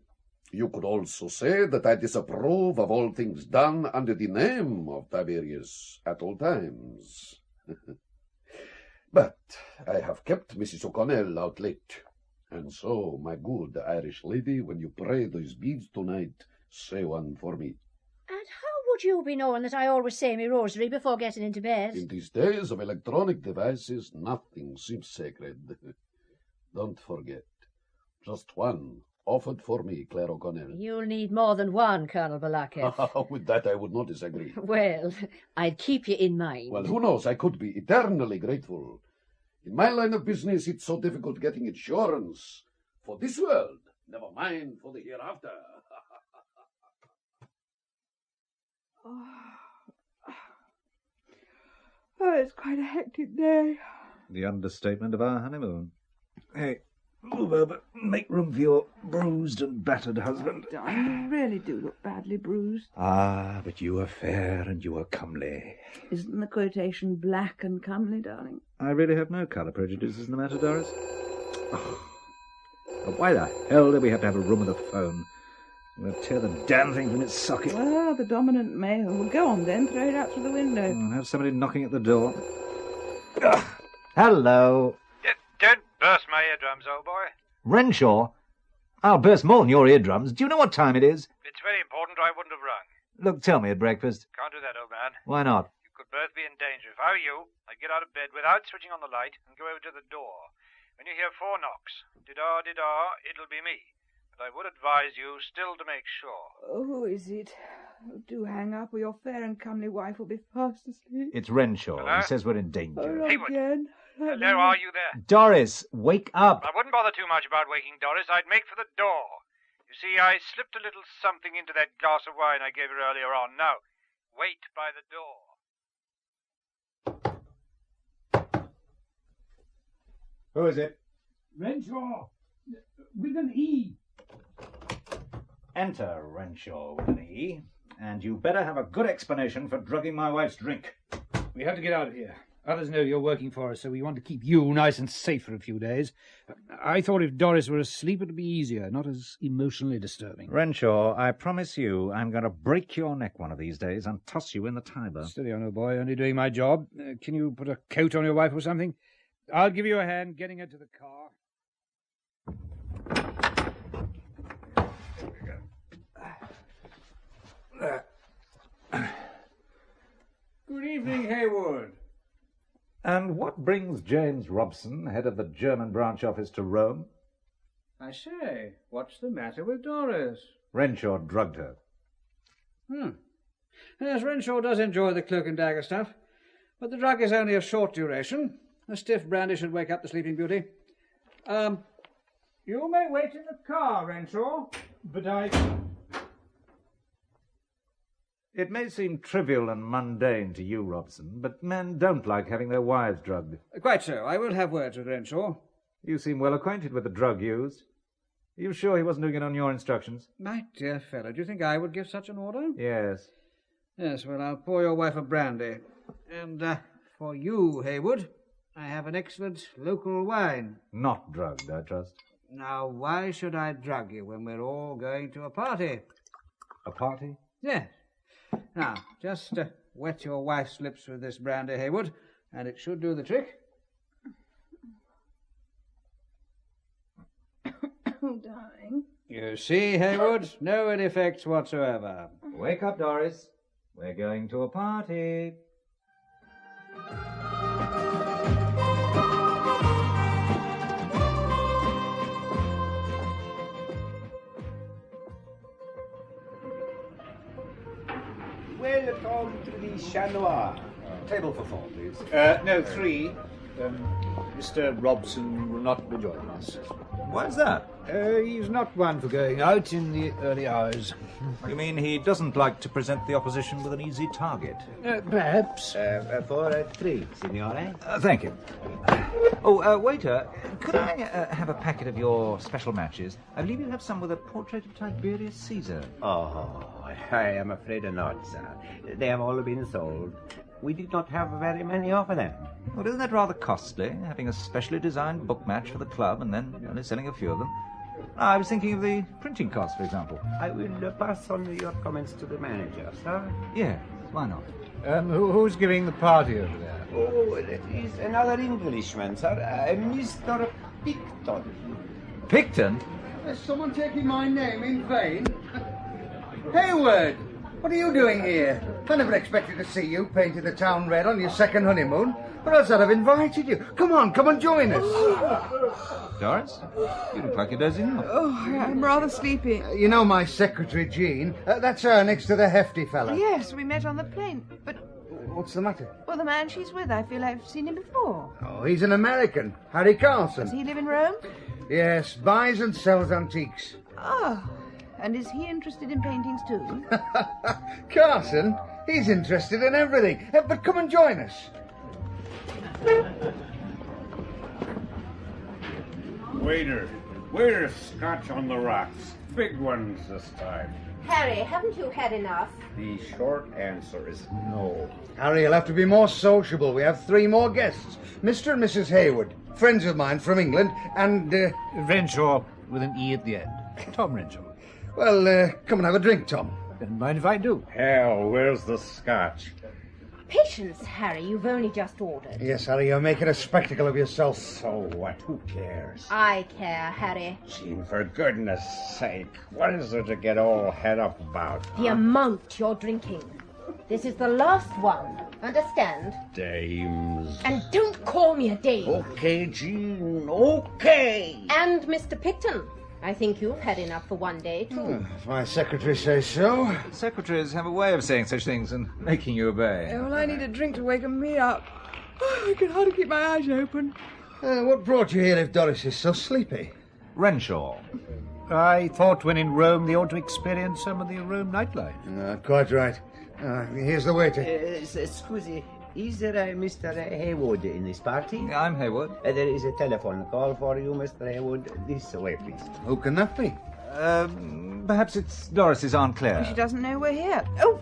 You could also say that I disapprove of all things done under the name of Tiberius at all times. But I have kept Mrs. O'Connell out late. And so, my good Irish lady, when you pray those beads tonight, say one for me. And how would you be knowing that I always say my rosary before getting into bed? In these days of electronic devices, nothing seems sacred. Don't forget. Just one. Offered for me, Claire O'Connell. You'll need more than one, Colonel Balakev. With that I would not disagree. Well, I'd keep you in mind. Well, who knows? I could be eternally grateful. In my line of business, it's so difficult getting insurance for this world. Never mind for the hereafter. Oh, it's quite a hectic day. The understatement of our honeymoon. Hey, move over. Make room for your bruised and battered husband. Darling, you really do look badly bruised. Ah, but you are fair and you are comely. Isn't the quotation black and comely, darling? I really have no colour prejudices in the matter, Doris. Oh, why the hell did we have to have a room with a phone? I'm going to tear the damn thing from its socket. Well, the dominant male. Well, go on then, throw it out through the window. I'll have somebody knocking at the door. Hello. Don't burst my eardrums, old boy. Renshaw? I'll burst more than your eardrums. Do you know what time it is? If it's very important, I wouldn't have rung. Look, tell me at breakfast. Can't do that, old man. Why not? You could both be in danger. If I were you, I'd get out of bed without switching on the light and go over to the door. When you hear 4 knocks, dida, dida, it'll be me. But I would advise you still to make sure. Oh, who is it? Oh, do hang up, or your fair and comely wife will be fast asleep. It's Renshaw. Hello? He says we're in danger. Oh, not Haywood. again. Hello, are you there? Doris, wake up. I wouldn't bother too much about waking Doris. I'd make for the door. You see, I slipped a little something into that glass of wine I gave her earlier on. Now, wait by the door. Who is it? Renshaw, with an E. Enter, Renshaw, with an E. And you better have a good explanation for drugging my wife's drink. We have to get out of here. Others know you're working for us, so we want to keep you nice and safe for a few days. I thought if Doris were asleep, it would be easier, not as emotionally disturbing. Renshaw, I promise you I'm going to break your neck one of these days and toss you in the Tiber. Steady on, old boy, only doing my job. Can you put a coat on your wife or something? I'll give you a hand getting her to the car. Good evening, Haywood. And what brings James Robson, head of the German branch office, to Rome? I say, what's the matter with Doris? Renshaw drugged her. Yes, Renshaw does enjoy the cloak and dagger stuff, but the drug is only of short duration. A stiff brandy should wake up the sleeping beauty. You may wait in the car, Renshaw, but It may seem trivial and mundane to you, Robson, but men don't like having their wives drugged. Quite so. I will have words with Renshaw. You seem well acquainted with the drug used. Are you sure he wasn't doing it on your instructions? My dear fellow, do you think I would give such an order? Yes. Yes, well, I'll pour your wife a brandy. And for you, Haywood, I have an excellent local wine. Not drugged, I trust. Now, why should I drug you when we're all going to a party? A party? Yes. Now, just wet your wife's lips with this brandy, Haywood, and it should do the trick. Oh, darling. You see, Haywood, no ill effects whatsoever. Wake up, Doris. We're going to a party. Welcome to the Chat Noir. Table for 4, please. No, 3. Mr. Robson will not be joining us. Why's that? He's not one for going out in the early hours. You mean he doesn't like to present the opposition with an easy target? Perhaps. For 3, signore. Thank you. Oh, waiter, could I have a packet of your special matches? I believe you have some with a portrait of Tiberius Caesar. Oh, I am afraid not, sir. They have all been sold. We did not have very many of them. Well, isn't that rather costly, having a specially designed book match for the club and then only selling a few of them? I was thinking of the printing costs, for example. I will pass on your comments to the manager, sir. Yes, why not? Who's giving the party over there? Oh, that is another Englishman, sir. Mr. Picton. Picton? Is someone taking my name in vain? Haywood! What are you doing here? I never expected to see you painting the town red on your second honeymoon, or else I'd have invited you. Come on, join us. Doris, you look like you're dozing off. Oh, I'm rather sleepy. You know my secretary, Jean? That's her next to the hefty fella. Yes, we met on the plane, but... What's the matter? Well, the man she's with, I feel I've seen him before. Oh, he's an American, Harry Carlson. Does he live in Rome? Yes, buys and sells antiques. Oh, and is he interested in paintings too? Carson? He's interested in everything. But come and join us. Waiter, scotch on the rocks. Big ones this time. Harry, haven't you had enough? The short answer is no. Harry, you'll have to be more sociable. We have 3 more guests. Mr. and Mrs. Hayward, friends of mine from England, and... Renshaw, with an E at the end. Tom Renshaw. Well, come and have a drink, Tom. Don't mind if I do. Hell, where's the scotch? Patience, Harry. You've only just ordered. Yes, Harry, you're making a spectacle of yourself. So what? Who cares? I care, Harry. Jean, for goodness sake, what is there to get all head up about? The amount you're drinking. This is the last one. Understand? Dames. And don't call me a dame. Okay, Jean, okay. And Mr. Picton. I think you've had enough for one day, too. If my secretary says so. Secretaries have a way of saying such things and making you obey. Well, I need a drink to waken me up. I can hardly keep my eyes open. What brought you here if Doris is so sleepy? Renshaw. I thought when in Rome they ought to experience some of the Rome nightlife. Quite right. Here's the waiter. Scusi, is there a Mr. Haywood in this party? I'm Haywood. There is a telephone call for you, Mr. Haywood. This way, please. Who can that be? Perhaps it's Doris's Aunt Claire. She doesn't know we're here. Oh,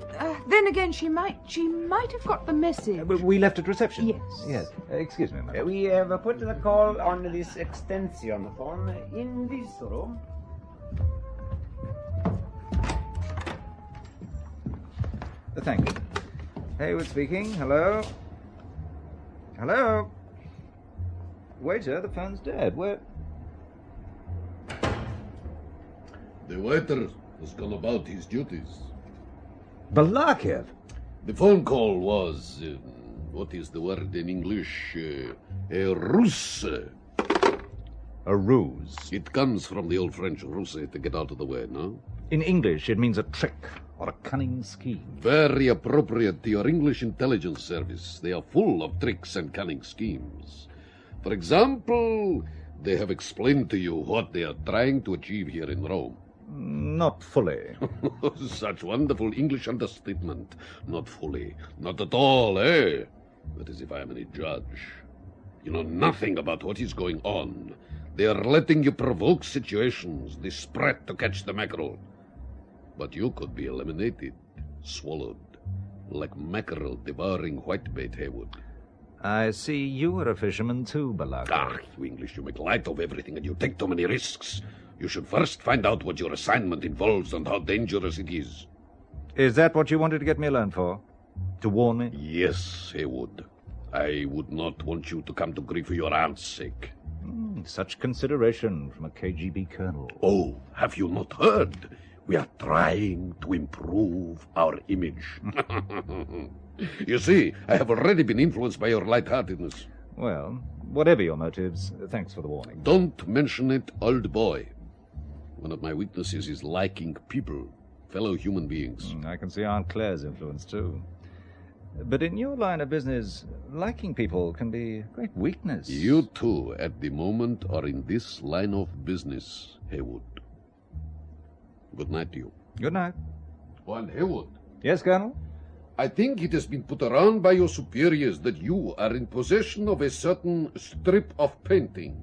then again, she might have got the message. We left at reception? Yes. Yes. Excuse me, madam. We have put the call on this extension phone in this room. Thank you. Haywood speaking. Hello? Hello? Waiter, the phone's dead. Where? The waiter has gone about his duties. Balakiv? The phone call was, what is the word in English? A ruse. A ruse? It comes from the old French ruse, to get out of the way, no? In English, it means a trick or a cunning scheme. Very appropriate to your English intelligence service. They are full of tricks and cunning schemes. For example, they have explained to you what they are trying to achieve here in Rome. Not fully. Such wonderful English understatement. Not fully. Not at all, eh? That is if I am any judge. You know nothing about what is going on. They are letting you provoke situations, the spread to catch the mackerel. But you could be eliminated, swallowed, like mackerel devouring whitebait, Haywood. I see you are a fisherman too, Balak. You English, you make light of everything and you take too many risks. You should first find out what your assignment involves and how dangerous it is. Is that what you wanted to get me alone for? To warn me? Yes, Haywood. I would not want you to come to grief for your aunt's sake. Such consideration from a KGB colonel. Oh, have you not heard? We are trying to improve our image. You see, I have already been influenced by your lightheartedness. Well, whatever your motives, thanks for the warning. Don't mention it, old boy. One of my weaknesses is liking people, fellow human beings. I can see Aunt Claire's influence, too. But in your line of business, liking people can be a great weakness. You, too, at the moment, are in this line of business, Haywood. Good night to you. Good night. And Haywood. Yes, Colonel? I think it has been put around by your superiors that you are in possession of a certain strip of painting.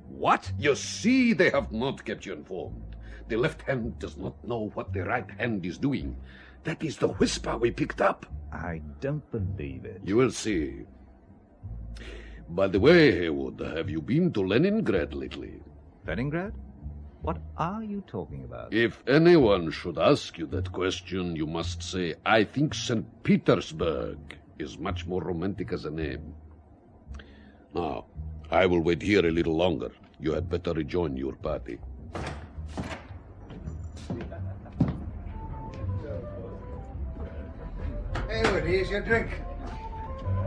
What? You see, they have not kept you informed. The left hand does not know what the right hand is doing. That is the whisper we picked up. I don't believe it. You will see. By the way, Haywood, have you been to Leningrad lately? Leningrad? What are you talking about? If anyone should ask you that question, you must say, I think St. Petersburg is much more romantic as a name. Now, I will wait here a little longer. You had better rejoin your party. Haywood, here's your drink.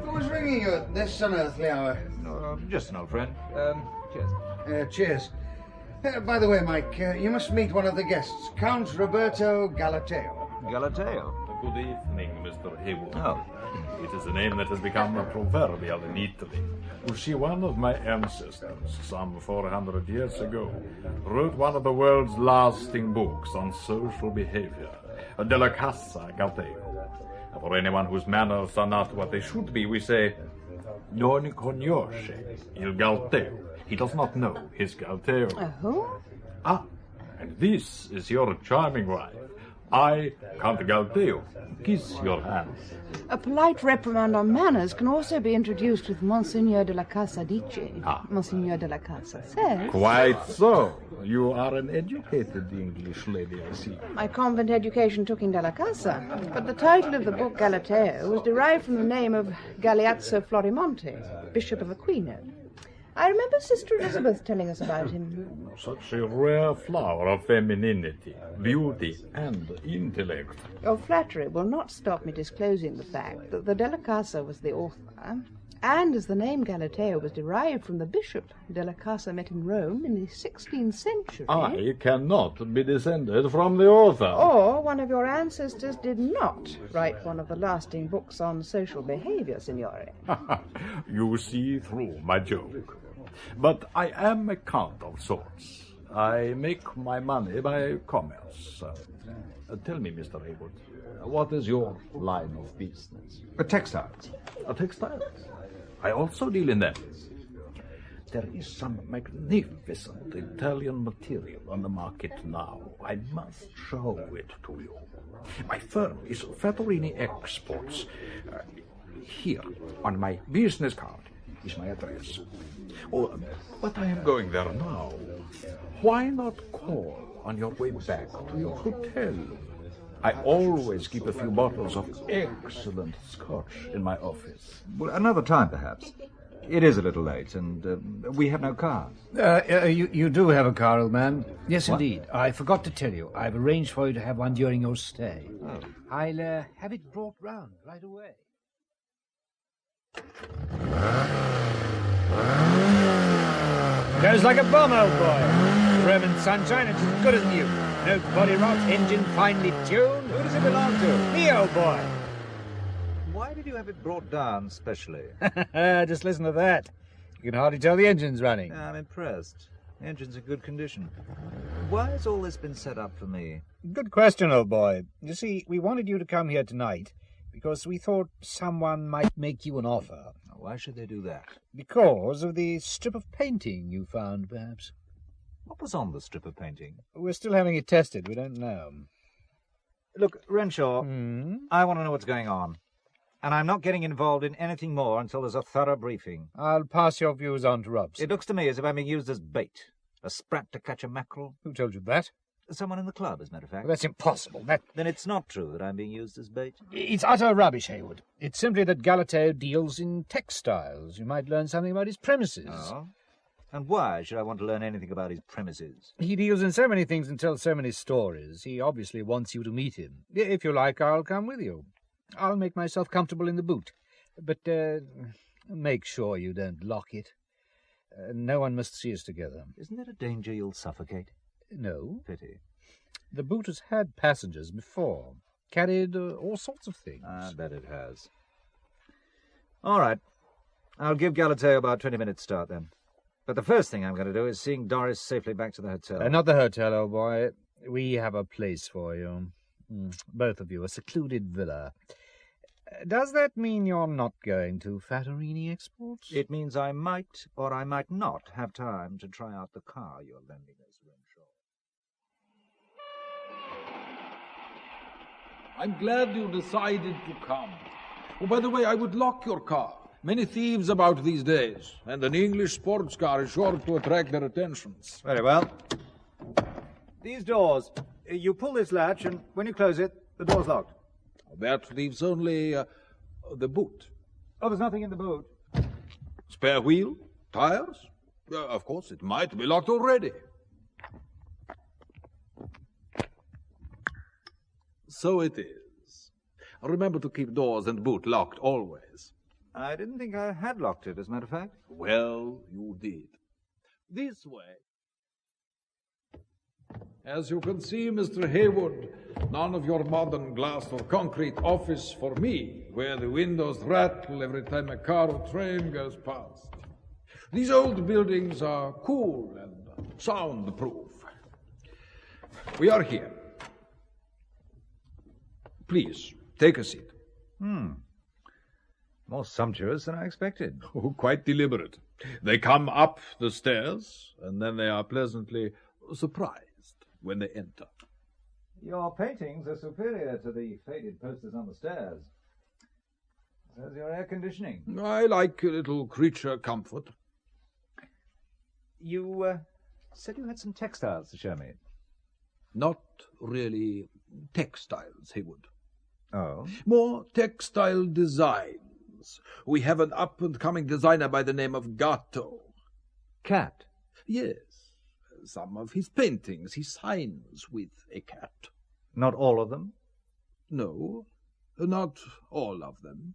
Who was ringing you at this unearthly hour? Just an old friend. Cheers. Cheers. By the way, Mike, you must meet one of the guests, Count Roberto Galateo. Galateo? Good evening, Mr. Haywood. Oh. It is a name that has become proverbial in Italy. You see, one of my ancestors, some 400 years ago, wrote one of the world's lasting books on social behavior, Della Casa Galateo. For anyone whose manners are not what they should be, we say, Non conosce il Galteo. He does not know his Galteo. Who? Ah, and this is your charming wife. I, Count Galteo. Kiss your hand. A polite reprimand on manners can also be introduced with Monsignor de la Casa dice. Monsignor de la Casa says. Quite so. You are an educated English lady, I see. My convent education took in de la Casa, but the title of the book Galateo was derived from the name of Galeazzo Florimonte, Bishop of Aquino. I remember Sister Elizabeth telling us about him. Such a rare flower of femininity, beauty, and intellect. Your flattery will not stop me disclosing the fact that the de la Casa was the author, and as the name Galateo was derived from the bishop de la Casa met in Rome in the 16th century... I cannot be descended from the author. Or one of your ancestors did not write one of the lasting books on social behavior, Signore. You see through my joke. But I am a count of sorts. I make my money by commerce. Tell me, Mr. Haywood, what is your line of business? Textiles. Textiles? I also deal in that. There is some magnificent Italian material on the market now. I must show it to you. My firm is Fattorini Exports. Here, on my business card, is my address. Oh, but I am going there now. Why not call on your way back to your hotel? I always keep a few bottles of excellent scotch in my office. Well, another time, perhaps. It is a little late, and we have no car. You do have a car, old man. Yes, What? indeed. I forgot to tell you. I've arranged for you to have one during your stay. Oh. I'll have it brought round right away. Goes like a bomb, old boy. Roman sunshine, it's as good as new. No body rot, engine finely tuned. Who does it belong to? Me, old boy. Why did you have it brought down specially? Just listen to that. You can hardly tell the engine's running. I'm impressed. The engine's in good condition. Why has all this been set up for me? Good question, old boy. You see, we wanted you to come here tonight because we thought someone might make you an offer. Why should they do that? Because of the strip of painting you found, perhaps. What was on the strip of painting? We're still having it tested. We don't know. Look, Renshaw, I want to know what's going on. And I'm not getting involved in anything more until there's a thorough briefing. I'll pass your views on to Robson. It looks to me as if I'm being used as bait. A sprat to catch a mackerel. Who told you that? Someone in the club, as a matter of fact. Well, that's impossible. Then it's not true that I'm being used as bait? It's utter rubbish, Haywood. It's simply that Galateo deals in textiles. You might learn something about his premises. Oh? And why should I want to learn anything about his premises? He deals in so many things and tells so many stories. He obviously wants you to meet him. If you like, I'll come with you. I'll make myself comfortable in the boot. But make sure you don't lock it. No one must see us together. Isn't there a danger you'll suffocate? No. Pity. The boot has had passengers before. Carried all sorts of things. I bet it has. All right. I'll give Galateo about 20 minutes start then. But the first thing I'm going to do is seeing Doris safely back to the hotel. Not the hotel, old boy. We have a place for you. Both of you, a secluded villa. Does that mean you're not going to Fattorini Exports? It means I might or I might not have time to try out the car you're lending us, Renshaw. I'm glad you decided to come. Oh, by the way, I would lock your car. Many thieves about these days, and an English sports car is sure to attract their attentions. Very well. These doors. You pull this latch, and when you close it, the door's locked. That leaves only the boot. Oh, there's nothing in the boot. Spare wheel? Tires? Of course, it might be locked already. So it is. Remember to keep doors and boot locked always. I didn't think I had locked it, as a matter of fact. Well, you did. This way. As you can see, Mr. Haywood, none of your modern glass or concrete office for me, where the windows rattle every time a car or train goes past. These old buildings are cool and soundproof. We are here. Please, take a seat. More sumptuous than I expected. Oh, quite deliberate. They come up the stairs, and then they are pleasantly surprised when they enter. Your paintings are superior to the faded posters on the stairs. So's your air conditioning. I like a little creature comfort. You said you had some textiles to show me. Not really textiles, Haywood. Oh? More textile designs. We have an up-and-coming designer by the name of Gatto. Cat? Yes. Some of his paintings he signs with a cat. Not all of them? No, not all of them.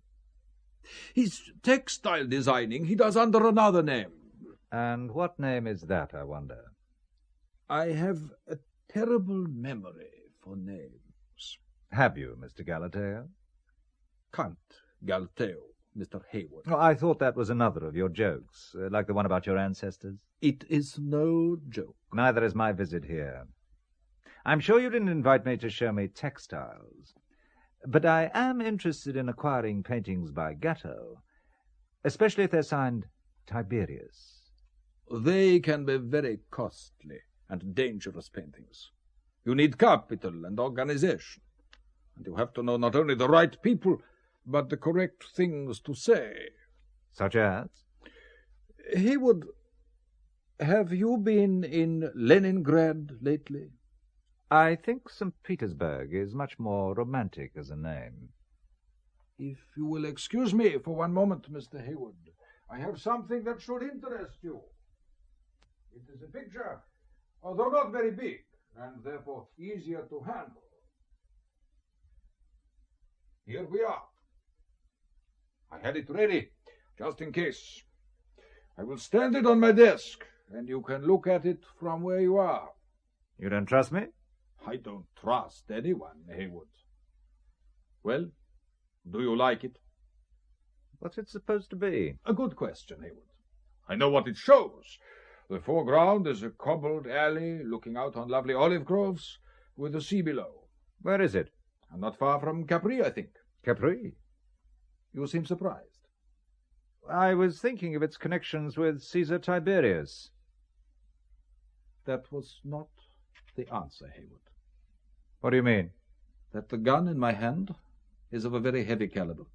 His textile designing he does under another name. And what name is that, I wonder? I have a terrible memory for names. Have you, Mr. Galateo? Count Galateo, Mr. Haywood. Oh, I thought that was another of your jokes, like the one about your ancestors. It is no joke. Neither is my visit here. I'm sure you didn't invite me to show me textiles, but I am interested in acquiring paintings by Gatto, especially if they're signed Tiberius. They can be very costly and dangerous paintings. You need capital and organization, and you have to know not only the right people, but the correct things to say. Such as? Haywood, have you been in Leningrad lately? I think St. Petersburg is much more romantic as a name. If you will excuse me for one moment, Mr. Haywood, I have something that should interest you. It is a picture, although not very big, and therefore easier to handle. Here we are. I had it ready, just in case. I will stand it on my desk, and you can look at it from where you are. You don't trust me? I don't trust anyone, Haywood. Well, do you like it? What's it supposed to be? A good question, Haywood. I know what it shows. The foreground is a cobbled alley looking out on lovely olive groves with the sea below. Where is it? Not far from Capri, I think. Capri? You seem surprised. I was thinking of its connections with Caesar Tiberius. That was not the answer, Haywood. What do you mean? That the gun in my hand is of a very heavy caliber,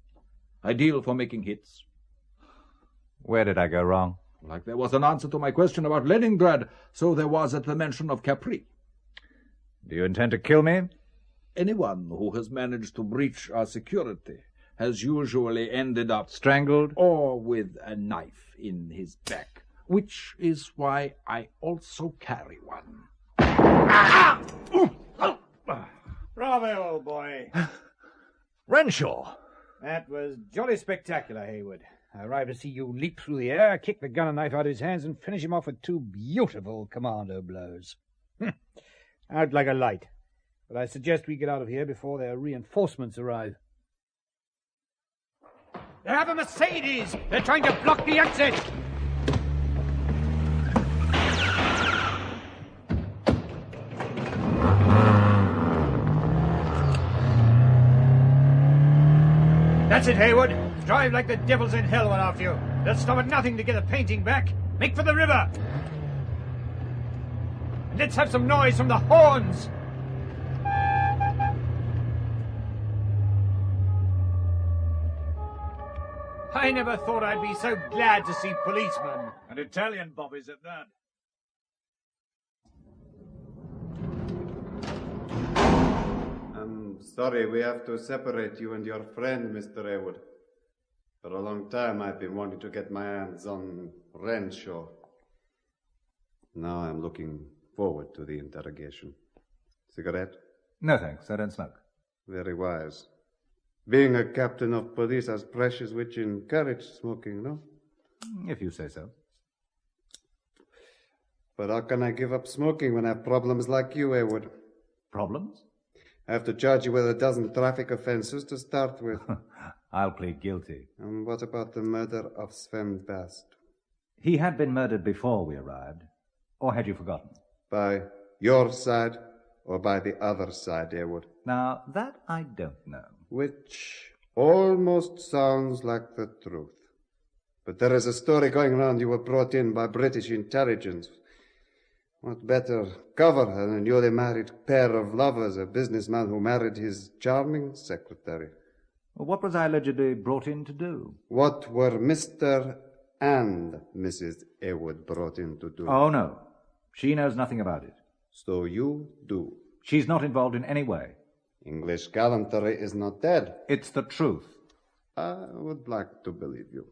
ideal for making hits. Where did I go wrong? Like there was an answer to my question about Leningrad, so there was at the mention of Capri. Do you intend to kill me? Anyone who has managed to breach our security has usually ended up strangled or with a knife in his back, which is why I also carry one. Bravo, old boy. Renshaw! That was jolly spectacular, Haywood. I arrived to see you leap through the air, kick the gun and knife out of his hands, and finish him off with two beautiful commando blows. Out like a light. But I suggest we get out of here before their reinforcements arrive. They have a Mercedes! They're trying to block the exit! That's it, Haywood. Drive like the devils in hell went after you. They'll stop at nothing to get a painting back. Make for the river. And let's have some noise from the horns. I never thought I'd be so glad to see policemen. And Italian bobbies at that. I'm sorry we have to separate you and your friend, Mr. Haywood. For a long time I've been wanting to get my hands on Renshaw. Now I'm looking forward to the interrogation. Cigarette? No, thanks. I don't smoke. Very wise. Being a captain of police has precious which encourage smoking, no? If you say so. But how can I give up smoking when I have problems like you, Haywood? Problems? I have to charge you with a dozen traffic offenses to start with. I'll plead guilty. And what about the murder of Sven Bast? He had been murdered before we arrived. Or had you forgotten? By your side or by the other side, Haywood? Now, that I don't know. Which Almost sounds like the truth. But there is a story going around you were brought in by British intelligence. What better cover than a newly married pair of lovers, a businessman who married his charming secretary? Well, what was I allegedly brought in to do? What were Mr. and Mrs. Heywood brought in to do? Oh, no. She knows nothing about it. So you do? She's not involved in any way. English gallantry is not dead. It's the truth. I would like to believe you.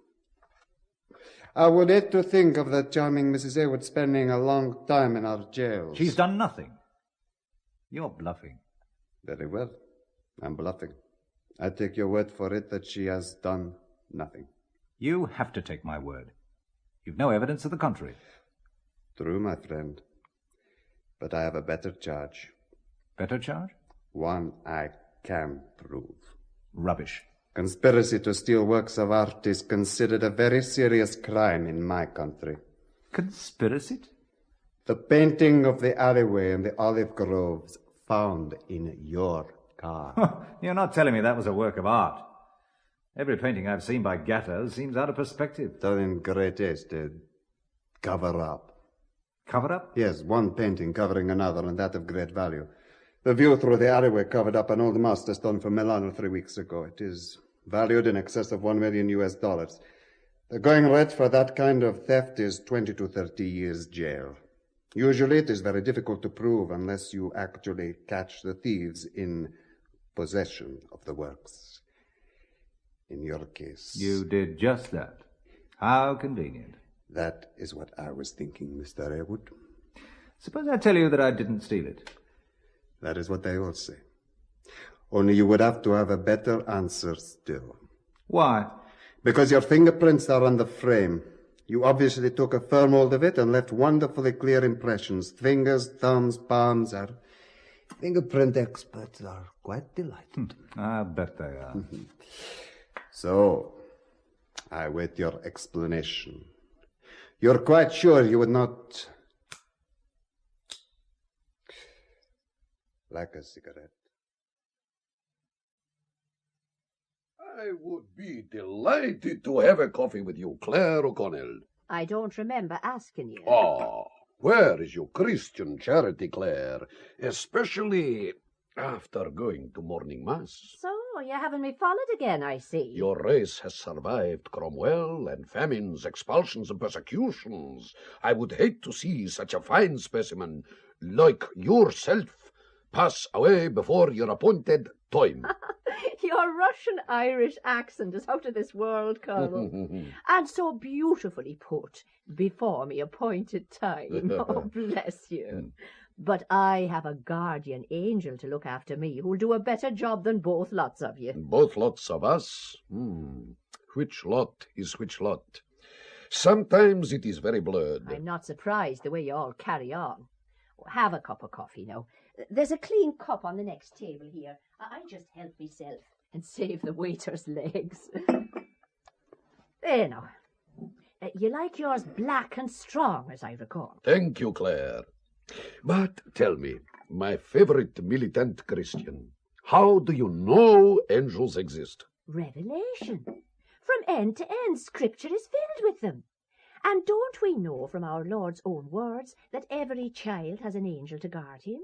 I would hate to think of that charming Mrs. Heywood spending a long time in our jails. She's done nothing. You're bluffing. Very well. I'm bluffing. I take your word for it that she has done nothing. You have to take my word. You've no evidence of the contrary. True, my friend. But I have a better charge. Better charge? One I can prove. Rubbish. Conspiracy to steal works of art is considered a very serious crime in my country. Conspiracy? The painting of the alleyway and the olive groves found in your car. You're not telling me that was a work of art. Every painting I've seen by Gatto seems out of perspective. Done in great haste. Cover up. Cover up? Yes, one painting covering another, and that of great value. The view through the alleyway covered up an old master stone from Milano 3 weeks ago. It is valued in excess of $1 million. The going rate for that kind of theft is 20 to 30 years jail. Usually it is very difficult to prove unless you actually catch the thieves in possession of the works. In your case... You did just that. How convenient. That is what I was thinking, Mr. Heywood. Suppose I tell you that I didn't steal it. That is what they all say. Only you would have to have a better answer still. Why? Because your fingerprints are on the frame. You obviously took a firm hold of it and left wonderfully clear impressions. Fingers, thumbs, palms. Our fingerprint experts are quite delighted. I bet they are. So, I wait your explanation. You're quite sure you would not... like a cigarette? I would be delighted to have a coffee with you, Claire O'Connell. I don't remember asking you. Ah, where is your Christian charity, Claire? Especially after going to morning mass. So, you're having me followed again, I see. Your race has survived Cromwell and famines, expulsions and persecutions. I would hate to see such a fine specimen like yourself pass away before your appointed time. Your Russian-Irish accent is out of this world, Colonel. And so beautifully put, before me appointed time. Oh, bless you. But I have a guardian angel to look after me who'll do a better job than both lots of you. Both lots of us? Which lot is which lot? Sometimes it is very blurred. I'm not surprised the way you all carry on. Have a cup of coffee now. There's a clean cup on the next table here. I just help myself and save the waiter's legs. There now. You like yours black and strong, as I recall. Thank you, Claire. But tell me, my favorite militant Christian, how do you know angels exist? Revelation. From end to end, Scripture is filled with them. And don't we know from our Lord's own words that every child has an angel to guard him?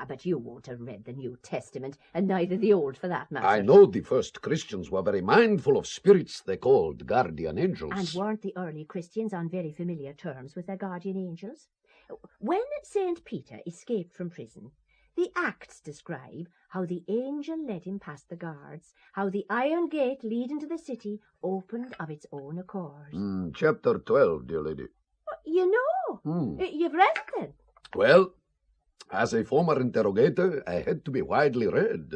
But you won't have read the New Testament, and neither the Old for that matter. I know the first Christians were very mindful of spirits they called guardian angels. And weren't the early Christians on very familiar terms with their guardian angels? When St. Peter escaped from prison, the Acts describe how the angel led him past the guards, how the iron gate leading to the city opened of its own accord. Chapter 12, dear lady. You know. You've read it then. Well, as a former interrogator, I had to be widely read.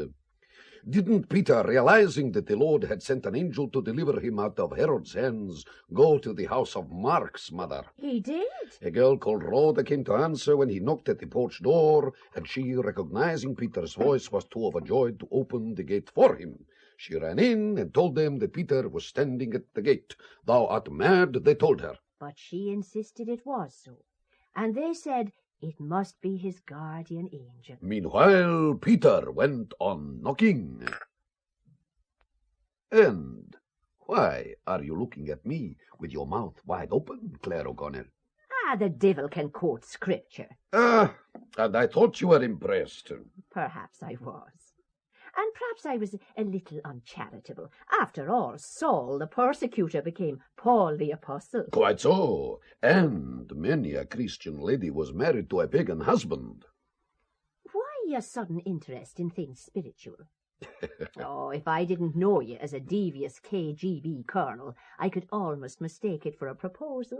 Didn't Peter, realizing that the Lord had sent an angel to deliver him out of Herod's hands, go to the house of Mark's mother? He did. A girl called Rhoda came to answer when he knocked at the porch door, and she, recognizing Peter's voice, was too overjoyed to open the gate for him. She ran in and told them that Peter was standing at the gate. Thou art mad, they told her. But she insisted it was so. And they said, it must be his guardian angel. Meanwhile, Peter went on knocking. And why are you looking at me with your mouth wide open, Claire O'Connell? Ah, the devil can quote scripture. Ah, and I thought you were impressed. Perhaps I was. And perhaps I was a little uncharitable. After all, Saul the persecutor became Paul the apostle. Quite so. And many a Christian lady was married to a pagan husband. Why a sudden interest in things spiritual? Oh, if I didn't know you as a devious KGB colonel, I could almost mistake it for a proposal.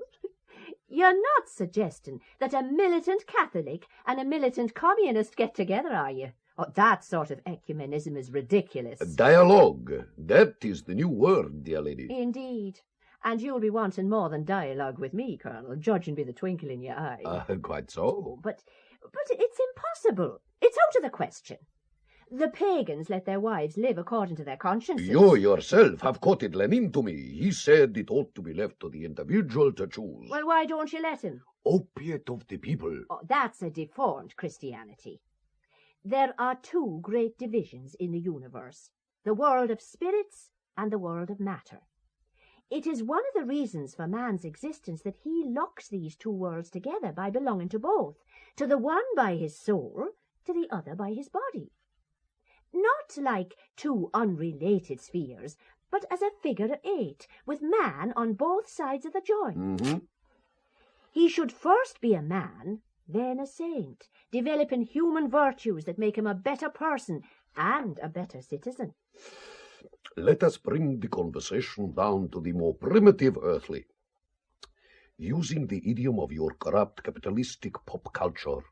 You're not suggesting that a militant Catholic and a militant communist get together, are you? Oh, that sort of ecumenism is ridiculous. Dialogue. That is the new word, dear lady. Indeed. And you'll be wanting more than dialogue with me, Colonel, judging by the twinkle in your eye. Quite so. But it's impossible. It's out of the question. The pagans let their wives live according to their consciences. You yourself have quoted Lenin to me. He said it ought to be left to the individual to choose. Well, why don't you let him? Opiate of the people. Oh, that's a deformed Christianity. There are two great divisions in the universe, the world of spirits and the world of matter. It is one of the reasons for man's existence that he locks these two worlds together by belonging to both, to the one by his soul, to the other by his body. Not like two unrelated spheres, but as a figure of 8, with man on both sides of the joint. Mm-hmm. He should first be a man, then a saint, developing human virtues that make him a better person and a better citizen. Let us bring the conversation down to the more primitive earthly. Using the idiom of your corrupt capitalistic pop culture,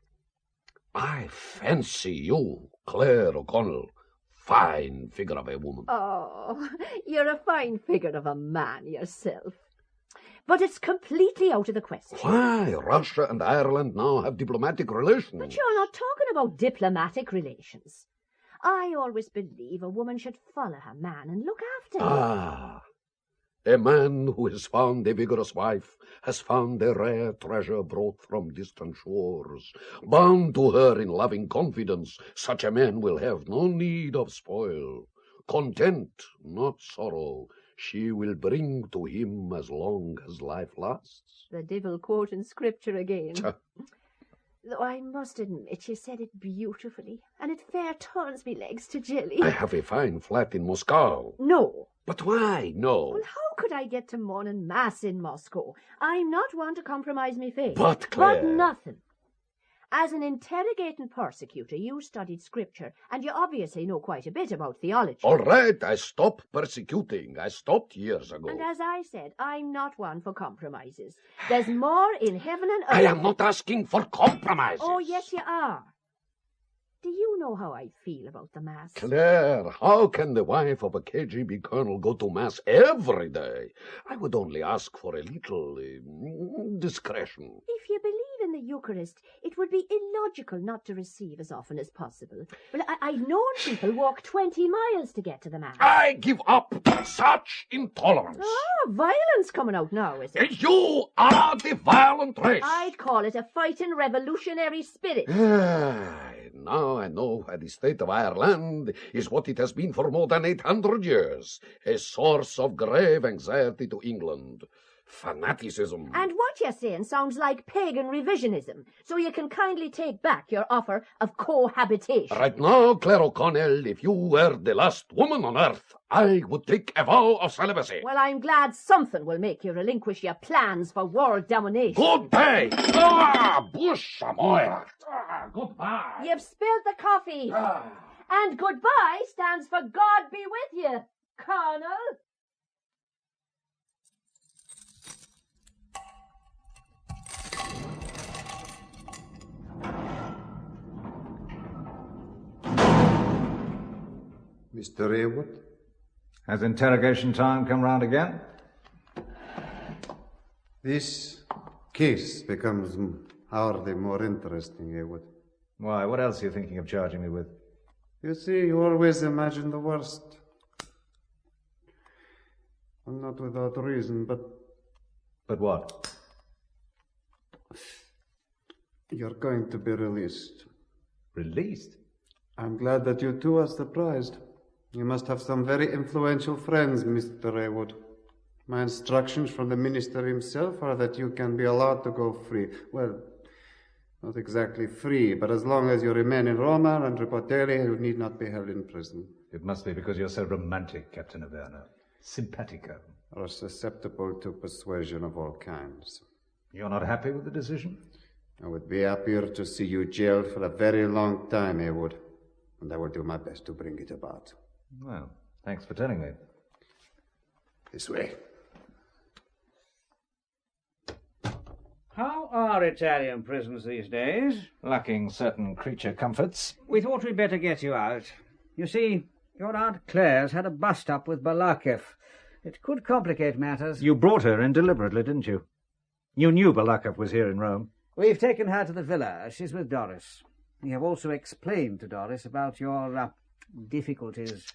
I fancy you, Claire O'Connell, fine figure of a woman. Oh, you're a fine figure of a man yourself. But it's completely out of the question. Why, Russia and Ireland now have diplomatic relations. But you're not talking about diplomatic relations. I always believe a woman should follow her man and look after him. Ah, a man who has found a vigorous wife has found a rare treasure brought from distant shores. Bound to her in loving confidence, such a man will have no need of spoil. Content, not sorrow, she will bring to him as long as life lasts. The devil quoting scripture again. Though I must admit you said it beautifully, and it fair turns me legs to jelly. I have a fine flat in Moscow. No. But why no? Well, how could I get to morning mass in Moscow? I'm not one to compromise me faith. But, Claire... But nothing. As an interrogating persecutor, you studied scripture, and you obviously know quite a bit about theology. All right, I stopped persecuting. I stopped years ago. And as I said, I'm not one for compromises. There's more in heaven and earth. I am not asking for compromises. Oh, yes, you are. Do you know how I feel about the Mass? Claire, how can the wife of a KGB colonel go to Mass every day? I would only ask for a little discretion. If you believe in the Eucharist, it would be illogical not to receive as often as possible. Well, I've known people walk 20 miles to get to the Mass. I give up such intolerance. Ah, violence coming out now, is it? You are the violent race. I'd call it a fighting revolutionary spirit. Now I know why the state of Ireland is what it has been for more than 800 years, a source of grave anxiety to England. Fanaticism. And what you're saying sounds like pagan revisionism, so you can kindly take back your offer of cohabitation. Right now, Claire O'Connell, if you were the last woman on earth, I would take a vow of celibacy. Well, I'm glad something will make you relinquish your plans for world domination. Good day! Bush Amoya! Goodbye! You've spilled the coffee. And goodbye stands for God be with you, Colonel. Mr. Haywood? Has interrogation time come round again? This case becomes hardly more interesting, Haywood. Why, what else are you thinking of charging me with? You see, you always imagine the worst. And not without reason, but... But what? You're going to be released. Released? I'm glad that you two are surprised. You must have some very influential friends, Mr. Heywood. My instructions from the minister himself are that you can be allowed to go free. Well, not exactly free, but as long as you remain in Roma and report daily, you need not be held in prison. It must be because you're so romantic, Captain Averna. Simpatico. Or susceptible to persuasion of all kinds. You're not happy with the decision? I would be happier to see you jailed for a very long time, Heywood. And I will do my best to bring it about. Well, thanks for telling me. This way. How are Italian prisons these days? Lacking certain creature comforts. We thought we'd better get you out. You see, your Aunt Claire's had a bust-up with Balakov. It could complicate matters. You brought her in deliberately, didn't you? You knew Balakov was here in Rome. We've taken her to the villa. She's with Doris. We have also explained to Doris about your difficulties.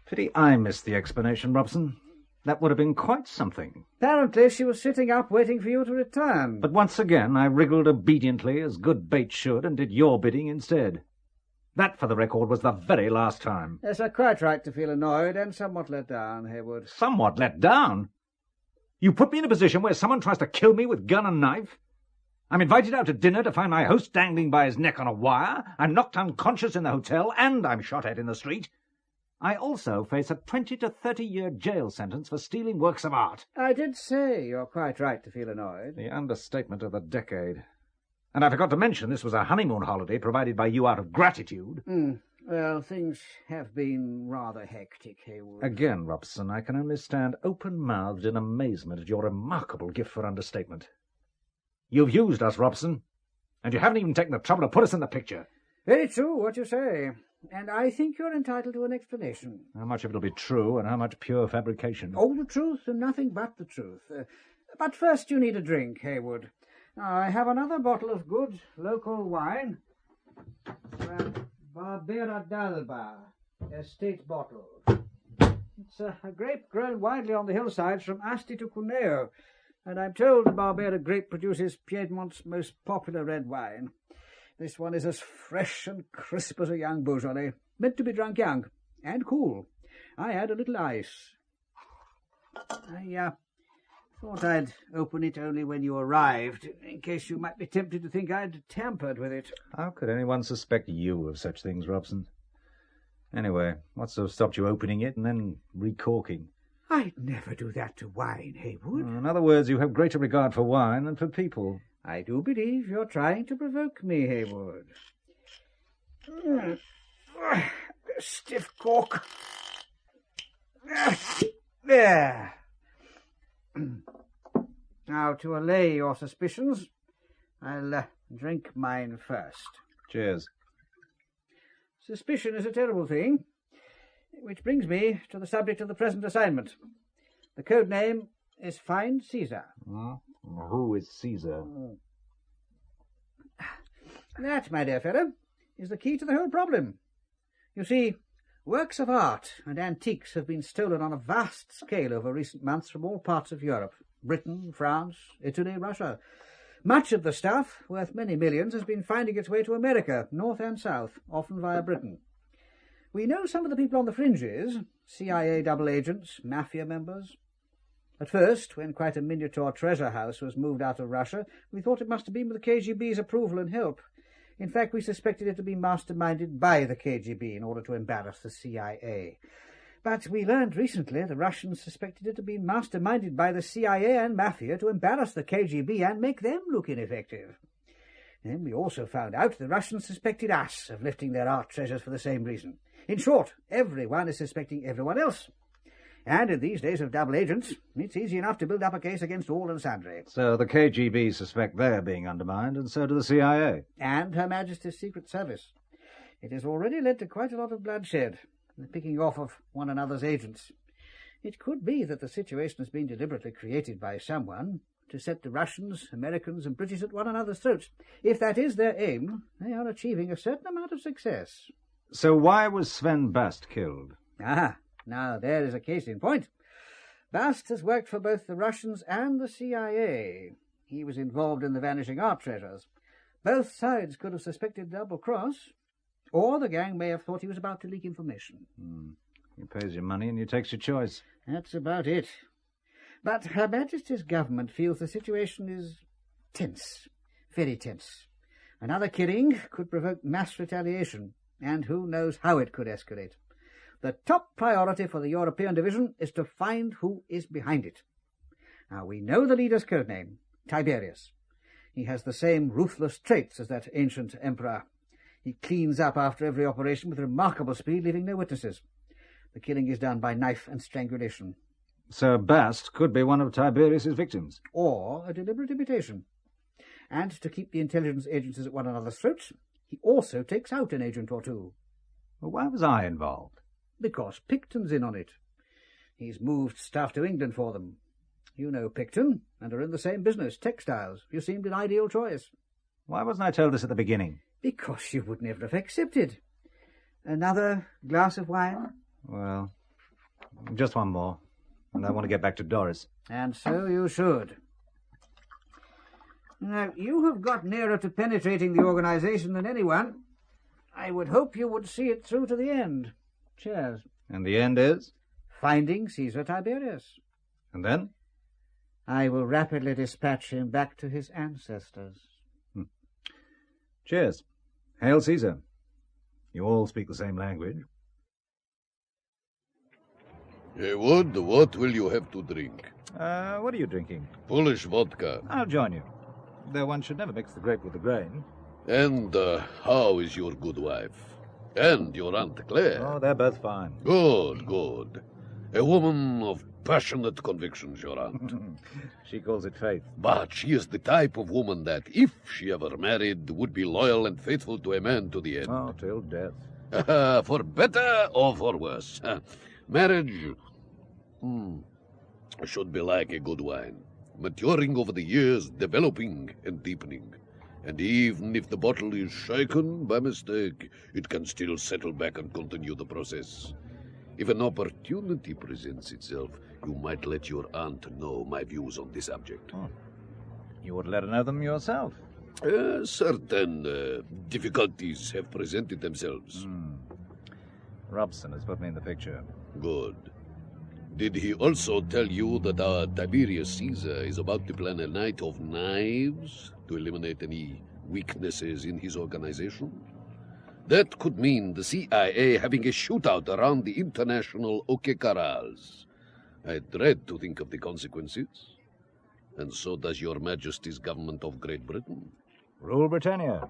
Pity I missed the explanation, Robson. That would have been quite something. Apparently she was sitting up waiting for you to return. But once again I wriggled obediently, as good bait should, and did your bidding instead. That, for the record, was the very last time. Yes, you're quite right to feel annoyed and somewhat let down, Heywood. Somewhat let down? You put me in a position where someone tries to kill me with gun and knife? I'm invited out to dinner to find my host dangling by his neck on a wire. I'm knocked unconscious in the hotel, and I'm shot at in the street. I also face a 20 to 30-year jail sentence for stealing works of art. I did say you're quite right to feel annoyed. The understatement of the decade. And I forgot to mention this was a honeymoon holiday provided by you out of gratitude. Well, things have been rather hectic, Heywood. Again, Robson, I can only stand open-mouthed in amazement at your remarkable gift for understatement. You've used us, Robson, and you haven't even taken the trouble to put us in the picture. Very true, what you say. And I think you're entitled to an explanation. How much of it'll be true and how much pure fabrication? Oh, the truth and nothing but the truth. But first you need a drink, Heywood. Now, I have another bottle of good local wine. Barbera d'Alba, estate bottle. It's a grape grown widely on the hillsides from Asti to Cuneo, and I'm told the Barbera grape produces Piedmont's most popular red wine. This one is as fresh and crisp as a young Beaujolais, meant to be drunk young, and cool. I add a little ice. I thought I'd open it only when you arrived, in case you might be tempted to think I'd tampered with it. How could anyone suspect you of such things, Robson? Anyway, what so stopped you opening it and then recorking? I'd never do that to wine, Heywood. In other words, you have greater regard for wine than for people. I do believe you're trying to provoke me, Heywood. Stiff cork. There. Now, to allay your suspicions, I'll drink mine first. Cheers. Suspicion is a terrible thing, which brings me to the subject of the present assignment. The code name is Find Caesar. Who is Caesar? That, my dear fellow, is the key to the whole problem. You see, works of art and antiques have been stolen on a vast scale over recent months from all parts of Europe. Britain, France, Italy, Russia. Much of the stuff, worth many millions, has been finding its way to America, north and south, often via Britain. We know some of the people on the fringes, CIA double agents, mafia members. At first, when quite a miniature treasure house was moved out of Russia, we thought it must have been with the KGB's approval and help. In fact, we suspected it to be masterminded by the KGB in order to embarrass the CIA. But we learned recently the Russians suspected it to be masterminded by the CIA and Mafia to embarrass the KGB and make them look ineffective. Then we also found out the Russians suspected us of lifting their art treasures for the same reason. In short, everyone is suspecting everyone else. And in these days of double agents, it's easy enough to build up a case against all and sundry. So the KGB suspect they're being undermined, and so do the CIA. And Her Majesty's Secret Service. It has already led to quite a lot of bloodshed, the picking off of one another's agents. It could be that the situation has been deliberately created by someone to set the Russians, Americans, and British at one another's throats. If that is their aim, they are achieving a certain amount of success. So why was Sven Bast killed? Now there is a case in point. Bast has worked for both the Russians and the CIA. He was involved in the vanishing art treasures. Both sides could have suspected double-cross, or the gang may have thought he was about to leak information. He pays your money and you takes your choice. That's about it. But Her Majesty's government feels the situation is tense, very tense. Another killing could provoke mass retaliation, and who knows how it could escalate. The top priority for the European Division is to find who is behind it. Now, we know the leader's code name, Tiberius. He has the same ruthless traits as that ancient emperor. He cleans up after every operation with remarkable speed, leaving no witnesses. The killing is done by knife and strangulation. Sir Bast could be one of Tiberius's victims. Or a deliberate imitation. And to keep the intelligence agencies at one another's throats, he also takes out an agent or two. Well, why was I involved? Because Picton's in on it. He's moved stuff to England for them. You know Picton, and are in the same business, textiles. You seemed an ideal choice. Why wasn't I told this at the beginning? Because you would never have accepted. Another glass of wine? Well, just one more. And I want to get back to Doris. And so you should. Now, you have got nearer to penetrating the organisation than anyone. I would hope you would see it through to the end. Cheers. And the end is? Finding Caesar Tiberius. And then? I will rapidly dispatch him back to his ancestors. Cheers. Hail Caesar. You all speak the same language. Haywood, what will you have to drink? What are you drinking? Polish vodka. I'll join you. Though one should never mix the grape with the grain. And how is your good wife? And your Aunt Claire? Oh, they're both fine. Good, good. A woman of passionate convictions, your aunt. She calls it faith. But she is the type of woman that, if she ever married, would be loyal and faithful to a man to the end. Oh, till death. For better or for worse. Marriage should be like a good wine, maturing over the years, developing and deepening. And even if the bottle is shaken by mistake, it can still settle back and continue the process. If an opportunity presents itself, you might let your aunt know my views on this subject. Oh. You would let her know them yourself. Certain difficulties have presented themselves. Robson has put me in the picture. Good. Did he also tell you that our Tiberius Caesar is about to plan a night of knives to eliminate any weaknesses in his organization? That could mean the CIA having a shootout around the international Okekarals. I dread to think of the consequences. And so does your Majesty's government of Great Britain. Rule Britannia.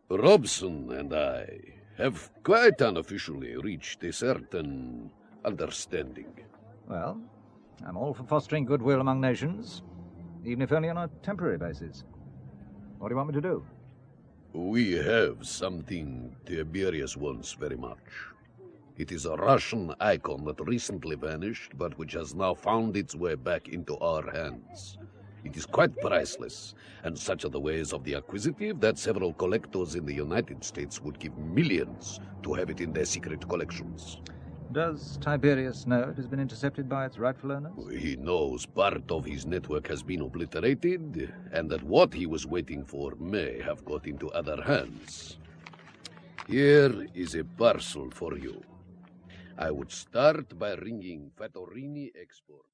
Robson and I have quite unofficially reached a certain understanding. Well, I'm all for fostering goodwill among nations, even if only on a temporary basis. What do you want me to do? We have something Tiberius wants very much. It is a Russian icon that recently vanished, but which has now found its way back into our hands. It is quite priceless, and such are the ways of the acquisitive that several collectors in the United States would give millions to have it in their secret collections. Does Tiberius know it has been intercepted by its rightful owners? He knows part of his network has been obliterated, and that what he was waiting for may have got into other hands. Here is a parcel for you. I would start by ringing Fattorini Exports.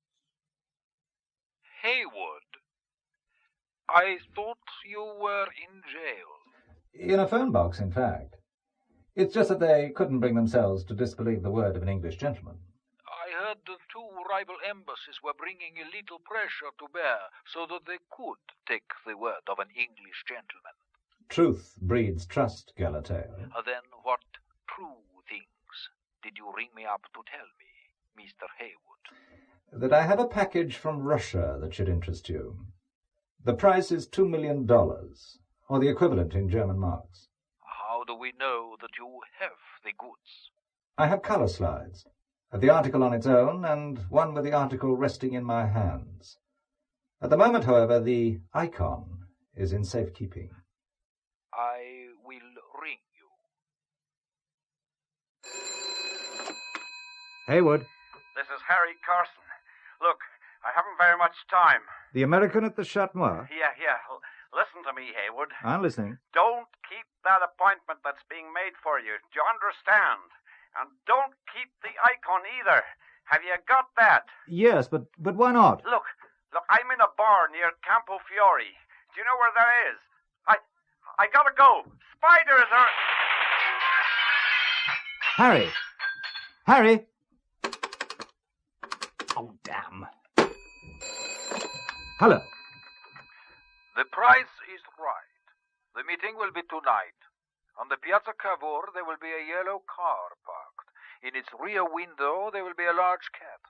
Haywood, I thought you were in jail. In a phone box, in fact. It's just that they couldn't bring themselves to disbelieve the word of an English gentleman. I heard the two rival embassies were bringing a little pressure to bear so that they could take the word of an English gentleman. Truth breeds trust, Galateo. Then what true things did you ring me up to tell me, Mr. Haywood? That I have a package from Russia that should interest you. The price is $2 million, or the equivalent in German marks. How do we know that you have the goods? I have color slides, the article on its own, and one with the article resting in my hands. At the moment, however, the icon is in safekeeping. I will ring you. Haywood. This is Harry Carson. Look, I haven't very much time. The American at the Chat Noir? Yeah. Listen to me, Haywood. I'm listening. Don't keep that appointment that's being made for you. Do you understand? And don't keep the icon either. Have you got that? Yes, but why not? Look, I'm in a bar near Campo Fiore. Do you know where that is? I gotta go. Spiders are... Harry! Harry! Oh, damn. Hello. The price is right. The meeting will be tonight. On the Piazza Cavour, there will be a yellow car parked. In its rear window, there will be a large cat.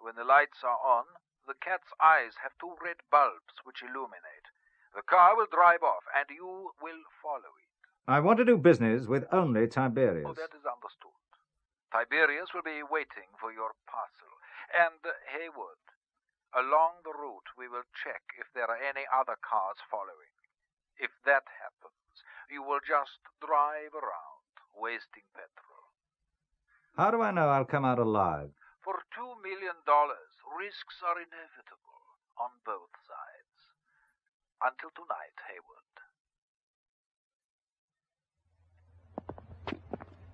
When the lights are on, the cat's eyes have two red bulbs which illuminate. The car will drive off, and you will follow it. I want to do business with only Tiberius. Oh, that is understood. Tiberius will be waiting for your parcel. And Haywood, along the route, we will check if there are any other cars following. If that happens, you will just drive around, wasting petrol. How do I know I'll come out alive? For $2 million, risks are inevitable on both sides. Until tonight, Haywood.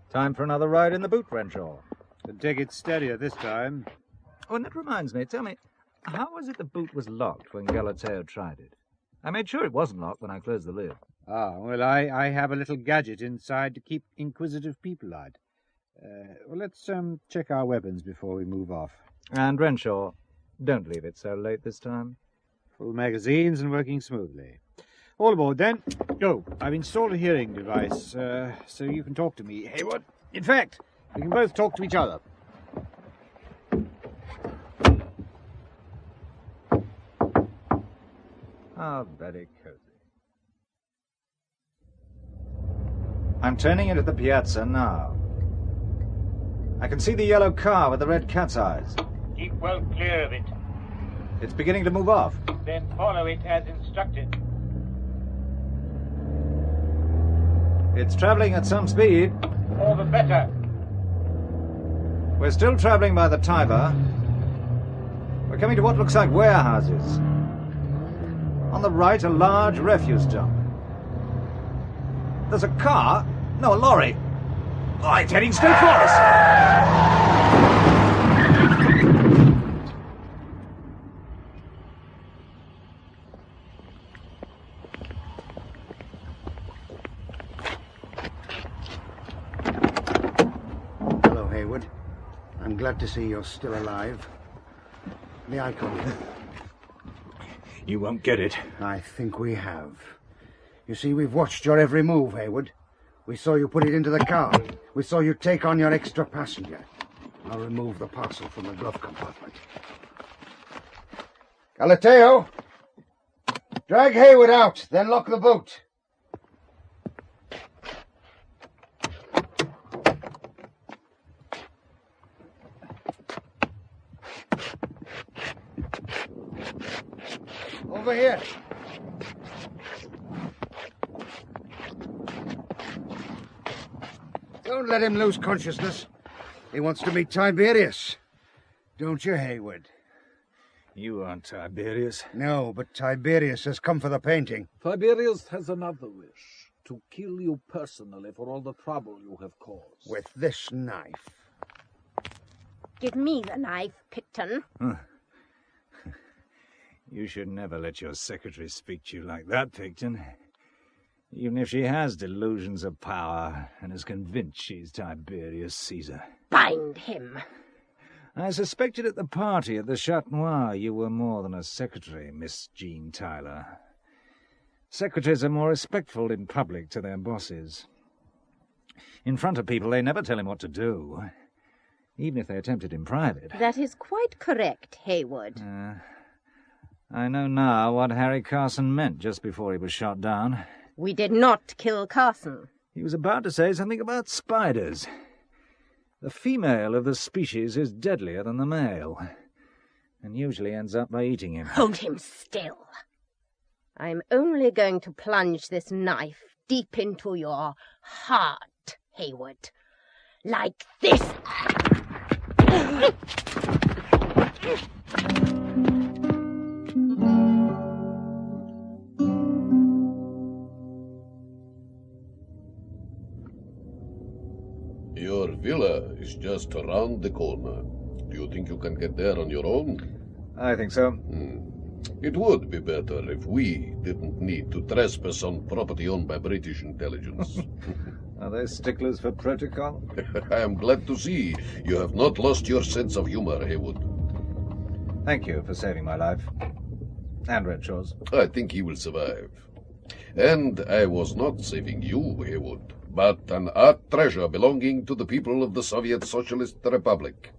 Time for another ride in the boot, Renshaw. And take it steadier this time. Oh, and that reminds me, tell me, how was it the boot was locked when Galateo tried it? I made sure it wasn't locked when I closed the lid. Ah, well, I have a little gadget inside to keep inquisitive people out. Well, let's check our weapons before we move off. And Renshaw, don't leave it so late this time. Full magazines and working smoothly. All aboard, then. Oh, I've installed a hearing device, so you can talk to me, Haywood. In fact, we can both talk to each other. Ah, very cozy. I'm turning into the piazza now. I can see the yellow car with the red cat's eyes. Keep well clear of it. It's beginning to move off. Then follow it as instructed. It's traveling at some speed. All the better. We're still traveling by the Tiber. We're coming to what looks like warehouses. On the right, a large refuse dump. There's a car. No, a lorry. Oh, it's heading straight for us. Hello, Haywood. I'm glad to see you're still alive. The icon. You won't get it. I think we have. You see, we've watched your every move, Haywood. We saw you put it into the car. We saw you take on your extra passenger. I'll remove the parcel from the glove compartment. Galateo! Drag Haywood out, then lock the boot. Over here. Don't let him lose consciousness. He wants to meet Tiberius. Don't you, Haywood? You aren't Tiberius. No, but Tiberius has come for the painting. Tiberius has another wish. To kill you personally for all the trouble you have caused. With this knife. Give me the knife, Picton. You should never let your secretary speak to you like that, Picton. Even if she has delusions of power and is convinced she's Tiberius Caesar. Bind him. I suspected at the party at the Chat Noir you were more than a secretary, Miss Jean Tyler. Secretaries are more respectful in public to their bosses. In front of people, they never tell him what to do, even if they attempt it in private. That is quite correct, Haywood. I know now what Harry Carson meant just before he was shot down. We did not kill Carson. He was about to say something about spiders. The female of the species is deadlier than the male, and usually ends up by eating him. Hold him still. I'm only going to plunge this knife deep into your heart, Haywood. Like this. Your villa is just around the corner. Do you think you can get there on your own? I think so. It would be better if we didn't need to trespass on property owned by British intelligence. Are they sticklers for protocol? I am glad to see you have not lost your sense of humor, Haywood. Thank you for saving my life. And Redshaw's. I think he will survive. And I was not saving you, Haywood, but an art treasure belonging to the people of the Soviet Socialist Republic.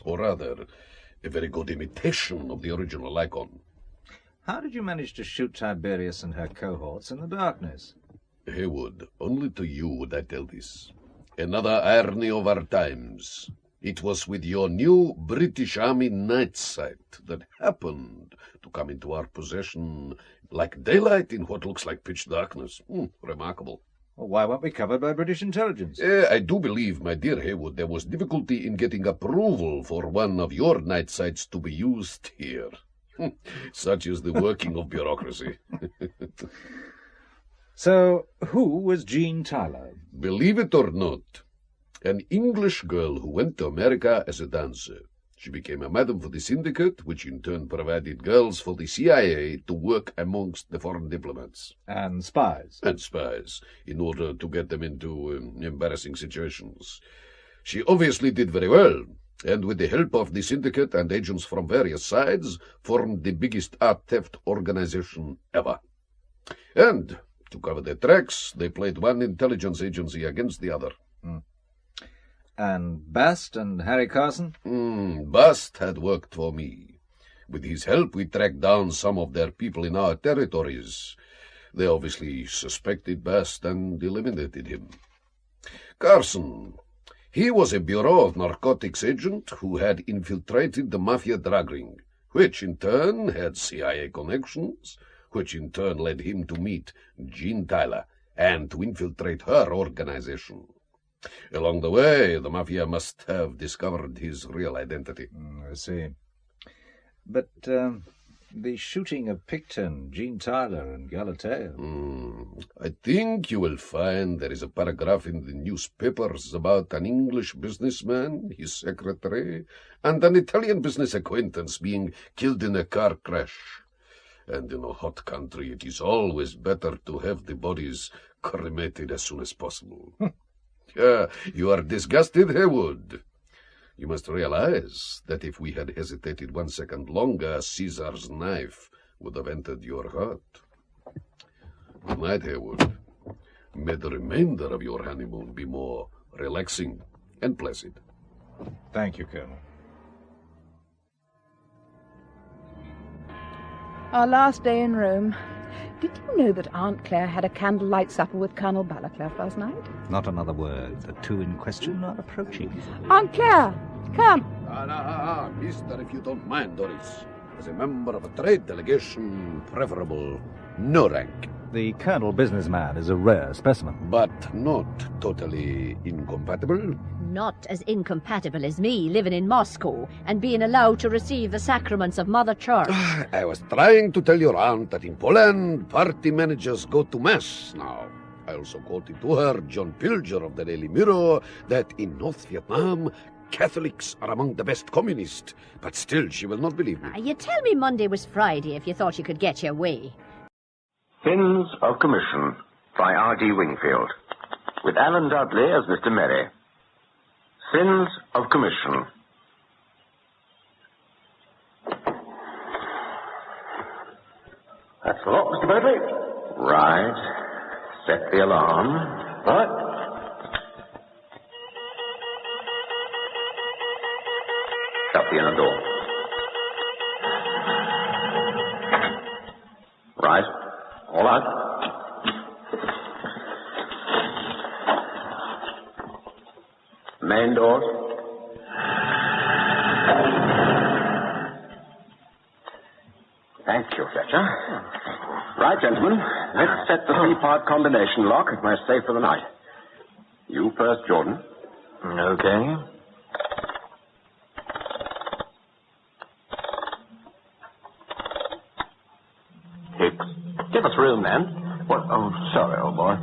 Or rather, a very good imitation of the original icon. How did you manage to shoot Tiberius and her cohorts in the darkness? Haywood, only to you would I tell this. Another irony of our times. It was with your new British Army night sight that happened to come into our possession like daylight in what looks like pitch darkness. Remarkable. Well, why weren't we covered by British intelligence? I do believe, my dear Haywood, there was difficulty in getting approval for one of your night sights to be used here. Such is the working of bureaucracy. So, who was Jean Tyler? Believe it or not, an English girl who went to America as a dancer. She became a madam for the syndicate, which in turn provided girls for the CIA to work amongst the foreign diplomats. And spies. And spies, in order to get them into embarrassing situations. She obviously did very well, and with the help of the syndicate and agents from various sides, formed the biggest art theft organization ever. And to cover their tracks, they played one intelligence agency against the other. And Bast and Harry Carson? Bast had worked for me. With his help, we tracked down some of their people in our territories. They obviously suspected Bast and eliminated him. Carson, he was a Bureau of Narcotics agent who had infiltrated the mafia drug ring, which in turn had CIA connections, which in turn led him to meet Jean Tyler and to infiltrate her organization. Along the way, the mafia must have discovered his real identity. I see. But the shooting of Picton, Jean Tyler, and Galateo... I think you will find there is a paragraph in the newspapers about an English businessman, his secretary, and an Italian business acquaintance being killed in a car crash. And in a hot country, it is always better to have the bodies cremated as soon as possible. You are disgusted, Haywood. You must realize that if we had hesitated 1 second longer, Caesar's knife would have entered your heart. Good night, Haywood. May the remainder of your honeymoon be more relaxing and placid. Thank you, Colonel. Our last day in Rome. Did you know that Aunt Claire had a candlelight supper with Colonel Balaclava last night? Not another word. The two in question are approaching. Aunt Claire, come. Mister, if you don't mind, Doris. As a member of a trade delegation, preferable no rank. The Colonel businessman is a rare specimen. But not totally incompatible? Not as incompatible as me living in Moscow and being allowed to receive the sacraments of Mother Church. I was trying to tell your aunt that in Poland, party managers go to Mass now. I also quoted to her John Pilger of the Daily Mirror that in North Vietnam, Catholics are among the best communists. But still, she will not believe me. You tell me Monday was Friday if you thought you could get your way. Sins of Commission by R.D. Wingfield, with Alan Dudley as Mr. Merry. Sins of Commission. That's the lot, Mr. Bradley. Right. Set the alarm. Right. Shut the inner door. Right. All right. Main doors. Thank you, Fletcher. Right, gentlemen. Let's set the three-part combination lock at my safe for the night. You first, Jordan. Okay. Hicks. Give us room, then. What? Oh, sorry, old boy.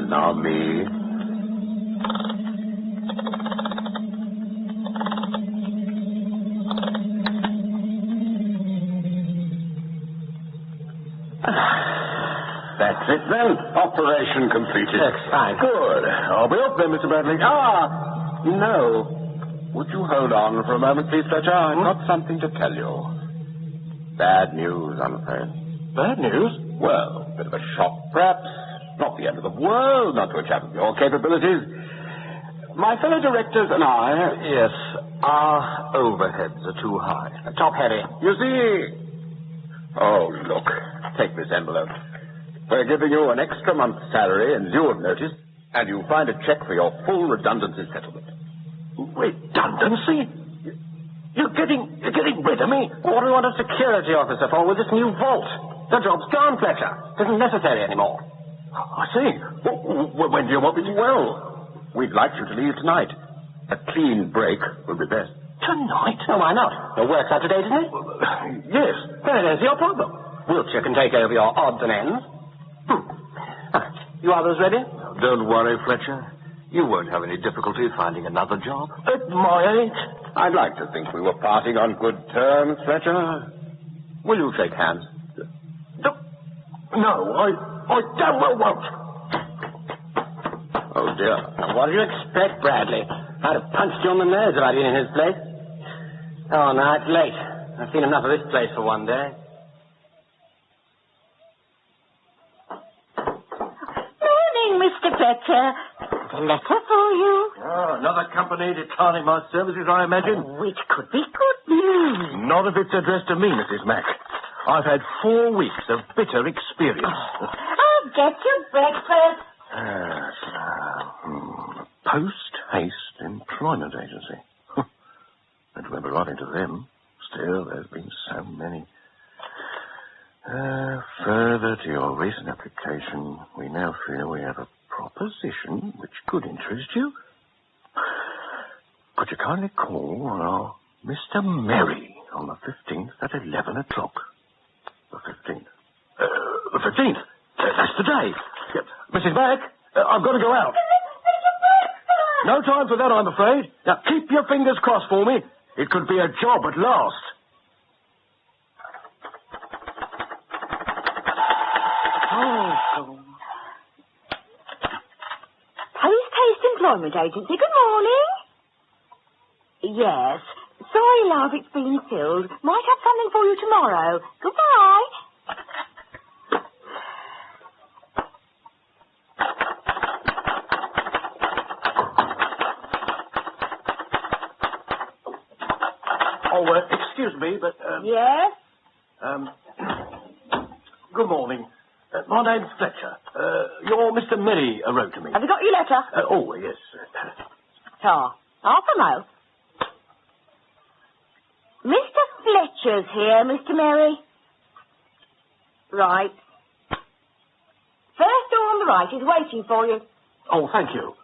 Now me. That's it then. Operation completed. That's fine. Good. I'll be up then, Mr. Bradley. No. Would you hold on for a moment, please, Fletcher? I've got something to tell you. Bad news, I'm afraid. Bad news? Well, a bit of a shock, perhaps. Not the end of the world, not to a chap of your capabilities. My fellow directors and I... Yes, our overheads are too high. Top-heavy. You see... Oh, look. Take this envelope. We're giving you an extra month's salary in lieu of notice, and you find a check for your full redundancy settlement. Redundancy? You're getting rid of me? What do we want a security officer for with this new vault? The job's gone, Fletcher. It isn't necessary anymore. I see. When do you want me to... Well, we'd like you to leave tonight. A clean break will be best. Tonight? Oh, why not? The work's up to date, isn't it? Yes. Then there's your problem. Wiltshire can take over your odds and ends. You others ready? Don't worry, Fletcher. You won't have any difficulty finding another job. At my age? I'd like to think we were parting on good terms, Fletcher. Will you shake hands? No, I damn well won't. Oh, dear. Now, what do you expect, Bradley? I'd have punched you on the nose if I'd been in his place. Oh, now it's late. I've seen enough of this place for one day. Mr. Fletcher, a letter for you. Oh, another company declining my services, I imagine. Which could be good news. Not if it's addressed to me, Mrs. Mack. I've had 4 weeks of bitter experience. I'll get you breakfast. Post-haste employment agency. I don't remember writing to them. Still, there's been so many. Further to your recent application, we now feel we have a proposition which could interest you. Could you kindly call Mr. Merry on the 15th at 11 o'clock? The 15th. The 15th? That's today. Mrs. Mack, I've got to go out. No time for that, I'm afraid. Now, keep your fingers crossed for me. It could be a job at last. Post-haste employment agency. Good morning. Yes. Sorry, love, it's been filled. Might have something for you tomorrow. Goodbye. Excuse me, but... Yes? Good morning. My name's Fletcher. You're Mr. Merry wrote to me. Have you got your letter? Yes. Half a mile. Mr. Fletcher's here, Mr. Merry. Right. First door on the right is waiting for you. Oh, thank you.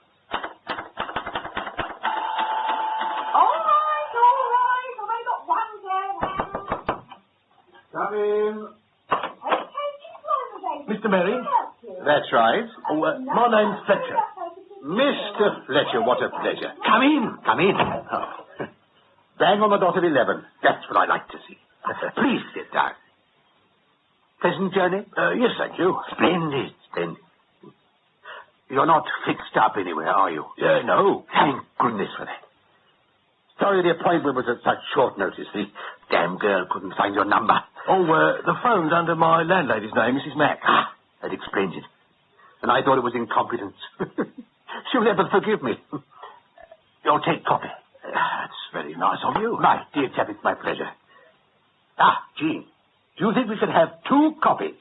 Come in. Mr. Merry? That's right. My name's Fletcher. Mr. Fletcher, what a pleasure. Come in. Oh. Bang on the dot at 11. That's what I like to see. Please sit down. Pleasant journey? Yes, thank you. Splendid. You're not fixed up anywhere, are you? No. Thank goodness for that. Sorry the appointment was at such short notice. The damn girl couldn't find your number. The phone's under my landlady's name, Mrs. Mack. That explains it. And I thought it was incompetence. She'll never forgive me. You'll take copy. That's very nice of you. My dear chap, it's my pleasure. Jean, do you think we could have 2 copies?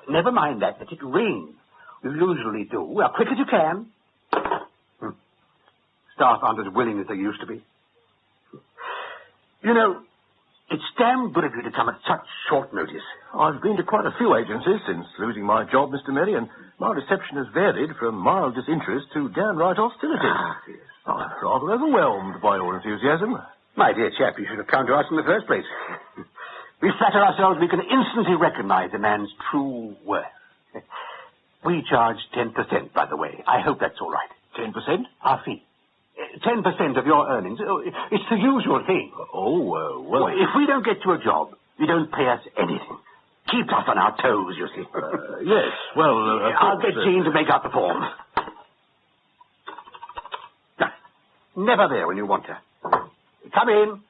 Never mind that. Let it ring. We usually do. Well, quick as you can. Staff aren't as willing as they used to be. You know, it's damn good of you to come at such short notice. I've been to quite a few agencies since losing my job, Mr. Merry, and my reception has varied from mild disinterest to downright hostility. Yes. I'm rather overwhelmed by your enthusiasm. My dear chap, you should have come to us in the first place. We flatter ourselves we can instantly recognize a man's true worth. We charge 10%, by the way. I hope that's all right. 10%? Our fee. 10% of your earnings. It's the usual thing. Well... If we don't get you a job, you don't pay us anything. Keep us on our toes, you see. Yes, well... I'll get Jean to make out the form. Never there when you want her. Come in.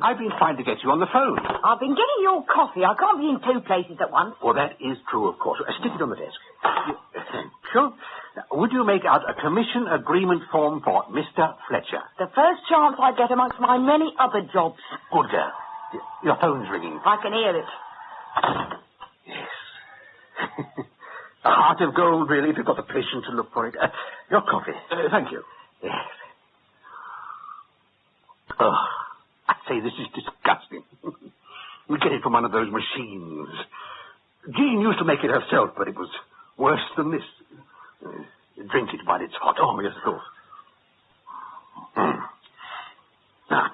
I've been trying to get you on the phone. I've been getting your coffee. I can't be in two places at once. Well, that is true, of course. Stick it on the desk. Sure. Would you make out a commission agreement form for Mr. Fletcher? The first chance I get amongst my many other jobs. Good girl. Your phone's ringing. I can hear it. Yes. A heart of gold, really, if you've got the patience to look for it. Your coffee. Thank you. Yes. Oh, I say this is disgusting. We get it from one of those machines. Jean used to make it herself, but it was worse than this. Drink it while it's hot. Oh, yes, of course. Now,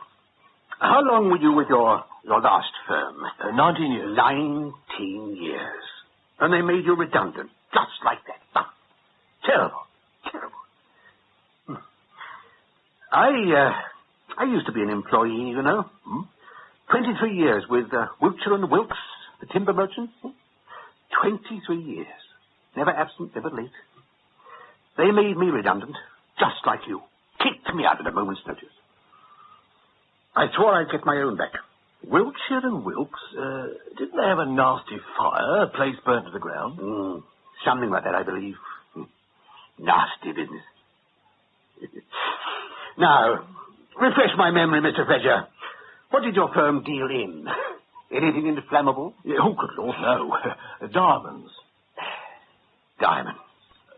how long were you with your last firm? 19 years. 19 years. And they made you redundant, just like that. Ah, terrible. I used to be an employee, you know. 23 years with Wiltshire and Wilkes, the timber merchant. 23 years. Never absent, never late. They made me redundant, just like you. Kicked me out at a moment's notice. I swore I'd get my own back. Wiltshire and Wilkes, didn't they have a nasty fire? A place burnt to the ground? Something like that, I believe. Nasty business. Now, refresh my memory, Mr. Fletcher. What did your firm deal in? Anything inflammable? Oh, good Lord, no. Diamonds. Diamonds?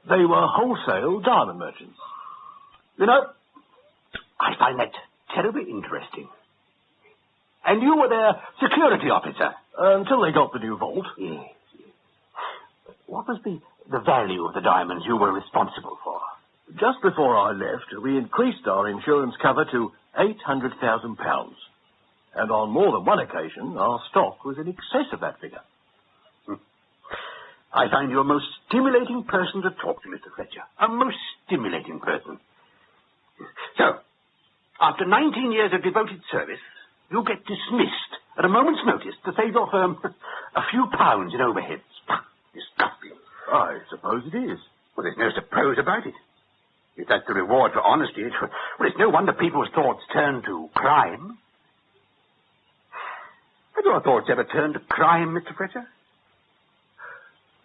They were wholesale diamond merchants. You know, I find that terribly interesting. And you were their security officer? Until they got the new vault. Yes. What was the value of the diamonds you were responsible for? Just before I left, we increased our insurance cover to £800,000. And on more than one occasion, our stock was in excess of that figure. I find you a most stimulating person to talk to, Mr. Fletcher. A most stimulating person. So, after 19 years of devoted service, you get dismissed at a moment's notice to save your firm a few pounds in overheads. Disgusting. I suppose it is. Well, there's no suppose about it. If that's the reward for honesty, well, it's no wonder people's thoughts turn to crime. Have your thoughts ever turned to crime, Mr. Fletcher?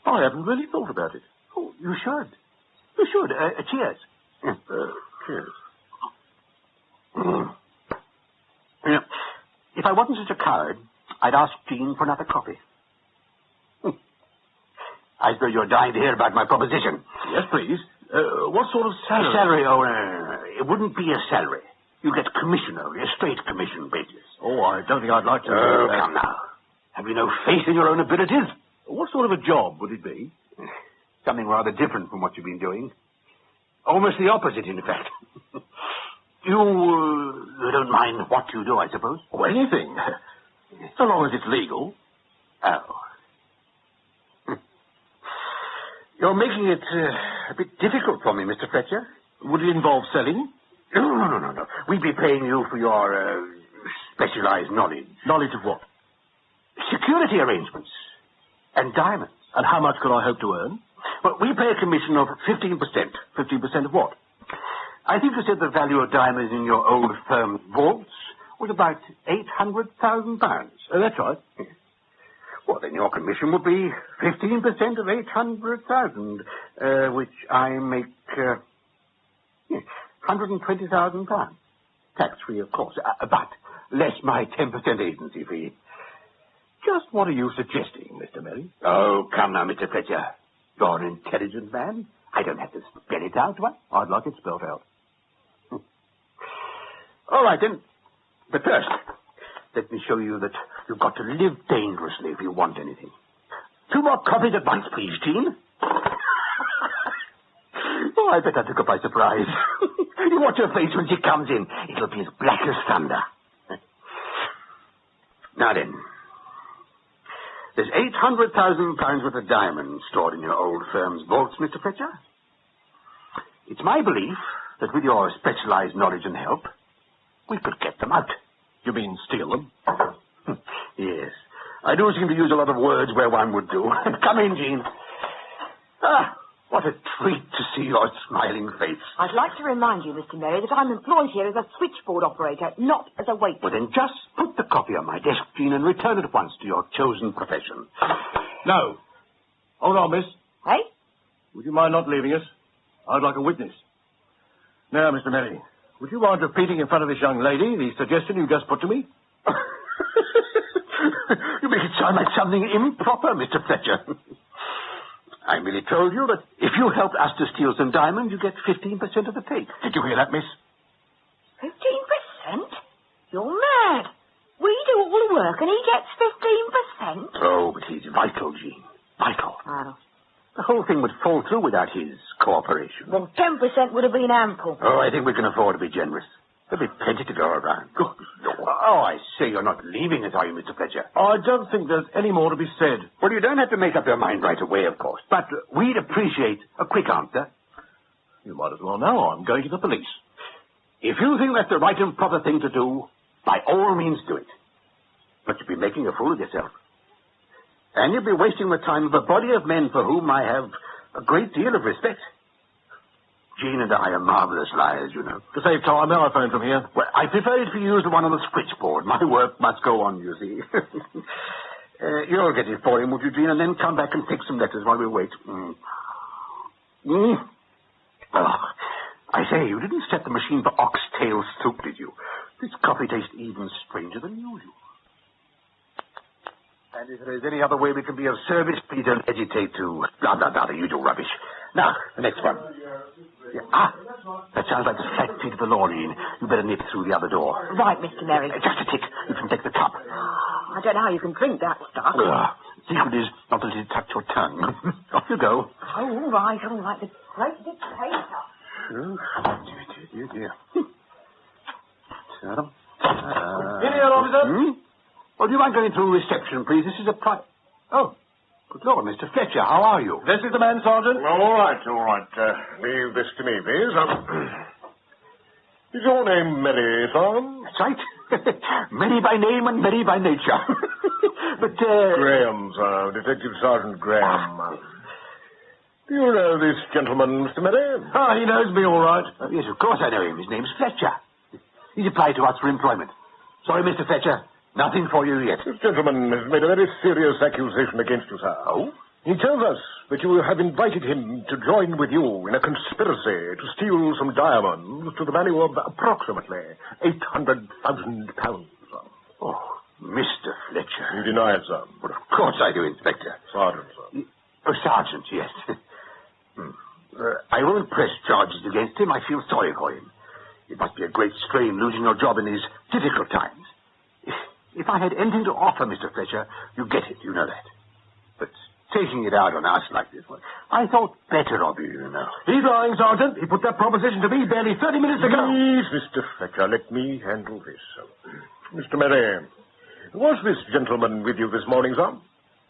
I haven't really thought about it. Oh, you should. You should. Cheers. Cheers. You know, if I wasn't such a coward, I'd ask Jean for another coffee. I suppose you're dying to hear about my proposition. Yes, please. What sort of salary? A salary? Oh, it wouldn't be a salary. You get commission only, a straight commission basis. Oh, I don't think I'd like to... Oh, come now. Have you no faith in your own abilities? What sort of a job would it be? Something rather different from what you've been doing. Almost the opposite, in fact. You don't mind what you do, I suppose? Oh, anything. So long as it's legal. Oh. You're making it a bit difficult for me, Mr. Fletcher. Would it involve selling? No. We'd be paying you for your specialized knowledge. Knowledge of what? Security arrangements. And diamonds. And how much could I hope to earn? Well, we pay a commission of 15%. 15% of what? I think you said the value of diamonds in your old firm's vaults was about £800,000. That's right. Well, then your commission would be 15% of 800,000, which I make £120,000. Tax-free, of course, but less my 10% agency fee. Just what are you suggesting, Mr. Merry? Oh, come now, Mr. Fletcher. You're an intelligent man. I don't have to spell it out, do I? I'd like it spelled out. All right, then. But first, let me show you that you've got to live dangerously if you want anything. 2 more copies at once, please, Jean. Oh, I bet I took her by surprise. You watch her face when she comes in. It'll be as black as thunder. Now then, There's £800,000 worth of diamonds stored in your old firm's vaults, Mr. Fletcher. It's my belief that with your specialized knowledge and help, we could get them out. You mean steal them? Yes. I do seem to use a lot of words where one would do. Come in, Jean. Ah, what a treat to see your smiling face. I'd like to remind you, Mr. Merry, that I'm employed here as a switchboard operator, not as a waiter. Well, then just put the copy on my desk, Jean, and return it at once to your chosen profession. No. Hold on, miss. Hey? Would you mind not leaving us? I'd like a witness. Now, Mr. Merry, would you mind repeating in front of this young lady the suggestion you just put to me? You make it sound like something improper, Mr. Fletcher. I merely told you that if you helped us to steal some diamonds, you get 15% of the take. Did you hear that, miss? 15%? You're mad. We do all the work and he gets 15%. Oh, but he's vital, Jean. Vital. Oh. The whole thing would fall through without his cooperation. Well, 10% would have been ample. Oh, I think we can afford to be generous. There'll be plenty to go around. Oh, I say you're not leaving us, are you, Mr. Fletcher? I don't think there's any more to be said. Well, you don't have to make up your mind right away, of course. But we'd appreciate a quick answer. You might as well know I'm going to the police. If you think that's the right and proper thing to do, by all means do it. But you'll be making a fool of yourself. And you'll be wasting the time of a body of men for whom I have a great deal of respect. Jean and I are marvelous liars, you know. To save time, now I phone from here. Well, I prefer if you use the one on the switchboard. My work must go on, you see. You'll get it for him, would you, Jean, and then come back and take some letters while we wait. Oh, I say, you didn't set the machine for oxtail soup, did you? This coffee tastes even stranger than usual. And if there is any other way we can be of service, please don't hesitate to blah, blah, blah, the usual rubbish. Now, the next one. Yeah. That sounds like the flat feet of the lorry. You better nip through the other door. Right, Mr. Merry. Just a tick. You can take the cup. I don't know how you can drink that stuff. Secret is not to let it touch your tongue. Off you go. Oh, all right. The great dictator. Dear. Here, officer. Well, do you mind going through reception, please? This is a private... Oh. Good Lord, Mr. Fletcher, how are you? This is the man, Sergeant. All right. Leave this to me, please. Is your name Merry, son? That's right. Merry by name and merry by nature. But, Graham, sir. Detective Sergeant Graham. Do you know this gentleman, Mr. Merry? Ah, he knows me all right. Yes, of course I know him. His name's Fletcher. He's applied to us for employment. Sorry, Mr. Fletcher. Nothing for you yet. This gentleman has made a very serious accusation against you, sir. Oh? He tells us that you have invited him to join with you in a conspiracy to steal some diamonds to the value of approximately £800,000. Oh, Mr. Fletcher. You deny it, sir? Well, of course I do, Inspector. Sergeant, sir. Oh, Sergeant, yes. I won't press charges against him. I feel sorry for him. It must be a great strain losing your job in these difficult times. If I had anything to offer, Mr. Fletcher, you get it, you know that. But taking it out on us like this, I thought better of you, you know. He's lying, Sergeant. He put that proposition to me barely 30 minutes ago. Please, Mr. Fletcher, let me handle this. Mr. Merry, was this gentleman with you this morning, sir?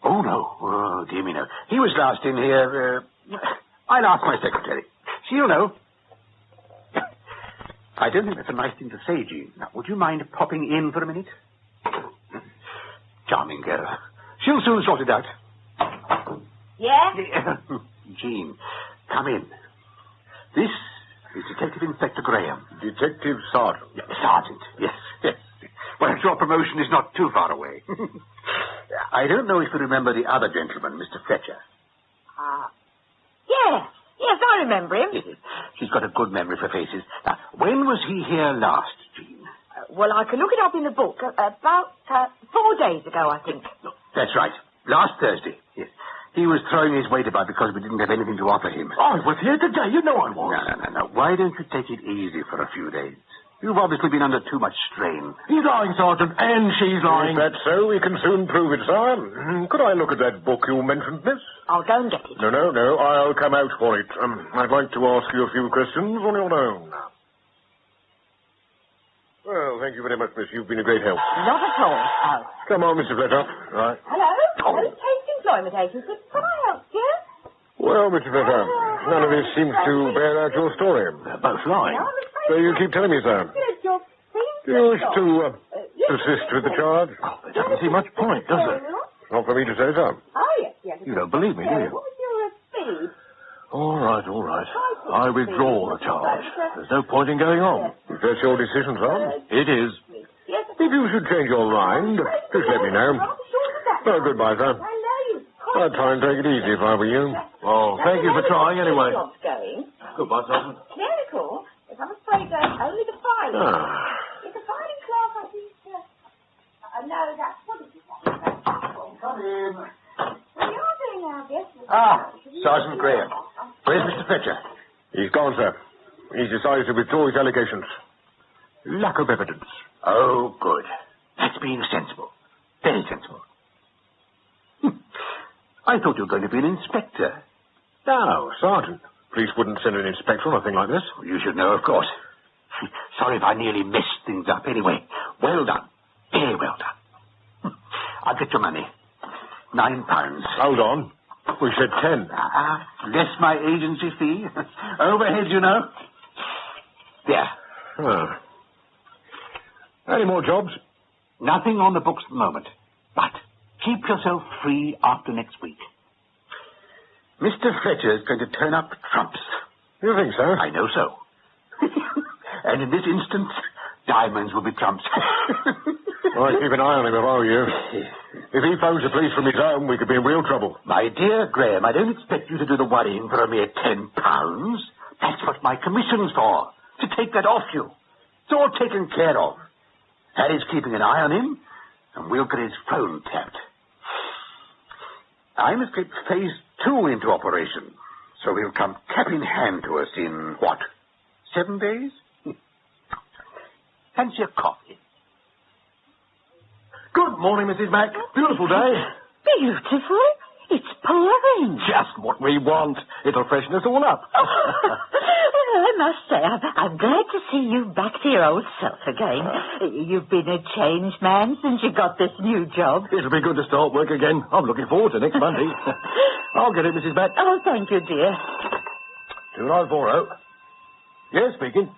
Oh, no. Oh, dear me, no. He was last in here. I'll ask my secretary. She'll know. I don't think that's a nice thing to say, Jean. Now, would you mind popping in for a minute? Charming girl. She'll soon sort it out. Yeah? Jean, come in. This is Detective Inspector Graham. Detective Sergeant. Yeah, Sergeant, yes. Well, your promotion is not too far away. I don't know if you remember the other gentleman, Mr. Fletcher. Yes, I remember him. She's got a good memory for faces. Now, when was he here last, Jean? Well, I can look it up in the book. About 4 days ago, I think. That's right. Last Thursday. Yes. He was throwing his weight about because we didn't have anything to offer him. I was here today. You know I was. No. Why don't you take it easy for a few days? You've obviously been under too much strain. He's lying, Sergeant, and she's lying. If that's so, we can soon prove it, sir. Could I look at that book you mentioned, miss? I'll go and get it. No. I'll come out for it. I'd like to ask you a few questions on your own. Well, thank you very much, miss. You've been a great help. Not at all. Oh. Come on, Mr. Fletcher. Right. Hello? Oh, Post Employment Agency. Can I help you? Well, Mr. Fletcher, none of this seems to bear out your story. Both lying. So you keep telling me, sir. Do you wish to persist with the charge? Oh, there doesn't seem much point, does there? Not for me to say so. Oh, yes. You don't believe me, do you? What was your speed? All right. I withdraw the charge. There's no point in going on. If that's your decision, sir. It is. If you should change your mind, just let me know. Well, goodbye, sir. I'd try and take it easy if I were you. Oh, thank you for trying anyway. Goodbye, Sergeant. Clerical? Yes, I'm afraid only the filing. It's a filing class, I think. No, that's what it is. Come in. What are you doing now, guess? Sergeant Graham. Where's Mr. Fletcher? He's gone, sir. He's decided to withdraw his allegations. Lack of evidence. Oh, good. That's being sensible. Very sensible. I thought you were going to be an inspector. No, Sergeant. Police wouldn't send an inspector on a thing like this. You should know, of course. Sorry if I nearly messed things up. Anyway, well done. Very well done. I'll get your money. £9. Hold on. We said 10. Less my agency fee. Overhead, you know. There. Any more jobs? Nothing on the books at the moment. But keep yourself free after next week. Mr. Fletcher's going to turn up trumps. You think so? I know so. And in this instance, diamonds will be trumps. I'd keep an eye on him if I were you. If he phones the police from his home, we could be in real trouble. My dear Graham, I don't expect you to do the worrying for a mere £10. That's what my commission's for, to take that off you. It's all taken care of. Harry's keeping an eye on him, and we'll get his phone tapped. I must get phase 2 into operation, so he'll come cap in hand to us in, 7 days? Fancy a coffee? Good morning, Mrs. Mack. Beautiful day. Beautiful? It's pouring. Just what we want. It'll freshen us all up. I must say, I'm glad to see you back to your old self again. You've been a changed man since you got this new job. It'll be good to start work again. I'm looking forward to next Monday. I'll get it, Mrs. Mack. Oh, thank you, dear. 2940. Yes, speaking.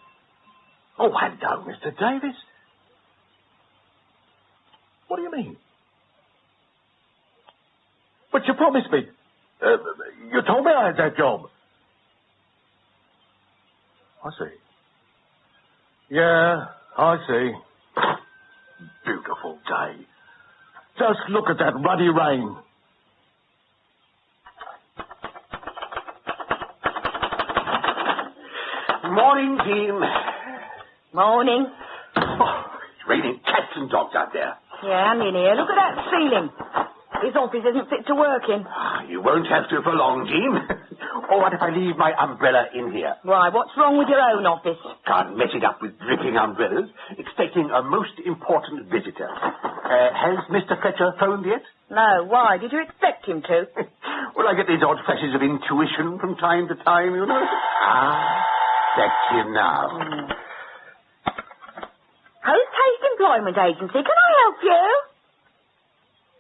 Oh, hello, Mr. Davis. What do you mean? But you promised me. You told me I had that job. I see. Yeah, I see. Beautiful day. Just look at that ruddy rain. Morning, team. Morning. Oh, it's raining cats and dogs out there. Yeah, I'm in here. Look at that ceiling. This office isn't fit to work in. You won't have to for long, Jean. Or what if I leave my umbrella in here? Why, what's wrong with your own office? Can't mess it up with dripping umbrellas. Expecting a most important visitor. Has Mr. Fletcher phoned yet? No, why? Did you expect him to? Well, I get these odd flashes of intuition from time to time, you know. That's him now. Post Employment Agency, can I help you?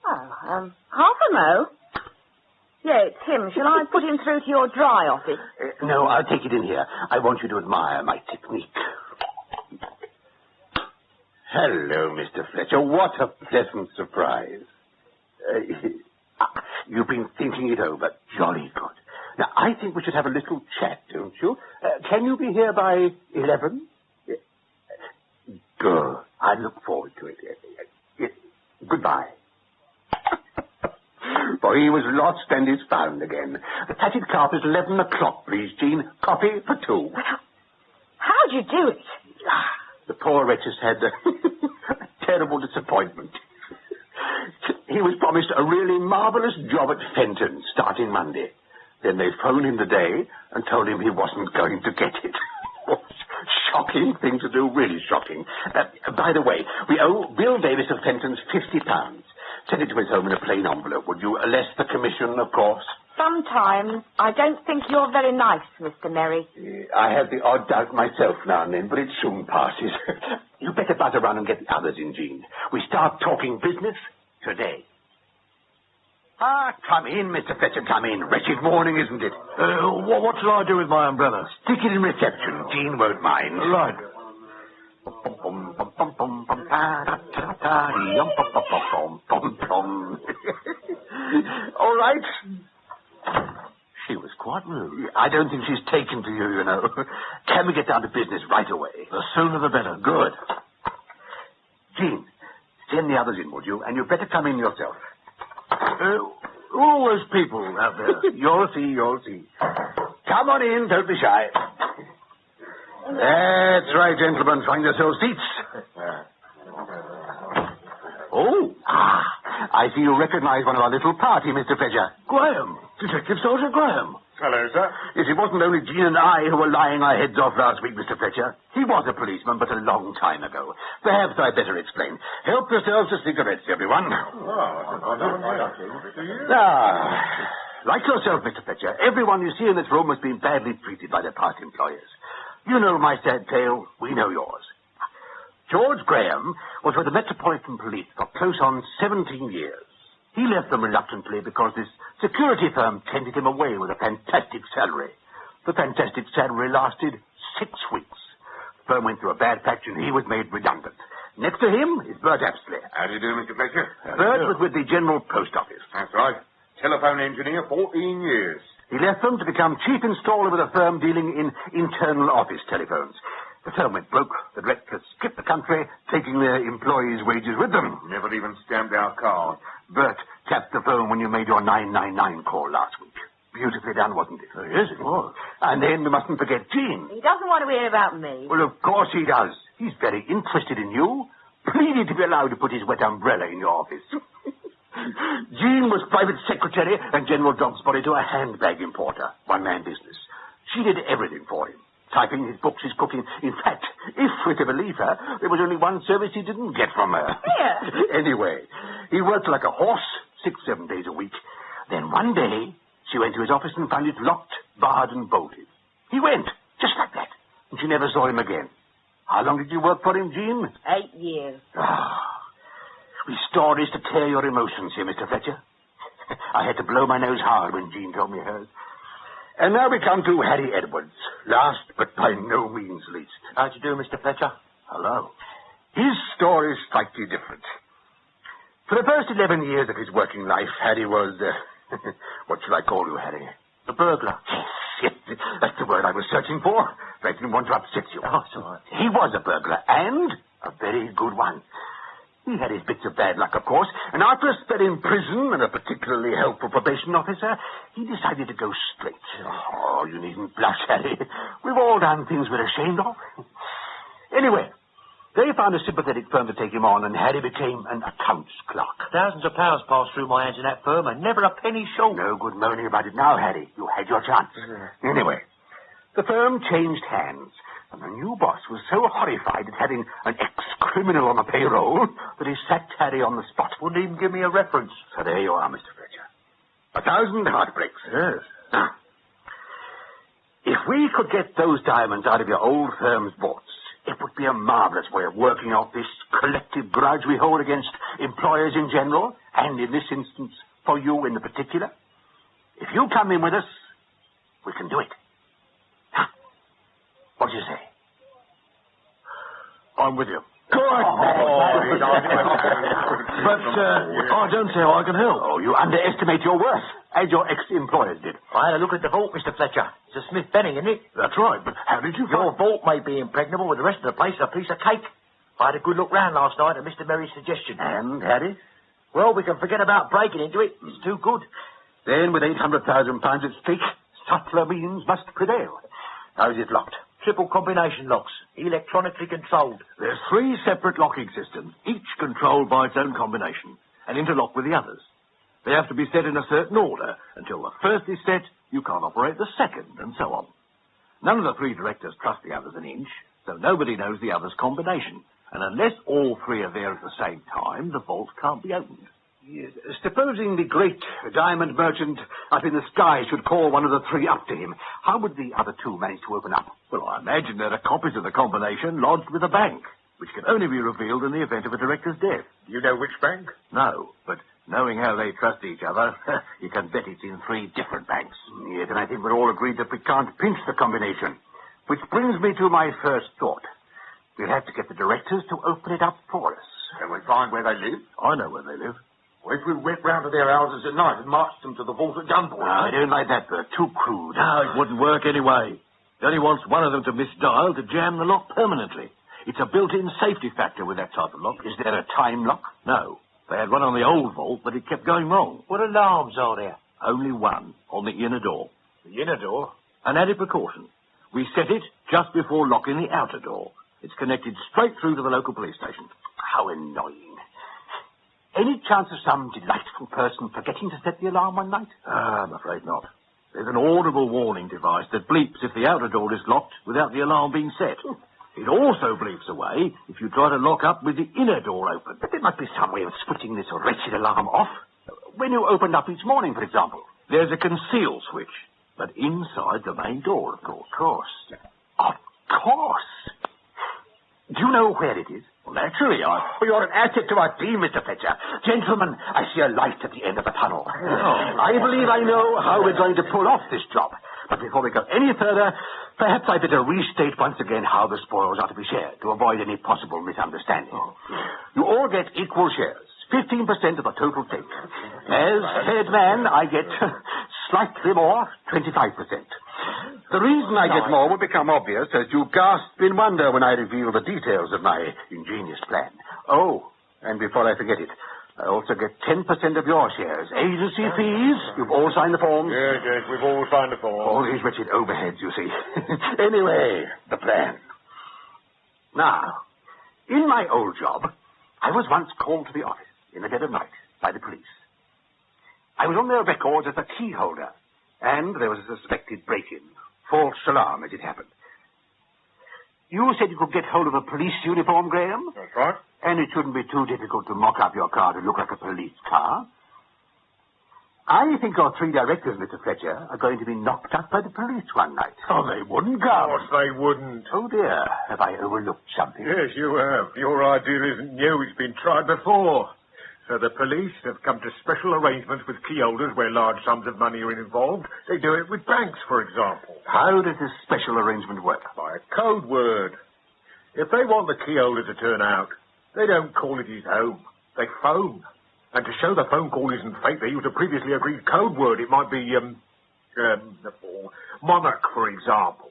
Oh, half a mo. Yeah, it's him. Shall I put him through to your dry office? No, I'll take it in here. I want you to admire my technique. Hello, Mr. Fletcher. What a pleasant surprise. You've been thinking it over. Jolly good. Now, I think we should have a little chat, don't you? Can you be here by 11? Good. I look forward to it. Goodbye. For he was lost and is found again. The tatted carpet is 11 o'clock, please, Jean. Coffee for 2. How'd you do it? The poor wretch has had a terrible disappointment. He was promised a really marvellous job at Fenton starting Monday. Then they phoned him today and told him he wasn't going to get it. Shocking thing to do, really shocking. By the way, we owe Bill Davis of Fenton's £50. Send it to his home in a plain envelope, would you? Less the commission, of course. Sometimes I don't think you're very nice, Mr. Merry. I have the odd doubt myself now and then, but it soon passes. You better buzz around and get the others in, Jean. We start talking business today. Come in, Mr. Fletcher, come in. Wretched morning, isn't it? What shall I do with my umbrella? Stick it in reception. Jean won't mind. Right. All right. She was quite rude. I don't think she's taken to you, you know. Can we get down to business right away? The sooner the better. Good. Jean, send the others in, would you? And you'd better come in yourself. All those people out there. You'll see. Come on in, don't be shy. That's right, gentlemen. Find yourselves seats. I see you recognize one of our little party, Mr. Fletcher. Graham. Detective Sergeant Graham. Hello, sir. Yes, it wasn't only Jean and I who were lying our heads off last week, Mr. Fletcher. He was a policeman, but a long time ago. Perhaps I'd better explain. Help yourselves to cigarettes, everyone. Like yourself, Mr. Fletcher, everyone you see in this room has been badly treated by their past employers. You know my sad tale. We know yours. George Graham was with the Metropolitan Police for close on 17 years. He left them reluctantly because this security firm tendered him away with a fantastic salary. The fantastic salary lasted 6 weeks. The firm went through a bad patch and he was made redundant. Next to him is Bert Apsley. How do you do, Mr. Fletcher? Bert was with the General Post Office. That's right. Telephone engineer, 14 years. He left them to become chief installer with a firm dealing in internal office telephones. The firm went broke. The directors skipped the country, taking their employees' wages with them. Never even stamped our card. Bert tapped the phone when you made your 999 call last week. Beautifully done, wasn't it? Yes, it was. And then we mustn't forget Jean. He doesn't want to hear about me. Well, of course he does. He's very interested in you. Pleaded to be allowed to put his wet umbrella in your office. Jean was private secretary and general dog's body to a handbag importer. One-man business. She did everything for him. Typing his books, his cooking. In fact, if we're to believe her, there was only one service he didn't get from her. Here. Anyway, he worked like a horse 6-7 days a week. Then one day, she went to his office and found it locked, barred, and bolted. He went, just like that, and she never saw him again. How long did you work for him, Jean? 8 years. With stories to tear your emotions here, Mr. Fletcher. I had to blow my nose hard when Jean told me hers. And now we come to Harry Edwards. Last, but by no means least. How'd you do, Mr. Fletcher? Hello. His story is slightly different. For the first 11 years of his working life, Harry was, what shall I call you, Harry? The burglar. Yes, that's the word I was searching for. But I didn't want to upset you. Oh, it's all right. He was a burglar, and a very good one. He had his bits of bad luck, of course, and after a spell in prison and a particularly helpful probation officer, he decided to go straight. Oh, you needn't blush, Harry. We've all done things we're ashamed of. Anyway, they found a sympathetic firm to take him on, and Harry became an accounts clerk. Thousands of pounds passed through my hands in that firm, and never a penny short. No good moaning about it now, Harry. You had your chance. Anyway, the firm changed hands. And the new boss was so horrified at having an ex-criminal on the payroll that he sacked Harry on the spot. Wouldn't even give me a reference. So there you are, Mr. Fletcher. 1,000 heartbreaks. Yes. Now, if we could get those diamonds out of your old firm's vaults, it would be a marvelous way of working out this collective grudge we hold against employers in general, and in this instance, for you in the particular. If you come in with us, we can do it. What do you say? I'm with you. Good. But I don't see how I can help. Oh, you underestimate your worth, as your ex-employers did. I had a look at the vault, Mr. Fletcher. It's a Smith Benning, isn't it? That's right, but how did you Your vault may be impregnable, with the rest of the place a piece of cake. I had a good look round last night at Mr. Merry's suggestion. And, Harry? Well, we can forget about breaking into it. It's too good. Then, with £800,000 at stake, subtler means must prevail. How is it locked? Triple combination locks, electronically controlled. There's 3 separate locking systems, each controlled by its own combination, and interlocked with the others. They have to be set in a certain order. Until the first is set, you can't operate the second, and so on. None of the 3 directors trust the others an inch, so nobody knows the other's combination. And unless all 3 are there at the same time, the vault can't be opened. Yes. Supposing the great diamond merchant up in the sky should call one of the 3 up to him, how would the other 2 manage to open up? Well, I imagine there are copies of the combination lodged with a bank, which can only be revealed in the event of a director's death. You know which bank? No, but Knowing how they trust each other, you can bet it's in 3 different banks. Yes, and I think we're all agreed that we can't pinch the combination. Which brings me to my first thought. We'll have to get the directors to open it up for us. Can we find where they live? I know where they live. Well, if we went round to their houses at night and marched them to the vault at gunpoint... No, I don't like that, Bert. Too crude. No, it wouldn't work anyway. He only wants one of them to misdial to jam the lock permanently. It's a built-in safety factor with that type of lock. Is there a time lock? No. They had one on the old vault, but it kept going wrong. What alarms are there? Only one, on the inner door. The inner door? An added precaution. We set it just before locking the outer door. It's connected straight through to the local police station. How annoying. Any chance of some delightful person forgetting to set the alarm one night? I'm afraid not. There's an audible warning device that bleeps if the outer door is locked without the alarm being set. It also bleeps away if you try to lock up with the inner door open. But there must be some way of switching this wretched alarm off. When you opened up each morning, for example. There's a conceal switch, but inside the main door, of course. Of course. Do you know where it is? Well, naturally, You're an asset to our team, Mr. Fletcher. Gentlemen, I see a light at the end of the tunnel. I believe I know how we're going to pull off this job. But before we go any further, perhaps I'd better restate once again how the spoils are to be shared, to avoid any possible misunderstanding. You all get equal shares, 15% of the total take. As head man, I get slightly more, 25%. The reason I get more will become obvious as you gasp in wonder when I reveal the details of my ingenious plan. Oh, and before I forget it, I also get 10% of your shares. Agency fees, you've all signed the forms? Yes, we've all signed the form. All these wretched overheads, you see. Anyway, the plan. Now, in my old job, I was once called to the office in the dead of night by the police. I was on their records as a key holder, and there was a suspected break-in. False alarm, as it happened. You said you could get hold of a police uniform, Graham? That's right. And it shouldn't be too difficult to mock up your car to look like a police car. I think your 3 directors, Mr. Fletcher, are going to be knocked up by the police one night. Oh, they wouldn't, Of course they wouldn't. Oh, dear. Have I overlooked something? Yes, you have. Your idea isn't new. It's been tried before. So the police have come to special arrangements with key holders where large sums of money are involved. They do it with banks, for example. How does this special arrangement work? By a code word. If they want the key holder to turn out, they don't call it his home. They phone. And to show the phone call isn't fake, they use a previously agreed code word. It might be, monarch, for example.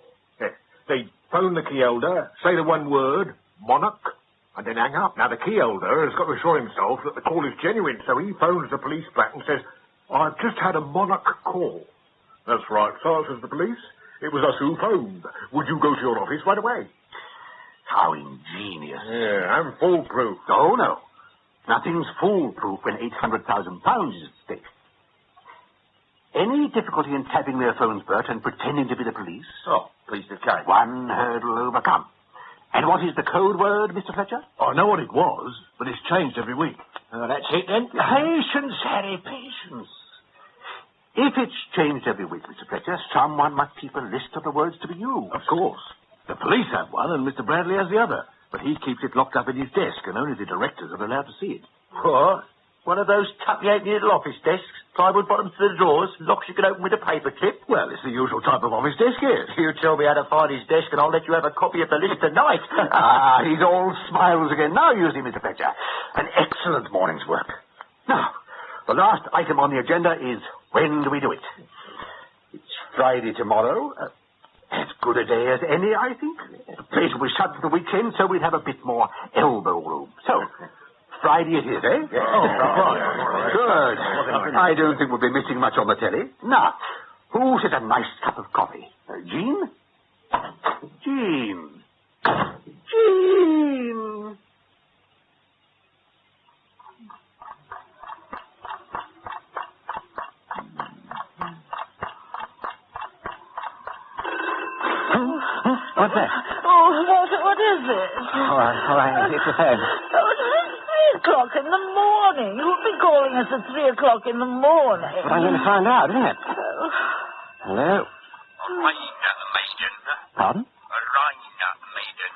They phone the key holder, say the one word, monarch, and then hang up. Now, the key holder has got to assure himself that the call is genuine, so he phones the police back and says, I've just had a monarch call. That's right, sir, says the police. It was us who phoned. Would you go to your office right away? How ingenious. Yeah, and foolproof. Oh, no. Nothing's foolproof when £800,000 is at stake. Any difficulty in tapping their phones, Bert, and pretending to be the police? Oh, please be kind. One hurdle overcome. And what is the code word, Mr. Fletcher? I know what it was, but it's changed every week. That's it, then. Patience, Harry, patience. If it's changed every week, Mr. Fletcher, someone must keep a list of the words to be used. Of course. The police have one, and Mr. Bradley has the other. But he keeps it locked up in his desk, and only the directors are allowed to see it. What? One of those tuppy-halfpenny little office desks, plywood bottoms to the drawers, locks you can open with a paper clip? Well, it's the usual type of office desk here. You tell me how to find his desk, and I'll let you have a copy of the list tonight. He's all smiles again. Now you see, Mr. Fletcher. An excellent morning's work. Now, the last item on the agenda is, when do we do it? It's Friday tomorrow. As good a day as any, I think. The place will be shut for the weekend, so we'll have a bit more elbow room. So, Friday it is, eh? Yes. Oh, right. Good. I don't think we'll be missing much on the telly. Now, who says a nice cup of coffee? Jean? Jean. Jean. What's that? Oh, what is it? All right. It's the phone. Oh, it's 3 o'clock in the morning. Who'd be calling us at 3 o'clock in the morning? But I'm going to find out, isn't it? Oh. Hello? Raina Maiden. Pardon? Raina Maiden.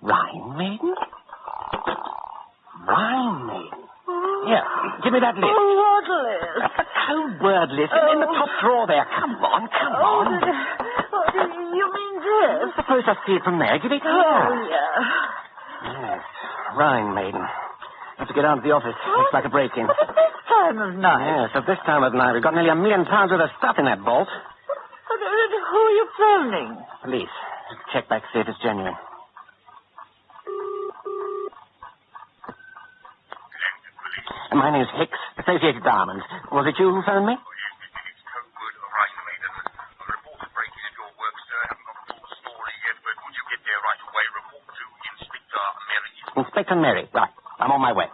Rhine Maiden? Rhine Maiden? Here, give me that list. What list? The code word list in the top drawer there. Come on. You mean this? Suppose I see it from there. Give it here. Oh, yeah. Yes. Rhine maiden. Have to get down to the office. Looks like a break-in. But at this time of night? Yes, at this time of night. We've got nearly £1 million worth of stuff in that vault. Who are you phoning? Police. Just check back, see if it's genuine. My name's Hicks, Associated Diamonds. Was it you who phoned me? Inspector Merry. Right. I'm on my way.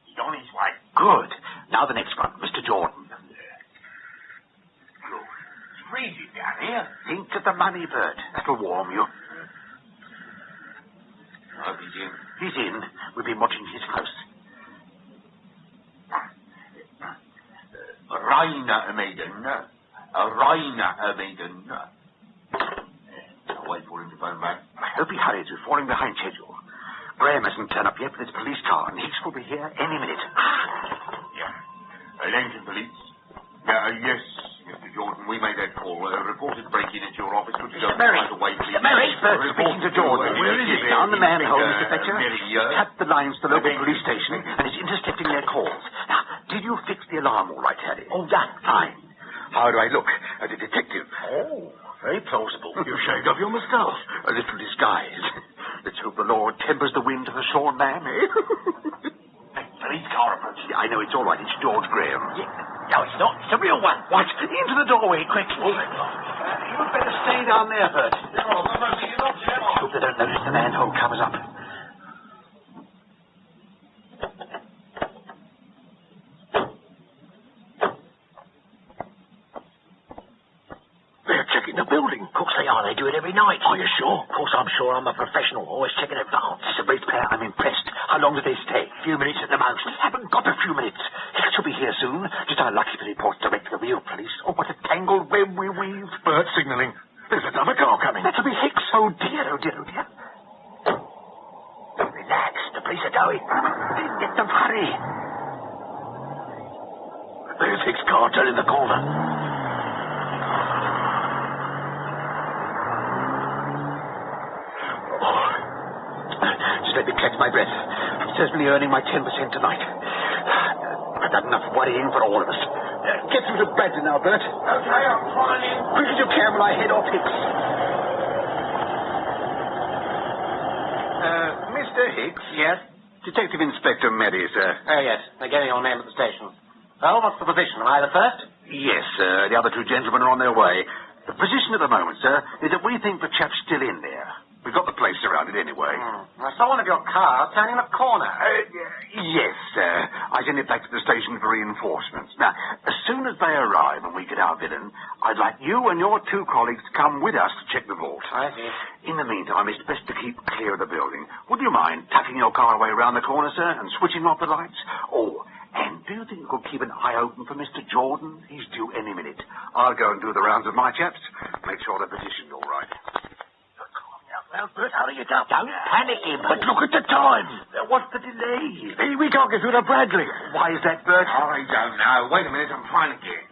He's on his way. Good. Now the next one, Mr. Jordan. It's freezing down here. Think of the money, Bert. That'll warm you. I hope he's in. He's in. We've been watching his house. Rainer maiden. Rainer maiden. I'll wait for him to phone back. I hope he hurries. We're falling behind schedule. Graham hasn't turned up yet with his police car, and Hicks will be here any minute. Yeah. Attention, police. Yes, Mr. Jordan, we made that call. Reported break-in at your office. Could you go right away, please? Merry, speaking to Jordan. Where is he? Down the manhole, Mr. Fletcher. Tapped the lines to the local police station, and is intercepting their calls. Now, did you fix the alarm all right, Harry? Oh, yeah. Fine. How do I look? As a detective? Oh, very plausible. You shaved off your moustache. A little disguise. Let's hope the Lord tempers the wind to the shorn man, eh? Police car approaching. I know, it's all right. It's George Graham. Yeah. No, it's not. It's a real one. What? Into the doorway, quick. You'd better stay down there, Bert. Hope they don't notice the manhole covers up. They're checking the building. Of course they are. They do it every night. Are you sure? Of course I'm sure. I'm a professional. Always checking advance. It's a great pair. I'm impressed. How long do they stay? A few minutes at the most. Haven't got a few minutes. Hicks will be here soon. Just how lucky to report direct to the real police. Oh, what a tangled web we weave. Bert signalling. There's another car coming. That'll be Hicks. Oh, dear, oh, dear, oh, dear. Relax. The police are going. Get them, hurry. There's Hicks' car turning the corner. Just let me catch my breath. I'm certainly earning my 10% tonight. I've had enough worrying for all of us. Get through to Bradley now, Bert. Okay, I'm trying. Quick as you can while I head off Hicks. Mr. Hicks? Yes? Detective Inspector Merry, sir. Oh, yes. They gave me your name at the station. Well, what's the position? Am I the first? Yes, sir. The other two gentlemen are on their way. The position at the moment, sir, is that we think the chap's still in there. We've got the place surrounded anyway. I saw one of your cars turning a corner. Yes, sir. I sent it back to the station for reinforcements. Now, as soon as they arrive and we get our villain, I'd like you and your two colleagues to come with us to check the vault. I see. In the meantime, it's best to keep clear of the building. Would you mind tucking your car away round the corner, sir, and switching off the lights? Oh, and do you think you could keep an eye open for Mr. Jordan? He's due any minute. I'll go and do the rounds of my chaps. Make sure they're positioned all right. Well, Bert, hurry it up. Don't panic him. But look at the time. What's the delay? We can't get through to Bradley. Why is that, Bert? I don't know. Wait a minute. I'm trying again.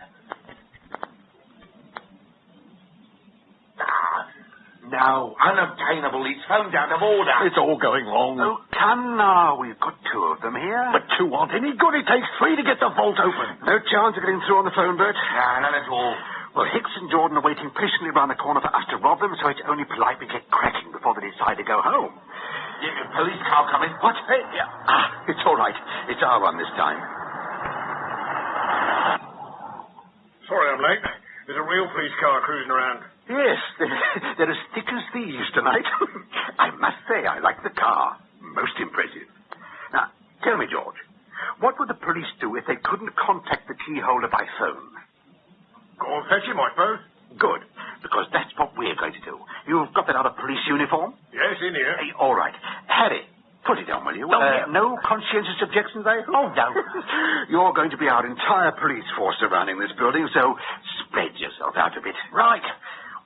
No, unobtainable. It's phoned out of order. It's all going wrong. Oh, come now. We've got two of them here. But two aren't any good. It takes three to get the vault open. No chance of getting through on the phone, Bert? None at all. Well, Hicks and Jordan are waiting patiently round the corner for us to rob them, so it's only polite we get cracking before they decide to go home. Police car coming. What? Hey, it's all right. It's our one this time. Sorry I'm late. There's a real police car cruising around. Yes, they're as thick as thieves tonight. I must say, I like the car. Most impressive. Now, tell me, George, what would the police do if they couldn't contact the key holder by phone? Go and fetch him, I suppose. Good, because that's what we're going to do. You've got that other police uniform? Yes, in here. Hey, all right. Harry, put it on, will you? No conscientious objections, eh? Oh, no. You're going to be our entire police force surrounding this building, so spread yourself out a bit. Right.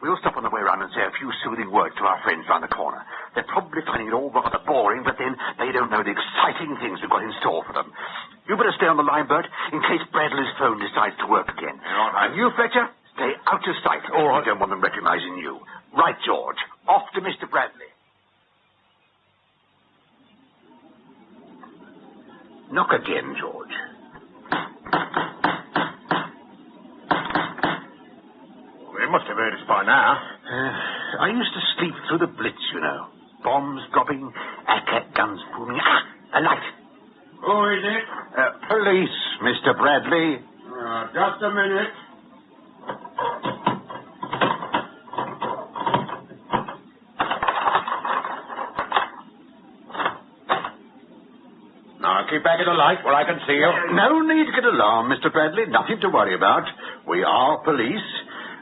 We'll stop on the way round and say a few soothing words to our friends round the corner. They're probably finding it all rather boring, but then they don't know the exciting things we've got in store for them. You better stay on the line, Bert, in case Bradley's phone decides to work again. All right. And you, Fletcher, stay out of sight. All right. We don't want them recognizing you. Right, George. Off to Mr. Bradley. Knock again, George. They must have heard us by now. I used to sleep through the Blitz, you know. Bombs dropping, ack guns booming. Ah, a light. Who is it? Police, Mr. Bradley. Just a minute. Now, keep back in the light where I can see you. No need to get alarmed, Mr. Bradley. Nothing to worry about. We are police.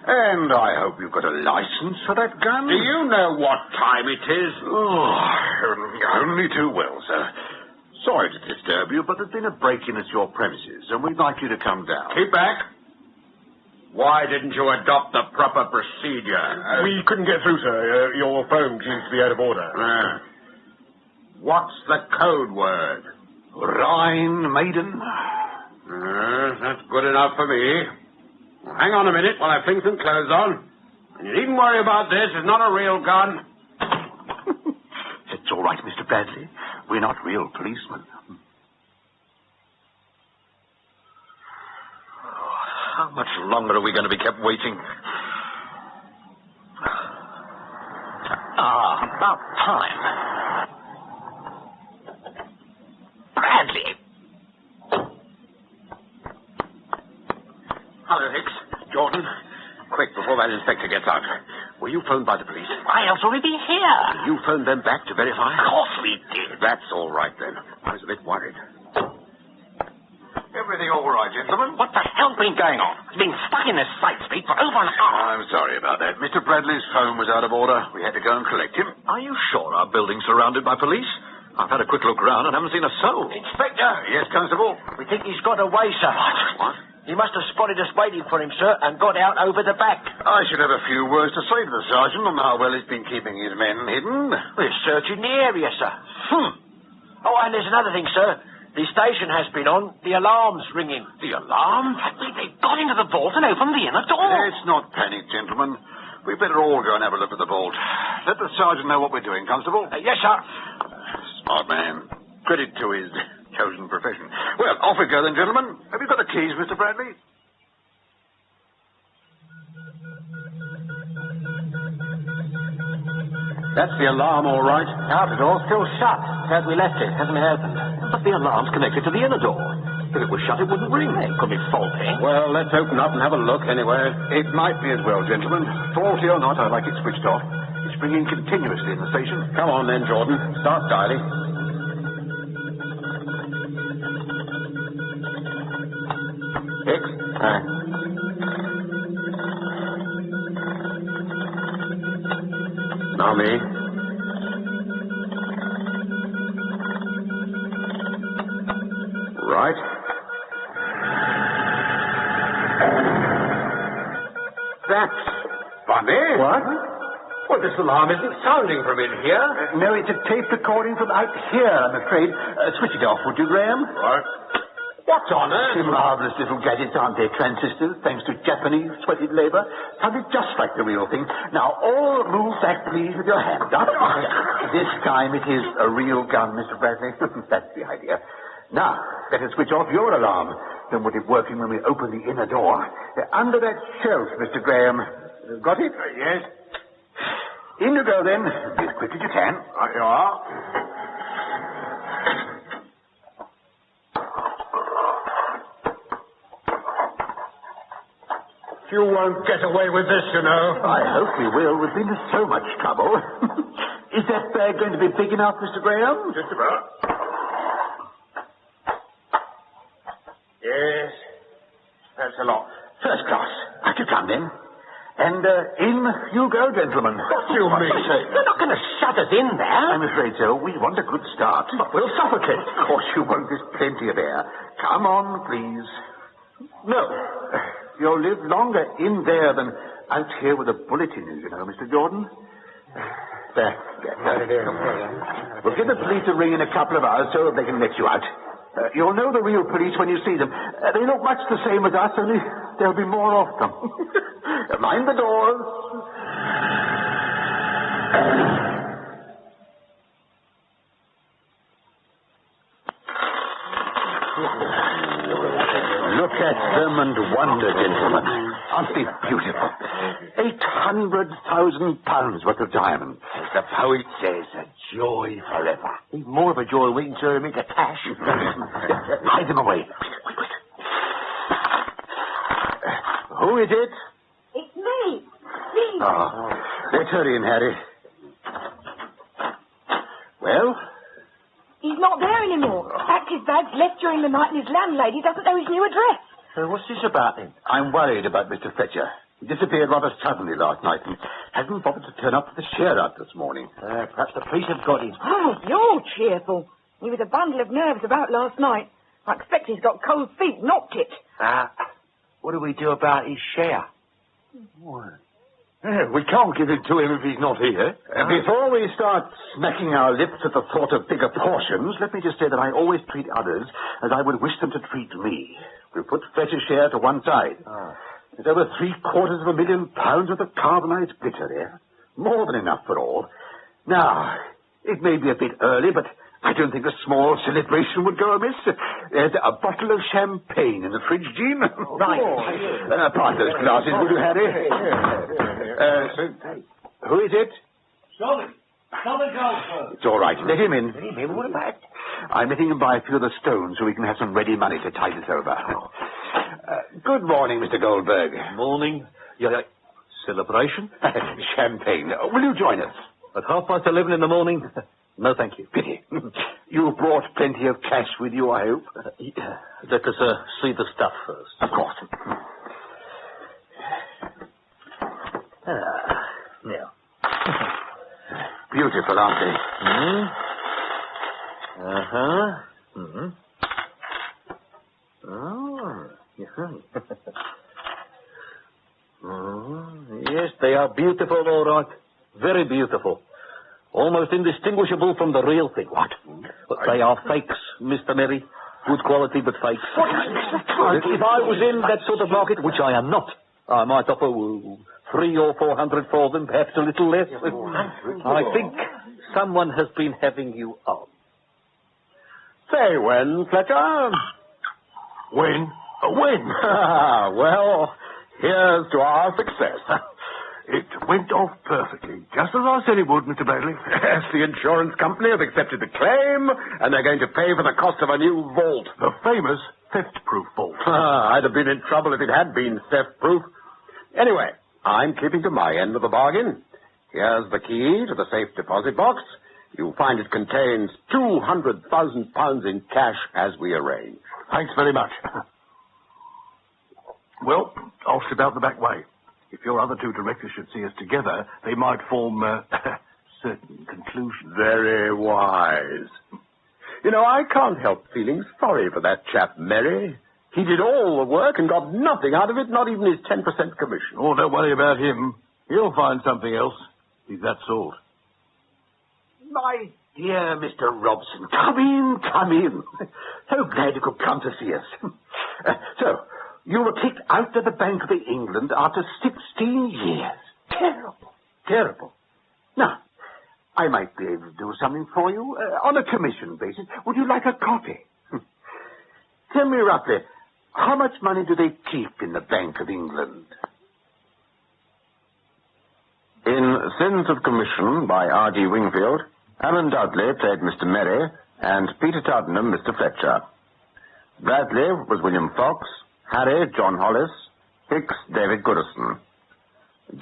And I hope you've got a license for that gun. Do you know what time it is? Oh, only too well, sir. Sorry to disturb you, but there's been a break-in at your premises, and we'd like you to come down. Keep back. Why didn't you adopt the proper procedure? We couldn't get through, sir. Your phone seems to be out of order. What's the code word? Rhine maiden. That's good enough for me. Hang on a minute while I fling some clothes on. And you needn't worry about this. It's not a real gun. It's all right, Mr. Bradley. We're not real policemen. How much longer are we going to be kept waiting? About time. Bradley! Hello, Hicks. Jordan. Quick, before that inspector gets out. Were you phoned by the police? Why else would we be here? You phoned them back to verify? Of course we did. That's all right, then. I was a bit worried. Everything all right, gentlemen? What the hell's been going on? It's been stuck in this side street for over an hour. I'm sorry about that. Mr. Bradley's phone was out of order. We had to go and collect him. Are you sure our building's surrounded by police? I've had a quick look around and haven't seen a soul. Inspector! Yes, Constable? We think he's got away, sir. What? He must have spotted us waiting for him, sir, and got out over the back. I should have a few words to say to the sergeant on how well he's been keeping his men hidden. We're searching the area, sir. Oh, and there's another thing, sir. The station has been on. The alarm's ringing. The alarm? They've got into the vault and opened the inner door. Let's not panic, gentlemen. We better all go and have a look at the vault. Let the sergeant know what we're doing, Constable. Yes, sir. Smart man. Credit to his chosen profession. Well, off we go then, gentlemen. Have you got the keys, Mr. Bradley? That's the alarm, all right. Outer door's still shut. Glad we left it. Hasn't been opened. But the alarm's connected to the inner door. If it was shut, it wouldn't ring. It could be faulty. Well, let's open up and have a look anyway. It might be as well, gentlemen. Faulty or not, I'd like it switched off. It's ringing continuously in the station. Come on then, Jordan. Start dialing. Hicks? Now me. Right. That's funny. What? Well, this alarm isn't sounding from in here. No, it's a tape recording from out here, I'm afraid. Switch it off, would you, Graham? What? What on earth? Marvelous little gadgets, aren't they? Transistors, thanks to Japanese sweated labor. Sounded just like the real thing. Now, all move back, please, with your hand up. This time it is a real gun, Mr. Bradley. That's the idea. Now, let us switch off your alarm. Then we'll be working when we open the inner door. Under that shelf, Mr. Graham. Got it? Yes. In you go, then. Be as quick as you can. Right you are. You won't get away with this, you know. I hope we will. We've been to so much trouble. Is that bag going to be big enough, Mr. Graham? Just about. Yes. That's a lot. First class. Out you come, then. And in you go, gentlemen. What do you mean? You're not going to shut us in there. I'm afraid so. We want a good start. But we'll suffocate. Of course you won't. There's plenty of air. Come on, please. No. You'll live longer in there than out here with a bullet in you, you know, Mr. Jordan. There. We'll give the police a ring in a couple of hours so they can let you out. You'll know the real police when you see them. They look much the same as us, only there'll be more of them. Mind the doors. Look at them and wonder, gentlemen. Aren't they beautiful? £800,000 worth of diamonds. As the poet says, a joy forever. Even more of a joy we can turn them into cash. Hide them away. Quick. Who is it? It's me. Oh, let's hurry in, Harry. Well? He's not there anymore. Packed his bags, left during the night, and his landlady doesn't know his new address. What's this about, then? I'm worried about Mr. Fletcher. He disappeared rather suddenly last night and hasn't bothered to turn up for the share-out this morning. Perhaps the police have got him. Oh, you're cheerful. He was a bundle of nerves about last night. I expect he's got cold feet, knocked it. What do we do about his share? We can't give it to him if he's not here. Before we start smacking our lips at the thought of bigger portions, let me just say that I always treat others as I would wish them to treat me. We'll put Fletcher's share to one side. There's over £750,000 worth of carbonized bitter there. More than enough for all. Now, it may be a bit early, but I don't think a small celebration would go amiss. There's a bottle of champagne in the fridge, Jean. Right. Pass those glasses, would you, Harry? Who is it? Solid Goldsworth. It's all right. Let him in. What about? I'm letting him buy a few of the stones so we can have some ready money to tide us over. Good morning, Mr. Goldberg. Morning. Yeah, celebration? Champagne. Will you join us? At 11:30 in the morning? No, thank you. Pity. You brought plenty of cash with you, I hope. Let us see the stuff first. Of course. Now. Beautiful, aren't they? Yes, they are beautiful, all right. Very beautiful. Almost indistinguishable from the real thing. What? But they are fakes, Mr. Merry. Good quality, but fakes. If I was in that sort of market, which I am not, I might offer 300 or 400 for them, perhaps a little less. I think someone has been having you on. Say when, Fletcher? When? Well, here's to our success. It went off perfectly, just as I said it would, Mr. Bradley. Yes, the insurance company has accepted the claim, and they're going to pay for the cost of a new vault. The famous theft-proof vault. I'd have been in trouble if it had been theft-proof. Anyway, I'm keeping to my end of the bargain. Here's the key to the safe deposit box. You'll find it contains £200,000 in cash as we arranged. Thanks very much. Well, I'll slip out the back way. If your other two directors should see us together, they might form certain conclusions. Very wise. You know, I can't help feeling sorry for that chap, Merry. He did all the work and got nothing out of it, not even his 10% commission. Oh, don't worry about him. He'll find something else. He's that sort. My dear Mr. Robson, come in. So glad you could come to see us. So, you were kicked out of the Bank of England after 16 years. Terrible. Now, I might be able to do something for you on a commission basis. Would you like a copy? Tell me roughly, how much money do they keep in the Bank of England? In Sins of Commission by R.G. Wingfield, Alan Dudley played Mr. Merry and Peter Tottenham Mr. Fletcher. Bradley was William Fox, Harry, John Hollis, Hicks, David Goodison,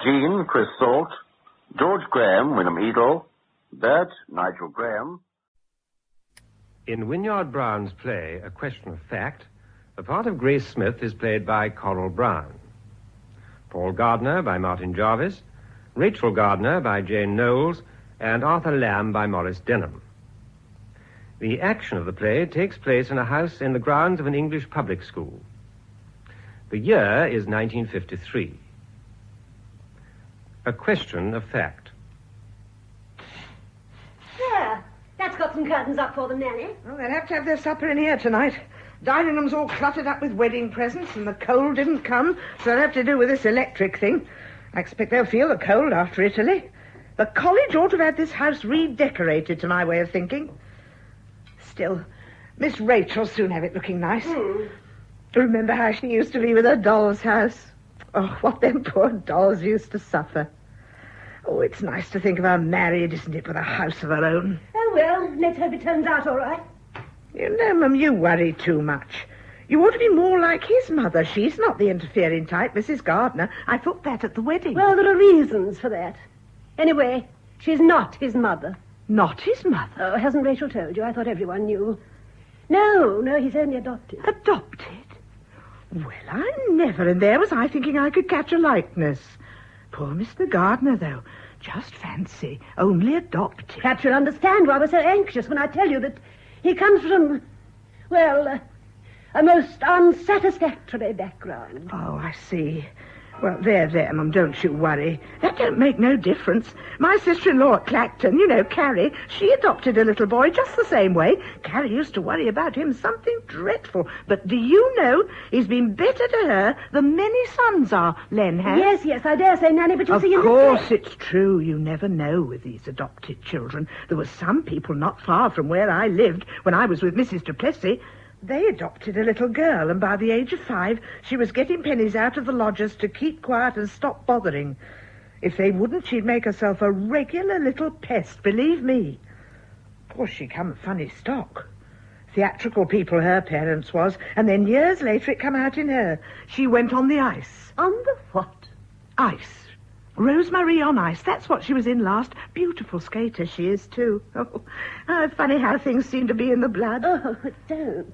Jean, Chris Salt, George Graham, William Edel, Bert, Nigel Graham. In Wynyard Brown's play, A Question of Fact, the part of Grace Smith is played by Coral Brown. Paul Gardner by Martin Jarvis, Rachel Gardner by Jane Knowles, and Arthur Lamb by Maurice Denham. The action of the play takes place in a house in the grounds of an English public school. The year is 1953. A question of fact. There. That's got some curtains up for them, Nanny. Well, they'll have to have their supper in here tonight. Dining room's all cluttered up with wedding presents, and the cold didn't come, so they'll have to do with this electric thing. I expect they'll feel the cold after Italy. The college ought to have had this house redecorated, to my way of thinking. Still, Miss Rachel'll soon have it looking nice. Remember how she used to be with her doll's house? Oh, what them poor dolls used to suffer. Oh, it's nice to think of her married, isn't it, with a house of her own? Oh, well, let's hope it turns out all right. You know, Mum, you worry too much. You ought to be more like his mother. She's not the interfering type, Mrs. Gardner. I thought that at the wedding. Well, there are reasons for that. Anyway, she's not his mother. Not his mother? Oh, hasn't Rachel told you? I thought everyone knew. No, he's only adopted. Adopted? Well, I never. And there was I thinking I could catch a likeness. Poor Mr. Gardner, though. Just fancy. Only adopted. Perhaps you'll understand why we're so anxious when I tell you that he comes from, well, a most unsatisfactory background. Oh, I see. Well, there, Mum, don't you worry. That don't make no difference. My sister-in-law at Clacton, you know, Carrie, she adopted a little boy just the same way. Carrie used to worry about him something dreadful. But do you know he's been better to her than many sons are, Len has? Yes, I dare say, Nanny, but you'll see... Of course it's true. You never know with these adopted children. There were some people not far from where I lived when I was with Mrs. Duplessis. They adopted a little girl, and by the age of 5, she was getting pennies out of the lodgers to keep quiet and stop bothering. If they wouldn't, she'd make herself a regular little pest, believe me. Of course, she come of funny stock. Theatrical people her parents was, and then years later it come out in her. She went on the ice. On the what? Ice. Rosemarie on ice. That's what she was in last. Beautiful skater she is, too. Oh, funny how things seem to be in the blood. Oh, don't.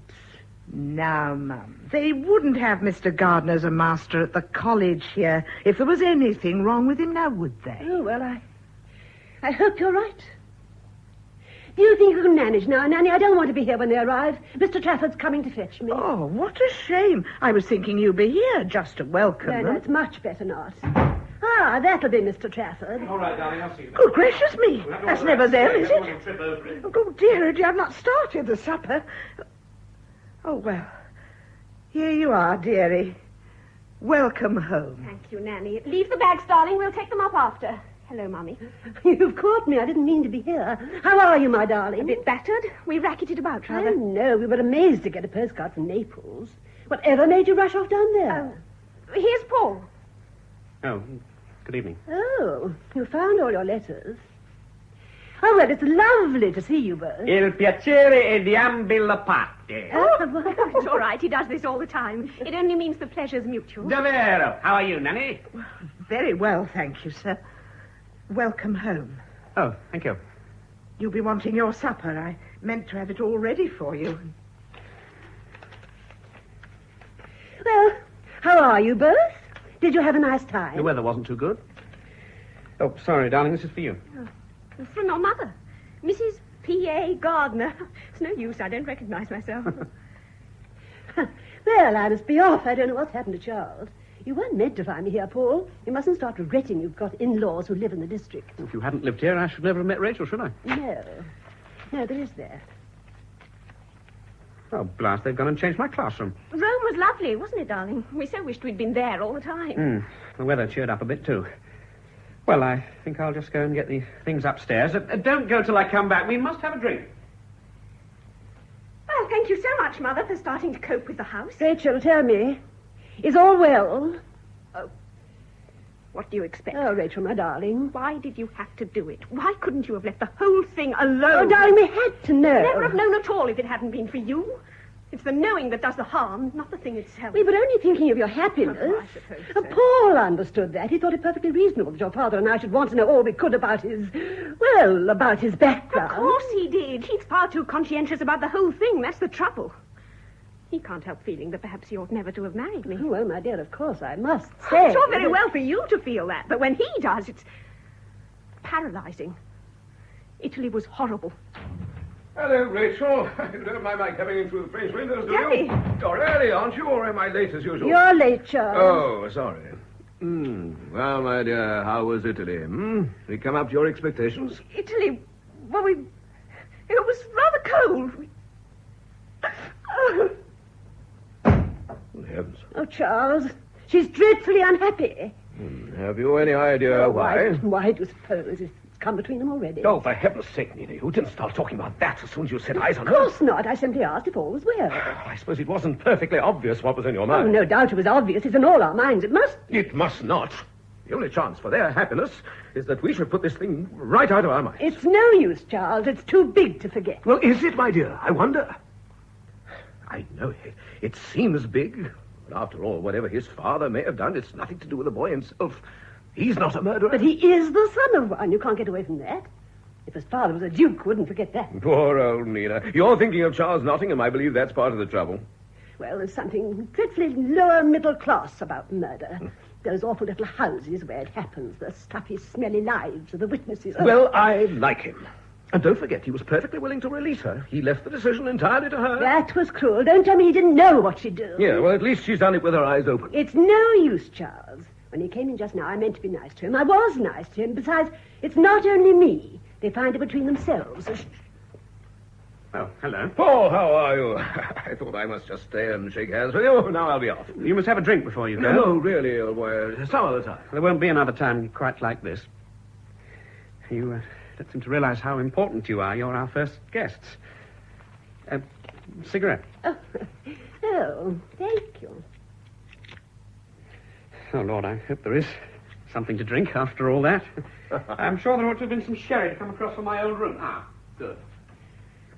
Now, Mum, they wouldn't have Mr. Gardner as a master at the college here if there was anything wrong with him, now would they? Oh, well, I hope you're right. Do you think you can manage now, Nanny? I don't want to be here when they arrive. Mr. Trafford's coming to fetch me. Oh, what a shame. I was thinking you'd be here just to welcome them. No, it's much better not. Ah, that'll be Mr. Trafford. All right, darling, I'll see you. Good gracious me. That's never them, is it? We'll trip over it. Oh, dear, you have not started the supper. Oh, well, here you are, dearie. Welcome home. Thank you, Nanny. Leave the bags, darling. We'll take them up after. Hello, Mummy. You've caught me. I didn't mean to be here. How are you, my darling? A bit battered. We racketed about, rather. Oh, no. We were amazed to get a postcard from Naples. Whatever made you rush off down there? Here's Paul. Oh, good evening. Oh, you found all your letters. Oh, well, it's lovely to see you both. Il piacere è di ambi le parti. Oh, it's all right. He does this all the time. It only means the pleasure's mutual. Davvero. How are you, Nanny? Very well, thank you, sir. Welcome home. Oh, thank you. You'll be wanting your supper. I meant to have it all ready for you. Well, how are you both? Did you have a nice time? The weather wasn't too good. Oh, sorry, darling, this is for you. From your mother, Mrs. P.A. Gardner. It's no use. I don't recognize myself. Well, I must be off. I don't know what's happened to Charles. You weren't meant to find me here, Paul. You mustn't start regretting you've got in-laws who live in the district. If you hadn't lived here, I should never have met Rachel, should I? No, there is there. Oh, blast, they've gone and changed my classroom. Rome was lovely, wasn't it, darling? We so wished we'd been there all the time. The weather cheered up a bit, too. Well, I think I'll just go and get the things upstairs. Don't go till I come back. We must have a drink. Well, thank you so much, Mother, for starting to cope with the house. Rachel, tell me, is all well? Oh, what do you expect? Oh, Rachel, my darling. Why did you have to do it? Why couldn't you have left the whole thing alone? Oh, darling, we had to know. Never have known at all if it hadn't been for you. It's the knowing that does the harm, not the thing itself. We were only thinking of your happiness. Oh, I suppose so. Paul understood that. He thought it perfectly reasonable that your father and I should want to know all we could about his background. Of course he did. He's far too conscientious about the whole thing. That's the trouble. He can't help feeling that perhaps he ought never to have married me. Oh, well, my dear, of course, I must say. It's all very well for you to feel that, but when he does, it's paralyzing. Italy was horrible. Hello, Rachel. You don't mind my coming in through the French windows, do Daddy. you? You're early, aren't you, or am I late as usual? You're late, Charles. Oh, sorry. Well, my dear, how was Italy? Did it come up to your expectations? Italy, well, it was rather cold. Good heavens. Oh, Charles, she's dreadfully unhappy. Have you any idea why? Why do you suppose? It's come between them already. Oh, for heaven's sake, Nina, you didn't start talking about that as soon as you set eyes on Of her. course not. I simply asked if all was well. I suppose it wasn't perfectly obvious what was in your Oh, mind. no doubt it was obvious. It's in all our minds. It must. It must not. The only chance for their happiness is that we should put this thing right out of our minds. It's no use, Charles. It's too big to forget. Well, is it, my dear? I wonder. I know it seems big, but after all, whatever his father may have done, it's nothing to do with the boy himself. He's not a murderer. But he is the son of one. You can't get away from that. If his father was a duke, wouldn't forget that. Poor old Nina. You're thinking of Charles Nottingham. I believe that's part of the trouble. Well, there's something dreadfully lower middle class about murder. Those awful little houses where it happens, the stuffy, smelly lives of the witnesses. Oh. Well, I like him. And don't forget, he was perfectly willing to release her. He left the decision entirely to her. That was cruel. Don't tell me he didn't know what she'd do. Yeah, well, at least she's done it with her eyes open. It's no use, Charles. When he came in just now, I meant to be nice to him. I was nice to him. Besides, it's not only me. They find it between themselves. Oh, hello. Paul, how are you? I thought I must just stay and shake hands with you. Now I'll be off. You must have a drink before you go. No, really, old boy. Some other time. There won't be another time quite like this. You don't seem to realize how important you are. You're our first guests. Cigarette. Oh, thank you. Oh, Lord, I hope there is something to drink after all that. I'm sure there ought to have been some sherry to come across from my old room. Ah, good.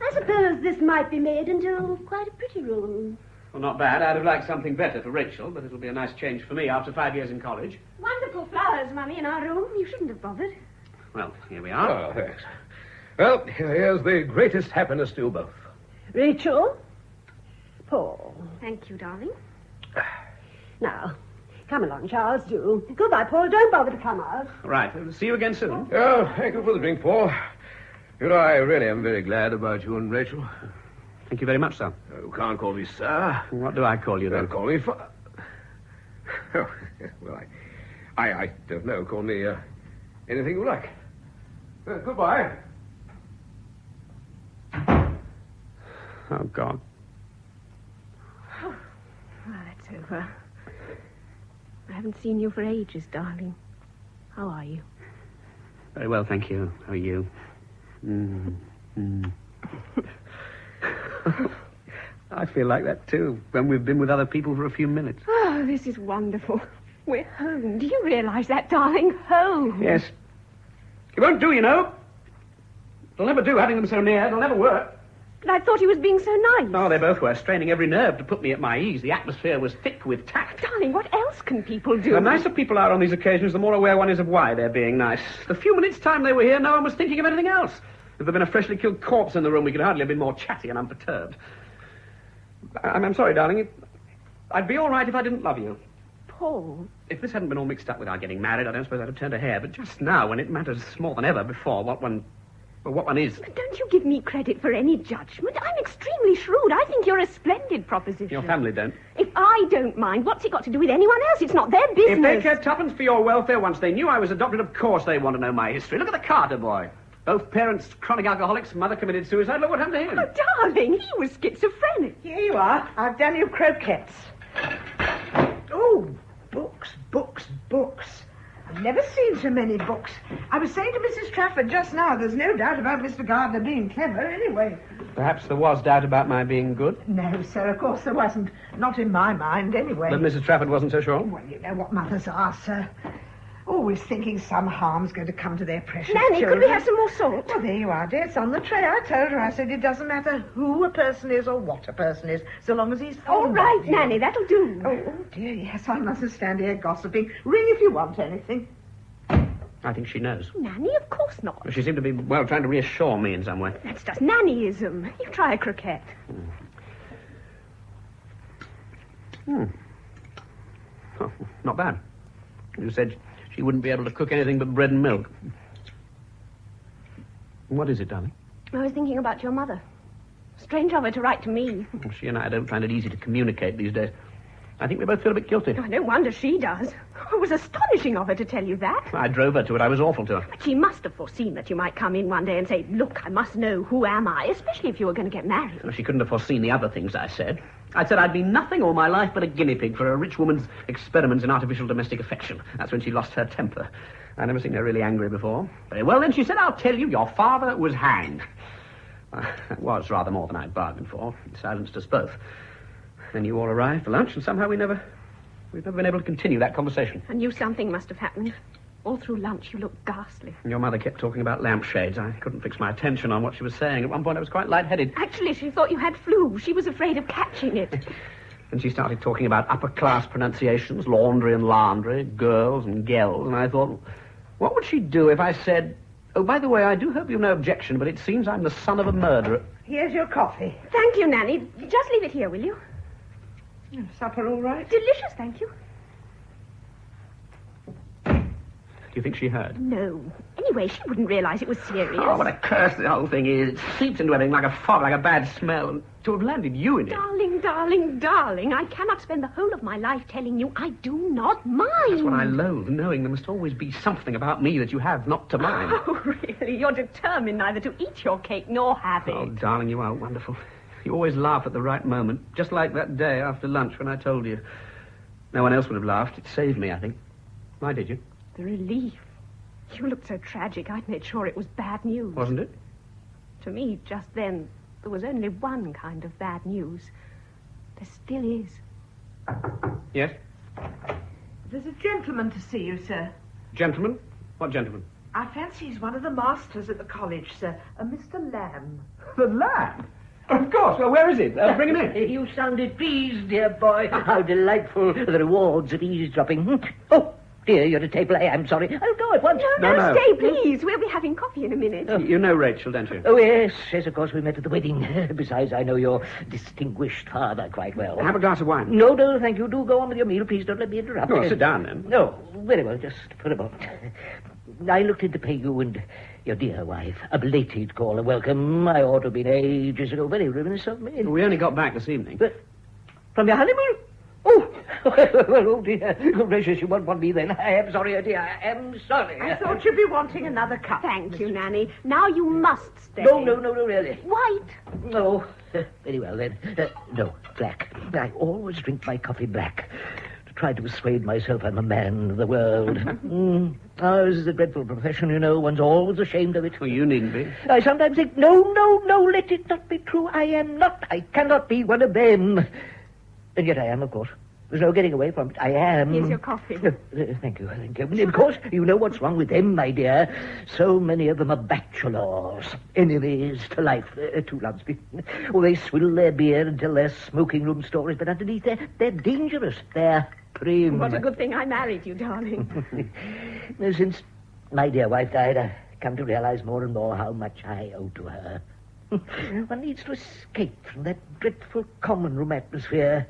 I suppose this might be made into quite a pretty room. Well, not bad. I'd have liked something better for Rachel, but it'll be a nice change for me after 5 years in college. Wonderful flowers, Mummy, in our room. You shouldn't have bothered. Well, here we are. Oh, thanks. Well, here's the greatest happiness to you both. Rachel? Paul. Thank you, darling. Now, come along, Charles, do. Goodbye, Paul. Don't bother to come out. Right. See you again soon. Oh, thank you for the drink, Paul. You know, I really am very glad about you and Rachel. Thank you very much, sir. You can't call me sir. What do I call you, then? Call me Oh, well, I don't know. Call me anything you like. Goodbye. Oh, God. Oh, that's over. I haven't seen you for ages, darling. How are you? Very well, thank you. How are you? I feel like that, too, when we've been with other people for a few minutes. Oh, this is wonderful. We're home. Do you realize that, darling? Home. Yes. It won't do, you know. It'll never do having them so near. It'll never work. But I thought he was being so nice. Oh, they both were, straining every nerve to put me at my ease. The atmosphere was thick with tact. Darling, what else can people do? The nicer people are on these occasions, the more aware one is of why they're being nice. The few minutes' time they were here, no one was thinking of anything else. If there'd been a freshly killed corpse in the room, we could hardly have been more chatty and unperturbed. I'm sorry, darling. I'd be all right if I didn't love you. Paul. If this hadn't been all mixed up with our getting married, I don't suppose I'd have turned a hair. But just now, when it matters more than ever before what one is. But don't you give me credit for any judgment. I'm extremely shrewd. I think you're a splendid proposition. Your family don't. If I don't mind, what's it got to do with anyone else? It's not their business. If they cared tuppence for your welfare once they knew I was adopted, of course they want to know my history. Look at the Carter boy. Both parents chronic alcoholics, mother committed suicide. Look what happened to him. Oh, darling, he was schizophrenic. Here you are. I've done you croquettes. Oh, books, books, books. I've never seen so many books. I was saying to Mrs. Trafford just now, there's no doubt about Mr. Gardner being clever anyway. Perhaps there was doubt about my being good. No, sir, of course there wasn't. Not in my mind, anyway. But Mrs. Trafford wasn't so sure? Well, you know what mothers are, sir. Always thinking some harm's going to come to their precious Nanny, children. could we have some more salt? Well, there you are, dear. It's on the tray. I told her. I said it doesn't matter who a person is or what a person is, so long as he's All fond right, of you. Nanny, that'll do. Oh, dear, yes, I mustn't stand here gossiping. Ring if you want anything. I think she knows. Nanny, of course not. She seemed to be, well, trying to reassure me in some way. That's just nannyism. You try a croquette. Oh, not bad. You said she wouldn't be able to cook anything but bread and milk. What is it, darling? I was thinking about your mother. Strange of her to write to me. Well, she and I don't find it easy to communicate these days. I think we both feel a bit guilty. Oh, no wonder she does. It was astonishing of her to tell you that. I drove her to it. I was awful to her. But she must have foreseen that you might come in one day and say, look, I must know, who am I? Especially if you were going to get married. Well, she couldn't have foreseen the other things I said. I said I'd be nothing all my life but a guinea pig for a rich woman's experiments in artificial domestic affection. That's when she lost her temper. I'd never seen her really angry before. Very well, then she said, I'll tell you, your father was hanged. That was rather more than I'd bargained for. It silenced us both. Then you all arrived for lunch, and somehow we've never been able to continue that conversation. I knew something must have happened. All through lunch, you looked ghastly. And your mother kept talking about lampshades. I couldn't fix my attention on what she was saying. At one point, I was quite lightheaded. Actually, she thought you had flu. She was afraid of catching it. And she started talking about upper-class pronunciations, laundry and laundry, girls and gels, and I thought, what would she do if I said, oh, by the way, I do hope you've no objection, but it seems I'm the son of a murderer. Here's your coffee. Thank you, Nanny. Just leave it here, will you? Supper all right? Delicious, thank you. Do you think she heard? No. Anyway, she wouldn't realize it was serious. Oh, what a curse the whole thing is. It seeps into everything like a fog, like a bad smell. And to have landed you in it. Darling, darling, darling, I cannot spend the whole of my life telling you I do not mind. That's what I loathe, knowing there must always be something about me that you have not to mind. Oh, really? You're determined neither to eat your cake nor have it. Oh, darling, you are wonderful. You always laugh at the right moment, just like that day after lunch when I told you. No one else would have laughed. It saved me, I think. Why did you? The relief. You looked so tragic, I'd made sure it was bad news. Wasn't it? To me, just then, there was only one kind of bad news. There still is. Yes? There's a gentleman to see you, sir. Gentleman? What gentleman? I fancy he's one of the masters at the college, sir. A Mr. Lamb. The Lamb? Of course. Well, where is it? Bring him in. You sounded pleased, dear boy. How delightful. The rewards of eavesdropping. Oh, dear, you're at table A. I'm sorry. I'll go at once. No, stay, please. We'll be having coffee in a minute. You know Rachel, don't you? Oh, yes, of course, we met at the wedding. Besides, I know your distinguished father quite well. Have a glass of wine. No, thank you. Do go on with your meal. Please don't let me interrupt. Oh, sit down, then. No, very well, just for a moment. I looked in to pay you and your dear wife a belated call of welcome. I ought to have been ages ago. Very remiss of me. We only got back this evening. But from your honeymoon? Oh, well, oh, dear. Oh, gracious, you won't want me then. I am sorry, dear. I am sorry. I thought you'd be wanting another cup. Thank you, Nanny. Now you must stay. No, really. White. No. Very well, then. No, black. I always drink my coffee black. Try to persuade myself I'm a man of the world. Ours is a dreadful profession, you know. One's always ashamed of it. Well, you needn't be. I sometimes think, no, let it not be true. I am not. I cannot be one of them. And yet I am, of course. There's no getting away from it. I am. Here's your coffee. Thank you. Of course, you know what's wrong with them, my dear. So many of them are bachelors. Enemies to life. Too Lunsby. Oh, they swill their beer and tell their smoking room stories, but underneath they're dangerous. They're prim. What a good thing I married you, darling. Since my dear wife died, I've come to realize more and more how much I owe to her. One needs to escape from that dreadful common room atmosphere.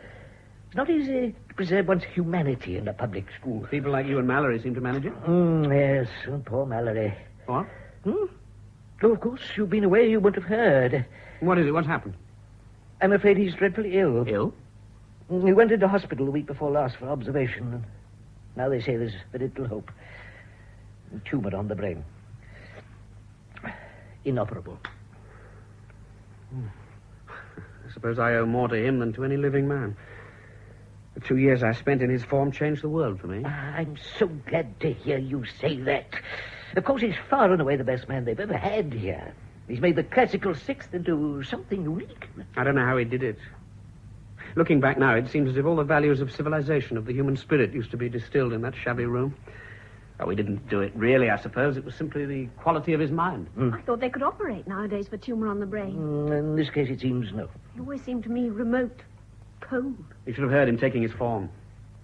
It's not easy to preserve one's humanity in a public school. People like you and Mallory seem to manage it. Yes, poor Mallory. What? Oh, of course, you've been away, you wouldn't have heard. What is it? What's happened? I'm afraid he's dreadfully ill. Ill? He went into hospital the week before last for observation. And now they say there's very little hope. A tumour on the brain. Inoperable. I suppose I owe more to him than to any living man. The 2 years I spent in his form changed the world for me. I'm so glad to hear you say that. Of course, he's far and away the best man they've ever had here. He's made the classical sixth into something unique. I don't know how he did it. Looking back now, it seems as if all the values of civilization, of the human spirit, used to be distilled in that shabby room. Oh, we didn't do it really, I suppose. It was simply the quality of his mind. I thought they could operate nowadays for tumour on the brain. In this case, it seems no. He always seemed to me remote, cold. You should have heard him taking his form.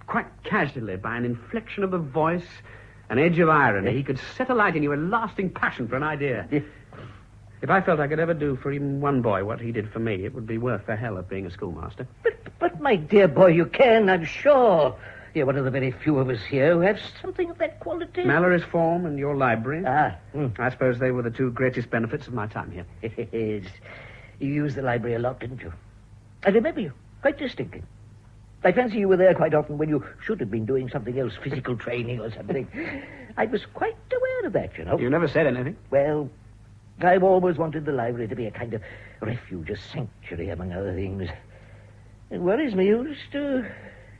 Quite casually, by an inflection of the voice, an edge of irony, he could set alight in you a lasting passion for an idea. If I felt I could ever do for even one boy what he did for me, it would be worth the hell of being a schoolmaster. But my dear boy, you can, I'm sure. You're one of the very few of us here who have something of that quality. Mallory's form and your library. Ah. I suppose they were the two greatest benefits of my time here. Yes. You used the library a lot, didn't you? I remember you, quite distinctly. I fancy you were there quite often when you should have been doing something else, physical training or something. I was quite aware of that, you know. You never said anything. Well, I've always wanted the library to be a kind of refuge, a sanctuary, among other things. It worries me who used to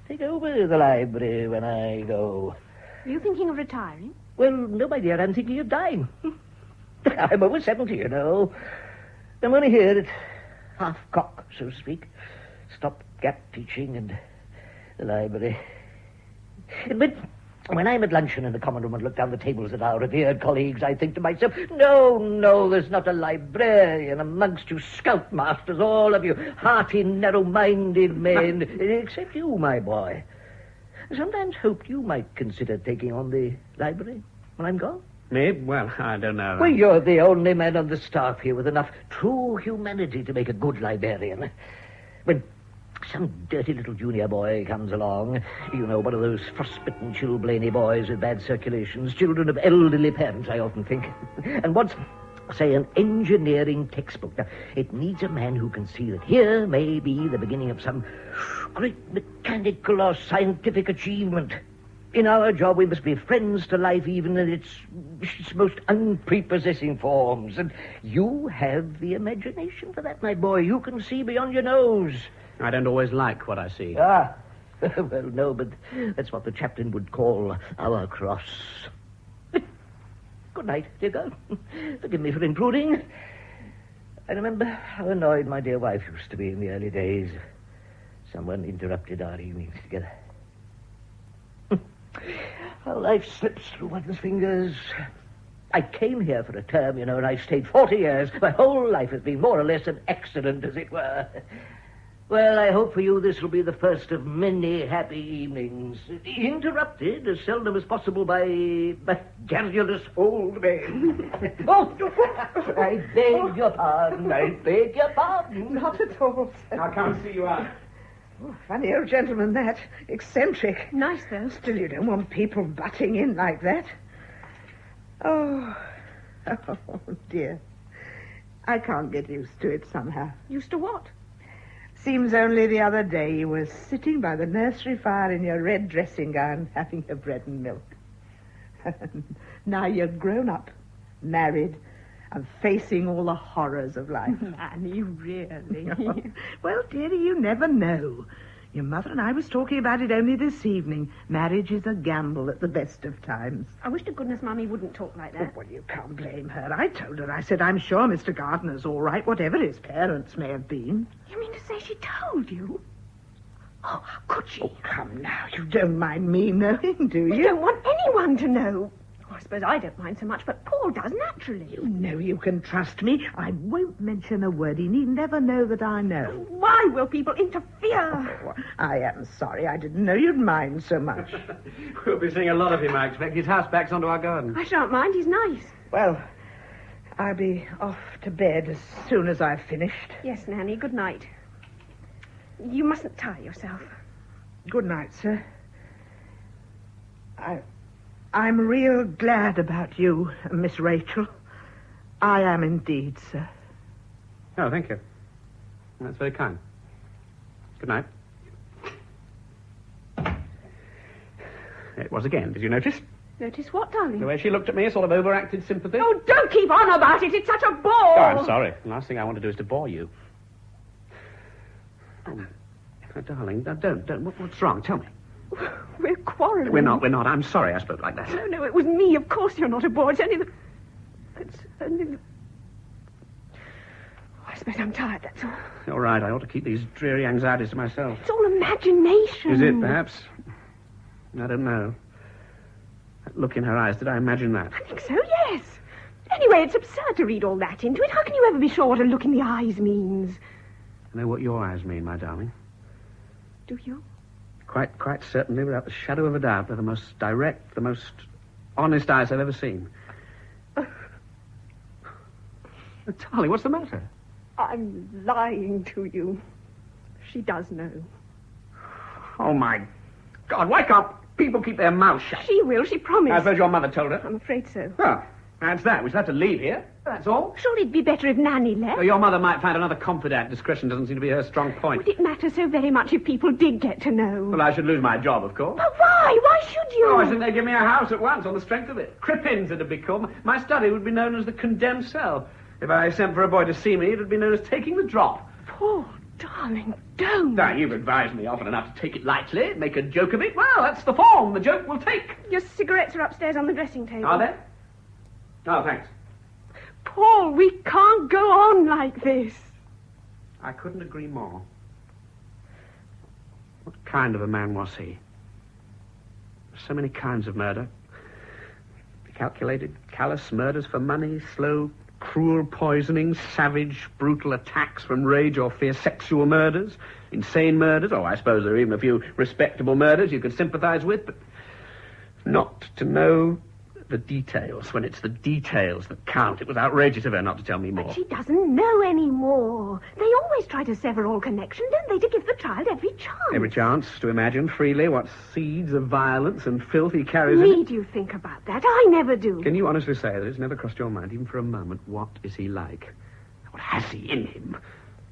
take over the library when I go. Are you thinking of retiring? Well, no, my dear, I'm thinking of dying. I'm over 70, you know. I'm only here at half-cock, so to speak. Stop-gap teaching and the library. But when I'm at luncheon in the common room and look down the tables at our revered colleagues, I think to myself, no, there's not a librarian amongst you scoutmasters, all of you hearty, narrow-minded men, except you, my boy. I sometimes hoped you might consider taking on the library when I'm gone. Me? Well, I don't know. Well, you're the only man on the staff here with enough true humanity to make a good librarian. When some dirty little junior boy comes along, you know, one of those frostbitten, chilblainy boys with bad circulations, children of elderly parents, I often think, and wants, say, an engineering textbook. Now, it needs a man who can see that here may be the beginning of some great mechanical or scientific achievement. In our job, we must be friends to life, even in its most unprepossessing forms. And you have the imagination for that, my boy. You can see beyond your nose. I don't always like what I see. Ah, well, no, but that's what the chaplain would call our cross. Good night, dear girl. Forgive me for intruding. I remember how annoyed my dear wife used to be in the early days. Someone interrupted our evenings together. How life slips through one's fingers. I came here for a term, you know, and I stayed 40 years. My whole life has been more or less an accident, as it were. Well, I hope for you this will be the first of many happy evenings. Interrupted as seldom as possible by garrulous old men. Oh, I beg your pardon. I beg your pardon. Not at all, sir. I'll come and see you out. Oh, funny old gentleman, that. Eccentric. Nice, though. Still, you don't want people butting in like that. Oh, dear. I can't get used to it somehow. Used to what? Seems only the other day you were sitting by the nursery fire in your red dressing gown having your bread and milk. Now you're grown up, married, and facing all the horrors of life. Annie, really? Well, dearie, you never know. Your mother and I was talking about it only this evening. Marriage is a gamble at the best of times. I wish to goodness Mummy wouldn't talk like that. Oh, well, you can't blame her. I told her, I said, I'm sure Mr. Gardner's all right, whatever his parents may have been. You mean to say she told you? Oh, how could she? Oh, come now, you don't mind me knowing, do you? You don't want anyone to know. Oh, I suppose I don't mind so much, but Paul does, naturally. You know you can trust me. I won't mention a word. He need never know that I know. Why will people interfere? Oh, I am sorry. I didn't know you'd mind so much. We'll be seeing a lot of him, I expect. His house backs onto our garden. I shan't mind. He's nice. Well, I'll be off to bed as soon as I've finished. Yes, Nanny. Good night. You mustn't tire yourself. Good night, sir. I'm real glad about you, Miss Rachel. I am indeed, sir. Oh, thank you. That's very kind. Good night. It was again, did you notice? Notice what, darling? The way she looked at me, sort of overacted sympathy. Oh, don't keep on about it. It's such a bore. Oh, I'm sorry. The last thing I want to do is to bore you. Oh, darling, don't. What's wrong? Tell me. We're quarrelling. We're not. I'm sorry I spoke like that. No, it was me. Of course you're not a bore. It's only the... I suppose I'm tired, that's all. You're right. I ought to keep these dreary anxieties to myself. It's all imagination. Is it, perhaps? I don't know. That look in her eyes, did I imagine that? I think so, yes. Anyway, it's absurd to read all that into it. How can you ever be sure what a look in the eyes means? I know what your eyes mean, my darling. Do you? Quite certainly, without the shadow of a doubt, they're the most direct, the most honest eyes I've ever seen. Darling, what's the matter? I'm lying to you. She does know. Oh, my God, why can't people keep their mouths shut? She will, she promised. I suppose your mother told her. I'm afraid so. Well, that's that. We shall have to leave here. That's all. Surely it'd be better if Nanny left. Your mother might find another confidant. Discretion doesn't seem to be her strong point. Would it matter so very much if people did get to know? Well, I should lose my job, of course. But why? Why should you? Oh, I think they'd give me a house at once on the strength of it. Crippins, it'd be called. My study would be known as the condemned cell. If I sent for a boy to see me, it would be known as taking the drop. Poor darling, don't. Now, you've advised me often enough to take it lightly, make a joke of it. Well, that's the form the joke will take. Your cigarettes are upstairs on the dressing table. Are they? Oh, thanks. Paul, we can't go on like this. I couldn't agree more. What kind of a man was he? So many kinds of murder. Calculated, callous murders for money, slow, cruel poisonings, savage, brutal attacks from rage or fear, sexual murders, insane murders. Oh, I suppose there are even a few respectable murders you could sympathize with, but not to know the details, when it's the details that count. It was outrageous of her not to tell me more. But she doesn't know any more. They always try to sever all connection, don't they, to give the child every chance. Every chance to imagine freely what seeds of violence and filth he carries in. Need you think about that? I never do. Can you honestly say that it's never crossed your mind, even for a moment, what is he like? What has he in him?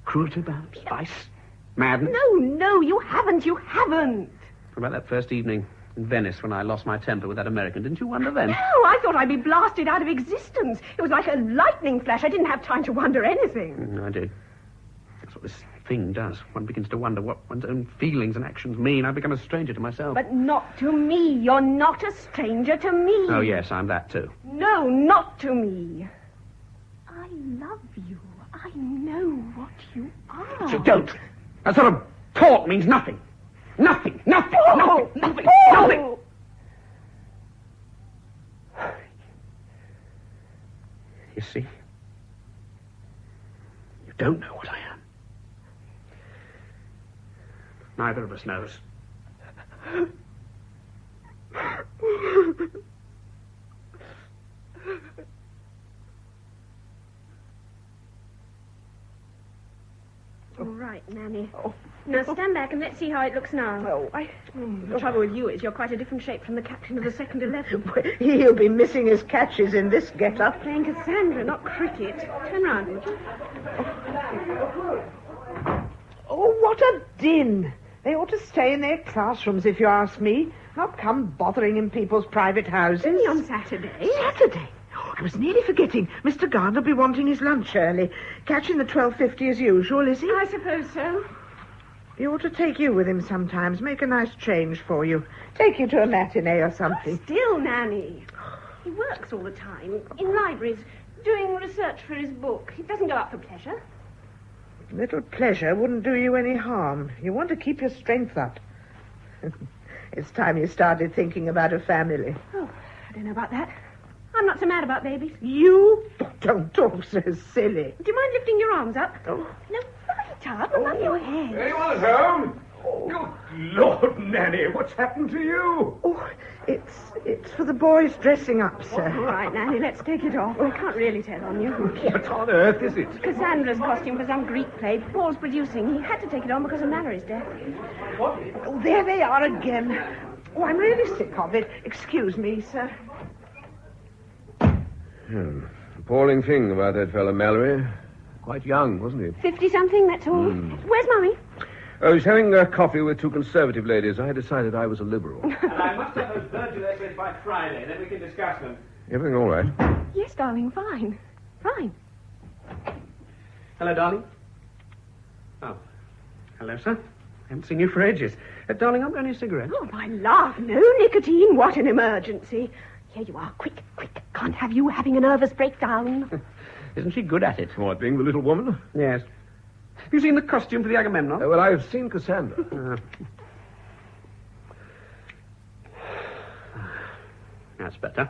Cruelty, perhaps? Vice? Madness? No, you haven't. What about that first evening in Venice when I lost my temper with that American? Didn't you wonder then? No, I thought I'd be blasted out of existence. It was like a lightning flash. I didn't have time to wonder anything. I did. That's what this thing does. One begins to wonder what one's own feelings and actions mean. I become a stranger to myself. But not to me. You're not a stranger to me. Oh, yes, I'm that too. No, not to me. I love you. I know what you are. So don't. That sort of talk means nothing. Nothing. Paul! Nothing. You see? You don't know what I am. Neither of us knows. All right, Nanny. Now stand back and let's see how it looks now. The trouble with you is you're quite a different shape from the captain of the second 11. He'll be missing his catches in this get-up. Playing Cassandra, not cricket. Turn round, would you? Oh, what a din! They ought to stay in their classrooms, if you ask me. Not come bothering in people's private houses. Only on Saturday. Saturday? Oh, I was nearly forgetting. Mr. Gardner will be wanting his lunch early. Catching the 12:50 as usual, is he? I suppose so. He ought to take you with him sometimes. Make a nice change for you. Take you to a matinee or something. Still, Nanny. He works all the time. In libraries, doing research for his book. He doesn't go out for pleasure. Little pleasure wouldn't do you any harm. You want to keep your strength up. It's time you started thinking about a family. Oh, I don't know about that. I'm not so mad about babies. You? Don't talk so silly. Do you mind lifting your arms up? No, right up, above your head. Anyone at home? Good Lord, Nanny, what's happened to you? Oh, it's for the boys dressing up, sir. All right, Nanny, let's take it off. I can't really tell on you. What on earth is it? Cassandra's costume for some Greek play. Paul's producing. He had to take it on because of Mallory's death. What? Oh, there they are again. Oh, I'm really sick of it. Excuse me, sir. Appalling thing about that fellow Mallory. Quite young, wasn't he? 50-something, that's all. Where's Mummy? Oh, he's having coffee with two conservative ladies. I decided I was a liberal. And I must have those Virgil essays by Friday, then we can discuss them. Everything all right? Yes, darling, fine. Fine. Hello, darling. Oh, hello, sir. Haven't seen you for ages. Darling, I'm going to a cigarette. Oh, my love, no nicotine. What an emergency. Here you are. Quick. Can't have you having a nervous breakdown. Isn't she good at it? What, being the little woman? Yes. Have you seen the costume for the Agamemnon? Well, I've seen Cassandra. That's better.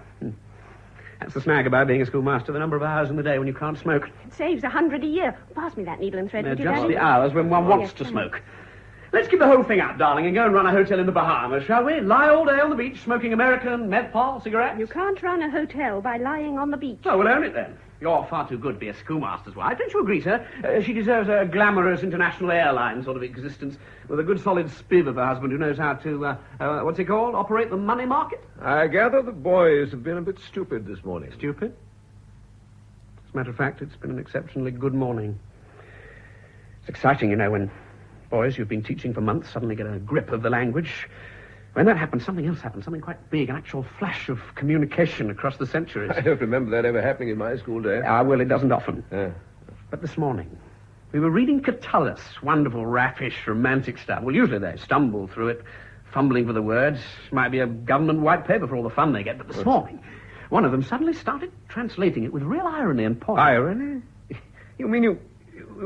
That's the snag about being a schoolmaster, the number of hours in the day when you can't smoke. It saves 100 a year. Pass me that needle and thread, would you, Just Daddy? the hours when one wants to smoke. Let's give the whole thing up, darling, and go and run a hotel in the Bahamas, shall we? Lie all day on the beach, smoking American, Medpol, cigarettes? You can't run a hotel by lying on the beach. Oh, we'll own it then. You're far too good to be a schoolmaster's wife. Don't you agree, sir? She deserves a glamorous international airline sort of existence with a good solid spiv of a husband who knows how to, what's it called, operate the money market? I gather the boys have been a bit stupid this morning. Stupid? As a matter of fact, it's been an exceptionally good morning. It's exciting, you know, when boys you've been teaching for months suddenly get a grip of the language. When that happens, something else happens, something quite big, an actual flash of communication across the centuries. I don't remember that ever happening in my school day. Well, it doesn't often. But this morning, we were reading Catullus, wonderful, raffish, romantic stuff. Well, usually they stumble through it, fumbling for the words. Might be a government white paper for all the fun they get. But this morning, one of them suddenly started translating it with real irony and point. Irony? You mean you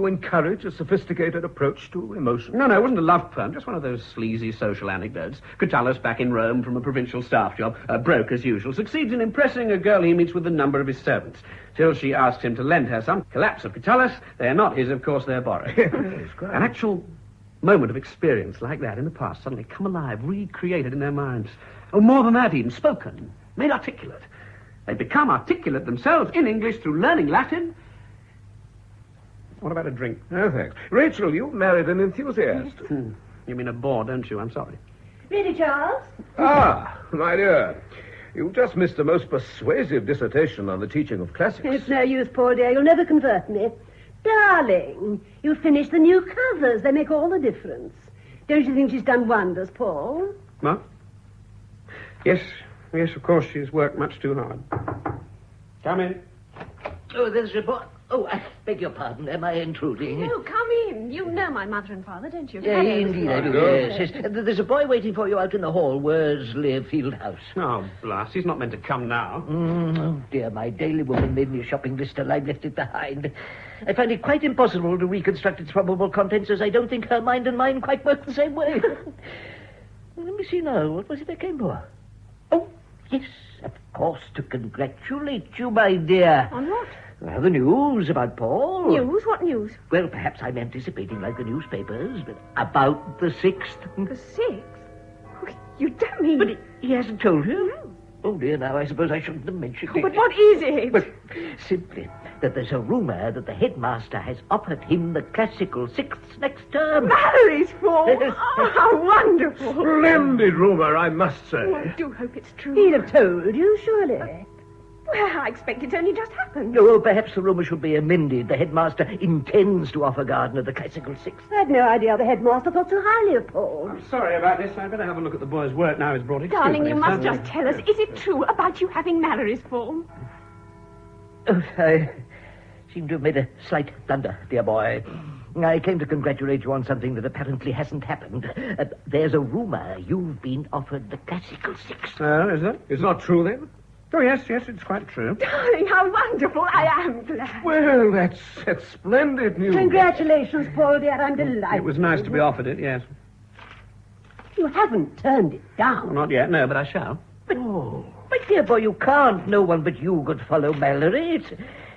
encourage a sophisticated approach to emotion? No, it wasn't a love poem, just one of those sleazy social anecdotes. Catullus, back in Rome from a provincial staff job, broke as usual, succeeds in impressing a girl he meets with the number of his servants, till she asks him to lend her some. Collapse of Catullus. They're not his, of course, they're borrowed. An actual moment of experience like that in the past suddenly come alive, recreated in their minds. Oh, more than that even, spoken, made articulate. They become articulate themselves in English through learning Latin. What about a drink? No, thanks. Rachel, you've married an enthusiast. You mean a bore, don't you? I'm sorry. Ready, Charles? My dear. You just missed a most persuasive dissertation on the teaching of classics. It's no use, Paul dear. You'll never convert me. Darling, you finished the new covers. They make all the difference. Don't you think she's done wonders, Paul? What? Yes, of course, she's worked much too hard. Come in. Oh, there's your boy. Oh, I beg your pardon. Am I intruding? No, come in. You know my mother and father, don't you? Yeah, indeed I do, yes. There's a boy waiting for you out in the hall. Worsley Field House. Oh, blast. He's not meant to come now. Oh, dear, my daily woman made me a shopping list and I've left it behind. I find it quite impossible to reconstruct its probable contents, as I don't think her mind and mine quite work the same way. Let me see now. What was it I came for? Oh, yes, of course, to congratulate you, my dear. On what? Well, the news about Paul. News? What news? Well, perhaps I'm anticipating like the newspapers, but about the 6th. The 6th? You don't mean... But he hasn't told you? No. Oh, dear, now I suppose I shouldn't have mentioned it. But what is it? Well, simply that there's a rumour that the headmaster has offered him the classical 6th next term. Mallory's fault? Oh, how wonderful. Splendid rumour, I must say. Oh, I do hope it's true. He'd have told you, surely. Well, I expect it's only just happened. No, perhaps the rumour should be amended. The headmaster intends to offer Gardner the classical 6th. I had no idea the headmaster thought so highly of Paul. I'm sorry about this. I'd better have a look at the boy's work now he's brought it. Darling, you must just tell us, is it true about you having Mallory's form? Oh, I seem to have made a slight blunder, dear boy. I came to congratulate you on something that apparently hasn't happened. There's a rumour you've been offered the classical 6th. Oh, is it? It's not true, then? Oh, yes, it's quite true. Darling, how wonderful. I am glad. Well, that's splendid news. Congratulations, Paul, dear. I'm delighted. It was nice to be offered it, yes. You haven't turned it down. Well, not yet, no, but I shall. But, my dear boy, you can't. No one but you could follow Mallory.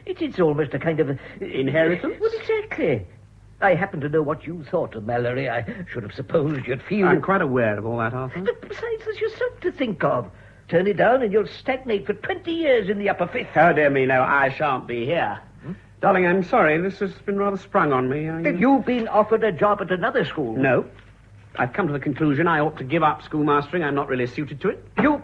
It's almost a kind of... inheritance? Well, exactly. I happen to know what you thought of Mallory. I should have supposed you'd feel... I'm quite aware of all that, Arthur. But besides, there's yourself to think of. Turn it down and you'll stagnate for 20 years in the upper 5th. Oh, dear me, no, I shan't be here. Darling, I'm sorry. This has been rather sprung on me. You've been offered a job at another school? No. I've come to the conclusion I ought to give up schoolmastering. I'm not really suited to it. You...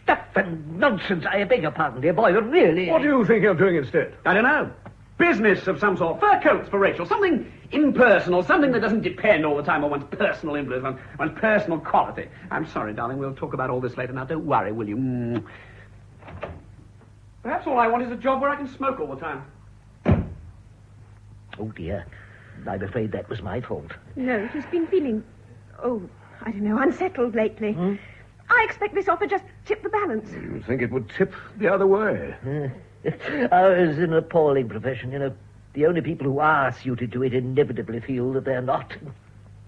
stuff and nonsense. I beg your pardon, dear boy, but really... What do you think of doing instead? I don't know. Business of some sort. Fur coats for Rachel. Something impersonal. Something that doesn't depend all the time on one's personal influence, one's personal quality. I'm sorry, darling. We'll talk about all this later. Now, don't worry, will you? Perhaps all I want is a job where I can smoke all the time. Oh, dear. I'm afraid that was my fault. No, he's been feeling, I don't know, unsettled lately. I expect this offer just tipped the balance. You think it would tip the other way? Ours is an appalling profession, you know. The only people who are suited to it inevitably feel that they're not. Do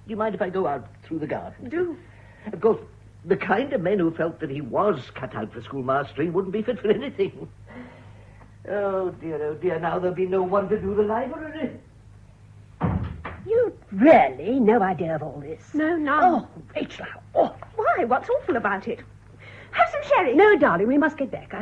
you mind if I go out through the garden? Do. Of course, the kind of men who felt that he was cut out for schoolmastering wouldn't be fit for anything. Oh, dear, now there'll be no one to do the library. You've really no idea of all this. No, none. Oh, Rachel, how awful. Why? What's awful about it? Have some sherry. No, darling, we must get back.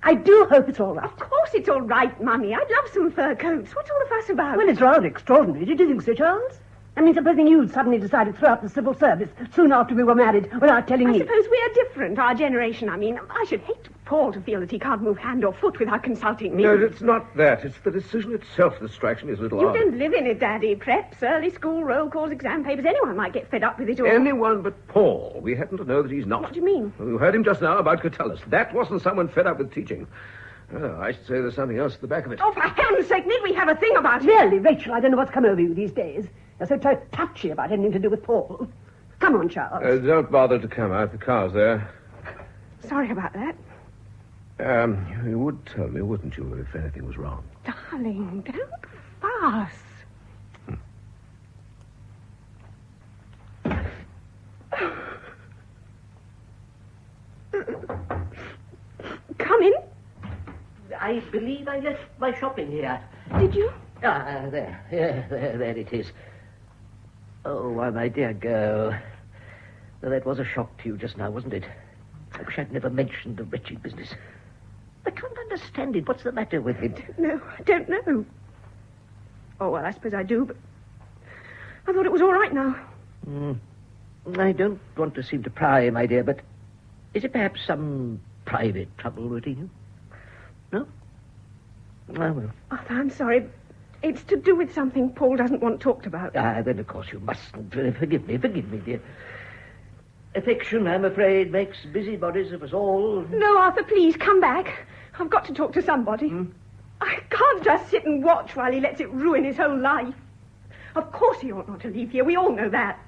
I do hope it's all right. Of course it's all right, Mummy. I'd love some fur coats. What's all the fuss about? Well, it's rather extraordinary. Did you think so, Charles? I mean, supposing you'd suddenly decided to throw up the civil service soon after we were married without telling me. I suppose we are different, our generation. I mean, I should hate Paul to feel that he can't move hand or foot without consulting me. No, it's not that. It's the decision itself that strikes me as a little You odd. don't live in it, Daddy. Preps, early school, roll calls, exam papers. Anyone might get fed up with it all. Anyone but Paul. We happen to know that he's not. What do you mean? You heard him just now about Catullus. That wasn't someone fed up with teaching. Oh, I should say there's something else at the back of it. Oh, for heaven's sake, need we have a thing about it? Really, Rachel, I don't know what's come over you these days. You're so touchy about anything to do with Paul. Come on, Charles. Don't bother to come out. The car's there. Sorry about that. You would tell me, wouldn't you, if anything was wrong? Darling, don't fuss. Come in. I believe I left my shopping here. Did you? There. Yeah, there it is. Oh, why, my dear girl. Well, that was a shock to you just now, wasn't it? I wish I'd never mentioned the wretched business. I can't understand it. What's the matter with it? No, I don't know. Oh, well, I suppose I do, but I thought it was all right now. I don't want to seem to pry, my dear, but is it perhaps some private trouble waiting you? No? I will. Arthur, I'm sorry. It's to do with something Paul doesn't want talked about. Then of course you mustn't. Forgive me, dear. Affection, I'm afraid, makes busybodies of us all. No, Arthur, please, come back. I've got to talk to somebody. I can't just sit and watch while he lets it ruin his whole life. Of course he ought not to leave here. We all know that.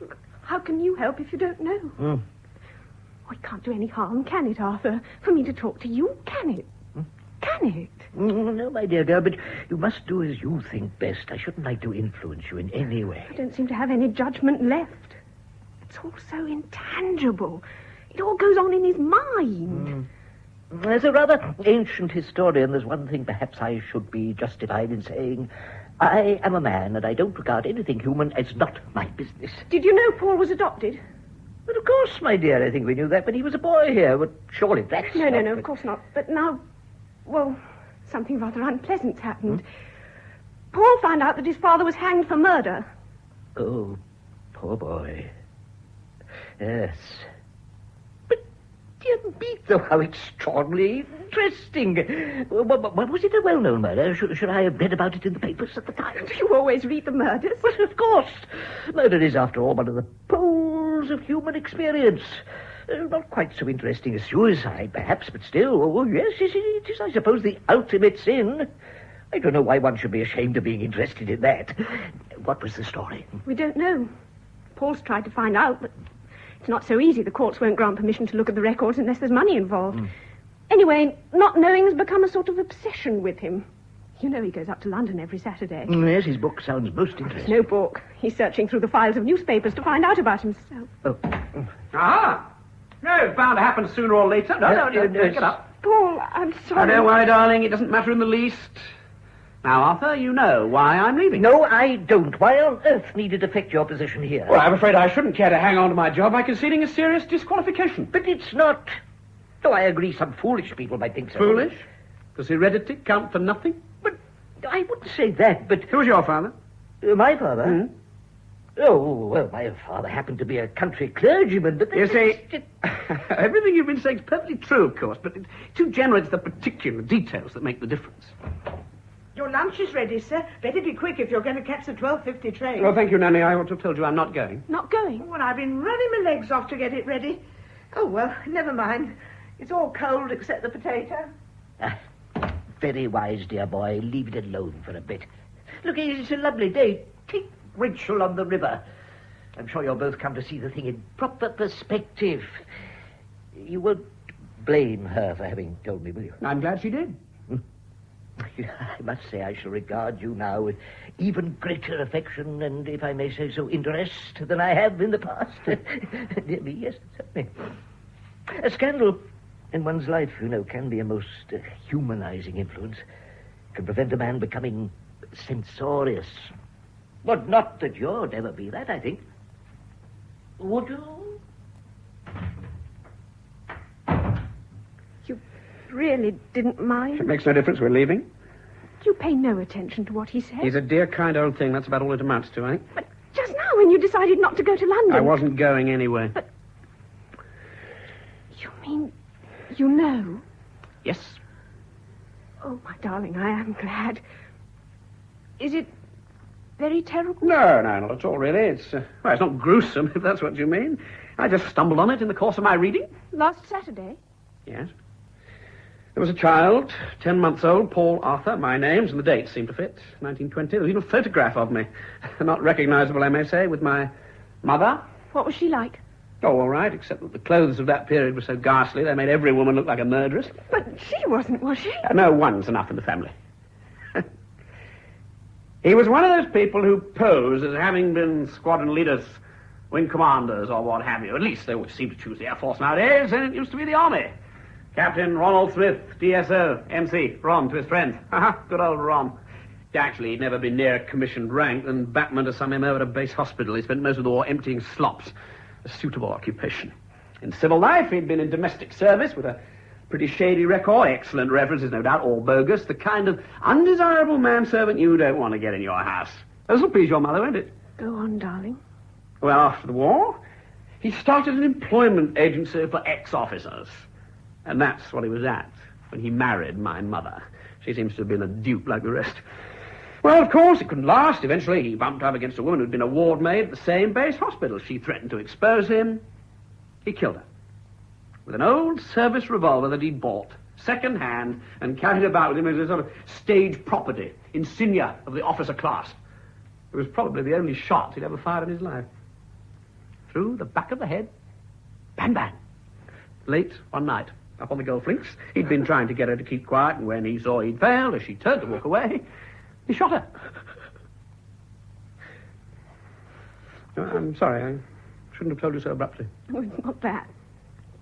Look, how can you help if you don't know? Oh, it can't do any harm, can it, Arthur? For me to talk to you, can it? Can it? No, my dear girl, but you must do as you think best. I shouldn't like to influence you in any way. I don't seem to have any judgment left. It's all so intangible. It all goes on in his mind. As a rather ancient historian, there's one thing perhaps I should be justified in saying. I am a man, and I don't regard anything human as not my business. Did you know Paul was adopted? But of course, my dear, I think we knew that when he was a boy here, but surely that's No, of course not. But now, well, something rather unpleasant's happened. Paul found out that his father was hanged for murder. Oh, poor boy. Yes. But, dear me, though, how extraordinarily interesting. Was it a well-known murder? Should I have read about it in the papers at the time? Do you always read the murders? Well, of course. Murder is, after all, one of the poles of human experience. Not quite so interesting as suicide, perhaps, but still, yes, it is, I suppose, the ultimate sin. I don't know why one should be ashamed of being interested in that. What was the story? We don't know. Paul's tried to find out, but it's not so easy. The courts won't grant permission to look at the records unless there's money involved. Anyway, not knowing has become a sort of obsession with him. You know he goes up to London every Saturday. Yes, his book sounds most interesting. It's no book. He's searching through the files of newspapers to find out about himself. Ah! No, it's bound to happen sooner or later. No, get up. Paul, I'm sorry. Don't worry, darling. It doesn't matter in the least. Now, Arthur, you know why I'm leaving. No, I don't. Why on earth need it affect your position here? Well, I'm afraid I shouldn't care to hang on to my job by conceding a serious disqualification. But it's not. Though I agree some foolish people might think so. Foolish? Does heredity count for nothing? But I wouldn't say that, but... Who's your father? My father? Oh, well, my father happened to be a country clergyman, but... You see, everything you've been saying is perfectly true, of course, but it's too general. It's the particular details that make the difference. Your lunch is ready, sir. Better be quick if you're going to catch the 12:50 train. Well, thank you, Nanny. I ought to have told you I'm not going. Not going? Well, I've been running my legs off to get it ready. Oh, well, never mind. It's all cold except the potato. Very wise, dear boy. Leave it alone for a bit. Look, it's a lovely day. Take Rachel on the river. I'm sure you'll both come to see the thing in proper perspective. You won't blame her for having told me, will you? I'm glad she did. I must say I shall regard you now with even greater affection and, if I may say so, interest than I have in the past. Dear me, yes, certainly. A scandal in one's life, you know, can be a most humanizing influence. Can prevent a man becoming censorious. But not that you'd ever be that, I think. Would you? really didn't mind. It makes no difference. We're leaving. You pay no attention to what he said. He's a dear, kind old thing. That's about all it amounts to, eh? But just now when you decided not to go to London... I wasn't going anywhere. But... You mean you know? Yes. Oh, my darling, I am glad. Is it very terrible? No, not at all, really. It's not gruesome, if that's what you mean. I just stumbled on it in the course of my reading. Last Saturday? Yes. There was a child, 10 months old, Paul Arthur. My names and the dates seem to fit. 1920. There was even a photograph of me. Not recognizable, I may say, with my mother. What was she like? Oh, all right, except that the clothes of that period were so ghastly, they made every woman look like a murderess. But she wasn't, was she? No, one's enough in the family. He was one of those people who pose as having been squadron leaders, wing commanders, or what have you. At least they always seem to choose the Air Force nowadays, and it used to be the Army. Captain Ronald Smith, DSO, MC, Ron to his friends. Good old Ron. Actually, he'd never been near a commissioned rank, and Batman to sum him over at a base hospital. He spent most of the war emptying slops. A suitable occupation. In civil life, he'd been in domestic service with a pretty shady record. Excellent references, no doubt, all bogus. The kind of undesirable manservant you don't want to get in your house. This'll please your mother, won't it? Go on, darling. Well, after the war, he started an employment agency for ex-officers. And that's what he was at when he married my mother. She seems to have been a dupe like the rest. Well, of course, it couldn't last. Eventually, he bumped up against a woman who'd been a ward maid at the same base hospital. She threatened to expose him. He killed her. With an old service revolver that he'd bought, second-hand, and carried about with him as a sort of stage property, insignia of the officer class. It was probably the only shot he'd ever fired in his life. Through the back of the head. Bang, bang. Late one night, up on the golf links, he'd been trying to get her to keep quiet, and when he saw he'd failed, as she turned to walk away, he shot her. I'm sorry, I shouldn't have told you so abruptly. Oh, it's not that.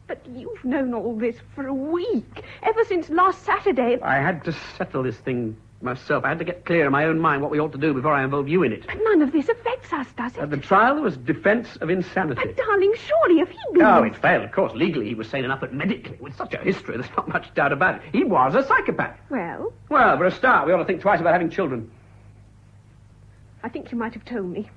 But you've known all this for a week. Ever since last Saturday. I had to settle this thing myself. I had to get clear in my own mind what we ought to do before I involve you in it. But none of this affects us, does it? At the trial, there was defense of insanity. But, darling, surely if he'd been... Oh, it failed, of course. Legally, he was sane enough, but medically, with such a history, there's not much doubt about it. He was a psychopath. Well? Well, for a start, we ought to think twice about having children. I think you might have told me.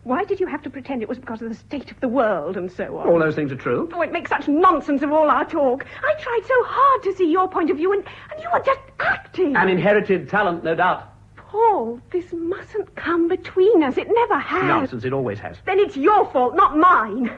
Why did you have to pretend it was because of the state of the world and so on? All those things are true. Oh, it makes such nonsense of all our talk. I tried so hard to see your point of view, and you were just acting. An inherited talent, no doubt. Paul, this mustn't come between us. It never has. Nonsense, it always has. Then it's your fault, not mine.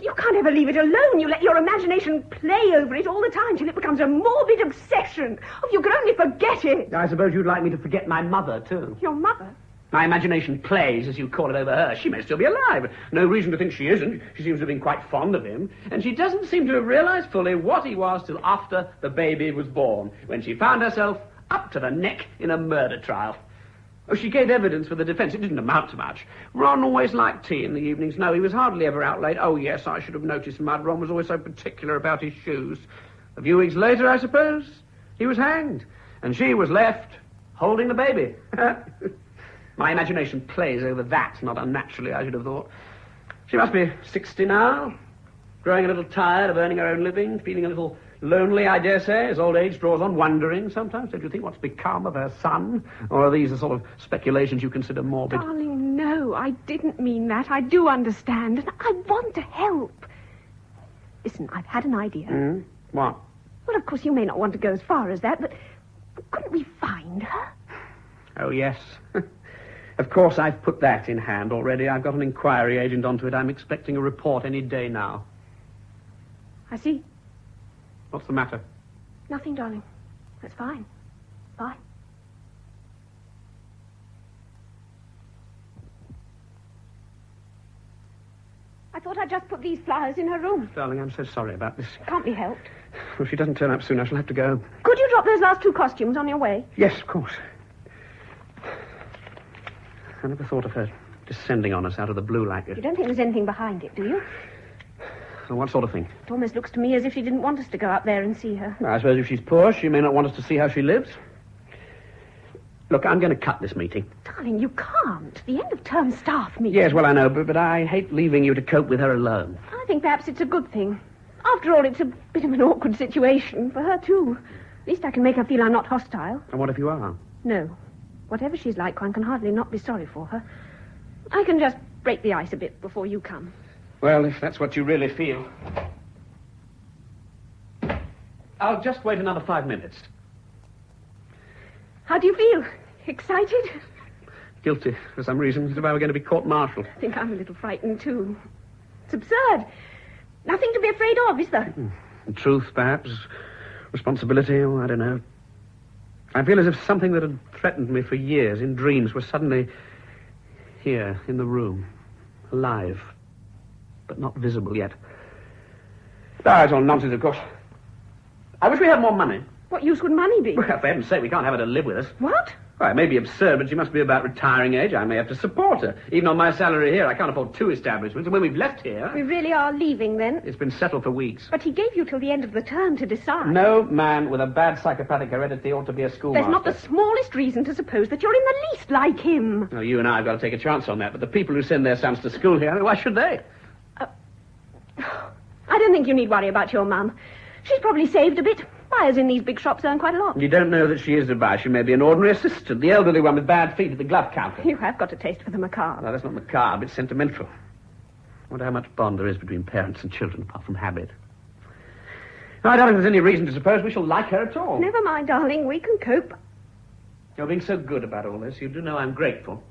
You can't ever leave it alone. You let your imagination play over it all the time till it becomes a morbid obsession. Oh, if you could only forget it. I suppose you'd like me to forget my mother, too. Your mother? My imagination plays, as you call it, over her. She may still be alive. No reason to think she isn't. She seems to have been quite fond of him. And she doesn't seem to have realized fully what he was till after the baby was born, when she found herself up to the neck in a murder trial. Oh, she gave evidence for the defense. It didn't amount to much. Ron always liked tea in the evenings. No, he was hardly ever out late. Oh, yes, I should have noticed Mud. Ron was always so particular about his shoes. A few weeks later, I suppose, he was hanged. And she was left holding the baby. My imagination plays over that, not unnaturally, I should have thought. She must be 60 now, growing a little tired of earning her own living, feeling a little lonely, I dare say, as old age draws on, wondering sometimes, don't you think, what's become of her son? Or are these the sort of speculations you consider morbid? Darling, no, I didn't mean that. I do understand, and I want to help. Listen, I've had an idea. What? Well, of course, you may not want to go as far as that, but couldn't we find her? Oh, yes. Of course, I've put that in hand already. I've got an inquiry agent onto it. I'm expecting a report any day now. I see. What's the matter? Nothing, darling. That's fine. Bye. I thought I'd just put these flowers in her room. Darling, I'm so sorry about this. Can't be helped. Well, if she doesn't turn up soon, I shall have to go. Could you drop those last two costumes on your way? Yes, of course. I never thought of her descending on us out of the blue like this. You don't think there's anything behind it, do you? Well, what sort of thing? It almost looks to me as if she didn't want us to go up there and see her. I suppose if she's poor, she may not want us to see how she lives. Look, I'm going to cut this meeting. Darling, you can't. The end of term staff meeting. Yes, well, I know, but I hate leaving you to cope with her alone. I think perhaps it's a good thing. After all, it's a bit of an awkward situation for her, too. At least I can make her feel I'm not hostile. And what if you are? No. Whatever she's like, one can hardly not be sorry for her. I can just break the ice a bit before you come. Well, if that's what you really feel. I'll just wait another 5 minutes. How do you feel? Excited? Guilty, for some reason, as if I were going to be court-martialed. I think I'm a little frightened, too. It's absurd. Nothing to be afraid of, is there? Truth, perhaps. Responsibility, I don't know. I feel as if something that had threatened me for years in dreams was suddenly here, in the room. Alive. But not visible yet. It's all nonsense, of course. I wish we had more money. What use would money be? Well, for heaven's sake, we can't have her to live with us. What? Well, it may be absurd, but she must be about retiring age. I may have to support her. Even on my salary here, I can't afford 2 establishments. And when we've left here... We really are leaving, then? It's been settled for weeks. But he gave you till the end of the term to decide. No man with a bad psychopathic heredity ought to be a schoolmaster. There's not the smallest reason to suppose that you're in the least like him. Well, you and I have got to take a chance on that, but the people who send their sons to school here, why should they? I don't think you need worry about your mum. She's probably saved a bit. Buyers in these big shops earn quite a lot. You don't know that she is a buyer. She may be an ordinary assistant, the elderly one with bad feet at the glove counter. You have got a taste for the macabre. No, that's not macabre. It's sentimental. I wonder how much bond there is between parents and children, apart from habit. No, I don't think there's any reason to suppose we shall like her at all. Never mind, darling. We can cope. You're being so good about all this. You do know I'm grateful.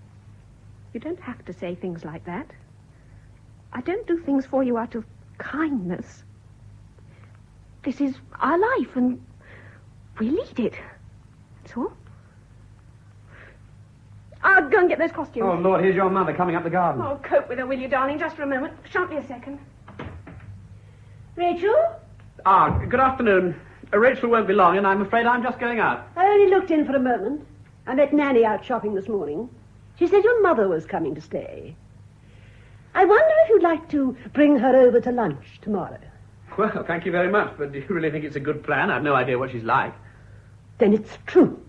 You don't have to say things like that. I don't do things for you out of kindness. This is our life, and we lead it. That's all. I'll go and get those costumes. Oh, Lord, here's your mother coming up the garden. Oh, cope with her, will you, darling? Just for a moment. Shan't be a second. Rachel? Good afternoon. Rachel won't be long, and I'm afraid I'm just going out. I only looked in for a moment. I met Nanny out shopping this morning. She said your mother was coming to stay. I wonder if you'd like to bring her over to lunch tomorrow. Well, thank you very much, but do you really think it's a good plan? I've no idea what she's like. Then it's true.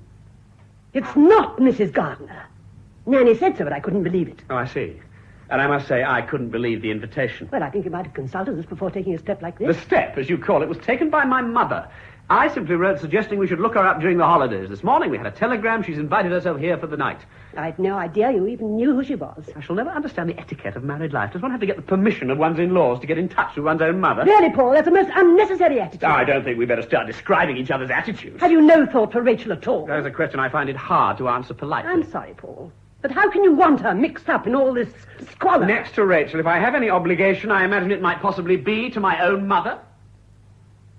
It's not Mrs. Gardner. Nanny said so, but I couldn't believe it. Oh, I see. And I must say, I couldn't believe the invitation. Well, I think you might have consulted us before taking a step like this. The step, as you call it, was taken by my mother. I simply wrote suggesting we should look her up during the holidays. This morning we had a telegram. She's invited herself here for the night. I'd no idea you even knew who she was. I shall never understand the etiquette of married life. Does one have to get the permission of one's in-laws to get in touch with one's own mother? Really, Paul, that's a most unnecessary attitude. I don't think we better start describing each other's attitudes. Have you no thought for Rachel at all? That is a question I find it hard to answer politely. I'm sorry, Paul. But how can you want her mixed up in all this squalor? Next to Rachel, if I have any obligation, I imagine it might possibly be to my own mother.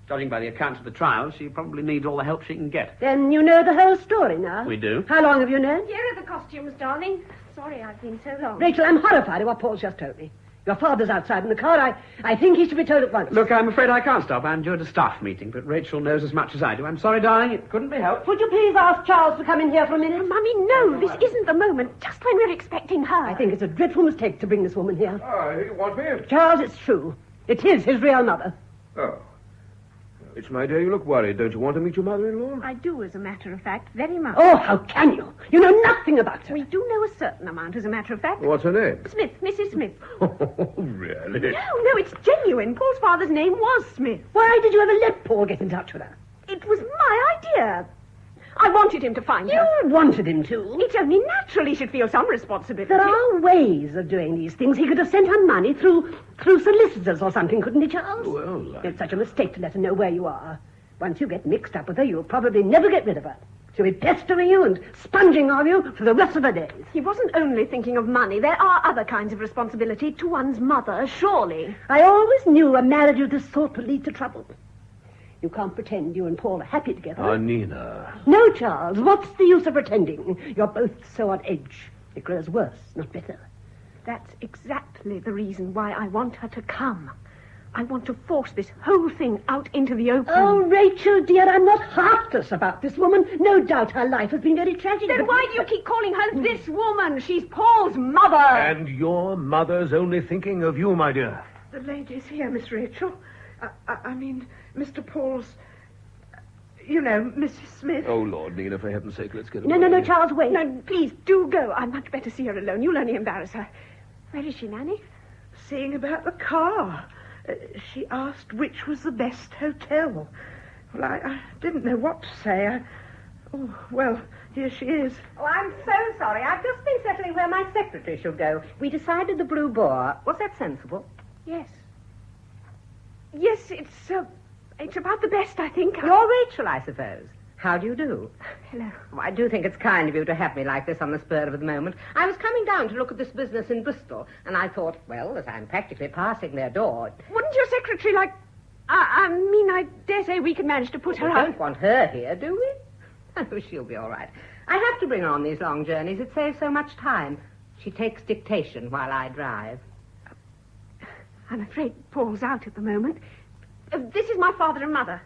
Judging by the accounts of the trial, she probably needs all the help she can get. Then you know the whole story now? We do. How long have you known? Here are the costumes, darling. Sorry I've been so long. Rachel, I'm horrified at what Paul's just told me. Your father's outside in the car. I think he should be told at once. Look, I'm afraid I can't stop. I'm due at a staff meeting, but Rachel knows as much as I do. I'm sorry, darling. It couldn't be helped. Would you please ask Charles to come in here for a minute? Mummy, no. This isn't the moment. Just when we're expecting her. I think it's a dreadful mistake to bring this woman here. You want me? Charles, it's true. It is his real mother. Oh. It's my dear, you look worried. Don't you want to meet your mother-in-law? I do, as a matter of fact, very much. Oh, how can you? You know nothing about her. We do know a certain amount, as a matter of fact. What's her name? Smith, Mrs. Smith. Oh, really? No, it's genuine. Paul's father's name was Smith. Why did you ever let Paul get in touch with her? It was my idea. I wanted him to find her. You wanted him to? It's only natural he should feel some responsibility. There are ways of doing these things. He could have sent her money through solicitors or something, couldn't he, Charles? Well, It's such a mistake to let her know where you are. Once you get mixed up with her, you'll probably never get rid of her. She'll be pestering you and sponging on you for the rest of her days. He wasn't only thinking of money. There are other kinds of responsibility to one's mother, surely. I always knew a marriage of this sort would lead to trouble. You can't pretend you and Paul are happy together. Oh, Nina. No, Charles. What's the use of pretending? You're both so on edge. It grows worse, not better. That's exactly the reason why I want her to come. I want to force this whole thing out into the open. Oh, Rachel, dear, I'm not heartless about this woman. No doubt her life has been very tragic. Then why do you keep calling her this woman? She's Paul's mother. And your mother's only thinking of you, my dear. The lady's here, Miss Rachel. I mean, Mr. Paul's... You know, Mrs. Smith. Oh, Lord, Nina, for heaven's sake, let's get No, away. no, Charles, wait. No, please, do go. I'd much better see her alone. You'll only embarrass her. Where is she, Nanny? Seeing about the car. She asked which was the best hotel. Well, I didn't know what to say. Well, here she is. Oh, I'm so sorry. I've just been settling where my secretary should go. We decided the Blue Boar. Was that sensible? Yes. Yes, it's about the best, I think. You're Rachel, I suppose. How do you do? Hello. Oh, I do think it's kind of you to have me like this on the spur of the moment. I was coming down to look at this business in Bristol, and I thought, well, as I'm practically passing their door... Wouldn't your secretary like... I dare say we could manage to put her We out. don't want her here, do we? Oh, she'll be all right. I have to bring her on these long journeys. It saves so much time. She takes dictation while I drive. I'm afraid Paul's out at the moment. This is my father and mother.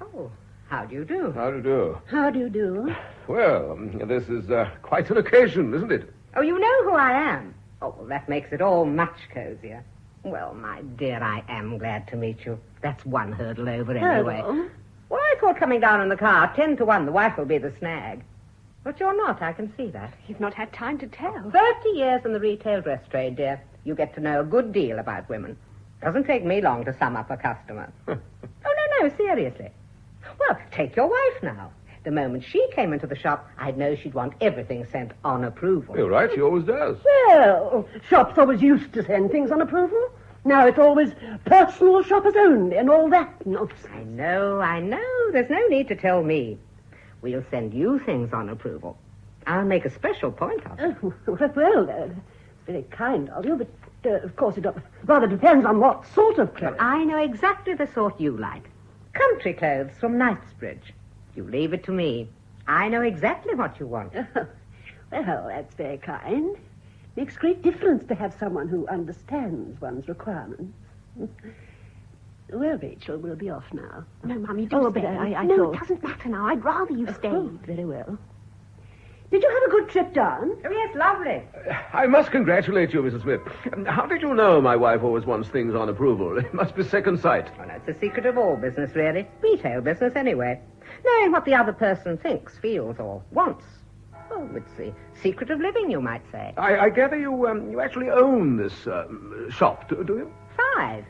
Oh, how do you do? How do you do? How do you do? Well, this is quite an occasion, isn't it? Oh, you know who I am? Oh, well, that makes it all much cozier. Well, my dear, I am glad to meet you. That's one hurdle over anyway. Hello. Well, I thought coming down in the car, 10 to 1, the wife will be the snag. But you're not, I can see that. You've not had time to tell. 30 years in the retail dress trade, dear. You get to know a good deal about women. Doesn't take me long to sum up a customer. Oh, no, seriously. Well, take your wife now. The moment she came into the shop, I'd know she'd want everything sent on approval. You're right, she always does. Well, shops always used to send things on approval. Now it's always personal shoppers only and all that nonsense. I know. There's no need to tell me. We'll send you things on approval. I'll make a special point of it. Oh, well, it's very kind of you, but of course it rather depends on what sort of clothes. But I know exactly the sort you like. Country clothes from Knightsbridge. You leave it to me. I know exactly what you want. Well, that's very kind. Makes great difference to have someone who understands one's requirements. Well, Rachel, we'll be off now. No, Mummy, do stay. But I no, thought... it doesn't matter now. I'd rather you stayed. Oh, very well. Did you have a good trip down? Oh, yes, lovely. I must congratulate you, Mrs. Smith. How did you know my wife always wants things on approval? It must be second sight. Well, that's the secret of all business, really. Retail business, anyway. Knowing what the other person thinks, feels, or wants. Oh, it's the secret of living, you might say. I gather you actually own this shop, do you? 5.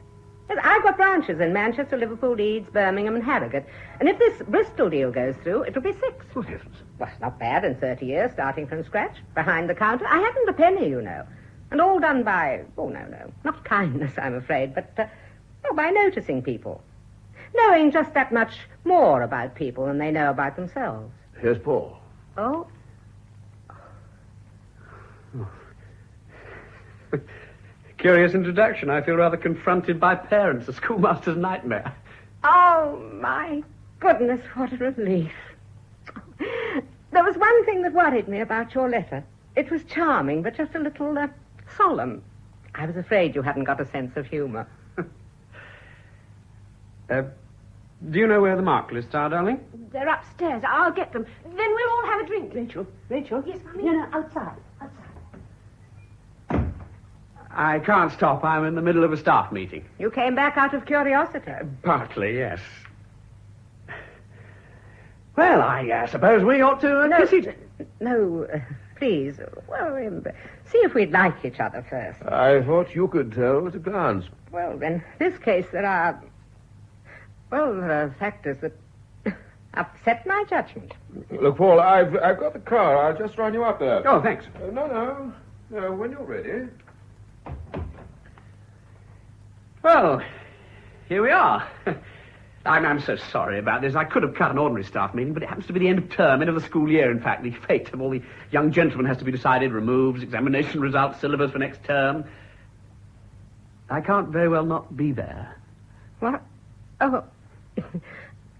Yes, I've got branches in Manchester, Liverpool, Leeds, Birmingham, and Harrogate. And if this Bristol deal goes through, it'll be 6. Good heavens. Well, not bad in 30 years, starting from scratch, behind the counter. I haven't a penny, you know. And all done by, no, not kindness, I'm afraid, but by noticing people. Knowing just that much more about people than they know about themselves. Here's Paul. Oh? Curious introduction. I feel rather confronted by parents, a schoolmaster's nightmare. Oh, my goodness, what a relief. There was one thing that worried me about your letter. It was charming, but just a little solemn. I was afraid you hadn't got a sense of humor. Do you know where the Marklists are, darling? They're upstairs. I'll get them. Then we'll all have a drink. Rachel? Yes, Mummy? No, outside. I can't stop. I'm in the middle of a staff meeting. You came back out of curiosity. Partly, yes. Well, I suppose we ought to kiss each... No, please. Well, see if we'd like each other first. I thought you could tell at a glance. Well, in this case, there are factors that upset my judgment. Look, Paul, I've got the car. I'll just run you up there. Oh, thanks. No, when you're ready. Well, here we are. I'm so sorry about this. I could have cut an ordinary staff meeting, but it happens to be the end of term, end of the school year, in fact. The fate of all the young gentlemen has to be decided, removes, examination results, syllabus for next term. I can't very well not be there. What? Oh,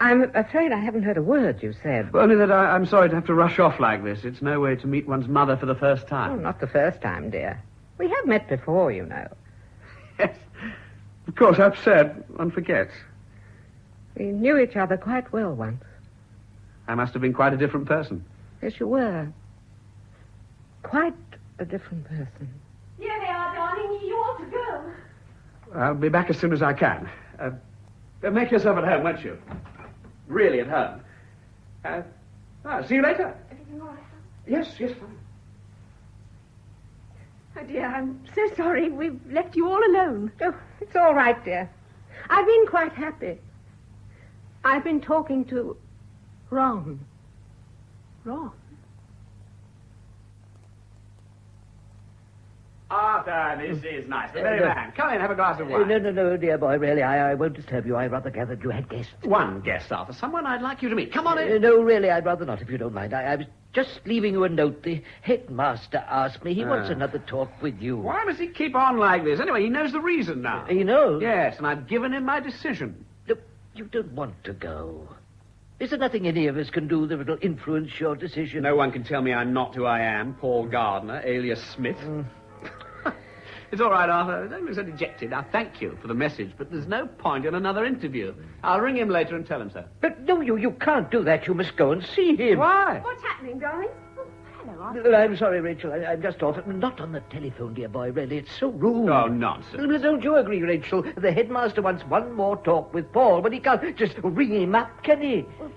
I'm afraid I haven't heard a word you said. Well, only that I'm sorry to have to rush off like this. It's no way to meet one's mother for the first time. Oh, not the first time, dear. We have met before, you know. Yes. Of course, I've said, one forgets. We knew each other quite well once. I must have been quite a different person. Yes, you were. Quite a different person. Here they are, darling. You ought to go. I'll be back as soon as I can. Make yourself at home, won't you? Really at home. See you later. Everything all right? Yes, fine. Oh, dear, I'm so sorry. We've left you all alone. Oh, it's all right, dear. I've been quite happy. I've been talking to Ron. Ron? Arthur, this is nice. The very man. Come in, have a glass of wine. No, dear boy, really, I won't disturb you. I rather gathered you had guests. One guest, Arthur. Someone I'd like you to meet. Come on in. No, really, I'd rather not, if you don't mind. I was just leaving you a note. The headmaster asked me. He wants another talk with you. Why must he keep on like this? Anyway, he knows the reason now. He knows? Yes, and I've given him my decision. Look, you don't want to go. Is there nothing any of us can do that will influence your decision? No one can tell me I'm not who I am, Paul Gardner, alias Smith. It's all right, Arthur. Don't be so dejected. I thank you for the message, but there's no point in another interview. I'll ring him later and tell him so. But no, you can't do that. You must go and see him. Why? What's happening, darling? Oh, hello, Arthur. I'm sorry, Rachel. I'm just off. Not on the telephone, dear boy, really. It's so rude. Oh, nonsense. Well, don't you agree, Rachel? The headmaster wants one more talk with Paul, but he can't just ring him up, can he? Well,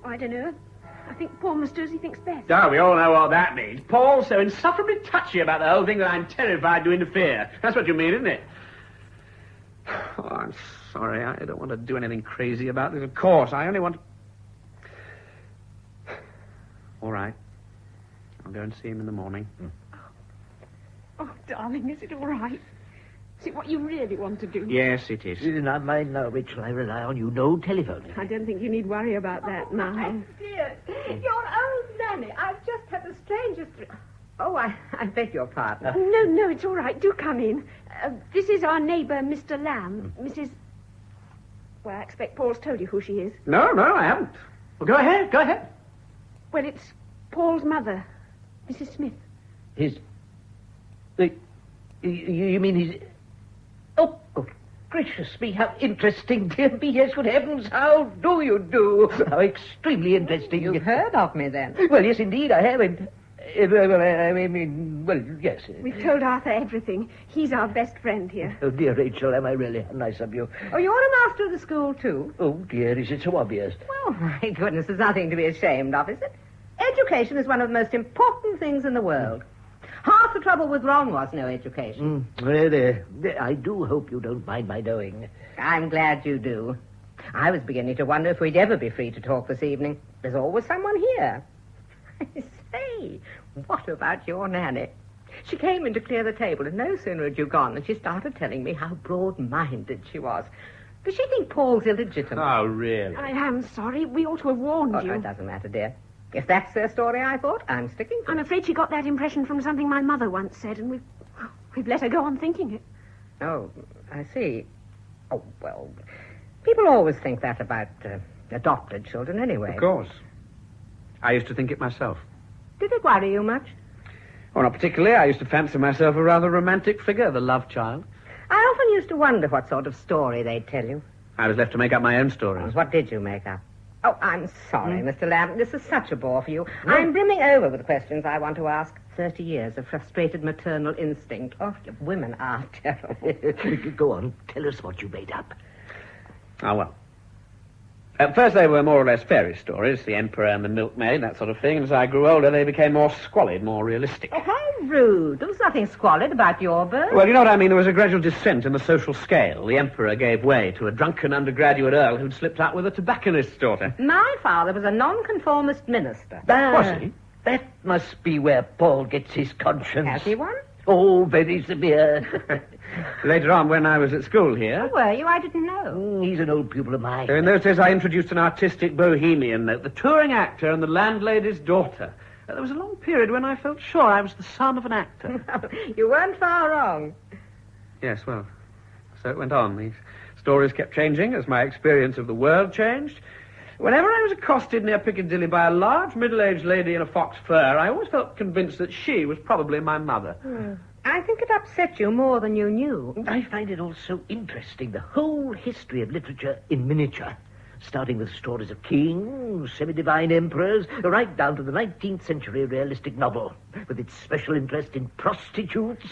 I don't know. I think Paul must do as he thinks best. Oh, we all know what that means. Paul's so insufferably touchy about the whole thing that I'm terrified to interfere. That's what you mean, isn't it? Oh, I'm sorry. I don't want to do anything crazy about this, of course. I only want to... All right. I'll go and see him in the morning. Oh, darling, is it all right? Is it what you really want to do? Yes, it is. Not mine now, Rachel. I rely on you. No telephone. I don't think you need worry about that now. Dear, your old Nanny. I've just had the strangest... Oh, I beg your pardon. No, it's all right. Do come in. This is our neighbour, Mr. Lamb. Mrs... Well, I expect Paul's told you who she is. No, I haven't. Well, go ahead. Well, it's Paul's mother, Mrs. Smith. His... You mean his... Oh, good gracious me, how interesting, dear me. Yes, good heavens, how do you do? How extremely interesting. You've heard of me, then? Well, yes, indeed, I have. Well, yes. We've told Arthur everything. He's our best friend here. Oh, dear Rachel, am I really nice of you? Oh, you're a master of the school, too? Oh, dear, is it so obvious? Well, my goodness, there's nothing to be ashamed of, is it? Education is one of the most important things in the world. Half the trouble with Ron was no education. Really, I do hope you don't mind my knowing. I'm glad you do. I was beginning to wonder if we'd ever be free to talk this evening. There's always someone here. I say, what about your Nanny? She came in to clear the table, and no sooner had you gone than she started telling me how broad-minded she was. Does she think Paul's illegitimate? Oh, really? I am sorry. We ought to have warned you. It doesn't matter, dear. If that's their story, I thought, I'm sticking to it. I'm afraid she got that impression from something my mother once said, and we've let her go on thinking it. Oh, I see. Oh, well, people always think that about adopted children anyway. Of course. I used to think it myself. Did it worry you much? Oh, not particularly. I used to fancy myself a rather romantic figure, the love child. I often used to wonder what sort of story they'd tell you. I was left to make up my own stories. What did you make up? Oh, I'm sorry, Mr. Lamb. This is such a bore for you. No. I'm brimming over with questions I want to ask. 30 years of frustrated maternal instinct. Oh, women are terrible. Go on. Tell us what you made up. Oh, well. At first they were more or less fairy stories, the emperor and the milkmaid, that sort of thing. And as I grew older, they became more squalid, more realistic. Oh, how rude. There was nothing squalid about your birth. Well, you know what I mean? There was a gradual descent in the social scale. The emperor gave way to a drunken undergraduate earl who'd slipped out with a tobacconist's daughter. My father was a nonconformist minister. Was he? That must be where Paul gets his conscience. Has he one? Oh, very severe. Later on, when I was at school here... Who were you? I didn't know. He's an old pupil of mine. In those days, I introduced an artistic bohemian, the touring actor and the landlady's daughter. There was a long period when I felt sure I was the son of an actor. You weren't far wrong. Yes, well, so it went on. These stories kept changing as my experience of the world changed. Whenever I was accosted near Piccadilly by a large middle-aged lady in a fox fur, I always felt convinced that she was probably my mother. I think it upset you more than you knew. I find it all so interesting, the whole history of literature in miniature. Starting with stories of kings, semi-divine emperors, right down to the 19th century realistic novel, with its special interest in prostitutes.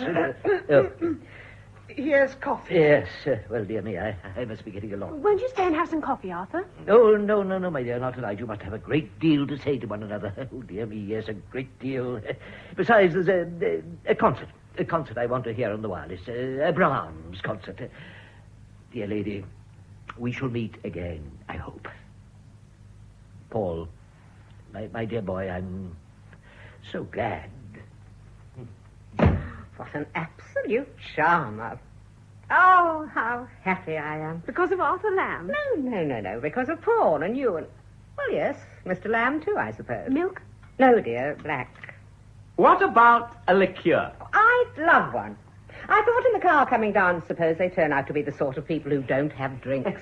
Here's coffee. Yes. Well, dear me, I must be getting along. Won't you stay and have some coffee, Arthur? Oh, no, my dear, not tonight. You must have a great deal to say to one another. Oh, dear me, yes, a great deal. Besides, there's a concert. A concert I want to hear on the wireless. A Brahms concert. Dear lady, we shall meet again, I hope. Paul, my dear boy, I'm so glad. What an absolute charmer. Oh, how happy I am. Because of Arthur Lamb? No. Because of Paul and you and... Well, yes, Mr. Lamb too, I suppose. Milk? No, dear, black. What about a liqueur? I'd love one. I thought in the car coming down, suppose they turn out to be the sort of people who don't have drinks.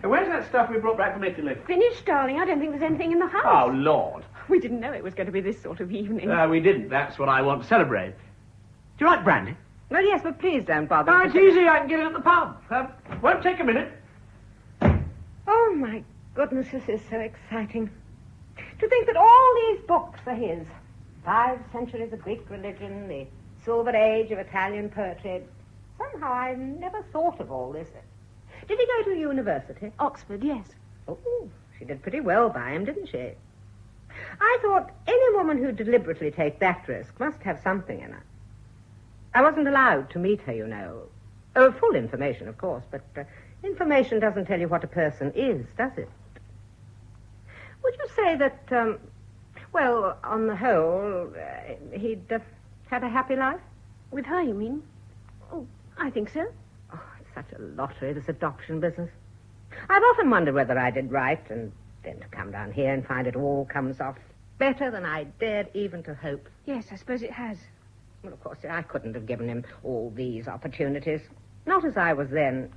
Where's that stuff we brought back from Italy? Finished, darling. I don't think there's anything in the house. Oh, Lord. We didn't know it was going to be this sort of evening. We didn't. That's what I want to celebrate. Do you like brandy? Well, yes, but please don't bother. Oh, it's easy. I can get it at the pub. Won't take a minute. Oh, my goodness, this is so exciting. To think that all these books are his. 5 centuries of Greek religion, the Silver Age of Italian poetry. Somehow I never thought of all this. Did he go to university? Oxford, yes. Oh, she did pretty well by him, didn't she? I thought any woman who'd deliberately take that risk must have something in her. I wasn't allowed to meet her, you know. Full information, of course, but information doesn't tell you what a person is, does it? Would you say that, well, on the whole, he'd had a happy life? With her, you mean? Oh, I think so. Oh, it's such a lottery, this adoption business. I've often wondered whether I did right, and then to come down here and find it all comes off better than I dared even to hope. Yes, I suppose it has. Well, of course, I couldn't have given him all these opportunities. Not as I was then.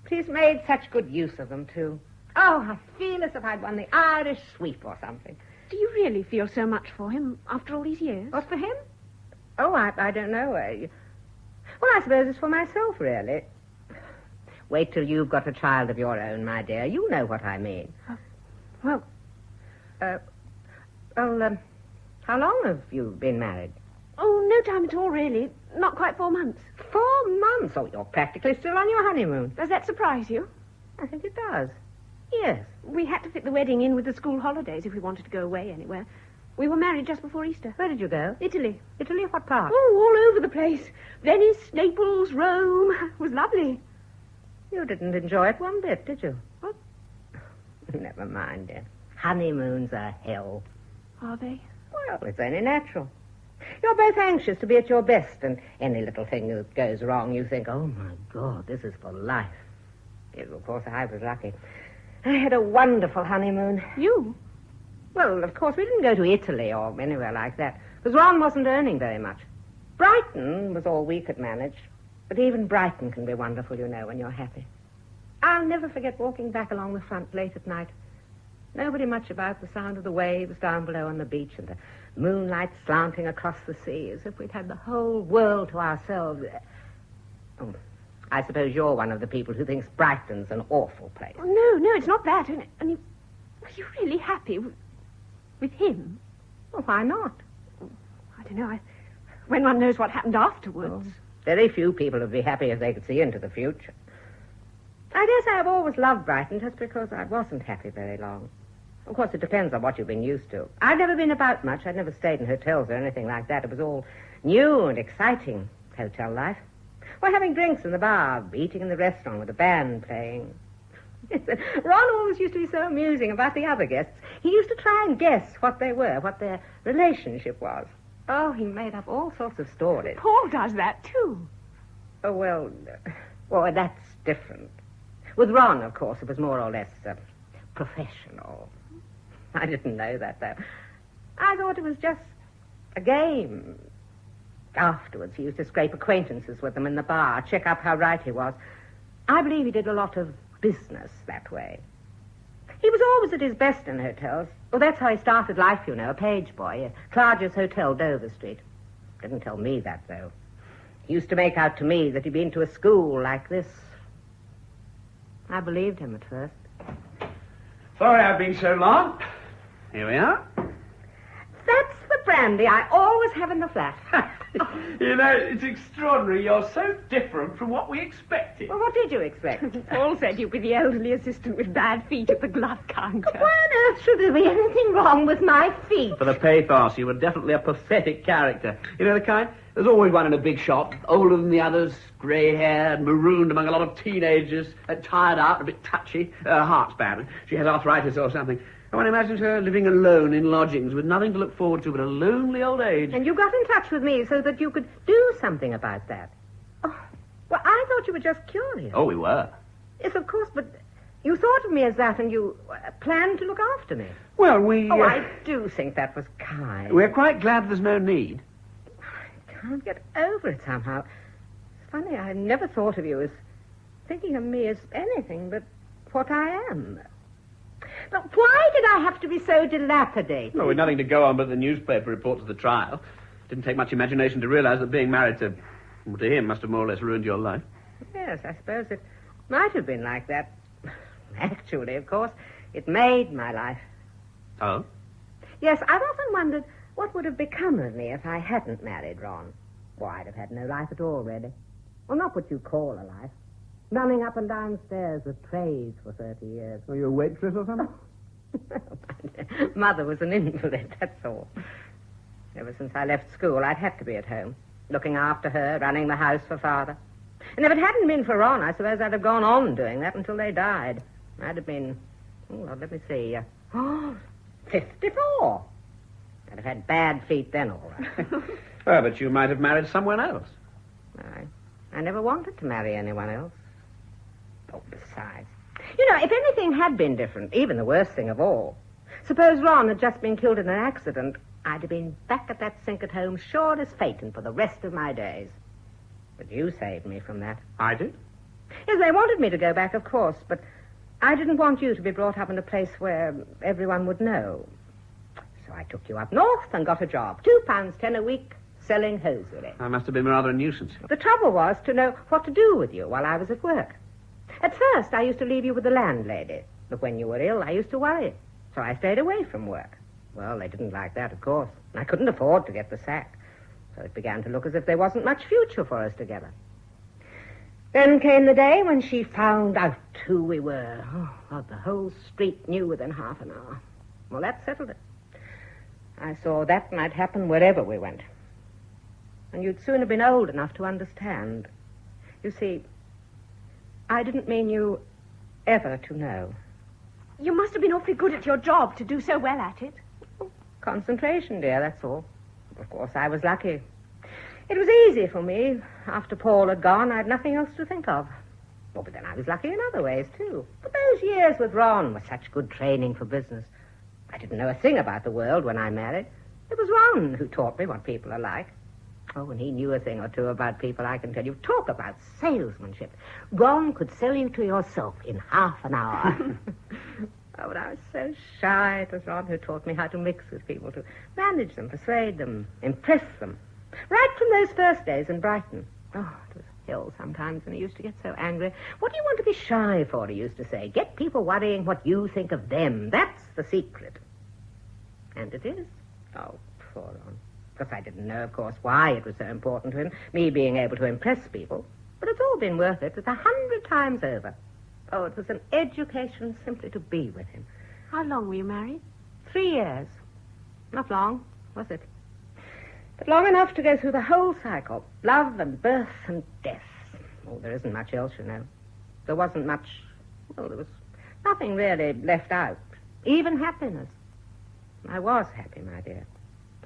But he's made such good use of them, too. Oh, I feel as if I'd won the Irish sweep or something. Do you really feel so much for him after all these years? What, for him? Oh, I don't know. Well, I suppose it's for myself, really. Wait till you've got a child of your own, my dear. You know what I mean. How long have you been married? Oh, no time at all, really. Not quite 4 months. 4 months? Oh, you're practically still on your honeymoon. Does that surprise you? I think it does. Yes. We had to fit the wedding in with the school holidays if we wanted to go away anywhere. We were married just before Easter. Where did you go? Italy. Italy? What part? Oh, all over the place. Venice, Naples, Rome. It was lovely. You didn't enjoy it one bit, did you? What? Never mind, dear. Honeymoons are hell. Are they? Well, it's only natural. You're both anxious to be at your best, and any little thing that goes wrong, you think, oh, my God, this is for life. Yes, of course, I was lucky. I had a wonderful honeymoon. You? Well, of course, we didn't go to Italy or anywhere like that, because Ron wasn't earning very much. Brighton was all we could manage, but even Brighton can be wonderful, you know, when you're happy. I'll never forget walking back along the front late at night. Nobody much about, the sound of the waves down below on the beach and the moonlight slanting across the sea as if we'd had the whole world to ourselves. Oh, I suppose you're one of the people who thinks Brighton's an awful place. Oh, no, it's not that. And you, are you really happy with him? Well, why not? I don't know. When one knows what happened afterwards. Oh, very few people would be happy if they could see into the future. I guess I've always loved Brighton just because I wasn't happy very long. Of course, it depends on what you've been used to. I've never been about much. I'd never stayed in hotels or anything like that. It was all new and exciting, hotel life. Or having drinks in the bar, eating in the restaurant with a band playing. Ron always used to be so amusing about the other guests. He used to try and guess what they were, what their relationship was. Oh, he made up all sorts of stories. Paul does that, too. Oh, well, that's different. With Ron, of course, it was more or less professional. I didn't know that, though. I thought it was just a game. Afterwards, he used to scrape acquaintances with them in the bar, check up how right he was. I believe he did a lot of business that way. He was always at his best in hotels. Well, that's how he started life, you know, a page boy at Clarges Hotel, Dover Street. Didn't tell me that, though. He used to make out to me that he'd been to a school like this. I believed him at first. Sorry I've been so long. Here we are. That's the brandy I always have in the flat. You know, it's extraordinary. You're so different from what we expected. Well, what did you expect? Paul said you'd be the elderly assistant with bad feet at the glove counter. Why on earth should there be anything wrong with my feet? For the pathos, you were definitely a pathetic character. You know the kind? There's always one in a big shop, older than the others, grey-haired, marooned among a lot of teenagers, tired out, a bit touchy, heart's bad. She has arthritis or something. And one imagines her living alone in lodgings with nothing to look forward to but a lonely old age. And you got in touch with me so that you could do something about that. Oh, well, I thought you were just curious. Oh, we were. Yes, of course, but you thought of me as that and you planned to look after me. Well, we... Oh, I do think that was kind. We're quite glad there's no need. I can't get over it somehow. It's funny, I never thought of you as thinking of me as anything but what I am. But why did I have to be so dilapidated? Well, with nothing to go on but the newspaper reports of the trial. Didn't take much imagination to realize that being married to him must have more or less ruined your life. Yes, I suppose it might have been like that. Actually, of course, it made my life. Oh? Yes, I've often wondered what would have become of me if I hadn't married Ron. Why, I'd have had no life at all, really. Well, not what you call a life. Running up and down stairs with trays for 30 years. Were you a waitress or something? Mother was an invalid, that's all. Ever since I left school, I'd had to be at home, looking after her, running the house for Father. And if it hadn't been for Ron, I suppose I'd have gone on doing that until they died. I'd have been, well, let me see, 54. I'd have had bad feet then, all right. Well, but you might have married someone else. I never wanted to marry anyone else. Oh, besides. You know, if anything had been different, even the worst thing of all, suppose Ron had just been killed in an accident, I'd have been back at that sink at home, sure as fate, and for the rest of my days. But you saved me from that. I did? Yes, they wanted me to go back, of course, but I didn't want you to be brought up in a place where everyone would know. So I took you up north and got a job. £2.10 a week, selling hosiery. I must have been rather a nuisance. The trouble was to know what to do with you while I was at work. At first, I used to leave you with the landlady. But when you were ill, I used to worry. So I stayed away from work. Well, they didn't like that, of course. I couldn't afford to get the sack. So it began to look as if there wasn't much future for us together. Then came the day when she found out who we were. Oh, the whole street knew within half an hour. Well, that settled it. I saw that might happen wherever we went. And you'd soon have been old enough to understand. You see, I didn't mean you ever to know. You must have been awfully good at your job to do so well at it. Concentration, dear, that's all. Of course, I was lucky. It was easy for me. After Paul had gone, I had nothing else to think of. Oh, but then I was lucky in other ways, too. But those years with Ron were such good training for business. I didn't know a thing about the world when I married. It was Ron who taught me what people are like. Oh, and he knew a thing or two about people, I can tell you. Talk about salesmanship. Ron could sell you to yourself in half an hour. Oh, but I was so shy. It was Ron who taught me how to mix with people, to manage them, persuade them, impress them. Right from those first days in Brighton. Oh, it was hell sometimes, and he used to get so angry. What do you want to be shy for, he used to say. Get people worrying what you think of them. That's the secret. And it is. Oh, poor Ron. Because I didn't know, of course, why it was so important to him, me being able to impress people. But it's all been worth it. It's 100 times over. Oh, it was an education simply to be with him. How long were you married? 3 years. Not long, was it? But long enough to go through the whole cycle. Love and birth and death. Oh, there isn't much else, you know. There wasn't much... Well, there was nothing really left out. Even happiness. I was happy, my dear.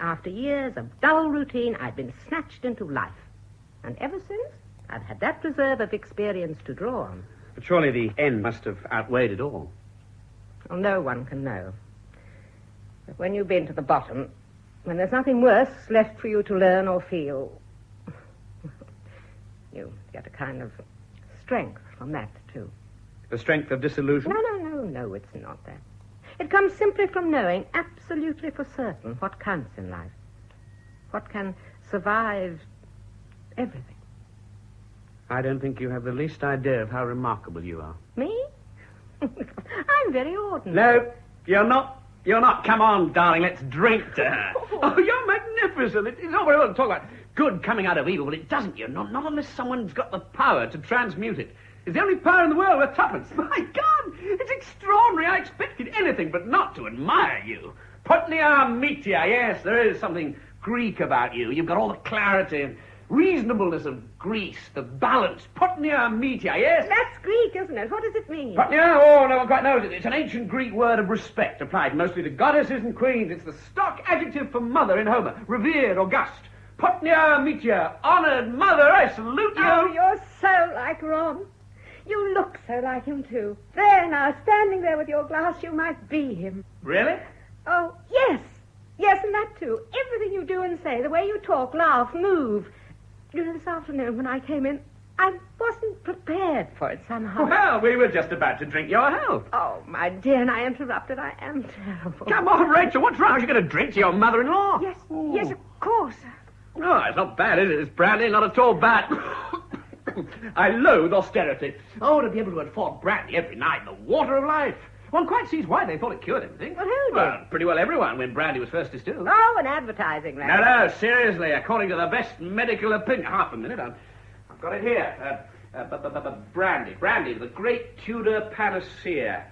After years of dull routine, I'd been snatched into life. And ever since, I've had that reserve of experience to draw on. But surely the end must have outweighed it all. Well, no one can know. But when you've been to the bottom, when there's nothing worse left for you to learn or feel, you get a kind of strength from that, too. The strength of disillusion? No, it's not that. It comes simply from knowing absolutely for certain what counts in life. What can survive everything. I don't think you have the least idea of how remarkable you are. Me? I'm very ordinary. No, you're not. You're not. Come on, darling, let's drink to her. Oh, you're magnificent. It's all very well to talk about good coming out of evil, but it doesn't, not unless someone's got the power to transmute it. It's the only power in the world worth tuppence. My God, it's extraordinary. I expected anything but not to admire you. Putnia metia, yes, there is something Greek about you. You've got all the clarity and reasonableness of Greece, the balance. Putnia metia, yes? That's Greek, isn't it? What does it mean? Putnia? Oh, no one quite knows it. It's an ancient Greek word of respect, applied mostly to goddesses and queens. It's the stock adjective for mother in Homer. Revered, august. Putnia metia, honoured mother, I salute you. Oh, you're so like Ron. You look so like him, too. There now, standing there with your glass, you might be him. Really? Oh, yes. Yes, and that, too. Everything you do and say, the way you talk, laugh, move. You know, this afternoon when I came in, I wasn't prepared for it somehow. Well, we were just about to drink your health. Oh, my dear, and I interrupted. I am terrible. Come on, Rachel, what's wrong? You're going to drink to your mother-in-law. Yes, yes, of course. No, it's not bad, is it? It's brandy, not at all bad. I loathe austerity. Oh, to be able to afford brandy every night, the water of life. One quite sees why they thought it cured everything. Well, who did? Well, pretty well everyone when brandy was first distilled. Oh, an advertising, right? No, seriously, according to the best medical opinion. Half a minute, I've got it here. Brandy, the great Tudor panacea.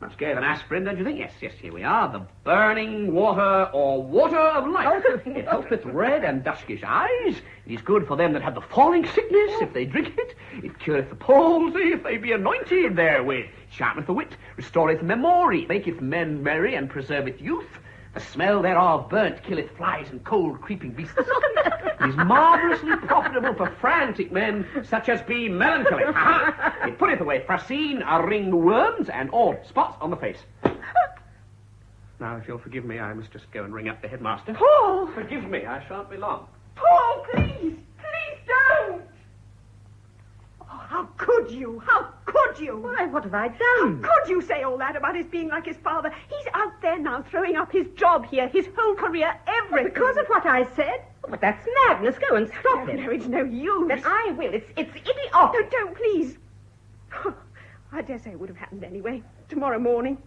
Much gayer than aspirin, don't you think? Yes, here we are. The burning water or water of life. It helpeth red and duskish eyes. It is good for them that have the falling sickness, if they drink it. It cureth the palsy, if they be anointed therewith. Sharpeneth the wit, restoreth memory, maketh men merry, and preserveth youth. The smell thereof burnt killeth flies and cold creeping beasts. It is marvellously profitable for frantic men, such as be melancholy. Aha! It putteth away fracine, ringed worms, and all spots on the face. Now, if you'll forgive me, I must just go and ring up the headmaster. Paul! Forgive me, I shan't be long. Paul, please! Please don't! Oh, how could you? How could you? Why, what have I done? How could you say all that about his being like his father? He's out there now throwing up his job here, his whole career, everything. Because of what I said? Oh, but that's madness. Go and stop it. No, it's no use. Then I will. It's idiotic. No, don't, please. I dare say it would have happened anyway, tomorrow morning.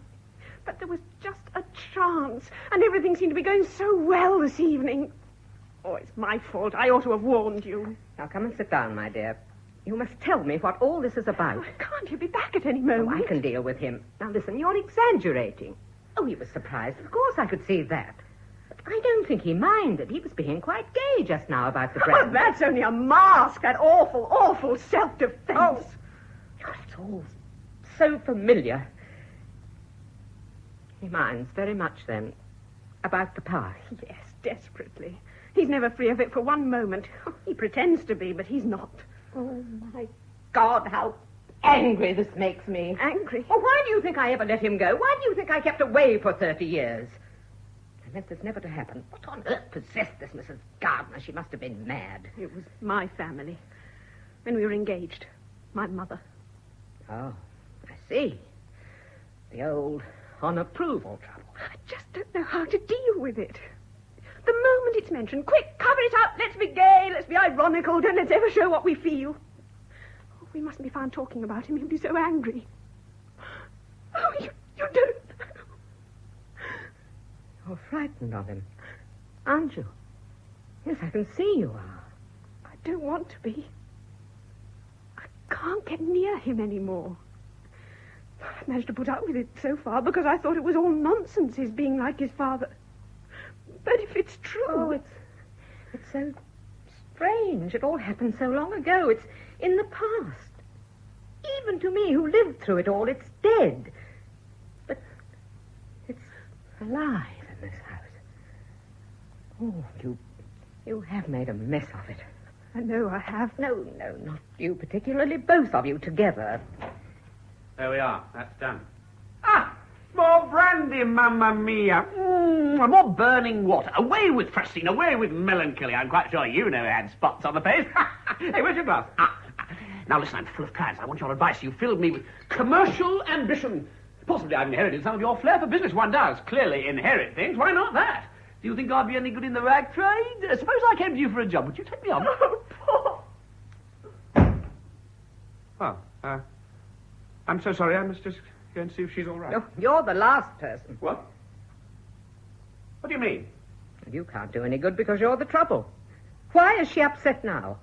But there was just a chance, and everything seemed to be going so well this evening. Oh, it's my fault. I ought to have warned you. Now, come and sit down, my dear. You must tell me what all this is about. Oh, can't you be back at any moment? Oh, I can deal with him. Now, listen, you're exaggerating. Oh, he was surprised. Of course I could see that. But I don't think he minded. He was being quite gay just now about the brand. Oh, that's only a mask, that awful, awful self-defense. Oh, it's all so familiar. He minds very much, then, about the past. Yes, desperately. He's never free of it for one moment. He pretends to be, but he's not. Oh, my God, how angry this makes me. Angry? Well, why do you think I ever let him go? Why do you think I kept away for 30 years? I meant this never to happen. What on earth possessed this Mrs. Gardner? She must have been mad. It was my family. When we were engaged. My mother. Oh, I see. The old on-approval trouble. I just don't know how to deal with it. The moment it's mentioned, quick, cover it up. Let's be gay, let's be ironical. Don't let's ever show what we feel. Oh, we mustn't be found talking about him. He'll be so angry. Oh, you don't know. You're frightened of him, aren't you? Yes, I can see you are. I don't want to be. I can't get near him anymore. I managed to put up with it so far because I thought it was all nonsense, his being like his father. But if it's true... Oh, it's so strange. It all happened so long ago. It's in the past. Even to me, who lived through it all, it's dead. But it's alive in this house. Oh, you have made a mess of it. I know I have. No, not you particularly. Both of you together. There we are. That's done. Ah! More brandy, mamma mia. More burning water. Away with fracine, away with melancholy. I'm quite sure you never had spots on the face. Hey, where's your glass? Now, listen, I'm full of plans. I want your advice. You filled me with commercial ambition. Possibly I've inherited some of your flair for business. One does clearly inherit things. Why not that? Do you think I'd be any good in the rag trade? Suppose I came to you for a job. Would you take me on? Oh, Paul. Well, I'm so sorry. I must just go and see if she's all right. No, you're the last person. What? What do you mean? You can't do any good because you're the trouble. Why is she upset now?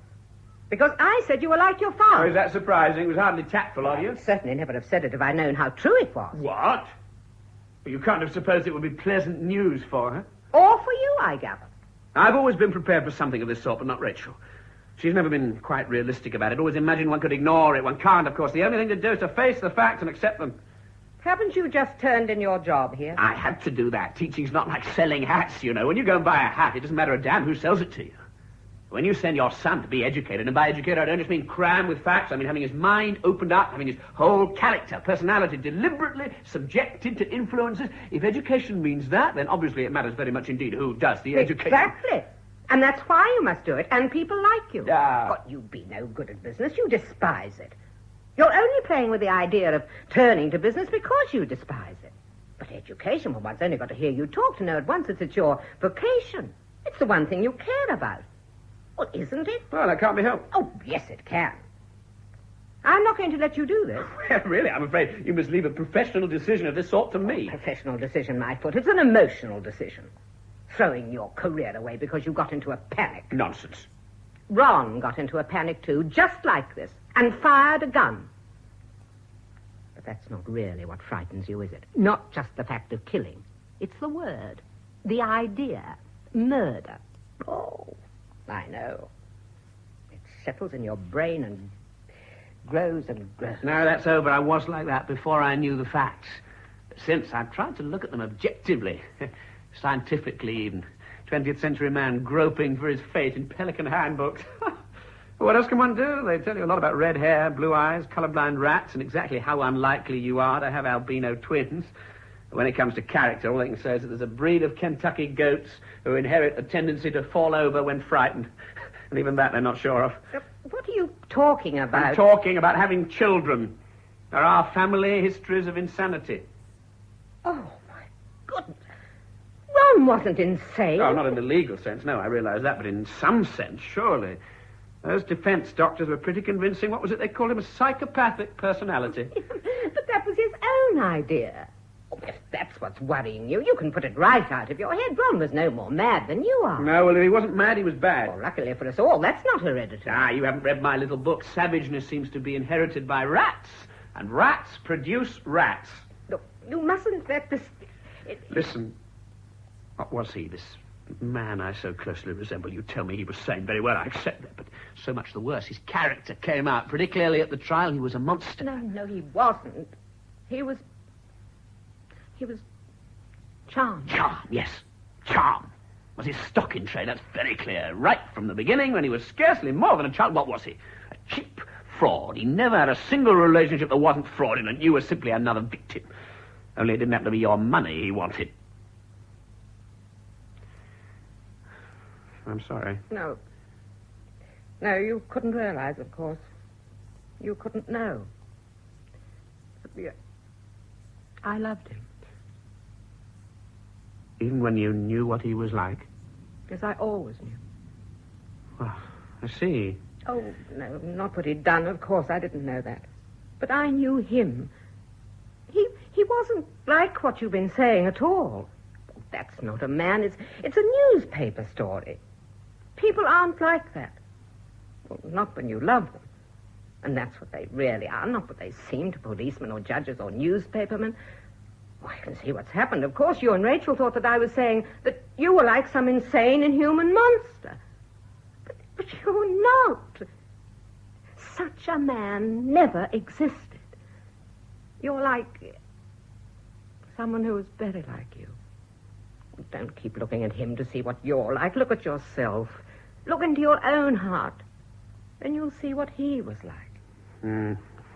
Because I said you were like your father. Oh, is that surprising? It was hardly tactful of you. I'd certainly never have said it if I'd known how true it was. What? Well, you can't have supposed it would be pleasant news for her. Or for you, I gather. I've always been prepared for something of this sort, but not Rachel. She's never been quite realistic about it. Always imagined one could ignore it. One can't, of course. The only thing to do is to face the facts and accept them. Haven't you just turned in your job here? I had to do that. Teaching's not like selling hats, you know. When you go and buy a hat, it doesn't matter a damn who sells it to you. When you send your son to be educated, and by educated I don't just mean cram with facts, I mean having his mind opened up, having his whole character, personality deliberately subjected to influences. If education means that, then obviously it matters very much indeed who does the education. Exactly. And that's why you must do it, and people like you. But you'd be no good at business. You despise it. You're only playing with the idea of turning to business because you despise it. But education, well, one's only got to hear you talk to know at once it's your vocation. It's the one thing you care about. Well, isn't it? Well, that can't be helped. Oh, yes, it can. I'm not going to let you do this. Well, really, I'm afraid you must leave a professional decision of this sort to me. Professional decision, my foot. It's an emotional decision. Throwing your career away because you got into a panic. Nonsense. Ron got into a panic, too, just like this, and fired a gun. But that's not really what frightens you, is it? Not just the fact of killing. It's the word, the idea, murder. Oh, I know. It settles in your brain and grows and grows. No, that's over. I was like that before I knew the facts. Since, I've tried to look at them objectively, scientifically even. 20th century man groping for his fate in Pelican handbooks. What else can one do? They tell you a lot about red hair, blue eyes, colorblind rats, and exactly how unlikely you are to have albino twins. When it comes to character, all they can say is that there's a breed of Kentucky goats who inherit a tendency to fall over when frightened. And even that they're not sure of. What are you talking about? I'm talking about having children. There are family histories of insanity. Oh, my goodness. Ron wasn't insane. Oh, not in the legal sense, no, I realise that, but in some sense, surely. Those defence doctors were pretty convincing. What was it they called him? A psychopathic personality. But that was his own idea. Oh, if that's what's worrying you, you can put it right out of your head. Ron was no more mad than you are. No, well, if he wasn't mad, he was bad. Well, luckily for us all, that's not hereditary. Ah, you haven't read my little book. Savageness seems to be inherited by rats, and rats produce rats. Look, you mustn't let this... Listen, what was he, this man I so closely resemble? You tell me he was sane. Very well, I accept that, but so much the worse. His character came out pretty clearly at the trial. He was a monster. No, he wasn't. He was charm. Charm, yes. Charm was his stock in trade. That's very clear. Right from the beginning, when he was scarcely more than a child, what was he? A cheap fraud. He never had a single relationship that wasn't fraudulent. You were simply another victim. Only it didn't happen to be your money he wanted. I'm sorry. No, you couldn't realize, of course. You couldn't know. But I loved him. Even when you knew what he was like? Yes, I always knew. Oh, I see. Oh, no, not what he'd done. Of course, I didn't know that. But I knew him. He wasn't like what you've been saying at all. That's not a man. It's a newspaper story. People aren't like that. Well, not when you love them. And that's what they really are, not what they seem to policemen or judges or newspapermen. Oh, I can see what's happened. Of course, you and Rachel thought that I was saying that you were like some insane, inhuman monster. But you're not. Such a man never existed. You're like someone who is very like you. Don't keep looking at him to see what you're like. Look at yourself. Look into your own heart. And you'll see what he was like.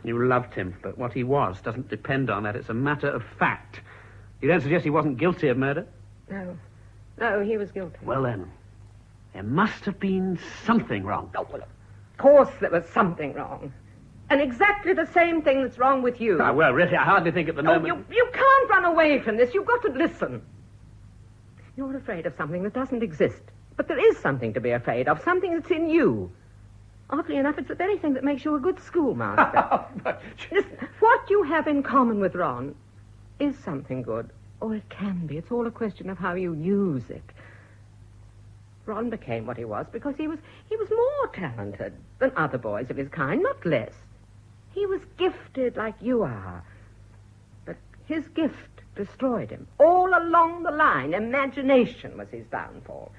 You loved him, but what he was doesn't depend on that. It's a matter of fact. You don't suggest he wasn't guilty of murder? No, he was guilty. Well, then, there must have been something wrong. Oh, well, of course there was something wrong. And exactly the same thing that's wrong with you. Ah, well, really, I hardly think at the moment... You can't run away from this. You've got to listen. You're afraid of something that doesn't exist. But there is something to be afraid of, something that's in you. Oddly enough, it's the very thing that makes you a good schoolmaster. Listen, what you have in common with Ron is something good. Or it can be. It's all a question of how you use it. Ron became what he was because he was more talented than other boys of his kind, not less. He was gifted like you are. But his gift destroyed him. All along the line, imagination was his downfall.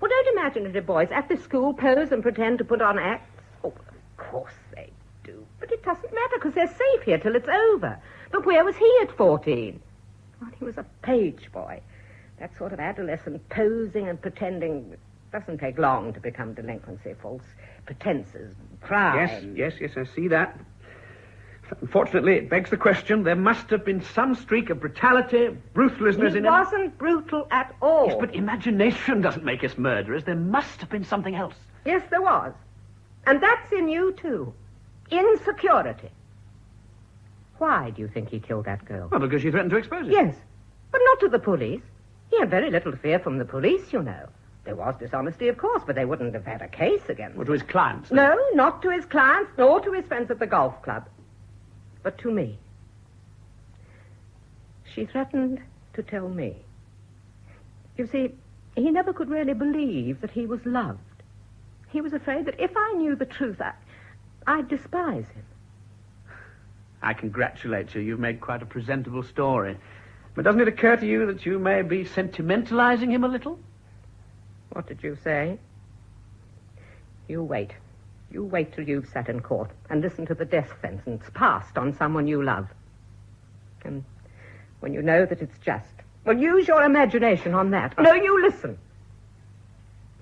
Well, don't imaginative boys at the school pose and pretend to put on acts? Oh, of course they do. But it doesn't matter because they're safe here till it's over. But where was he at 14? Well, he was a page boy. That sort of adolescent posing and pretending doesn't take long to become delinquency. False pretenses, crime. Yes, I see that. Unfortunately, it begs the question, there must have been some streak of brutality, ruthlessness in him. He wasn't brutal at all. Yes, but imagination doesn't make us murderers. There must have been something else. Yes, there was. And that's in you, too. Insecurity. Why do you think he killed that girl? Well, because she threatened to expose it. Yes, but not to the police. He had very little to fear from the police, you know. There was dishonesty, of course, but they wouldn't have had a case against him. Well, to his clients? No, not to his clients, nor to his friends at the golf club. But to me. She threatened to tell me. You see, he never could really believe that he was loved. He was afraid that if I knew the truth, I'd despise him. I congratulate you. You've made quite a presentable story. But doesn't it occur to you that you may be sentimentalizing him a little? What did you say? You wait. You wait till you've sat in court and listen to the death sentence passed on someone you love. And when you know that it's just, well, use your imagination on that. No, you listen.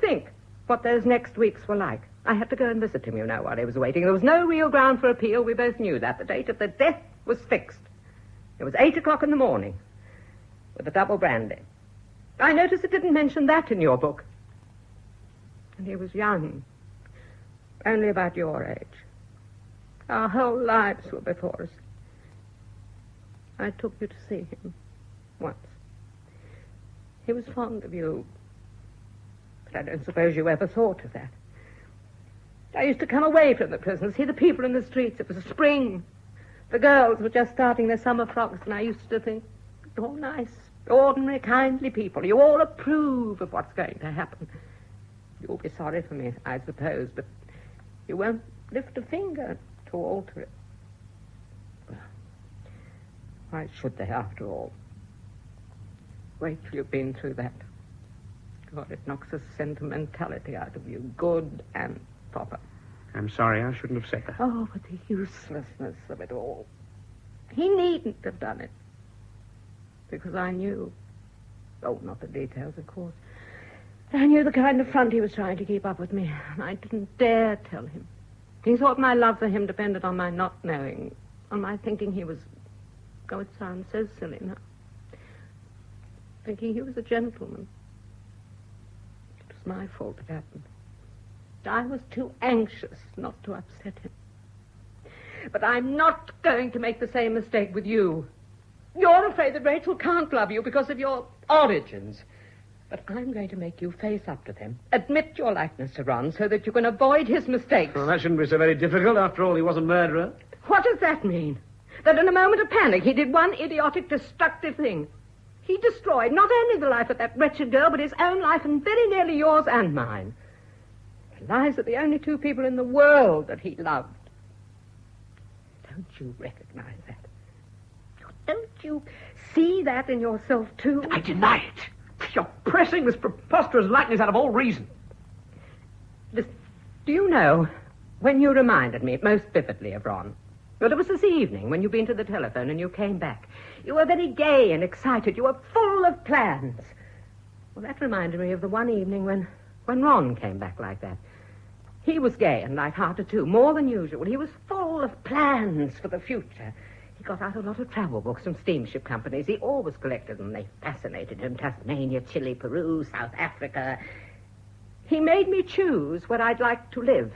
Think what those next weeks were like. I had to go and visit him, you know, while he was waiting. There was no real ground for appeal. We both knew that. The date of the death was fixed. It was 8 o'clock in the morning with a double brandy. I noticed it didn't mention that in your book. And he was young, only about your age. Our whole lives were before us. I took you to see him once. He was fond of you, but I don't suppose you ever thought of that. I used to come away from the prison, see the people in the streets. It was spring. The girls were just starting their summer frocks, and I used to think, you're nice, ordinary, kindly people. You all approve of what's going to happen. You'll be sorry for me, I suppose, but you won't lift a finger to alter it. Well, why should they, after all? Wait till you've been through that. God, it knocks the sentimentality out of you, good and proper. I'm sorry, I shouldn't have said that. Oh, but the uselessness of it all. He needn't have done it. Because I knew. Oh, not the details, of course. I knew the kind of front he was trying to keep up with me, and I didn't dare tell him. He thought my love for him depended on my not knowing, on my thinking he was... Oh, it sounds so silly now. Thinking he was a gentleman. It was my fault it happened. I was too anxious not to upset him. But I'm not going to make the same mistake with you. You're afraid that Rachel can't love you because of your origins. But I'm going to make you face up to them, admit your likeness to Ron, so that you can avoid his mistakes. Well, that shouldn't be so very difficult. After all, he was a murderer. What does that mean? That in a moment of panic, he did one idiotic, destructive thing. He destroyed not only the life of that wretched girl, but his own life and very nearly yours and mine. The lives of the only two people in the world that he loved. Don't you recognize that? Don't you see that in yourself, too? I deny it. You're pressing this preposterous likeness out of all reason. Listen, do you know, when you reminded me most vividly of Ron, well, it was this evening when you'd been to the telephone and you came back. You were very gay and excited. You were full of plans. Well, that reminded me of the one evening when Ron came back like that. He was gay and light-hearted, too, more than usual. He was full of plans for the future. He got out a lot of travel books from steamship companies. He always collected them. They fascinated him. Tasmania, Chile, Peru, South Africa. He made me choose where I'd like to live.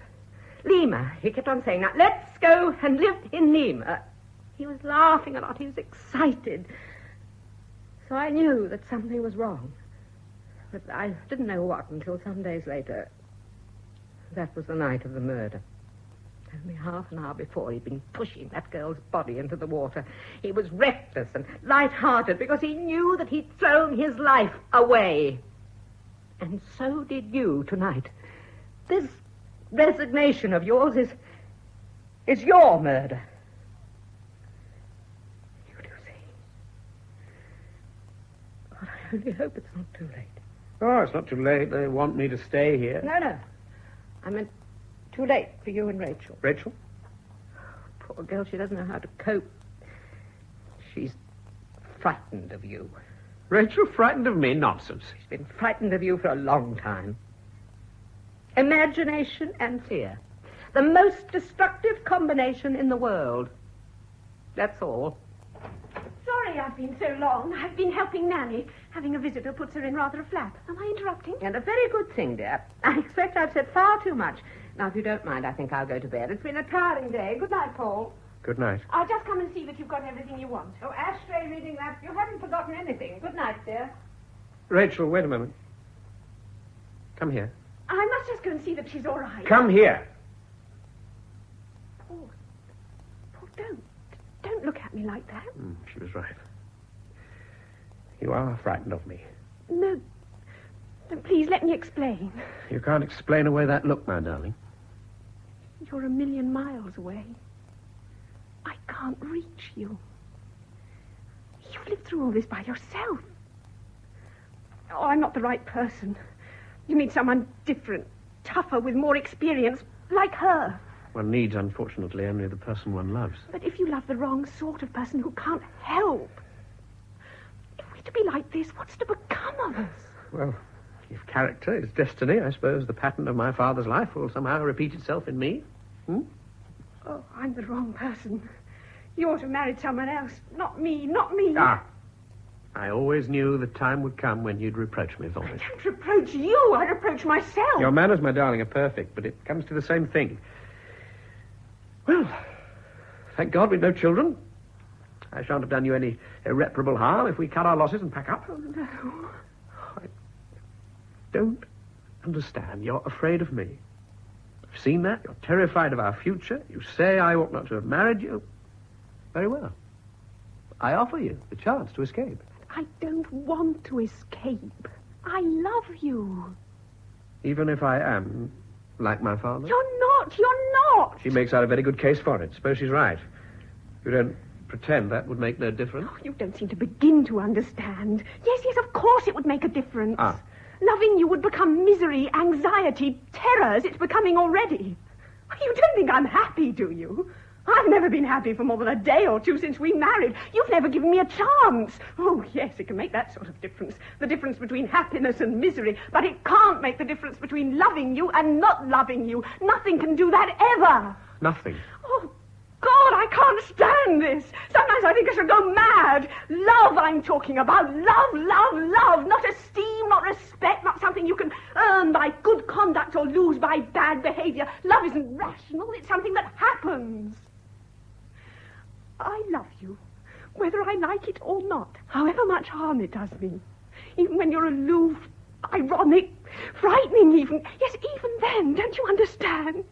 Lima. He kept on saying, now, let's go and live in Lima. He was laughing a lot. He was excited. So I knew that something was wrong. But I didn't know what until some days later. That was the night of the murder. Only half an hour before, he'd been pushing that girl's body into the water. He was reckless and light-hearted because he knew that he'd thrown his life away. And so did you tonight. This resignation of yours is your murder. You do see. But I only hope it's not too late. Oh, it's not too late. They want me to stay here. No. I meant too late for you and Rachel. Rachel? Poor girl, she doesn't know how to cope. She's frightened of you. Rachel frightened of me? Nonsense. She's been frightened of you for a long time. Imagination and fear. The most destructive combination in the world. That's all. Sorry I've been so long. I've been helping Nanny. Having a visitor puts her in rather a flap. Am I interrupting? And a very good thing, dear. I expect I've said far too much. Now, if you don't mind, I think I'll go to bed. It's been a tiring day. Good night, Paul. Good night. I'll just come and see that you've got everything you want. Oh, Ashtray reading that. You haven't forgotten anything. Good night, dear. Rachel, wait a moment. Come here. I must just go and see that she's all right. Come here. Paul, don't look at me like that. She was right. You are frightened of me. No, please let me explain. You can't explain away that look, my darling. You're a million miles away. I can't reach you. You've lived through all this by yourself. Oh, I'm not the right person. You need someone different, tougher, with more experience, like her. One needs, unfortunately, only the person one loves. But if you love the wrong sort of person who can't help, if we're to be like this, what's to become of us? Well, if character is destiny, I suppose the pattern of my father's life will somehow repeat itself in me. Oh, I'm the wrong person. You ought to have married someone else. Not me, not me. Ah. I always knew the time would come when you'd reproach me for it. I don't reproach you. I reproach myself. Your manners, my darling, are perfect, but it comes to the same thing. Well, thank God we've no children. I shan't have done you any irreparable harm if we cut our losses and pack up. Oh, no. I don't understand. You're afraid of me. I've seen that. You're terrified of our future. You say I ought not to have married you. Very well. I offer you the chance to escape. I don't want to escape. I love you. Even if I am like my father? You're not. She makes out a very good case for it. Suppose she's right. You don't pretend that would make no difference? Oh, you don't seem to begin to understand. Yes, of course it would make a difference. Ah. Loving you would become misery, anxiety, terror, as it's becoming already. You don't think I'm happy, do you? I've never been happy for more than a day or two since we married. You've never given me a chance. Oh, yes, it can make that sort of difference. The difference between happiness and misery. But it can't make the difference between loving you and not loving you. Nothing can do that ever. Nothing. Oh, God, I can't stand this. Sometimes I think I should go mad. Love I'm talking about. Love. Not esteem, not respect, not something you can earn by good conduct or lose by bad behavior. Love isn't rational. It's something that happens. I love you, whether I like it or not, however much harm it does me. Even when you're aloof, ironic, frightening even. Yes, even then, don't you understand?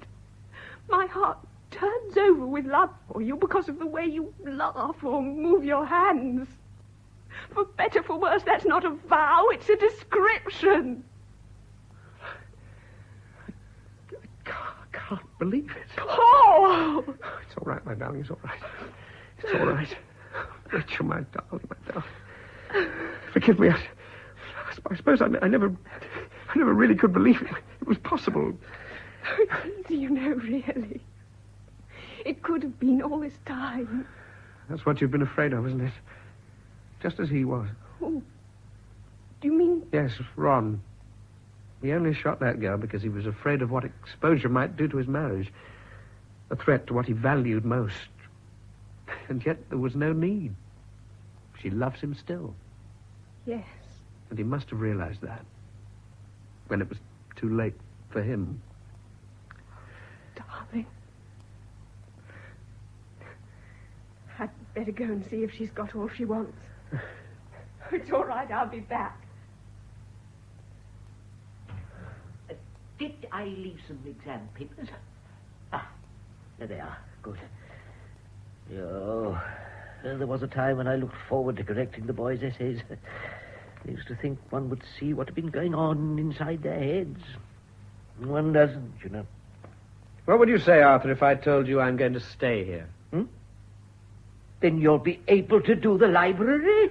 My heart turns over with love for you because of the way you laugh or move your hands. For better, for worse, that's not a vow, it's a description. I can't believe it. Oh! It's all right, my darling, it's all right. It's all right. Rachel, my darling, Forgive me. I suppose I never really could believe it was possible. It's easy, you know, really. It could have been all this time. That's what you've been afraid of, isn't it? Just as he was. Oh. Do you mean... Yes, Ron. He only shot that girl because he was afraid of what exposure might do to his marriage. A threat to what he valued most. And yet there was no need. She loves him still. Yes. And he must have realized that. When it was too late for him. Darling. I'd better go and see if she's got all she wants. It's all right, I'll be back. Did I leave some exam papers? Ah, there they are. Good. Oh, there was a time when I looked forward to correcting the boys' essays. I used to think one would see what had been going on inside their heads. One doesn't, you know. What would you say, Arthur, if I told you I'm going to stay here? Then you'll be able to do the library.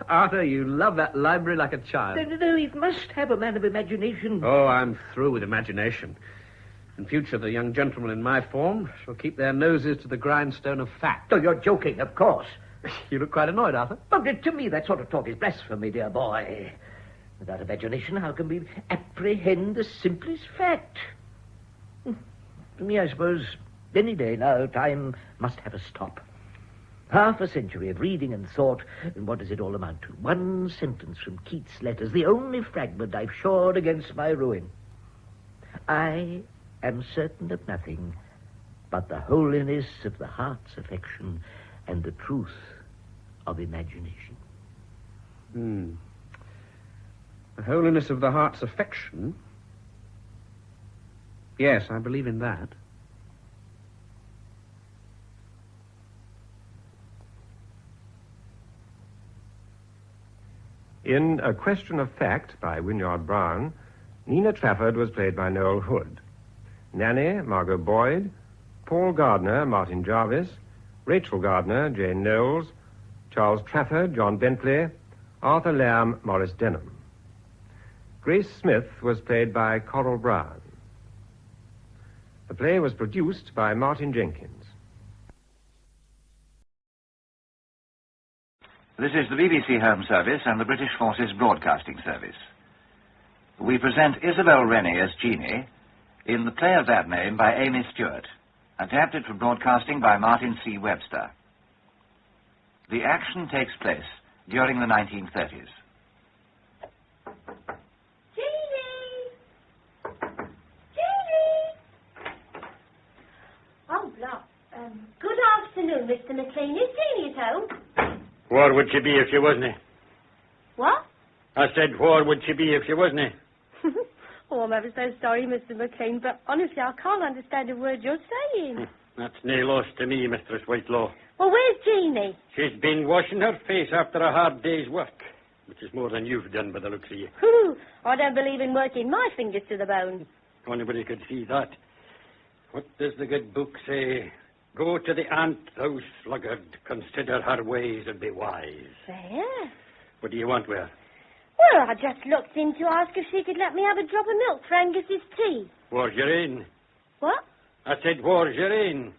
Arthur, you love that library like a child. No, it must have a man of imagination. Oh, I'm through with imagination. In future, the young gentlemen in my form shall keep their noses to the grindstone of fact. Oh, you're joking, of course. You look quite annoyed, Arthur. But to me, that sort of talk is blasphemy, dear boy. Without imagination, how can we apprehend the simplest fact? To me, I suppose, any day now, time must have a stop. Half a century of reading and thought, and what does it all amount to? One sentence from Keats' letters, the only fragment I've shored against my ruin. I am certain of nothing but the holiness of the heart's affection and the truth of imagination. The holiness of the heart's affection? Yes, I believe in that. In A Question of Fact by Wynyard Brown, Nina Trafford was played by Noel Hood. Nanny, Margot Boyd. Paul Gardner, Martin Jarvis. Rachel Gardner, Jane Knowles. Charles Trafford, John Bentley. Arthur Lamb, Maurice Denham. Grace Smith was played by Coral Brown. The play was produced by Martin Jenkins. This is the BBC Home Service and the British Forces Broadcasting Service. We present Isabel Rennie as Jeanie in the play of that name by Amy Stewart, adapted for broadcasting by Martin C. Webster. The action takes place during the 1930s. Oh, block. Good afternoon, Mr. McLean. Is Jeanie at home? Where would she be if she wasn't? What? I said, where would she be if she wasn't? Oh, I'm ever so sorry, Mr. McLean, but honestly, I can't understand a word you're saying. That's nae loss to me, Mistress Whitelaw. Well, where's Jeanie? She's been washing her face after a hard day's work, which is more than you've done by the looks of you. I don't believe in working my fingers to the bone. Anybody could see that. What does the good book say? Go to the ant, thou sluggard, consider her ways and be wise. There. What do you want with her? Well, I just looked in to ask if she could let me have a drop of milk for Angus's tea. Where's your in? What? I said, where's your in?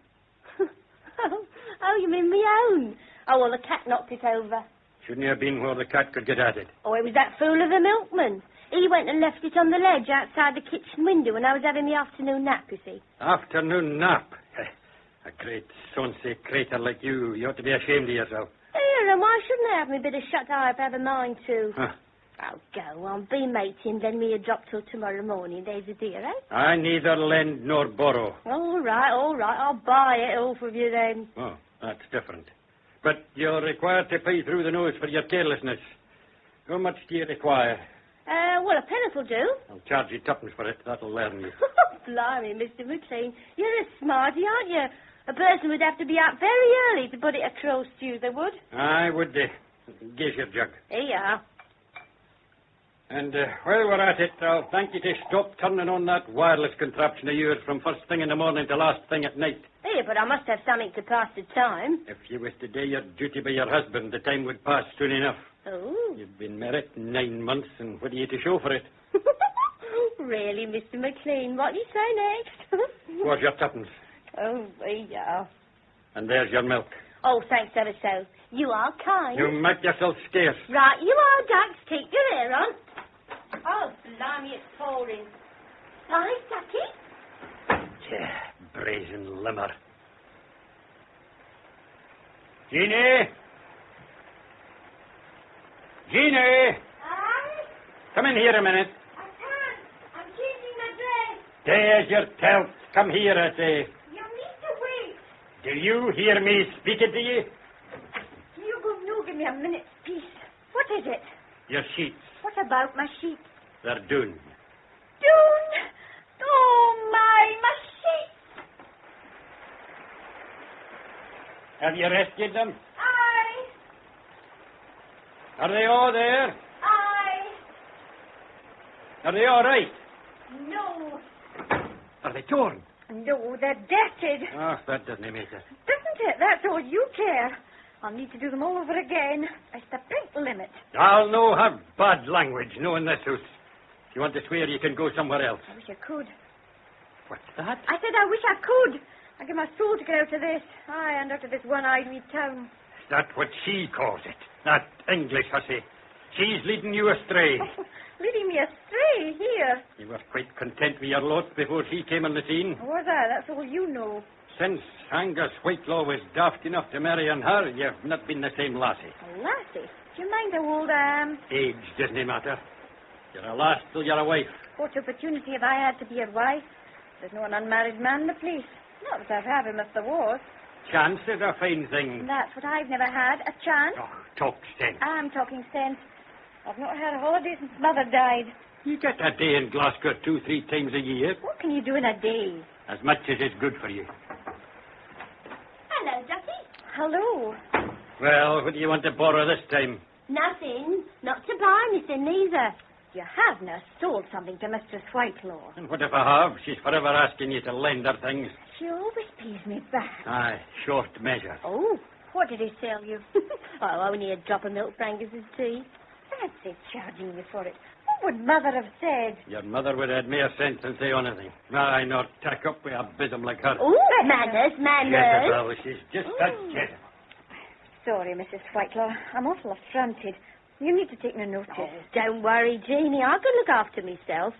Oh, you mean me own? Oh, well, the cat knocked it over. Shouldn't you have been where the cat could get at it? Oh, it was that fool of a milkman. He went and left it on the ledge outside the kitchen window when I was having the afternoon nap, you see. Afternoon nap? A great soncy crater like you. You ought to be ashamed of yourself. Here, and why shouldn't I have me bit of shut eye if I have a mind to? Huh. Oh, go on, be matey and lend me a drop till tomorrow morning. There's a dear, eh? I neither lend nor borrow. All right, I'll buy it all for you then. Oh, that's different. But you're required to pay through the nose for your carelessness. How much do you require? Well, a penny will do. I'll charge you tuppence for it. That'll learn you. Blimey, Mr. McLean, you're a smarty, aren't you? A person would have to be out very early to put it a crow stew, they would. I would. Guess your jug. Here you are. And while we're at it, I'll thank you to stop turning on that wireless contraption of yours from first thing in the morning to last thing at night. Here, but I must have something to pass the time. If you was to do your duty by your husband, the time would pass soon enough. Oh. You've been married 9 months, and what are you to show for it? Really, Mr. McLean, what do you say next? Where's your tuppence? Oh, there you are. And there's your milk. Oh, thanks ever so. You are kind. You make yourself scarce. Right, you are, Dax. Keep your ear on. Oh, blimey, it's pouring. Hi, Ducky. Brazen limmer. Jeanie! Jeanie! Aye? Come in here a minute. I can't. I'm changing my dress. There's your telt. Come here, I say. You need to wait. Do you hear me speaking to you? You give me a minute's peace. What is it? Your sheets. What about my sheets? They're done. Dune! Oh, my sheets! Have you rescued them? Aye. Are they all there? Aye. Are they all right? No. Are they torn? No, they're dirted. Oh, that doesn't matter. Doesn't it? That's all you care. I'll need to do them all over again. It's the pink limit. I'll no have bad language, no in this house. If you want to swear, you can go somewhere else. I wish I could. What's that? I said I wish I could. I give my soul to get out of this. Aye, and out of this one-eyed wee town. That's what she calls it. That English hussy. She's leading you astray. Leading me astray here. You were quite content with your lot before she came on the scene. Was I? That's all you know. Since Angus Whitelaw was daft enough to marry on her, you've not been the same lassie. A lassie? Do you mind how old I am? Age doesn't matter. You're a lass till you're a wife. What opportunity have I had to be a wife? There's no an unmarried man in the place. Not that I'd have him if there was. Chance is a fine thing. That's what I've never had, a chance. Oh, talk sense. I'm talking sense. I've not had a holiday since Mother died. You get a day in Glasgow 2-3 times a year. What can you do in a day? As much as is good for you. Hello, Ducky. Hello. Well, what do you want to borrow this time? Nothing. Not to buy anything, neither. You have now sold something to Mistress Whitelaw. And what if I have? She's forever asking you to lend her things. She always pays me back. Aye, short measure. Oh, what did he sell you? Oh, only a drop of milk for Angus's tea. Fancy charging you for it. What would Mother have said? Your mother would have had more sense than say anything. Aye, not tack up with a bosom like her. Oh, manners. Jezebel, she's just a Jezebel. Sorry, Mrs. Whitelaw. I'm awful affronted. You need to take no notice. Oh, don't worry, Jeanie. I can look after myself.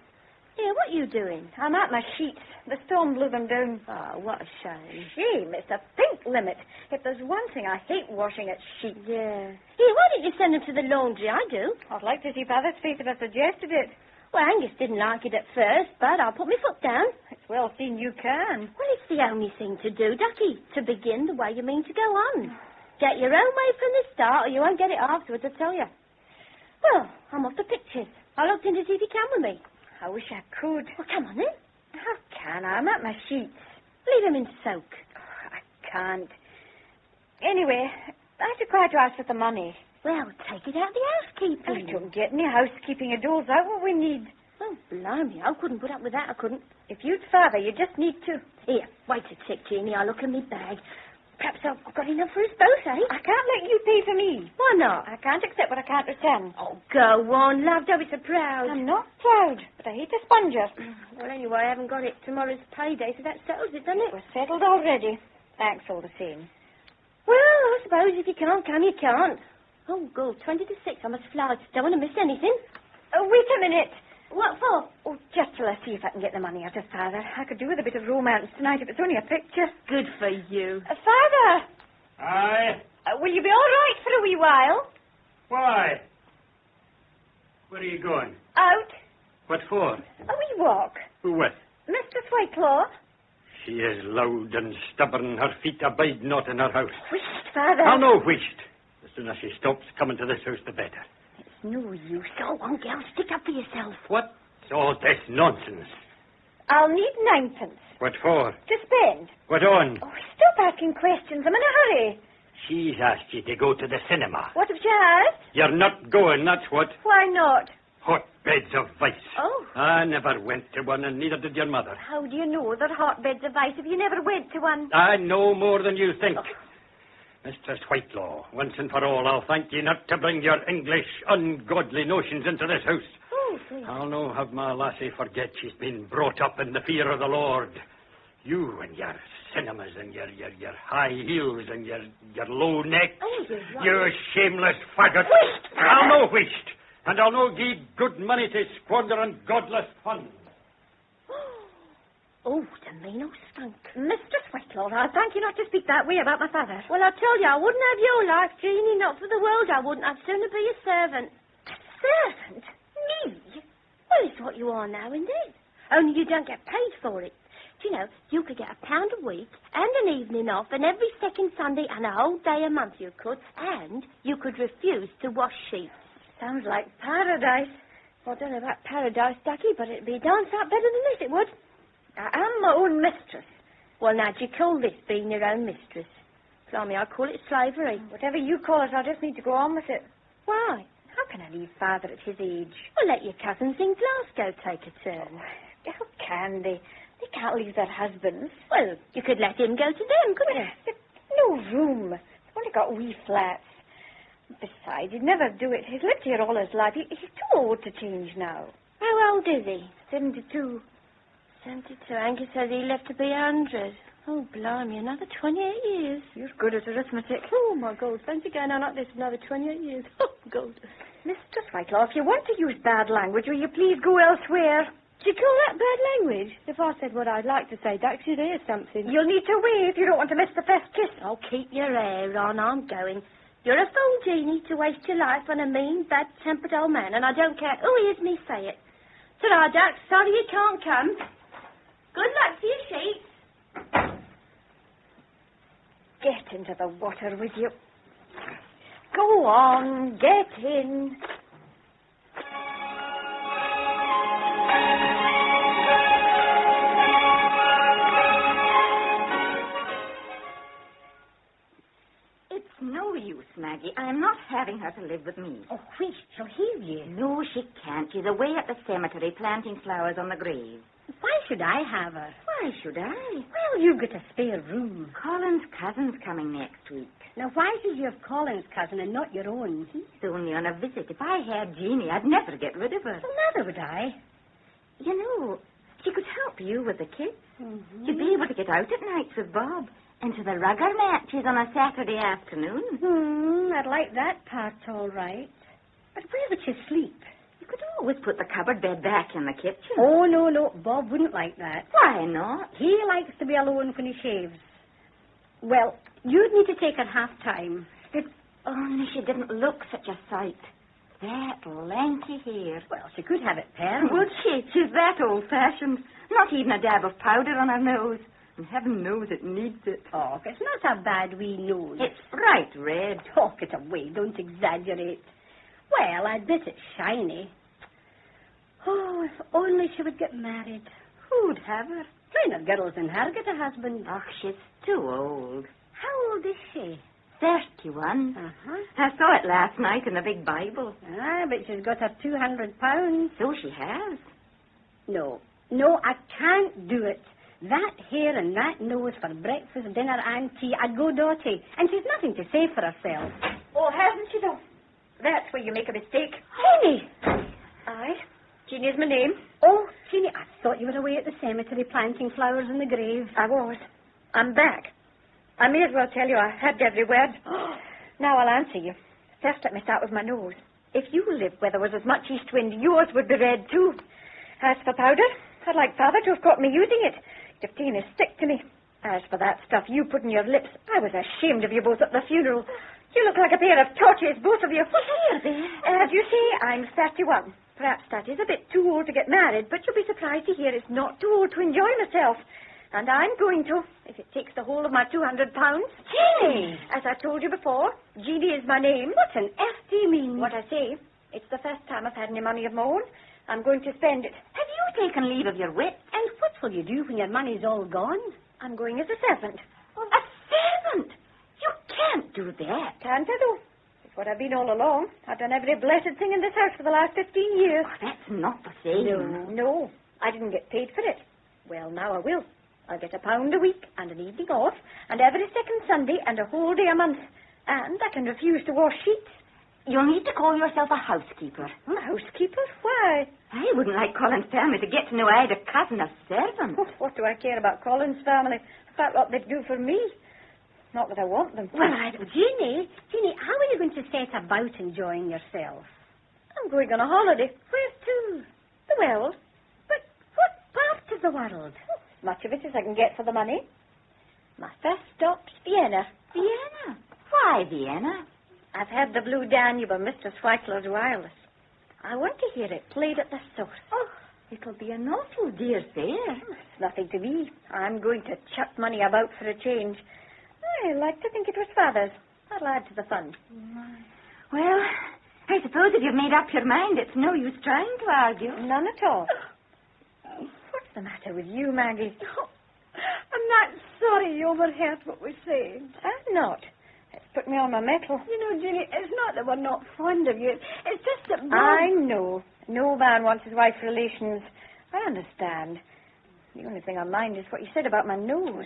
Here, what are you doing? I'm at my sheets. The storm blew them down. Oh, what a shame. Shame? It's a pink limit. If there's one thing I hate washing, it's sheets. Yeah. Here, why don't you send them to the laundry? I do. I'd like to see Father's face if I suggested it. Well, Angus didn't like it at first, but I'll put my foot down. It's well seen you can. Well, it's the only thing to do, Ducky, to begin the way you mean to go on. Get your own way from the start, or you won't get it afterwards, I tell you. Well, I'm off the pictures. I looked in to see if you can with me. I wish I could. Well, come on, then. How can I? I'm at my sheets. Leave them in soak. Oh, I can't. Anyway, I require to ask for the money. Well, take it out of the housekeeping. I don't get any housekeeping. A doll's out what we need. Oh, blimey, I couldn't put up with that. I couldn't. If you'd father, you just need to. Here, wait a tick, Jeanie. I'll look in my bag. Perhaps I've got enough for us both, eh? I can't let you pay for me. Why not? I can't accept what I can't return. Oh, go on, love. Don't be so proud. I'm not proud, but I hate to sponge her. Well, anyway, I haven't got it. Tomorrow's payday, so that settles it, doesn't it? We're settled already. Thanks all the same. Well, I suppose if you can't come, you can't. Oh, good. 20 to 6. I must fly. Don't want to miss anything. Oh, wait a minute. What for? Oh, just till I see if I can get the money out of Father. I could do with a bit of romance tonight if it's only a picture. Good for you. Father! Aye? Will you be all right for a wee while? Why? Where are you going? Out. What for? A wee walk. Who with? Mistress Whitelaw. She is loud and stubborn. Her feet abide not in her house. Whisht, Father. I'll no whisht. As soon as she stops coming to this house, the better. No use. Go on, girl. Stick up for yourself. What's all this nonsense? I'll need 9pence. What for? To spend. What on? Oh, stop asking questions. I'm in a hurry. She's asked you to go to the cinema. What if she has? You're not going, that's what. Why not? Hotbeds of vice. Oh. I never went to one, and neither did your mother. How do you know they're hotbeds of vice if you never went to one? I know more than you think. Oh. Mistress Whitelaw, once and for all, I'll thank you not to bring your English ungodly notions into this house. Oh, please. I'll no have my lassie forget she's been brought up in the fear of the Lord. You and your cinemas and your high heels and your low neck. Oh, you shameless faggot. Whisht! I'll no whisht. And I'll no give good money to squander on godless fun. Oh, the mean old skunk. Mistress Whitelaw, I thank you not to speak that way about my father. Well, I tell you, I wouldn't have your life, Jeanie, not for the world. I wouldn't. I'd sooner be a servant. A servant? Me? Well, it's what you are now, indeed. Only you don't get paid for it. Do you know, you could get £1 a week and an evening off and every second Sunday and a whole day a month you could. And you could refuse to wash sheets. Sounds like paradise. Well, I don't know about paradise, Ducky, but it'd be a darn sight better than this, it would. I am my own mistress. Well, now, do you call this being your own mistress? Blimey, I call it slavery. Whatever you call it, I just need to go on with it. Why? How can I leave Father at his age? Well, let your cousins in Glasgow take a turn. How can they? They can't leave their husbands. Well, you could let him go to them, couldn't you? No room. They've only got wee flats. Besides, he'd never do it. He's lived here all his life. He's too old to change now. How old is he? 72. 72. Angus says he lived to be 100. Oh, blimey, another 28 years. You're good at arithmetic. Oh, my God, fancy going on like this for another 28 years. Oh, God. Mr. Whitelaw, if you want to use bad language, will you please go elsewhere? Do you call that bad language? If I said what I'd like to say, Dax, you'd hear something. You'll need to wait if you don't want to miss the first kiss. Oh, keep your hair on. I'm going. You're a fool, Jeanie, to waste your life on a mean, bad-tempered old man, and I don't care who hears me say it. Ta-ra, Dax. Sorry you can't come. Good luck to your sheets. Get into the water with you. Go on, get in. It's no use, Maggie. I'm not having her to live with me. Oh, wait, she'll hear you. No, she can't. She's away at the cemetery planting flowers on the grave. Why should I have her? Why should I? Well, you've got a spare room. Colin's cousin's coming next week. Now, why did you have Colin's cousin and not your own? He's only on a visit. If I had Jeanie, I'd never get rid of her. Well, neither would I. You know, she could help you with the kids. Mm-hmm. You'd be able to get out at nights with Bob. And to the rugger matches on a Saturday afternoon. I'd like that part all right. But where would you sleep? You could always put the cupboard bed back in the kitchen. Oh, no. Bob wouldn't like that. Why not? He likes to be alone when he shaves. Well, you'd need to take her half-time. If only she didn't look such a sight. That lanky hair. Well, she could have it permed. Would she? She's that old-fashioned. Not even a dab of powder on her nose. And heaven knows it needs it. Oh, it's not a bad wee nose. It's bright red. Talk it away. Don't exaggerate. Well, I bet it's shiny. Oh, if only she would get married. Who'd have her? Plain of girls in her get a husband. Oh, she's too old. How old is she? 31. Uh-huh. I saw it last night in the big Bible. I bet she's got her £200. So she has. No, I can't do it. That hair and that nose for breakfast, dinner and tea, I'd go dotty. And she's nothing to say for herself. Oh, hasn't she, though? That's where you make a mistake. Jeanie! Aye? Jeanie's my name. Oh, Jeanie, I thought you were away at the cemetery planting flowers in the grave. I was. I'm back. I may as well tell you I heard every word. Now I'll answer you. First, let me start with my nose. If you lived where there was as much east wind, yours would be red, too. As for powder, I'd like Father to have caught me using it. 15 is stick to me. As for that stuff you put in your lips, I was ashamed of you both at the funeral. You look like a pair of torches, both of you. Well, here, As you say, I'm 31. Perhaps that is a bit too old to get married, but you'll be surprised to hear it's not too old to enjoy myself. And I'm going to, if it takes the whole of my £200. Jeanie! As I told you before, Jeanie is my name. What on earth do you mean? What I say, it's the first time I've had any money of my own. I'm going to spend it. Have you taken leave of your wits? And what will you do when your money's all gone? I'm going as a servant. Oh, a servant? You can't do that. Can't I, though? It's what I've been all along. I've done every blessed thing in this house for the last 15 years. Oh, that's not the same. No, I didn't get paid for it. Well, now I will. I'll get £1 a week and an evening off, and every second Sunday and a whole day a month. And I can refuse to wash sheets. You'll need to call yourself a housekeeper. A housekeeper? Why? I wouldn't like Colin's family to get to know I had a cousin, a servant. Oh, what do I care about Colin's family? About what they'd do for me. Not that I want them. Well, Jeanie, how are you going to set about enjoying yourself? I'm going on a holiday. Where to? The world. But what part of the world? As much of it as I can get for the money. My first stop's Vienna. Vienna? Why Vienna? I've had the Blue Danube of Mr. Schweitler's wireless. I want to hear it played at the source. Oh, it'll be an awful dear fare. It's nothing to me. I'm going to chuck money about for a change. I like to think it was Father's. That'll add to the fun. Well, I suppose if you've made up your mind, it's no use trying to argue. None at all. What's the matter with you, Maggie? I'm not sorry you overheard what we said. I'm not. It's put me on my mettle. You know, Ginny, it's not that we're not fond of you. It's just that... I know. No man wants his wife's relations. I understand. The only thing I mind is what you said about my nose.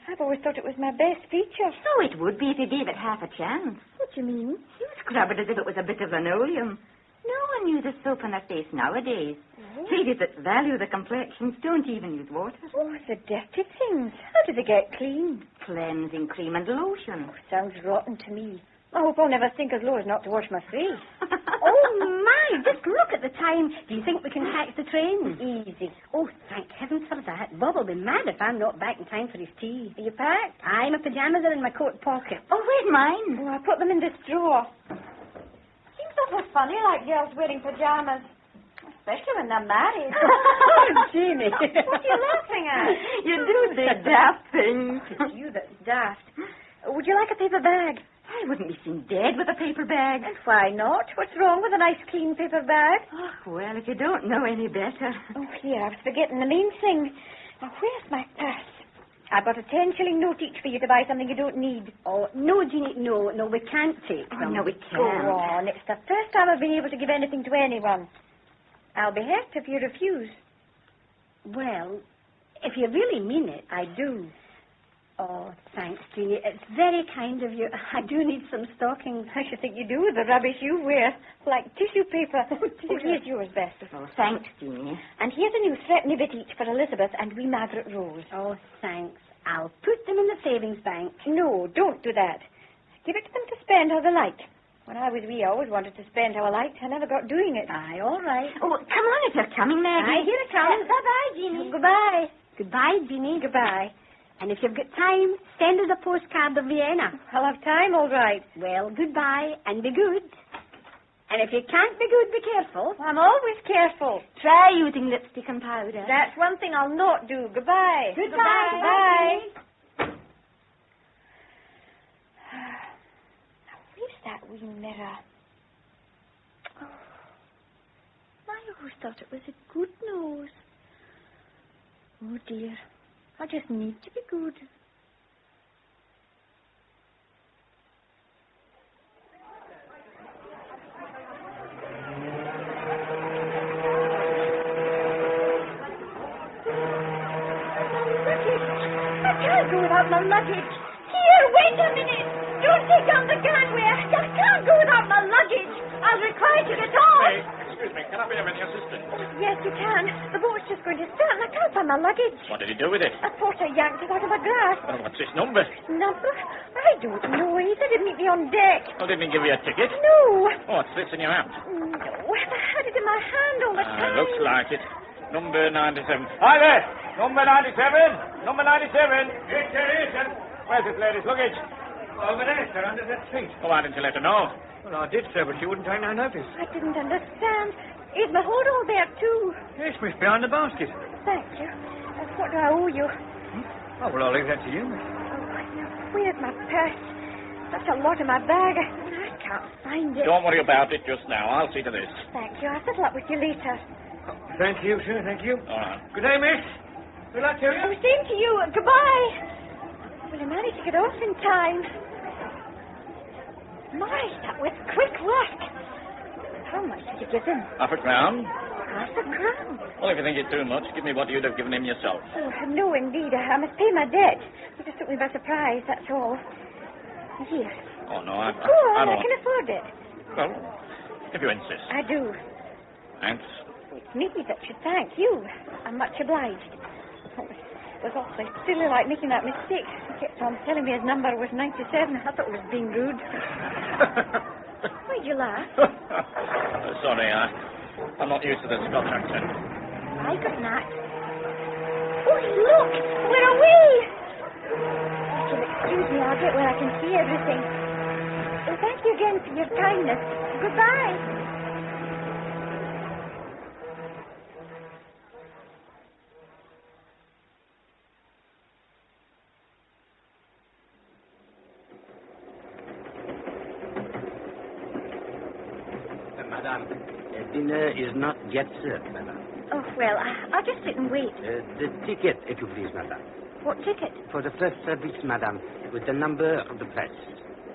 I've always thought it was my best feature. So it would be if you gave it half a chance. What do you mean? You scrub it as if it was a bit of linoleum. No one uses soap on their face nowadays. Ladies that value the complexions don't even use water. Oh, the dirty things. How do they get clean? Cleansing cream and lotion. Oh, sounds rotten to me. I hope I'll never think as low as not to wash my face. Oh, my, just look at the time. Do you think we can catch the train? Easy. Oh, thank heavens for that. Bob will be mad if I'm not back in time for his tea. Are you packed? Aye, my pyjamas are in my coat pocket. Oh, where's mine? Oh, I put them in this drawer. Seems awful funny, like girls wearing pyjamas. Especially when they're married. Oh, Jeannie. What are you laughing at? You do say daft things. It's you that's daft. Would you like a paper bag? I wouldn't be seen dead with a paper bag. And why not? What's wrong with a nice, clean paper bag? Oh, well, if you don't know any better. Oh, here, I was forgetting the main thing. Now, where's my purse? I've got a 10-shilling note each for you to buy something you don't need. Oh, no, Jeannie, no, we can't take them. No, we can't. Go on. It's the first time I've been able to give anything to anyone. I'll be hurt if you refuse. Well, if you really mean it, I do. Oh, thanks, Jeannie. It's very kind of you. I do need some stockings. I should think you do with the rubbish you wear. Like tissue paper. Oh, here's yours, Bess. Oh, thanks, Jeannie. And here's a new threepenny bit each for Elizabeth and wee Margaret Rose. Oh, thanks. I'll put them in the savings bank. No, don't do that. Give it to them to spend how they like. When I was wee, I always wanted to spend how I liked. I never got doing it. Aye, all right. Oh, come on if you're coming, Maggie. Aye, here it comes. Bye-bye, Jeannie. Goodbye. Goodbye, Jeannie. Goodbye. And if you've got time, send us a postcard of Vienna. I'll have time, all right. Well, goodbye, and be good. And if you can't be good, be careful. I'm always careful. Try using lipstick and powder. That's one thing I'll not do. Goodbye. Goodbye. Bye. Now, where's that wee mirror? Oh, I always thought it was a good nose. Oh, dear. I just need to be good. I can't go without my luggage. Here, wait a minute. Don't take down the gangway. I just can't go without my luggage. I'll require to get off. Hey, excuse me. Can I be of any assistance? Yes, you can. The boat's just going to start and I can't find my luggage. What did he do with it? A porter yanked it out of my grasp. Well, what's his number? Number? I don't know. He said he'd meet me on deck. Well, didn't he give you a ticket? No. Oh, what's this in your hand? No. I had it in my hand all the time. Looks like it. Number 97. Hi there! Number 97! Number 97! Yes, sir, yes, sir. Where's this lady's luggage? Over there, sir, under that seat. Oh, why didn't you let her know? Well, I did, sir, but she wouldn't take no notice. I didn't understand. Is my hood all there, too? Yes, miss, behind the basket. Thank you. What do I owe you? Oh, well, I'll leave that to you, miss. Oh, now, where's my purse? Such a lot in my bag. I can't find it. Don't worry about it just now. I'll see to this. Thank you. I'll settle up with you later. Thank you, sir, thank you. All right. Good day, miss. Good luck to you. Oh, same to you. Goodbye. Well, I managed to get off in time. My, that was quick work. How much did you give him? Half a crown. Half a crown. Well, if you think it's too much, give me what you'd have given him yourself. Oh, no, indeed. I must pay my debt. It just took me by surprise, that's all. Here. Oh, no, I Go on, don't. I can afford it. Well, if you insist. I do. Thanks. It's me that should thank you. I'm much obliged. It was awfully silly, like making that mistake. He kept on telling me his number was 97. I thought it was being rude. Why'd you laugh? Sorry, I'm not used to the Scotch accent. I got that. Oh, look! We're away! If you'll excuse me, I'll get where I can see everything. Oh, thank you again for your kindness. Goodbye. Madame, dinner is not yet served, madame. Oh, well, I'll just sit and wait. The ticket, if you please, madame. What ticket? For the first service, madame, with the number of the press.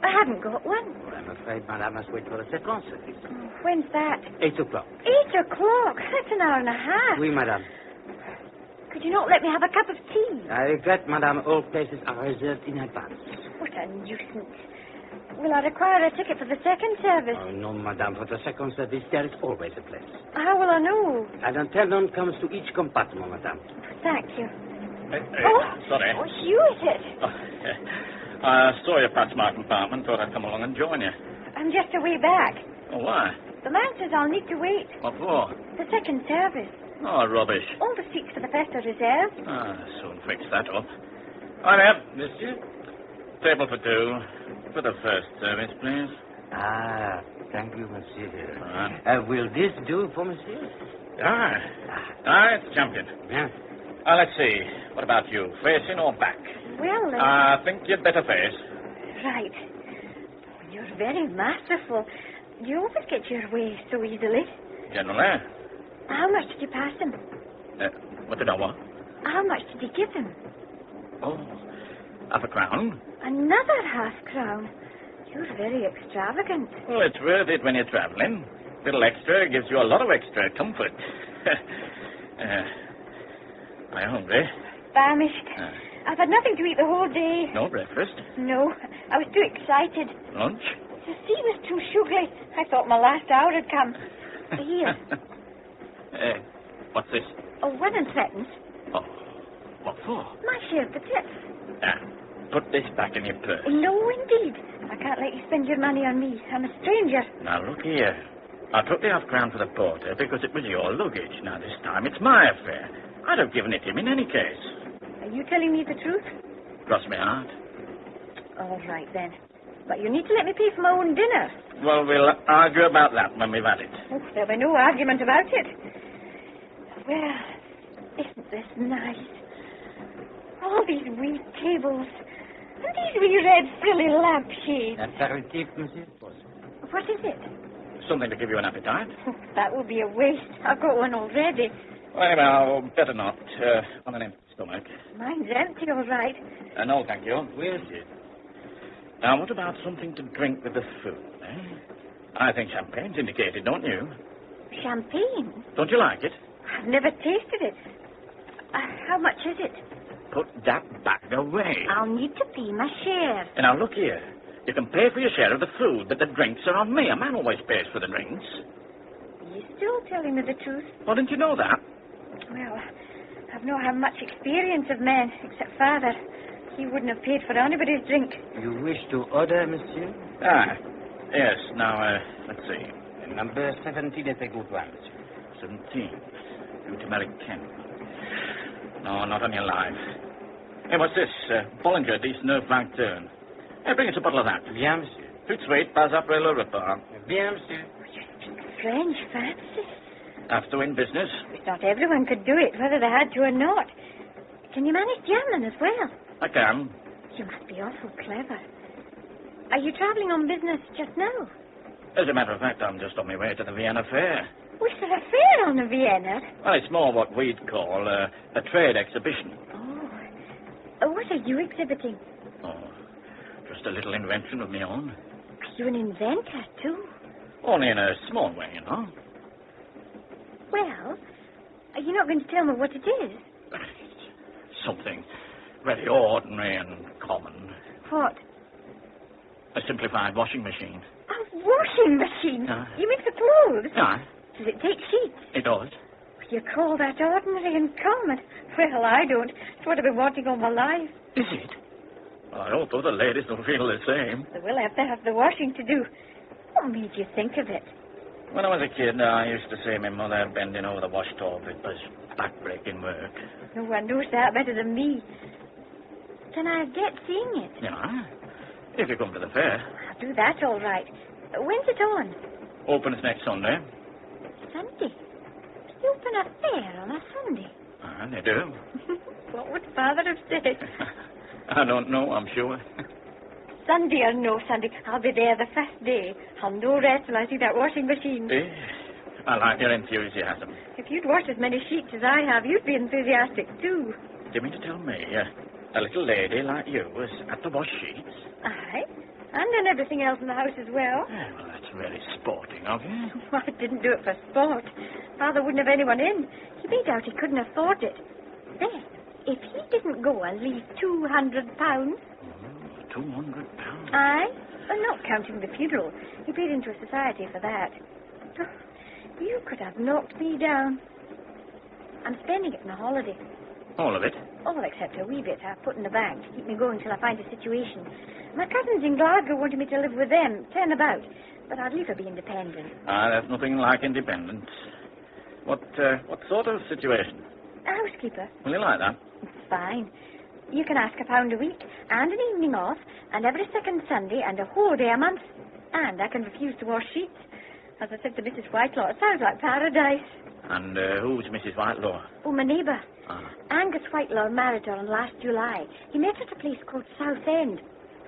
I haven't got one. Well, I'm afraid Madame must wait for the second service. When's that? 8 o'clock. 8 o'clock? That's an hour and a half. Oui, Madame. Could you not let me have a cup of tea? I regret, Madame, all places are reserved in advance. What a nuisance. Will I require a ticket for the second service? Oh, no, Madame. For the second service, there is always a place. How will I know? An attendant comes to each compartment, Madame. Thank you. Sorry. Oh, it's you, is it? I saw you pass my compartment, thought I'd come along and join you. I'm just a way back. Oh, why? The man says I'll need to wait. What for? The second service. Oh, rubbish. All the seats for the first are reserved. Soon fix that up. All right, monsieur. Table for two. For the first service, please. Ah, thank you, monsieur. Will this do for monsieur? It's champion. Yeah. Let's see. What about you? Facing or back? Well, I think you'd better face. Right. You're very masterful. You always get your way so easily. Generally. How much did you pass him? What did I want? How much did you give him? Oh, half a crown. Another half-crown. You're very extravagant. Well, it's worth it when you're traveling. A little extra gives you a lot of extra comfort. Am I hungry? Famished. I've had nothing to eat the whole day. No breakfast? No. I was too excited. Lunch? The sea was too sugary. I thought my last hour had come. Here. What's this? Oh, 1 and 3. Oh, what for? My share of the tips. Put this back in your purse. No, indeed. I can't let you spend your money on me. I'm a stranger. Now, look here. I took the half-crown for the porter because it was your luggage. Now, this time it's my affair. I'd have given it him in any case. Are you telling me the truth? Cross my heart. All right, then. But you need to let me pay for my own dinner. Well, we'll argue about that when we've had it. Oh, there'll be no argument about it. Well, isn't this nice? All these wee tables. And these wee red frilly lampshades. Aperitif, monsieur? What is it? Something to give you an appetite. That would be a waste. I've got one already. Well, anyway, I'll better not. On an empty stomach. Mine's empty, all right. No, thank you. Where's it? Now, what about something to drink with the food, eh? I think champagne's indicated, don't you? Champagne? Don't you like it? I've never tasted it. How much is it? Put that back away. I'll need to pay my share. And now, look here. You can pay for your share of the food, but the drinks are on me. A man always pays for the drinks. Are you still telling me the truth? Well, didn't you know that? Well, I've not had much experience of men, except Father. He wouldn't have paid for anybody's drink. You wish to order, monsieur? Yes. Now, let's see. Number 17 is a good one, monsieur. 17. You American. No, not on your life. Hey, what's this? Bollinger, 19 franc turn. Hey, bring us a bottle of that. Bien, monsieur. Tout de suite, pas après le repas. Bien, monsieur. French fancy. Have to win business. Not everyone could do it, whether they had to or not. Can you manage German as well? I can. You must be awful clever. Are you travelling on business just now? As a matter of fact, I'm just on my way to the Vienna Fair. Was there a fair on the Vienna? Well, it's more what we'd call a trade exhibition. Oh. What are you exhibiting? Oh, just a little invention of my own. Are you an inventor, too? Only in a small way, you know. Well, are you not going to tell me what it is? Something very ordinary and common. What? A simplified washing machine. A washing machine? You mean for clothes? Yeah. Does it take sheets? It does. You call that ordinary and common? Well, I don't. It's what I've been wanting all my life. Is it? Well, I hope other ladies will feel the same. They will have to have the washing to do. What made you think of it? When I was a kid, I used to see my mother bending over the wash tub. It was back-breaking work. No one knows that better than me. Can I get seeing it? Yeah, if you come to the fair. I'll do that all right. When's it on? Opens next Sunday. Sunday? You open a fair on a Sunday? They do. What would Father have said? I don't know, I'm sure. Sunday or no Sunday, I'll be there the first day. I'll no rest till I see that washing machine. I like your enthusiasm. If you'd washed as many sheets as I have, you'd be enthusiastic too. Do you mean to tell me a little lady like you was at the wash sheets? Aye. And done everything else in the house as well. Yeah, well, that's very sporting of you. Well, I didn't do it for sport. Father wouldn't have anyone in. He made out he couldn't afford it. Then, if he didn't go and leave £200... £200? Aye. Well, not counting the funeral. He paid into a society for that. You could have knocked me down. I'm spending it on a holiday. All of it? All except a wee bit I've put in the bank to keep me going till I find a situation. My cousins in Glasgow wanted me to live with them, turn about. But I'd liever be independent. There's nothing like independence. What sort of situation? A housekeeper. Will you like that? Fine. You can ask £1 a week, and an evening off, and every second Sunday, and a whole day a month. And I can refuse to wash sheets. As I said to Mrs. Whitelaw, it sounds like paradise. And who's Mrs. Whitelaw? Oh, my neighbour. Angus Whitelaw married her on last July. He met her at a place called Southend.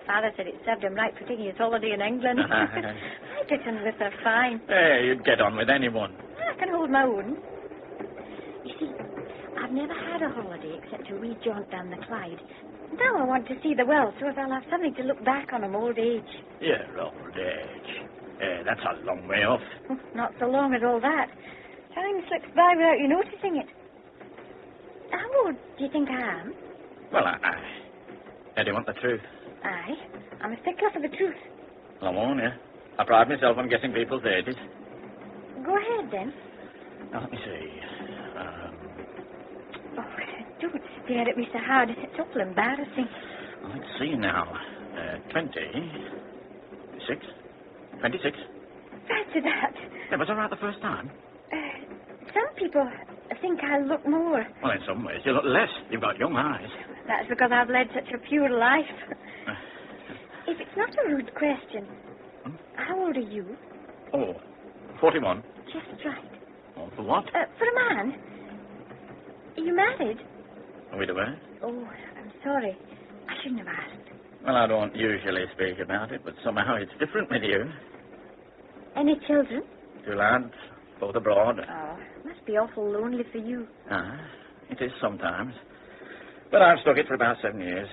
Father said it served him right for taking his holiday in England. I get on with her fine. Hey, you'd get on with anyone. I can hold my own. You see, I've never had a holiday except a wee jaunt down the Clyde. Now I want to see the world so that I'll have something to look back on old age. Yeah, old age. That's a long way off. Not so long as all that. Time slips by without you noticing it. How old do you think I am? Well, do you want the truth? Aye. I'm a stickler for the truth. I won't, yeah. I pride myself on guessing people's ages. Go ahead, then. Now, let me see. Oh, don't stare at me so hard. It's awful embarrassing. Let's see now. 26. 26. Fancy that. Yeah, was I right the first time? Some people think I look more. Well, in some ways, you look less. You've got young eyes. That's because I've led such a pure life. If it's not a rude question, how old are you? 41. Just right. Oh, for what? For a man. Are you married? A widower? Oh, I'm sorry. I shouldn't have asked. Well, I don't usually speak about it, but somehow it's different with you. Any children? 2 lads, both abroad. Oh, must be awful lonely for you. It is sometimes. But I've stuck it for about 7 years.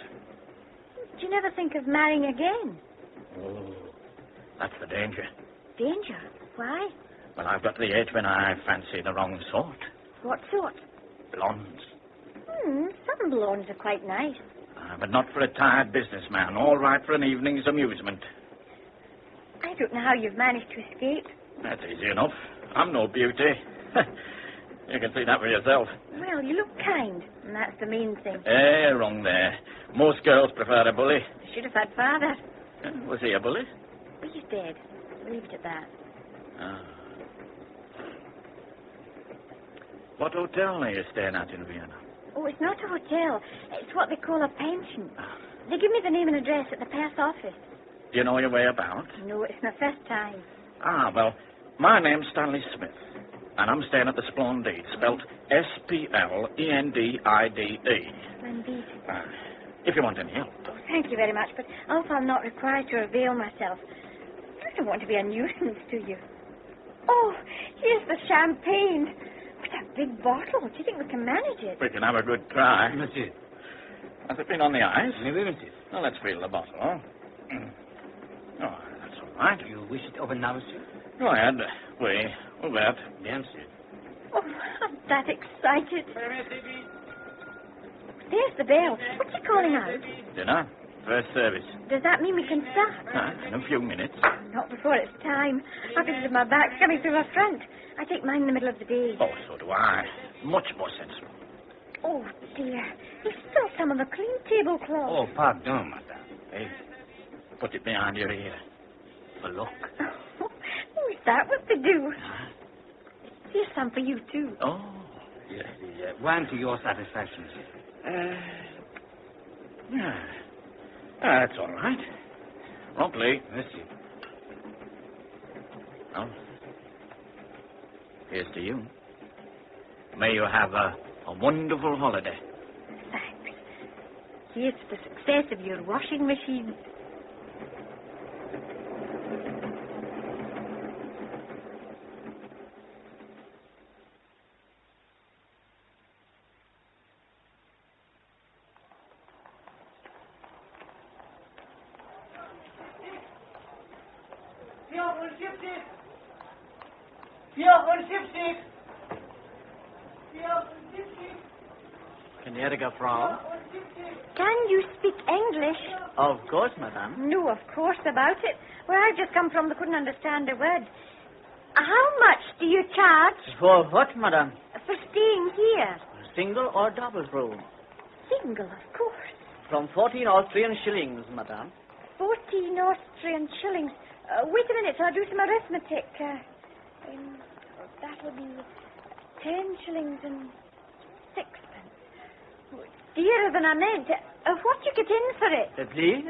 Do you never think of marrying again? Oh, that's the danger. Danger? Why? Well, I've got to the age when I fancy the wrong sort. What sort? Blondes. Some blondes are quite nice. But not for a tired businessman. All right for an evening's amusement. I don't know how you've managed to escape. That's easy enough. I'm no beauty. You can see that for yourself. Well, you look kind, and that's the main thing. Wrong there. Most girls prefer a bully. I should have had father. Was he a bully? But he's dead. Leave it at that. What hotel are you staying at in Vienna? Oh, it's not a hotel. It's what they call a pension. They give me the name and address at the Perth office. Do you know your way about? No, it's my first time. Well, my name's Stanley Smith, and I'm staying at the Splendide, spelt Splendide. Splendid. If you want any help. Oh, thank you very much, but I hope I'm not required to avail myself. I don't want to be a nuisance to you. Oh, here's the champagne. What a big bottle. Do you think we can manage it? We can have a good try. Monsieur. Has it been on the ice? Oui, monsieur. Well, let's feel the bottle. Oh, that's all right. Do you wish it open now, monsieur? Go ahead. Oui, ouvert. Bien, monsieur. Oh, I'm that excited. There's the bell. What's he calling out? Dinner. First service. Does that mean we can start? In a few minutes. Not before it's time. I feel as if my back's coming through my front. I take mine in the middle of the day. Oh, so do I. Much more sensible. Oh, dear. There's still some of the clean tablecloth. Oh, pardon, madame. Hey, put it behind your ear. For luck. Oh, is that what they do? Here's some for you, too. Oh. Yes, one to your satisfaction, sir. That's all right. Promptly. Monsieur. Well, here's to you. May you have a wonderful holiday. Thanks. Here's to the success of your washing machine. Gnädige Frau. Can you speak English? Of course, madame. No, of course about it. Where I've just come from, they couldn't understand a word. How much do you charge? For what, madame? For staying here. Single or double room? Single, of course. From 14 Austrian shillings, madame. 14 Austrian shillings. Wait a minute, I'll do some arithmetic. That will be 10 shillings and 6pence. Oh, it's dearer than I meant. What do you get in for it? Please?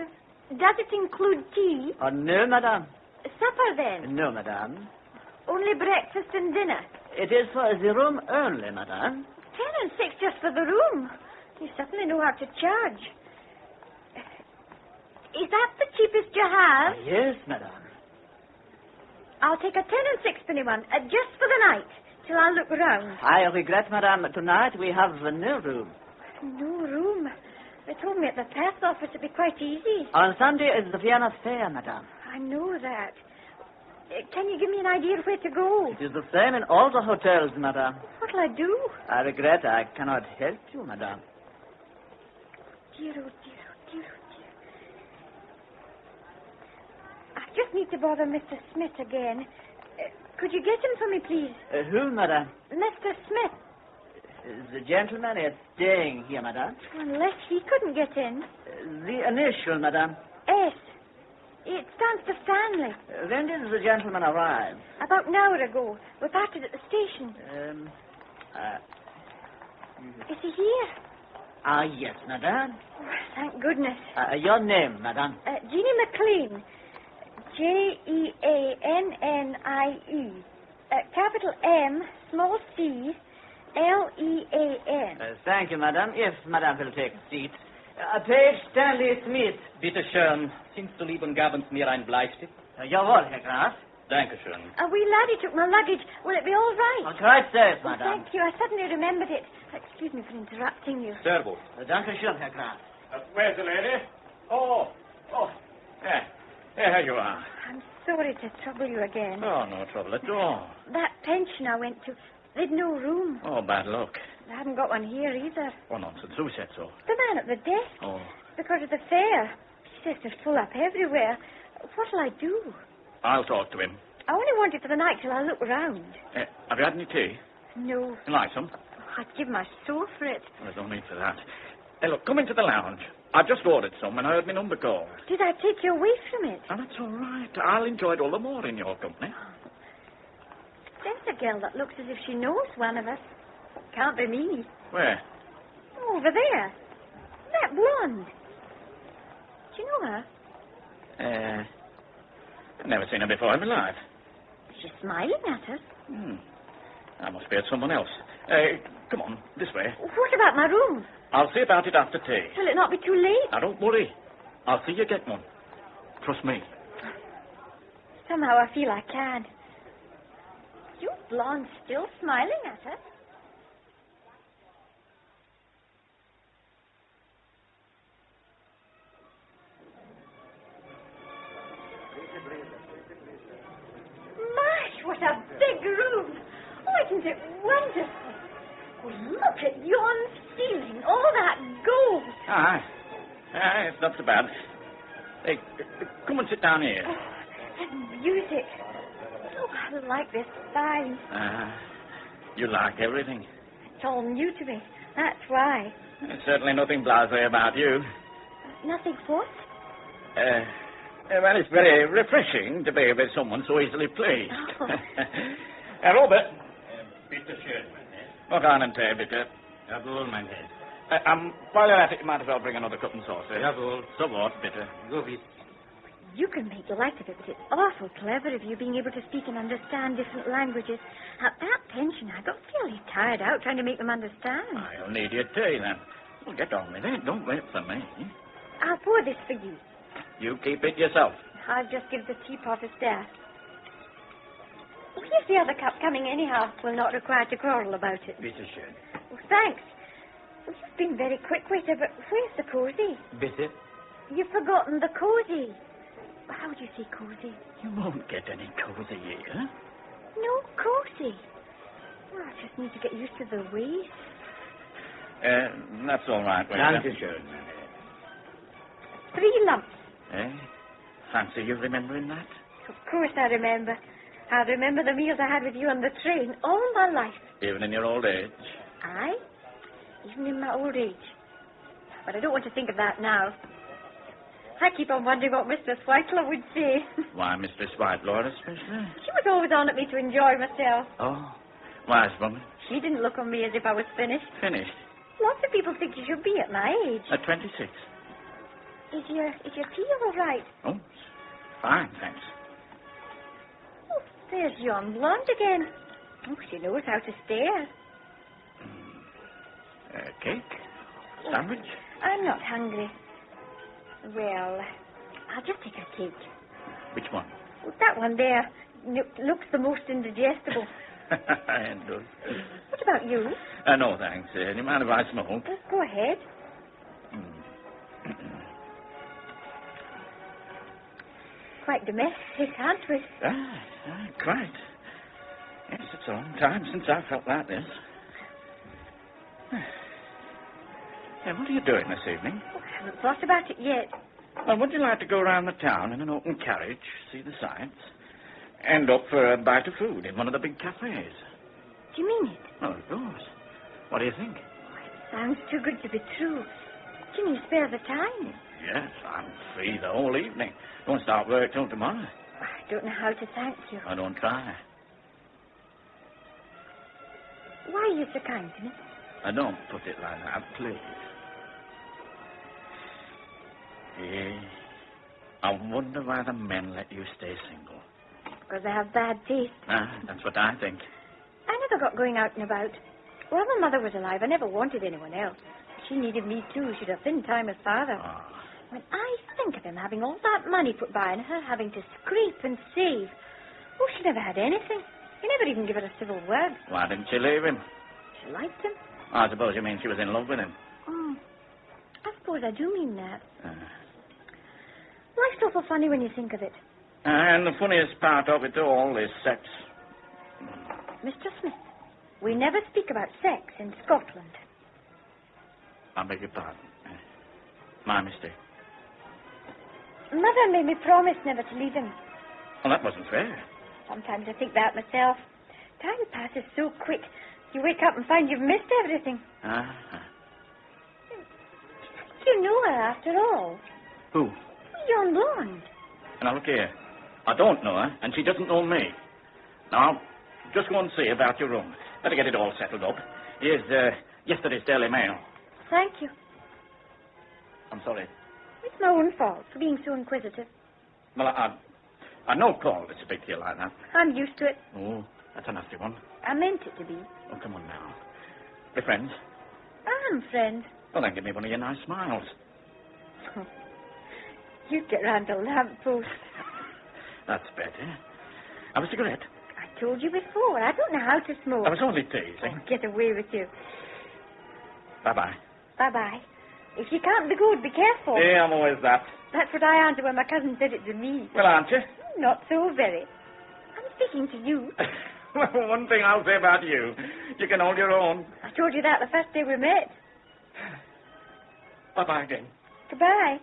Does it include tea? No, madame. Supper, then? No, madame. Only breakfast and dinner? It is for the room only, madame. 10 and 6 just for the room. You certainly know how to charge. Is that the cheapest you have? Yes, madame. I'll take a 10 and 6penny one, just for the night, till I look round. I regret, madame, tonight we have no room. No room? They told me at the pass office it'd be quite easy. On Sunday is the Vienna Fair, madame. I know that. Can you give me an idea of where to go? It is the same in all the hotels, madame. What'll I do? I regret I cannot help you, madame. Dear, oh dear, oh dear, oh dear. I just need to bother Mr. Smith again. Could you get him for me, please? Who, madame? Mr. Smith. The gentleman is staying here, madame. Unless he couldn't get in. The initial, madame. S. It stands for Stanley. When did the gentleman arrive? About an hour ago. We parted at the station. Is he here? Yes, madame. Oh, thank goodness. Your name, madame? Jeannie McLean. Jeannie. Capital M, small c, Lean. Thank you, madame. If madame will take a seat. Page Stanley Smith. Bitte schön. Sind so lieb und gaben mir ein Bleistift? Jawohl, Herr Graf. Dankeschön. A wee laddie took my luggage. Will it be all right? Quite safe, Oh, madame. thank you. I suddenly remembered it. Excuse me for interrupting you. Servus. Dankeschön, Herr Graf. Where's the lady? Oh. Yeah, here you are. I'm sorry to trouble you again. Oh, no trouble at all. That pension I went to, they'd no room. Oh, bad luck. I haven't got one here either. Oh, nonsense. Who said so? The man at the desk. Oh. Because of the fair. He says they're full up everywhere. What'll I do? I'll talk to him. I only want it for the night till I look round. Have you had any tea? No. You like some? I'd give my soul for it. There's no need for that. Hey, look, come into the lounge. I've just ordered some and I heard my number called. Did I take you away from it? Oh, that's all right. I'll enjoy it all the more in your company. There's a girl that looks as if she knows one of us. Can't be me. Where? Over there. That blonde. Do you know her? I've never seen her before in my life. She's smiling at us. I must be at someone else. Come on, this way. What about my room? I'll see about it after tea. Will it not be too late? Now, don't worry. I'll see you get one. Trust me. Somehow I feel I can. You blonde still smiling at us? What a big room. Oh, isn't it wonderful? Oh, look at yon ceiling. All that gold. Aye, it's not so bad. Hey, come and sit down here. Oh, and music. Oh, I like this fine. You like everything. It's all new to me. That's why. There's certainly nothing blasé about you. Nothing what? Well, it's very refreshing to be with someone so easily pleased. Oh. Robert. Bitte schön. What on and Tee, bitte? Jawohl, mein Herr. While you're at it, you might as well bring another cup and saucer. Jawohl. So what, bitte? Gewiss. You can make light of it, but it's awful clever of you being able to speak and understand different languages. At that pension, I got fairly tired out trying to make them understand. I'll need your tea, then. Well, get on with it. Don't wait for me. I'll pour this for you. You keep it yourself. I'll just give the teapot a stir. Oh, here's the other cup coming anyhow. We're not required to quarrel about it. Bitte schön. Oh, thanks. Well, you've been very quick, waiter, but where's the cosy? Bitte? You've forgotten the cosy. How would you say cosy? You won't get any cozy here. No, cosy. Well, I just need to get used to the ways. That's all right, waiter. Dankeschön. 3 lumps. Fancy you remembering that? Of course I remember. I remember the meals I had with you on the train all my life. Even in your old age? Aye, even in my old age. But I don't want to think of that now. I keep on wondering what Mr. Sweitler would say. Why, Mistress Whitelaw especially? She was always on at me to enjoy myself. Oh, wise woman. She didn't look on me as if I was finished. Finished? Lots of people think you should be at my age. At 26. Is your tea all right? Oh, fine, thanks. Oh, there's young blonde again. Oh, she knows how to stare. Cake? Sandwich? I'm not hungry. Well, I'll just take a cake. Which one? That one there looks the most indigestible. It does. What about you? No, thanks. Do you mind if I smoke? Go ahead. Quite domestic, aren't we? Quite. Yes, it's a long time since I felt like this. What are you doing this evening? I haven't thought about it yet. Well, would you like to go around the town in an open carriage, see the sights, end up for a bite of food in one of the big cafes? Do you mean it? Oh, of course. What do you think? Sounds too good to be true. Can you spare the time? Yes, I'm free the whole evening. Don't start work till tomorrow. I don't know how to thank you. I don't try. Why are you so kind to me? I don't put it like that, please. I wonder why the men let you stay single. Because I have bad taste. That's what I think. I never got going out and about. While my mother was alive, I never wanted anyone else. She needed me, too. She'd a thin time as father. When I think of him having all that money put by and her having to scrape and save. Oh, she never had anything. He never even gave her a civil word. Why didn't she leave him? She liked him. I suppose you mean she was in love with him. I suppose I do mean that. Life's awful funny when you think of it. And the funniest part of it all is sex. Mr. Smith, we never speak about sex in Scotland. I beg your pardon. My mistake. Mother made me promise never to leave him. Well, that wasn't fair. Sometimes I think that myself. Time passes so quick. You wake up and find you've missed everything. You know her after all. Who? Young blonde. Now, look here. I don't know her, and she doesn't know me. Now, just go and see about your room. Better get it all settled up. Here's yesterday's Daily Mail. Thank you. I'm sorry. It's my own fault for being so inquisitive. Well, I no call it's a big deal like that. I'm used to it. Oh, that's a nasty one. I meant it to be. Oh, come on now. We're friends. I'm friend. Well, then give me one of your nice smiles. You'd get round a lamppost. That's better. Have a cigarette? I told you before. I don't know how to smoke. I was only teasing. Oh, get away with you. Bye-bye. Bye-bye. If you can't be good, be careful. Yeah, I'm always that. That's what I answered when my cousin said it to me. Well, aren't you? Not so very. I'm speaking to you. Well, one thing I'll say about you. You can hold your own. I told you that the first day we met. Bye-bye again. Goodbye.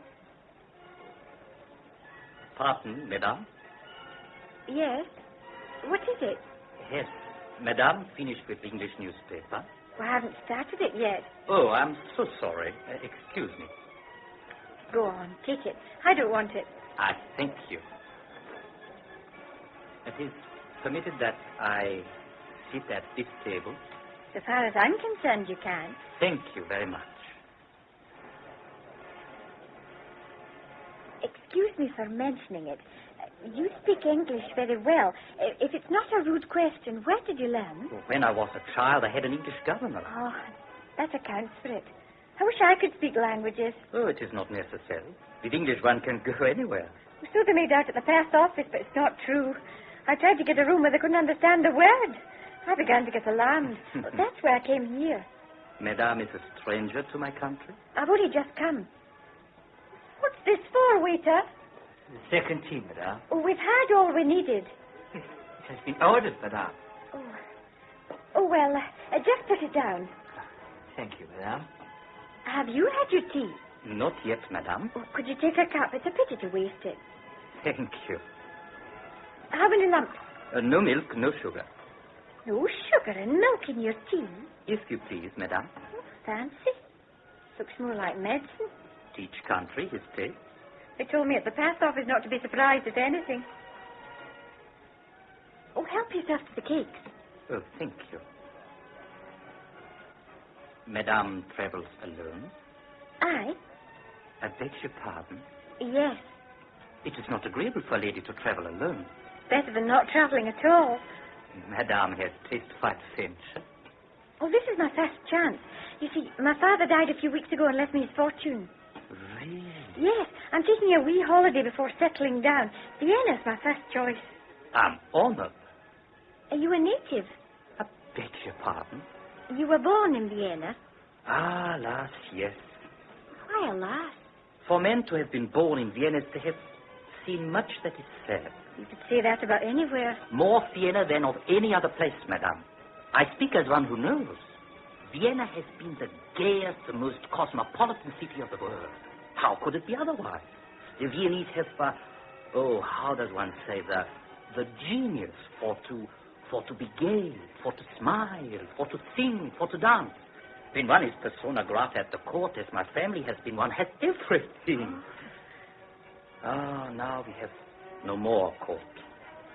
Pardon, madame? Yes? What is it? Yes. Madame finished with English newspaper? Well, I haven't started it yet. Oh, I'm so sorry. Excuse me. Go on, take it. I don't want it. I thank you. It is permitted that I sit at this table? So far as I'm concerned, you can. Thank you very much. Excuse me for mentioning it. You speak English very well. If it's not a rude question, where did you learn? When I was a child, I had an English governor. Oh, that accounts for it. I wish I could speak languages. Oh, it is not necessary. With English, one can go anywhere. So they made out at the past office, but it's not true. I tried to get a room where they couldn't understand a word. I began to get alarmed. But that's where I came here. Madame is a stranger to my country? I've only just come. What's this for, waiter? The second tea, madame. Oh, we've had all we needed. It has been ordered, madame. Oh, well, just put it down. Thank you, madame. Have you had your tea? Not yet, madame. Oh, could you take a cup? It's a pity to waste it. Thank you. How many lumps? No milk, no sugar. No sugar and milk in your tea? If you please, madame. Oh, fancy. Looks more like medicine. Each country his taste. They told me at the pass office not to be surprised at anything. Oh, help yourself to the cakes. Oh, thank you. Madame travels alone? I? I beg your pardon? Yes. It is not agreeable for a lady to travel alone. Better than not travelling at all. Madame has tasted quite French. Oh, this is my first chance. You see, my father died a few weeks ago and left me his fortune. Really? Yes, I'm taking a wee holiday before settling down. Vienna's my first choice. I'm honored. Are you a native? I beg your pardon? You were born in Vienna? Ah, alas, yes. Why, alas? For men to have been born in Vienna is to have seen much that is sad. You could say that about anywhere. More Vienna than of any other place, madame. I speak as one who knows. Vienna has been the gayest, the most cosmopolitan city of the world. How could it be otherwise? The Viennese have, how does one say, the genius for to be gay, for to smile, for to sing, for to dance. When one is persona grata at the court, as my family has been, one has everything. Now we have no more court,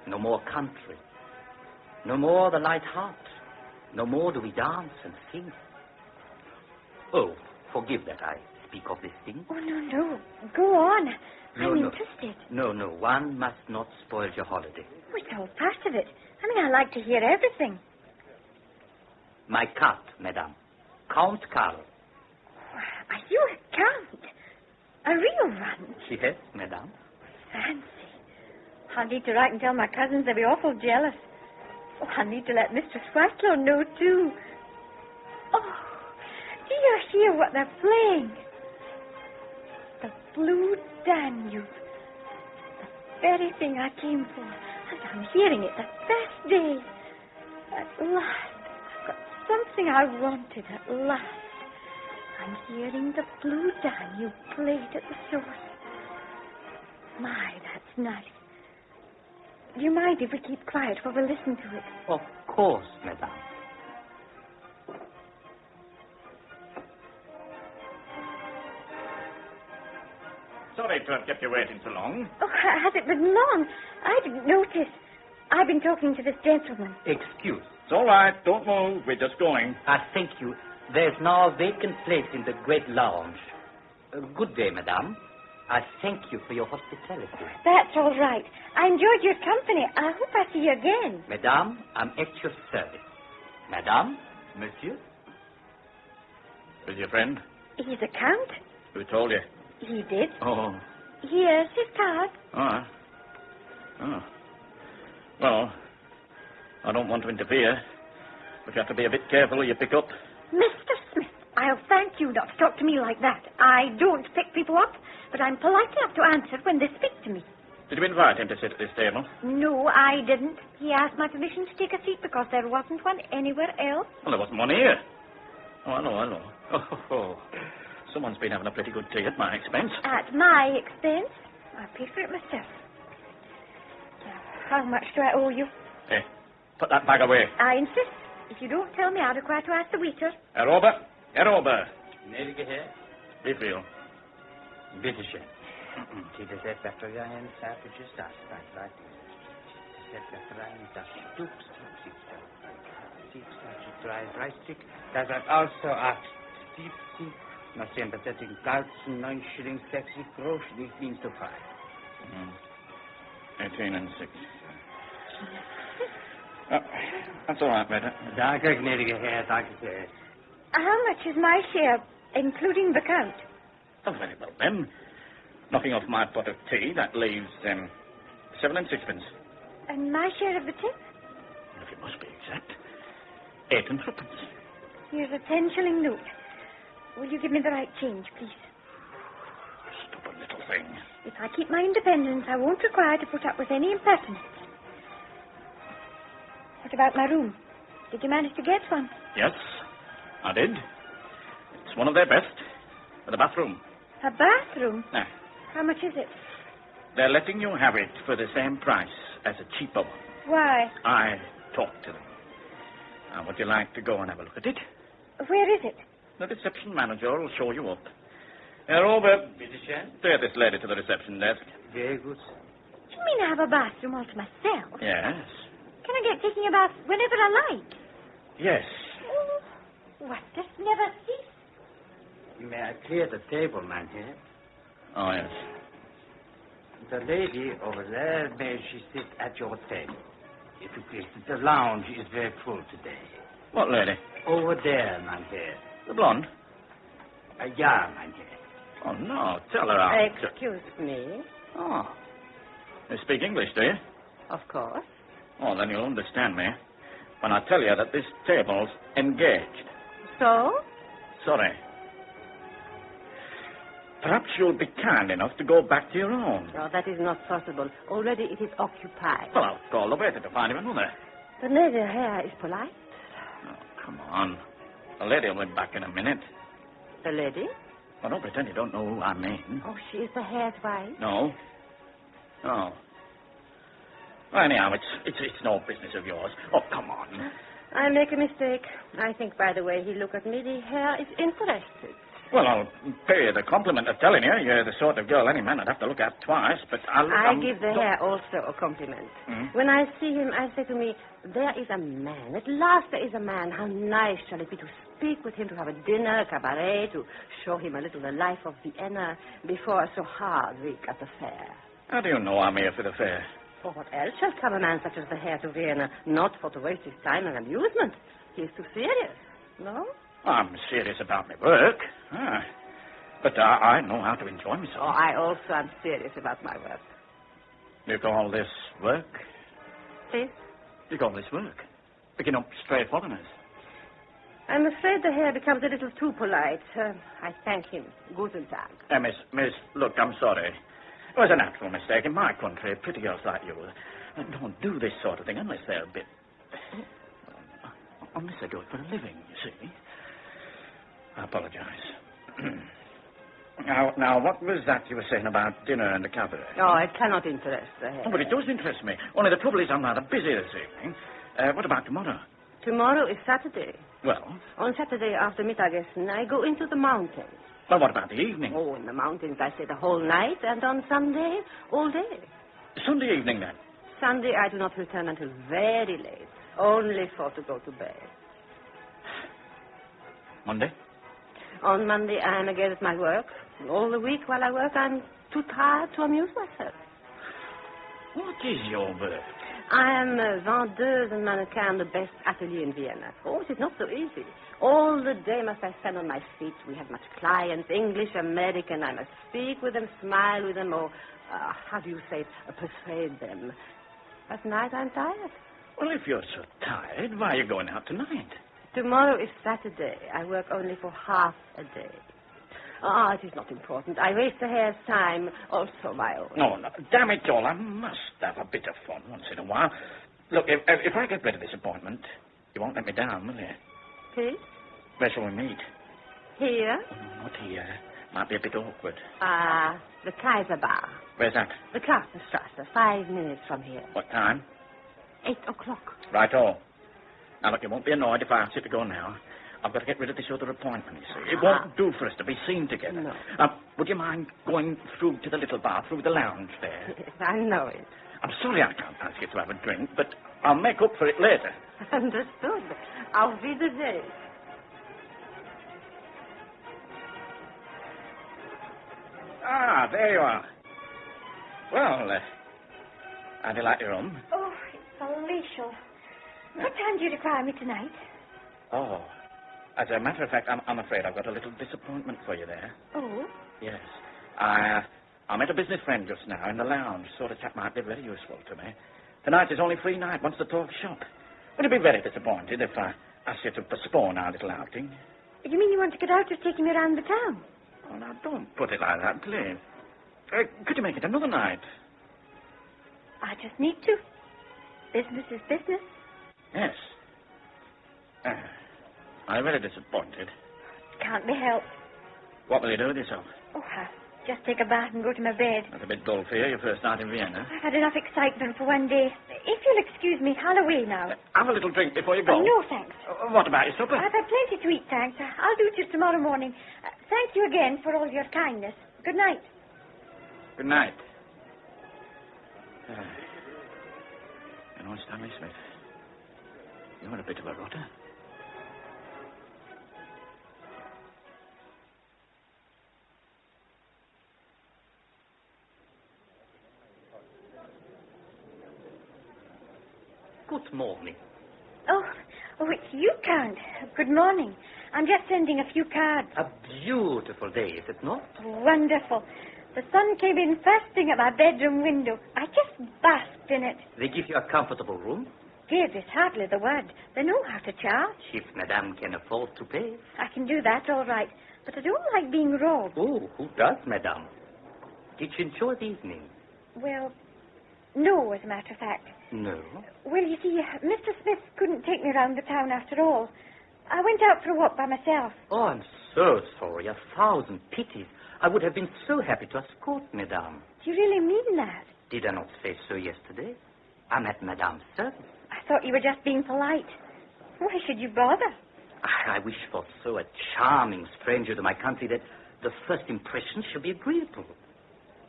no more country, no more the light heart, no more do we dance and sing. Oh, forgive that I speak of this thing. Oh, no. Go on. I'm interested. No, one must not spoil your holiday. Oh, it's all part of it. I mean, I like to hear everything. My count, madame. Count Karl. Are you a count? A real one? Yes, madame. Fancy. I need to write and tell my cousins. They'll be awful jealous. Oh, I need to let Mr. Swatlow know, too. Oh, do you hear what they're playing? The Blue Danube. The very thing I came for. And I'm hearing it the best day. At last. I've got something I wanted at last. I'm hearing the Blue Danube played at the source. My, that's nice. Do you mind if we keep quiet while we listen to it? Of course, madame. Sorry to have kept you waiting so long. Oh, has it been long? I didn't notice. I've been talking to this gentleman. Excuse. It's all right. Don't move. We're just going. Thank you. There's now a vacant place in the great lounge. Good day, madame. I thank you for your hospitality. That's all right. I enjoyed your company. I hope I see you again. Madame, I'm at your service. Madame, monsieur. Who's your friend? He's a count. Who told you? He did. Oh. Here's his card. Oh. Well, I don't want to interfere, but you have to be a bit careful who you pick up. Mr. Smith, I'll thank you not to talk to me like that. I don't pick people up, but I'm polite enough to answer when they speak to me. Did you invite him to sit at this table? No, I didn't. He asked my permission to take a seat because there wasn't one anywhere else. Well, there wasn't one here. Oh, hello. Oh. Someone's been having a pretty good tea at my expense. At my expense? I pay for it myself. How much do I owe you? Hey, put that bag away. I insist. If you don't tell me, I'll require to ask the waiter. Herr Ober. Gnädige Herr. Wie viel? Bitte schön. Die Besetterreihen savages, das Weitleid. Besetterreihen, das Stück, drei Stück. Das hat also 8 Stück. Nach dem besettigen Galzen, 9 Schilling, 60 Grosch, nicht means to 5. 18 and 6. Oh, that's all right, Peter. Danke, gnädige Herr, danke sehr. How much is my share, including the count? Oh, very well, then. Knocking off my pot of tea, that leaves 7 and 6pence. And my share of the tip? If it must be exact, 8 and 3pence. Here's a 10-shilling note. Will you give me the right change, please? Stop a little. thing. If I keep my independence, I won't require to put up with any impertinence. What about my room? Did you manage to get one? Yes, I did. It's one of their best. With a bathroom. A bathroom? Yeah. How much is it? They're letting you have it for the same price as a cheaper one. Why? I talked to them. Now, would you like to go and have a look at it? Where is it? The reception manager will show you up. Robert, take this lady to the reception desk. Very good. Do you mean I have a bathroom all to myself? Yes. Can I get taking a bath whenever I like? Yes. Oh, what does never cease? May I clear the table, man, here? Oh, yes. The lady over there, may she sit at your table? If you please, the lounge is very full today. What lady? Over there, man, here. The blonde? Yeah, man, here. Oh, no. Tell her out. Excuse me. Oh. You speak English, do you? Of course. Oh, then you'll understand me when I tell you that this table's engaged. So? Sorry. Perhaps you'll be kind enough to go back to your own. No, that is not possible. Already it is occupied. Well, I'll call the waiter to find him another. The lady here is polite. Oh, come on. The lady will be back in a minute. The lady? Well, don't pretend you don't know who I mean. Oh, she is the hair's wife? No. No. Well, anyhow, it's no business of yours. Oh, come on. I make a mistake. I think, by the way he look at me, the hair is interested. Well, I'll pay you the compliment of telling you you're the sort of girl any man would have to look at twice, but I give the hair also a compliment. Hmm? When I see him, I say to me, there is a man. At last there is a man. How nice shall it be to speak with him, to have a dinner, a cabaret, to show him a little the life of Vienna before a so hard week at the fair. How do you know I'm here for the fair? For what else shall come a man such as the Herr to Vienna? Not for to waste his time and amusement. He is too serious, no? I'm serious about my work. But I know how to enjoy myself. Oh, I also am serious about my work. You call this work? Please? You call this work? Picking up stray foreigners? I'm afraid the Herr becomes a little too polite. I thank him. Guten Tag. Miss, look, I'm sorry. It was a natural mistake. In my country, pretty girls like you don't do this sort of thing unless they're a bit... Unless they do it for a living, you see. I apologize. Now, what was that you were saying about dinner and the cabaret? Oh, it cannot interest the Herr. Oh, but it does interest me. Only the trouble is I'm rather busy this evening. What about tomorrow? Tomorrow is Saturday. Well? On Saturday after Mittagessen, I go into the mountains. Well, what about the evening? Oh, in the mountains I stay the whole night, and on Sunday, all day. Sunday evening, then? Sunday I do not return until very late, only for to go to bed. Monday? On Monday I am again at my work. All the week while I work, I'm too tired to amuse myself. What is your work? I am vendeuse and mannequin in the best atelier in Vienna. Oh, it is not so easy. All the day must I stand on my feet. We have much clients, English, American. I must speak with them, smile with them, or, how do you say it, persuade them. At night I'm tired. Well, if you're so tired, why are you going out tonight? Tomorrow is Saturday. I work only for half a day. It is not important. I waste the Herr's time, also my own. No, damn it all. I must have a bit of fun once in a while. Look, if I get rid of this appointment, you won't let me down, will you? Please? Where shall we meet? Here? Oh, not here. Might be a bit awkward. The Kaiser Bar. Where's that? The Kartenstrasse, 5 minutes from here. What time? 8 o'clock. Right-o. Now, look, you won't be annoyed if I ask you to go now. I've got to get rid of this other appointment, you see. It won't do for us to be seen together. No. Would you mind going through to the little bar, through the lounge there? Yes, I know it. I'm sorry I can't ask you to have a drink, but I'll make up for it later. Understood. Auf Wiedersehen. There you are. Well, how do you like your room? Oh, it's palatial. What time do you require me tonight? Oh, as a matter of fact, I'm afraid I've got a little disappointment for you there. Oh? Yes. I met a business friend just now in the lounge. Sort of chap might be very useful to me. Tonight is only free night, wants to talk shop. Would you be very disappointed if I asked you to postpone our little outing? You mean you want to get out of taking me around the town? Oh, now, don't put it like that, please. Could you make it another night? I just need to. Business is business. Yes. I'm very disappointed. Can't be helped. What will you do with yourself? Oh, I'll just take a bath and go to my bed. That's a bit dull for you, your first night in Vienna. I've had enough excitement for one day. If you'll excuse me, I'll away now. Have a little drink before you go. No, thanks. What about your supper? I've had plenty to eat, thanks. I'll do it till tomorrow morning. Thank you again for all your kindness. Good night. Good night. You know, Stanley Smith, you're a bit of a rotter. Good morning. Oh, it's you, Count. Good morning. I'm just sending a few cards. A beautiful day, is it not? Wonderful. The sun came in bursting at my bedroom window. I just basked in it. They give you a comfortable room? Give is hardly the word. They know how to charge. If Madame can afford to pay. I can do that all right, but I don't like being robbed. Oh, who does, Madame? Did you enjoy the evening? Well, no, as a matter of fact. No? Well, you see, Mr. Smith couldn't take me round the town after all. I went out for a walk by myself. Oh, I'm so sorry. 1,000 pities. I would have been so happy to escort Madame. Do you really mean that? Did I not say so yesterday? I'm at Madame's service. I thought you were just being polite. Why should you bother? I wish for so a charming stranger to my country that the first impression should be agreeable.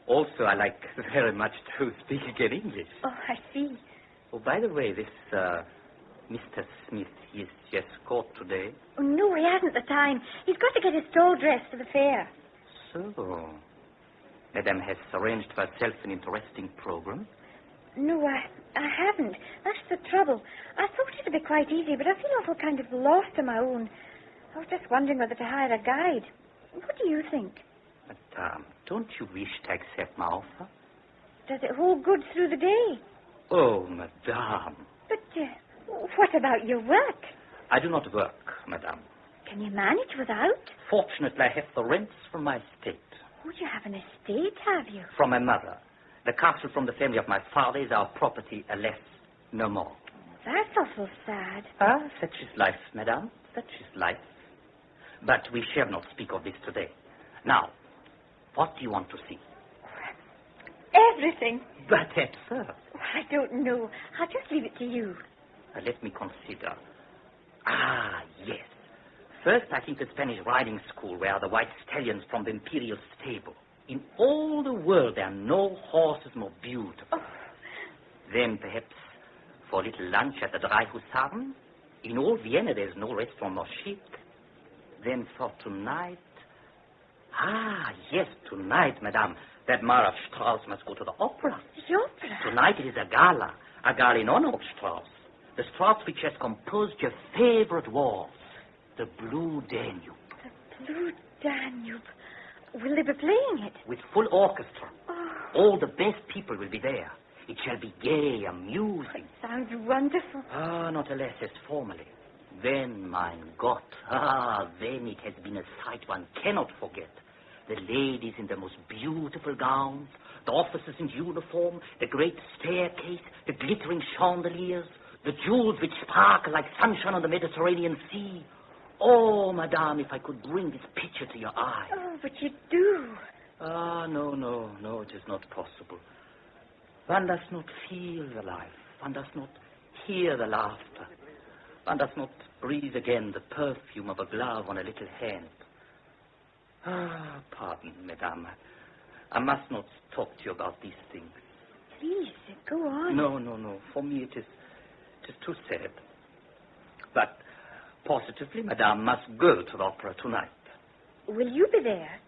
Also, I like very much to speak again English. Oh, I see. Oh, by the way, this, Mr. Smith, he is your escort today? Oh, no, he hasn't the time. He's got to get his stall dressed for the fair. So, Madame has arranged for herself an interesting program? No, I haven't. That's the trouble. I thought it'd be quite easy, but I feel awful kind of lost on my own. I was just wondering whether to hire a guide. What do you think? Madame, don't you wish to accept my offer? Does it hold good through the day? Oh, Madame. But what about your work? I do not work, Madame. Can you manage without? Fortunately, I have the rents from my estate. Oh, you have an estate, have you? From my mother. The castle from the family of my father is our property, alas, no more. That's awful sad. Ah, such is life, Madame. Such is life. But we shall not speak of this today. Now, what do you want to see? Everything. But that's absurd. I don't know. I'll just leave it to you. Let me consider. Ah, yes. First, I think the Spanish riding school where are the white stallions from the imperial stable. In all the world, there are no horses more beautiful. Oh. Then, perhaps, for a little lunch at the Drei Husaren. In all Vienna, there's no restaurant more chic. Then for tonight... Ah, yes, tonight, Madame. That Mara Strauss must go to the opera. The opera? Tonight it is a gala in honor of Strauss. The Strauss which has composed your favorite waltz, the Blue Danube. The Blue Danube. Will they be playing it? With full orchestra. Oh. All the best people will be there. It shall be gay, amusing. It sounds wonderful. Ah, not alas as formerly. Then, mein Gott, then it has been a sight one cannot forget. The ladies in the most beautiful gowns, the officers in uniform, the great staircase, the glittering chandeliers, the jewels which sparkle like sunshine on the Mediterranean Sea. Oh, Madame, if I could bring this picture to your eye. Oh, but you do. Ah, no, it is not possible. One does not feel the life. One does not hear the laughter. One does not breathe again the perfume of a glove on a little hand. Ah, pardon, Madame. I must not talk to you about these things. Please, go on. No. For me it is too sad. But positively, Madame must go to the opera tonight. Will you be there?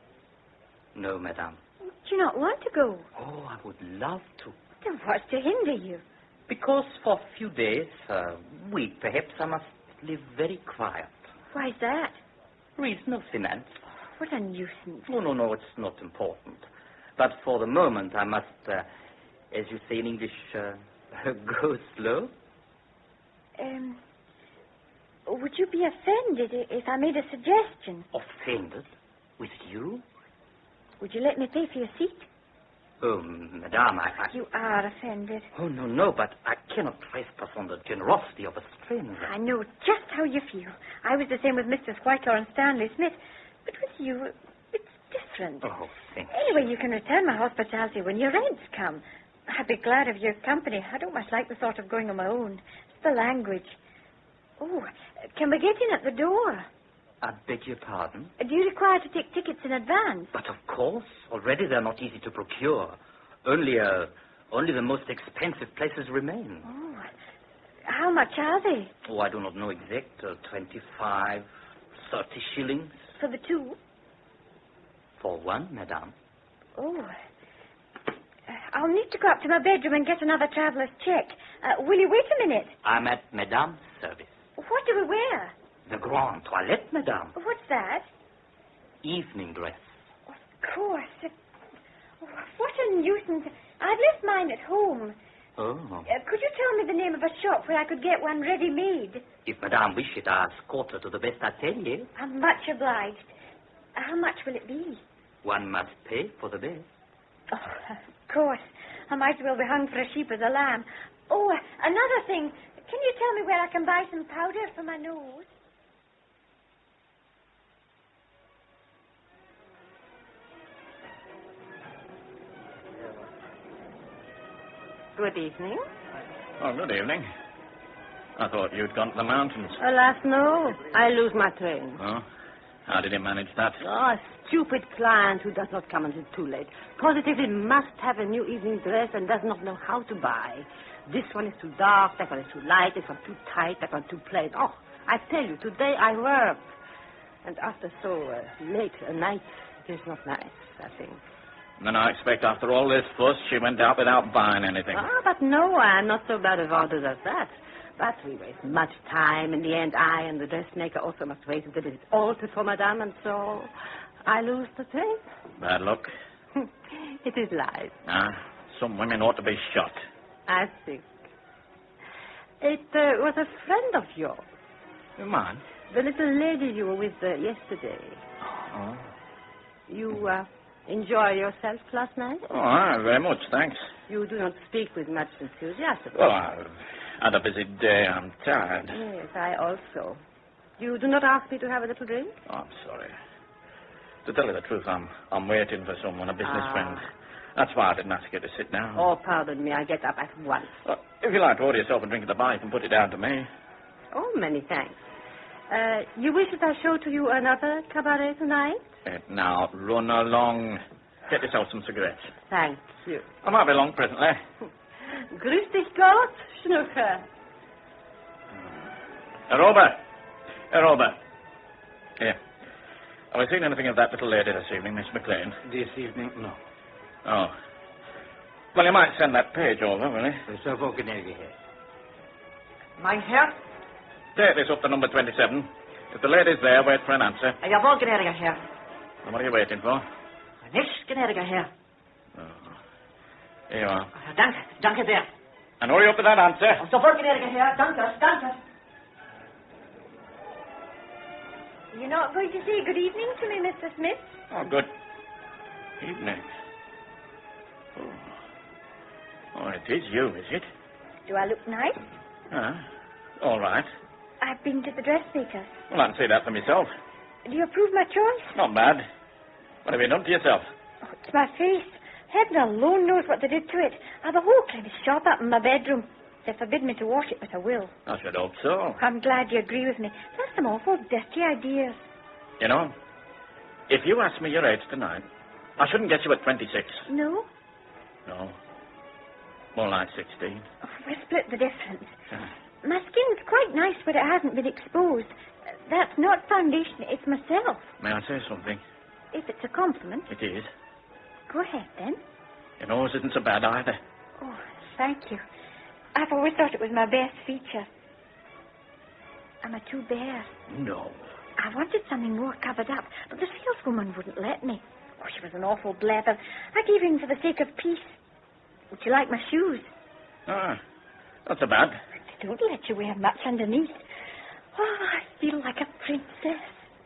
No, Madame. Do you not want to go? Oh, I would love to. Then what's to hinder you? Because for a few days, a week perhaps, I must live very quiet. Why's that? Reason of finance. What a nuisance. No, it's not important. But for the moment, I must, as you say in English, go slow. Would you be offended if I made a suggestion? Offended? With you? Would you let me pay for your seat? Oh, Madame, I... You are offended. Oh, no, but I cannot trespass on the generosity of a stranger. I know just how you feel. I was the same with Mr. Whitelaw and Stanley Smith. But with you, it's different. Oh, thank you. Anyway, you can return my hospitality when your rents come. I'd be glad of your company. I don't much like the thought of going on my own. It's the language. Oh, can we get in at the door? I beg your pardon? Do you require to take tickets in advance? But of course. Already they're not easy to procure. Only the most expensive places remain. Oh, how much are they? Oh, I do not know exact. 25, 30 shillings. For the two? For one, Madame. Oh. I'll need to go up to my bedroom and get another traveller's check. Will you wait a minute? I'm at Madame's service. What do we wear? The grand toilette, Madame. What's that? Evening dress. Of course. What a nuisance. I've left mine at home. Oh. Could you tell me the name of a shop where I could get one ready-made? If Madame wish it, I'll escort her to the best atelier. I'm much obliged. How much will it be? One must pay for the best. Oh, of course. I might as well be hung for a sheep as a lamb. Oh, another thing. Can you tell me where I can buy some powder for my nose? Good evening. Oh, good evening. I thought you'd gone to the mountains. Alas, no. I lose my train. Oh? How did you manage that? Oh, a stupid client who does not come until too late. Positively must have a new evening dress and does not know how to buy. This one is too dark, that one is too light, this one too tight, that one too plain. Oh, I tell you, today I work. And after so late a night, it is not nice, I think. Then I expect after all this fuss, she went out without buying anything. Ah, but no, I am not so bad of orders as that. But we waste much time. In the end, I and the dressmaker also must wait until it is altered for Madame, and so I lose the train. Bad luck. It is life. Ah, some women ought to be shot. I think. It was a friend of yours. Mine? The little lady you were with yesterday. Oh. You enjoy yourself last night? Oh, very much, thanks. You do not speak with much enthusiasm. Well, I've had a busy day. I'm tired. Yes, I also. You do not ask me to have a little drink? Oh, I'm sorry. To tell you the truth, I'm waiting for someone, a business friend. That's why I didn't ask you to sit down. Oh, pardon me. I get up at once. Well, if you like to order yourself a drink at the bar, you can put it down to me. Oh, many thanks. You wish that I show to you another cabaret tonight? Now, run along. Get yourself some cigarettes. Thank you. I might be along presently. Grüß dich Gott, Schnucker. Herr Robert. Here. Have I seen anything of that little lady this evening, Miss McLean? This evening, no. Oh. Well, you might send that page over, will you? So gnädige Herr. Mein Herr? Take this up to number 27. If the lady's there, wait for an answer. Jawohl, gnädiger Herr. And what are you waiting for? Nichts, gnädiger Herr. Oh. Here you are. Danke sehr. And hurry up with that answer. Sofort, gnädiger Herr. Danke. You're not going to say good evening to me, Mr. Smith? Oh, good evening. Oh, it is you, is it? Do I look nice? All right. I've been to the dressmaker's. Well, I can see that for myself. Do you approve my choice? Not bad. What have you done to yourself? Oh, it's my face. Heaven alone knows what they did to it. I've a whole kind of shop up in my bedroom. They forbid me to wash it, but I will. I should hope so. I'm glad you agree with me. That's some awful dirty ideas. You know, if you asked me your age tonight, I shouldn't get you at 26. No? No. More like 16. Oh, we'll split the difference. My skin's quite nice, but it hasn't been exposed. That's not foundation, it's myself. May I say something? If it's a compliment. It is. Go ahead, then. Your nose isn't so bad either. Oh, thank you. I've always thought it was my best feature. Am I too bare? No. I wanted something more covered up, but the saleswoman wouldn't let me. Oh, she was an awful blather. I gave in for the sake of peace. Would you like my shoes? Not so bad. They don't let you wear much underneath. Oh, I feel like a princess.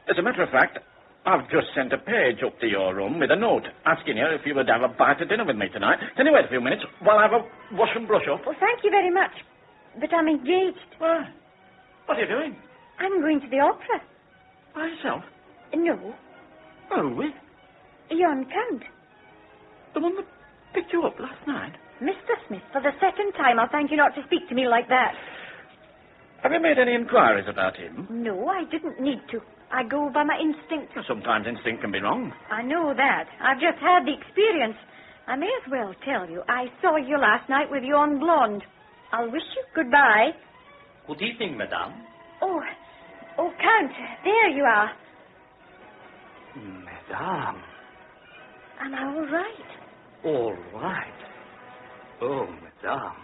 As a matter of fact, I've just sent a page up to your room with a note asking you if you would have a bite of dinner with me tonight. Can you wait a few minutes while I have a wash and brush up? Well, thank you very much. But I'm engaged. Why? What are you doing? I'm going to the opera. By yourself? No. Oh, with? Yon Count. The one that picked you up last night? Mr. Smith, for the second time, I'll thank you not to speak to me like that. Have you made any inquiries about him? No, I didn't need to. I go by my instinct. Sometimes instinct can be wrong. I know that. I've just had the experience. I may as well tell you, I saw you last night with yon blonde. I'll wish you goodbye. Good evening, madame. Oh, Count, there you are. Madame. Am I all right? All right. Oh, madame.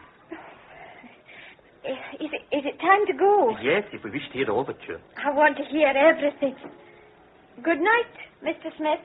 Is it time to go? Yes, if we wish to hear the overture. I want to hear everything. Good night, Mr. Smith.